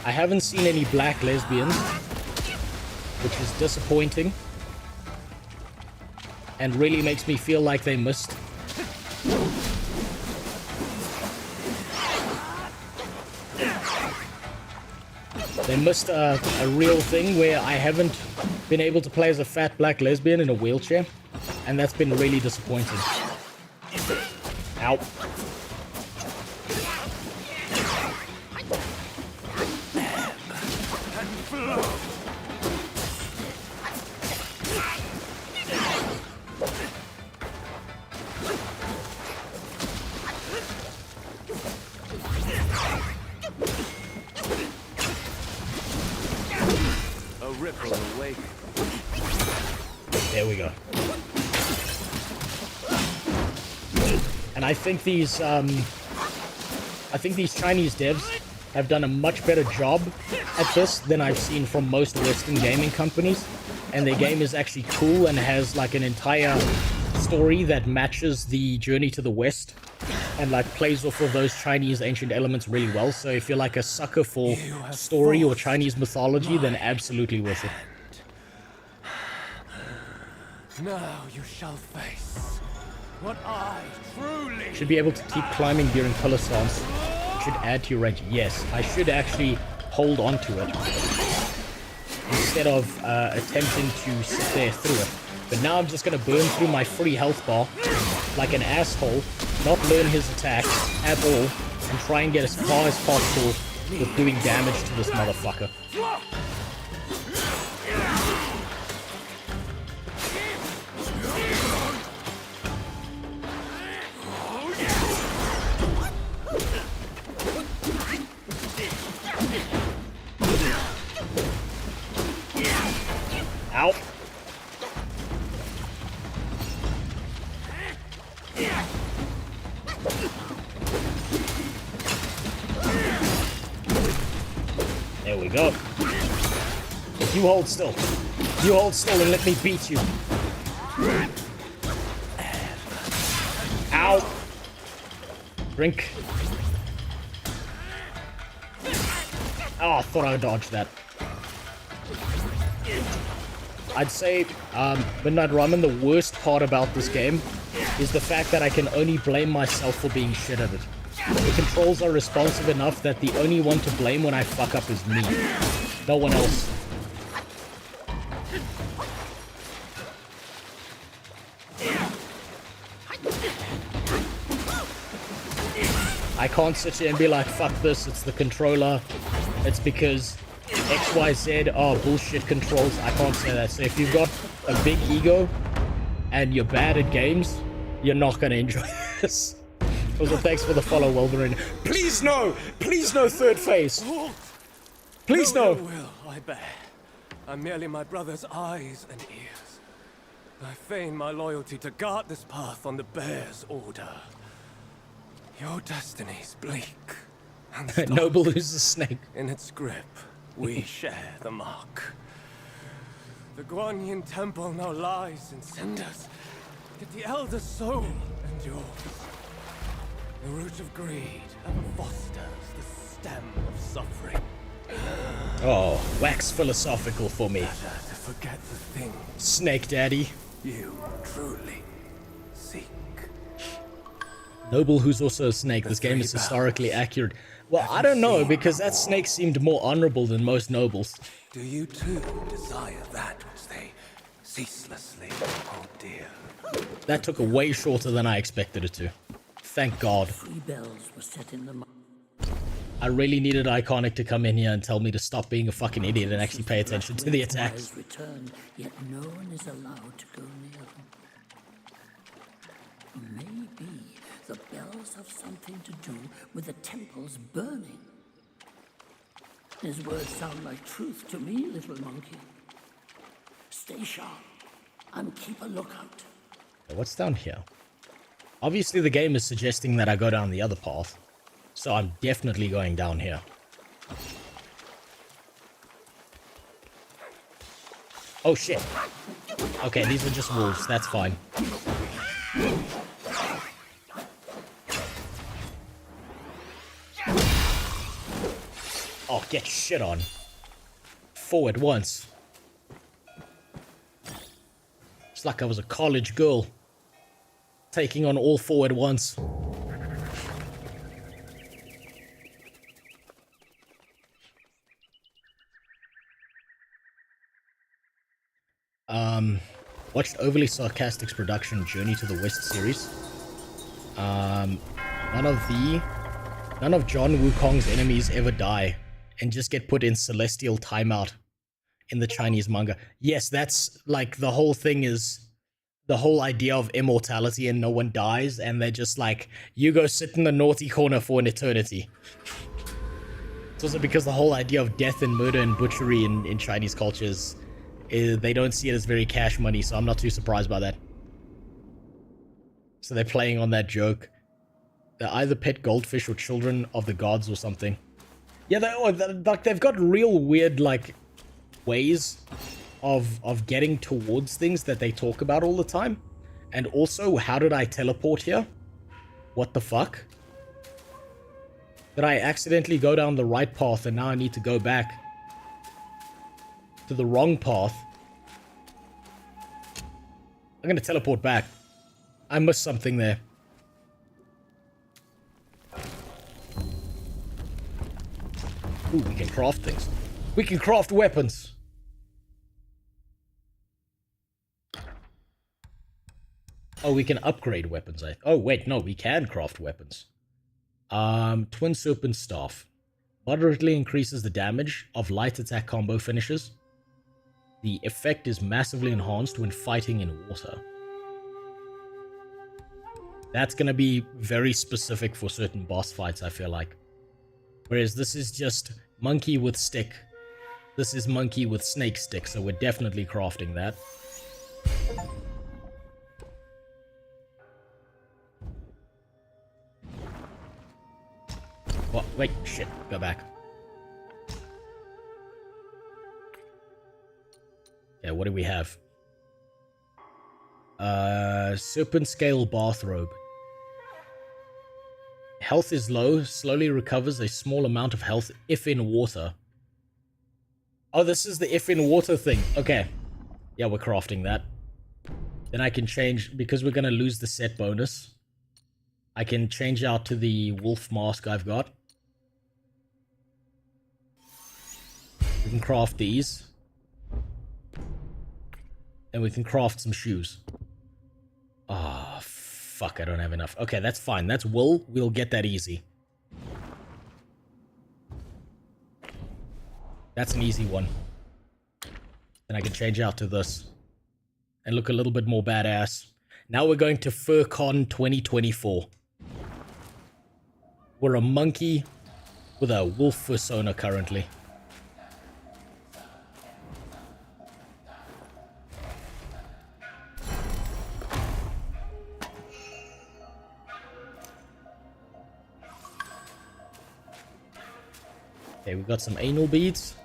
I haven't seen any black lesbians, which is disappointing, and really makes me feel like they missed. They missed a real thing where I haven't been able to play as a fat black lesbian in a wheelchair, and that's been really disappointing. Ow. ripple awake. There we go. And I think these Chinese devs have done a much better job at this than I've seen from most Western gaming companies. And their game is actually cool and has like an entire story that matches the Journey to the West and like plays off of those Chinese ancient elements really well. So if you're like a sucker for story or Chinese mythology, then absolutely worth it. Now you shall face what I truly... Should be able to keep climbing during pillar stance. Should add to your range. Yes, I should actually hold on to it instead of attempting to sit there through it. But now I'm just going to burn through my free health bar like an asshole, not learn his attack at all, and try and get as far as possible with doing damage to this motherfucker. Ow. There we go. You hold still. You hold still and let me beat you. Ow. Drink. Oh, I thought I dodged that. I'd say, Midnight Ramen, the worst part about this game is the fact that I can only blame myself for being shit at it. The controls are responsive enough that the only one to blame when I fuck up is me. No one else. I can't sit here and be like, fuck this, it's the controller. It's because XYZ are bullshit controls. I can't say that. So if you've got a big ego and you're bad at games, you're not going to enjoy this. Also, thanks for the follow, Wolverine. Please no! Please no third phase! Please no! Will I bear. I'm merely my brother's eyes and ears. I feign my loyalty to guard this path on the bear's order. Your destiny's bleak and stark. Noble who's a snake. In its grip, we share the mark. The Guanyin temple now lies in cinders, yet the elder soul endures. The root of greed ever fosters the stem of suffering. Oh, wax philosophical for me. Better to forget the thing Snake Daddy. you truly seek. Noble who's also a snake. This game is historically accurate. Well, I don't know, because that snake seemed more honorable than most nobles. Do you too desire that which they ceaselessly hold dear? That took a way shorter than I expected it to. Thank God. 3 bells were set in the I really needed Iconic to come in here and tell me to stop being a fucking idiot and actually pay attention to the attacks. Return, yet no one is allowed to go near them. Maybe the bells have something to do with the temples burning. His words sound like truth to me, little monkey. Stay sharp and keep a lookout. What's down here? Obviously the game is suggesting that I go down the other path, so I'm definitely going down here. Oh shit. Okay, these are just wolves, that's fine. Oh, get shit on. 4 at once. It's like I was a college girl. Taking on all 4 at once. Watched Overly Sarcastic's production Journey to the West series. None of John Wukong's enemies ever die and just get put in celestial timeout in the Chinese manga. Yes, that's like the whole thing is the whole idea of immortality and no one dies and they're just like, you go sit in the naughty corner for an eternity. It's also because the whole idea of death and murder and butchery in Chinese cultures is they don't see it as very cash money, so I'm not too surprised by that. So they're playing on that joke. They're either pet goldfish or children of the gods or something. Yeah, they've got real weird, like, ways of getting towards things that they talk about all the time. And also, how did I teleport here? What the fuck? Did I accidentally go down the right path and now I need to go back to the wrong path? I'm gonna teleport back. I missed something there. Ooh, we can craft things. We can craft weapons. Oh, we can upgrade weapons. Oh, wait, no, we can craft weapons. Twin Serpent Staff. Moderately increases the damage of light attack combo finishes. The effect is massively enhanced when fighting in water. That's gonna be very specific for certain boss fights, I feel like. Whereas this is just monkey with stick. This is monkey with snake stick, so we're definitely crafting that. What? Wait, shit, go back. Okay, what do we have? Serpent Scale Bathrobe. Health is low, slowly recovers a small amount of health if in water. Oh, this is the if in water thing. Okay. Yeah, we're crafting that. Then I can change, because we're going to lose the set bonus. I can change out to the wolf mask I've got. We can craft these. And we can craft some shoes. Ah, fuck, I don't have enough. Okay, that's fine. That's wool. We'll get that easy. That's an easy one. And I can change out to this. And look a little bit more badass. Now we're going to FurCon 2024. We're a monkey with a wolf persona currently. Okay, we've got some anal beads.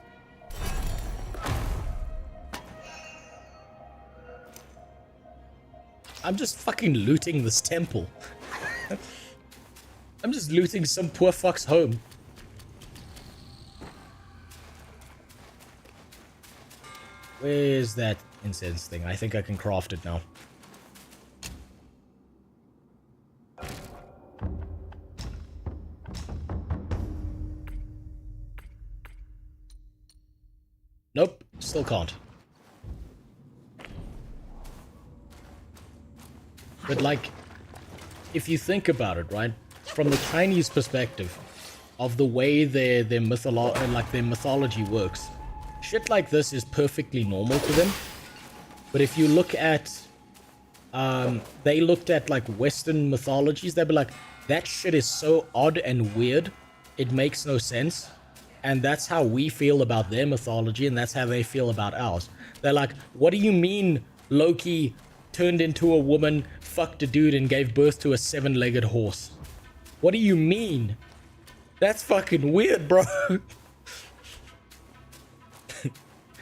I'm just fucking looting this temple. I'm just looting some poor fuck's home. Where's that incense thing? I think I can craft it now. Nope, still can't. But like, if you think about it, right? From the Chinese perspective of the way their mythology works, shit like this is perfectly normal to them. But if you look at, they looked at like Western mythologies, they'd be like, that shit is so odd and weird, it makes no sense. And that's how we feel about their mythology, and that's how they feel about ours. They're like, what do you mean Loki turned into a woman, fucked a dude, and gave birth to a 7-legged horse? What do you mean? That's fucking weird, bro.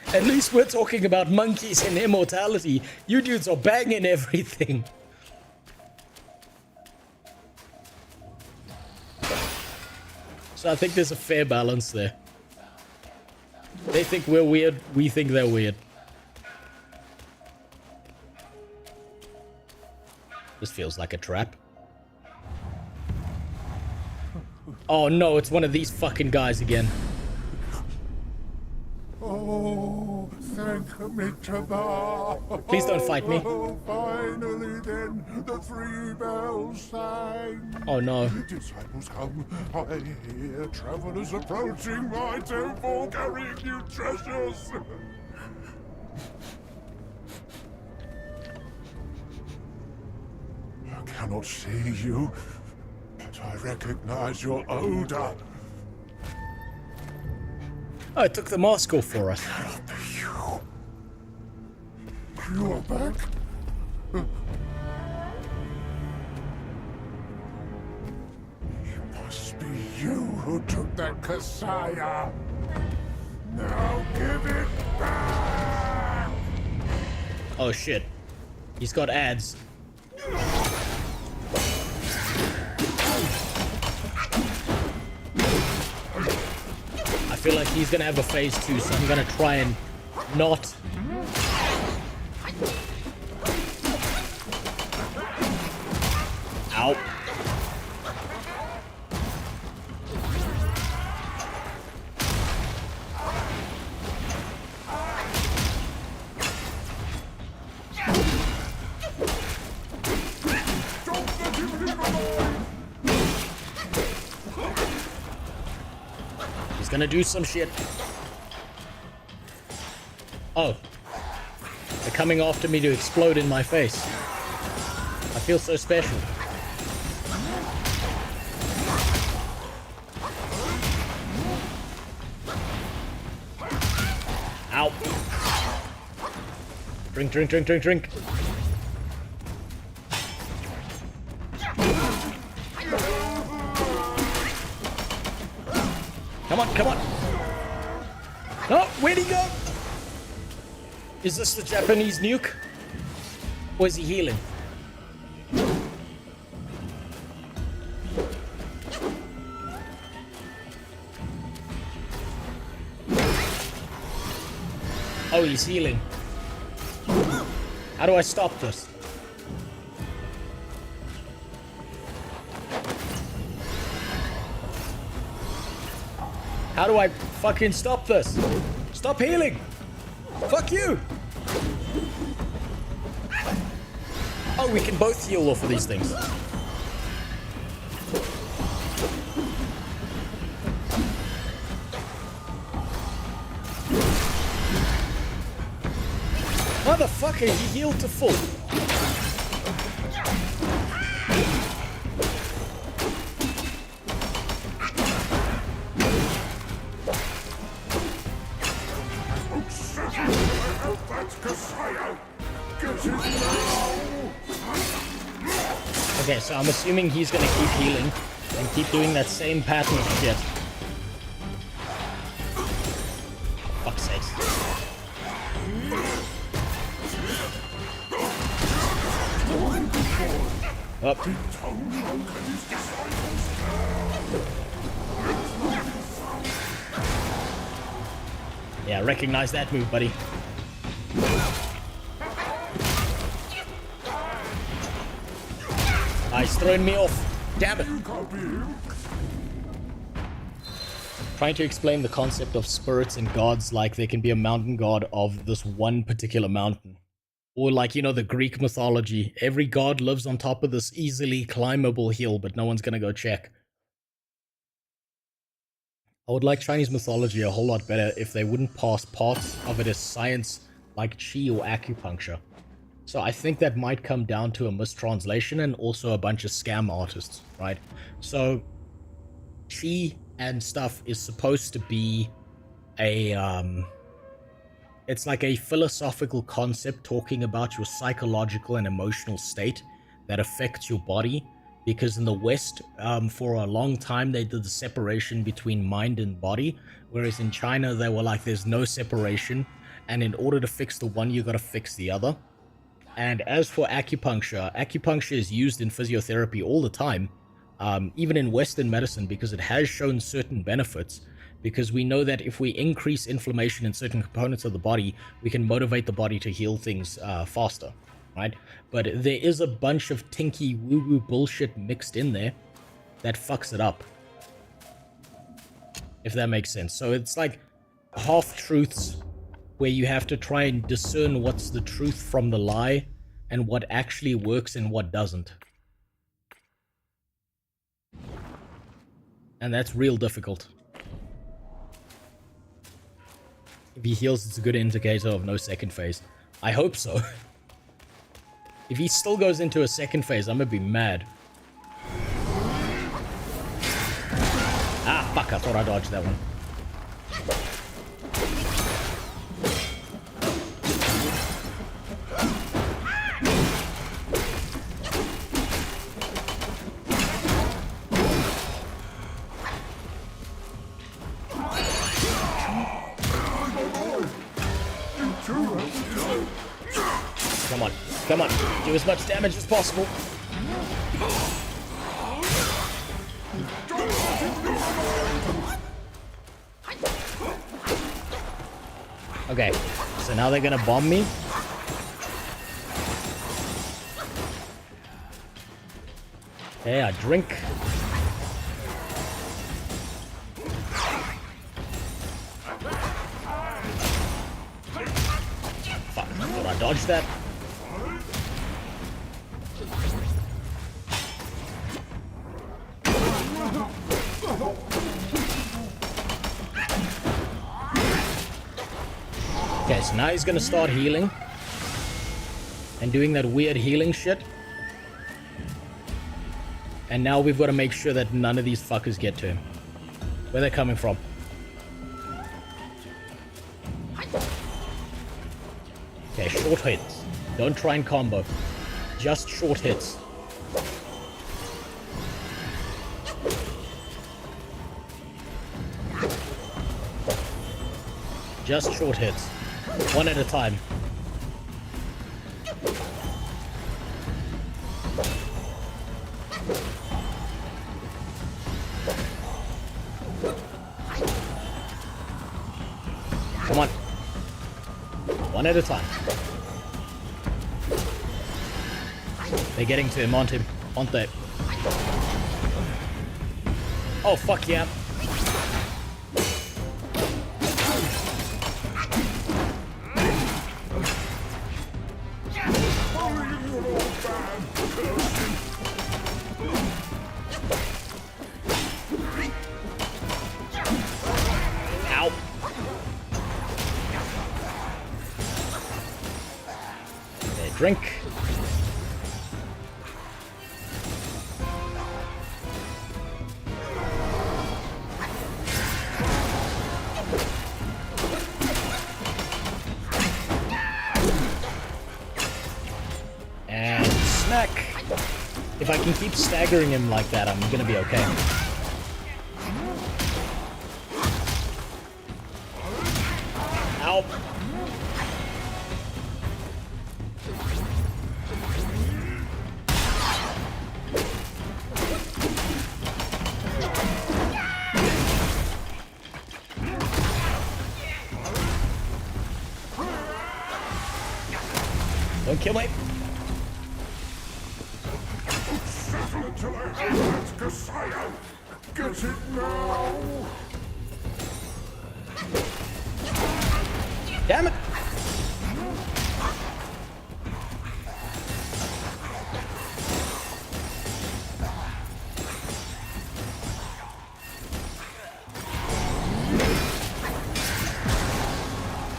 At least we're talking about monkeys and immortality. You dudes are banging everything. So I think there's a fair balance there. They think we're weird, we think they're weird. This feels like a trap. Oh no, it's one of these fucking guys again. Oh, thank me to God. Please don't fight me. Oh, finally then, the 3 bells sang. Oh no. Disciples come, I hear travelers approaching my temple carrying new treasures. I cannot see you, but I recognize your odor. Oh, it took the mask off for us. You are back? It must be you who took that Kasaya. Now give it back! Oh shit. He's got ads. feel like he's gonna have a phase 2, so I'm gonna try and not... Ow. He's gonna do some shit. Oh. They're coming after me to explode in my face. I feel so special. Ow. Drink, drink, drink, drink, drink. Come on, come on. No, where'd he go? Is this the Japanese nuke? Or is he healing? Oh, he's healing. How do I stop this? How do I fucking stop this? Stop healing! Fuck you! Oh, we can both heal off of these things. Motherfucker, he healed to full. Okay, so I'm assuming he's gonna keep healing and keep doing that same pattern of shit. Fuck's sakes. Up. Yeah, recognize that move, buddy. He's throwing me off. Damn it. Trying to explain the concept of spirits and gods like there can be a mountain god of this one particular mountain. Or like, you know, the Greek mythology. Every god lives on top of this easily climbable hill, but no one's gonna go check. I would like Chinese mythology a whole lot better if they wouldn't pass parts of it as science like Qi or acupuncture. So I think that might come down to a mistranslation and also a bunch of scam artists, right? So Qi and stuff is supposed to be a, it's like a philosophical concept talking about your psychological and emotional state that affects your body. Because in the West, for a long time, they did the separation between mind and body. Whereas in China, they were like, there's no separation. And in order to fix the one, you got to fix the other. And as for acupuncture, acupuncture is used in physiotherapy all the time. Even in Western medicine, because it has shown certain benefits. Because we know that if we increase inflammation in certain components of the body, we can motivate the body to heal things faster. Right? But there is a bunch of tinky woo-woo bullshit mixed in there that fucks it up. If that makes sense. So it's like half-truths where you have to try and discern what's the truth from the lie and what actually works and what doesn't. And that's real difficult. If he heals, it's a good indicator of no second phase. I hope so. If he still goes into a second phase, I'm gonna be mad. Ah, fuck, I thought I dodged that one. Come on, come on, do as much damage as possible. Okay, so now they're gonna bomb me. Okay, I drink. Fuck, thought I dodged that. Okay, so now he's gonna start healing. And doing that weird healing shit. And now we've got to make sure that none of these fuckers get to him. Where they're coming from. Okay, short hits. Don't try and combo. Just short hits. Just short hits. One at a time. Come on. One at a time. They're getting to him, aren't they? Oh, fuck yeah. Ow. Okay, drink. And smack. If I can keep staggering him like that, I'm gonna be okay. Ow. Don't kill me. Until I have Kasaya. Get it now. Damn it.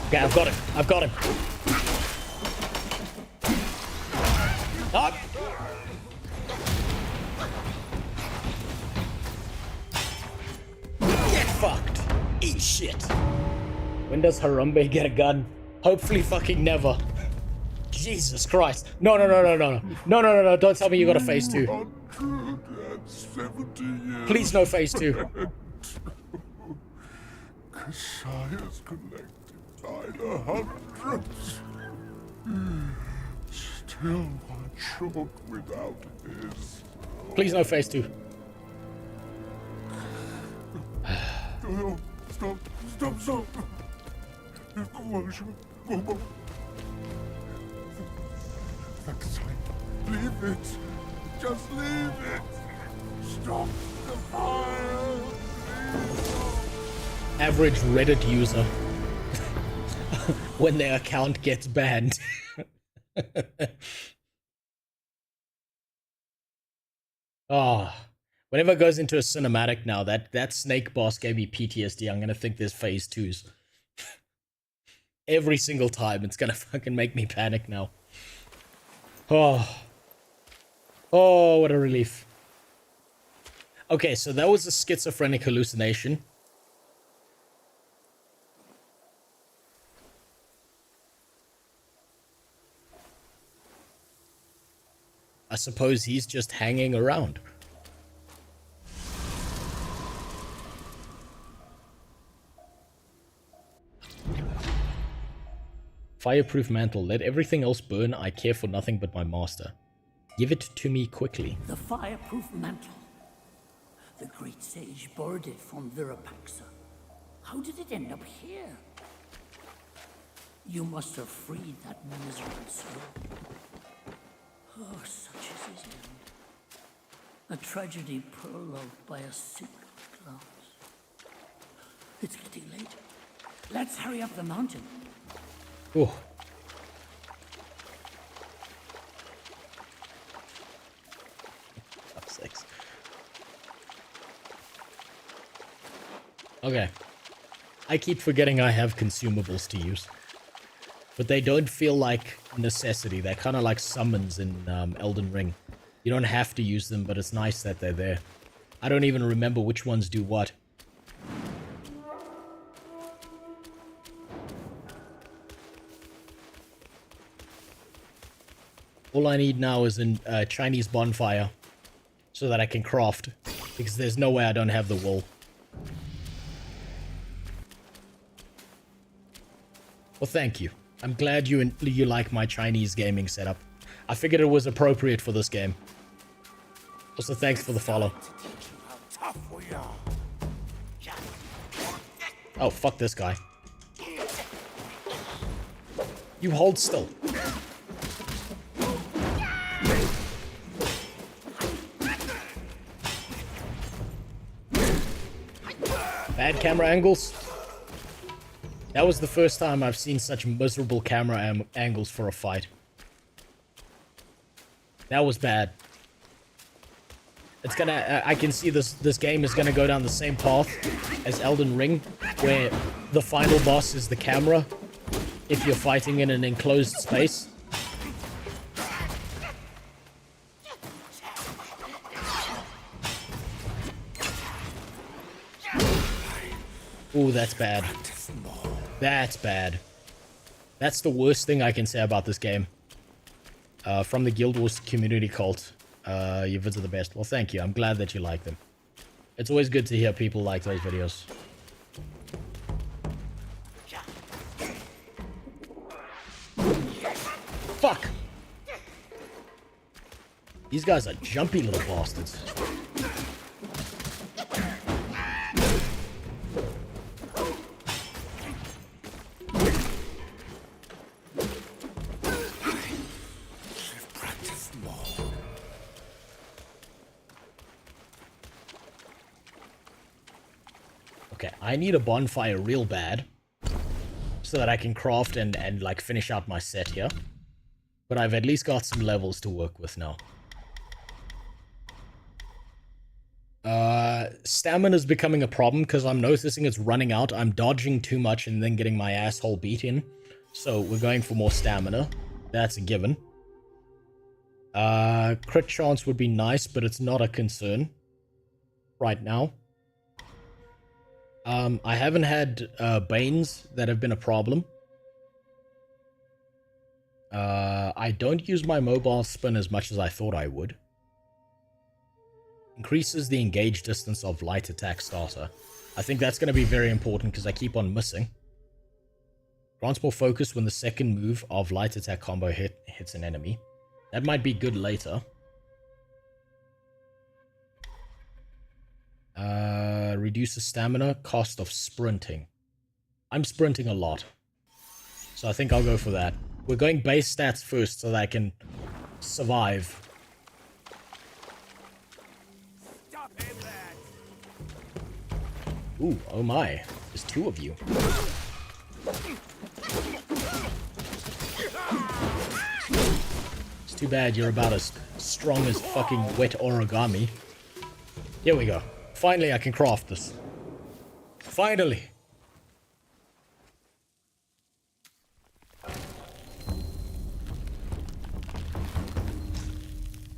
Okay, I've got him. I've got him. Up. Get fucked. Eat shit. When does Harambe get a gun? Hopefully fucking never. Jesus Christ. No. No, don't tell me you got a phase 2. 170 years. Please no phase 2. Kasaya's collected by the hundreds. Still one short without his. Please no phase 2. No, stop. Leave it. Just leave it. Stop the fire. Average Reddit user. When their account gets banned. Oh, whenever it goes into a cinematic now, that snake boss gave me PTSD. I'm gonna think there's phase 2s. Every single time, it's gonna fucking make me panic now. Oh, what a relief. Okay, so that was a schizophrenic hallucination. I suppose he's just hanging around. Fireproof mantle. Let everything else burn. I care for nothing but my master. Give it to me quickly. The fireproof mantle. The great sage borrowed it from Virapaxa. How did it end up here? You must have freed that miserable soul. Oh, such is his end. A tragedy prologued by a single glance. It's getting late. Let's hurry up the mountain. Oh. Six. Okay. I keep forgetting I have consumables to use. But they don't feel like necessity. They're kind of like summons in Elden Ring. You don't have to use them, but it's nice that they're there. I don't even remember which ones do what. All I need now is a Chinese bonfire so that I can craft, because there's no way I don't have the wool. Well, thank you. I'm glad you like my Chinese gaming setup. I figured it was appropriate for this game. Also, thanks for the follow. Oh, fuck this guy. You hold still. Bad camera angles. That was the first time I've seen such miserable camera angles for a fight. That was bad. It's gonna... I can see this game is gonna go down the same path as Elden Ring, where the final boss is the camera, if you're fighting in an enclosed space. Ooh, that's bad. That's bad. That's the worst thing I can say about this game. From the Guild Wars community cult. Your vids are the best. Well, thank you. I'm glad that you like them. It's always good to hear people like those videos. Fuck! These guys are jumpy little bastards. Okay, I need a bonfire real bad so that I can craft and like finish out my set here. But I've at least got some levels to work with now. Stamina's becoming a problem because I'm noticing it's running out. I'm dodging too much and then getting my asshole beat in. So we're going for more stamina. That's a given. Crit chance would be nice, but it's not a concern right now. I haven't had Banes that have been a problem. I don't use my mobile spin as much as I thought I would. Increases the engage distance of light attack starter. I think that's going to be very important because I keep on missing. Grants more focus when the second move of light attack combo hits an enemy. That might be good later. Reduces stamina, cost of sprinting. I'm sprinting a lot, so I think I'll go for that. We're going base stats first so that I can survive. Ooh, oh my. There's two of you. It's too bad you're about as strong as fucking wet origami. Here we go. Finally, I can craft this. Finally.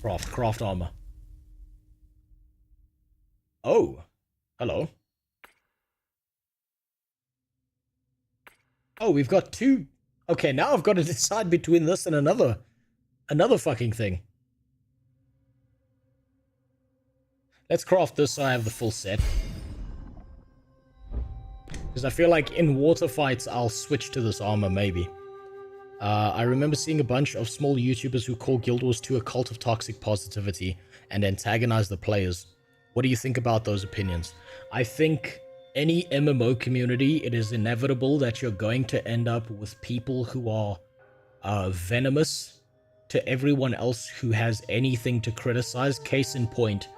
Craft armor. Oh. Hello. Oh, we've got two. Okay, now I've got to decide between this and another fucking thing. Let's craft this so I have the full set. Because I feel like in water fights, I'll switch to this armor, maybe. I remember seeing a bunch of small YouTubers who call Guild Wars 2 a cult of toxic positivity and antagonize the players. What do you think about those opinions? I think any MMO community, it is inevitable that you're going to end up with people who are venomous to everyone else who has anything to criticize. Case in point,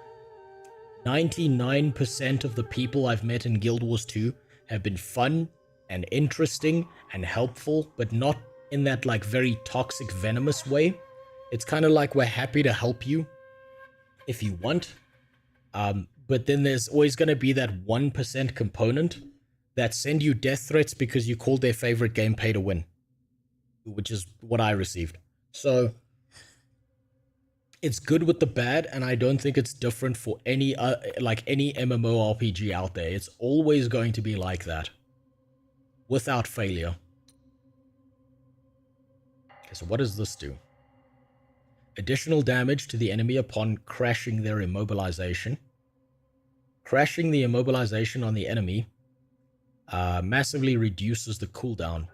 99% of the people I've met in Guild Wars 2 have been fun and interesting and helpful, but not in that like very toxic, venomous way. It's kind of like we're happy to help you if you want. But then there's always going to be that 1% component that send you death threats because you called their favorite game pay to win, which is what I received. So it's good with the bad, and I don't think it's different for any any MMORPG out there. It's always going to be like that, without failure. Okay, so what does this do? Additional damage to the enemy upon crashing their immobilization. Crashing the immobilization on the enemy massively reduces the cooldown.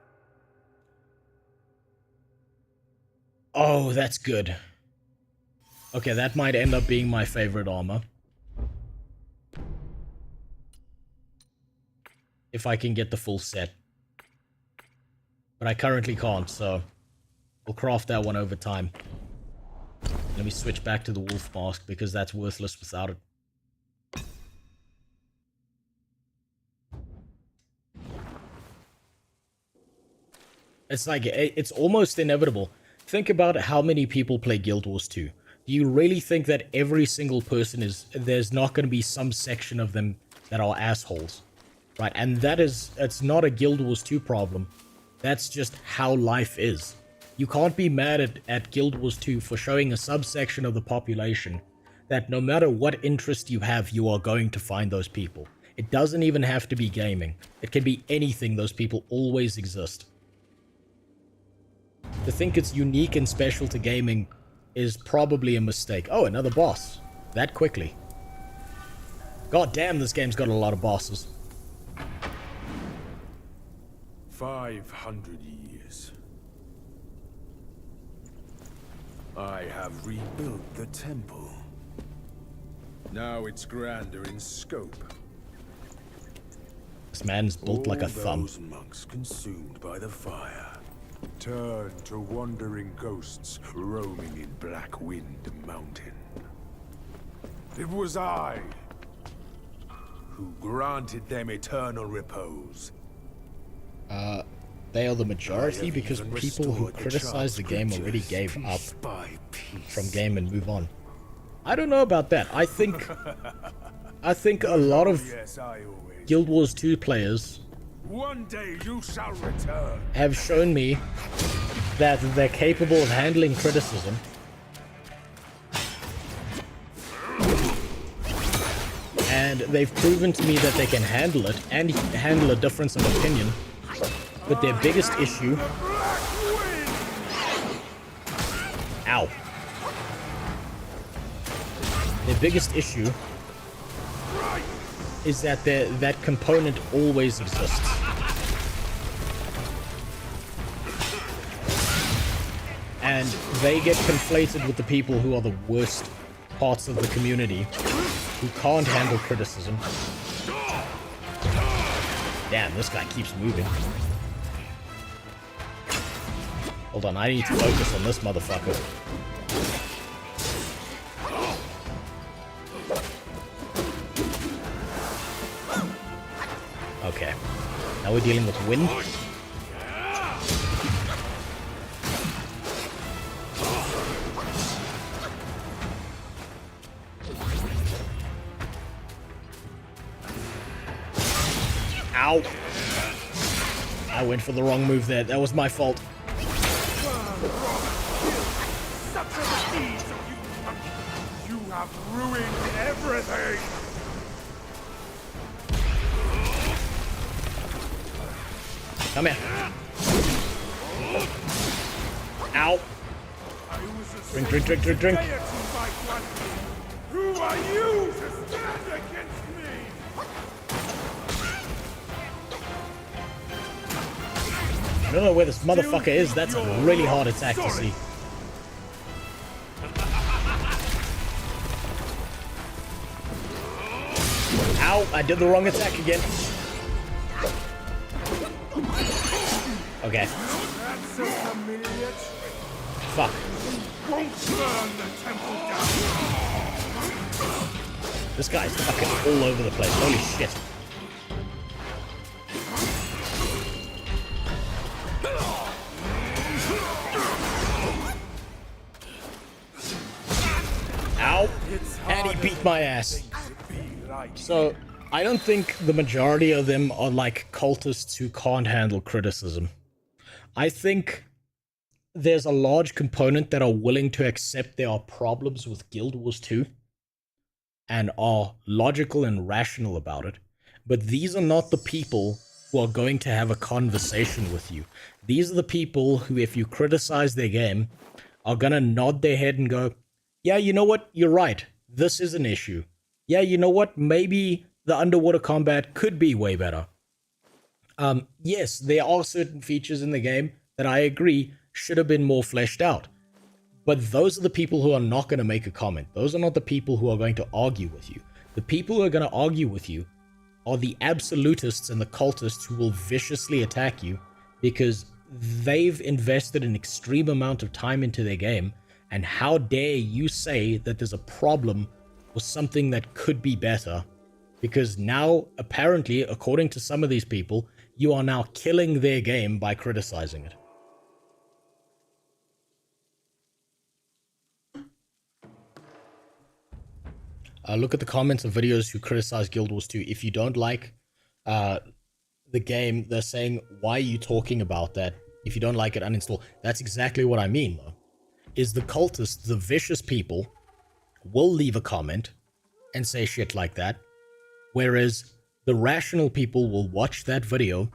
Oh, that's good. Okay, that might end up being my favorite armor. If I can get the full set. But I currently can't, so we'll craft that one over time. Let me switch back to the wolf mask because that's worthless without it. It's like, it's almost inevitable. Think about how many people play Guild Wars 2. Do you really think that every single person there's not going to be some section of them that are assholes? Right, and it's not a Guild Wars 2 problem. That's just how life is. You can't be mad at Guild Wars 2 for showing a subsection of the population that no matter what interest you have, you are going to find those people. It doesn't even have to be gaming. It can be anything. Those people always exist. To think it's unique and special to gaming is probably a mistake. Oh, another boss. That quickly. God damn, this game's got a lot of bosses. 500 years. I have rebuilt the temple. Now it's grander in scope. This man's built like a thumb. Those monks consumed by the fire turn to wandering ghosts roaming in Black Wind Mountain. It was I who granted them eternal repose. They are the majority because people who criticize the game already gave up from game and move on. I don't know about that. I think a lot of Guild Wars 2 players one day you shall return. Have shown me that they're capable of handling criticism. And they've proven to me that they can handle it and handle a difference of opinion. But their biggest issue... Ow. Their biggest issue is that that component always exists. And they get conflated with the people who are the worst parts of the community, who can't handle criticism. Damn, this guy keeps moving. Hold on, I need to focus on this motherfucker. Okay. Now we're dealing with wind. Ow! I went for the wrong move there. That was my fault. You have ruined everything! Come here. Ow. Drink, drink, drink, drink, drink. Who are you to stand against me? I don't know where this motherfucker is. That's a really hard attack to see. Ow, I did the wrong attack again. Okay. Fuck. This guy's fucking all over the place. Holy shit. Ow! And he beat my ass. So, I don't think the majority of them are like cultists who can't handle criticism. I think there's a large component that are willing to accept there are problems with Guild Wars 2 and are logical and rational about it. But these are not the people who are going to have a conversation with you. These are the people who, if you criticize their game, are gonna nod their head and go, yeah, you know what? You're right. This is an issue. Yeah, you know what? Maybe the underwater combat could be way better. Yes, there are certain features in the game that I agree should have been more fleshed out. But those are the people who are not going to make a comment. Those are not the people who are going to argue with you. The people who are going to argue with you are the absolutists and the cultists who will viciously attack you because they've invested an extreme amount of time into their game, and how dare you say that there's a problem or something that could be better, because now, apparently, according to some of these people, you are now killing their game by criticizing it. Look at the comments of videos who criticize Guild Wars 2. If you don't like the game, they're saying, why are you talking about that? If you don't like it, uninstall. That's exactly what I mean, though. Is the cultists, the vicious people, will leave a comment and say shit like that, whereas the rational people will watch that video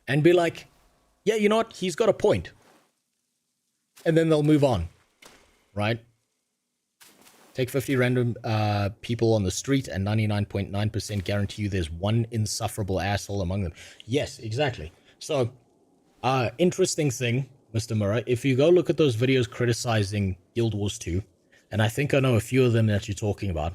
and be like, yeah, you know what? He's got a point. And then they'll move on, right? Take 50 random people on the street and 99.9% guarantee you there's one insufferable asshole among them. Yes, exactly. So, interesting thing, Mr. Murray, if you go look at those videos criticizing Guild Wars 2, and I think I know a few of them that you're talking about,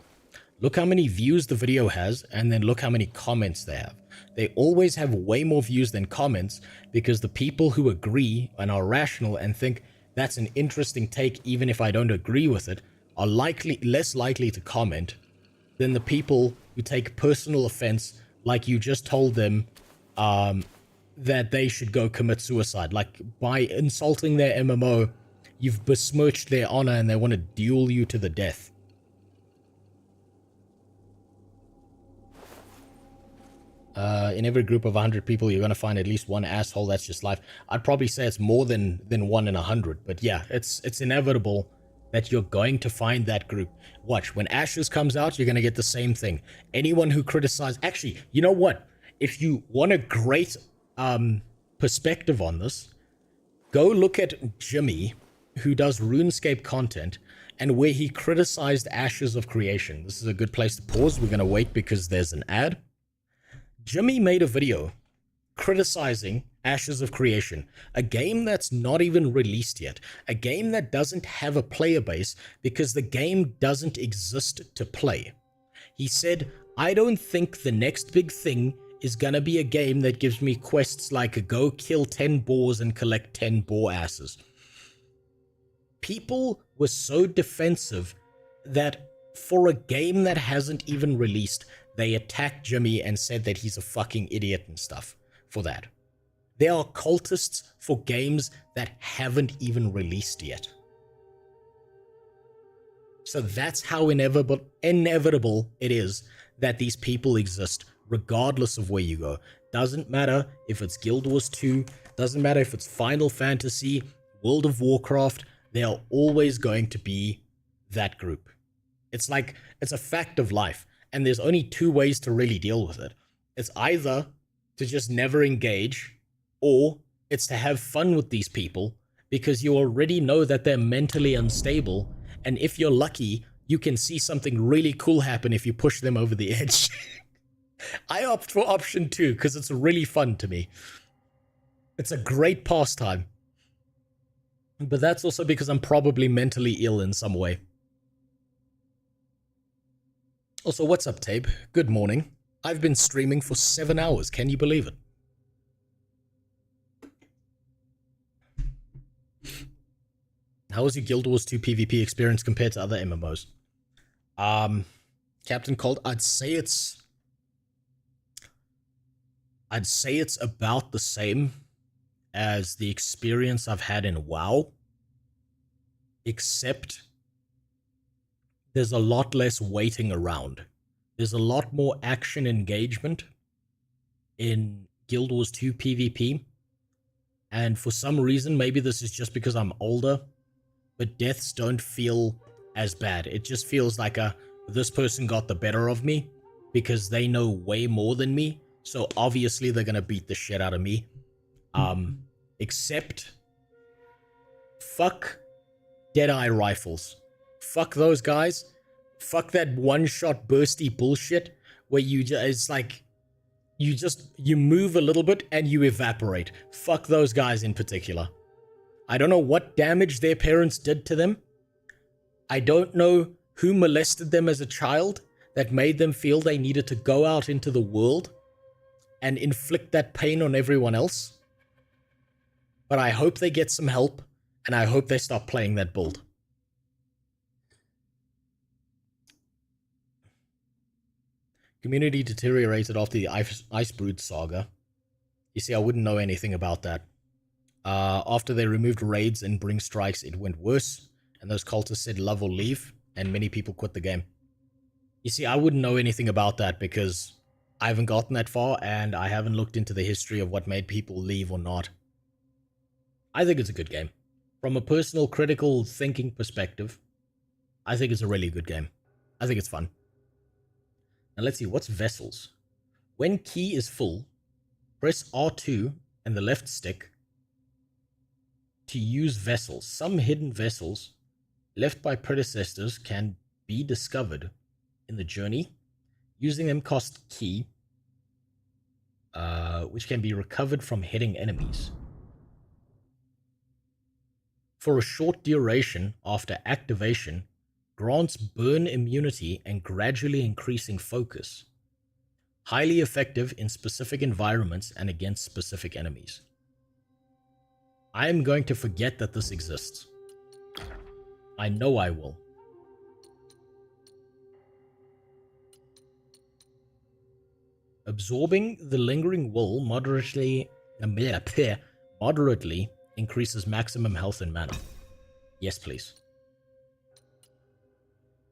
look how many views the video has, and then look how many comments they have. They always have way more views than comments, because the people who agree and are rational and think that's an interesting take even if I don't agree with it, are less likely to comment than the people who take personal offense, like you just told them that they should go commit suicide. Like, by insulting their MMO, you've besmirched their honor and they want to duel you to the death. In every group of 100 people, you're going to find at least one asshole. That's just life. I'd probably say it's more than 1 in 100. But yeah, it's inevitable that you're going to find that group. Watch, when Ashes comes out, you're going to get the same thing. Anyone who criticizes... Actually, you know what? If you want a great perspective on this, go look at Jimmy, who does RuneScape content, and where he criticized Ashes of Creation. This is a good place to pause. We're going to wait because there's an ad. Jimmy made a video criticizing Ashes of Creation, a game that's not even released yet, a game that doesn't have a player base because the game doesn't exist to play. He said, I don't think the next big thing is gonna be a game that gives me quests like go kill 10 boars and collect 10 boar asses. People were so defensive that for a game that hasn't even released, they attacked Jimmy and said that he's a fucking idiot and stuff for that. There are cultists for games that haven't even released yet. So that's how inevitable it is that these people exist, regardless of where you go. Doesn't matter if it's Guild Wars 2, doesn't matter if it's Final Fantasy, World of Warcraft, they are always going to be that group. It's like, it's a fact of life, and there's only two ways to really deal with it. It's either to just never engage, or it's to have fun with these people, because you already know that they're mentally unstable, and if you're lucky, you can see something really cool happen if you push them over the edge. I opt for option 2, because it's really fun to me. It's a great pastime. But that's also because I'm probably mentally ill in some way. Also, what's up, Tabe? Good morning. I've been streaming for 7 hours. Can you believe it? How was your Guild Wars 2 PvP experience compared to other MMOs? Captain Cold, I'd say it's about the same as the experience I've had in WoW, except there's a lot less waiting around. There's a lot more action engagement in Guild Wars 2 PvP, and for some reason, maybe this is just because I'm older, but deaths don't feel as bad. It just feels like this person got the better of me because they know way more than me, so obviously they're gonna beat the shit out of me. Except, fuck Deadeye rifles. Fuck those guys. Fuck that one-shot bursty bullshit where it's like, you move a little bit and you evaporate. Fuck those guys in particular. I don't know what damage their parents did to them. I don't know who molested them as a child that made them feel they needed to go out into the world and inflict that pain on everyone else. But I hope they get some help, and I hope they stop playing that build. Community deteriorated after the Icebrood saga. You see, I wouldn't know anything about that. After they removed raids and bring strikes, it went worse, and those cultists said love or leave, and many people quit the game. You see, I wouldn't know anything about that because I haven't gotten that far, and I haven't looked into the history of what made people leave or not. I think it's a good game. From a personal critical thinking perspective, I think it's a really good game. I think it's fun. Now let's see, what's vessels? When key is full, press R2 and the left stick to use vessels. Some hidden vessels left by predecessors can be discovered in the journey. Using them cost key, which can be recovered from hitting enemies. For a short duration after activation, grants burn immunity and gradually increasing focus. Highly effective in specific environments and against specific enemies. I am going to forget that this exists. I know I will. Absorbing the lingering wool moderately increases maximum health and mana. Yes, please.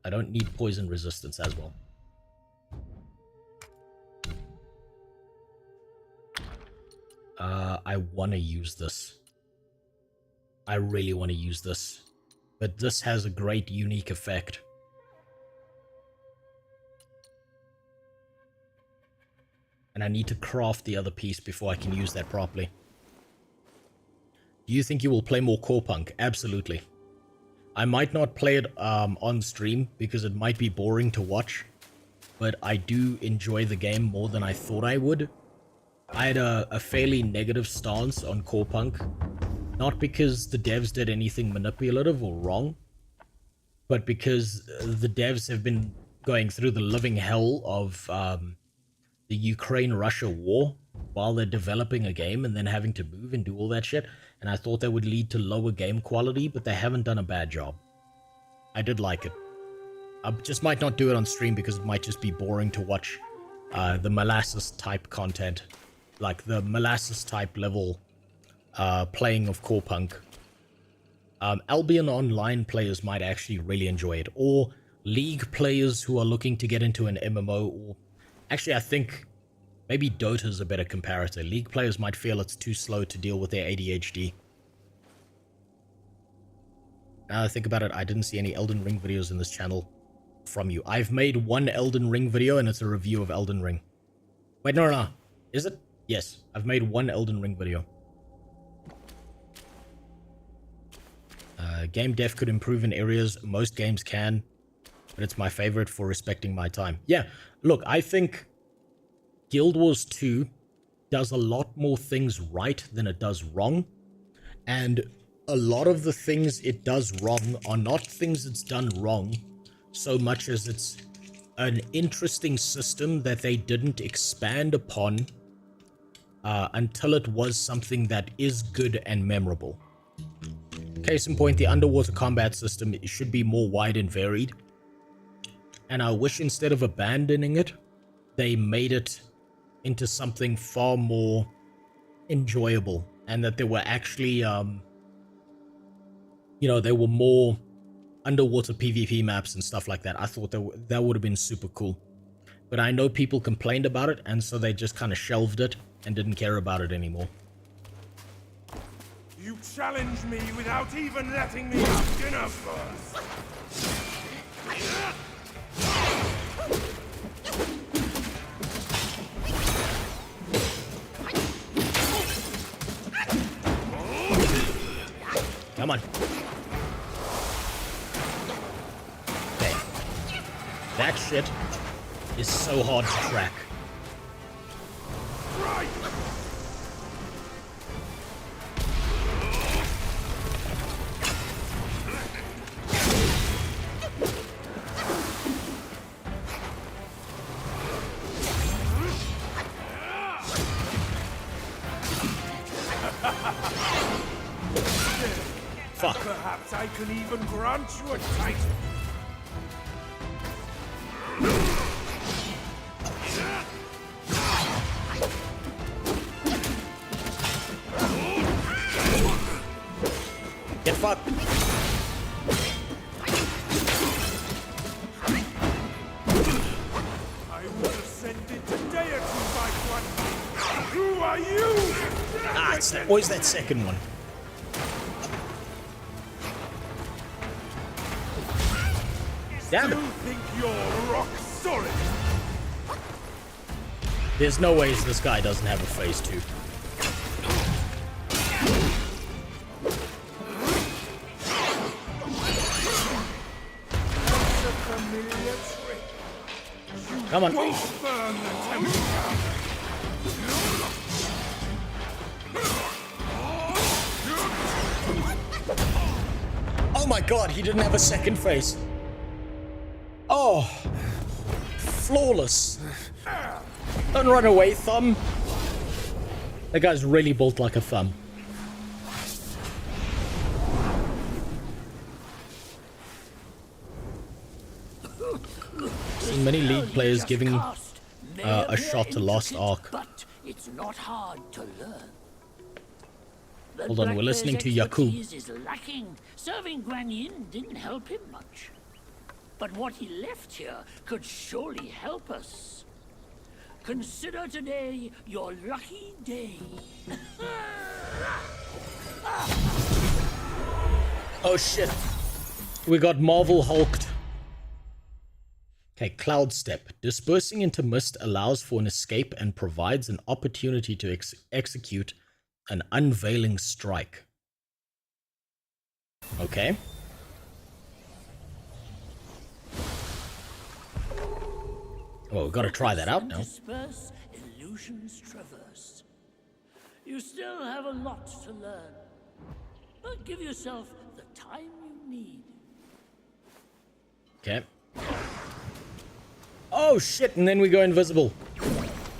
I don't need poison resistance as well. I want to use this. I really want to use this. But this has a great unique effect. And I need to craft the other piece before I can use that properly. Do you think you will play more Core Punk? Absolutely. I might not play it on stream because it might be boring to watch, but I do enjoy the game more than I thought I would. I had a fairly negative stance on Core Punk, not because the devs did anything manipulative or wrong, but because the devs have been going through the living hell of the Ukraine-Russia war while they're developing a game and then having to move and do all that shit. And I thought that would lead to lower game quality, but they haven't done a bad job. I did like it. I just might not do it on stream because it might just be boring to watch the molasses type content. Like the molasses type level playing of Core Punk. Albion Online players might actually really enjoy it. Or League players who are looking to get into an MMO. Or actually, I think maybe Dota's a better comparator. League players might feel it's too slow to deal with their ADHD. Now that I think about it, I didn't see any Elden Ring videos in this channel from you. I've made one Elden Ring video and it's a review of Elden Ring. Wait, no. Is it? Yes, I've made one Elden Ring video. Game def could improve in areas most games can, but it's my favorite for respecting my time. Yeah, look, I think Guild Wars 2 does a lot more things right than it does wrong, and a lot of the things it does wrong are not things it's done wrong so much as it's an interesting system that they didn't expand upon until it was something that is good and memorable. Case in point, the underwater combat system should be more wide and varied. And I wish instead of abandoning it, they made it into something far more enjoyable, and that there were actually, there were more underwater PvP maps and stuff like that. I thought that would have been super cool. But I know people complained about it, and so they just kind of shelved it and didn't care about it anymore. You challenge me without even letting me have dinner first. Come on. Okay. That shit is so hard to track. Right. Fuck. Perhaps I can even grant you a title. Get fucked. I would have sent it today or two by one. Who are you? Ah, it's always that second one. Damn it. You think you're rock solid? There's no ways this guy doesn't have a phase 2. Come on. Oh my god, he didn't have a second phase. Oh, flawless. Don't run away, Thumb. That guy's really built like a thumb. Seen many League players giving a shot to Lost Ark. But it's not hard to learn. Hold on, we're listening to Yakub. Is lacking. Serving Guan Yin didn't help him much. But what he left here could surely help us. Consider today your lucky day. Oh shit. We got Marvel Hulked. Okay, Cloud Step. Dispersing into mist allows for an escape and provides an opportunity to execute an unveiling strike. Okay. Well, we've got to try that out now. Disperse, illusions traverse. You still have a lot to learn. But give yourself the time you need. Okay. Oh shit, and then we go invisible.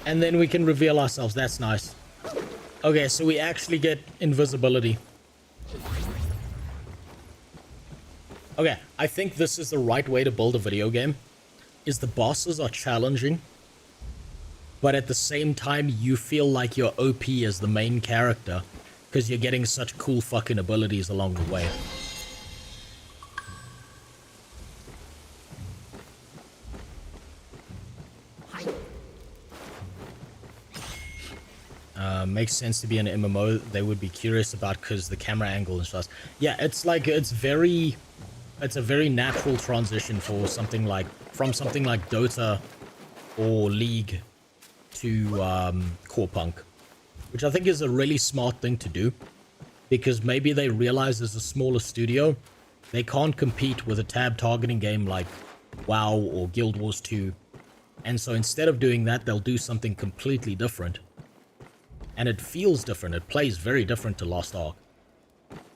And then we can reveal ourselves. That's nice. Okay, so we actually get invisibility. Okay, I think this is the right way to build a video game. Is the bosses are challenging, but at the same time you feel like you're OP as the main character because you're getting such cool fucking abilities along the way. Makes sense to be an MMO. They would be curious about because the camera angle and stuff. Yeah, it's like it's a very natural transition for something like Dota or League to Core Punk, which I think is a really smart thing to do, because maybe they realize as a smaller studio they can't compete with a tab targeting game like WoW or Guild Wars 2, and so instead of doing that they'll do something completely different. And it feels different. It plays very different to Lost Ark.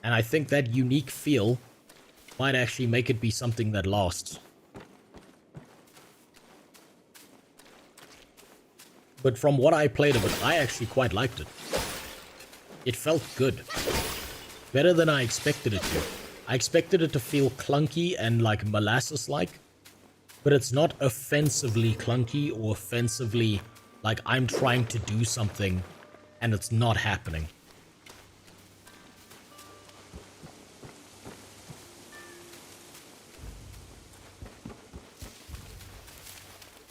And I think that unique feel might actually make it be something that lasts. But from what I played of it, I actually quite liked it. It felt good. Better than I expected it to. I expected it to feel clunky and like molasses-like, but it's not offensively clunky or offensively like I'm trying to do something and it's not happening.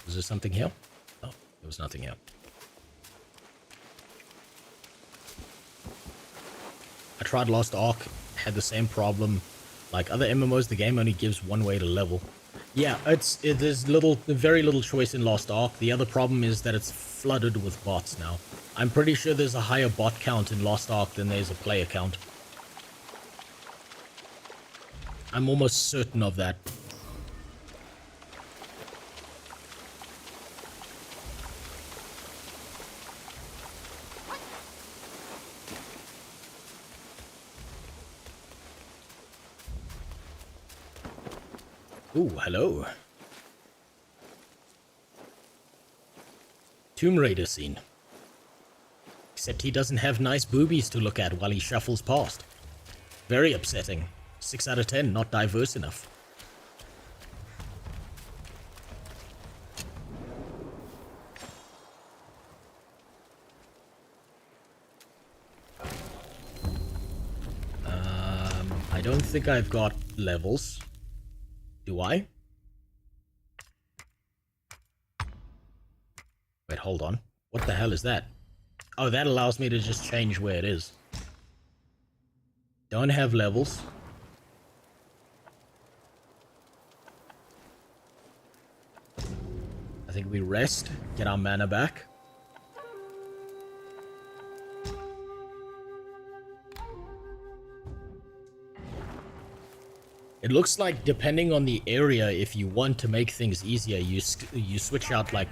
Is there something here? Oh, there was nothing here. I tried Lost Ark, had the same problem. Like other MMOs, the game only gives one way to level. Yeah, there's very little choice in Lost Ark. The other problem is that it's flooded with bots now. I'm pretty sure there's a higher bot count in Lost Ark than there's a player count. I'm almost certain of that. Ooh, hello. Tomb Raider scene. Except he doesn't have nice boobies to look at while he shuffles past. Very upsetting. 6 out of 10, not diverse enough. I don't think I've got levels. Do I? Wait, hold on. What the hell is that? Oh, that allows me to just change where it is. Don't have levels. I think we rest, get our mana back. It looks like depending on the area, if you want to make things easier, you switch out like...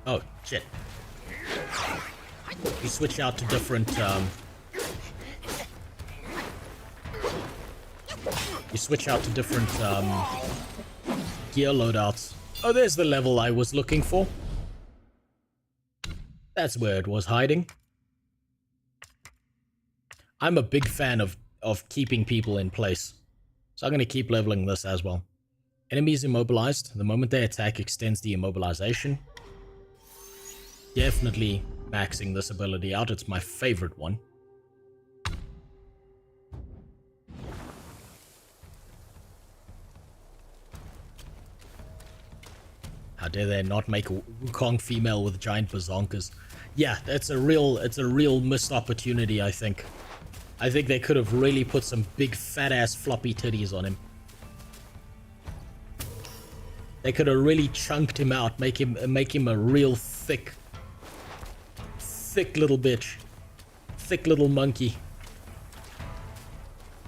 Oh, shit. You switch out to different, You switch out to different, gear loadouts. Oh, there's the level I was looking for. That's where it was hiding. I'm a big fan of keeping people in place. So I'm going to keep leveling this as well. Enemies immobilized. The moment they attack extends the immobilization. Definitely maxing this ability out. It's my favorite one. How dare they not make a Wukong female with giant bazonkas? Yeah, it's a real missed opportunity, I think. I think they could have really put some big fat-ass floppy titties on him. They could have really chunked him out, make him a real thick little bitch. Thick little monkey.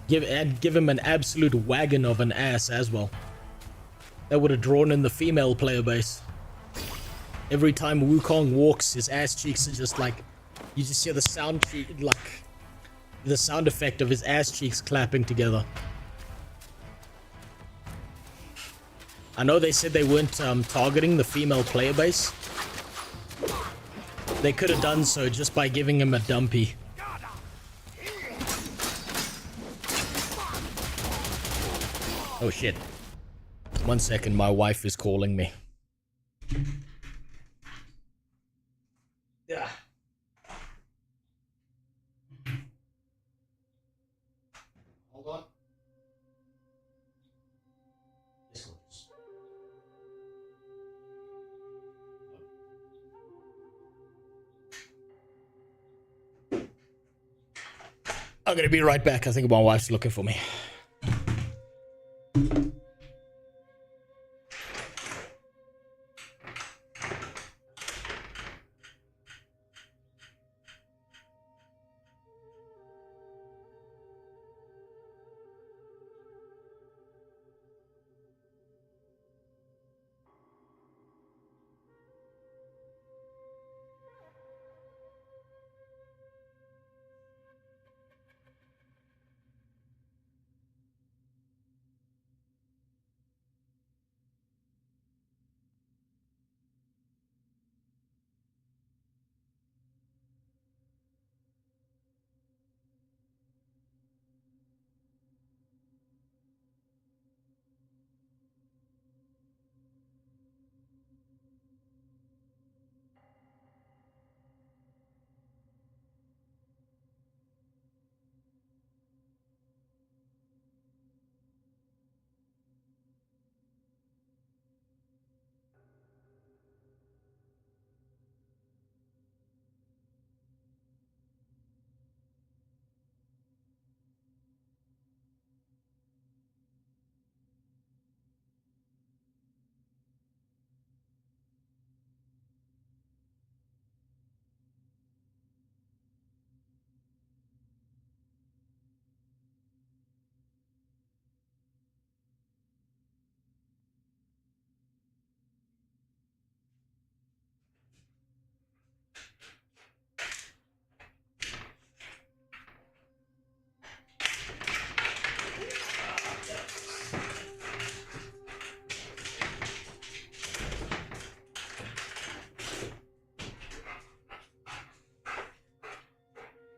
Give him an absolute wagon of an ass as well. That would have drawn in the female player base. Every time Wukong walks, his ass cheeks are just like... You just hear the sound the sound effect of his ass cheeks clapping together. I know they said they weren't targeting the female player base. They could have done so just by giving him a dumpy. Oh shit. 1 second, my wife is calling me. Yeah. Hold on. I'm gonna be right back. I think my wife's looking for me.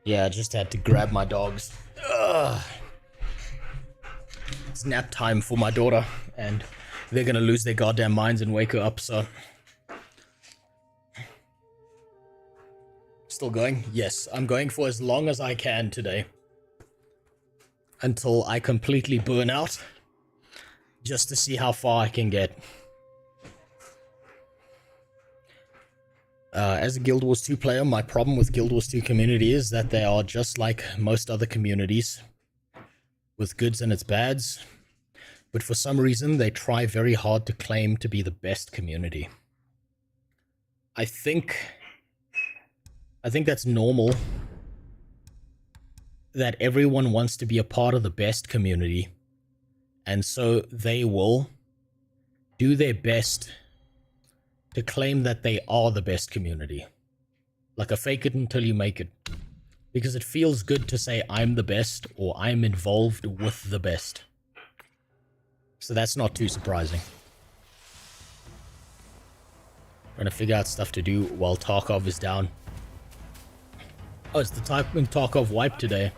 Yeah, I just had to grab my dogs. Ugh. It's nap time for my daughter, and they're gonna lose their goddamn minds and wake her up, so... Still going? Yes, I'm going for as long as I can today. Until I completely burn out. Just to see how far I can get. As a Guild Wars 2 player, my problem with Guild Wars 2 community is that they are just like most other communities. With goods and its bads. But for some reason, they try very hard to claim to be the best community. I think that's normal. That everyone wants to be a part of the best community. And so they will do their best to claim that they are the best community. Like a fake it until you make it. Because it feels good to say I'm the best or I'm involved with the best. So that's not too surprising. Trying to figure out stuff to do while Tarkov is down. Oh, it's the time when Tarkov wiped today.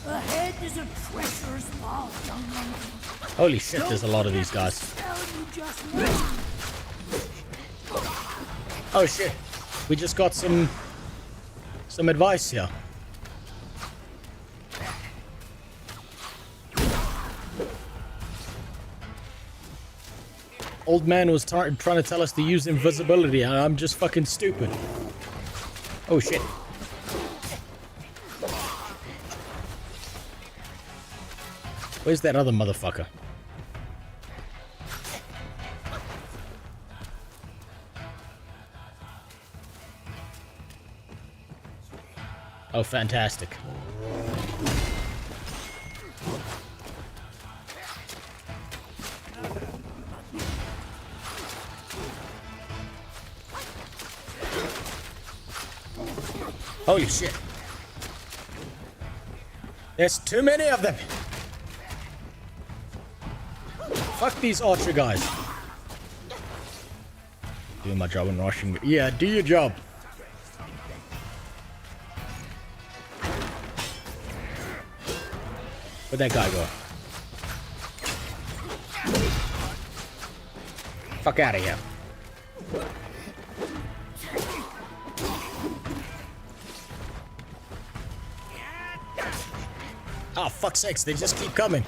Ahead is a treacherous path, young monkey. Holy shit, there's a lot of these guys. Oh shit, we just got some advice here. Old man was trying to tell us to use invisibility, and I'm just fucking stupid. Oh shit. Where's that other motherfucker? Oh, fantastic. Holy shit. There's too many of them. Fuck these archer guys. Doing my job and rushing. Yeah, do your job. Where'd that guy go? Fuck out of here. Oh, fuck's sakes, they just keep coming.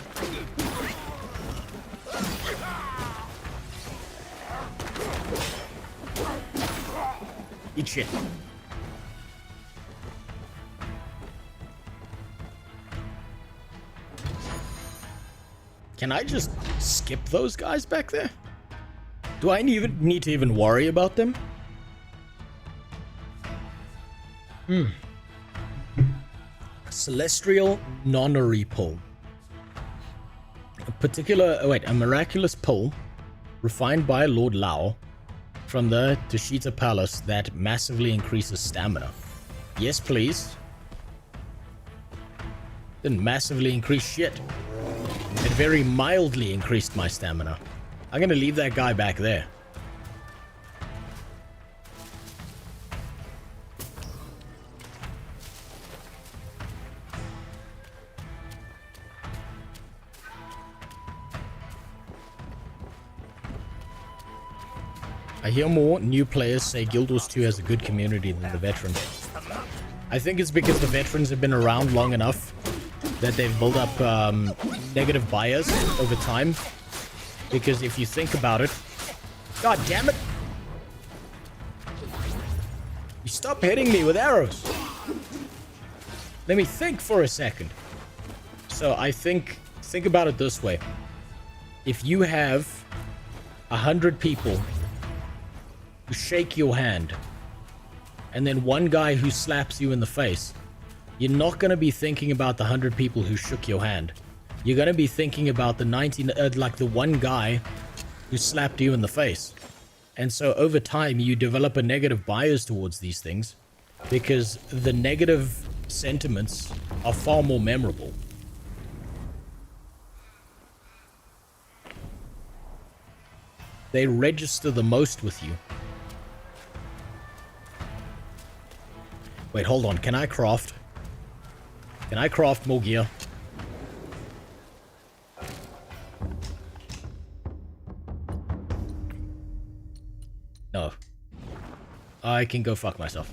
Eat shit. Can I just skip those guys back there? Do I even need to even worry about them? Celestial nonary pole. A miraculous pole refined by Lord Lao from the Tushita Palace that massively increases stamina. Yes, please. Didn't massively increase shit. It very mildly increased my stamina. I'm gonna leave that guy back there. I hear more new players say Guild Wars 2 has a good community than the veterans. I think it's because the veterans have been around long enough that they've built up negative bias over time. Because if you think about it... God damn it! You stop hitting me with arrows! Let me think for a second. So I think about it this way. If you have 100 people who shake your hand, and then one guy who slaps you in the face, you're not going to be thinking about the 100 people who shook your hand. You're going to be thinking about the the one guy who slapped you in the face. And so over time, you develop a negative bias towards these things because the negative sentiments are far more memorable. They register the most with you. Wait, hold on. Can I craft? Can I craft more gear? No. I can go fuck myself.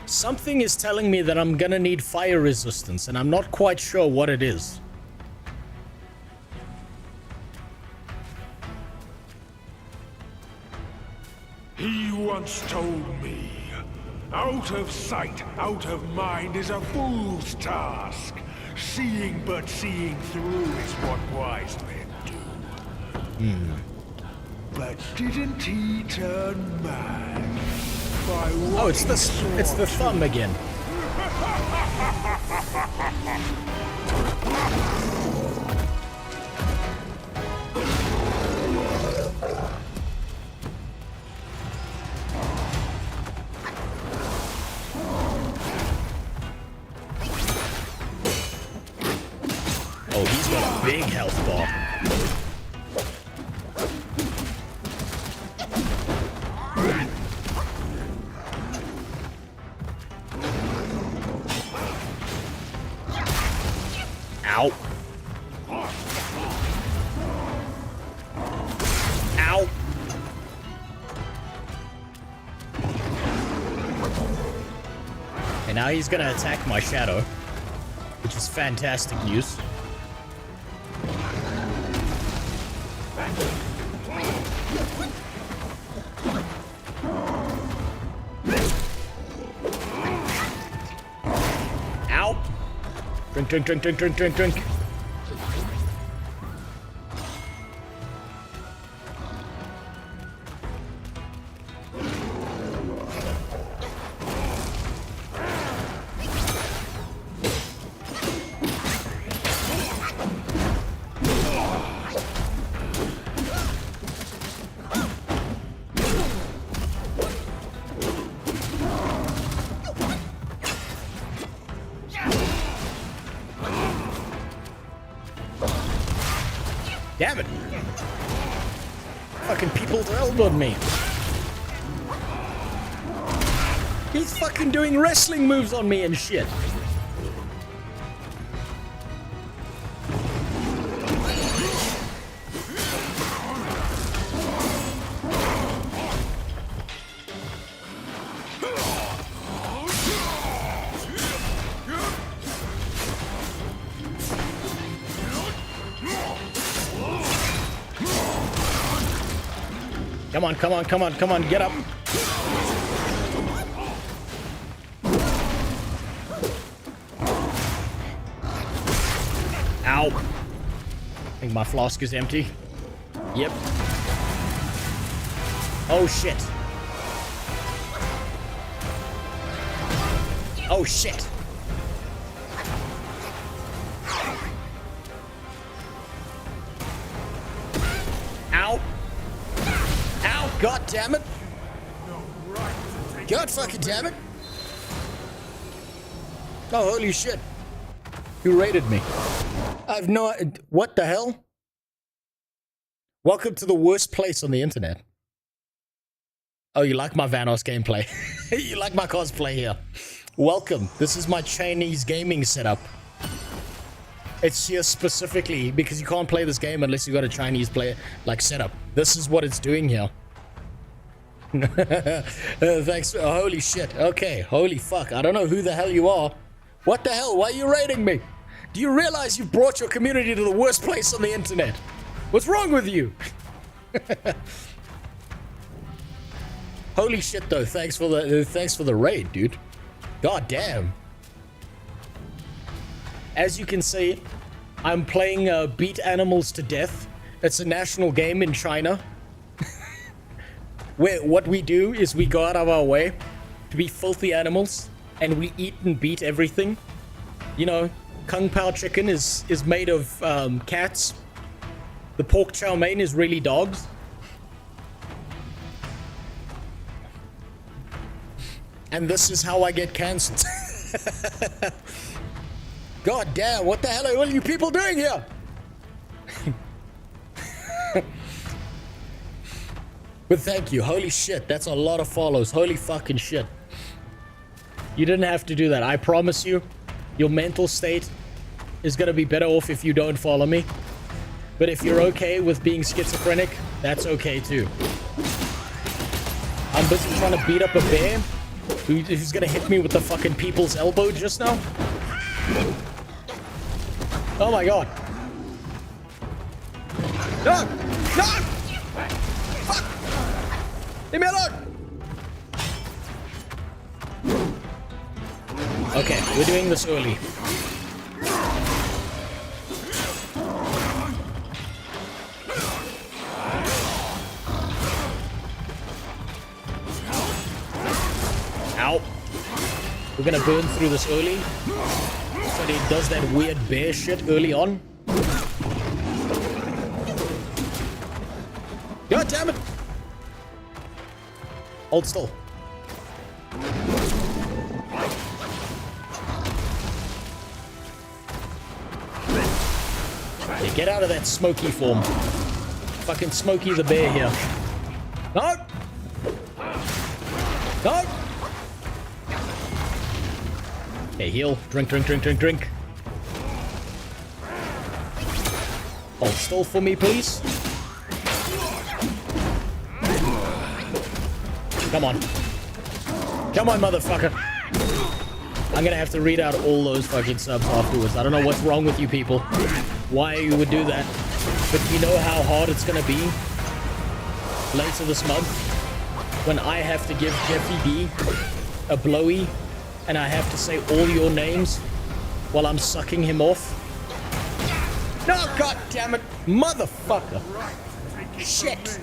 Something is telling me that I'm gonna need fire resistance, and I'm not quite sure what it is. He once told me, out of sight, out of mind is a fool's task. Seeing but seeing through is what wise men do. But didn't he turn mad? Oh, it's the thumb again. Oh, he's got a big health bar. Ow. Ow. And now he's gonna attack my shadow, which is fantastic news. Ow. Drink, drink, drink, drink, drink, drink, drink. Damn it! Fucking people elbowed me. He's fucking doing wrestling moves on me and shit. Come on, come on, come on, come on, get up. Ow. I think my flask is empty. Yep. Oh, shit. Oh, shit. Ow. Ow, god damn it. God fucking damn it. Oh, holy shit. Who raided me? I have no... What the hell? Welcome to the worst place on the internet. Oh, you like my Vanos gameplay? You like my cosplay here? Welcome. This is my Chinese gaming setup. It's here specifically because you can't play this game unless you got a Chinese player like setup. This is what it's doing here. Thanks. Oh, holy shit. Okay. Holy fuck. I don't know who the hell you are. What the hell? Why are you raiding me? Do you realize you've brought your community to the worst place on the internet? What's wrong with you? Holy shit, though. Thanks for the raid, dude. God damn. As you can see, I'm playing Beat Animals to Death. It's a national game in China. Where what we do is we go out of our way to be filthy animals, and we eat and beat everything. You know, Kung Pao chicken is made of cats. The pork chow mein is really dogs. And this is how I get cancelled. God damn, what the hell are all you people doing here? But thank you. Holy shit, that's a lot of follows. Holy fucking shit. You didn't have to do that. I promise you, your mental state is gonna be better off if you don't follow me. But if you're okay with being schizophrenic, that's okay too. I'm busy trying to beat up a bear who's gonna hit me with the fucking people's elbow just now. Oh my god. No! No! Fuck! Leave me alone! Okay, we're doing this early. Ow. We're gonna burn through this early. So he does that weird bear shit early on. God damn it! Hold still. Okay, get out of that Smokey form. Fucking Smokey the bear here. No! No! Okay, heal. Drink, drink, drink, drink, drink. Hold still for me, please. Come on. Come on, motherfucker. I'm gonna have to read out all those fucking subs afterwards. I don't know what's wrong with you people. Why you would do that. But you know how hard it's gonna be later this month when I have to give Jeffy B a blowy and I have to say all your names while I'm sucking him off. No, god damn it, motherfucker. Shit.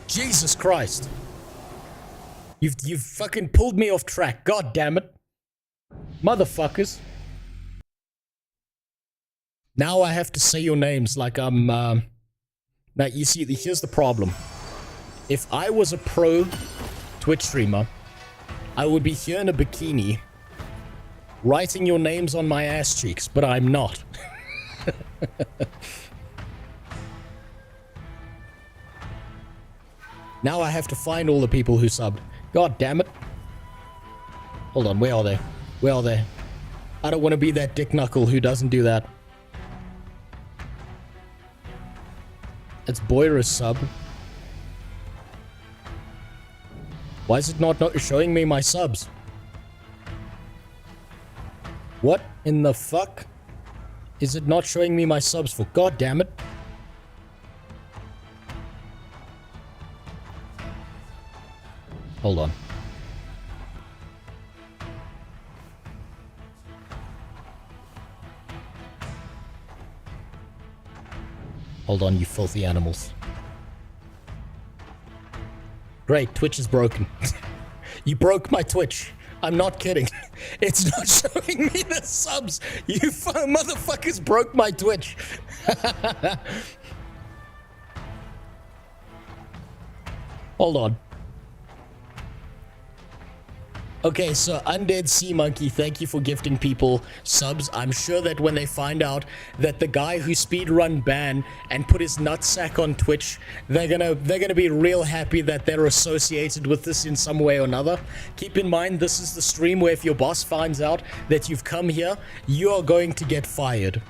Jesus Christ. You've fucking pulled me off track. God damn it. Motherfuckers. Now I have to say your names like I'm now you see, here's the problem. If I was a pro Twitch streamer, I would be here in a bikini writing your names on my ass cheeks, but I'm not. Now I have to find all the people who subbed. God damn it. Hold on, where are they? Where are they? I don't want to be that dick knuckle who doesn't do that. It's Boyra's sub. Why is it not showing me my subs? What in the fuck is it not showing me my subs for? God damn it. Hold on. Hold on, you filthy animals. Great, Twitch is broken. You broke my Twitch. I'm not kidding. It's not showing me the subs. You motherfuckers broke my Twitch. Hold on. Okay, so Undead Sea Monkey, thank you for gifting people subs. I'm sure that when they find out that the guy who speedrun Ban and put his nutsack on Twitch, they're gonna be real happy that they're associated with this in some way or another. Keep in mind, this is the stream where if your boss finds out that you've come here, you are going to get fired.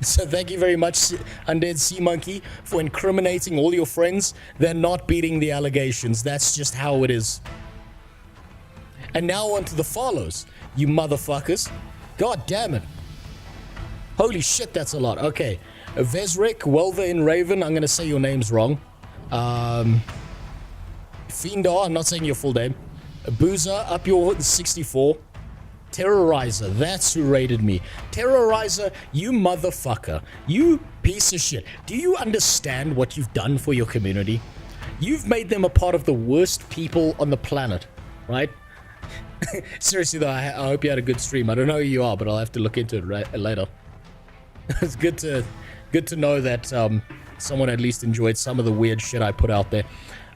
So thank you very much, Undead Sea Monkey, for incriminating all your friends. They're not beating the allegations. That's just how it is. And now on to the follows, you motherfuckers. God damn it. Holy shit, that's a lot. Okay. Vezrik, Welver in Raven. I'm going to say your name's wrong. Fiendar, I'm not saying your full name. Boozer, up your 64. Terrorizer, that's who raided me. Terrorizer, you motherfucker. You piece of shit. Do you understand what you've done for your community? You've made them a part of the worst people on the planet, right? Seriously though, I hope you had a good stream. I don't know who you are, but I'll have to look into it later. It's good to know that someone at least enjoyed some of the weird shit I put out there.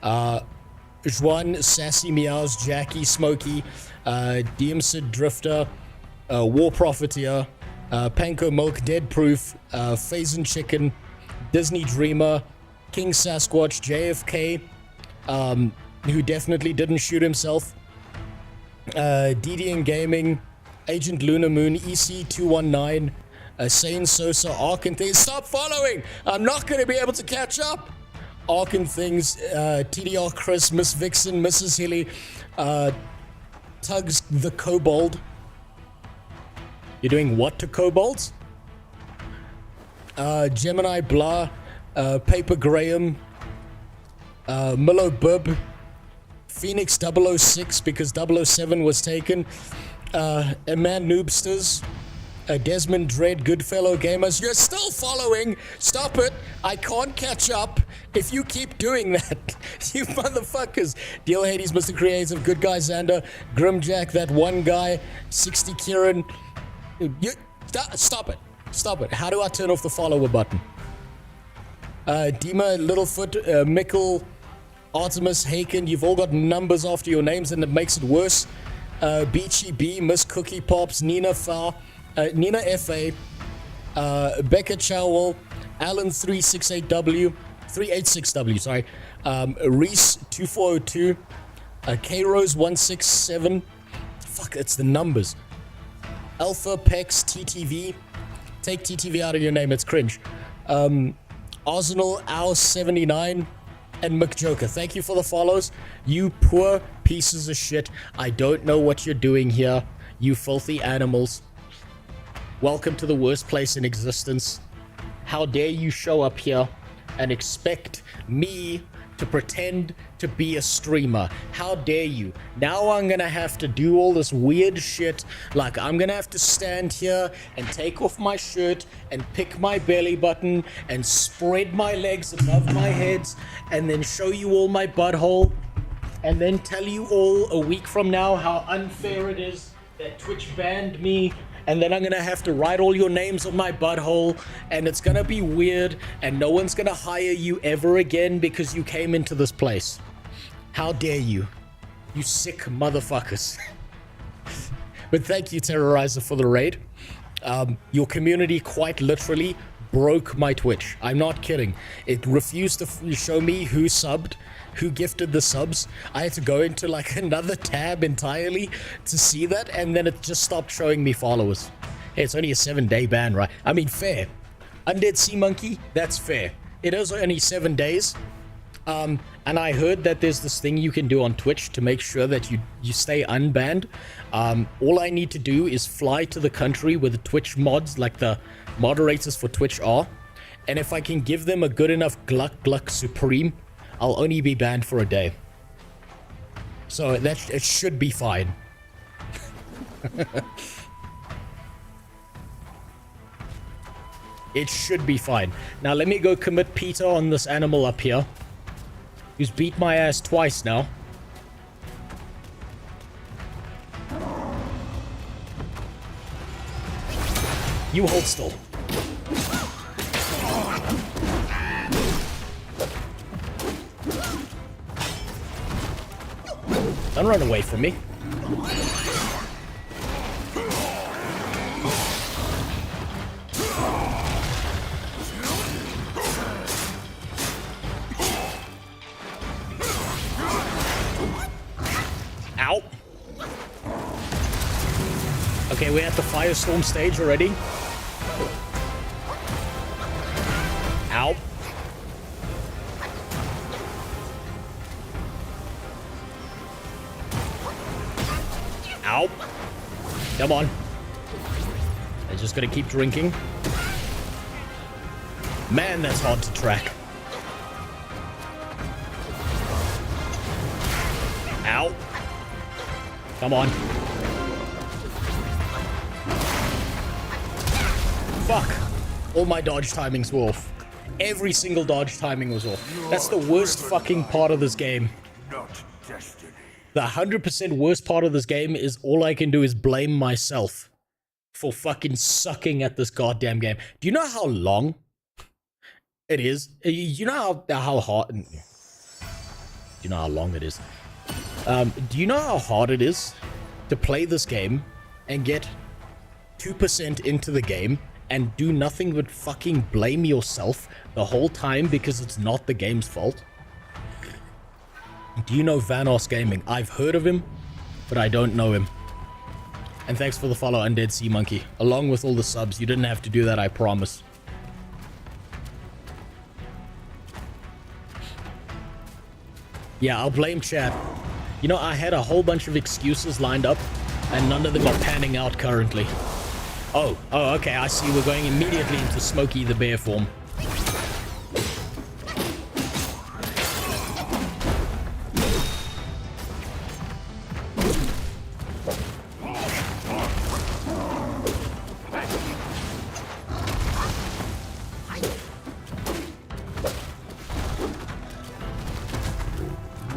Juan, Sassy Meows, Jackie, Smokey, DMC Drifter, War Profiteer, Panko Milk, Dead Proof, Phazon Chicken, Disney Dreamer, King Sasquatch, JFK, who definitely didn't shoot himself, DDN Gaming, Agent Lunar Moon, EC219, Sane Sosa, Ark and Things. Stop following! I'm not going to be able to catch up! Ark and Things, TDR Chris, Miss Vixen, Mrs. Hilly, Tugs the Kobold. You're doing what to kobolds? Gemini Blah, Paper Graham, Milo Bub, Phoenix 006 because 007 was taken, Man Noobsters, Desmond Dread, Goodfellow Gamers. You're still following! Stop it! I can't catch up if you keep doing that. You motherfuckers. Deal Hades, Mr. Creative, Good Guy Xander, Grimjack, that one guy, 60 Kieran. Stop it. Stop it. How do I turn off the follower button? Dima, Littlefoot, Mickle, Artemis, Haken, you've all got numbers after your names and it makes it worse. Beachy B, Miss Cookie Pops, Nina Fa, Nina Fa, Becca Chowell, Alan 368W, sorry, Reese 2402, K-Rose 167, fuck, it's the numbers. Alpha, Pex, TTV, take TTV out of your name, it's cringe. Arsenal, Ow 79, and McJoker. Thank you for the follows. You poor pieces of shit. I don't know what you're doing here, you filthy animals. Welcome to the worst place in existence. How dare you show up here and expect me to pretend to be a streamer? How dare you? Now I'm gonna have to do all this weird shit, like I'm gonna have to stand here and take off my shirt and pick my belly button and spread my legs above my head and then show you all my butthole and then tell you all a week from now how unfair it is that Twitch banned me. And then I'm gonna have to write all your names on my butthole, and it's gonna be weird, and no one's gonna hire you ever again because you came into this place. How dare you? You sick motherfuckers. But thank you, Terrorizer, for the raid. Your community quite literally broke my Twitch. I'm not kidding. It refused to show me who subbed, who gifted the subs. I had to go into like another tab entirely to see that, and then it just stopped showing me followers. Hey, it's only a 7-day ban, right? I mean, fair. Undead Sea Monkey, that's fair. It is only 7 days. And I heard that there's this thing you can do on Twitch to make sure that you stay unbanned. All I need to do is fly to the country where the Twitch mods, like the moderators for Twitch are, and if I can give them a good enough Gluck Gluck Supreme, I'll only be banned for a day. So it should be fine. It should be fine. Now let me go commit Peter on this animal up here, who's beat my ass twice now. You hold still. Don't run away from me. Ow. Okay, we're at the Firestorm stage already. Ow. Ow. Come on. They're just gonna keep drinking. Man, that's hard to track. Ow. Come on. Fuck. All my dodge timings were off. Every single dodge timing was off. That's the worst fucking part of this game. Not destiny. The 100% worst part of this game is all I can do is blame myself. for fucking sucking at this goddamn game. Do you know how long it is? You know how hard... Do you know how long it is? Do you know how hard it is to play this game and get 2% into the game and do nothing but fucking blame yourself the whole time because it's not the game's fault? Do you know Vanos Gaming? I've heard of him, but I don't know him. And thanks for the follow, Undead Sea Monkey. Along with all the subs, you didn't have to do that, I promise. Yeah, I'll blame chat. You know, I had a whole bunch of excuses lined up, and none of them are panning out currently. Oh, okay, I see. We're going immediately into Smokey the Bear form.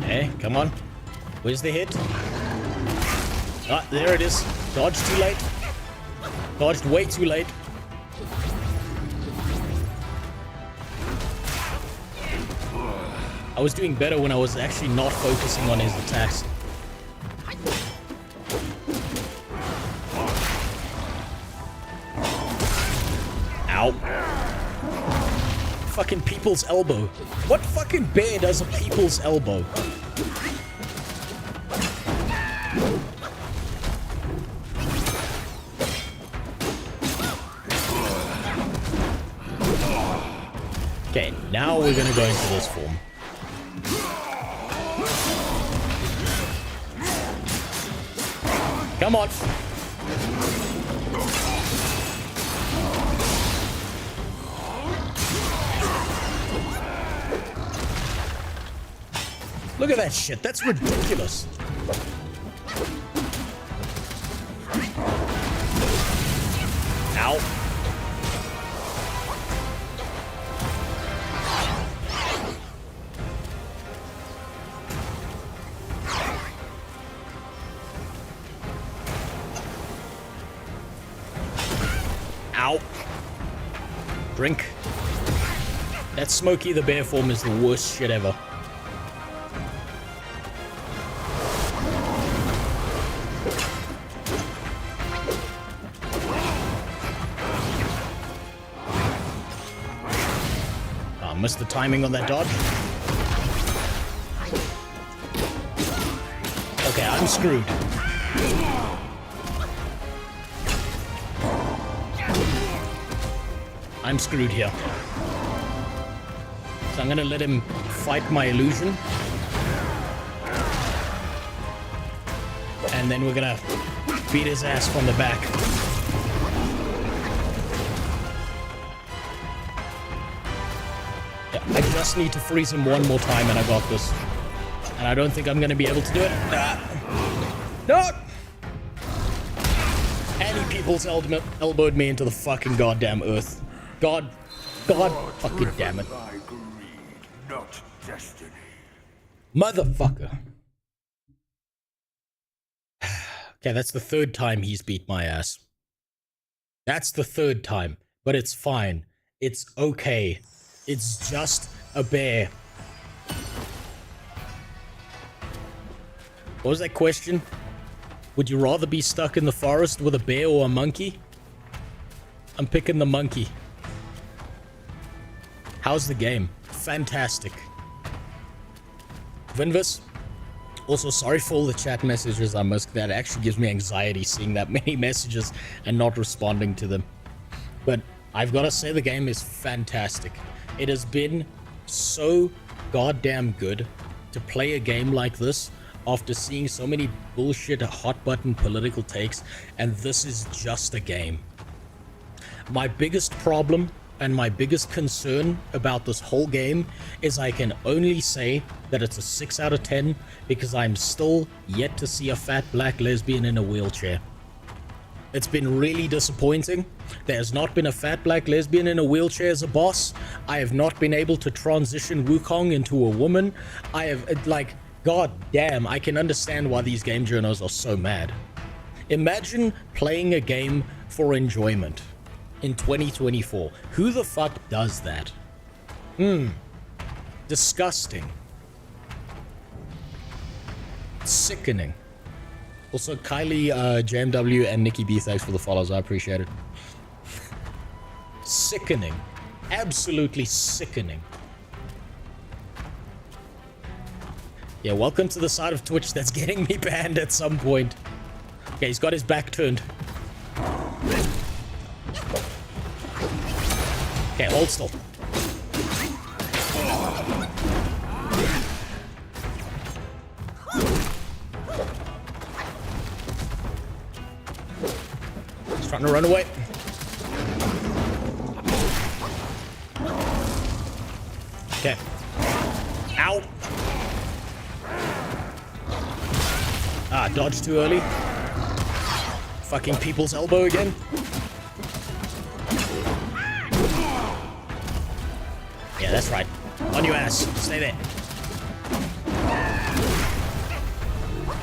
Hey, come on. Where's the hit? Ah, there it is. Dodged too late. Dodged way too late. I was doing better when I was actually not focusing on his attacks. Ow. Fucking people's elbow. What fucking bear does a people's elbow? Okay, now we're gonna go into this form. Come on. Look at that shit. That's ridiculous. Ow. Ow. Drink. That Smokey the Bear form is the worst shit ever. Oh, missed the timing on that dodge. Okay, I'm screwed. I'm screwed here. So I'm gonna let him fight my illusion. And then we're gonna beat his ass from the back. Yeah, I just need to freeze him one more time and I got this. And I don't think I'm gonna be able to do it. No! And he people's elbowed me into the fucking goddamn earth. God fucking damn it. Not destiny. Motherfucker. Okay, that's the third time he's beat my ass. That's the third time, but it's fine. It's okay. It's just a bear. What was that question? Would you rather be stuck in the forest with a bear or a monkey? I'm picking the monkey. How's the game? Fantastic. Vinvis, also sorry for all the chat messages I missed. That actually gives me anxiety seeing that many messages and not responding to them. But I've got to say the game is fantastic. It has been so goddamn good to play a game like this after seeing so many bullshit hot button political takes, and this is just a game. My biggest problem and my biggest concern about this whole game is I can only say that it's a 6 out of 10 because I'm still yet to see a fat black lesbian in a wheelchair. It's been really disappointing. There has not been a fat black lesbian in a wheelchair as a boss. I have not been able to transition Wukong into a woman. I have, like, god damn, I can understand why these game journos are so mad. Imagine playing a game for enjoyment in 2024. Who the fuck does that? Disgusting. Sickening. Also, Kylie, JMW, and Nikki B, thanks for the follows. I appreciate it. Sickening. Absolutely sickening. Yeah, welcome to the side of Twitch that's getting me banned at some point. Okay, he's got his back turned. Okay, hold still. He's trying to run away. Okay. Ow. Ah, dodge too early. Fucking people's elbow again. Yeah, that's right. On your ass. Stay there.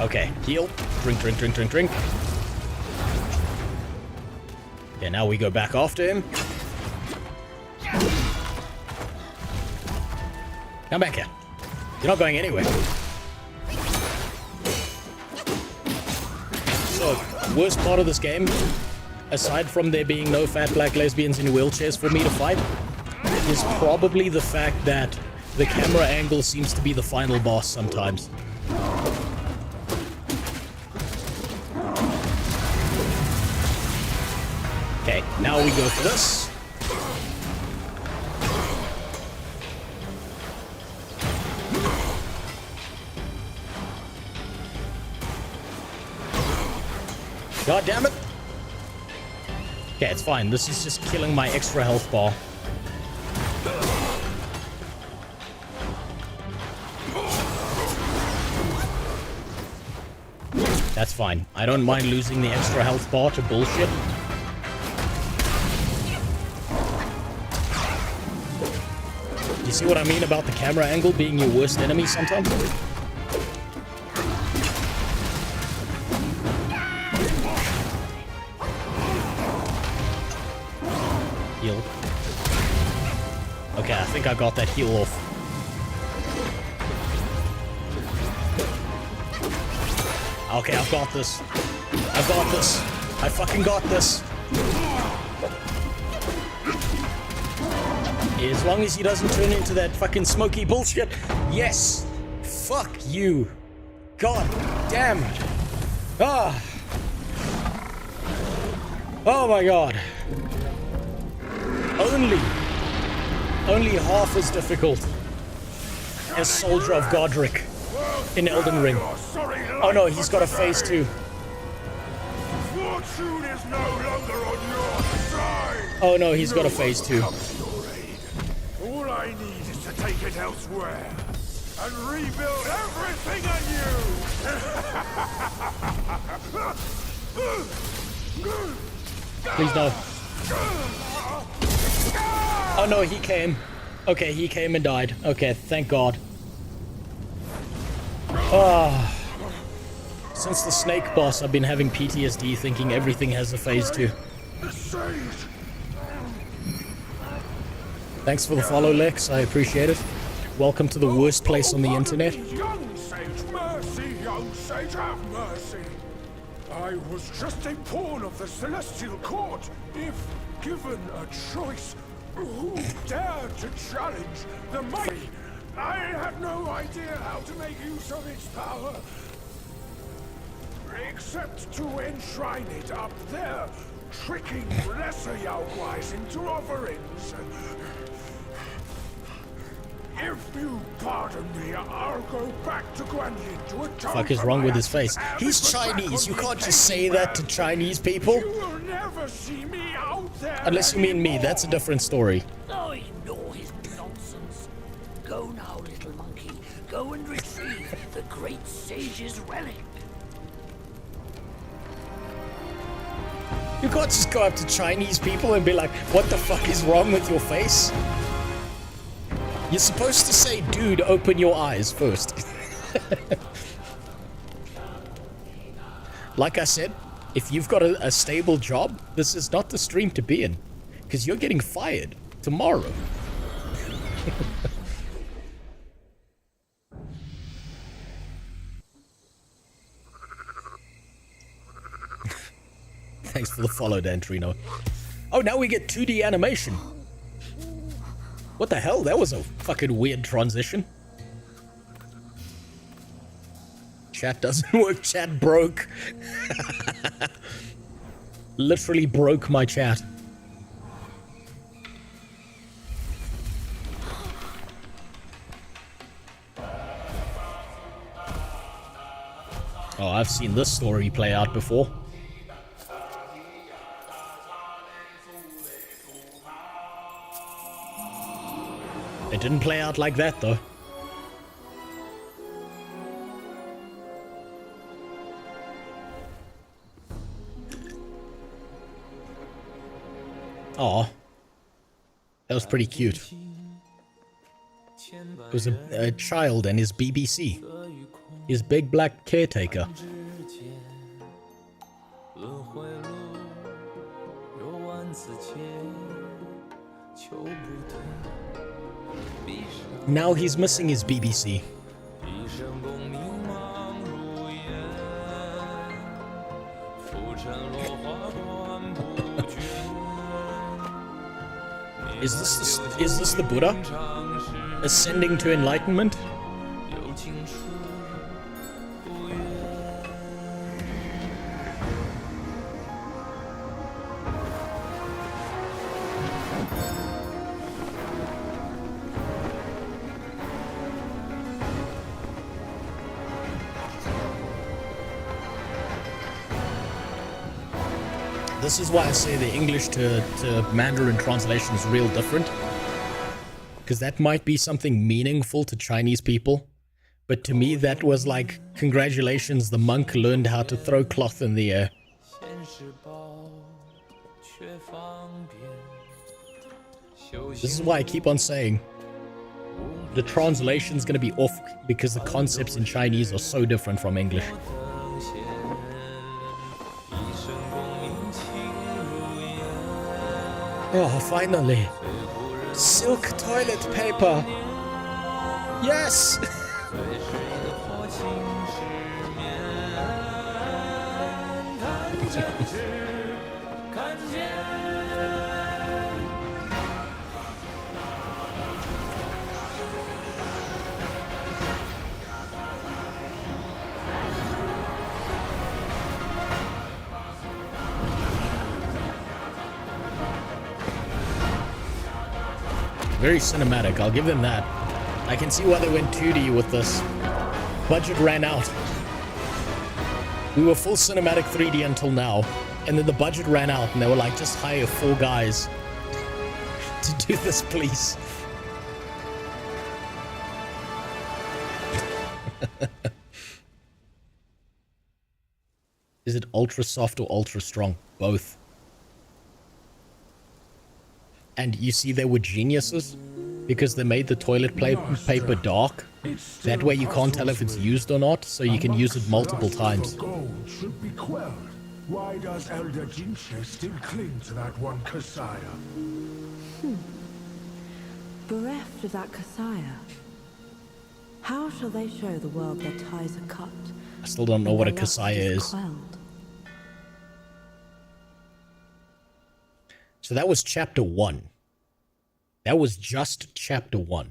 Okay, heal. Drink, drink, drink, drink, drink. Okay, now we go back after him. Come back here. You're not going anywhere. So, worst part of this game, aside from there being no fat black lesbians in wheelchairs for me to fight, is probably the fact that the camera angle seems to be the final boss sometimes. Okay, now we go for this. God damn it. Okay, it's fine. This is just killing my extra health bar. That's fine. I don't mind losing the extra health bar to bullshit. You see what I mean about the camera angle being your worst enemy sometimes? Heal. Okay, I think I got that heal off. Okay, I've got this. I've got this. I fucking got this. As long as he doesn't turn into that fucking smoky bullshit. Yes. Fuck you. God damn it. Ah. Oh my god. Only half as difficult as Soldier of Godric in Elden Ring. Oh no, he's got a phase 2. Fortune is no longer on your side. Oh no, he's got a phase 2. All I need is to take it elsewhere and rebuild everything anew. Please no. Oh no, he came. Okay, he came and died. Okay, thank God. Ah. Since the snake boss, I've been having PTSD thinking everything has a phase 2. Thanks for the follow, Lex. I appreciate it. Welcome to the worst place on the internet. Young sage, mercy, young sage, have mercy. I was just a pawn of the Celestial Court. If given a choice, who dared to challenge the mighty? I had no idea how to make use of its power. Except to enshrine it up there, tricking lesser Yaoguais into offerings. If you pardon me, I'll go back to Guanyin to atone. Fuck is wrong with his face? He's Chinese. You can't just say that to Chinese people. You will never see me out there. Unless you mean me, that's a different story. I know his nonsense. Go now, little monkey. Go and retrieve the great sage's relic. You can't just go up to Chinese people and be like, what the fuck is wrong with your face? You're supposed to say, dude, open your eyes first. Like I said, If you've got a stable job, this is not the stream to be in. Because you're getting fired tomorrow. Thanks for the follow, Dantrino. Oh, now we get 2D animation. What the hell? That was a fucking weird transition. Chat doesn't work. Chat broke. Literally broke my chat. Oh, I've seen this story play out before. It didn't play out like that, though. Aw. That was pretty cute. It was a child and his BBC. His big black caretaker. Now he's missing his BBC. Is this the Buddha ascending to enlightenment? This is why I say the English to Mandarin translation is real different. Because that might be something meaningful to Chinese people. But to me, that was like, congratulations, the monk learned how to throw cloth in the air. This is why I keep on saying the translation's gonna be off because the concepts in Chinese are so different from English. Oh, finally. Silk toilet paper. Yes! Very cinematic, I'll give them that. I can see why they went 2D with this. Budget ran out. We were full cinematic 3D until now, and then the budget ran out, and they were like, just hire 4 guys to do this, please. Is it ultra soft or ultra strong? Both. And you see they were geniuses because they made the toilet paper dark. That way you can't tell if it's used or not, so you can use it multiple times. Gold should be quelled. Why does Elder Jinche still cling to that one Kasaya? Bereft of that Kasaya, how shall they show the world their ties are cut? I still don't know what a Kasaya is. Quelled? So that was chapter 1. That was just chapter 1.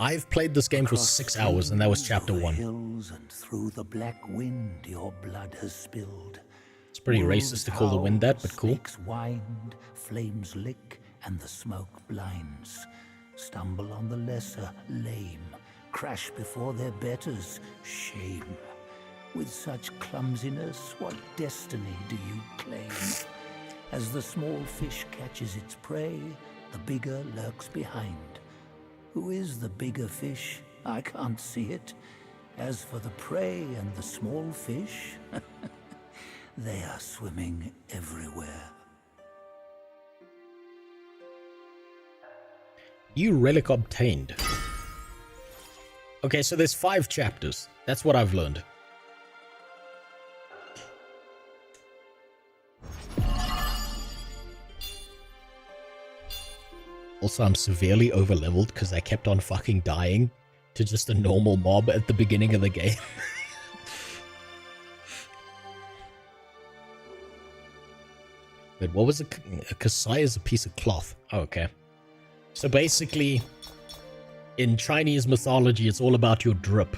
I've played this game for 6 hours, and that was chapter 1. Hills and through the black wind your blood has spilled. It's pretty racist to call the wind that, but cool. Snakes wind, flames lick, and the smoke blinds. Stumble on the lesser, lame. Crash before their betters, shame. With such clumsiness, what destiny do you claim? As the small fish catches its prey, the bigger lurks behind. Who is the bigger fish? I can't see it. As for the prey and the small fish, they are swimming everywhere. New relic obtained. Okay, so there's 5 chapters. That's what I've learned. Also, I'm severely overleveled because I kept on fucking dying to just a normal mob at the beginning of the game. But what was a kasai is a piece of cloth. Oh, okay. So basically, in Chinese mythology, it's all about your drip.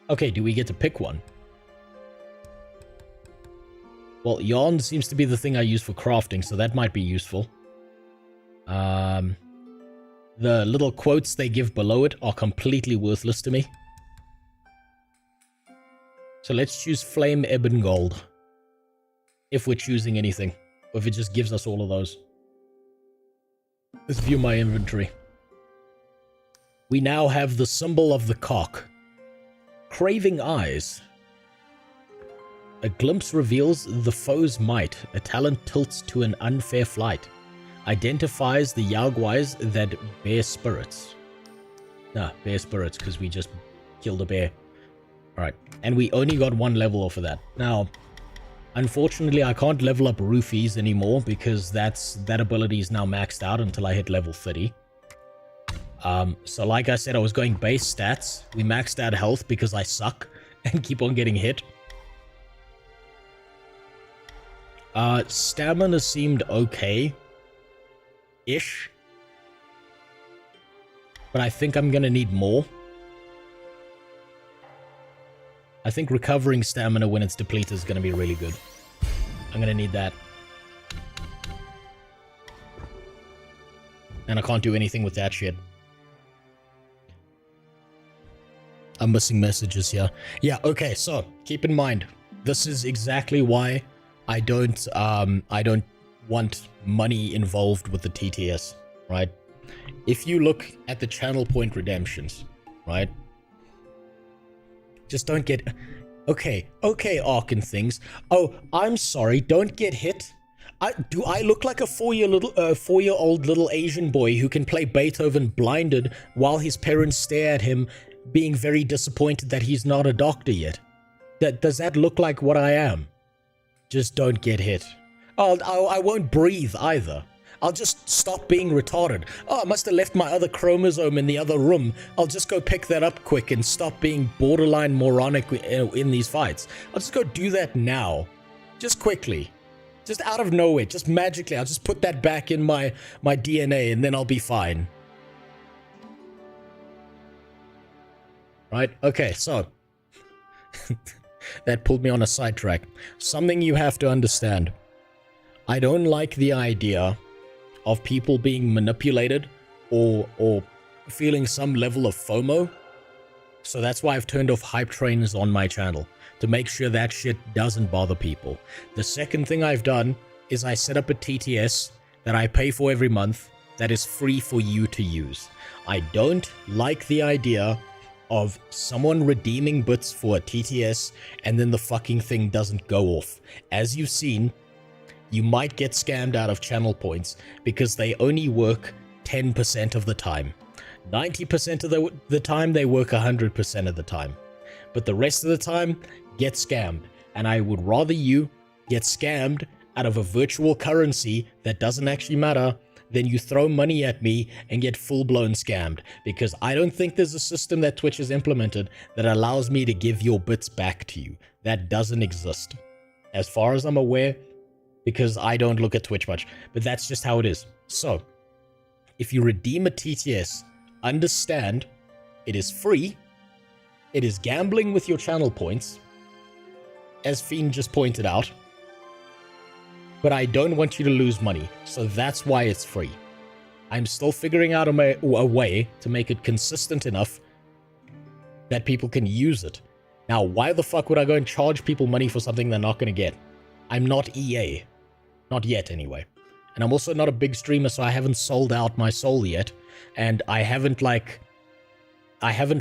Okay, do we get to pick one? Well, yarn seems to be the thing I use for crafting, so that might be useful. The little quotes they give below it are completely worthless to me. So let's choose Flame Ebon Gold. If we're choosing anything. Or if it just gives us all of those. Let's view my inventory. We now have the symbol of the cock. Craving Eyes. A glimpse reveals the foe's might. A talent tilts to an unfair flight. Identifies the Yaoguais that bear spirits. Bear spirits, because we just killed a bear. Alright, and we only got one level off of that. Now, unfortunately, I can't level up Roofies anymore because that ability is now maxed out until I hit level 30. So like I said, I was going base stats. We maxed out health because I suck and keep on getting hit. Stamina seemed okay-ish. But I think I'm gonna need more. I think recovering stamina when it's depleted is gonna be really good. I'm gonna need that. And I can't do anything with that shit. I'm missing messages here. Yeah, okay, so keep in mind, this is exactly why I don't want money involved with the TTS, right? If you look at the channel point redemptions, right? Just don't get... Okay, Ark and things. Oh, I'm sorry, don't get hit. Do I look like a four-year-old little Asian boy who can play Beethoven blinded while his parents stare at him, being very disappointed that he's not a doctor yet? Does that look like what I am? Just don't get hit. Oh, I won't breathe either. I'll just stop being retarded. Oh, I must have left my other chromosome in the other room. I'll just go pick that up quick and stop being borderline moronic in these fights. I'll just go do that now. Just quickly. Just out of nowhere. Just magically. I'll just put that back in my DNA and then I'll be fine. Right? Okay, so... that pulled me on a sidetrack. Something you have to understand. I don't like the idea of people being manipulated or feeling some level of FOMO. So that's why I've turned off hype trainers on my channel, to make sure that shit doesn't bother people. The second thing I've done is I set up a TTS that I pay for every month that is free for you to use. I don't like the idea of someone redeeming bits for a TTS and then the fucking thing doesn't go off. As you've seen, you might get scammed out of channel points because they only work 10% of the time. 90% of the time, they work 100% of the time. But the rest of the time, get scammed. And I would rather you get scammed out of a virtual currency that doesn't actually matter than you throw money at me and get full-blown scammed. Because I don't think there's a system that Twitch has implemented that allows me to give your bits back to you. That doesn't exist. As far as I'm aware, because I don't look at Twitch much, but that's just how it is. So, if you redeem a TTS, understand it is free, it is gambling with your channel points, as Fiend just pointed out, but I don't want you to lose money, so that's why it's free. I'm still figuring out a way to make it consistent enough that people can use it. Now, why the fuck would I go and charge people money for something they're not going to get? I'm not EA. Not yet, anyway. And I'm also not a big streamer, so I haven't sold out my soul yet. And I haven't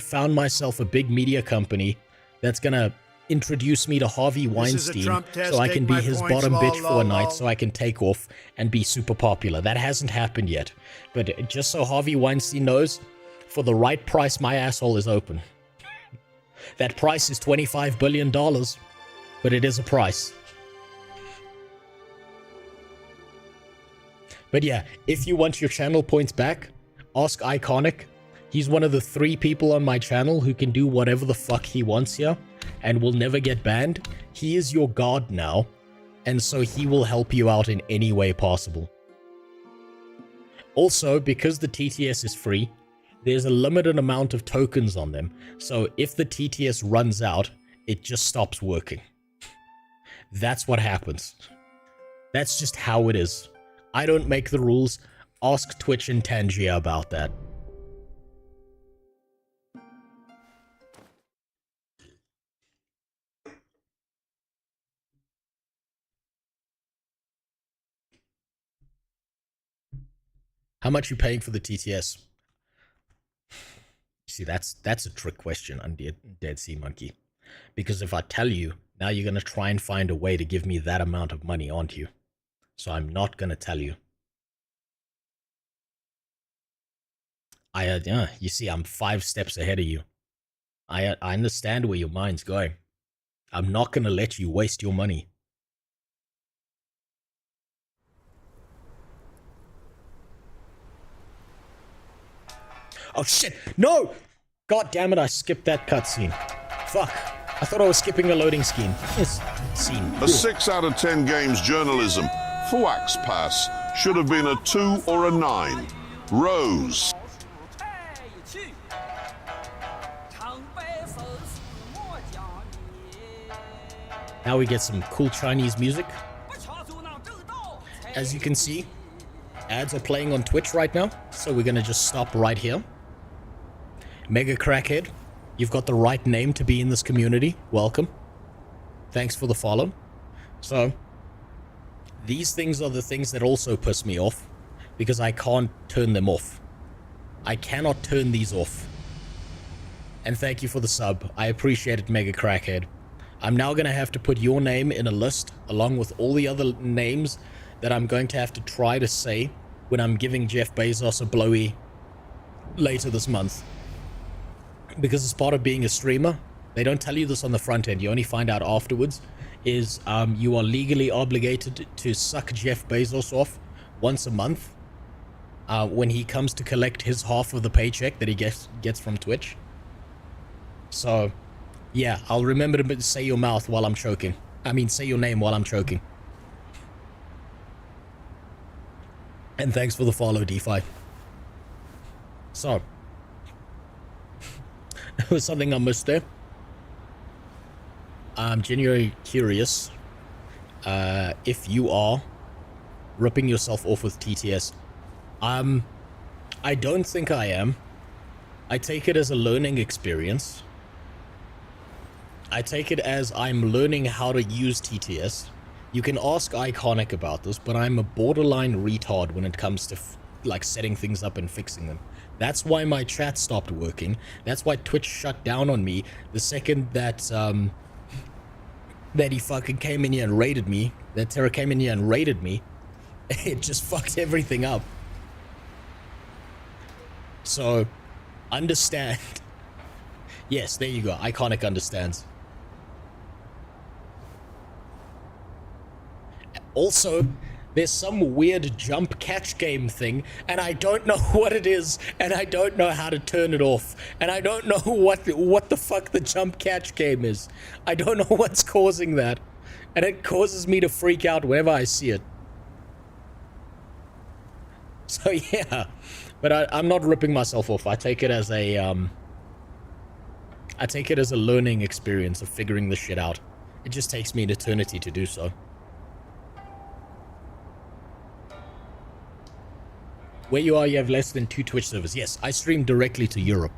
found myself a big media company that's gonna introduce me to Harvey Weinstein so I can be his bottom bitch for a night so I can take off and be super popular. That hasn't happened yet. But just so Harvey Weinstein knows, for the right price, my asshole is open. That price is $25 billion, but it is a price. But yeah, if you want your channel points back, ask Iconic. He's one of the 3 people on my channel who can do whatever the fuck he wants here and will never get banned. He is your god now, and so he will help you out in any way possible. Also, because the TTS is free, there's a limited amount of tokens on them, so if the TTS runs out, it just stops working. That's what happens. That's just how it is. I don't make the rules. Ask Twitch and Tangia about that. How much you paying for the TTS? See, that's a trick question, Undead Sea Monkey. Because if I tell you, now you're going to try and find a way to give me that amount of money, aren't you? So I'm not going to tell you. You see, I'm 5 steps ahead of you. I understand where your mind's going. I'm not going to let you waste your money. Oh shit, no! God damn it, I skipped that cutscene. Fuck, I thought I was skipping a loading scene. Scene. A 6 out of 10 games journalism. Fwax pass should have been a 2 or a 9. Rose. Now we get some cool Chinese music. As you can see, ads are playing on Twitch right now, so we're gonna just stop right here. Mega Crackhead, you've got the right name to be in this community. Welcome. Thanks for the follow. So, these things are the things that also piss me off, because I can't turn them off. I cannot turn these off. And thank you for the sub. I appreciate it, Mega Crackhead. I'm now going to have to put your name in a list, along with all the other names that I'm going to have to try to say when I'm giving Jeff Bezos a blowy later this month. Because as part of being a streamer, they don't tell you this on the front end, you only find out afterwards, is you are legally obligated to suck Jeff Bezos off once a month when he comes to collect his half of the paycheck that he gets from Twitch. So, yeah, I'll remember to say your mouth while I'm choking. I mean, say your name while I'm choking. And thanks for the follow, DeFi. So, there was something I missed there. I'm genuinely curious if you are ripping yourself off with TTS. I don't think I am. I take it as a learning experience. I take it as I'm learning how to use TTS. You can ask Iconic about this, but I'm a borderline retard when it comes to like setting things up and fixing them. That's why my chat stopped working. That's why Twitch shut down on me the second that that he fucking came in here and raided me. That Terra came in here and raided me. It just fucked everything up. So, understand. Yes, there you go. Iconic understands. Also, there's some weird jump catch game thing, and I don't know what it is, and I don't know how to turn it off, and I don't know what the fuck the jump catch game is. I don't know what's causing that, and it causes me to freak out whenever I see it. So yeah, but I'm not ripping myself off. I take it as a learning experience of figuring this shit out. It just takes me an eternity to do so. Where you are, you have less than 2 Twitch servers. Yes, I stream directly to Europe,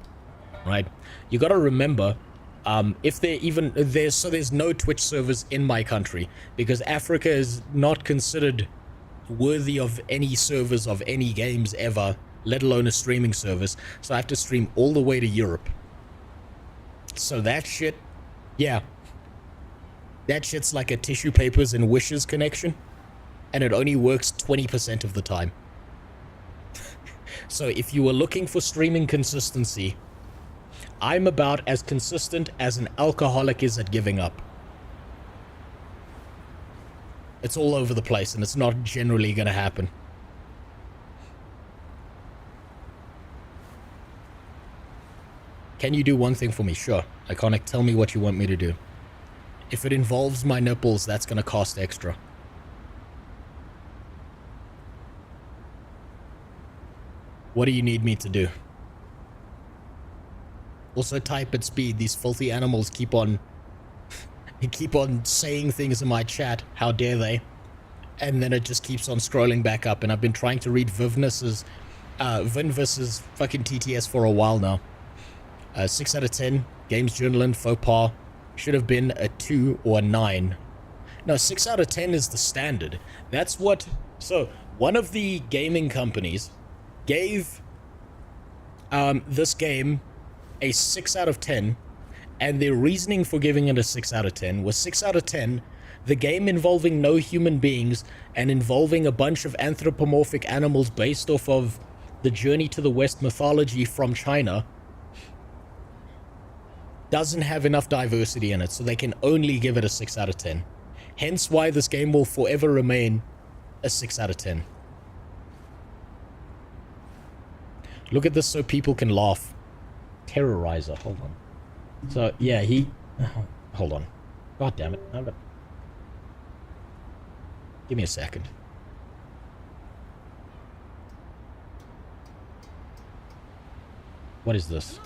right? You gotta remember, if there's no Twitch servers in my country, because Africa is not considered worthy of any servers of any games ever, let alone a streaming service, so I have to stream all the way to Europe. So that shit, yeah. That shit's like a tissue papers and wishes connection, and it only works 20% of the time. So if you were looking for streaming consistency, I'm about as consistent as an alcoholic is at giving up. It's all over the place, and it's not generally going to happen. Can you do one thing for me? Sure. Iconic, tell me what you want me to do. If it involves my nipples, that's gonna cost extra. What do you need me to do? Also type at speed. These filthy animals keep on saying things in my chat. How dare they? And then it just keeps on scrolling back up. And I've been trying to read Vinvis's fucking TTS for a while now. 6 out of 10. Games Journalin, faux pas. Should have been a 2 or a 9. No, 6 out of 10 is the standard. That's what... So, one of the gaming companies gave this game a 6 out of 10, and their reasoning for giving it a 6 out of 10 was 6 out of 10, the game involving no human beings and involving a bunch of anthropomorphic animals based off of the Journey to the West mythology from China doesn't have enough diversity in it, so they can only give it a 6 out of 10. Hence why this game will forever remain a 6 out of 10. Look at this so people can laugh. Terrorizer, hold on. So, yeah, he... hold on. God damn it. Give me a second. What is this?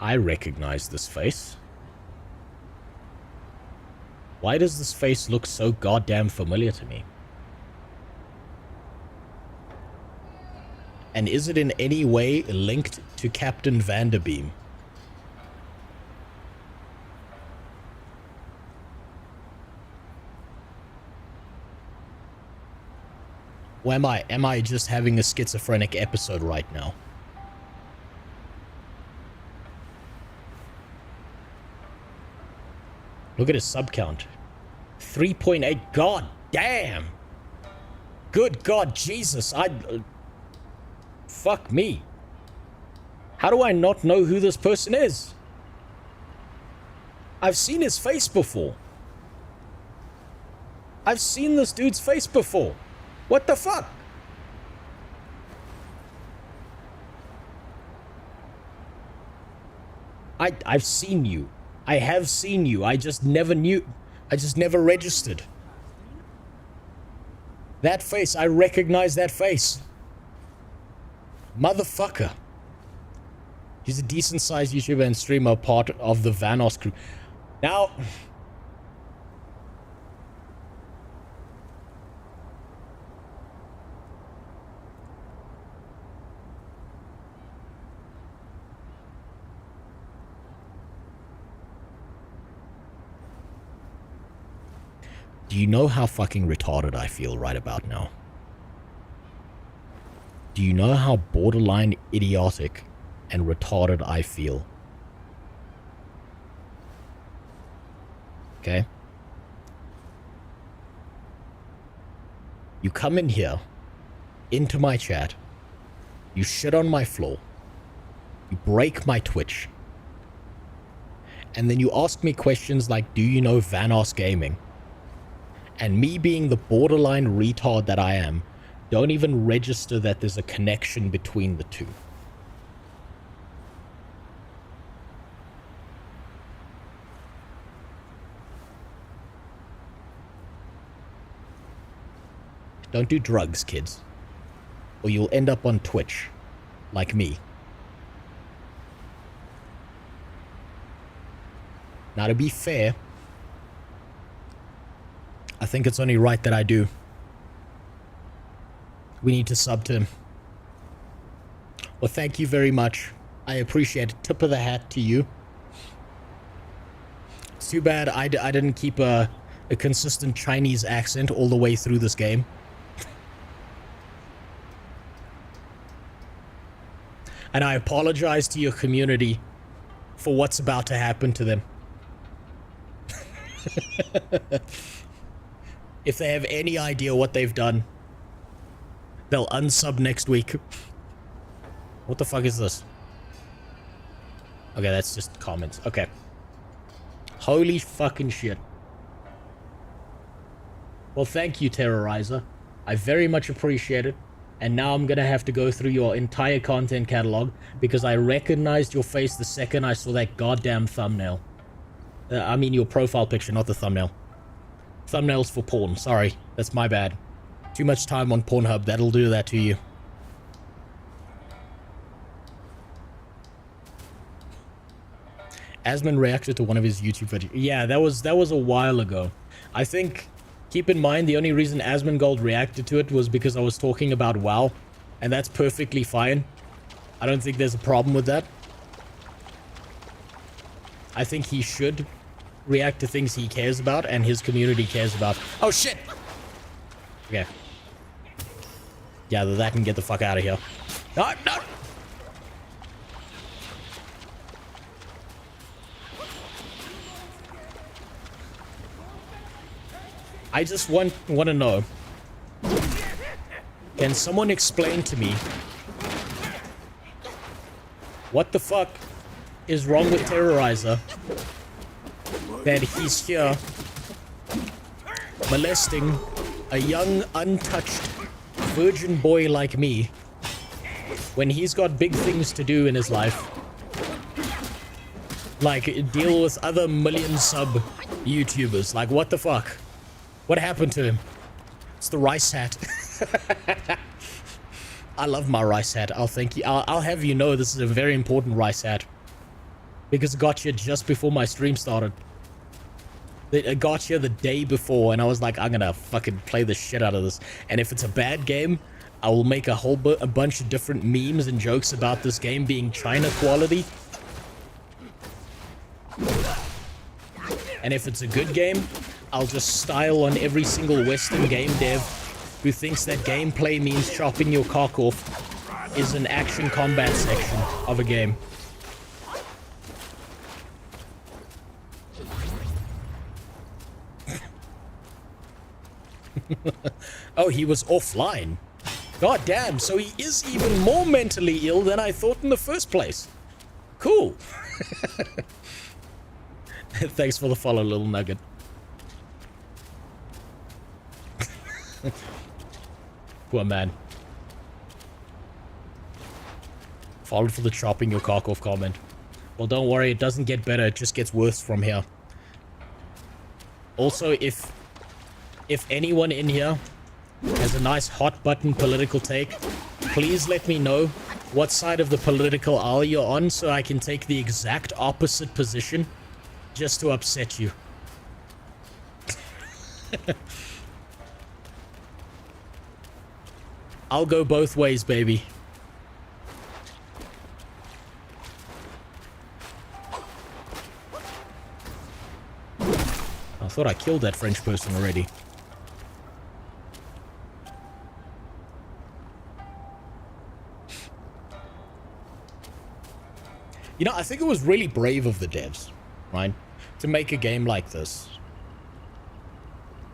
I recognize this face. Why does this face look so goddamn familiar to me? And is it in any way linked to Captain Vanderbeam? Or am I just having a schizophrenic episode right now? Look at his sub count. 3.8. God damn. Good God, Jesus. Fuck me. How do I not know who this person is? I've seen his face before. I've seen this dude's face before. What the fuck? I've seen you. I have seen you. I just never knew. I just never registered. That face. I recognize that face. Motherfucker. He's a decent sized YouTuber and streamer, part of the Vanos crew. Now... Do you know how fucking retarded I feel right about now? Do you know how borderline idiotic and retarded I feel? Okay? You come in here, into my chat, you shit on my floor, you break my Twitch, and then you ask me questions like, do you know Vanos Gaming? And me being the borderline retard that I am, don't even register that there's a connection between the two. Don't do drugs, kids. Or you'll end up on Twitch. Like me. Now, to be fair, I think it's only right that I do. We need to sub to him. Well, thank you very much. I appreciate it. Tip of the hat to you. It's too bad I didn't keep a consistent Chinese accent all the way through this game. And I apologize to your community for what's about to happen to them. If they have any idea what they've done, they'll unsub next week. What the fuck is this? Okay, that's just comments. Okay. Holy fucking shit. Well, thank you, Terrorizer. I very much appreciate it. and now I'm gonna have to go through your entire content catalog because I recognized your face the second I saw that goddamn thumbnail. I mean your profile picture, not the thumbnail. Thumbnails for porn, sorry. That's my bad. Too much time on Pornhub, that'll do that to you. Asmon reacted to one of his YouTube videos. Yeah, that was a while ago. I think, keep in mind, the only reason Asmongold reacted to it was because I was talking about WoW, and that's perfectly fine. I don't think there's a problem with that. I think he should react to things he cares about and his community cares about. Oh, shit! Okay. Gather that and get the fuck out of here. No, no! I just want to know, can someone explain to me what the fuck is wrong with Terrorizer that he's here molesting a young, untouched virgin boy like me when he's got big things to do in his life, like deal with other million sub YouTubers? Like, what the fuck? What happened to him? It's the rice hat. I love my rice hat. I'll have you know this is a very important rice hat. Because it got here just before my stream started. It got here the day before, and I was like, I'm gonna fucking play the shit out of this. And if it's a bad game, I will make a bunch of different memes and jokes about this game being China quality. And if it's a good game, I'll just style on every single Western game dev who thinks that gameplay means chopping your cock off is an action combat section of a game. Oh, he was offline. God damn, so he is even more mentally ill than I thought in the first place. Cool. Thanks for the follow, little nugget. Poor man. Followed for the chopping your cock off comment. Well, don't worry, it doesn't get better, it just gets worse from here. Also, if anyone in here has a nice hot button political take, please let me know what side of the political aisle you're on so I can take the exact opposite position just to upset you. I'll go both ways, baby. I thought I killed that French person already. You know, I think it was really brave of the devs, right, to make a game like this.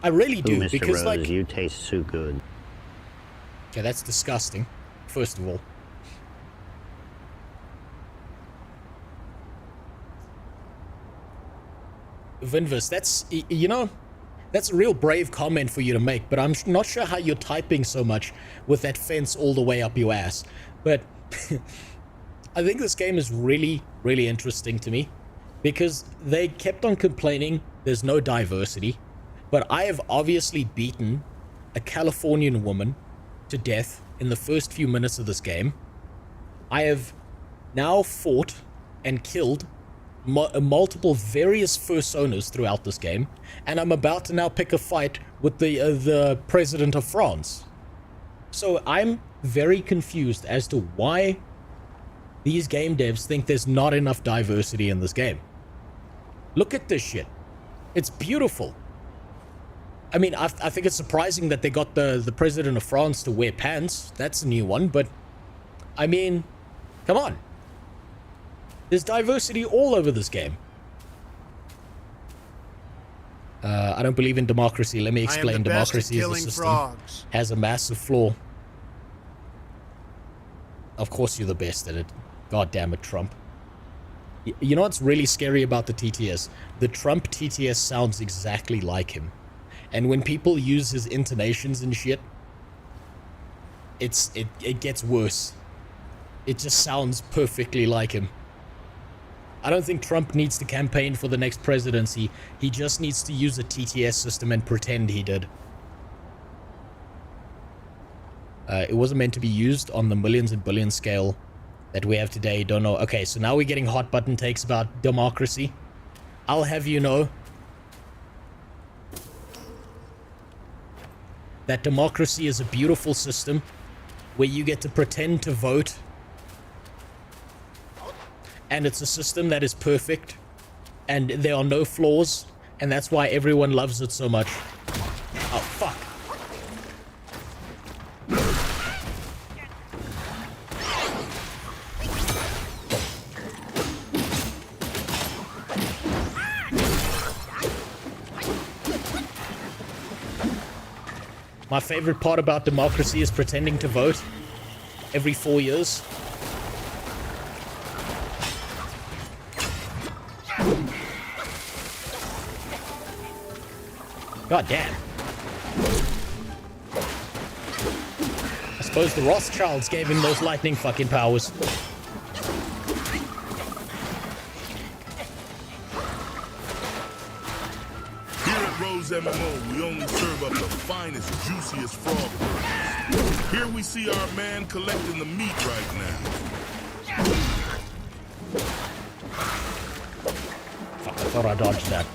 I really do, Mr. because Rose, like, you taste so good. Okay, that's disgusting, first of all. Vinvis, that's, you know, that's a real brave comment for you to make, but I'm not sure how you're typing so much with that fence all the way up your ass. But I think this game is really, really interesting to me because they kept on complaining there's no diversity, but I have obviously beaten a Californian woman to death in the first few minutes of this game. I have now fought and killed multiple various fursonas throughout this game, and I'm about to now pick a fight with the president of France. So I'm very confused as to why these game devs think there's not enough diversity in this game. Look at this shit. It's beautiful. I mean, I think it's surprising that they got the president of France to wear pants. That's a new one, but I mean, come on. There's diversity all over this game. I don't believe in democracy. Let me explain. Democracy is a system. Has a massive flaw. Of course you're the best at it. God damn it, Trump. You know what's really scary about the TTS? The Trump TTS sounds exactly like him. And when people use his intonations and shit, it gets worse. It just sounds perfectly like him. I don't think Trump needs to campaign for the next presidency. He just needs to use a TTS system and pretend he did. It wasn't meant to be used on the millions and billions scale that we have today. Don't know. Okay, so now we're getting hot button takes about democracy. I'll have you know that democracy is a beautiful system where you get to pretend to vote, and it's a system that is perfect and there are no flaws, and that's why everyone loves it so much. Oh, fuck. My favorite part about democracy is pretending to vote every 4 years. God damn. I suppose the Rothschilds gave him those lightning fucking powers. MMO, we only serve up the finest, juiciest frog burgers. Here we see our man collecting the meat right now. Fuck, I thought I dodged that.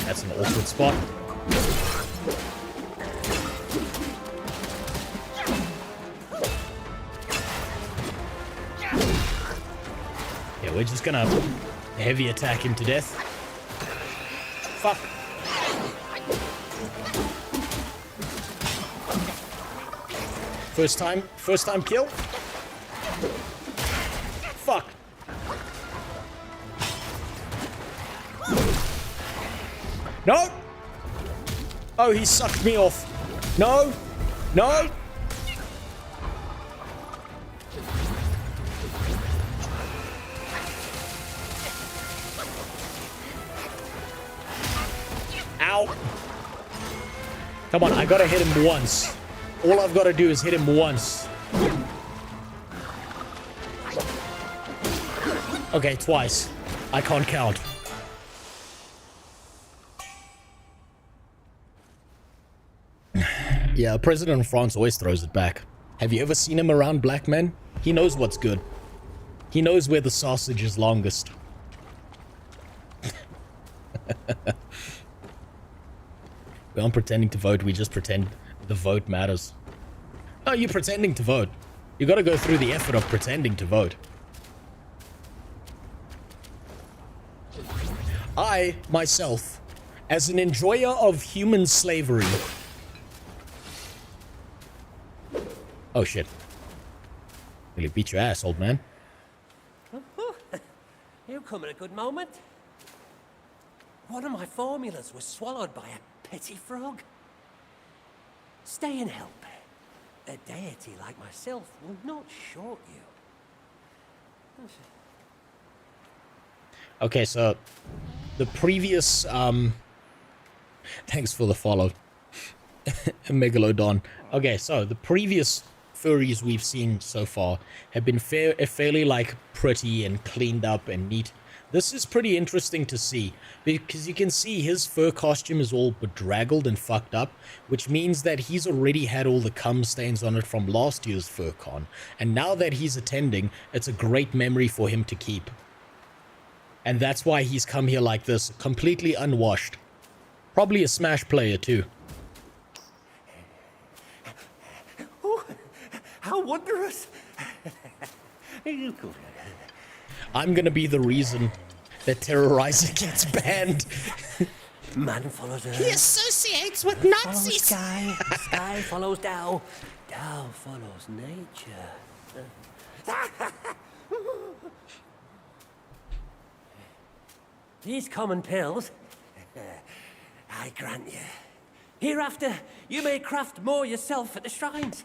That's an awkward spot. Yeah, we're just gonna heavy attack him to death. Fuck. First time kill. Fuck. No. Oh, he sucked me off. No. No. Ow. Come on, I gotta hit him once. All I've gotta do is hit him once. Okay, twice. I can't count. Yeah, President of France always throws it back. Have you ever seen him around black men? He knows what's good. He knows where the sausage is longest. We aren't pretending to vote, we just pretend the vote matters. Oh, you're pretending to vote. You gotta go through the effort of pretending to vote. I, myself, as an enjoyer of human slavery... Oh shit. Really beat your ass, old man. You come at a good moment. One of my formulas was swallowed by a petty frog. Stay and help. A deity like myself will not short you. Okay, so the previous thanks for the follow. Megalodon. Okay, so the previous furries we've seen so far have been fairly like pretty and cleaned up and neat. This is pretty interesting to see, because you can see his fur costume is all bedraggled and fucked up, which means that he's already had all the cum stains on it from last year's FurCon, and now that he's attending, it's a great memory for him to keep. And that's why he's come here like this, completely unwashed. Probably a Smash player too. Oh, how wondrous! I'm gonna be the reason that Terrorizer gets banned. Man follows Earth. He associates with Nazis. Sky. Sky follows Tao. Tao follows nature. These common pills, I grant you. Hereafter, you may craft more yourself at the shrines.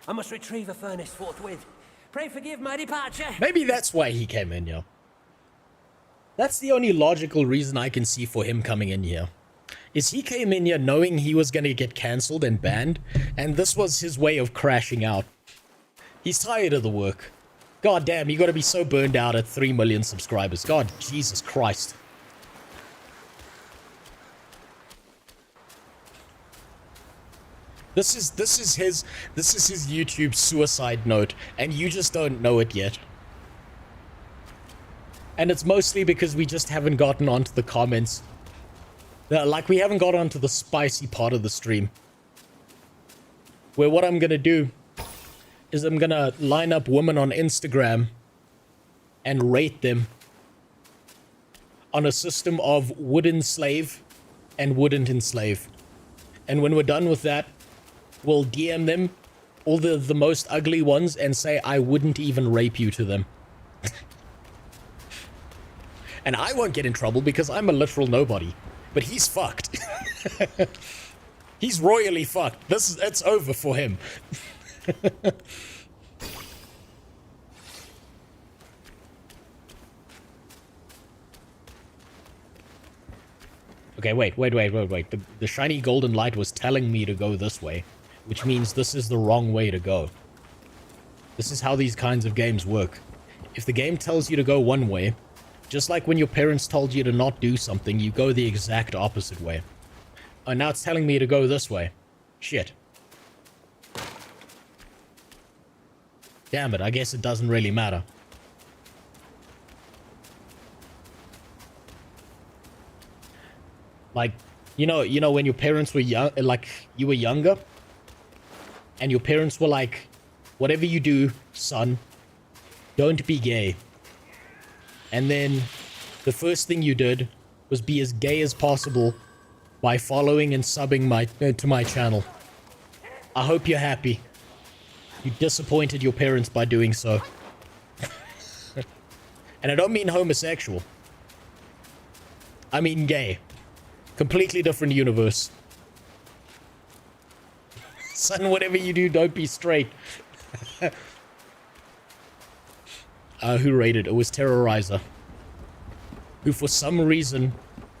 I must retrieve a furnace forthwith. Pray forgive my departure. Maybe that's why he came in here. That's the only logical reason I can see for him coming in here. is he came in here knowing he was going to get cancelled and banned, and this was his way of crashing out. He's tired of the work. God damn, you gotta be so burned out at 3 million subscribers. God, Jesus Christ. This is his YouTube suicide note, and you just don't know it yet. And it's mostly because we just haven't gotten onto the comments. Like, we haven't got onto the spicy part of the stream. Where what I'm gonna do is I'm gonna line up women on Instagram and rate them on a system of would enslave and wouldn't enslave. And when we're done with that, we'll DM them, all the most ugly ones, and say, I wouldn't even rape you to them. And I won't get in trouble because I'm a literal nobody. But he's fucked. He's royally fucked. It's over for him. Okay, wait. The shiny golden light was telling me to go this way, which means this is the wrong way to go. This is how these kinds of games work. If the game tells you to go one way, just like when your parents told you to not do something, you go the exact opposite way. And now it's telling me to go this way. Shit. Damn it, I guess it doesn't really matter. Like, you know when your parents were young, like, you were younger, and your parents were like, whatever you do, son, don't be gay. And then the first thing you did was be as gay as possible by following and subbing to my channel. I hope you're happy. You disappointed your parents by doing so. And I don't mean homosexual. I mean gay. Completely different universe. Son, whatever you do, don't be straight. Who rated? It was Terrorizer. Who for some reason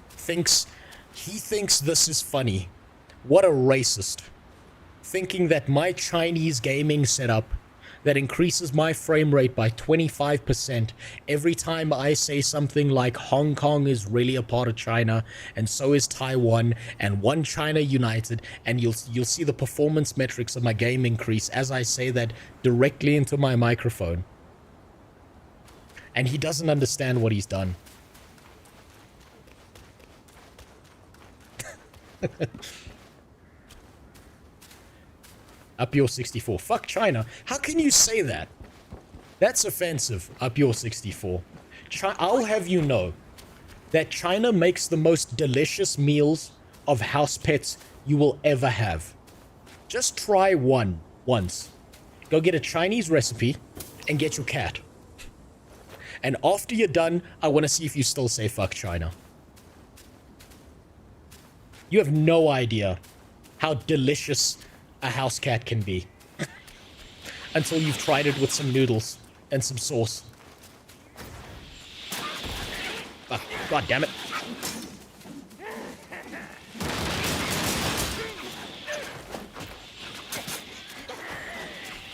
thinks this is funny. What a racist. Thinking that my Chinese gaming setup that increases my frame rate by 25% every time I say something like Hong Kong is really a part of China, and so is Taiwan, and one China united, and you'll see the performance metrics of my game increase as I say that directly into my microphone. And he doesn't understand what he's done. Up your 64. Fuck China. How can you say that? That's offensive. Up your 64. I'll have you know that China makes the most delicious meals of house pets you will ever have. Just try once. Go get a Chinese recipe and get your cat. And after you're done, I want to see if you still say fuck China. You have no idea how delicious a house cat can be. Until you've tried it with some noodles and some sauce. Oh, God damn it.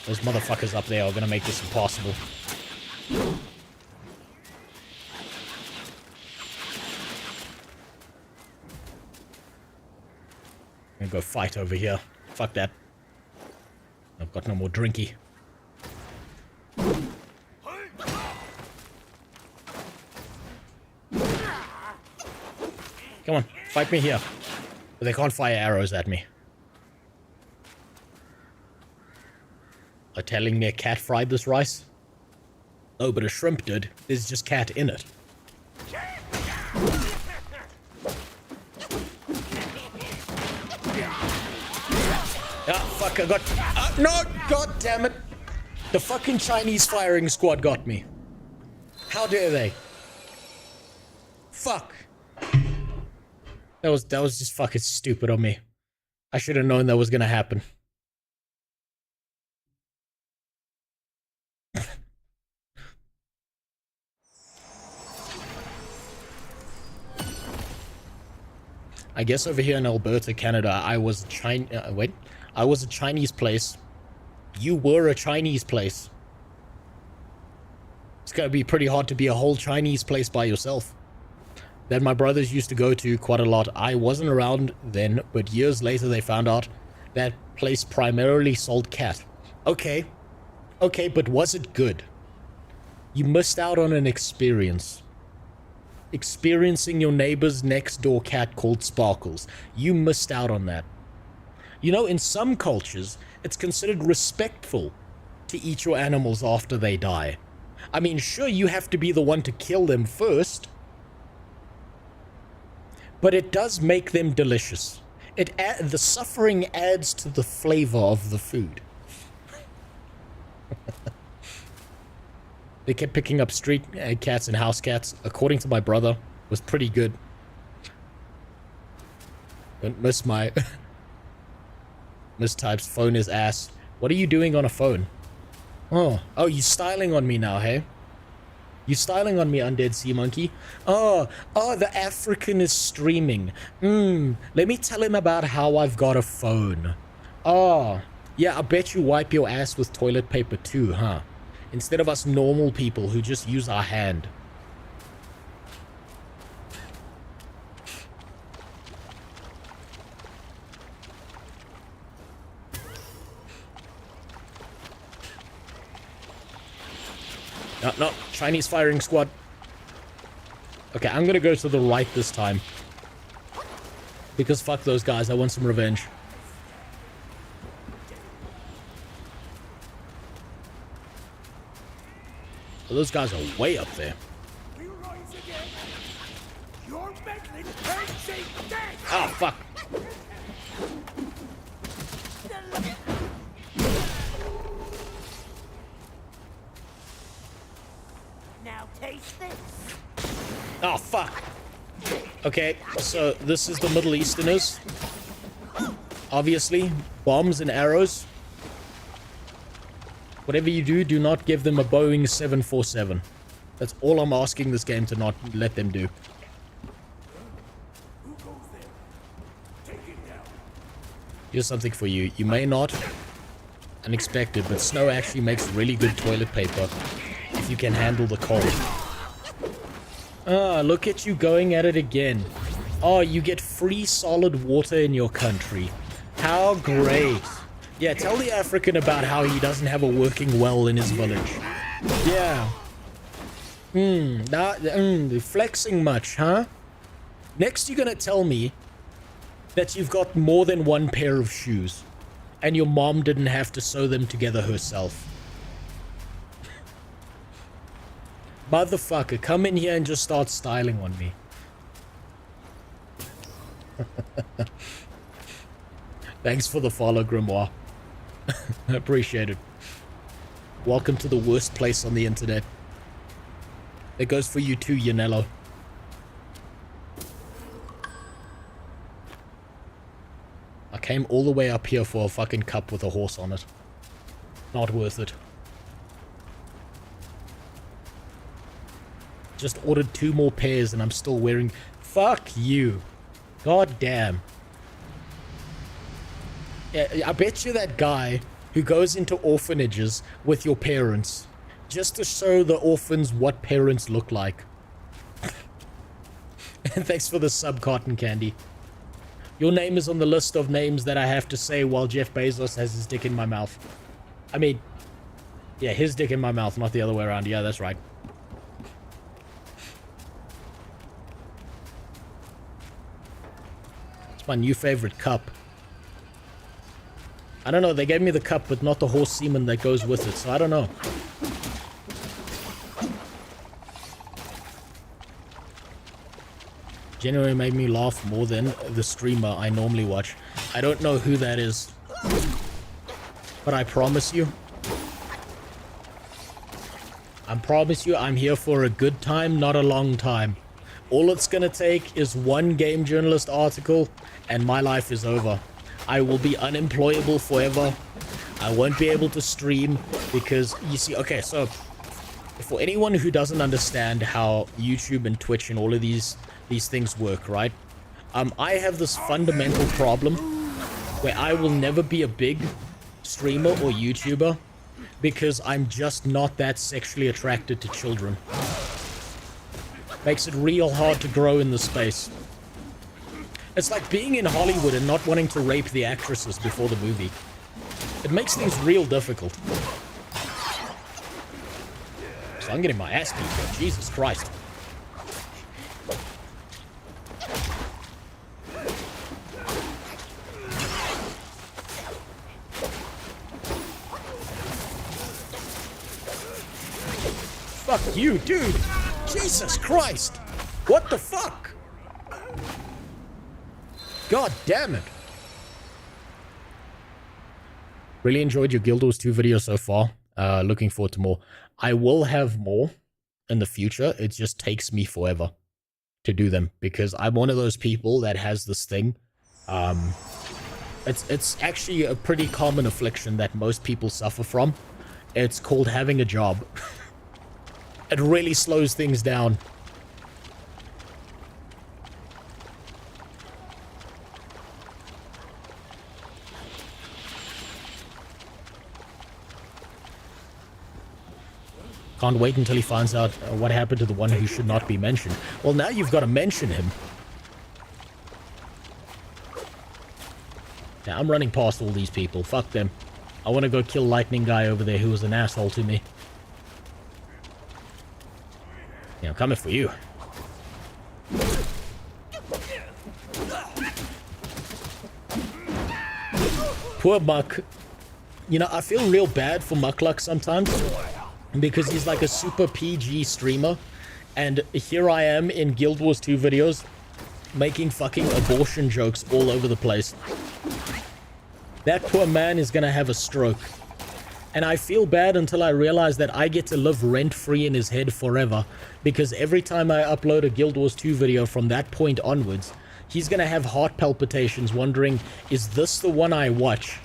Those motherfuckers up there are gonna make this impossible. I'm gonna go fight over here. Fuck that. I've got no more drinky. Come on, fight me here. But they can't fire arrows at me. Are telling me a cat fried this rice? No, but a shrimp did. There's just cat in it. Ah, fuck, I got... no! God damn it! The fucking Chinese firing squad got me. How dare they? Fuck. That was just fucking stupid on me. I should have known that was gonna happen. I guess over here in Alberta, Canada, I was a Chinese place. You were a Chinese place. It's gonna be pretty hard to be a whole Chinese place by yourself. That my brothers used to go to quite a lot. I wasn't around then, but years later they found out that place primarily sold cat. Okay, but was it good? You missed out on an experience. Experiencing your neighbor's next door cat called Sparkles. You missed out on that. You know, in some cultures, it's considered respectful to eat your animals after they die. I mean, sure, you have to be the one to kill them first, but it does make them delicious. The suffering adds to the flavor of the food. They kept picking up street cats and house cats. According to my brother, was pretty good. Don't miss my... Mistypes phone is ass. What are you doing on a phone? Oh, you styling on me now, hey? You styling on me, Undead Sea Monkey? Oh, the African is streaming. Let me tell him about how I've got a phone. Oh, yeah, I bet you wipe your ass with toilet paper too, huh? Instead of us normal people who just use our hand. No, Chinese firing squad. Okay, I'm gonna go to the right this time. Because fuck those guys, I want some revenge. Well, those guys are way up there. Oh, fuck. Now taste this. Oh, fuck. Okay, so this is the Middle Easterners. Obviously, bombs and arrows. Whatever you do, do not give them a Boeing 747. That's all I'm asking this game to not let them do. Here's something for you. You may not unexpected, but snow actually makes really good toilet paper if you can handle the cold. Ah, look at you going at it again. Oh, you get free solid water in your country. How great. Yeah, tell the African about how he doesn't have a working well in his village. Yeah. Flexing much, huh? Next you're gonna tell me that you've got more than one pair of shoes and your mom didn't have to sew them together herself. Motherfucker, come in here and just start styling on me. Thanks for the follow, Grimoire. I appreciate it. Welcome to the worst place on the internet. It goes for you too, Yanello. I came all the way up here for a fucking cup with a horse on it. Not worth it. Just ordered 2 more pairs and I'm still wearing... Fuck you. God damn. Yeah, I bet you that guy who goes into orphanages with your parents just to show the orphans what parents look like. And thanks for the sub, Cotton Candy. Your name is on the list of names that I have to say while Jeff Bezos has his dick in my mouth. I mean, yeah, his dick in my mouth, not the other way around. Yeah, that's right. It's my new favorite cup. I don't know, they gave me the cup, but not the horse semen that goes with it, so I don't know. Genuinely made me laugh more than the streamer I normally watch. I don't know who that is, but I promise you, I'm here for a good time, not a long time. All it's gonna take is one game journalist article, and my life is over. I will be unemployable forever. I won't be able to stream because, you see, okay, so for anyone who doesn't understand how YouTube and Twitch and all of these things work, right? I have this fundamental problem where I will never be a big streamer or YouTuber because I'm just not that sexually attracted to children. Makes it real hard to grow in the space. It's like being in Hollywood and not wanting to rape the actresses before the movie. It makes things real difficult. So I'm getting my ass beat here. Jesus Christ. Fuck you, dude! Jesus Christ! What the fuck? God damn it. Really enjoyed your Guild Wars 2 video so far. Looking forward to more. I will have more in the future. It just takes me forever to do them because I'm one of those people that has this thing. It's actually a pretty common affliction that most people suffer from. It's called having a job. It really slows things down. Can't wait until he finds out what happened to the one who should not be mentioned. Well, now you've got to mention him. Now, I'm running past all these people. Fuck them. I want to go kill Lightning Guy over there who was an asshole to me. Yeah, I'm coming for you. Poor Muck. You know, I feel real bad for Muckluck sometimes. Because he's like a super PG streamer. And here I am in Guild Wars 2 videos making fucking abortion jokes all over the place. That poor man is gonna have a stroke. And I feel bad until I realize that I get to live rent-free in his head forever. Because every time I upload a Guild Wars 2 video from that point onwards, he's gonna have heart palpitations wondering, is this the one I watch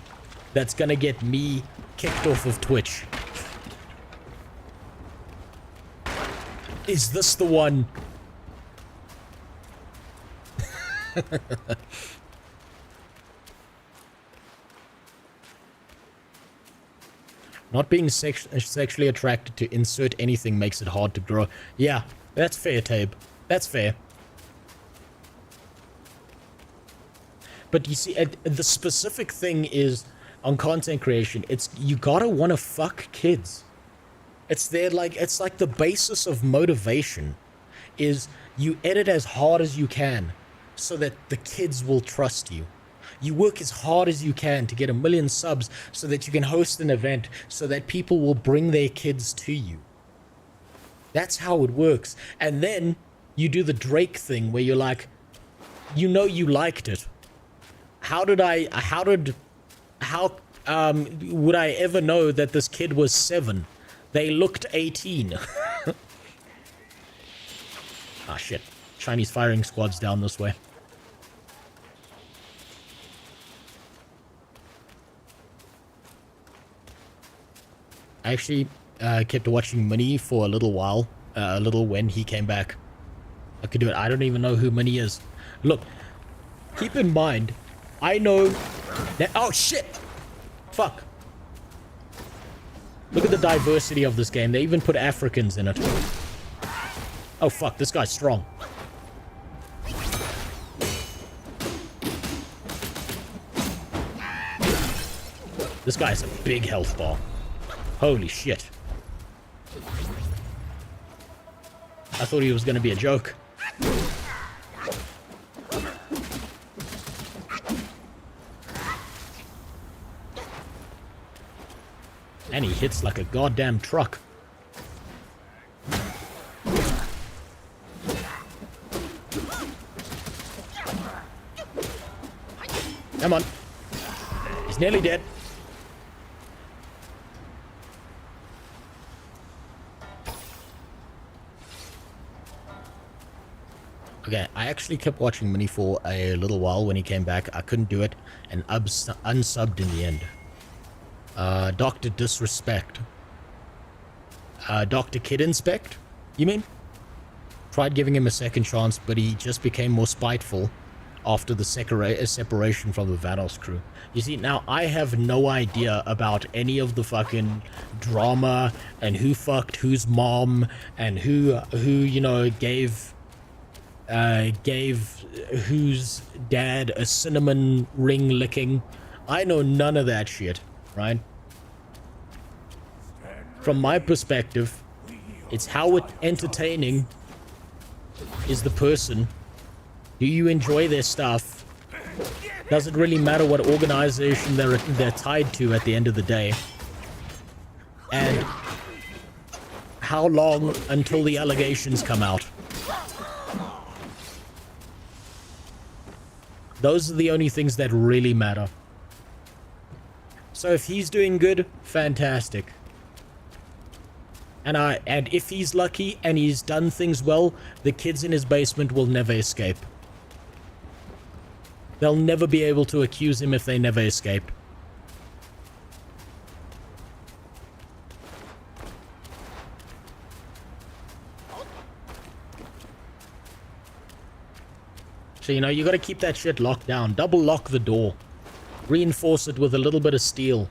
that's gonna get me kicked off of Twitch? Is this the one? Not being sexually attracted to insert anything makes it hard to grow. Yeah, that's fair, Tabe. That's fair. But you see, the specific thing is, on content creation, it's you gotta want to fuck kids. It's there, like, it's like the basis of motivation is you edit as hard as you can so that the kids will trust you. You work as hard as you can to get 1 million subs so that you can host an event so that people will bring their kids to you. That's how it works. And then you do the Drake thing where you're like, you know you liked it. How would I ever know that this kid was 7? They looked 18. Ah, shit. Chinese firing squad's down this way. I actually kept watching Minnie for a little while. When he came back. I could do it. I don't even know who Minnie is. Look, keep in mind, I know that... Oh, shit! Fuck. Look at the diversity of this game. They even put Africans in it. Oh, fuck. This guy's strong. This guy has a big health bar. Holy shit. I thought he was going to be a joke. And he hits like a goddamn truck. Come on. He's nearly dead. Okay, I actually kept watching Minnie for a little while when he came back. I couldn't do it and unsubbed in the end. Dr. Disrespect. Dr. Kid Inspect, you mean? Tried giving him a second chance, but he just became more spiteful after the separation from the Vanos crew. You see, now I have no idea about any of the fucking drama and who fucked whose mom and who you know, gave whose dad a cinnamon ring licking. I know none of that shit, right? From my perspective, it's how entertaining is the person. Do you enjoy their stuff? Does it really matter what organization they're tied to at the end of the day? And how long until the allegations come out? Those are the only things that really matter. So if he's doing good, fantastic. And if he's lucky and he's done things well, the kids in his basement will never escape. They'll never be able to accuse him if they never escape. So, you know, you gotta keep that shit locked down. Double lock the door. Reinforce it with a little bit of steel.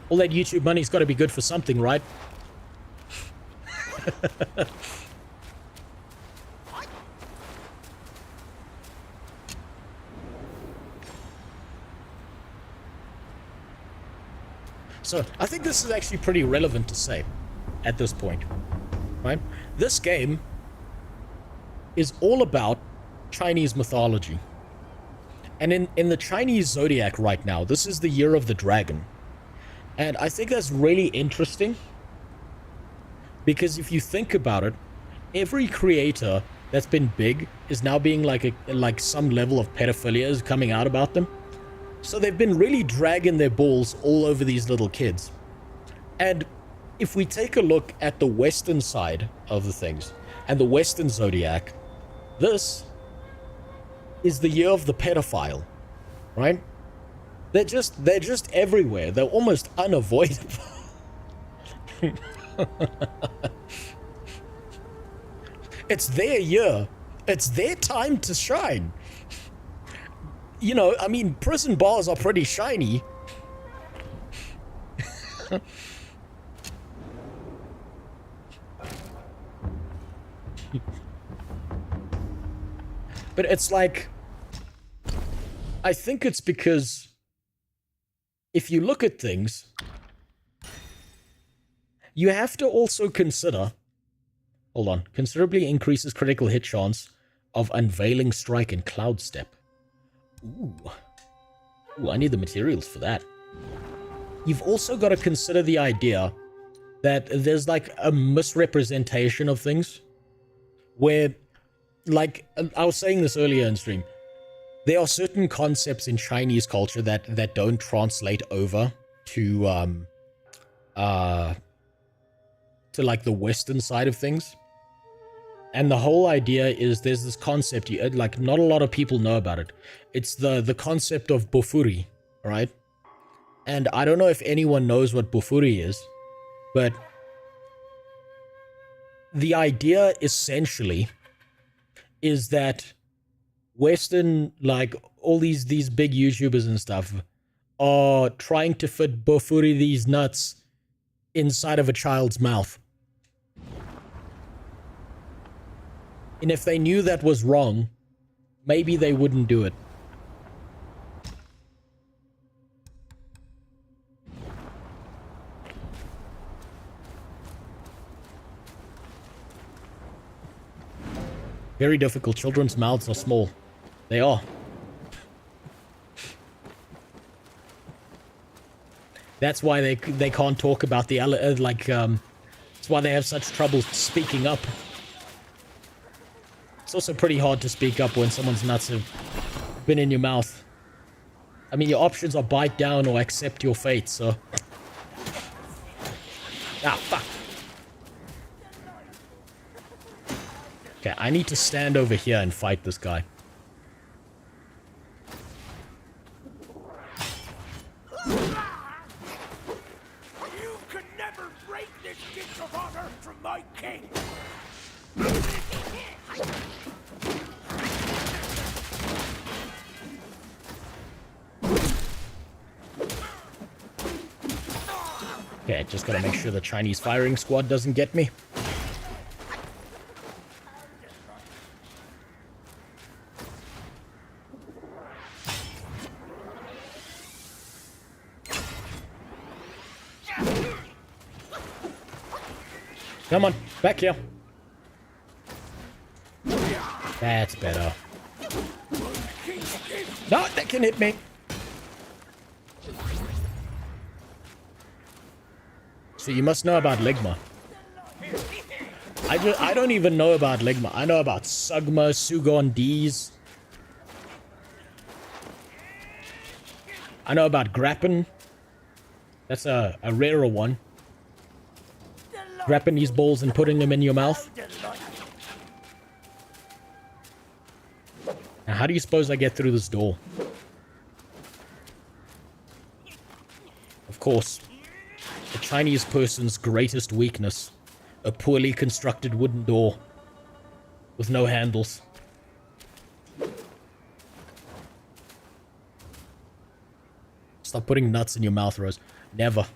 All that YouTube money's gotta be good for something, right? So, I think this is actually pretty relevant to say at this point, right? This game is all about Chinese mythology. And in the Chinese zodiac right now, this is the year of the dragon. And I think that's really interesting because if you think about it, every creator that's been big is now being like some level of pedophilia is coming out about them. So they've been really dragging their balls all over these little kids. And if we take a look at the Western side of the things and the Western zodiac, this is the year of the pedophile, right? They're just everywhere. They're almost unavoidable. It's their year. It's their time to shine. You know, I mean, prison bars are pretty shiny. But it's like, I think it's because if you look at things, you have to also consider, hold on, considerably increases critical hit chance of Unveiling Strike and Cloud Step. Ooh, I need the materials for that. You've also got to consider the idea that there's like a misrepresentation of things where, like, I was saying this earlier in stream, there are certain concepts in Chinese culture that don't translate over to like the Western side of things. And the whole idea is there's this concept, like, not a lot of people know about it. It's the concept of bofuri, right? And I don't know if anyone knows what bofuri is, but the idea essentially is that Western, like, all these big YouTubers and stuff are trying to fit bofuri, these nuts, inside of a child's mouth. And if they knew that was wrong, maybe they wouldn't do it. Very difficult. Children's mouths are small. They are. That's why they can't talk about the that's why they have such trouble speaking up. It's also pretty hard to speak up when someone's nuts have been in your mouth. I mean, your options are bite down or accept your fate, so... Ah, fuck. Okay, I need to stand over here and fight this guy. You could never break this gift of honor from my king! Okay, just gotta make sure the Chinese firing squad doesn't get me. Come on, back here. That's better. No, that can hit me. So you must know about Ligma. I don't even know about Ligma. I know about Sugma, Sugon D's. I know about Grappin. That's a rarer one. Grabbing these balls and putting them in your mouth. Now, how do you suppose I get through this door? Of course, the Chinese person's greatest weakness. A poorly constructed wooden door. With no handles. Stop putting nuts in your mouth, Rose. Never.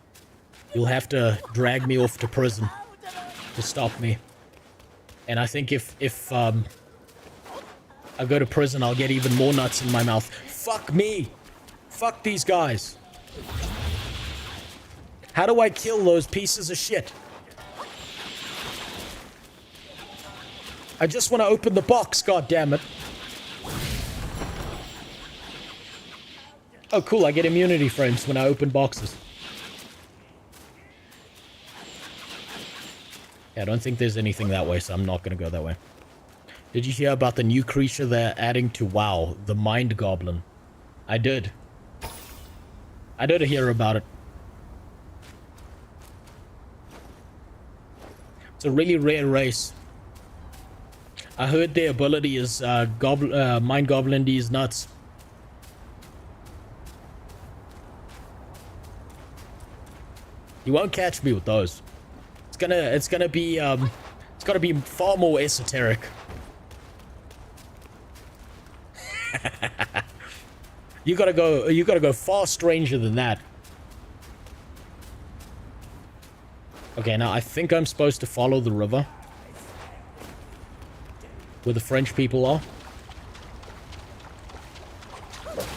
You'll have to drag me off to prison to stop me. And I think if I go to prison, I'll get even more nuts in my mouth. Fuck me! Fuck these guys. How do I kill those pieces of shit? I just want to open the box, goddammit. Oh, cool, I get immunity frames when I open boxes. Yeah, I don't think there's anything that way, so I'm not going to go that way. Did you hear about the new creature they're adding to WoW? The Mind Goblin. I did. I did hear about it. It's a really rare race. I heard their ability is Mind Goblin D's nuts. You won't catch me with those. It's gonna be it's gotta be far more esoteric. You gotta go far stranger than that. Okay, now I think I'm supposed to follow the river. Where the French people are.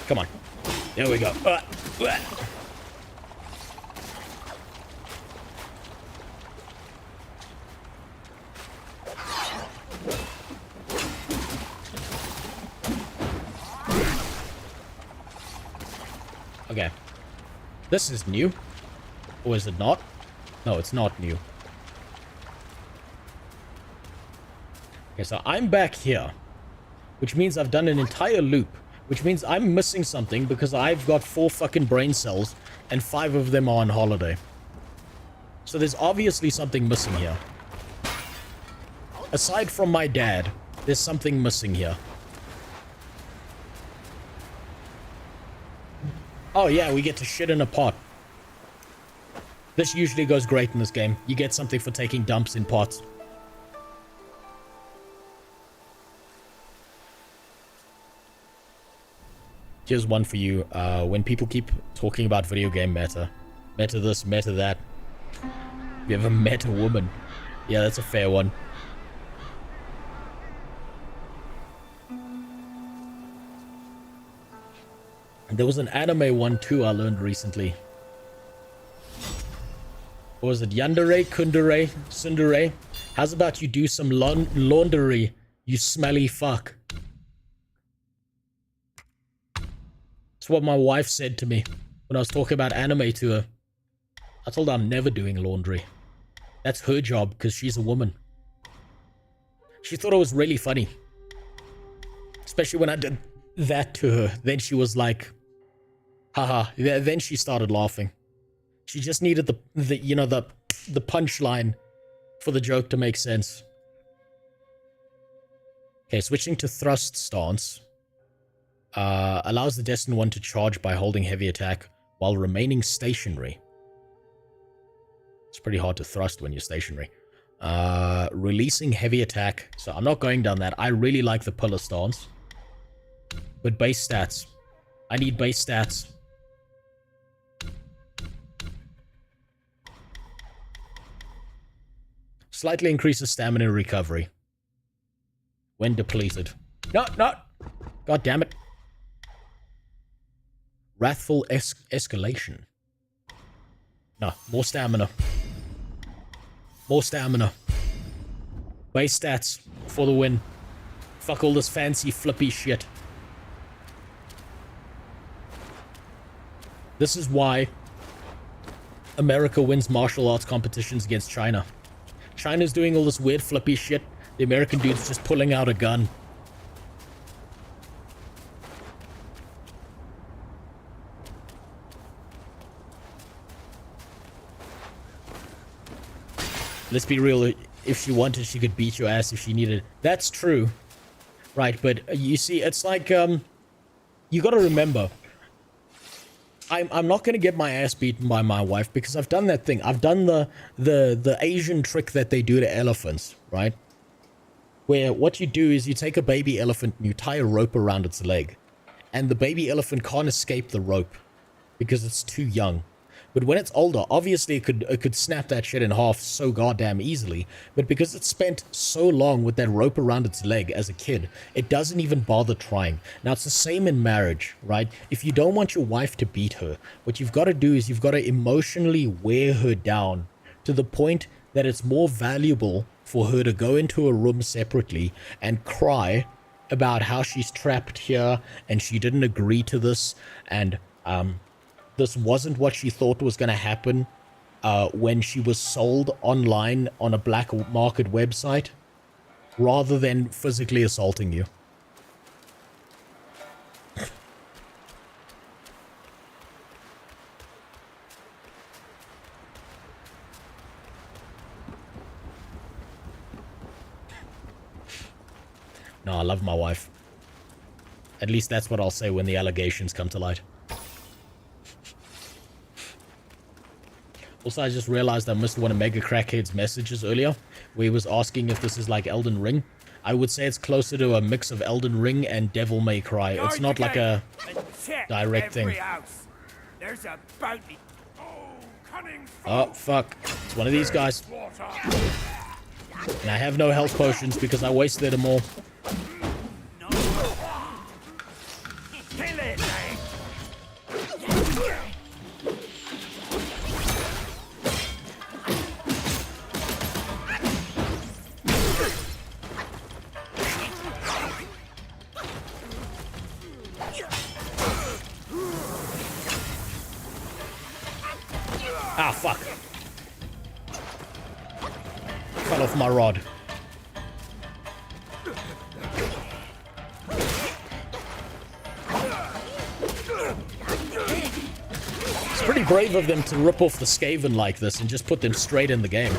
Come on. There we go. Okay. This is new. Or is it not? No, it's not new. Okay, so I'm back here. Which means I've done an entire loop. Which means I'm missing something because I've got 4 fucking brain cells and 5 of them are on holiday. So there's obviously something missing here. Aside from my dad, there's something missing here. Oh yeah, we get to shit in a pot. This usually goes great in this game. You get something for taking dumps in pots. Here's one for you. When people keep talking about video game meta. Meta this, meta that. You ever met a woman? Yeah, that's a fair one. There was an anime one too I learned recently. Or was it Yandere, Kundere, Sundere? How's about you do some laundry, you smelly fuck? That's what my wife said to me when I was talking about anime to her. I told her I'm never doing laundry. That's her job because she's a woman. She thought it was really funny. Especially when I did that to her. Then she was like, haha. Then she started laughing. She just needed the punchline for the joke to make sense. Okay, switching to thrust stance. Allows the Destined One to charge by holding heavy attack while remaining stationary. It's pretty hard to thrust when you're stationary. Releasing heavy attack. So I'm not going down that. I really like the pillar stance. But base stats. I need base stats. Slightly increases stamina recovery when depleted. No. God damn it. Wrathful escalation. No, more stamina. More stamina. Base stats for the win. Fuck all this fancy flippy shit. This is why America wins martial arts competitions against China. China's doing all this weird flippy shit. The American dude's just pulling out a gun. Let's be real, if she wanted, she could beat your ass if she needed. That's true. Right, but you see, it's like, you gotta remember, I'm not gonna get my ass beaten by my wife because I've done that thing. I've done the Asian trick that they do to elephants, right? Where what you do is you take a baby elephant and you tie a rope around its leg. And the baby elephant can't escape the rope because it's too young. But when it's older, obviously it could snap that shit in half so goddamn easily. But because it's spent so long with that rope around its leg as a kid, it doesn't even bother trying. Now, it's the same in marriage, right? If you don't want your wife to beat her, what you've got to do is you've got to emotionally wear her down to the point that it's more valuable for her to go into a room separately and cry about how she's trapped here and she didn't agree to this and, this wasn't what she thought was going to happen when she was sold online on a black market website, rather than physically assaulting you. No, I love my wife. At least that's what I'll say when the allegations come to light. Also, I just realized I missed one of Mega Crackhead's messages earlier, where he was asking if this is like Elden Ring. I would say it's closer to a mix of Elden Ring and Devil May Cry. It's not like a direct thing. There's a bounty. Oh, fuck. It's one of these guys. And I have no health potions because I wasted them all. Ah, fuck. Fell off my rod. It's pretty brave of them to rip off the Skaven like this and just put them straight in the game.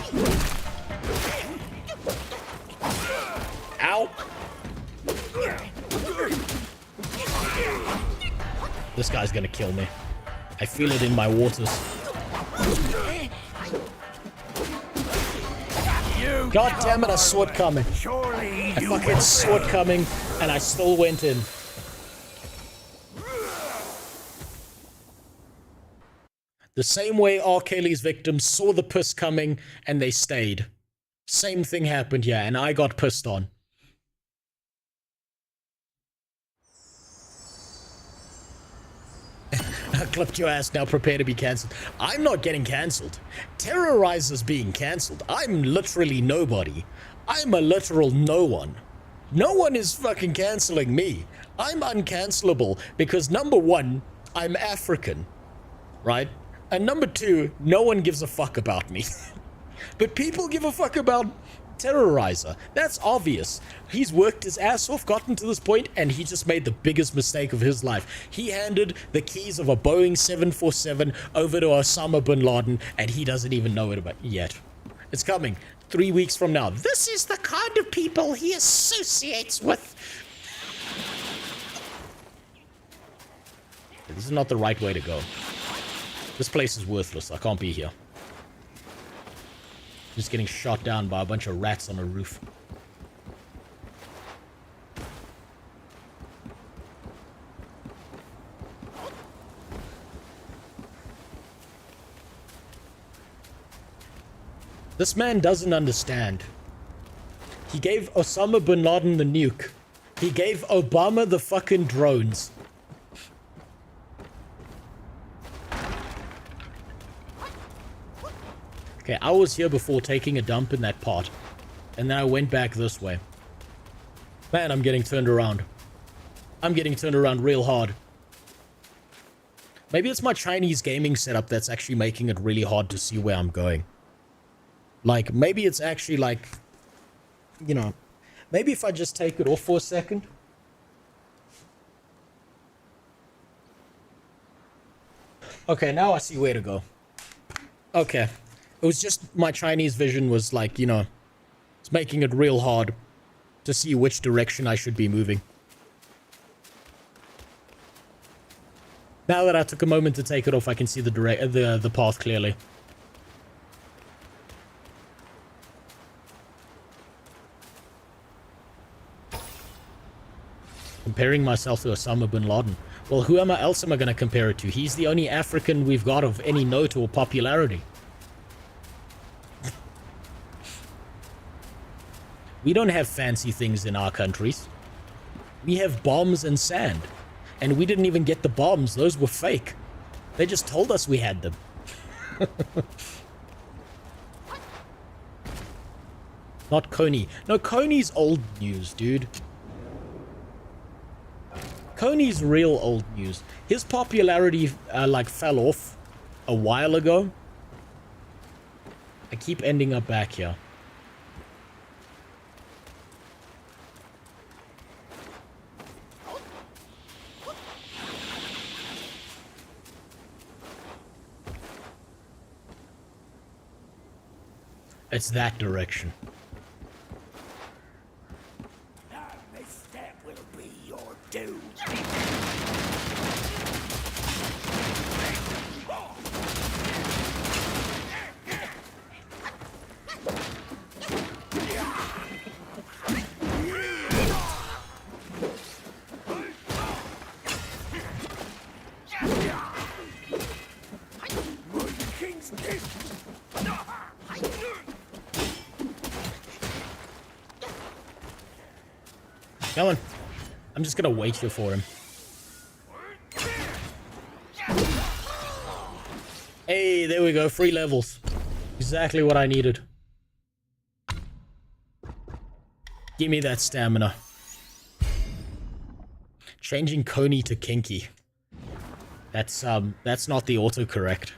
Ow! This guy's gonna kill me. I feel it in my waters. God damn it, I saw it coming. I fucking saw it coming, and I still went in. The same way R. Kelly's victims saw the piss coming, and they stayed. Same thing happened here, and I got pissed on. I clipped your ass, now prepare to be cancelled. I'm not getting cancelled. Terrorizer's being cancelled. I'm literally nobody. I'm a literal no one. No one is fucking cancelling me. I'm uncancelable because number one, I'm African, right? And number two, no one gives a fuck about me. But people give a fuck about Terrorizer. That's obvious. He's worked his ass off, gotten to this point, and he just made the biggest mistake of his life. He handed the keys of a Boeing 747 over to Osama bin Laden, and he doesn't even know it about yet. It's coming. 3 weeks from now. This is the kind of people he associates with. This is not the right way to go. This place is worthless. I can't be here. Just getting shot down by a bunch of rats on a roof. This man doesn't understand. He gave Osama bin Laden the nuke. He gave Obama the fucking drones. Okay, I was here before taking a dump in that pot. And then I went back this way. Man, I'm getting turned around. I'm getting turned around real hard. Maybe it's my Chinese gaming setup that's actually making it really hard to see where I'm going. Like, maybe it's actually like, you know, maybe if I just take it off for a second. Okay, now I see where to go. Okay. It was just my Chinese vision was like, you know, it's making it real hard to see which direction I should be moving. Now that I took a moment to take it off, I can see the path clearly. Comparing myself to Osama bin Laden. Well, who else am I going to compare it to? He's the only African we've got of any note or popularity. We don't have fancy things in our countries. We have bombs and sand. And we didn't even get the bombs. Those were fake. They just told us we had them. Not Coney. No, Coney's old news, dude. Coney's real old news. His popularity, like, fell off a while ago. I keep ending up back here. It's that direction. This step will be your doom. Come on. I'm just gonna wait here for him. Hey, there we go. 3 levels. Exactly what I needed. Give me that stamina. Changing Coney to Kinky. That's not the autocorrect.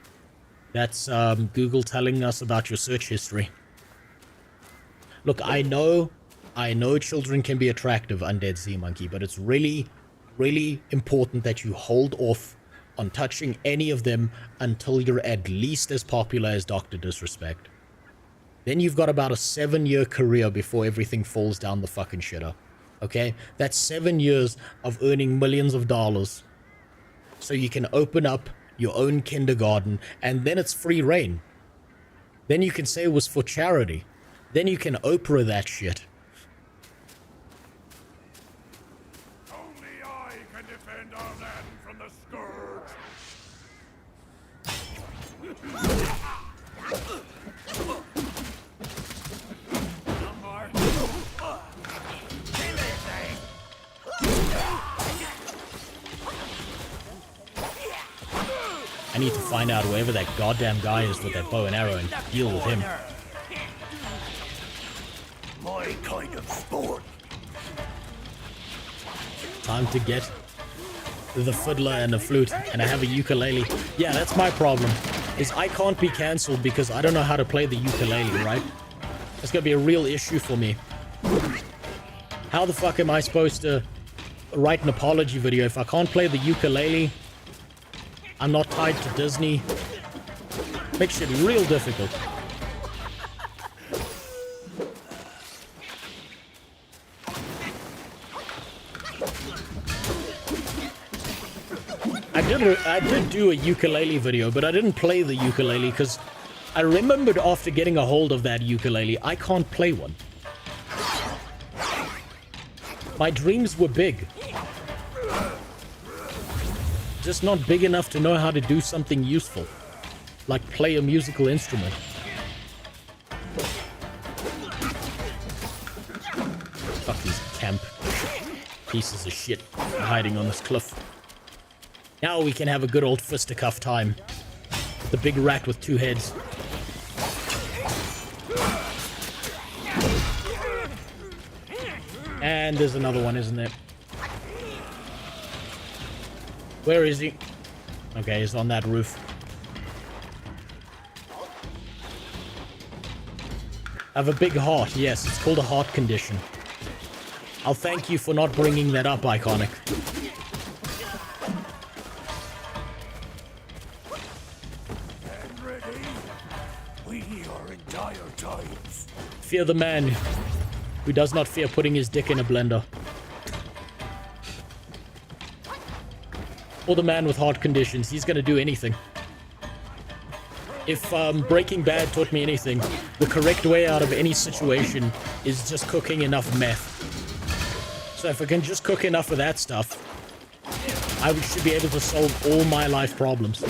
That's Google telling us about your search history. Look, I know children can be attractive, Undead Sea Monkey, but it's really, really important that you hold off on touching any of them until you're at least as popular as Dr. Disrespect. Then you've got about a 7-year career before everything falls down the fucking shitter. Okay? That's 7 years of earning millions of dollars. So you can open up your own kindergarten, and then it's free reign. Then you can say it was for charity. Then you can Oprah that shit. I need to find out wherever that goddamn guy is with that bow and arrow and deal with him. My kind of sport. Time to get the fiddler and the flute, and I have a ukulele. Yeah, that's my problem, is I can't be cancelled because I don't know how to play the ukulele, right? That's gonna be a real issue for me. How the fuck am I supposed to write an apology video if I can't play the ukulele? I'm not tied to Disney. Makes it real difficult. I did do a ukulele video, but I didn't play the ukulele because I remembered after getting a hold of that ukulele, I can't play one. My dreams were big. Just not big enough to know how to do something useful, like play a musical instrument. goddamn pieces of shit hiding on this cliff. Now we can have a good old fisticuff time. The big rat with 2 heads. And there's another one, isn't there? Where is he? Okay, he's on that roof. I have a big heart. Yes, it's called a heart condition. I'll thank you for not bringing that up, Iconic. We are in dire times. Fear the man who does not fear putting his dick in a blender. Or the man with heart conditions. He's gonna do anything. If Breaking Bad taught me anything, the correct way out of any situation is just cooking enough meth. So if I can just cook enough of that stuff, I should be able to solve all my life problems.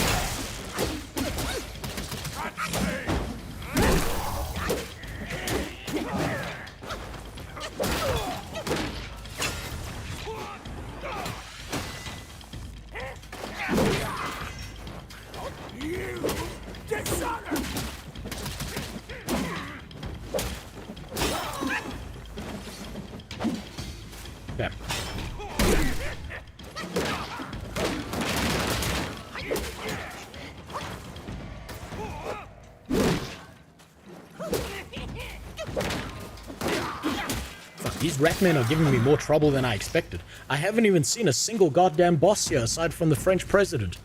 These ratmen are giving me more trouble than I expected. I haven't even seen a single goddamn boss here aside from the French president.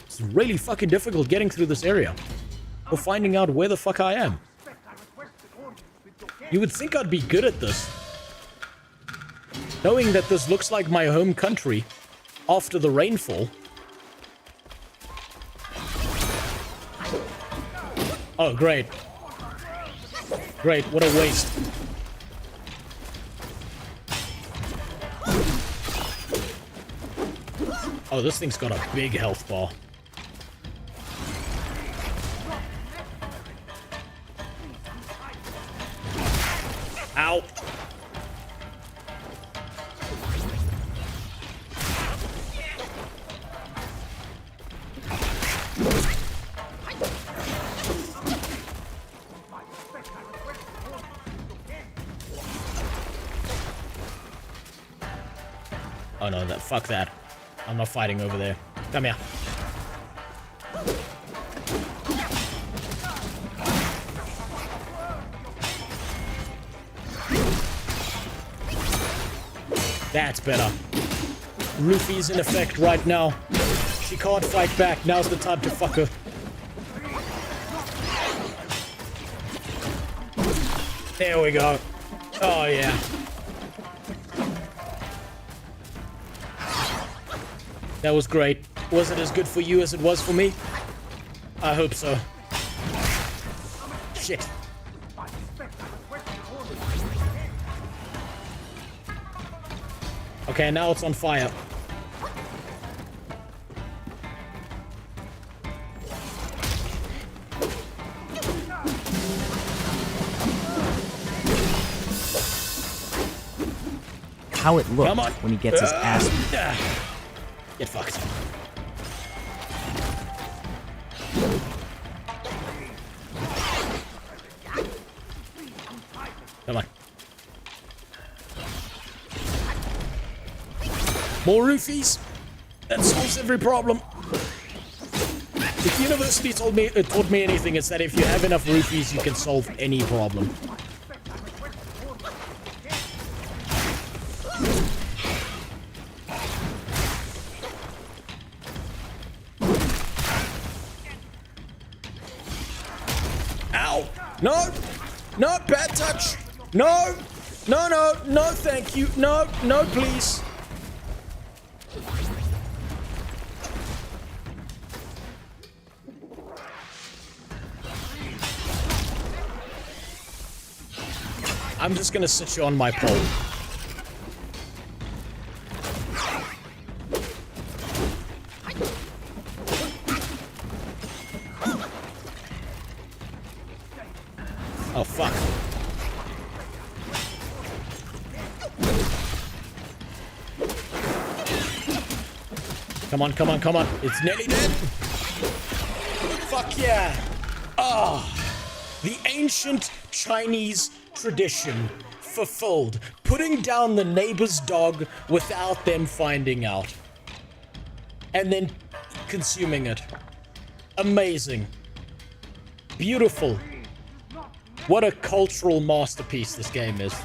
It's really fucking difficult getting through this area. Or finding out where the fuck I am. You would think I'd be good at this. Knowing that this looks like my home country after the rainfall. Oh, great. Great, what a waste. Oh, this thing's got a big health bar. Ow. Oh no, fuck that. I'm not fighting over there. Come here. That's better. Rufy's in effect right now. She can't fight back. Now's the time to fuck her. There we go. Oh, yeah. That was great. Was it as good for you as it was for me? I hope so. Shit. Okay, now it's on fire. How it looked when he gets his ass. Get fucked. Come on. More roofies? That solves every problem. If university taught me anything, it's that if you have enough roofies, you can solve any problem. Ow! No! No, bad touch! No! No, no, no, thank you. No, no, please. I'm just gonna sit you on my pole. Oh, fuck. Come on, come on, come on. It's nearly dead. Fuck yeah. Ah, the ancient Chinese tradition fulfilled. Putting down the neighbor's dog without them finding out. And then consuming it. Amazing. Beautiful. What a cultural masterpiece this game is.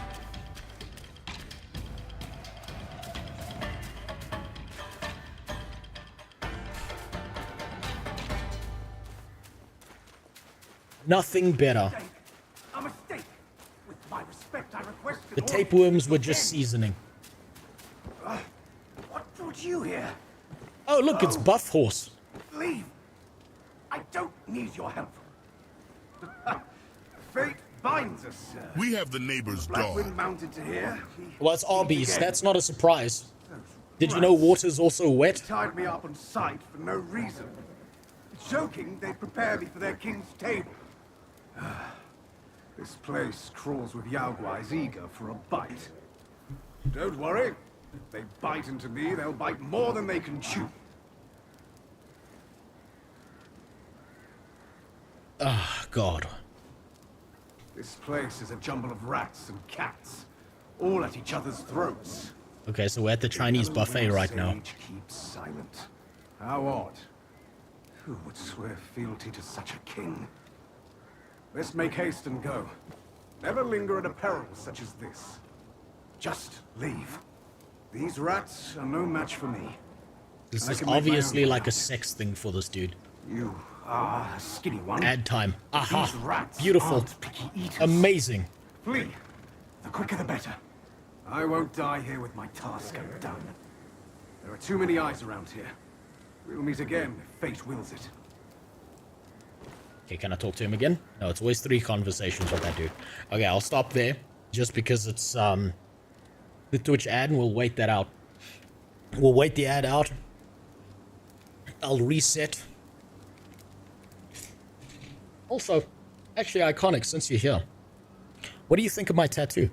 Nothing better. A mistake. With my respect, I requested The tapeworms were just seasoning. What brought you here? Oh, look, it's Buff Horse. Leave. I don't need your help. Fate binds us, sir. We have the neighbor's dog. Blackwind mounted to here. Well, it's Arby's. That's not a surprise. Did you know water's also wet? They tied me up on sight for no reason. Joking, they prepare me for their king's table. This place crawls with Yaoguai's eager for a bite. Don't worry. If they bite into me, they'll bite more than they can chew. Ah, God. This place is a jumble of rats and cats, all at each other's throats. Okay, so we're at the Chinese buffet right now. Keep silent. How odd. Who would swear fealty to such a king? Let's make haste and go. Never linger at a peril such as this. Just leave. These rats are no match for me. This is obviously like a sex thing for this dude. You are a skinny one. Ad time. Aha. These rats Beautiful. aren't picky eaters. Amazing. Flee. The quicker the better. I won't die here with my task undone. There are too many eyes around here. We'll meet again if fate wills it. Okay, can I talk to him again? No, it's always 3 conversations with that dude. Okay, I'll stop there. Just because it's the Twitch ad, and we'll wait that out. We'll wait the ad out. I'll reset. Also, actually, Iconic, since you're here, what do you think of my tattoo?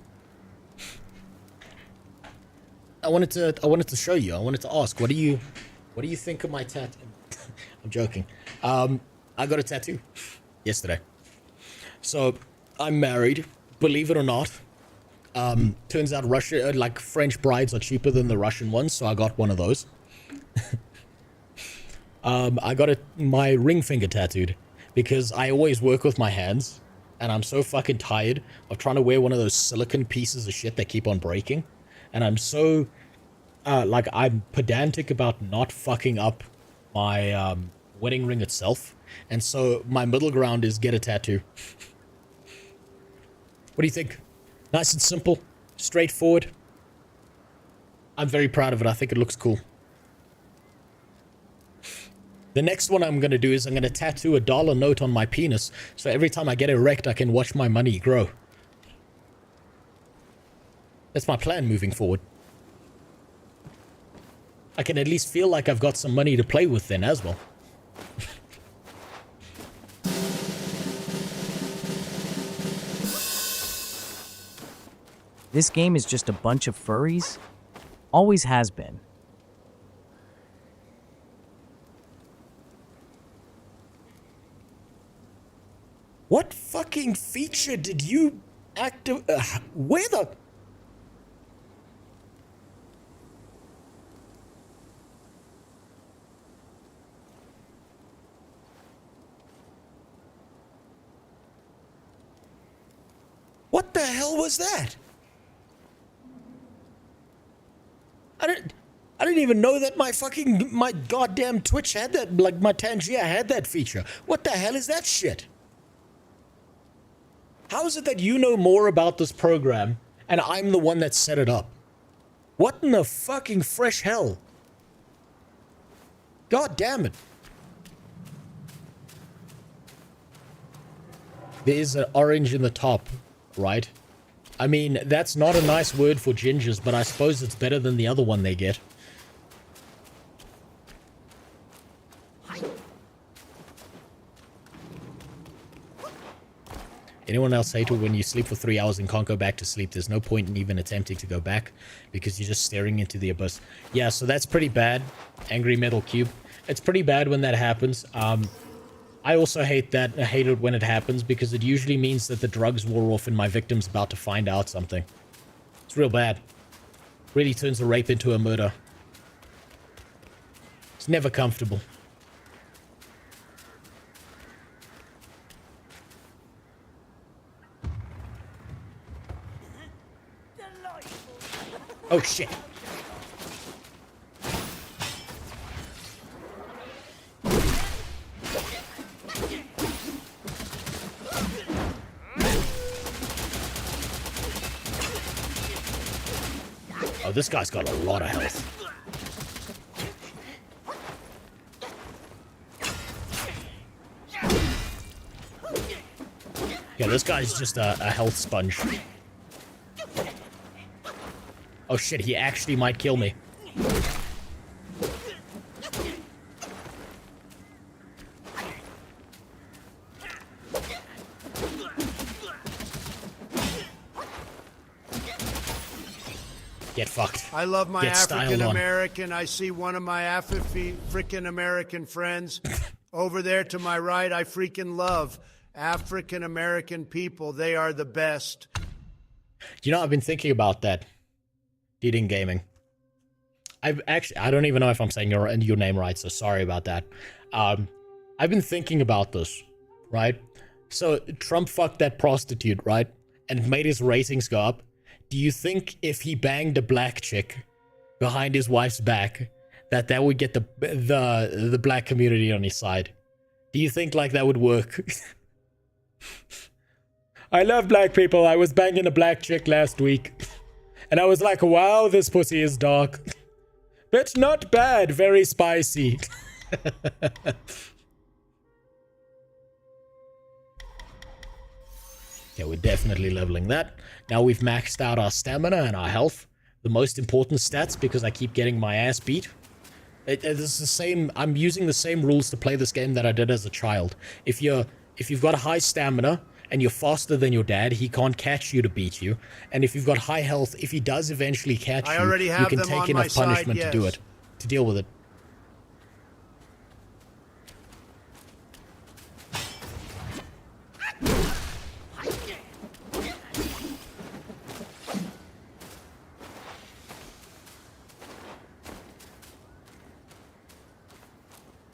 I wanted to show you. I wanted to ask, what do you think of my tattoo? I'm joking. I got a tattoo yesterday. So I'm married, believe it or not. Turns out Russia, like French brides are cheaper than the Russian ones, so I got one of those. I got my ring finger tattooed because I always work with my hands, and I'm so fucking tired of trying to wear one of those silicone pieces of shit that keep on breaking, and I'm so like I'm pedantic about not fucking up my wedding ring itself, and so my middle ground is get a tattoo. What do you think? Nice and simple, straightforward. I'm very proud of it. I think it looks cool. The next one I'm going to do is I'm going to tattoo a $1 note on my penis, so every time I get erect, I can watch my money grow. That's my plan moving forward. I can at least feel like I've got some money to play with then as well. This game is just a bunch of furries? Always has been. What fucking feature did you activate? Where the... What the hell was that? I didn't even know that my goddamn Twitch had that, like my Tangier had that feature. What the hell is that shit? How is it that you know more about this program and I'm the one that set it up? What in the fucking fresh hell? God damn it. There is an orange in the top, right? I mean, that's not a nice word for gingers, but I suppose it's better than the other one they get. Anyone else hate it when you sleep for 3 hours and can't go back to sleep? There's no point in even attempting to go back because you're just staring into the abyss. Yeah, so that's pretty bad. Angry Metal Cube. It's pretty bad when that happens. I also hate that. I hate it when it happens because it usually means that the drugs wore off and my victim's about to find out something. It's real bad. Really turns a rape into a murder. It's never comfortable. Oh shit. Oh, this guy's got a lot of health. Yeah, this guy's just a health sponge. Oh shit, he actually might kill me. Get fucked. I love my Get styled African on. American. I see one of my African American friends over there to my right. I freaking love African American people. They are the best. You know, I've been thinking about that. Eating gaming. I don't even know if I'm saying your name right, so sorry about that. I've been thinking about this, right? So Trump fucked that prostitute, right? And made his ratings go up. Do you think if he banged a black chick behind his wife's back, that would get the black community on his side? Do you think like that would work? I love black people. I was banging a black chick last week. And I was like, wow, this pussy is dark. But not bad. Very spicy. Yeah, we're definitely leveling that. Now we've maxed out our stamina and our health. The most important stats because I keep getting my ass beat. It's the same. I'm using the same rules to play this game that I did as a child. If you've got a high stamina and you're faster than your dad, he can't catch you to beat you. And if you've got high health, if he does eventually catch you can take enough punishment to do it, to deal with it.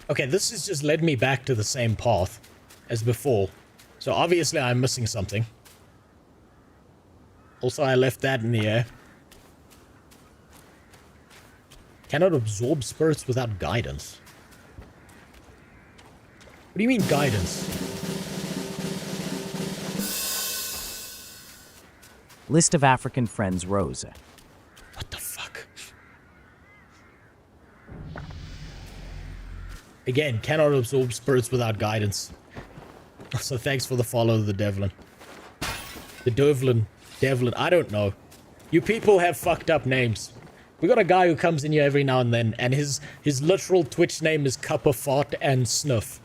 Okay, this has just led me back to the same path as before. So obviously I'm missing something. Also, I left that in the air. Cannot absorb spirits without guidance. What do you mean guidance? List of African friends rose. What the fuck? Again, cannot absorb spirits without guidance. So thanks for the follow, the Devlin. The Devlin. I don't know. You people have fucked up names. We got a guy who comes in here every now and then, and his literal Twitch name is Cuppa Fart and Snuff.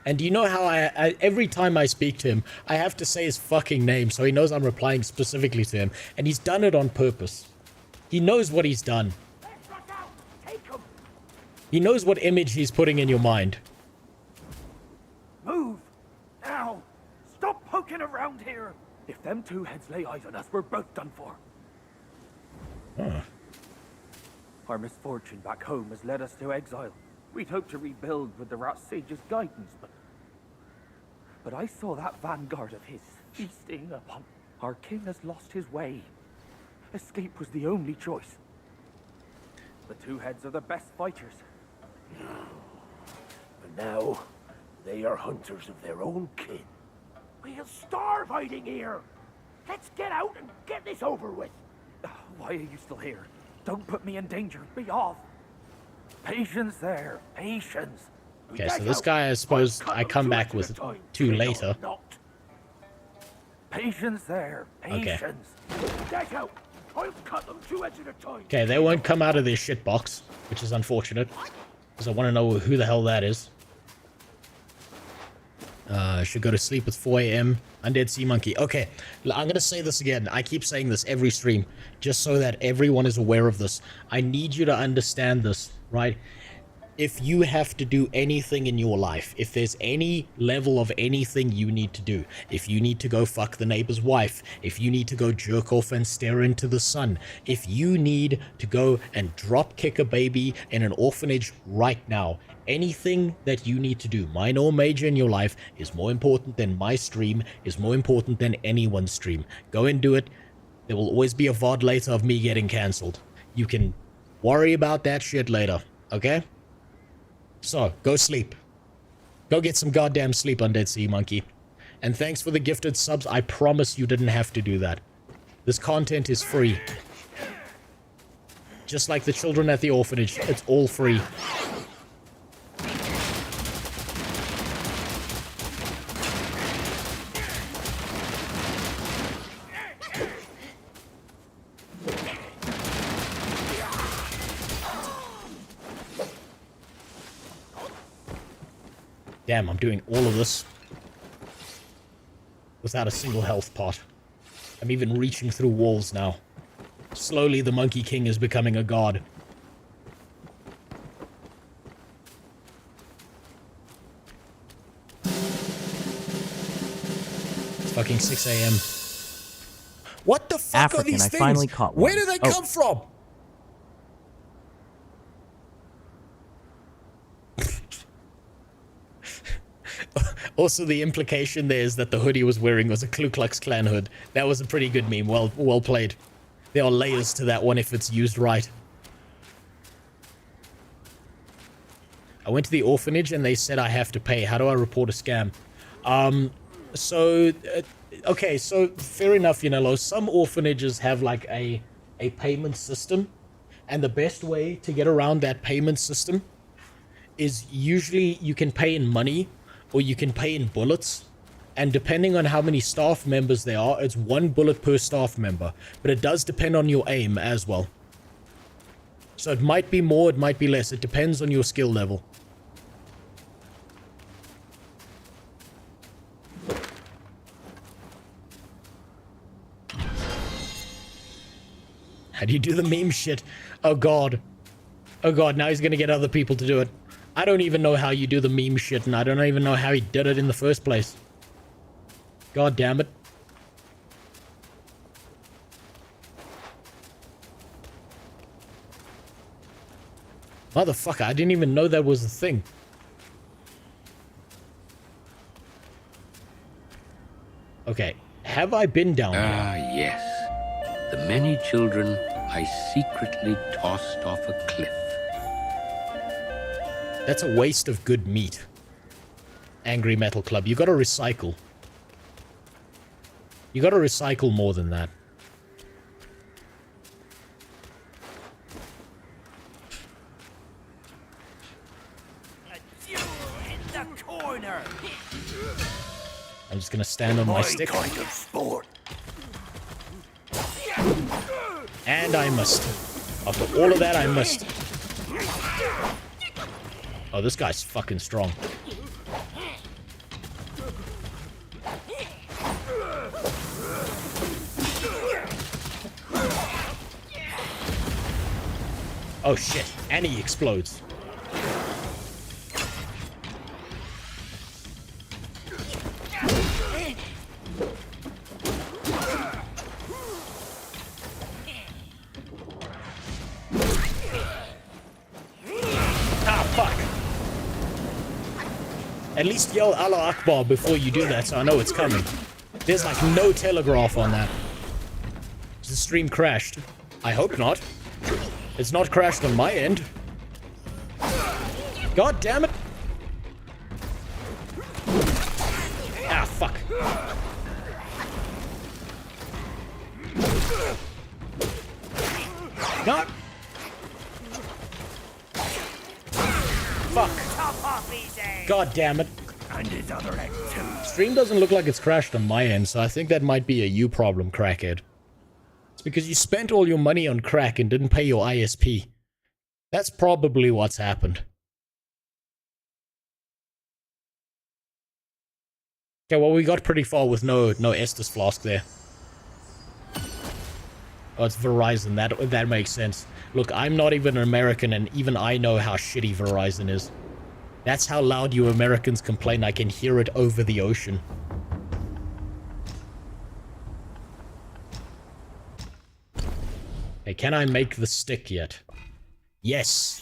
And do you know how I every time I speak to him, I have to say his fucking name so he knows I'm replying specifically to him. And he's done it on purpose. He knows what he's done. He knows what image he's putting in your mind. Move! Now! Stop poking around here! If them two heads lay eyes on us, we're both done for. Huh. Our misfortune back home has led us to exile. We'd hoped to rebuild with the Rat Sage's guidance, but I saw that vanguard of his feasting upon... Our king has lost his way. Escape was the only choice. The two heads are the best fighters. But now, they are hunters of their own kin. We'll starve hiding here. Let's get out and get this over with. Why are you still here? Don't put me in danger. Be off. Patience there. Patience. Okay, so this guy, I suppose I come back with two later. Patience there. Patience. Get out. I'll cut them 2 heads at a time. Okay, they won't come out of their shit box, which is unfortunate. Because I want to know who the hell that is. Should go to sleep at 4 a.m. Undead Sea Monkey. Okay, I'm gonna say this again. I keep saying this every stream, just so that everyone is aware of this. I need you to understand this, right? If you have to do anything in your life, if there's any level of anything you need to do, if you need to go fuck the neighbor's wife, if you need to go jerk off and stare into the sun, if you need to go and drop kick a baby in an orphanage right now, anything that you need to do, minor or major in your life, is more important than my stream, is more important than anyone's stream. Go and do it. There will always be a VOD later of me getting cancelled. You can worry about that shit later, okay? So, go sleep. Go get some goddamn sleep, Undead Sea Monkey. And thanks for the gifted subs. I promise you didn't have to do that. This content is free. Just like the children at the orphanage, it's all free. Damn, I'm doing all of this without a single health pot. I'm even reaching through walls now. Slowly, the Monkey King is becoming a god. It's fucking 6 a.m. What the fuck African, are these I things? finally caught one. Where do they come from? Also, the implication there is that the hood he was wearing was a Ku Klux Klan hood. That was a pretty good meme. Well played. There are layers to that one if it's used right. I went to the orphanage and they said I have to pay. How do I report a scam? Okay, so fair enough, you know, some orphanages have like a payment system. And the best way to get around that payment system is usually you can pay in money or you can pay in bullets. And depending on how many staff members there are, it's 1 bullet per staff member. But it does depend on your aim as well. So it might be more, it might be less. It depends on your skill level. How do you do the meme shit? Oh god. Oh god, now he's gonna get other people to do it. I don't even know how you do the meme shit, and I don't even know how he did it in the first place. God damn it. Motherfucker, I didn't even know that was a thing. Okay, have I been down here? Ah, yes. The many children I secretly tossed off a cliff. That's a waste of good meat. Angry Metal Club, you gotta recycle. You gotta recycle more than that. I'm just gonna stand on my stick. Kind of sport. And I missed. After all of that, I missed. Oh, this guy's fucking strong. Oh shit, and he explodes. At least yell Allah Akbar before you do that so I know it's coming. There's like no telegraph on that. Is the stream crashed? I hope not. It's not crashed on my end. God damn it. Ah, fuck. God. Fuck. God damn it. And his other leg too. Stream doesn't look like it's crashed on my end, so I think that might be a you problem, crackhead. It's because you spent all your money on crack and didn't pay your ISP. That's probably what's happened. Okay, well, we got pretty far with no Estus flask there. Oh, it's Verizon. That makes sense. Look, I'm not even an American, and even I know how shitty Verizon is. That's how loud you Americans complain. I can hear it over the ocean. Hey, can I make the stick yet? Yes.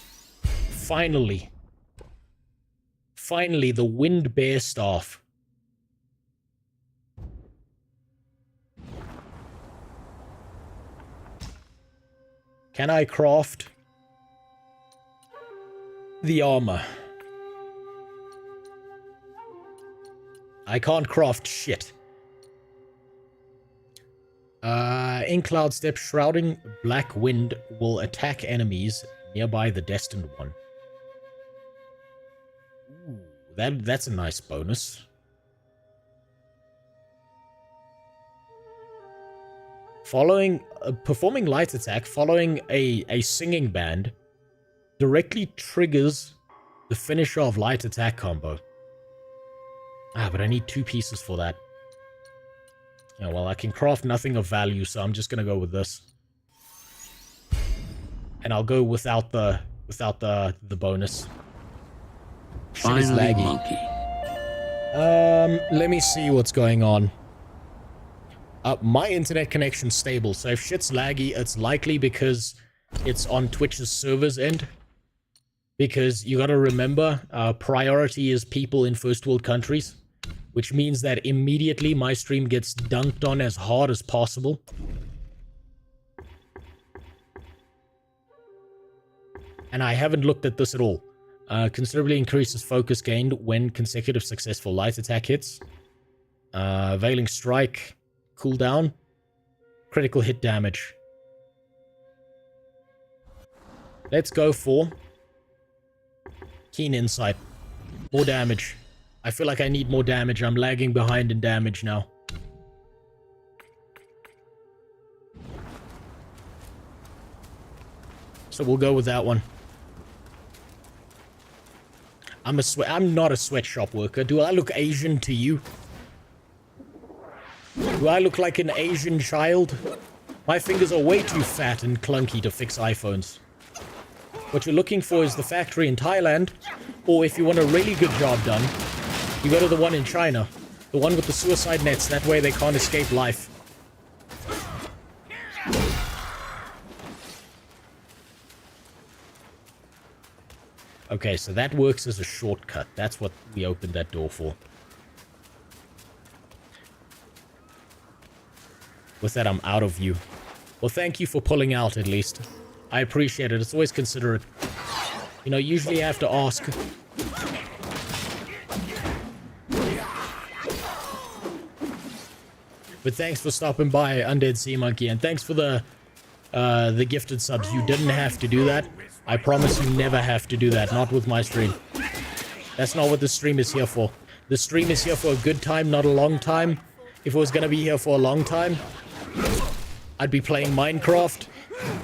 Finally. Finally, the wind bear staff. Can I craft the armor? I can't craft shit. In Cloud Step, Shrouding Black Wind will attack enemies nearby the Destined One. Ooh, that's a nice bonus. Performing light attack following a singing band directly triggers the finisher of light attack combo. Ah, but I need 2 pieces for that. Yeah, well, I can craft nothing of value, so I'm just gonna go with this. And I'll go without the bonus. Shit is laggy. Monkey. Let me see what's going on. My internet connection's stable, so if shit's laggy, it's likely because it's on Twitch's server's end. Because you gotta remember, priority is people in first world countries, which means that immediately my stream gets dunked on as hard as possible. And I haven't looked at this at all. Considerably increases focus gained when consecutive successful light attack hits. Veiling Strike, cooldown, critical hit damage. Let's go for Keen Insight. More damage. I feel like I need more damage. I'm lagging behind in damage now. So we'll go with that one. I'm not a sweatshop worker. Do I look Asian to you? Do I look like an Asian child? My fingers are way too fat and clunky to fix iPhones. What you're looking for is the factory in Thailand, or if you want a really good job done, you go to the one in China. The one with the suicide nets, that way they can't escape life. Okay, so that works as a shortcut. That's what we opened that door for. With that, I'm out of view. Well, thank you for pulling out, at least. I appreciate it. It's always considerate. You know, usually I have to ask. But thanks for stopping by, Undead Sea Monkey, and thanks for the gifted subs. You didn't have to do that. I promise you never have to do that. Not with my stream. That's not what the stream is here for. The stream is here for a good time, not a long time. If it was gonna be here for a long time, I'd be playing Minecraft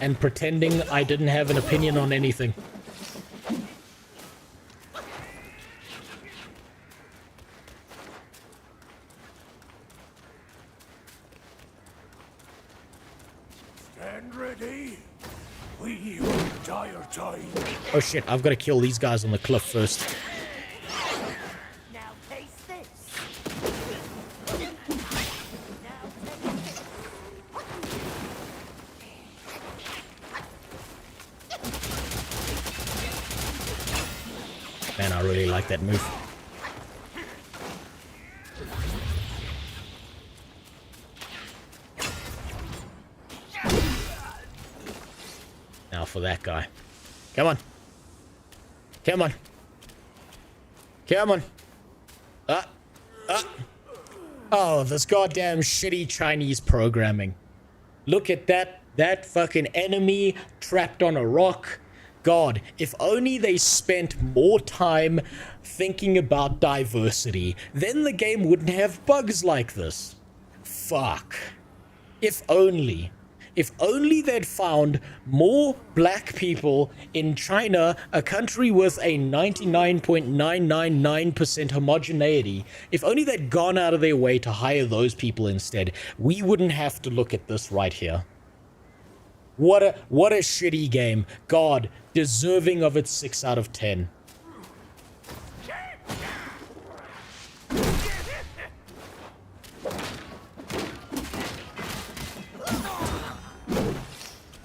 and pretending I didn't have an opinion on anything. Stand ready. We will dire time. Oh shit, I've got to kill these guys on the cliff first. Now taste this. Man, I really like that move. Now for that guy. Come on. Come on. Come on. Oh, this goddamn shitty Chinese programming. Look at that fucking enemy trapped on a rock. God, if only they spent more time thinking about diversity, then the game wouldn't have bugs like this. Fuck. If only. If only they'd found more black people in China, a country with a 99.999% homogeneity, if only they'd gone out of their way to hire those people instead, we wouldn't have to look at this right here. What a shitty game. God, deserving of its 6 out of 10.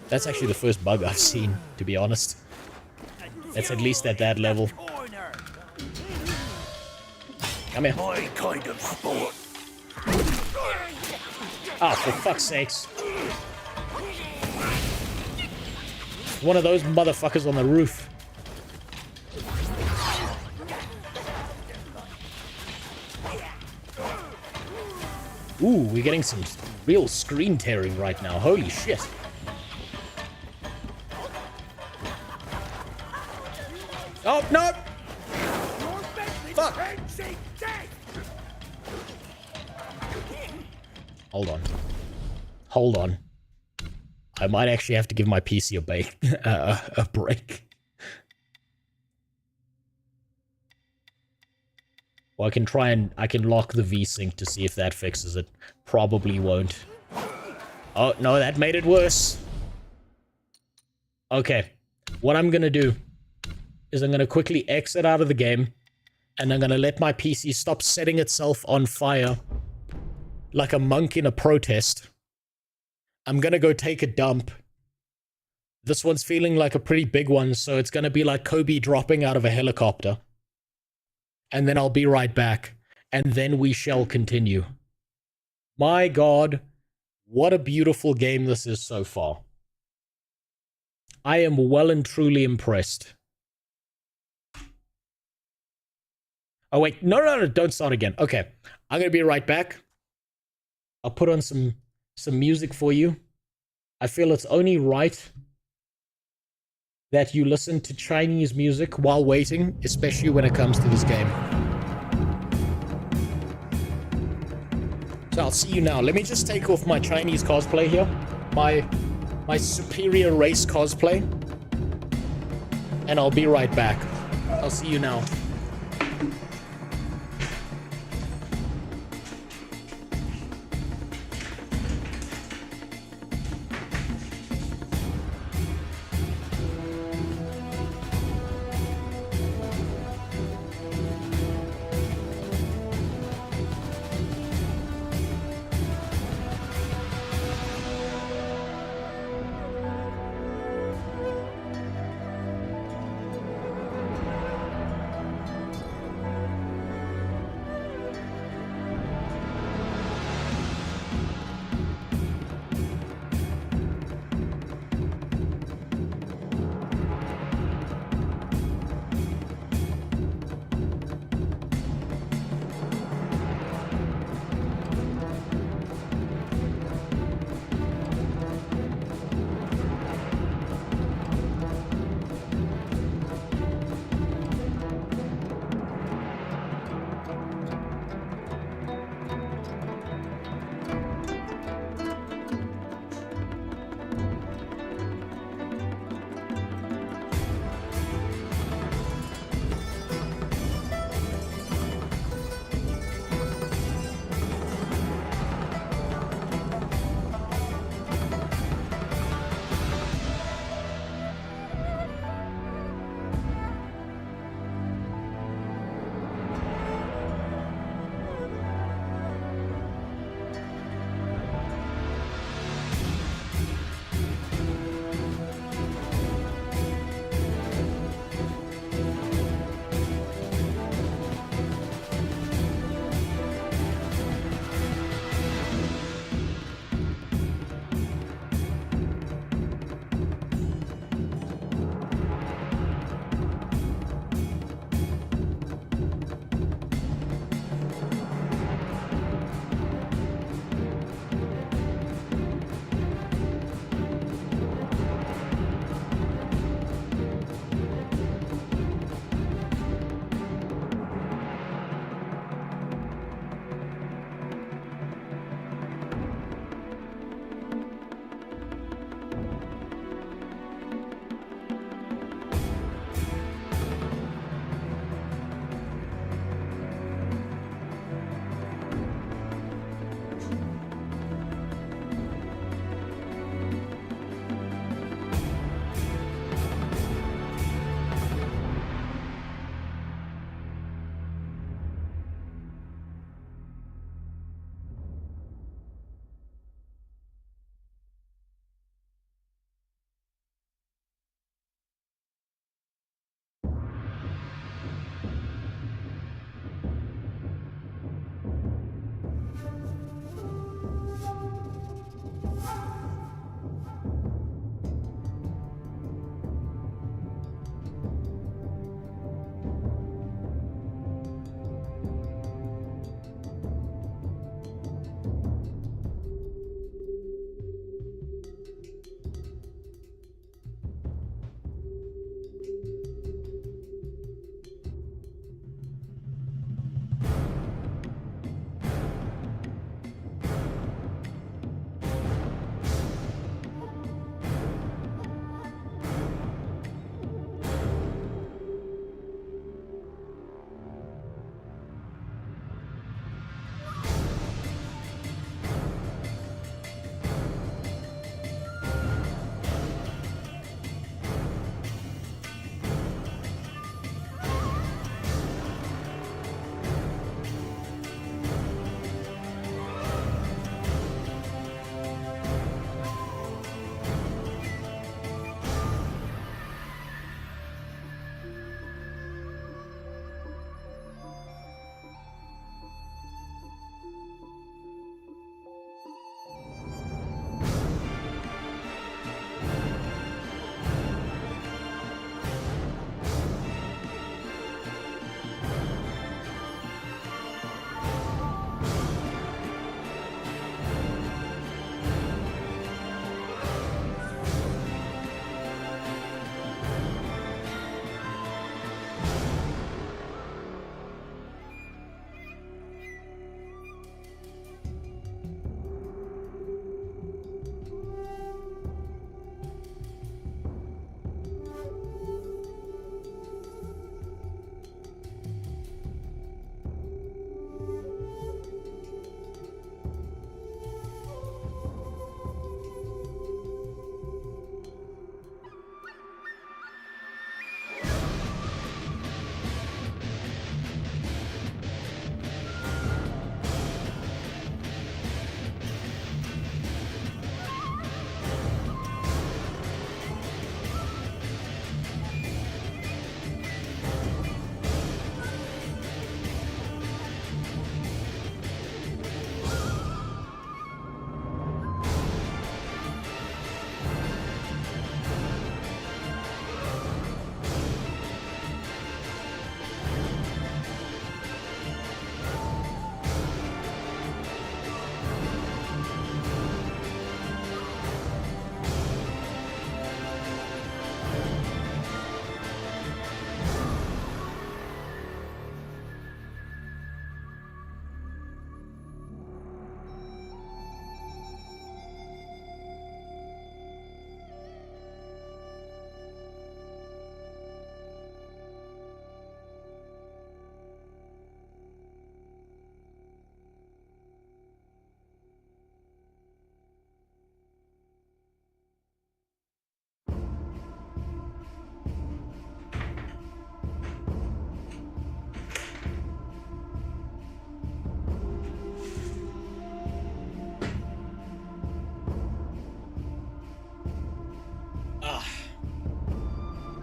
That's actually the first bug I've seen, to be honest. That's at least at that level. Come here. My kind of sport. Ah, for fuck's sakes. One of those motherfuckers on the roof. Ooh, we're getting some real screen tearing right now. Holy shit. Oh, no! Fuck! Hold on. Hold on. I might actually have to give my PC a break. Well, I can lock the VSync to see if that fixes it. Probably won't. Oh, no, that made it worse. Okay. What I'm gonna do is I'm gonna quickly exit out of the game, and I'm gonna let my PC stop setting itself on fire like a monk in a protest. I'm gonna go take a dump. This one's feeling like a pretty big one, so it's gonna be like Kobe dropping out of a helicopter. And then I'll be right back, and then we shall continue. My God, what a beautiful game this is so far. I am well and truly impressed. Oh wait, no, don't start again. Okay, I'm gonna be right back. I'll put on some music for you. I feel it's only right that you listen to Chinese music while waiting, especially when it comes to this game. So I'll see you now. Let me just take off my Chinese cosplay here. My superior race cosplay. And I'll be right back. I'll see you now.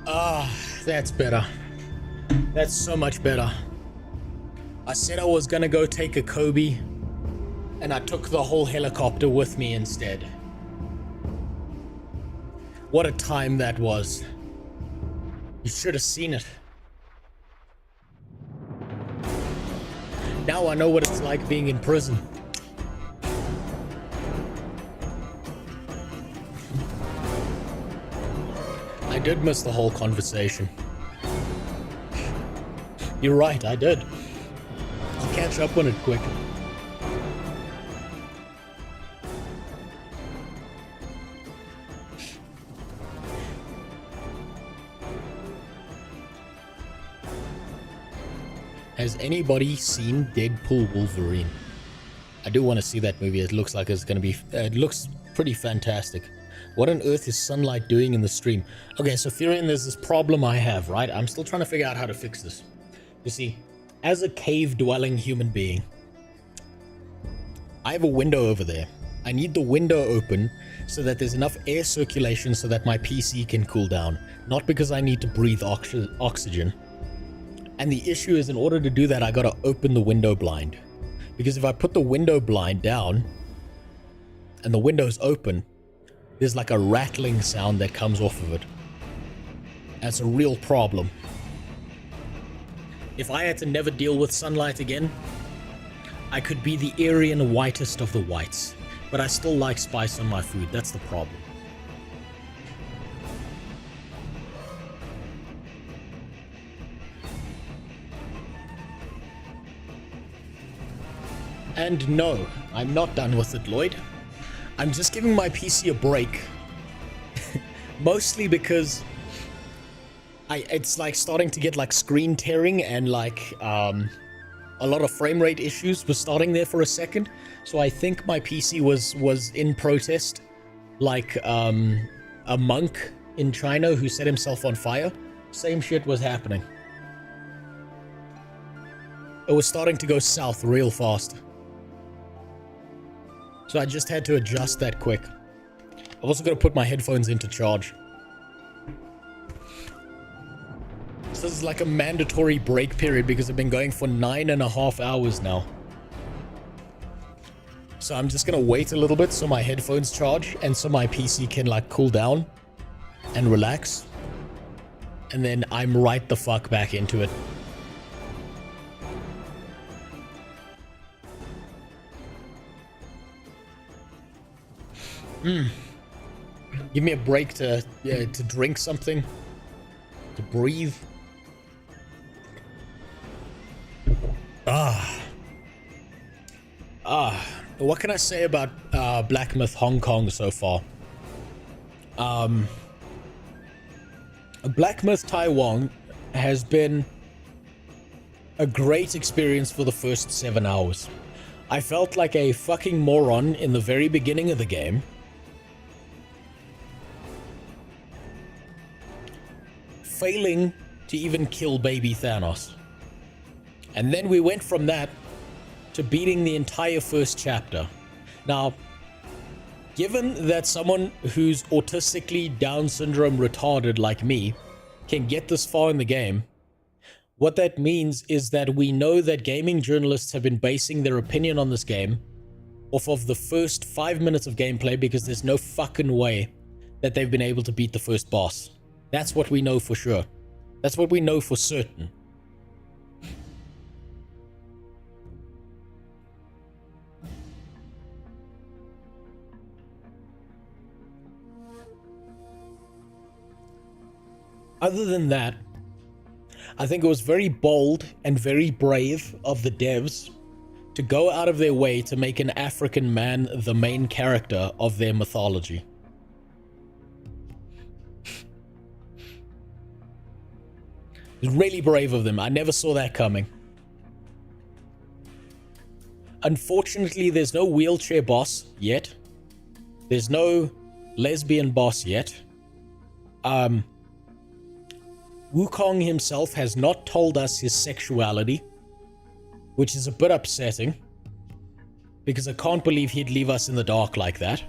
That's better. That's so much better. I said I was gonna go take a Kobe, and I took the whole helicopter with me instead. What a time that was. You should have seen it. Now I know what it's like being in prison. I did miss the whole conversation. You're right, I did. I'll catch up on it quick. Has anybody seen Deadpool Wolverine? I do want to see that movie. It looks like it's going to be... it looks pretty fantastic. What on earth is sunlight doing in the stream? Okay, so Furion, there's this problem I have, right? I'm still trying to figure out how to fix this. You see, as a cave-dwelling human being, I have a window over there. I need the window open so that there's enough air circulation so that my PC can cool down. Not because I need to breathe oxygen. And the issue is, in order to do that, I gotta open the window blind. Because if I put the window blind down and the window's open, there's like a rattling sound that comes off of it. That's a real problem. If I had to never deal with sunlight again, I could be the Aryan whitest of the whites. But I still like spice on my food. That's the problem. And no, I'm not done with it, Lloyd. I'm just giving my PC a break. Mostly because it's like starting to get like screen tearing and like a lot of frame rate issues was starting there for a second. So I think my PC was in protest, like a monk in China who set himself on fire. Same shit was happening. It was starting to go south real fast. So I just had to adjust that quick. I've also got to put my headphones into charge. So this is like a mandatory break period because I've been going for 9.5 hours now. So I'm just going to wait a little bit so my headphones charge and so my PC can like cool down and relax. And then I'm right the fuck back into it. Give me a break to drink something, to breathe. What can I say about Black Myth Hong Kong so far? Black Myth Taiwan has been a great experience for the first 7 hours. I felt like a fucking moron in the very beginning of the game. Failing to even kill baby Thanos. And then we went from that to beating the entire first chapter. Now, given that someone who's autistically Down syndrome retarded like me can get this far in the game, what that means is that we know that gaming journalists have been basing their opinion on this game off of the first 5 minutes of gameplay because there's no fucking way that they've been able to beat the first boss. That's what we know for sure. That's what we know for certain. Other than that, I think it was very bold and very brave of the devs to go out of their way to make an African man the main character of their mythology. It was really brave of them. I never saw that coming. Unfortunately, there's no wheelchair boss yet. There's no lesbian boss yet. Wukong himself has not told us his sexuality, which is a bit upsetting, because I can't believe he'd leave us in the dark like that.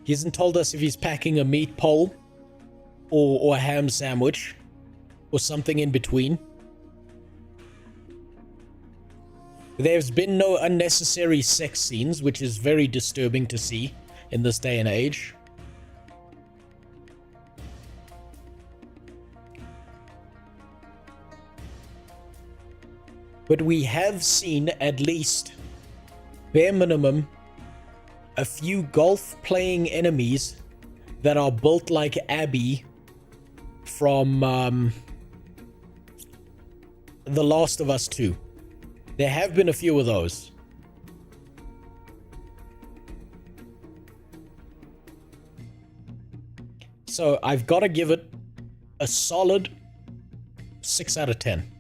He hasn't told us if he's packing a meat pole or a ham sandwich or something in between. There's been no unnecessary sex scenes, which is very disturbing to see in this day and age. But we have seen, at least, bare minimum, a few golf-playing enemies that are built like Abby from The Last of Us 2. There have been a few of those. So I've got to give it a solid 6 out of 10.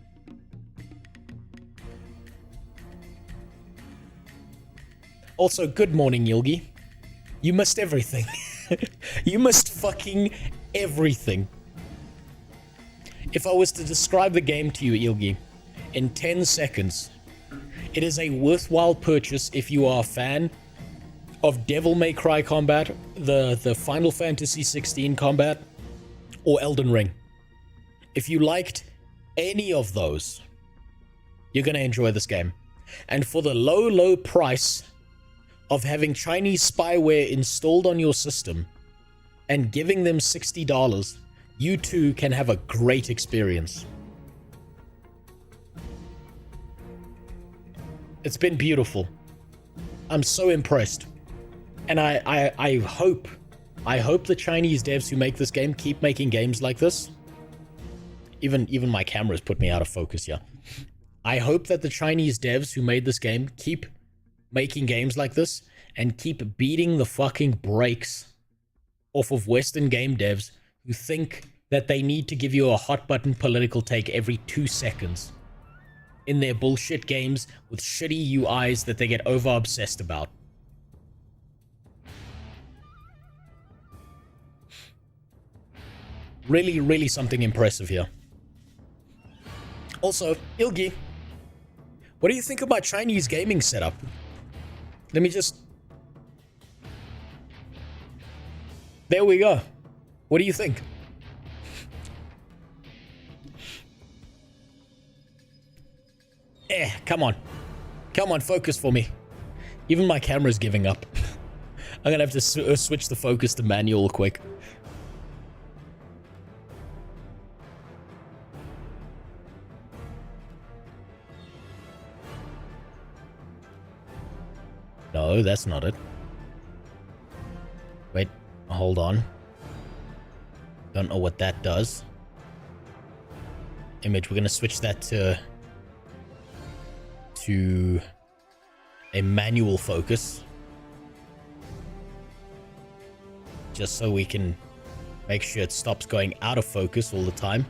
Also, good morning, Yilgi. You missed everything. You missed fucking everything. If I was to describe the game to you, Yilgi, in 10 seconds, it is a worthwhile purchase if you are a fan of Devil May Cry combat, the Final Fantasy 16 combat, or Elden Ring. If you liked any of those, you're going to enjoy this game. And for the low, low price of having Chinese spyware installed on your system and giving them $60, you too can have a great experience. It's been beautiful. I'm so impressed. And I hope the Chinese devs who make this game keep making games like this. Even my camera's put me out of focus here. I hope that the Chinese devs who made this game keep making games like this and keep beating the fucking brakes off of Western game devs who think that they need to give you a hot button political take every 2 seconds in their bullshit games with shitty UIs that they get over obsessed about. Really, really something impressive here. Also, Ilgi, what do you think about Chinese gaming setup? Let me just... There we go. What do you think? Come on. Come on, focus for me. Even my camera's giving up. I'm gonna have to switch the focus to manual quick. No, that's not it. Wait, hold on. Don't know what that does. Image, we're gonna switch that to a manual focus. Just so we can make sure it stops going out of focus all the time.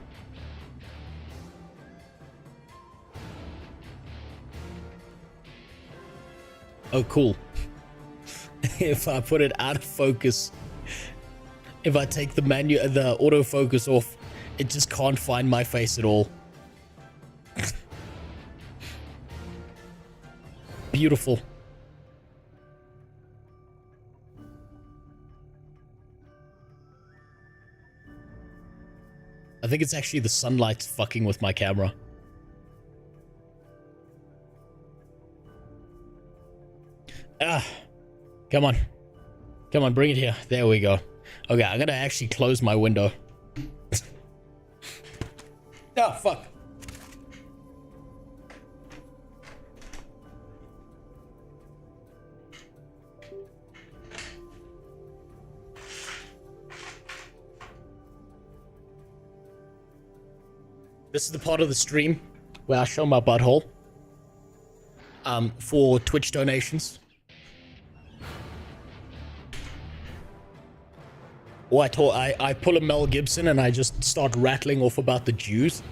Oh, cool. If I put it out of focus, if I take the autofocus off, it just can't find my face at all. Beautiful. I think it's actually the sunlight fucking with my camera. Come on. Come on, bring it here. There we go. Okay, I'm gonna actually close my window. Oh, fuck. This is the part of the stream where I show my butthole for Twitch donations. Or I pull a Mel Gibson and I just start rattling off about the Jews.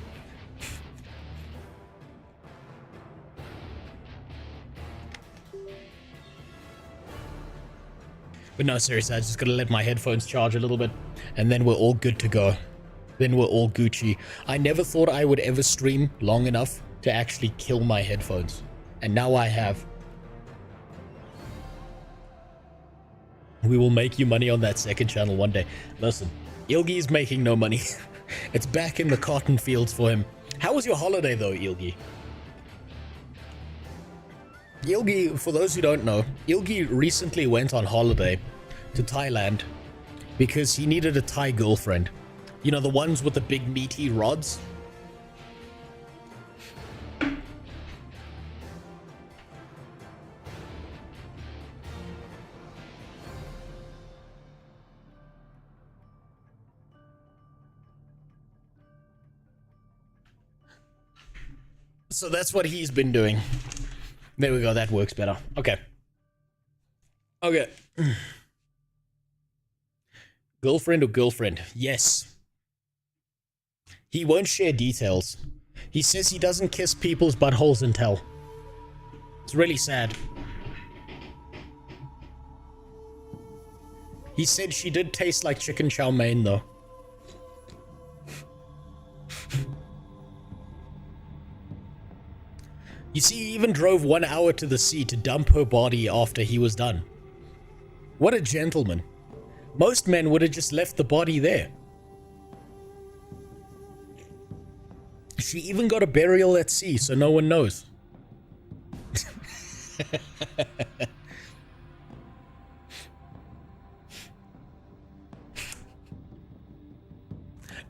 But no, seriously, I just gotta let my headphones charge a little bit and then we're all good to go. Then we're all Gucci. I never thought I would ever stream long enough to actually kill my headphones. And now I have. We will make you money on that second channel one day. Listen, Ilgi's making no money. It's back in the cotton fields for him. How was your holiday though, Ilgi? Ilgi, for those who don't know, Ilgi recently went on holiday to Thailand because he needed a Thai girlfriend. You know, the ones with the big meaty rods? So that's what he's been doing. There we go, that works better. Okay. Okay. Girlfriend or girlfriend? Yes. He won't share details. He says he doesn't kiss people's buttholes and tell. It's really sad. He said she did taste like chicken chow mein though. You see, he even drove 1 hour to the sea to dump her body after he was done. What a gentleman. Most men would have just left the body there. She even got a burial at sea, so no one knows.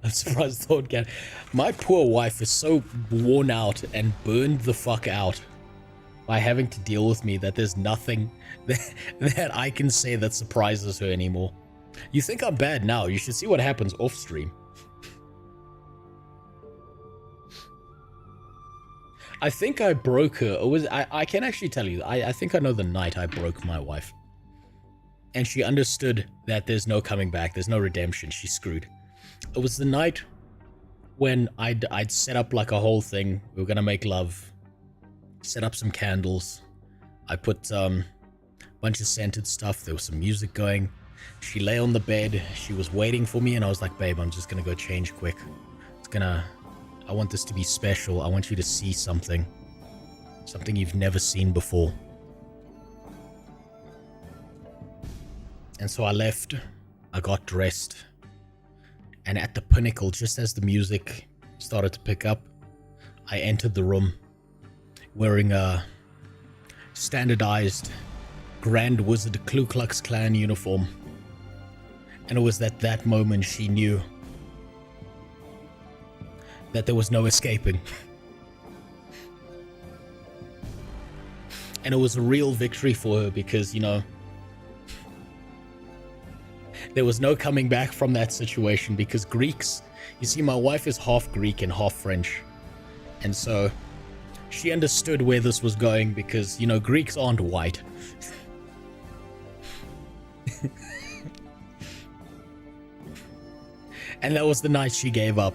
I'm surprised Thought Cat. My poor wife is so worn out and burned the fuck out by having to deal with me that there's nothing that I can say that surprises her anymore. You think I'm bad now? You should see what happens off stream. I think I broke her. Or was I can actually tell you. I think I know the night I broke my wife. And she understood that there's no coming back. There's no redemption. She's screwed. It was the night when I'd set up like a whole thing. We were gonna make love. Set up some candles. I put a bunch of scented stuff. There was some music going. She lay on the bed. She was waiting for me and I was like, babe, I'm just gonna go change quick. I want this to be special. I want you to see something. Something you've never seen before. And so I left. I got dressed. And at the pinnacle, just as the music started to pick up, I entered the room wearing a standardized Grand Wizard Ku Klux Klan uniform. And it was at that moment she knew that there was no escaping. And it was a real victory for her because, you know, there was no coming back from that situation because Greeks, you see, my wife is half Greek and half French. And so she understood where this was going because, you know, Greeks aren't white. And that was the night she gave up.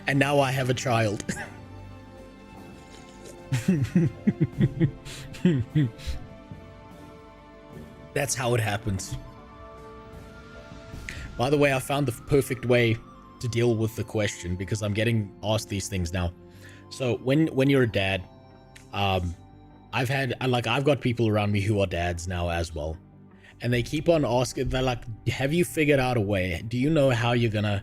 And now I have a child. That's how it happens. By the way, I found the perfect way to deal with the question because I'm getting asked these things now. So when you're a dad, I've got people around me who are dads now as well. And they keep on asking, they're like, have you figured out a way? Do you know how you're gonna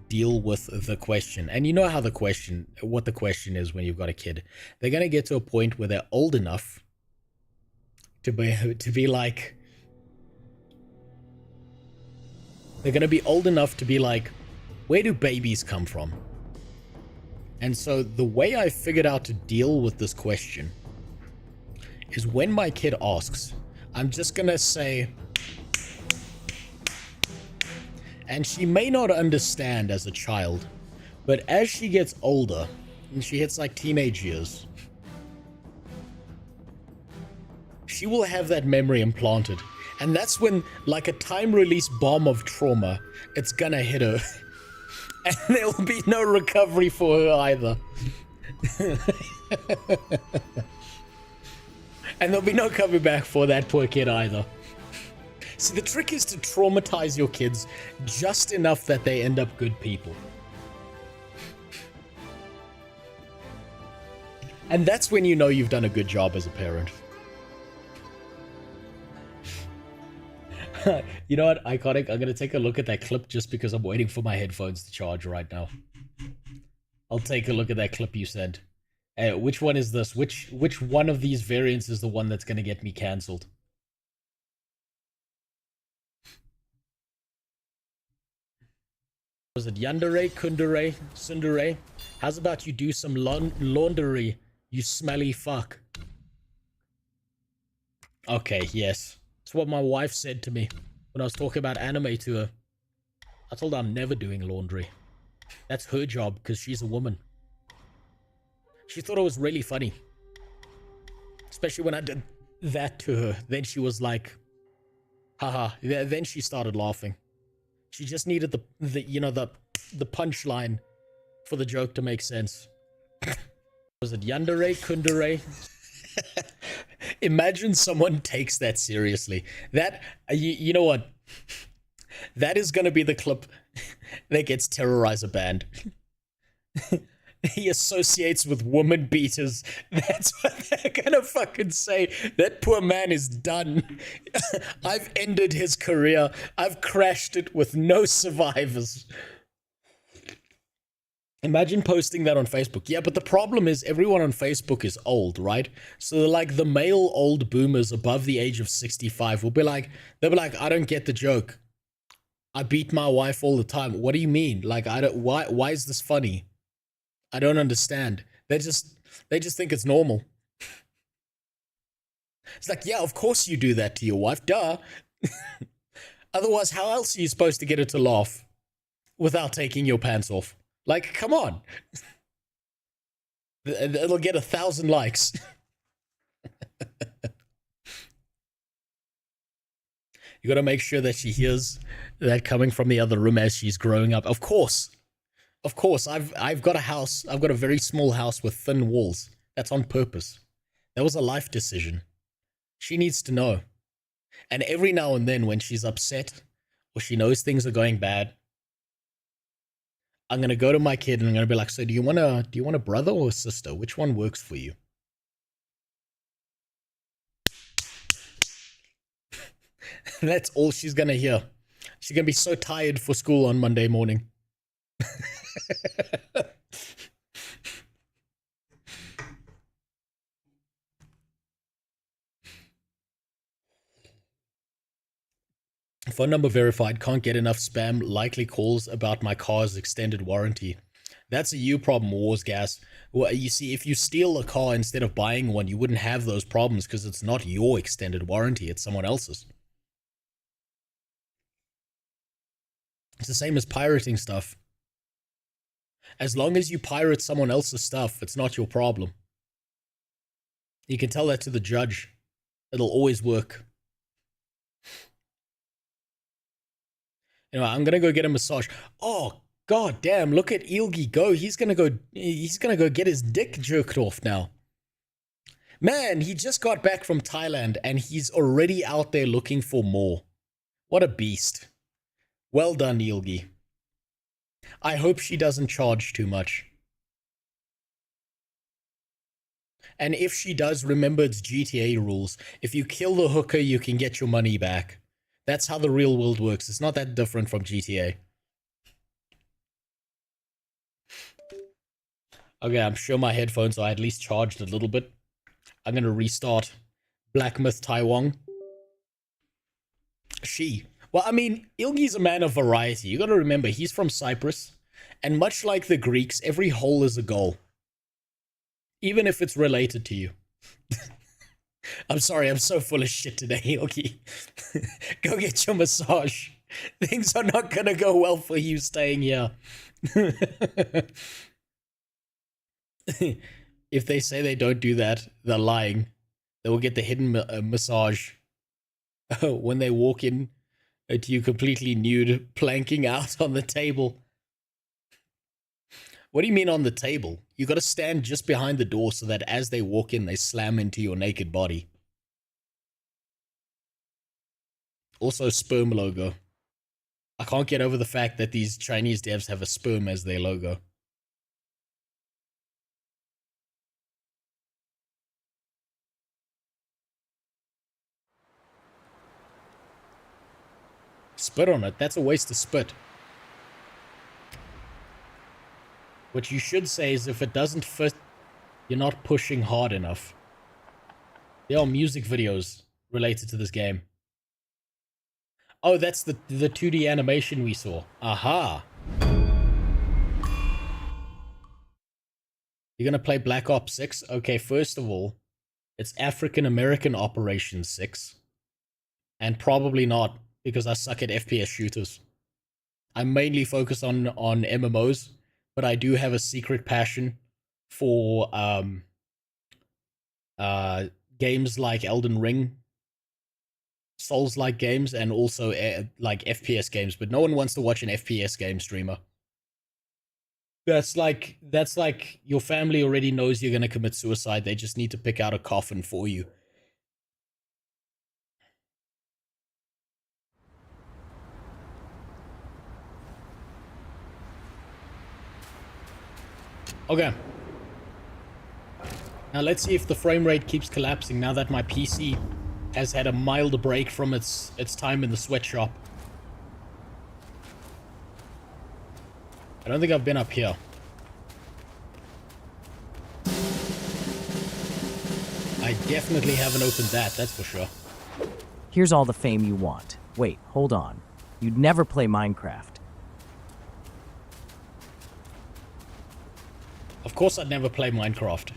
deal with the question? And you know how what the question is when you've got a kid. They're gonna get to a point where they're old enough to be like, they're gonna be old enough to be like, where do babies come from? And so the way I figured out to deal with this question is when my kid asks, I'm just gonna say, and she may not understand as a child, but as she gets older and she hits like teenage years, she will have that memory implanted. And that's when, like a time release bomb of trauma, it's gonna hit her. And there will be no recovery for her either. And there'll be no coming back for that poor kid either. See, the trick is to traumatize your kids just enough that they end up good people. And that's when you know you've done a good job as a parent. You know what, Iconic? I'm gonna take a look at that clip just because I'm waiting for my headphones to charge right now. I'll take a look at that clip you sent. Which one is this? Which one of these variants is the one that's gonna get me cancelled? Was it Yandere, Kundere, Sundere? How's about you do some laundry, you smelly fuck? Okay, yes. That's what my wife said to me when I was talking about anime to her. I told her I'm never doing laundry. That's her job because she's a woman. She thought it was really funny. Especially when I did that to her. Then she was like, haha. Then she started laughing. She just needed the punchline for the joke to make sense. Was it Yandere, Kundere? Imagine someone takes that seriously. That, you know what? That is going to be the clip that gets Terrorizer banned. He associates with woman beaters. That's what they're going to fucking say. That poor man is done. I've ended his career. I've crashed it with no survivors. Imagine posting that on Facebook. Yeah, but the problem is everyone on Facebook is old, right? So like the male old boomers above the age of 65 will be like, they'll be like, I don't get the joke. I beat my wife all the time. What do you mean? Like, I don't, why is this funny? I don't understand. They just think it's normal. It's like, yeah, of course you do that to your wife. Duh. Otherwise, how else are you supposed to get her to laugh without taking your pants off? Like, come on. It'll get 1,000 likes. You gotta make sure that she hears that coming from the other room as she's growing up. Of course. Of course, I've got a house. I've got a very small house with thin walls. That's on purpose. That was a life decision. She needs to know. And every now and then when she's upset or she knows things are going bad, I'm gonna go to my kid and I'm gonna be like, so do you want a brother or a sister? Which one works for you? That's all she's gonna hear. She's gonna be so tired for school on Monday morning. Phone number verified. Can't get enough spam. Likely calls about my car's extended warranty. That's a you problem, Wars Gas. Well, you see, if you steal a car instead of buying one, you wouldn't have those problems because it's not your extended warranty. It's someone else's. It's the same as pirating stuff. As long as you pirate someone else's stuff, it's not your problem. You can tell that to the judge. It'll always work. Anyway, I'm gonna go get a massage. Oh, god damn, look at Ilgi go. He's gonna go get his dick jerked off now. Man, he just got back from Thailand and he's already out there looking for more. What a beast. Well done, Ilgi. I hope she doesn't charge too much. And if she does, remember it's GTA rules. If you kill the hooker, you can get your money back. That's how the real world works. It's not that different from GTA. Okay, I'm sure my headphones are at least charged a little bit. I'm gonna restart Black Myth Taiwan. Well, I mean, Ilgi's a man of variety. You gotta remember, he's from Cyprus. And much like the Greeks, every hole is a goal. Even if it's related to you. I'm sorry, I'm so full of shit today, Ilgi. Go get your massage. Things are not gonna go well for you staying here. If they say they don't do that, they're lying. They will get the hidden massage when they walk in to you completely nude, planking out on the table. What do you mean on the table? You got to stand just behind the door so that as they walk in, they slam into your naked body. Also, sperm logo. I can't get over the fact that these Chinese devs have a sperm as their logo. Spit on it. That's a waste of spit. What you should say is if it doesn't fit, you're not pushing hard enough. There are music videos related to this game. Oh, that's the 2D animation we saw. Aha. You're gonna play Black Ops 6? Okay, first of all, it's African American Operation 6. And probably not, because I suck at FPS shooters. I mainly focus on MMOs, but I do have a secret passion for games like Elden Ring, Souls-like games, and also like FPS games, but no one wants to watch an FPS game streamer. That's like your family already knows you're gonna commit suicide. They just need to pick out a coffin for you. Okay. Now let's see if the frame rate keeps collapsing now that my PC has had a mild break from its time in the sweatshop. I don't think I've been up here. I definitely haven't opened that, that's for sure. Here's all the fame you want. Wait, hold on. You'd never play Minecraft. Of course I'd never play Minecraft.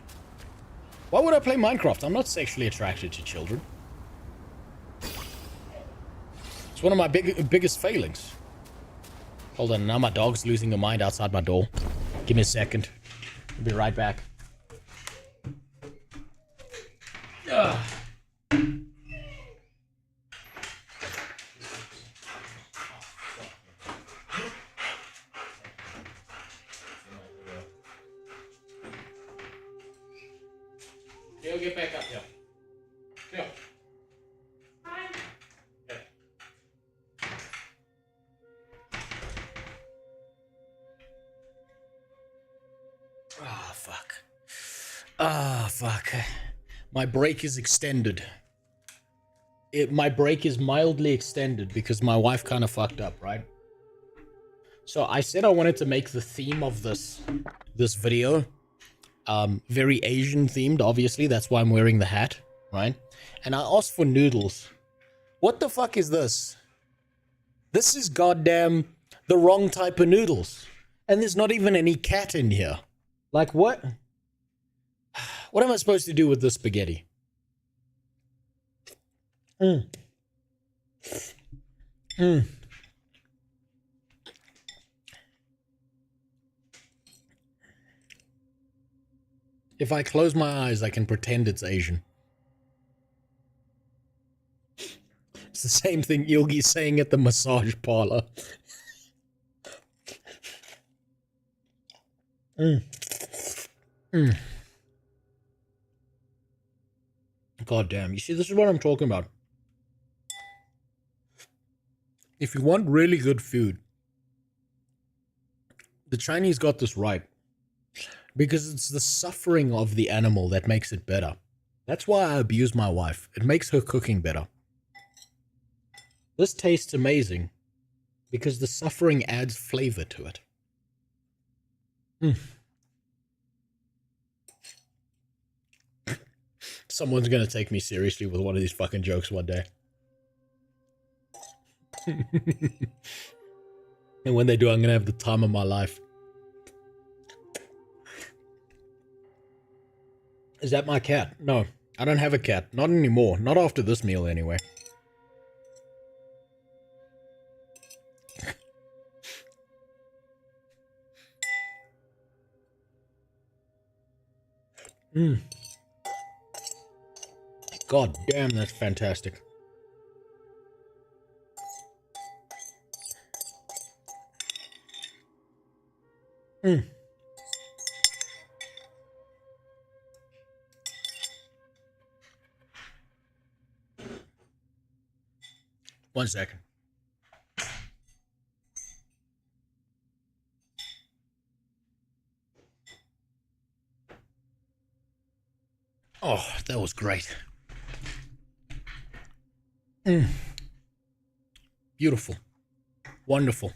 Why would I play Minecraft? I'm not sexually attracted to children. It's one of my biggest failings. Hold on, now my dog's losing her mind outside my door. Give me a second. I'll be right back. Ugh. He'll get back up here. Here. Ah, fuck. Ah, fuck. My break is extended. My break is mildly extended because my wife kind of fucked up, right? So I said I wanted to make the theme of this video very Asian themed, obviously. That's why I'm wearing the hat, right? And I asked for noodles. What the fuck is this? This is goddamn the wrong type of noodles. And there's not even any cat in here. Like, what? What am I supposed to do with this spaghetti? If I close my eyes, I can pretend it's Asian. It's the same thing Yogi's saying at the massage parlor. God damn. You see, this is what I'm talking about. If you want really good food, the Chinese got this right. Because it's the suffering of the animal that makes it better. That's why I abuse my wife. It makes her cooking better. This tastes amazing because the suffering adds flavor to it. Someone's gonna take me seriously with one of these fucking jokes one day. And when they do, I'm gonna have the time of my life. Is that my cat? No, I don't have a cat. Not anymore. Not after this meal, anyway. God damn, that's fantastic. One second. Oh, that was great. Beautiful. Wonderful.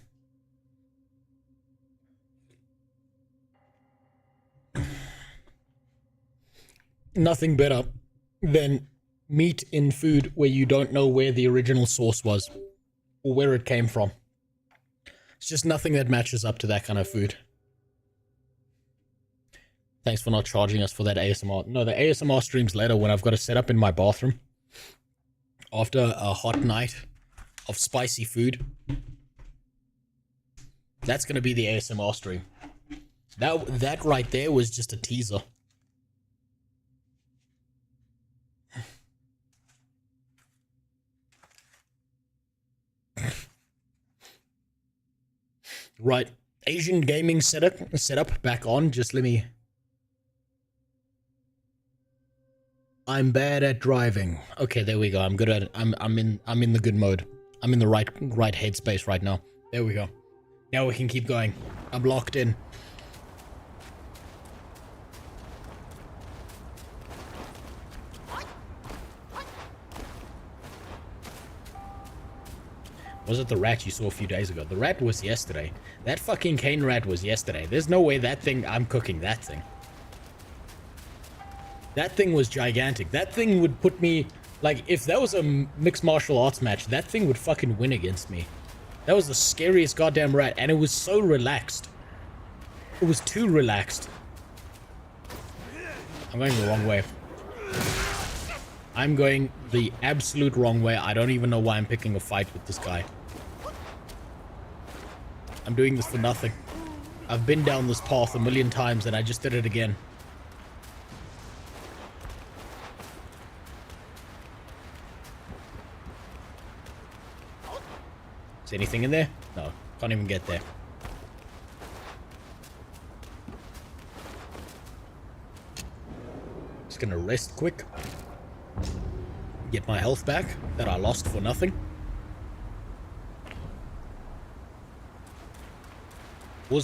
Nothing better than meat in food where you don't know where the original source was or where it came from. It's just nothing that matches up to that kind of food. Thanks for not charging us for that ASMR. No, the ASMR streams later when I've got to set up in my bathroom after a hot night of spicy food. That's going to be the ASMR stream. That right there was just a teaser. Right, Asian gaming setup back on. Just let me. I'm bad at driving. Okay, there we go. I'm good at it. I'm in the good mode. I'm in the right headspace right now. There we go. Now we can keep going. I'm locked in. Was it the rat you saw a few days ago? The rat was yesterday. That fucking cane rat was yesterday. There's no way that thing... I'm cooking that thing. That thing was gigantic. That thing would put me... Like, if that was a mixed martial arts match, that thing would fucking win against me. That was the scariest goddamn rat, and it was so relaxed. It was too relaxed. I'm going the wrong way. I'm going the absolute wrong way. I don't even know why I'm picking a fight with this guy. I'm doing this for nothing. I've been down this path a million times and I just did it again. Is anything in there? No, can't even get there. Just gonna rest quick. Get my health back that I lost for nothing.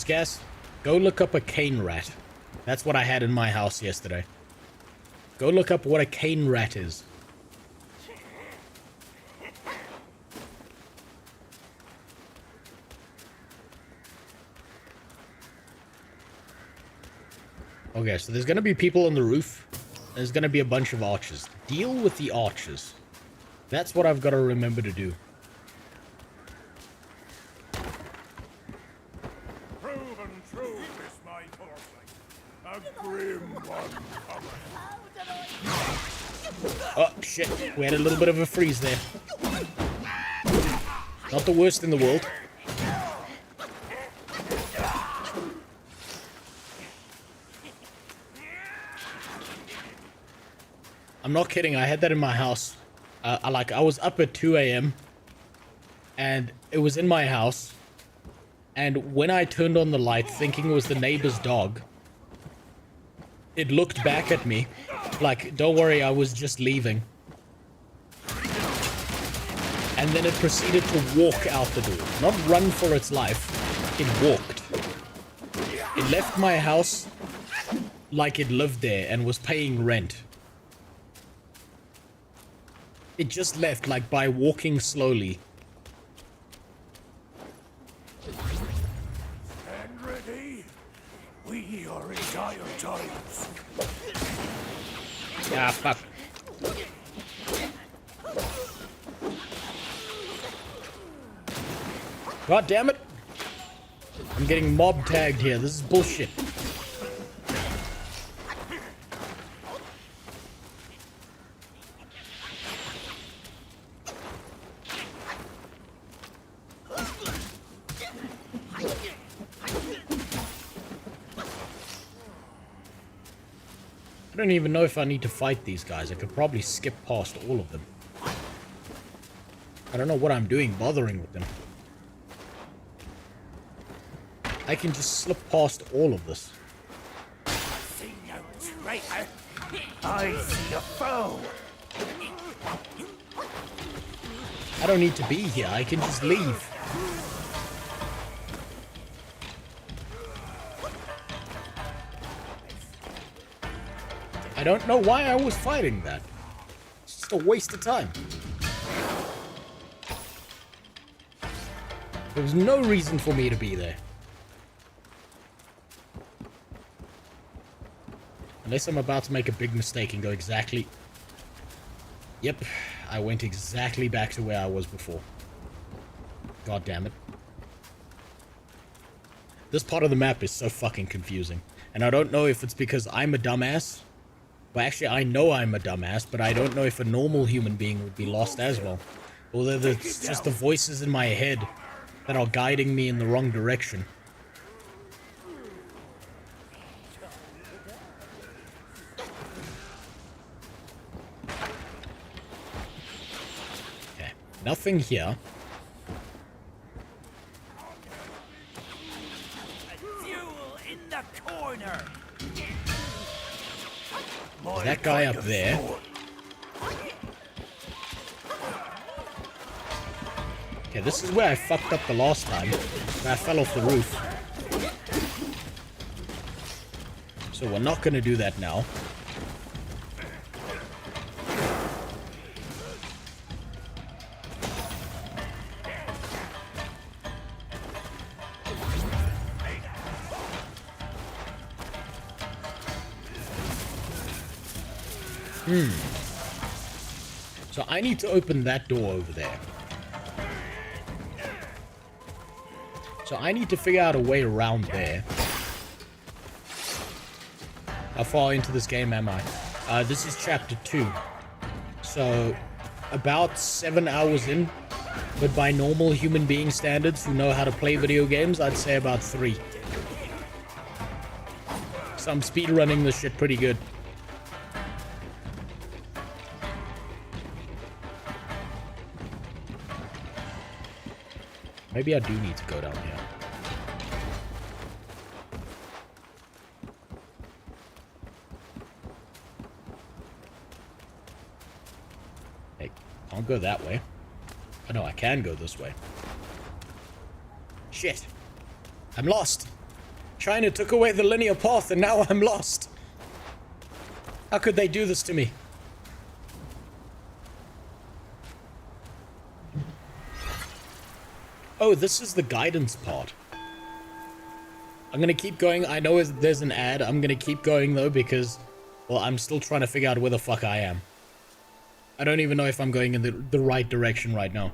Gas, go look up a cane rat. That's what I had in my house yesterday. Go look up what a cane rat is. Okay, so there's gonna be people on the roof. There's gonna be a bunch of archers. Deal with the archers. That's what I've got to remember to do. Proven true is my foresight. A grim one coming. Oh, shit. We had a little bit of a freeze there. Not the worst in the world. I'm not kidding. I had that in my house. I was up at 2 a.m. and it was in my house. And when I turned on the light, thinking it was the neighbor's dog, it looked back at me like, don't worry, I was just leaving. And then it proceeded to walk out the door. Not run for its life. It walked. It left my house like it lived there and was paying rent. It just left, like, by walking slowly. Stand ready. We are in dire times. Ah, fuck. God damn it. I'm getting mob tagged here. This is bullshit. I don't even know if I need to fight these guys. I could probably skip past all of them. I don't know what I'm doing bothering with them. I can just slip past all of this. See no traitor. I see a foe. I don't need to be here. I can just leave. I don't know why I was fighting that. It's just a waste of time. There was no reason for me to be there. Unless I'm about to make a big mistake and go exactly... Yep, I went exactly back to where I was before. God damn it. This part of the map is so fucking confusing. And I don't know if it's because I'm a dumbass. Well, actually, I know I'm a dumbass, but I don't know if a normal human being would be lost as well. Or whether it's just the voices in my head that are guiding me in the wrong direction. Okay, nothing here. There's that guy up there. Okay, this is where I fucked up the last time. Where I fell off the roof. So we're not gonna do that now. So I need to open that door over there. So I need to figure out a way around there. How far into this game am I? This is chapter 2. So about 7 hours in. But by normal human being standards who know how to play video games, I'd say about 3. So I'm speedrunning this shit pretty good. Maybe I do need to go down here. Hey, can't go that way. Oh no, I can go this way. Shit. I'm lost. China took away the linear path and now I'm lost. How could they do this to me? Oh, this is the guidance part. I'm gonna keep going. I know there's an ad. I'm gonna keep going though because, well, I'm still trying to figure out where the fuck I am. I don't even know if I'm going in the right direction right now.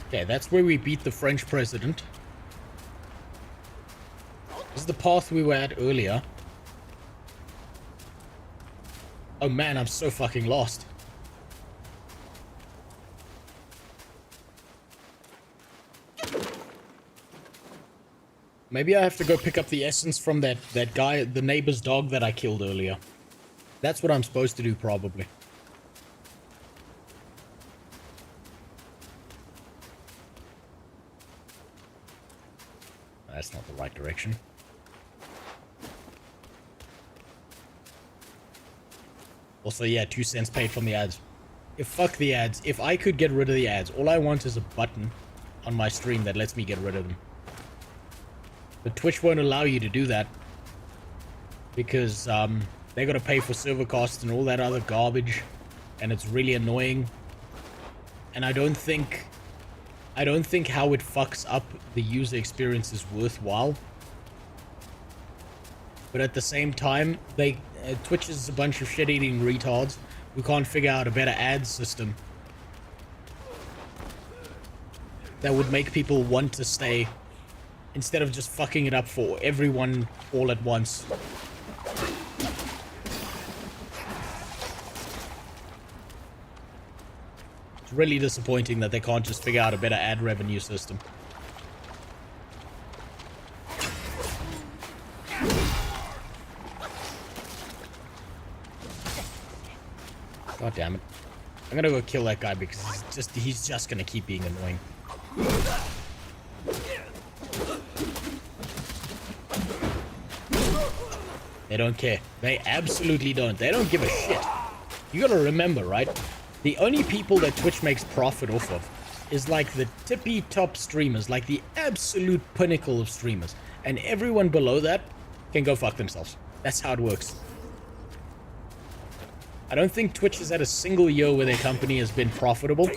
Okay, that's where we beat the French president. This is the path we were at earlier. Oh man, I'm so fucking lost. Maybe I have to go pick up the essence from that guy, the neighbor's dog that I killed earlier. That's what I'm supposed to do, probably. That's not the right direction. Also, yeah, 2 cents paid from the ads. Fuck the ads. If I could get rid of the ads, all I want is a button on my stream that lets me get rid of them. But Twitch won't allow you to do that. Because, they gotta pay for server costs and all that other garbage. And it's really annoying. And I don't think how it fucks up the user experience is worthwhile. But at the same time, Twitch is a bunch of shit-eating retards who can't figure out a better ad system that would make people want to stay instead of just fucking it up for everyone all at once. It's really disappointing that they can't just figure out a better ad revenue system. God damn it. I'm gonna go kill that guy because he's just gonna keep being annoying. They don't care. They absolutely don't. They don't give a shit. You gotta remember, right? The only people that Twitch makes profit off of is like the tippy top streamers, like the absolute pinnacle of streamers. And everyone below that can go fuck themselves. That's how it works. I don't think Twitch has had a single year where their company has been profitable.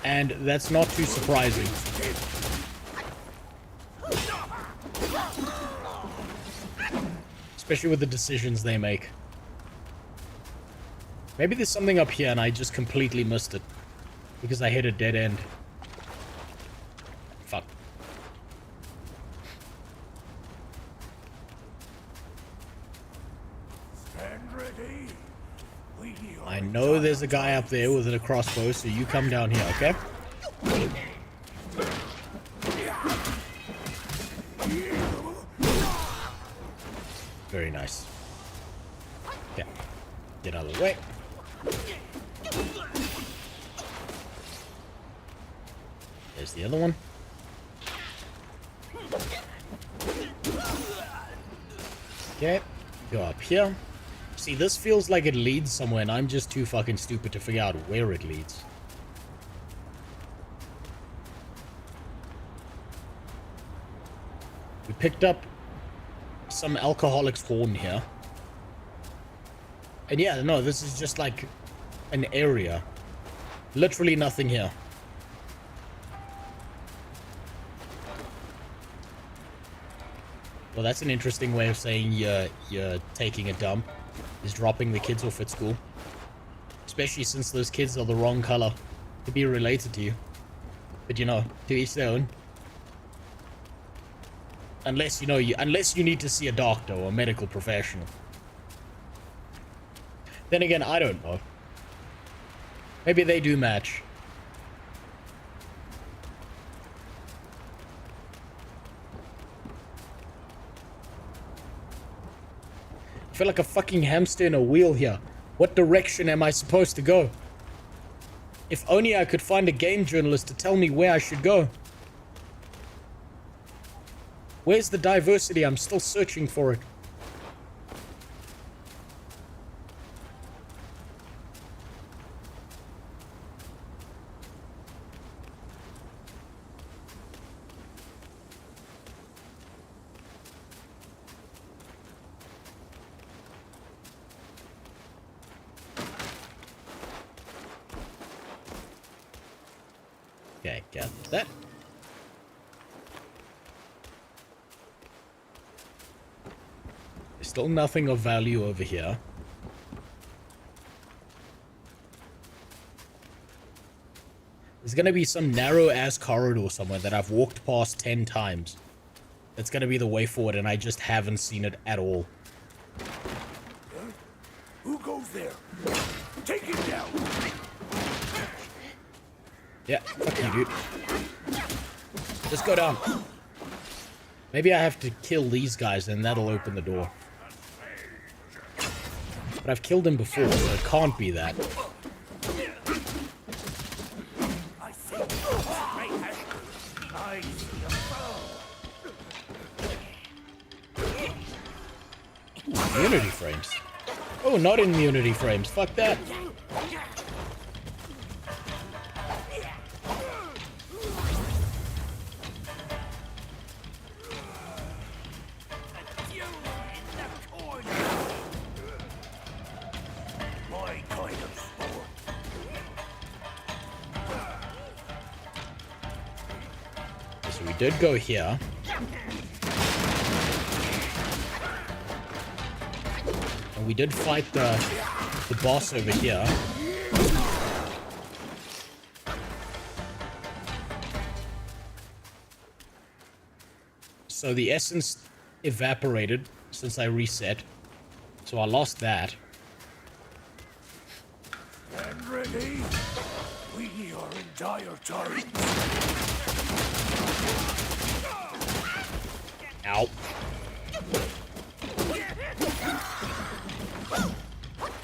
And that's not too surprising. Especially with the decisions they make. Maybe there's something up here and I just completely missed it. Because I hit a dead end. Fuck. I know there's a guy up there with a crossbow, so you come down here, okay? Very nice. Okay. Get out of the way. There's the other one. Okay. Go up here. See, this feels like it leads somewhere, and I'm just too fucking stupid to figure out where it leads. We picked up some alcoholic's horn here. And yeah, no, this is just like an area. Literally nothing here. Well, that's an interesting way of saying you're taking a dump. Is dropping the kids off at school. Especially since those kids are the wrong color to be related to you. But you know, to each their own. Unless, you know, unless you need to see a doctor or a medical professional. Then again, I don't know. Maybe they do match. I feel like a fucking hamster in a wheel here. What direction am I supposed to go? If only I could find a game journalist to tell me where I should go. Where's the diversity? I'm still searching for it. Okay, got that. There's still nothing of value over here. There's gonna be some narrow-ass corridor somewhere that I've walked past 10 times. That's gonna be the way forward, and I just haven't seen it at all. Who goes there? Take it down! Yeah, fuck you, dude. Just go down. Maybe I have to kill these guys, and that'll open the door. But I've killed him before, so it can't be that. Immunity frames. Oh, not immunity frames. Fuck that. So we did go here. And we did fight the boss over here. So the essence evaporated since I reset. So I lost that. And ready? We are in dire times. Ow.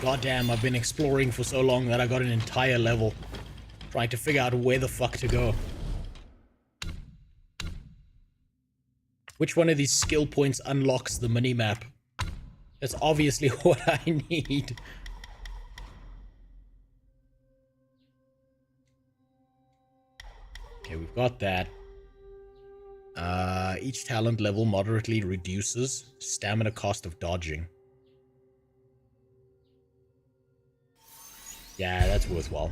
Goddamn, I've been exploring for so long that I got an entire level trying to figure out where the fuck to go. Which one of these skill points unlocks the minimap? That's obviously what I need. Okay, we've got that. Each talent level moderately reduces stamina cost of dodging. Yeah, that's worthwhile.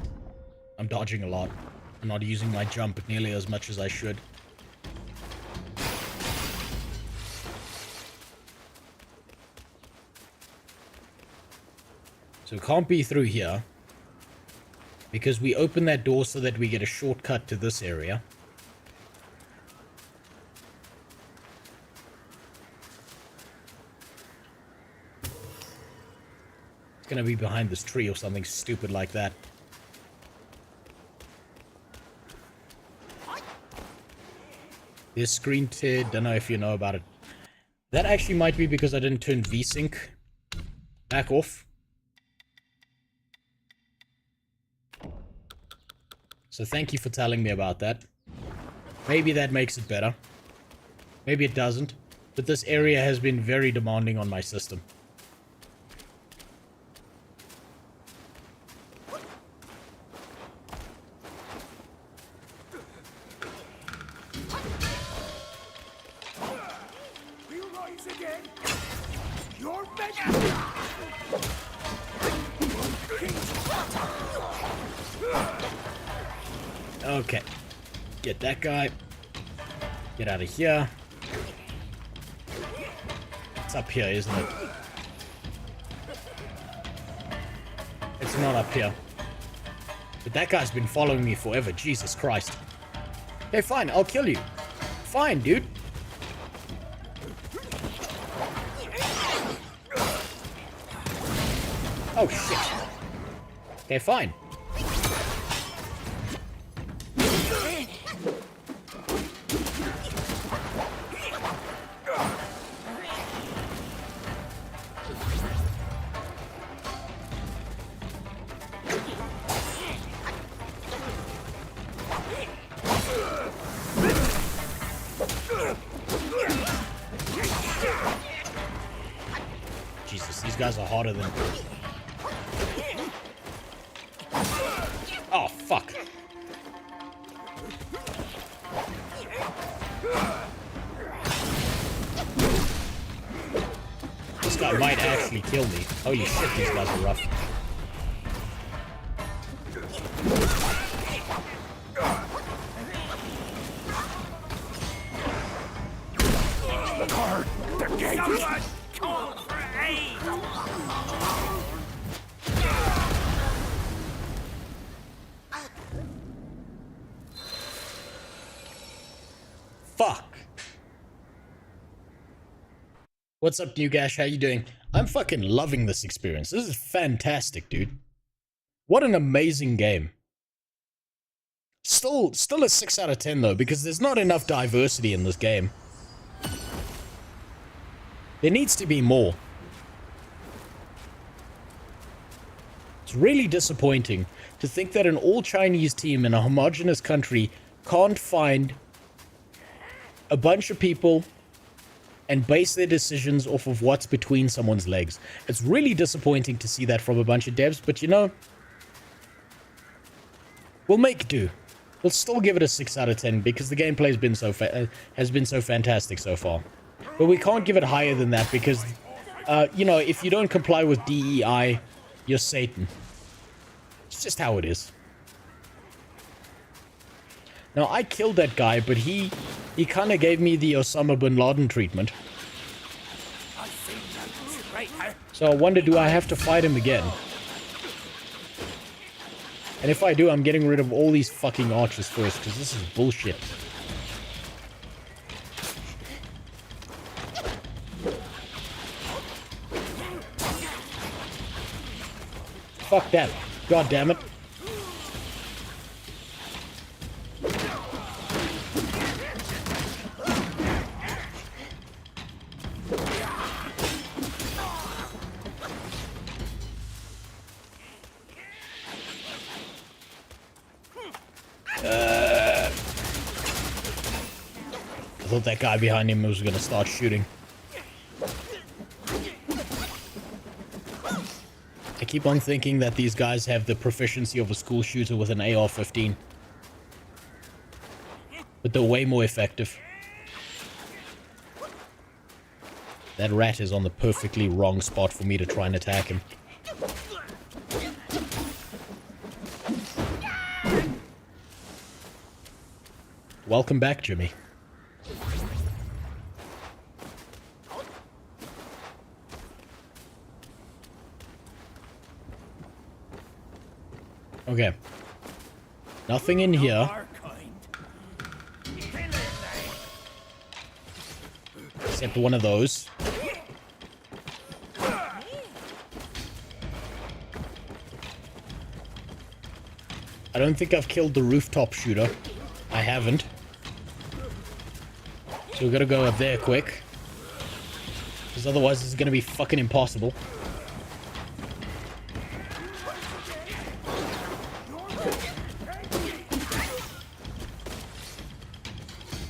I'm dodging a lot. I'm not using my jump nearly as much as I should. So it can't be through here. Because we open that door so that we get a shortcut to this area. It's gonna be behind this tree or something stupid like that. This screen tear, don't know if you know about it. That actually might be because I didn't turn VSync back off. So thank you for telling me about that. Maybe that makes it better. Maybe it doesn't. But this area has been very demanding on my system. Okay. Get that guy. Get out of here. It's up here, isn't it? It's not up here. But that guy's been following me forever. Jesus Christ. Okay, fine. I'll kill you. Fine, dude. Oh, shit. Okay, fine. Jesus, these guys are harder than... Oh, fuck. This guy might actually kill me. Holy shit, these guys are rough. Guard the gate! Someone call for aid! Fuck. What's up, Newgash? How you doing? I'm fucking loving this experience. This is fantastic, dude. What an amazing game. Still a 6 out of 10 though, because there's not enough diversity in this game. There needs to be more. It's really disappointing to think that an all-Chinese team in a homogenous country can't find a bunch of people and base their decisions off of what's between someone's legs. It's really disappointing to see that from a bunch of devs, but you know, we'll make do. We'll still give it a 6 out of 10 because the gameplay's been has been so fantastic so far. But we can't give it higher than that because, you know, if you don't comply with DEI, you're Satan. It's just how it is. Now, I killed that guy, but he kind of gave me the Osama bin Laden treatment. So I wonder, do I have to fight him again? And if I do, I'm getting rid of all these fucking archers first, because this is bullshit. Fuck that. God damn it. I thought that guy behind him was gonna start shooting. I keep on thinking that these guys have the proficiency of a school shooter with an AR-15. But they're way more effective. That rat is on the perfectly wrong spot for me to try and attack him. Welcome back, Jimmy. Okay. Nothing in here. Except one of those. I don't think I've killed the rooftop shooter. I haven't. So we gotta go up there quick. Because otherwise this is gonna be fucking impossible.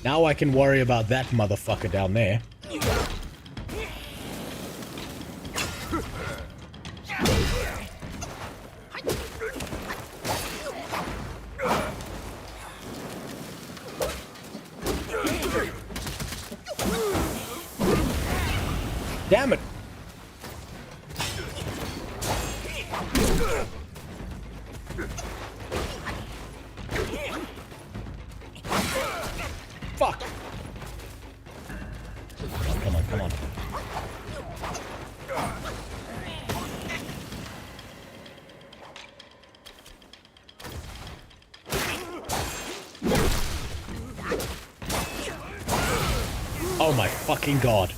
Now I can worry about that motherfucker down there. Damn it! Fuck! Come on, come on. Oh my fucking god.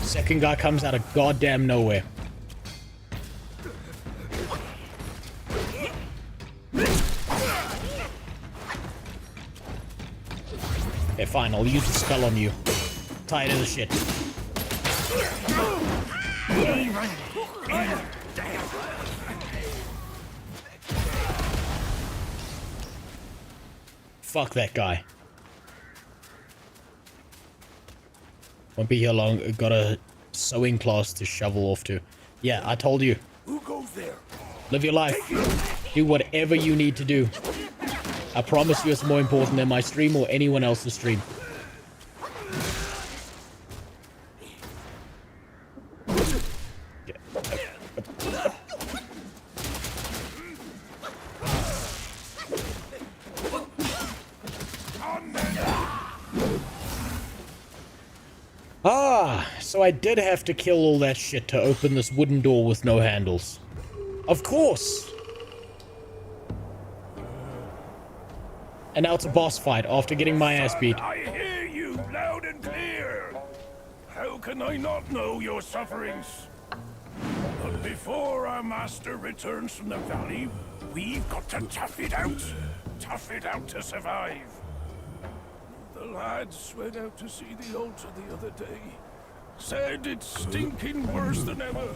Second guy comes out of goddamn nowhere. Okay, fine, I'll use the spell on you. Tired of the shit. Fuck that guy. Won't be here long. Got a sewing class to shovel off to. Yeah, I told you. Who goes there? Live your life. Do whatever you need to do. I promise you it's more important than my stream or anyone else's stream. Ah, so I did have to kill all that shit to open this wooden door with no handles. Of course! And now it's a boss fight after getting my ass beat. I hear you loud and clear. How can I not know your sufferings? But before our master returns from the valley, we've got to tough it out. Tough it out to survive. The lads went out to see the altar the other day. Said it's stinking worse than ever.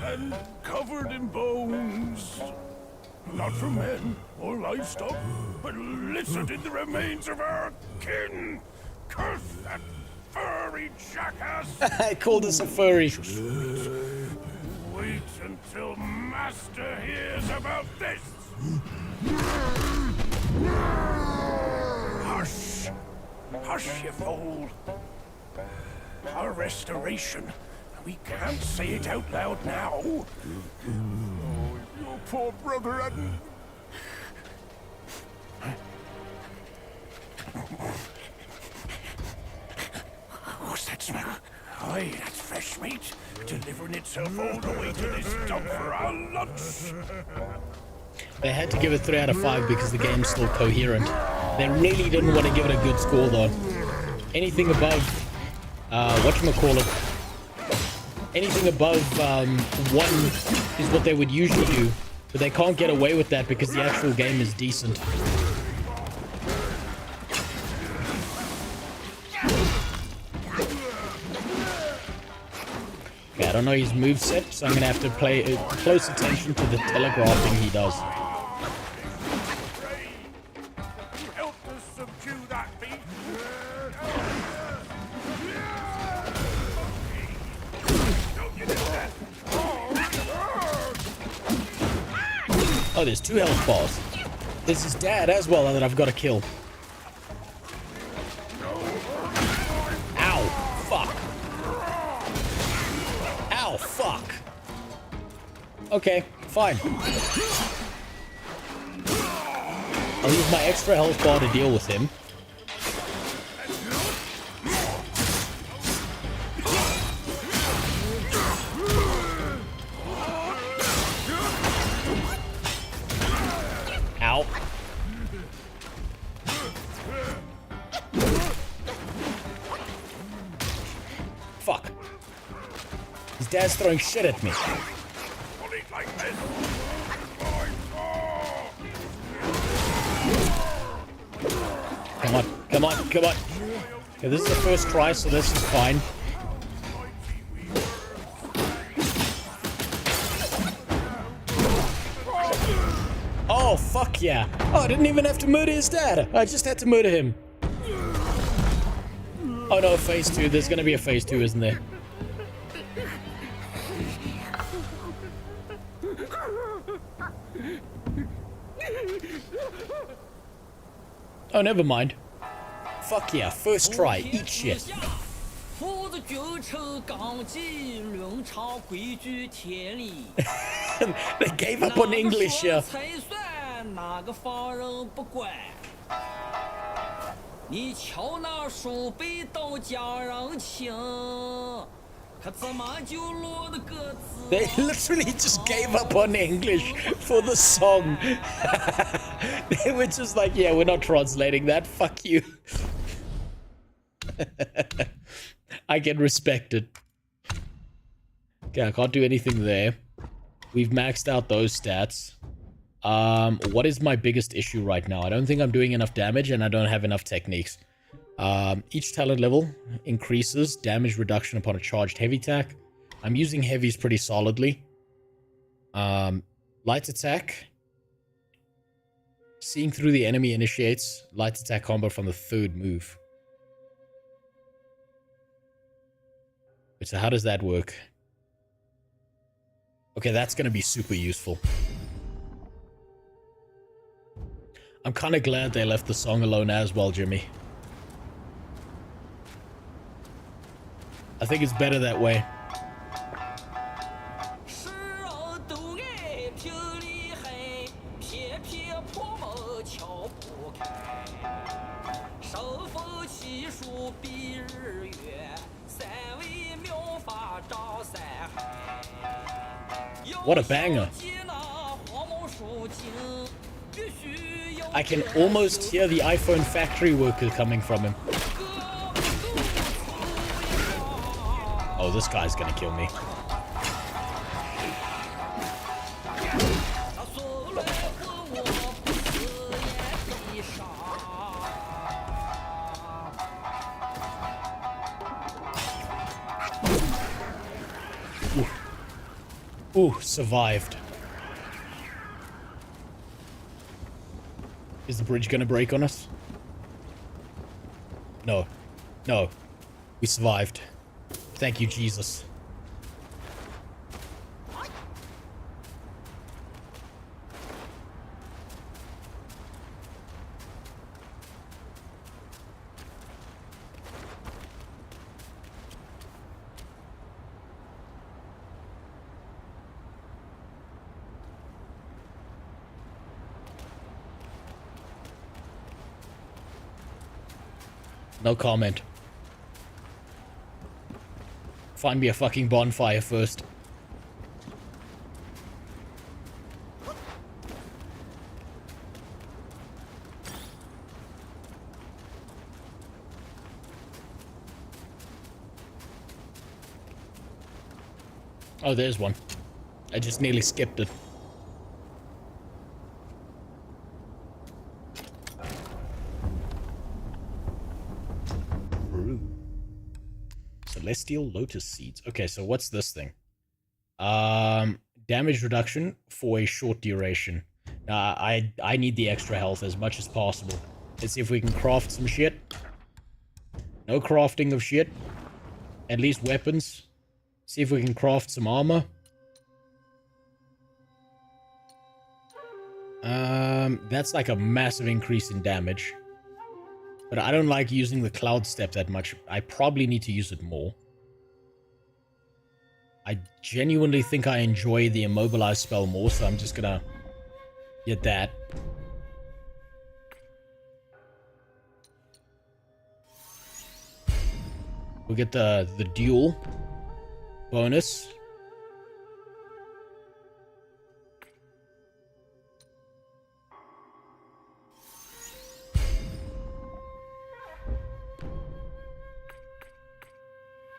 And covered in bones. Not from men or livestock, but littered in the remains of our kin. Curse that furry jackass! I called us a furry. Wait until Master hears about this. Hush! Hush, you fool! Our restoration. We can't say it out loud now. Oh, your poor brother hadn't... What's that smell? Aye, that's fresh meat. Delivering itself all the way to this dump for our lunch. They had to give it 3 out of 5 because the game's still coherent. They really didn't want to give it a good score though. Anything above, whatchamacallit, anything above 1 is what they would usually do. But they can't get away with that because the actual game is decent. Okay, I don't know his moveset, so I'm going to have to pay close attention to the telegraphing he does. Oh, there's 2 health bars. There's his dad as well that I've got to kill. Ow. Fuck. Ow. Fuck. Okay, fine. I'll use my extra health bar to deal with him. Ow. Fuck. His dad's throwing shit at me. Come on, come on, come on. Okay, this is the first try, so this is fine. Oh, fuck yeah. Oh, I didn't even have to murder his dad. I just had to murder him. Oh no, phase 2. There's gonna be a phase 2, isn't there? Oh, never mind. Fuck yeah, first try, eat shit. They gave up on English here. They literally just gave up on English for the song. They were just like, yeah, we're not translating that. Fuck you. I can respect it. Okay, I can't do anything there. We've maxed out those stats. What is my biggest issue right now? I don't think I'm doing enough damage and I don't have enough techniques. Each talent level increases damage reduction upon a charged heavy attack. I'm using heavies pretty solidly. Light attack. Seeing through the enemy initiates light attack combo from the 3rd move. So how does that work? Okay, that's going to be super useful. I'm kind of glad they left the song alone as well, Jimmy. I think it's better that way. What a banger. I can almost hear the iPhone factory worker coming from him. Oh, this guy's gonna kill me. Ooh, survived. Is the bridge gonna break on us? No. No. We survived. Thank you, Jesus. No comment. Find me a fucking bonfire first. Oh, there's one. I just nearly skipped it. Celestial Lotus Seeds. Okay, so what's this thing? Damage reduction for a short duration. I need the extra health as much as possible. Let's see if we can craft some shit. No crafting of shit. At least weapons. See if we can craft some armor. That's like a massive increase in damage. But I don't like using the cloud step that much. I probably need to use it more. I genuinely think I enjoy the immobilize spell more, so I'm just gonna get that. We'll get the duel bonus.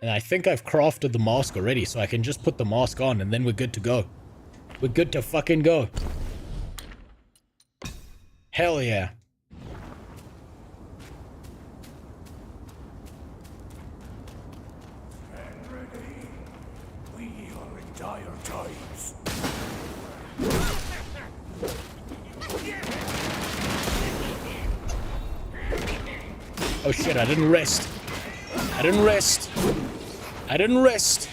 And I think I've crafted the mask already, so I can just put the mask on and then we're good to go. We're good to fucking go. Hell yeah. We are in dire times. Oh shit, I didn't rest. I didn't rest. I didn't rest.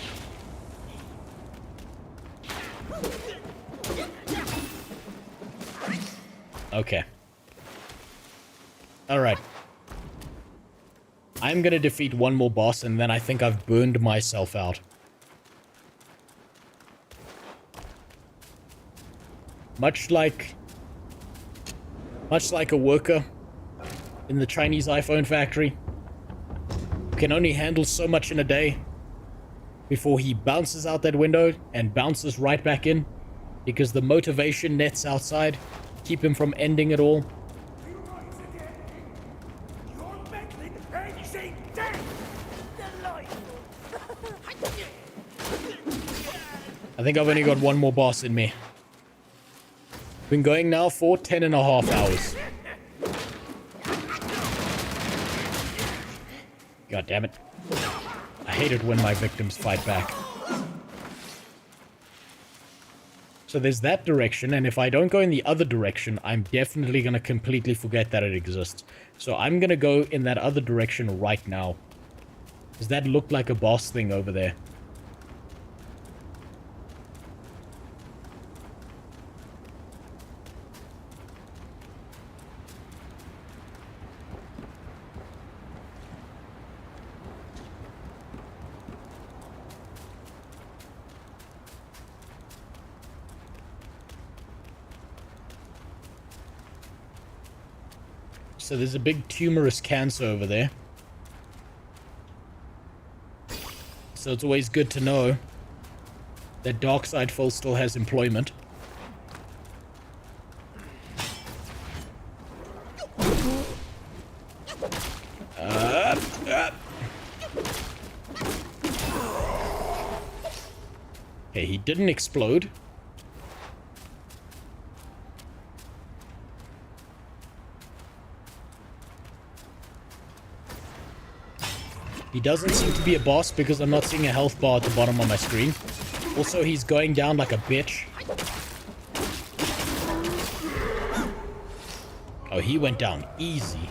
Okay. Alright. I'm gonna defeat one more boss and then I think I've burned myself out. Much like a worker in the Chinese iPhone factory. Can only handle so much in a day before he bounces out that window and bounces right back in because the motivation nets outside keep him from ending it all. I think I've only got one more boss in me. Been going now for 10.5 hours. God damn it. I hate it when my victims fight back. So there's that direction, and if I don't go in the other direction, I'm definitely going to completely forget that it exists. So I'm going to go in that other direction right now. Does that look like a boss thing over there? So there's a big tumorous cancer over there. So it's always good to know that Darksidefall still has employment. Okay, he didn't explode. He doesn't seem to be a boss because I'm not seeing a health bar at the bottom of my screen. Also, he's going down like a bitch. Oh, he went down easy.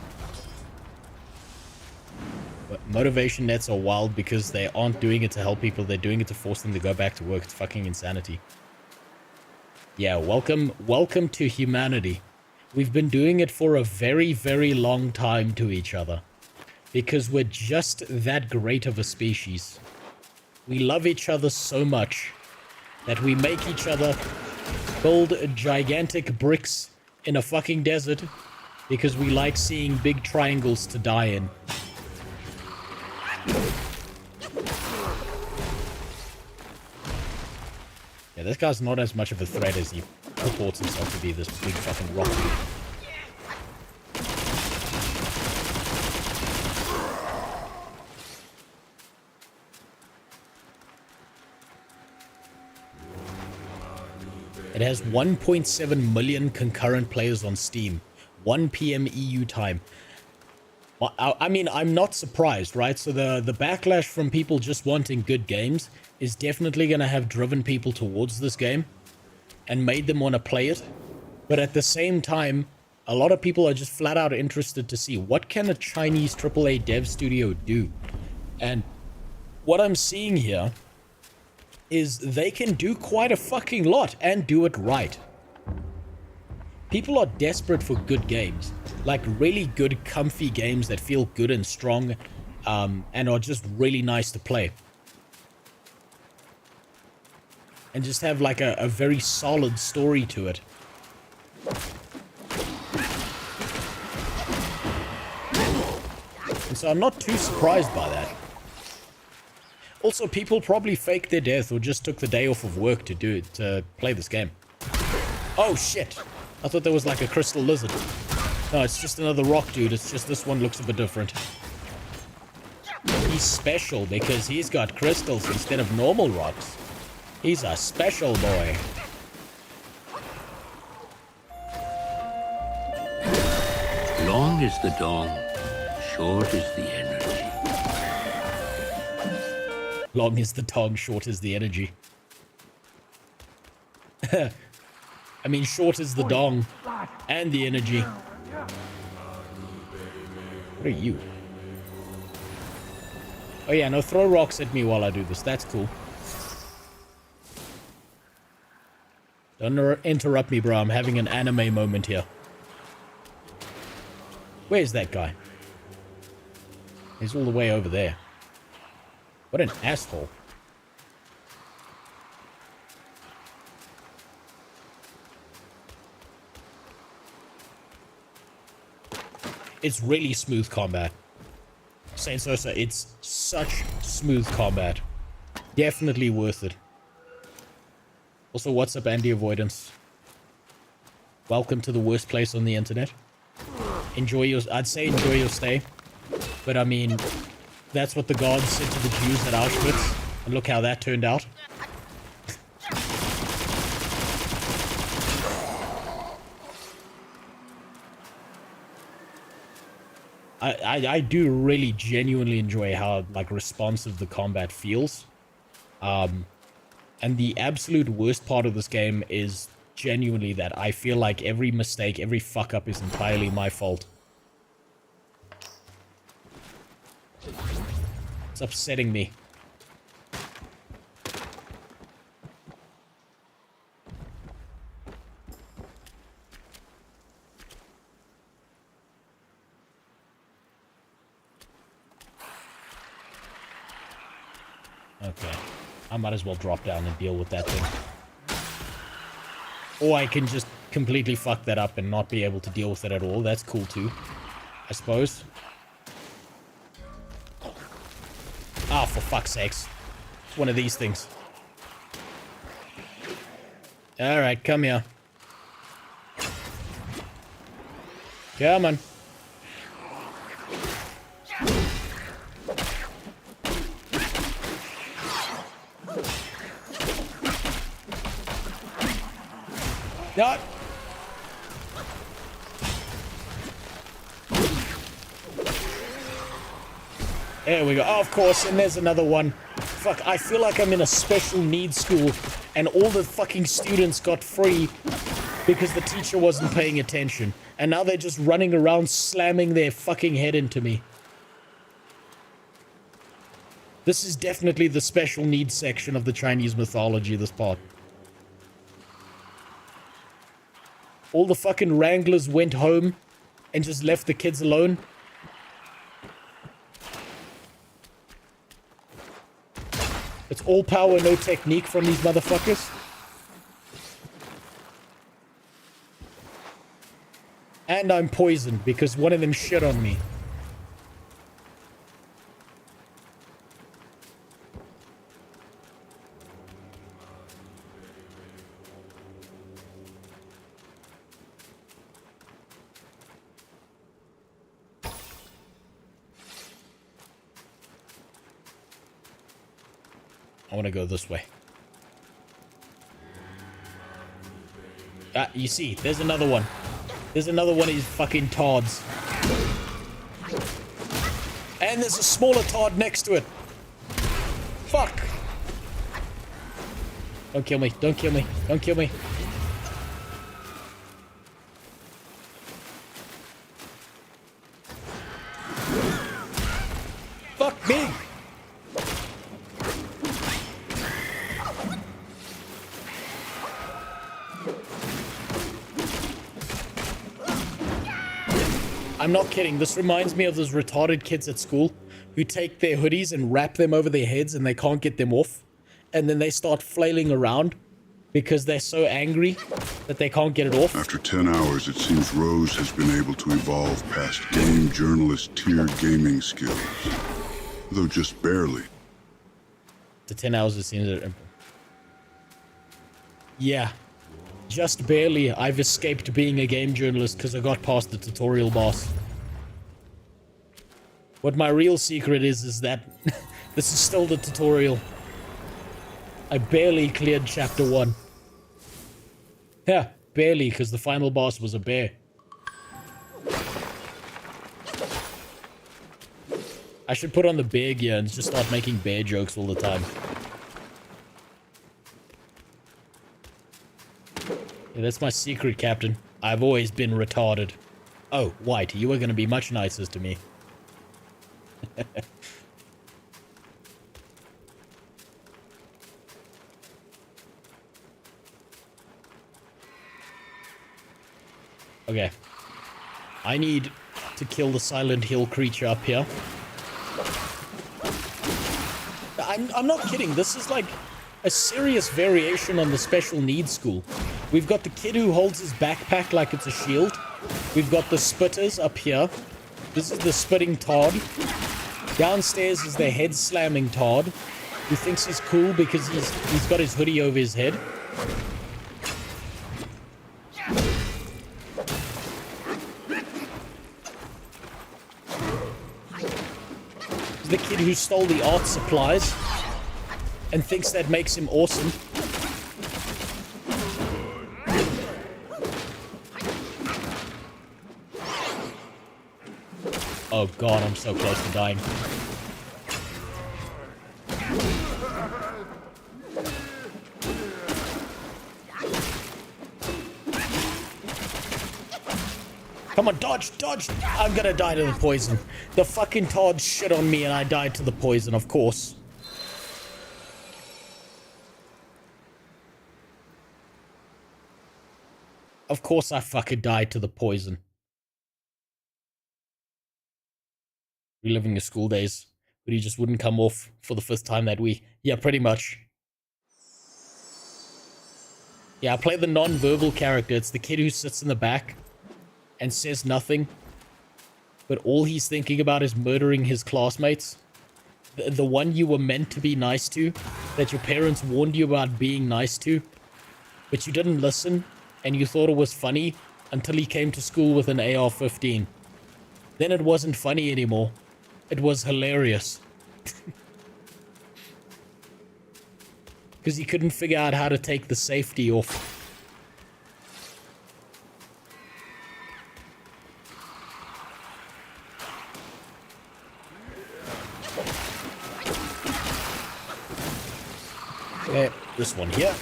But motivation nets are wild because they aren't doing it to help people. They're doing it to force them to go back to work. It's fucking insanity. Yeah, welcome to humanity. We've been doing it for a very, very long time to each other. Because we're just that great of a species. We love each other so much that we make each other build gigantic bricks in a fucking desert because we like seeing big triangles to die in. Yeah, this guy's not as much of a threat as he purports himself to be, this big fucking rock dude. It has 1.7 million concurrent players on Steam. 1 PM EU time. I mean, I'm not surprised, right? So the backlash from people just wanting good games is definitely going to have driven people towards this game and made them want to play it. But at the same time, a lot of people are just flat out interested to see what can a Chinese AAA dev studio do. And what I'm seeing here is they can do quite a fucking lot and do it right. People are desperate for good games. Like really good, comfy games that feel good and strong, and are just really nice to play. And just have like a very solid story to it. And so I'm not too surprised by that. Also, people probably faked their death or just took the day off of work to play this game. Oh shit! I thought there was like a crystal lizard. No, it's just another rock dude. It's just this one looks a bit different. He's special because he's got crystals instead of normal rocks. He's a special boy. Long is the dawn, short is the energy. Long is the tongue, short is the energy. I mean, short is the dong and the energy. What are you? Oh yeah, no, throw rocks at me while I do this. That's cool. Don't interrupt me, bro. I'm having an anime moment here. Where's that guy? He's all the way over there. What an asshole. It's really smooth combat. Saint Sosa, it's such smooth combat. Definitely worth it. Also, what's up, Andy Avoidance? Welcome to the worst place on the internet. I'd say enjoy your stay. But I mean, that's what the gods said to the Jews at Auschwitz. And look how that turned out. I do really genuinely enjoy how like responsive the combat feels. And the absolute worst part of this game is genuinely that I feel like every mistake, every fuck up is entirely my fault. It's upsetting me. Okay. I might as well drop down and deal with that thing. Or I can just completely fuck that up and not be able to deal with it at all. That's cool too, I suppose. Ah, for fuck's sakes. It's one of these things. Alright, come here. Come on. No. There we go. Oh, of course, and there's another one. Fuck, I feel like I'm in a special needs school and all the fucking students got free because the teacher wasn't paying attention. And now they're just running around slamming their fucking head into me. This is definitely the special needs section of the Chinese mythology, this part. All the fucking wranglers went home and just left the kids alone. It's all power, no technique from these motherfuckers. And I'm poisoned because one of them shit on me. I want to go this way. Ah, you see, there's another one. There's another one of these fucking tards. And there's a smaller tard next to it. Fuck. Don't kill me. Don't kill me. Don't kill me. Fuck me. I'm not kidding. This reminds me of those retarded kids at school who take their hoodies and wrap them over their heads and they can't get them off. And then they start flailing around because they're so angry that they can't get it off. After 10 hours, it seems Rose has been able to evolve past game journalist tier gaming skills. Though just barely. The 10 hours it seems that... Yeah. Just barely, I've escaped being a game journalist because I got past the tutorial boss. What my real secret is that this is still the tutorial. I barely cleared chapter 1. Yeah, barely, because the final boss was a bear. I should put on the bear gear and just start making bear jokes all the time. Yeah, that's my secret, Captain. I've always been retarded. Oh, White, you were going to be much nicer to me. Okay. I need to kill the Silent Hill creature up here. I'm not kidding. This is like a serious variation on the special needs school. We've got the kid who holds his backpack like it's a shield. We've got the spitters up here. This is the spitting Todd. Downstairs is the head slamming Todd, who thinks he's cool because he's got his hoodie over his head. The kid who stole the art supplies and thinks that makes him awesome. Oh god, I'm so close to dying. Come on, dodge, dodge! I'm gonna die to the poison. The fucking Todd shit on me and I died to the poison, of course. Of course I fucking died to the poison. Reliving your school days, but he just wouldn't come off for the first time that week. Yeah, pretty much. Yeah, I play the non-verbal character. It's the kid who sits in the back and says nothing, but all he's thinking about is murdering his classmates. The one you were meant to be nice to, that your parents warned you about being nice to, but you didn't listen, and you thought it was funny until he came to school with an AR-15. Then it wasn't funny anymore. It was hilarious. Because he couldn't figure out how to take the safety off. Okay, this one here.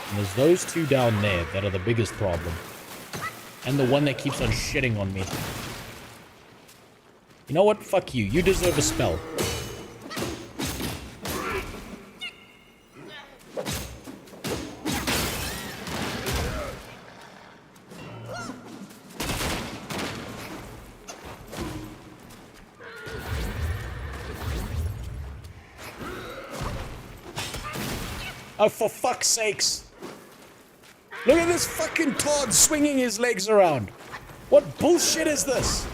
And there's those two down there that are the biggest problem. And the one that keeps on shitting on me. You know what? Fuck you. You deserve a spell. Oh, for fuck's sakes. Look at this fucking Todd swinging his legs around. What bullshit is this?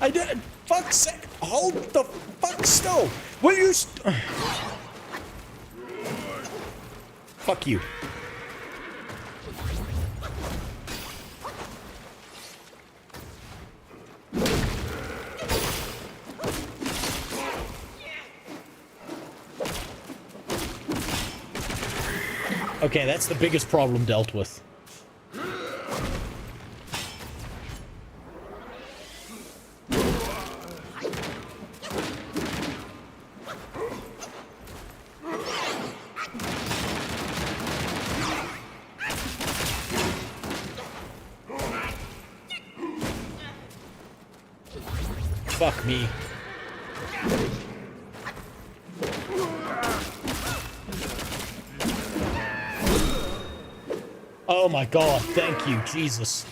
I did. Fuck's sake. Hold the fuck still. Will you fuck you. Okay, that's the biggest problem dealt with. fuck me. Oh my god, thank you, Jesus.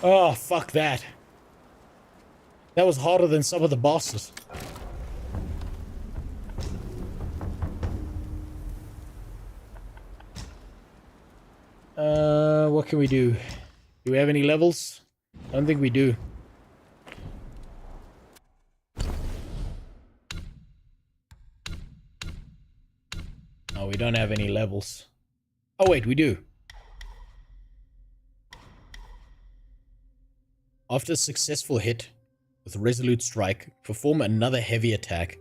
Oh, fuck that. That was harder than some of the bosses. What can we do? Do we have any levels? I don't think we do. No, we don't have any levels. Oh wait, we do. After a successful hit with Resolute Strike, perform another heavy attack,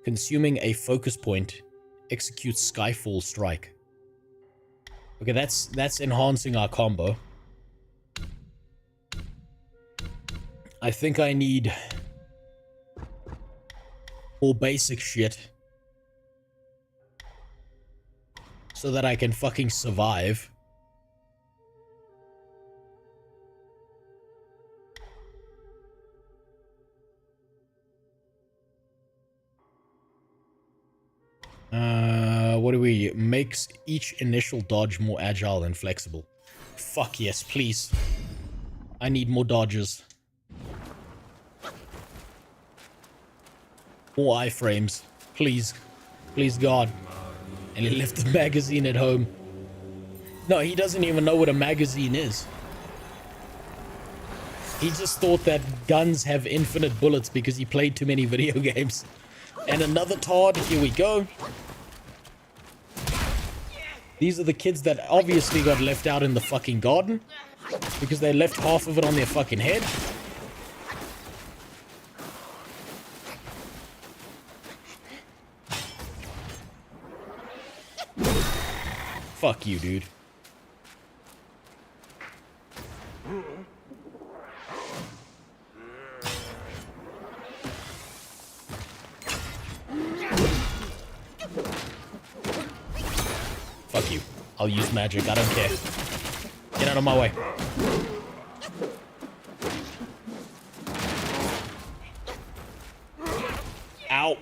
consuming a focus point, execute Skyfall Strike. Okay, that's enhancing our combo. I think I need more basic shit so that I can fucking survive. What do we... Makes each initial dodge more agile and flexible. Fuck yes, please. I need more dodges. More iframes. Please. Please, God. And he left the magazine at home. No, he doesn't even know what a magazine is. He just thought that guns have infinite bullets because he played too many video games. And another Todd. Here we go. These are the kids that obviously got left out in the fucking garden because they left half of it on their fucking head. Fuck you, dude. Fuck you. I'll use magic. I don't care. Get out of my way. Ow.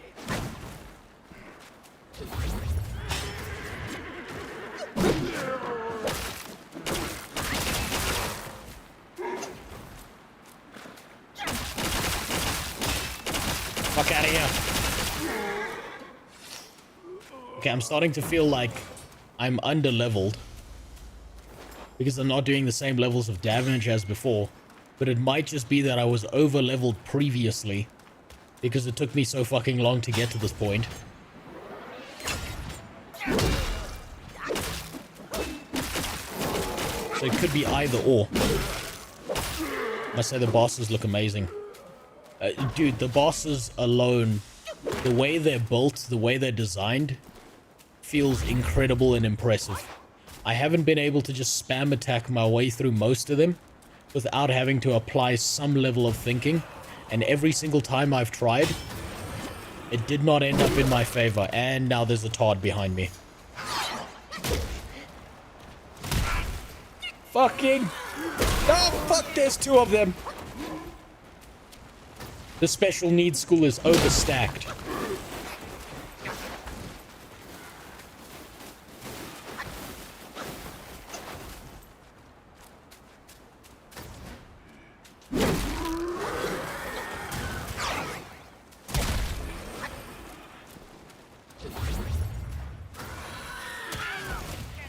Fuck out of here. Okay, I'm starting to feel like I'm under-leveled because I'm not doing the same levels of damage as before, but it might just be that I was over-leveled previously because it took me so fucking long to get to this point. So it could be either or. I must say the bosses look amazing. Dude, the bosses alone, the way they're built, the way they're designed, feels incredible and impressive. I haven't been able to just spam attack my way through most of them without having to apply some level of thinking, and every single time I've tried, it did not end up in my favor, and now there's a Todd behind me. Fucking... Oh, fuck, there's two of them! The special needs school is overstacked.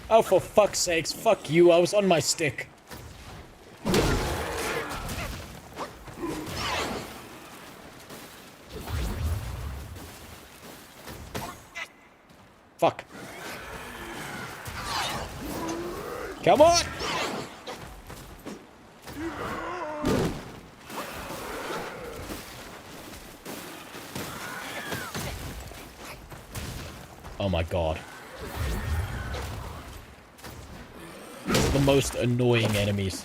Oh, for fuck's sakes, fuck you, I was on my stick. Fuck. Come on! Oh my god. These are the most annoying enemies.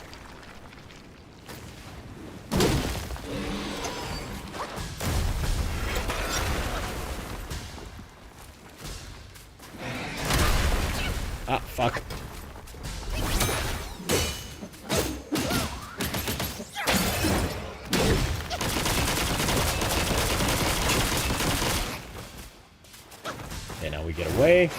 Ah, fuck. Okay, now we get away.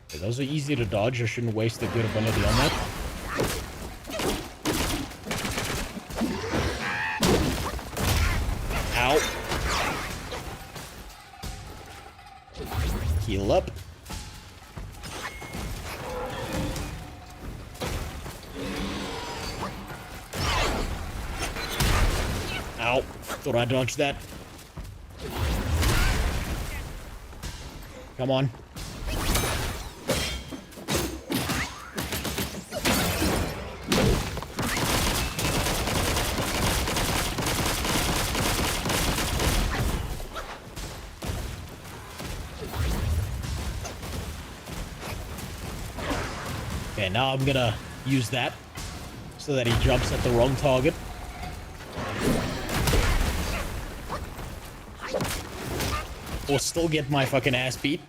Okay, those are easy to dodge. I shouldn't waste a good ability on that. Ow. Heal up. Ow. Thought I dodged that. Come on. Okay, now I'm gonna use that so that he jumps at the wrong target. Or still get my fucking ass beat.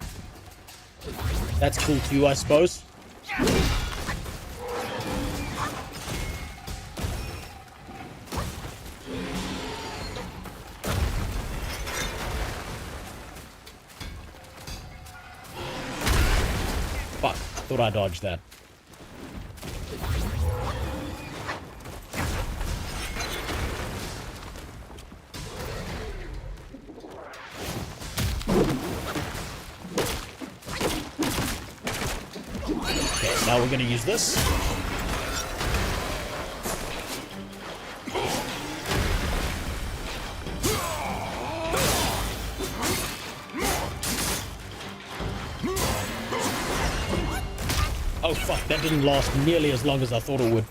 That's cool too, I suppose. Fuck, thought I dodged that. Now we're gonna use this. Oh fuck, that didn't last nearly as long as I thought it would.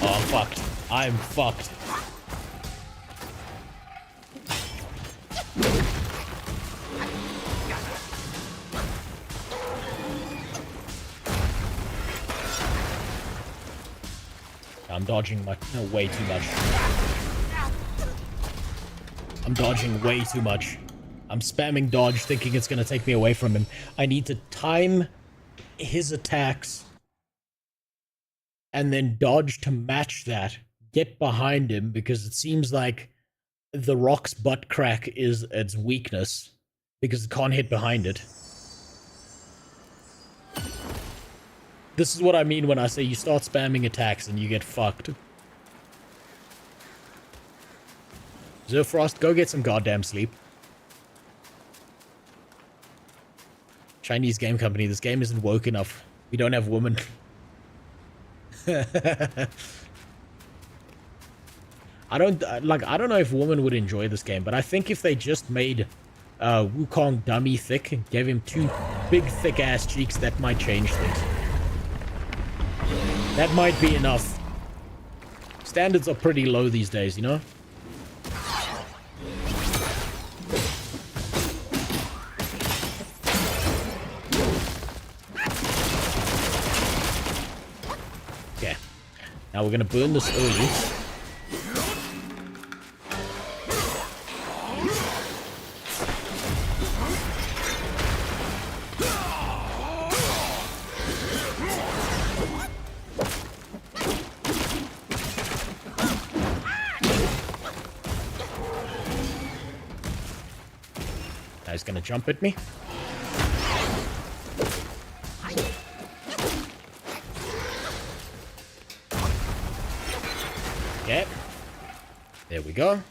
Oh, I'm fucked. I'm fucked. I'm dodging way too much. I'm dodging way too much. I'm spamming dodge thinking it's going to take me away from him. I need to time his attacks and then dodge to match that. Get behind him because it seems like the rock's butt crack is its weakness because it can't hit behind it. This is what I mean when I say you start spamming attacks and you get fucked. Zerfrost, go get some goddamn sleep. Chinese game company, this game isn't woke enough. We don't have women. I don't know if women would enjoy this game, but I think if they just made Wukong dummy thick and gave him two big thick ass cheeks, that might change things. That might be enough. Standards are pretty low these days, you know? Okay. Now we're gonna burn this early. He's gonna jump at me. Okay. There we go.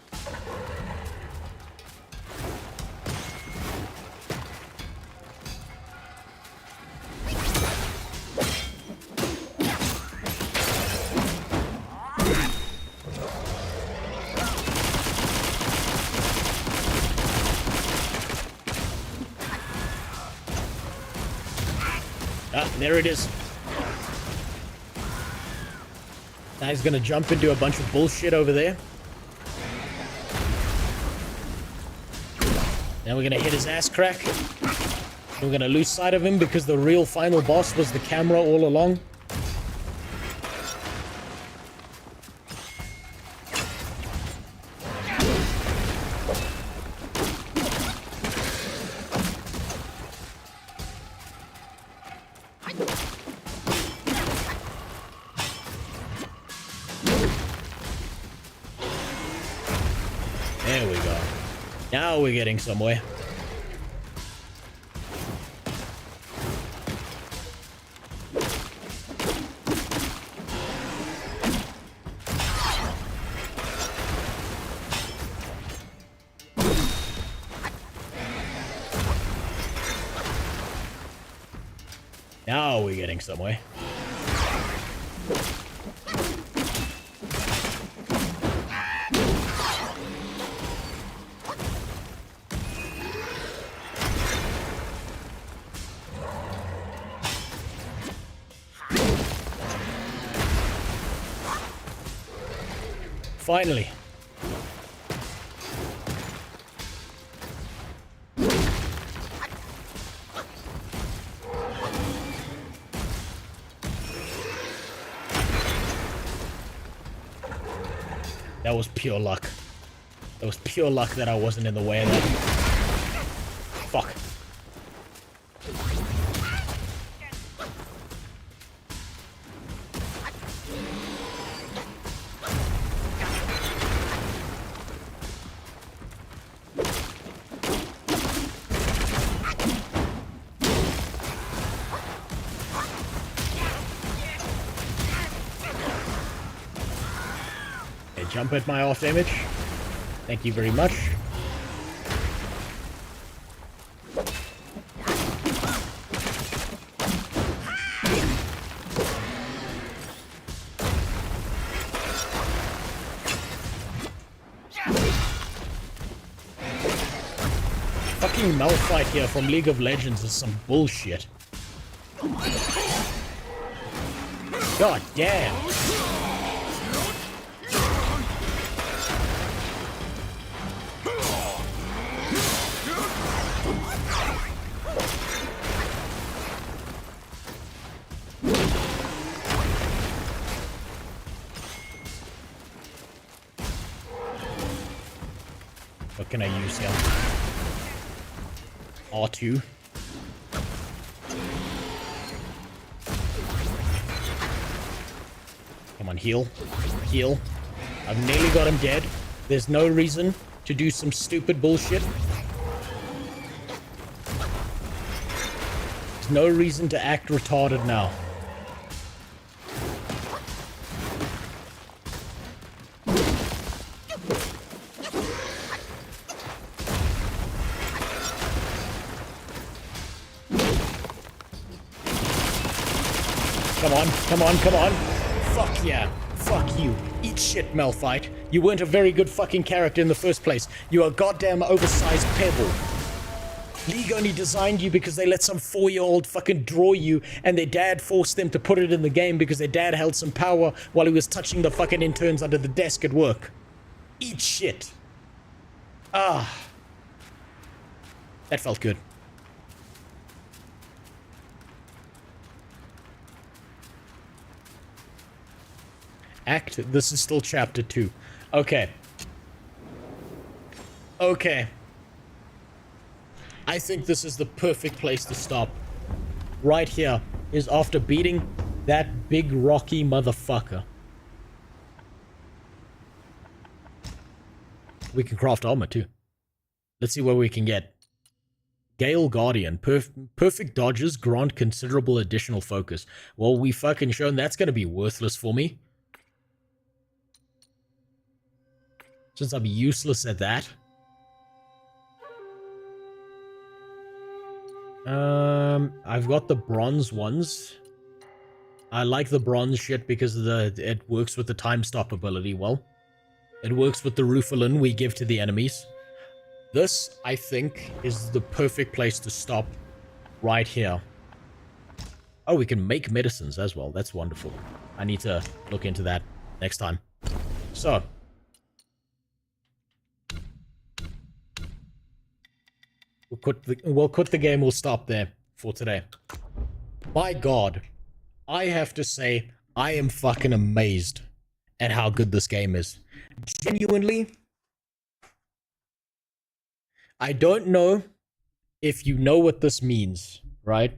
Ah, there it is. Now he's gonna jump into a bunch of bullshit over there. Now we're gonna hit his ass crack. We're gonna lose sight of him because the real final boss was the camera all along. There we go. Now we're getting somewhere. Now we're getting somewhere. Finally. That was pure luck. That was pure luck that I wasn't in the way of that. Fuck. Jump at my off damage. Thank you very much. Fucking Malphite here from League of Legends is some bullshit. God damn. What can I use here? R2. Come on, heal. Heal. I've nearly got him dead. There's no reason to do some stupid bullshit. There's no reason to act retarded now. Come on, come on, come on. Fuck yeah. Fuck you. Eat shit, Malphite. You weren't a very good fucking character in the first place. You're a goddamn oversized pebble. League only designed you because they let some 4-year-old fucking draw you and their dad forced them to put it in the game because their dad held some power while he was touching the fucking interns under the desk at work. Eat shit. Ah. That felt good. This is still chapter 2. Okay. Okay. I think this is the perfect place to stop. Right here is after beating that big rocky motherfucker. We can craft armor too. Let's see what we can get. Gale Guardian. Perfect dodges grant considerable additional focus. Well, we fucking shown that's going to be worthless for me. Since I'm useless at that. I've got the bronze ones. I like the bronze shit because it works with the time stop ability well. It works with the Rufalin we give to the enemies. This, I think, is the perfect place to stop right here. Oh, we can make medicines as well. That's wonderful. I need to look into that next time. So. We'll quit the game. We'll stop there for today. By God, I have to say, I am fucking amazed at how good this game is. Genuinely, I don't know if you know what this means, right?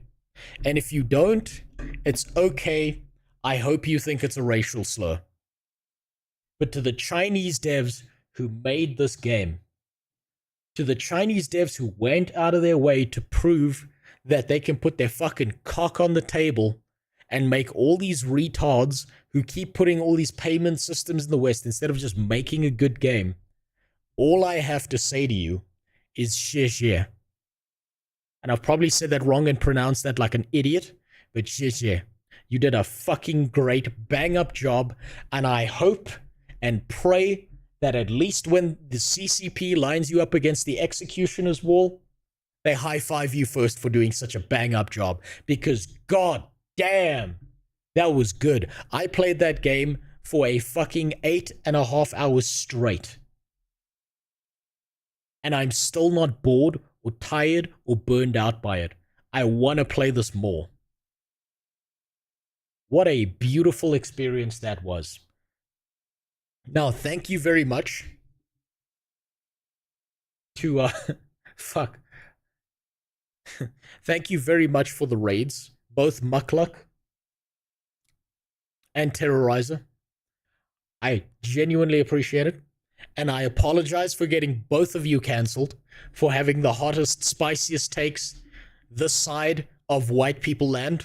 And if you don't, it's okay. I hope you think it's a racial slur. But to the Chinese devs who made this game, to the Chinese devs who went out of their way to prove that they can put their fucking cock on the table and make all these retards who keep putting all these payment systems in the West instead of just making a good game, all I have to say to you is xie xie. And I've probably said that wrong and pronounced that like an idiot, but xie xie. You did a fucking great bang-up job, and I hope and pray that at least when the CCP lines you up against the executioner's wall, they high-five you first for doing such a bang-up job, because god damn, that was good. I played that game for a fucking 8.5 hours straight. And I'm still not bored or tired or burned out by it. I want to play this more. What a beautiful experience that was. Now, thank you very much to, fuck. Thank you very much for the raids, both Muckluck and Terrorizer. I genuinely appreciate it. And I apologize for getting both of you cancelled for having the hottest, spiciest takes this side of white people land.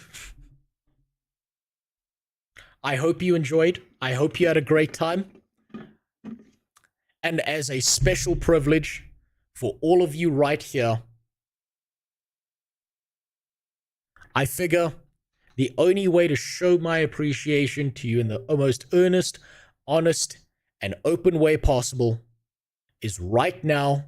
I hope you enjoyed. I hope you had a great time. And as a special privilege for all of you right here, I figure the only way to show my appreciation to you in the most earnest, honest, and open way possible is right now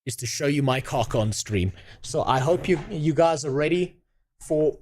is to show you my cock on stream. So I hope you guys are ready for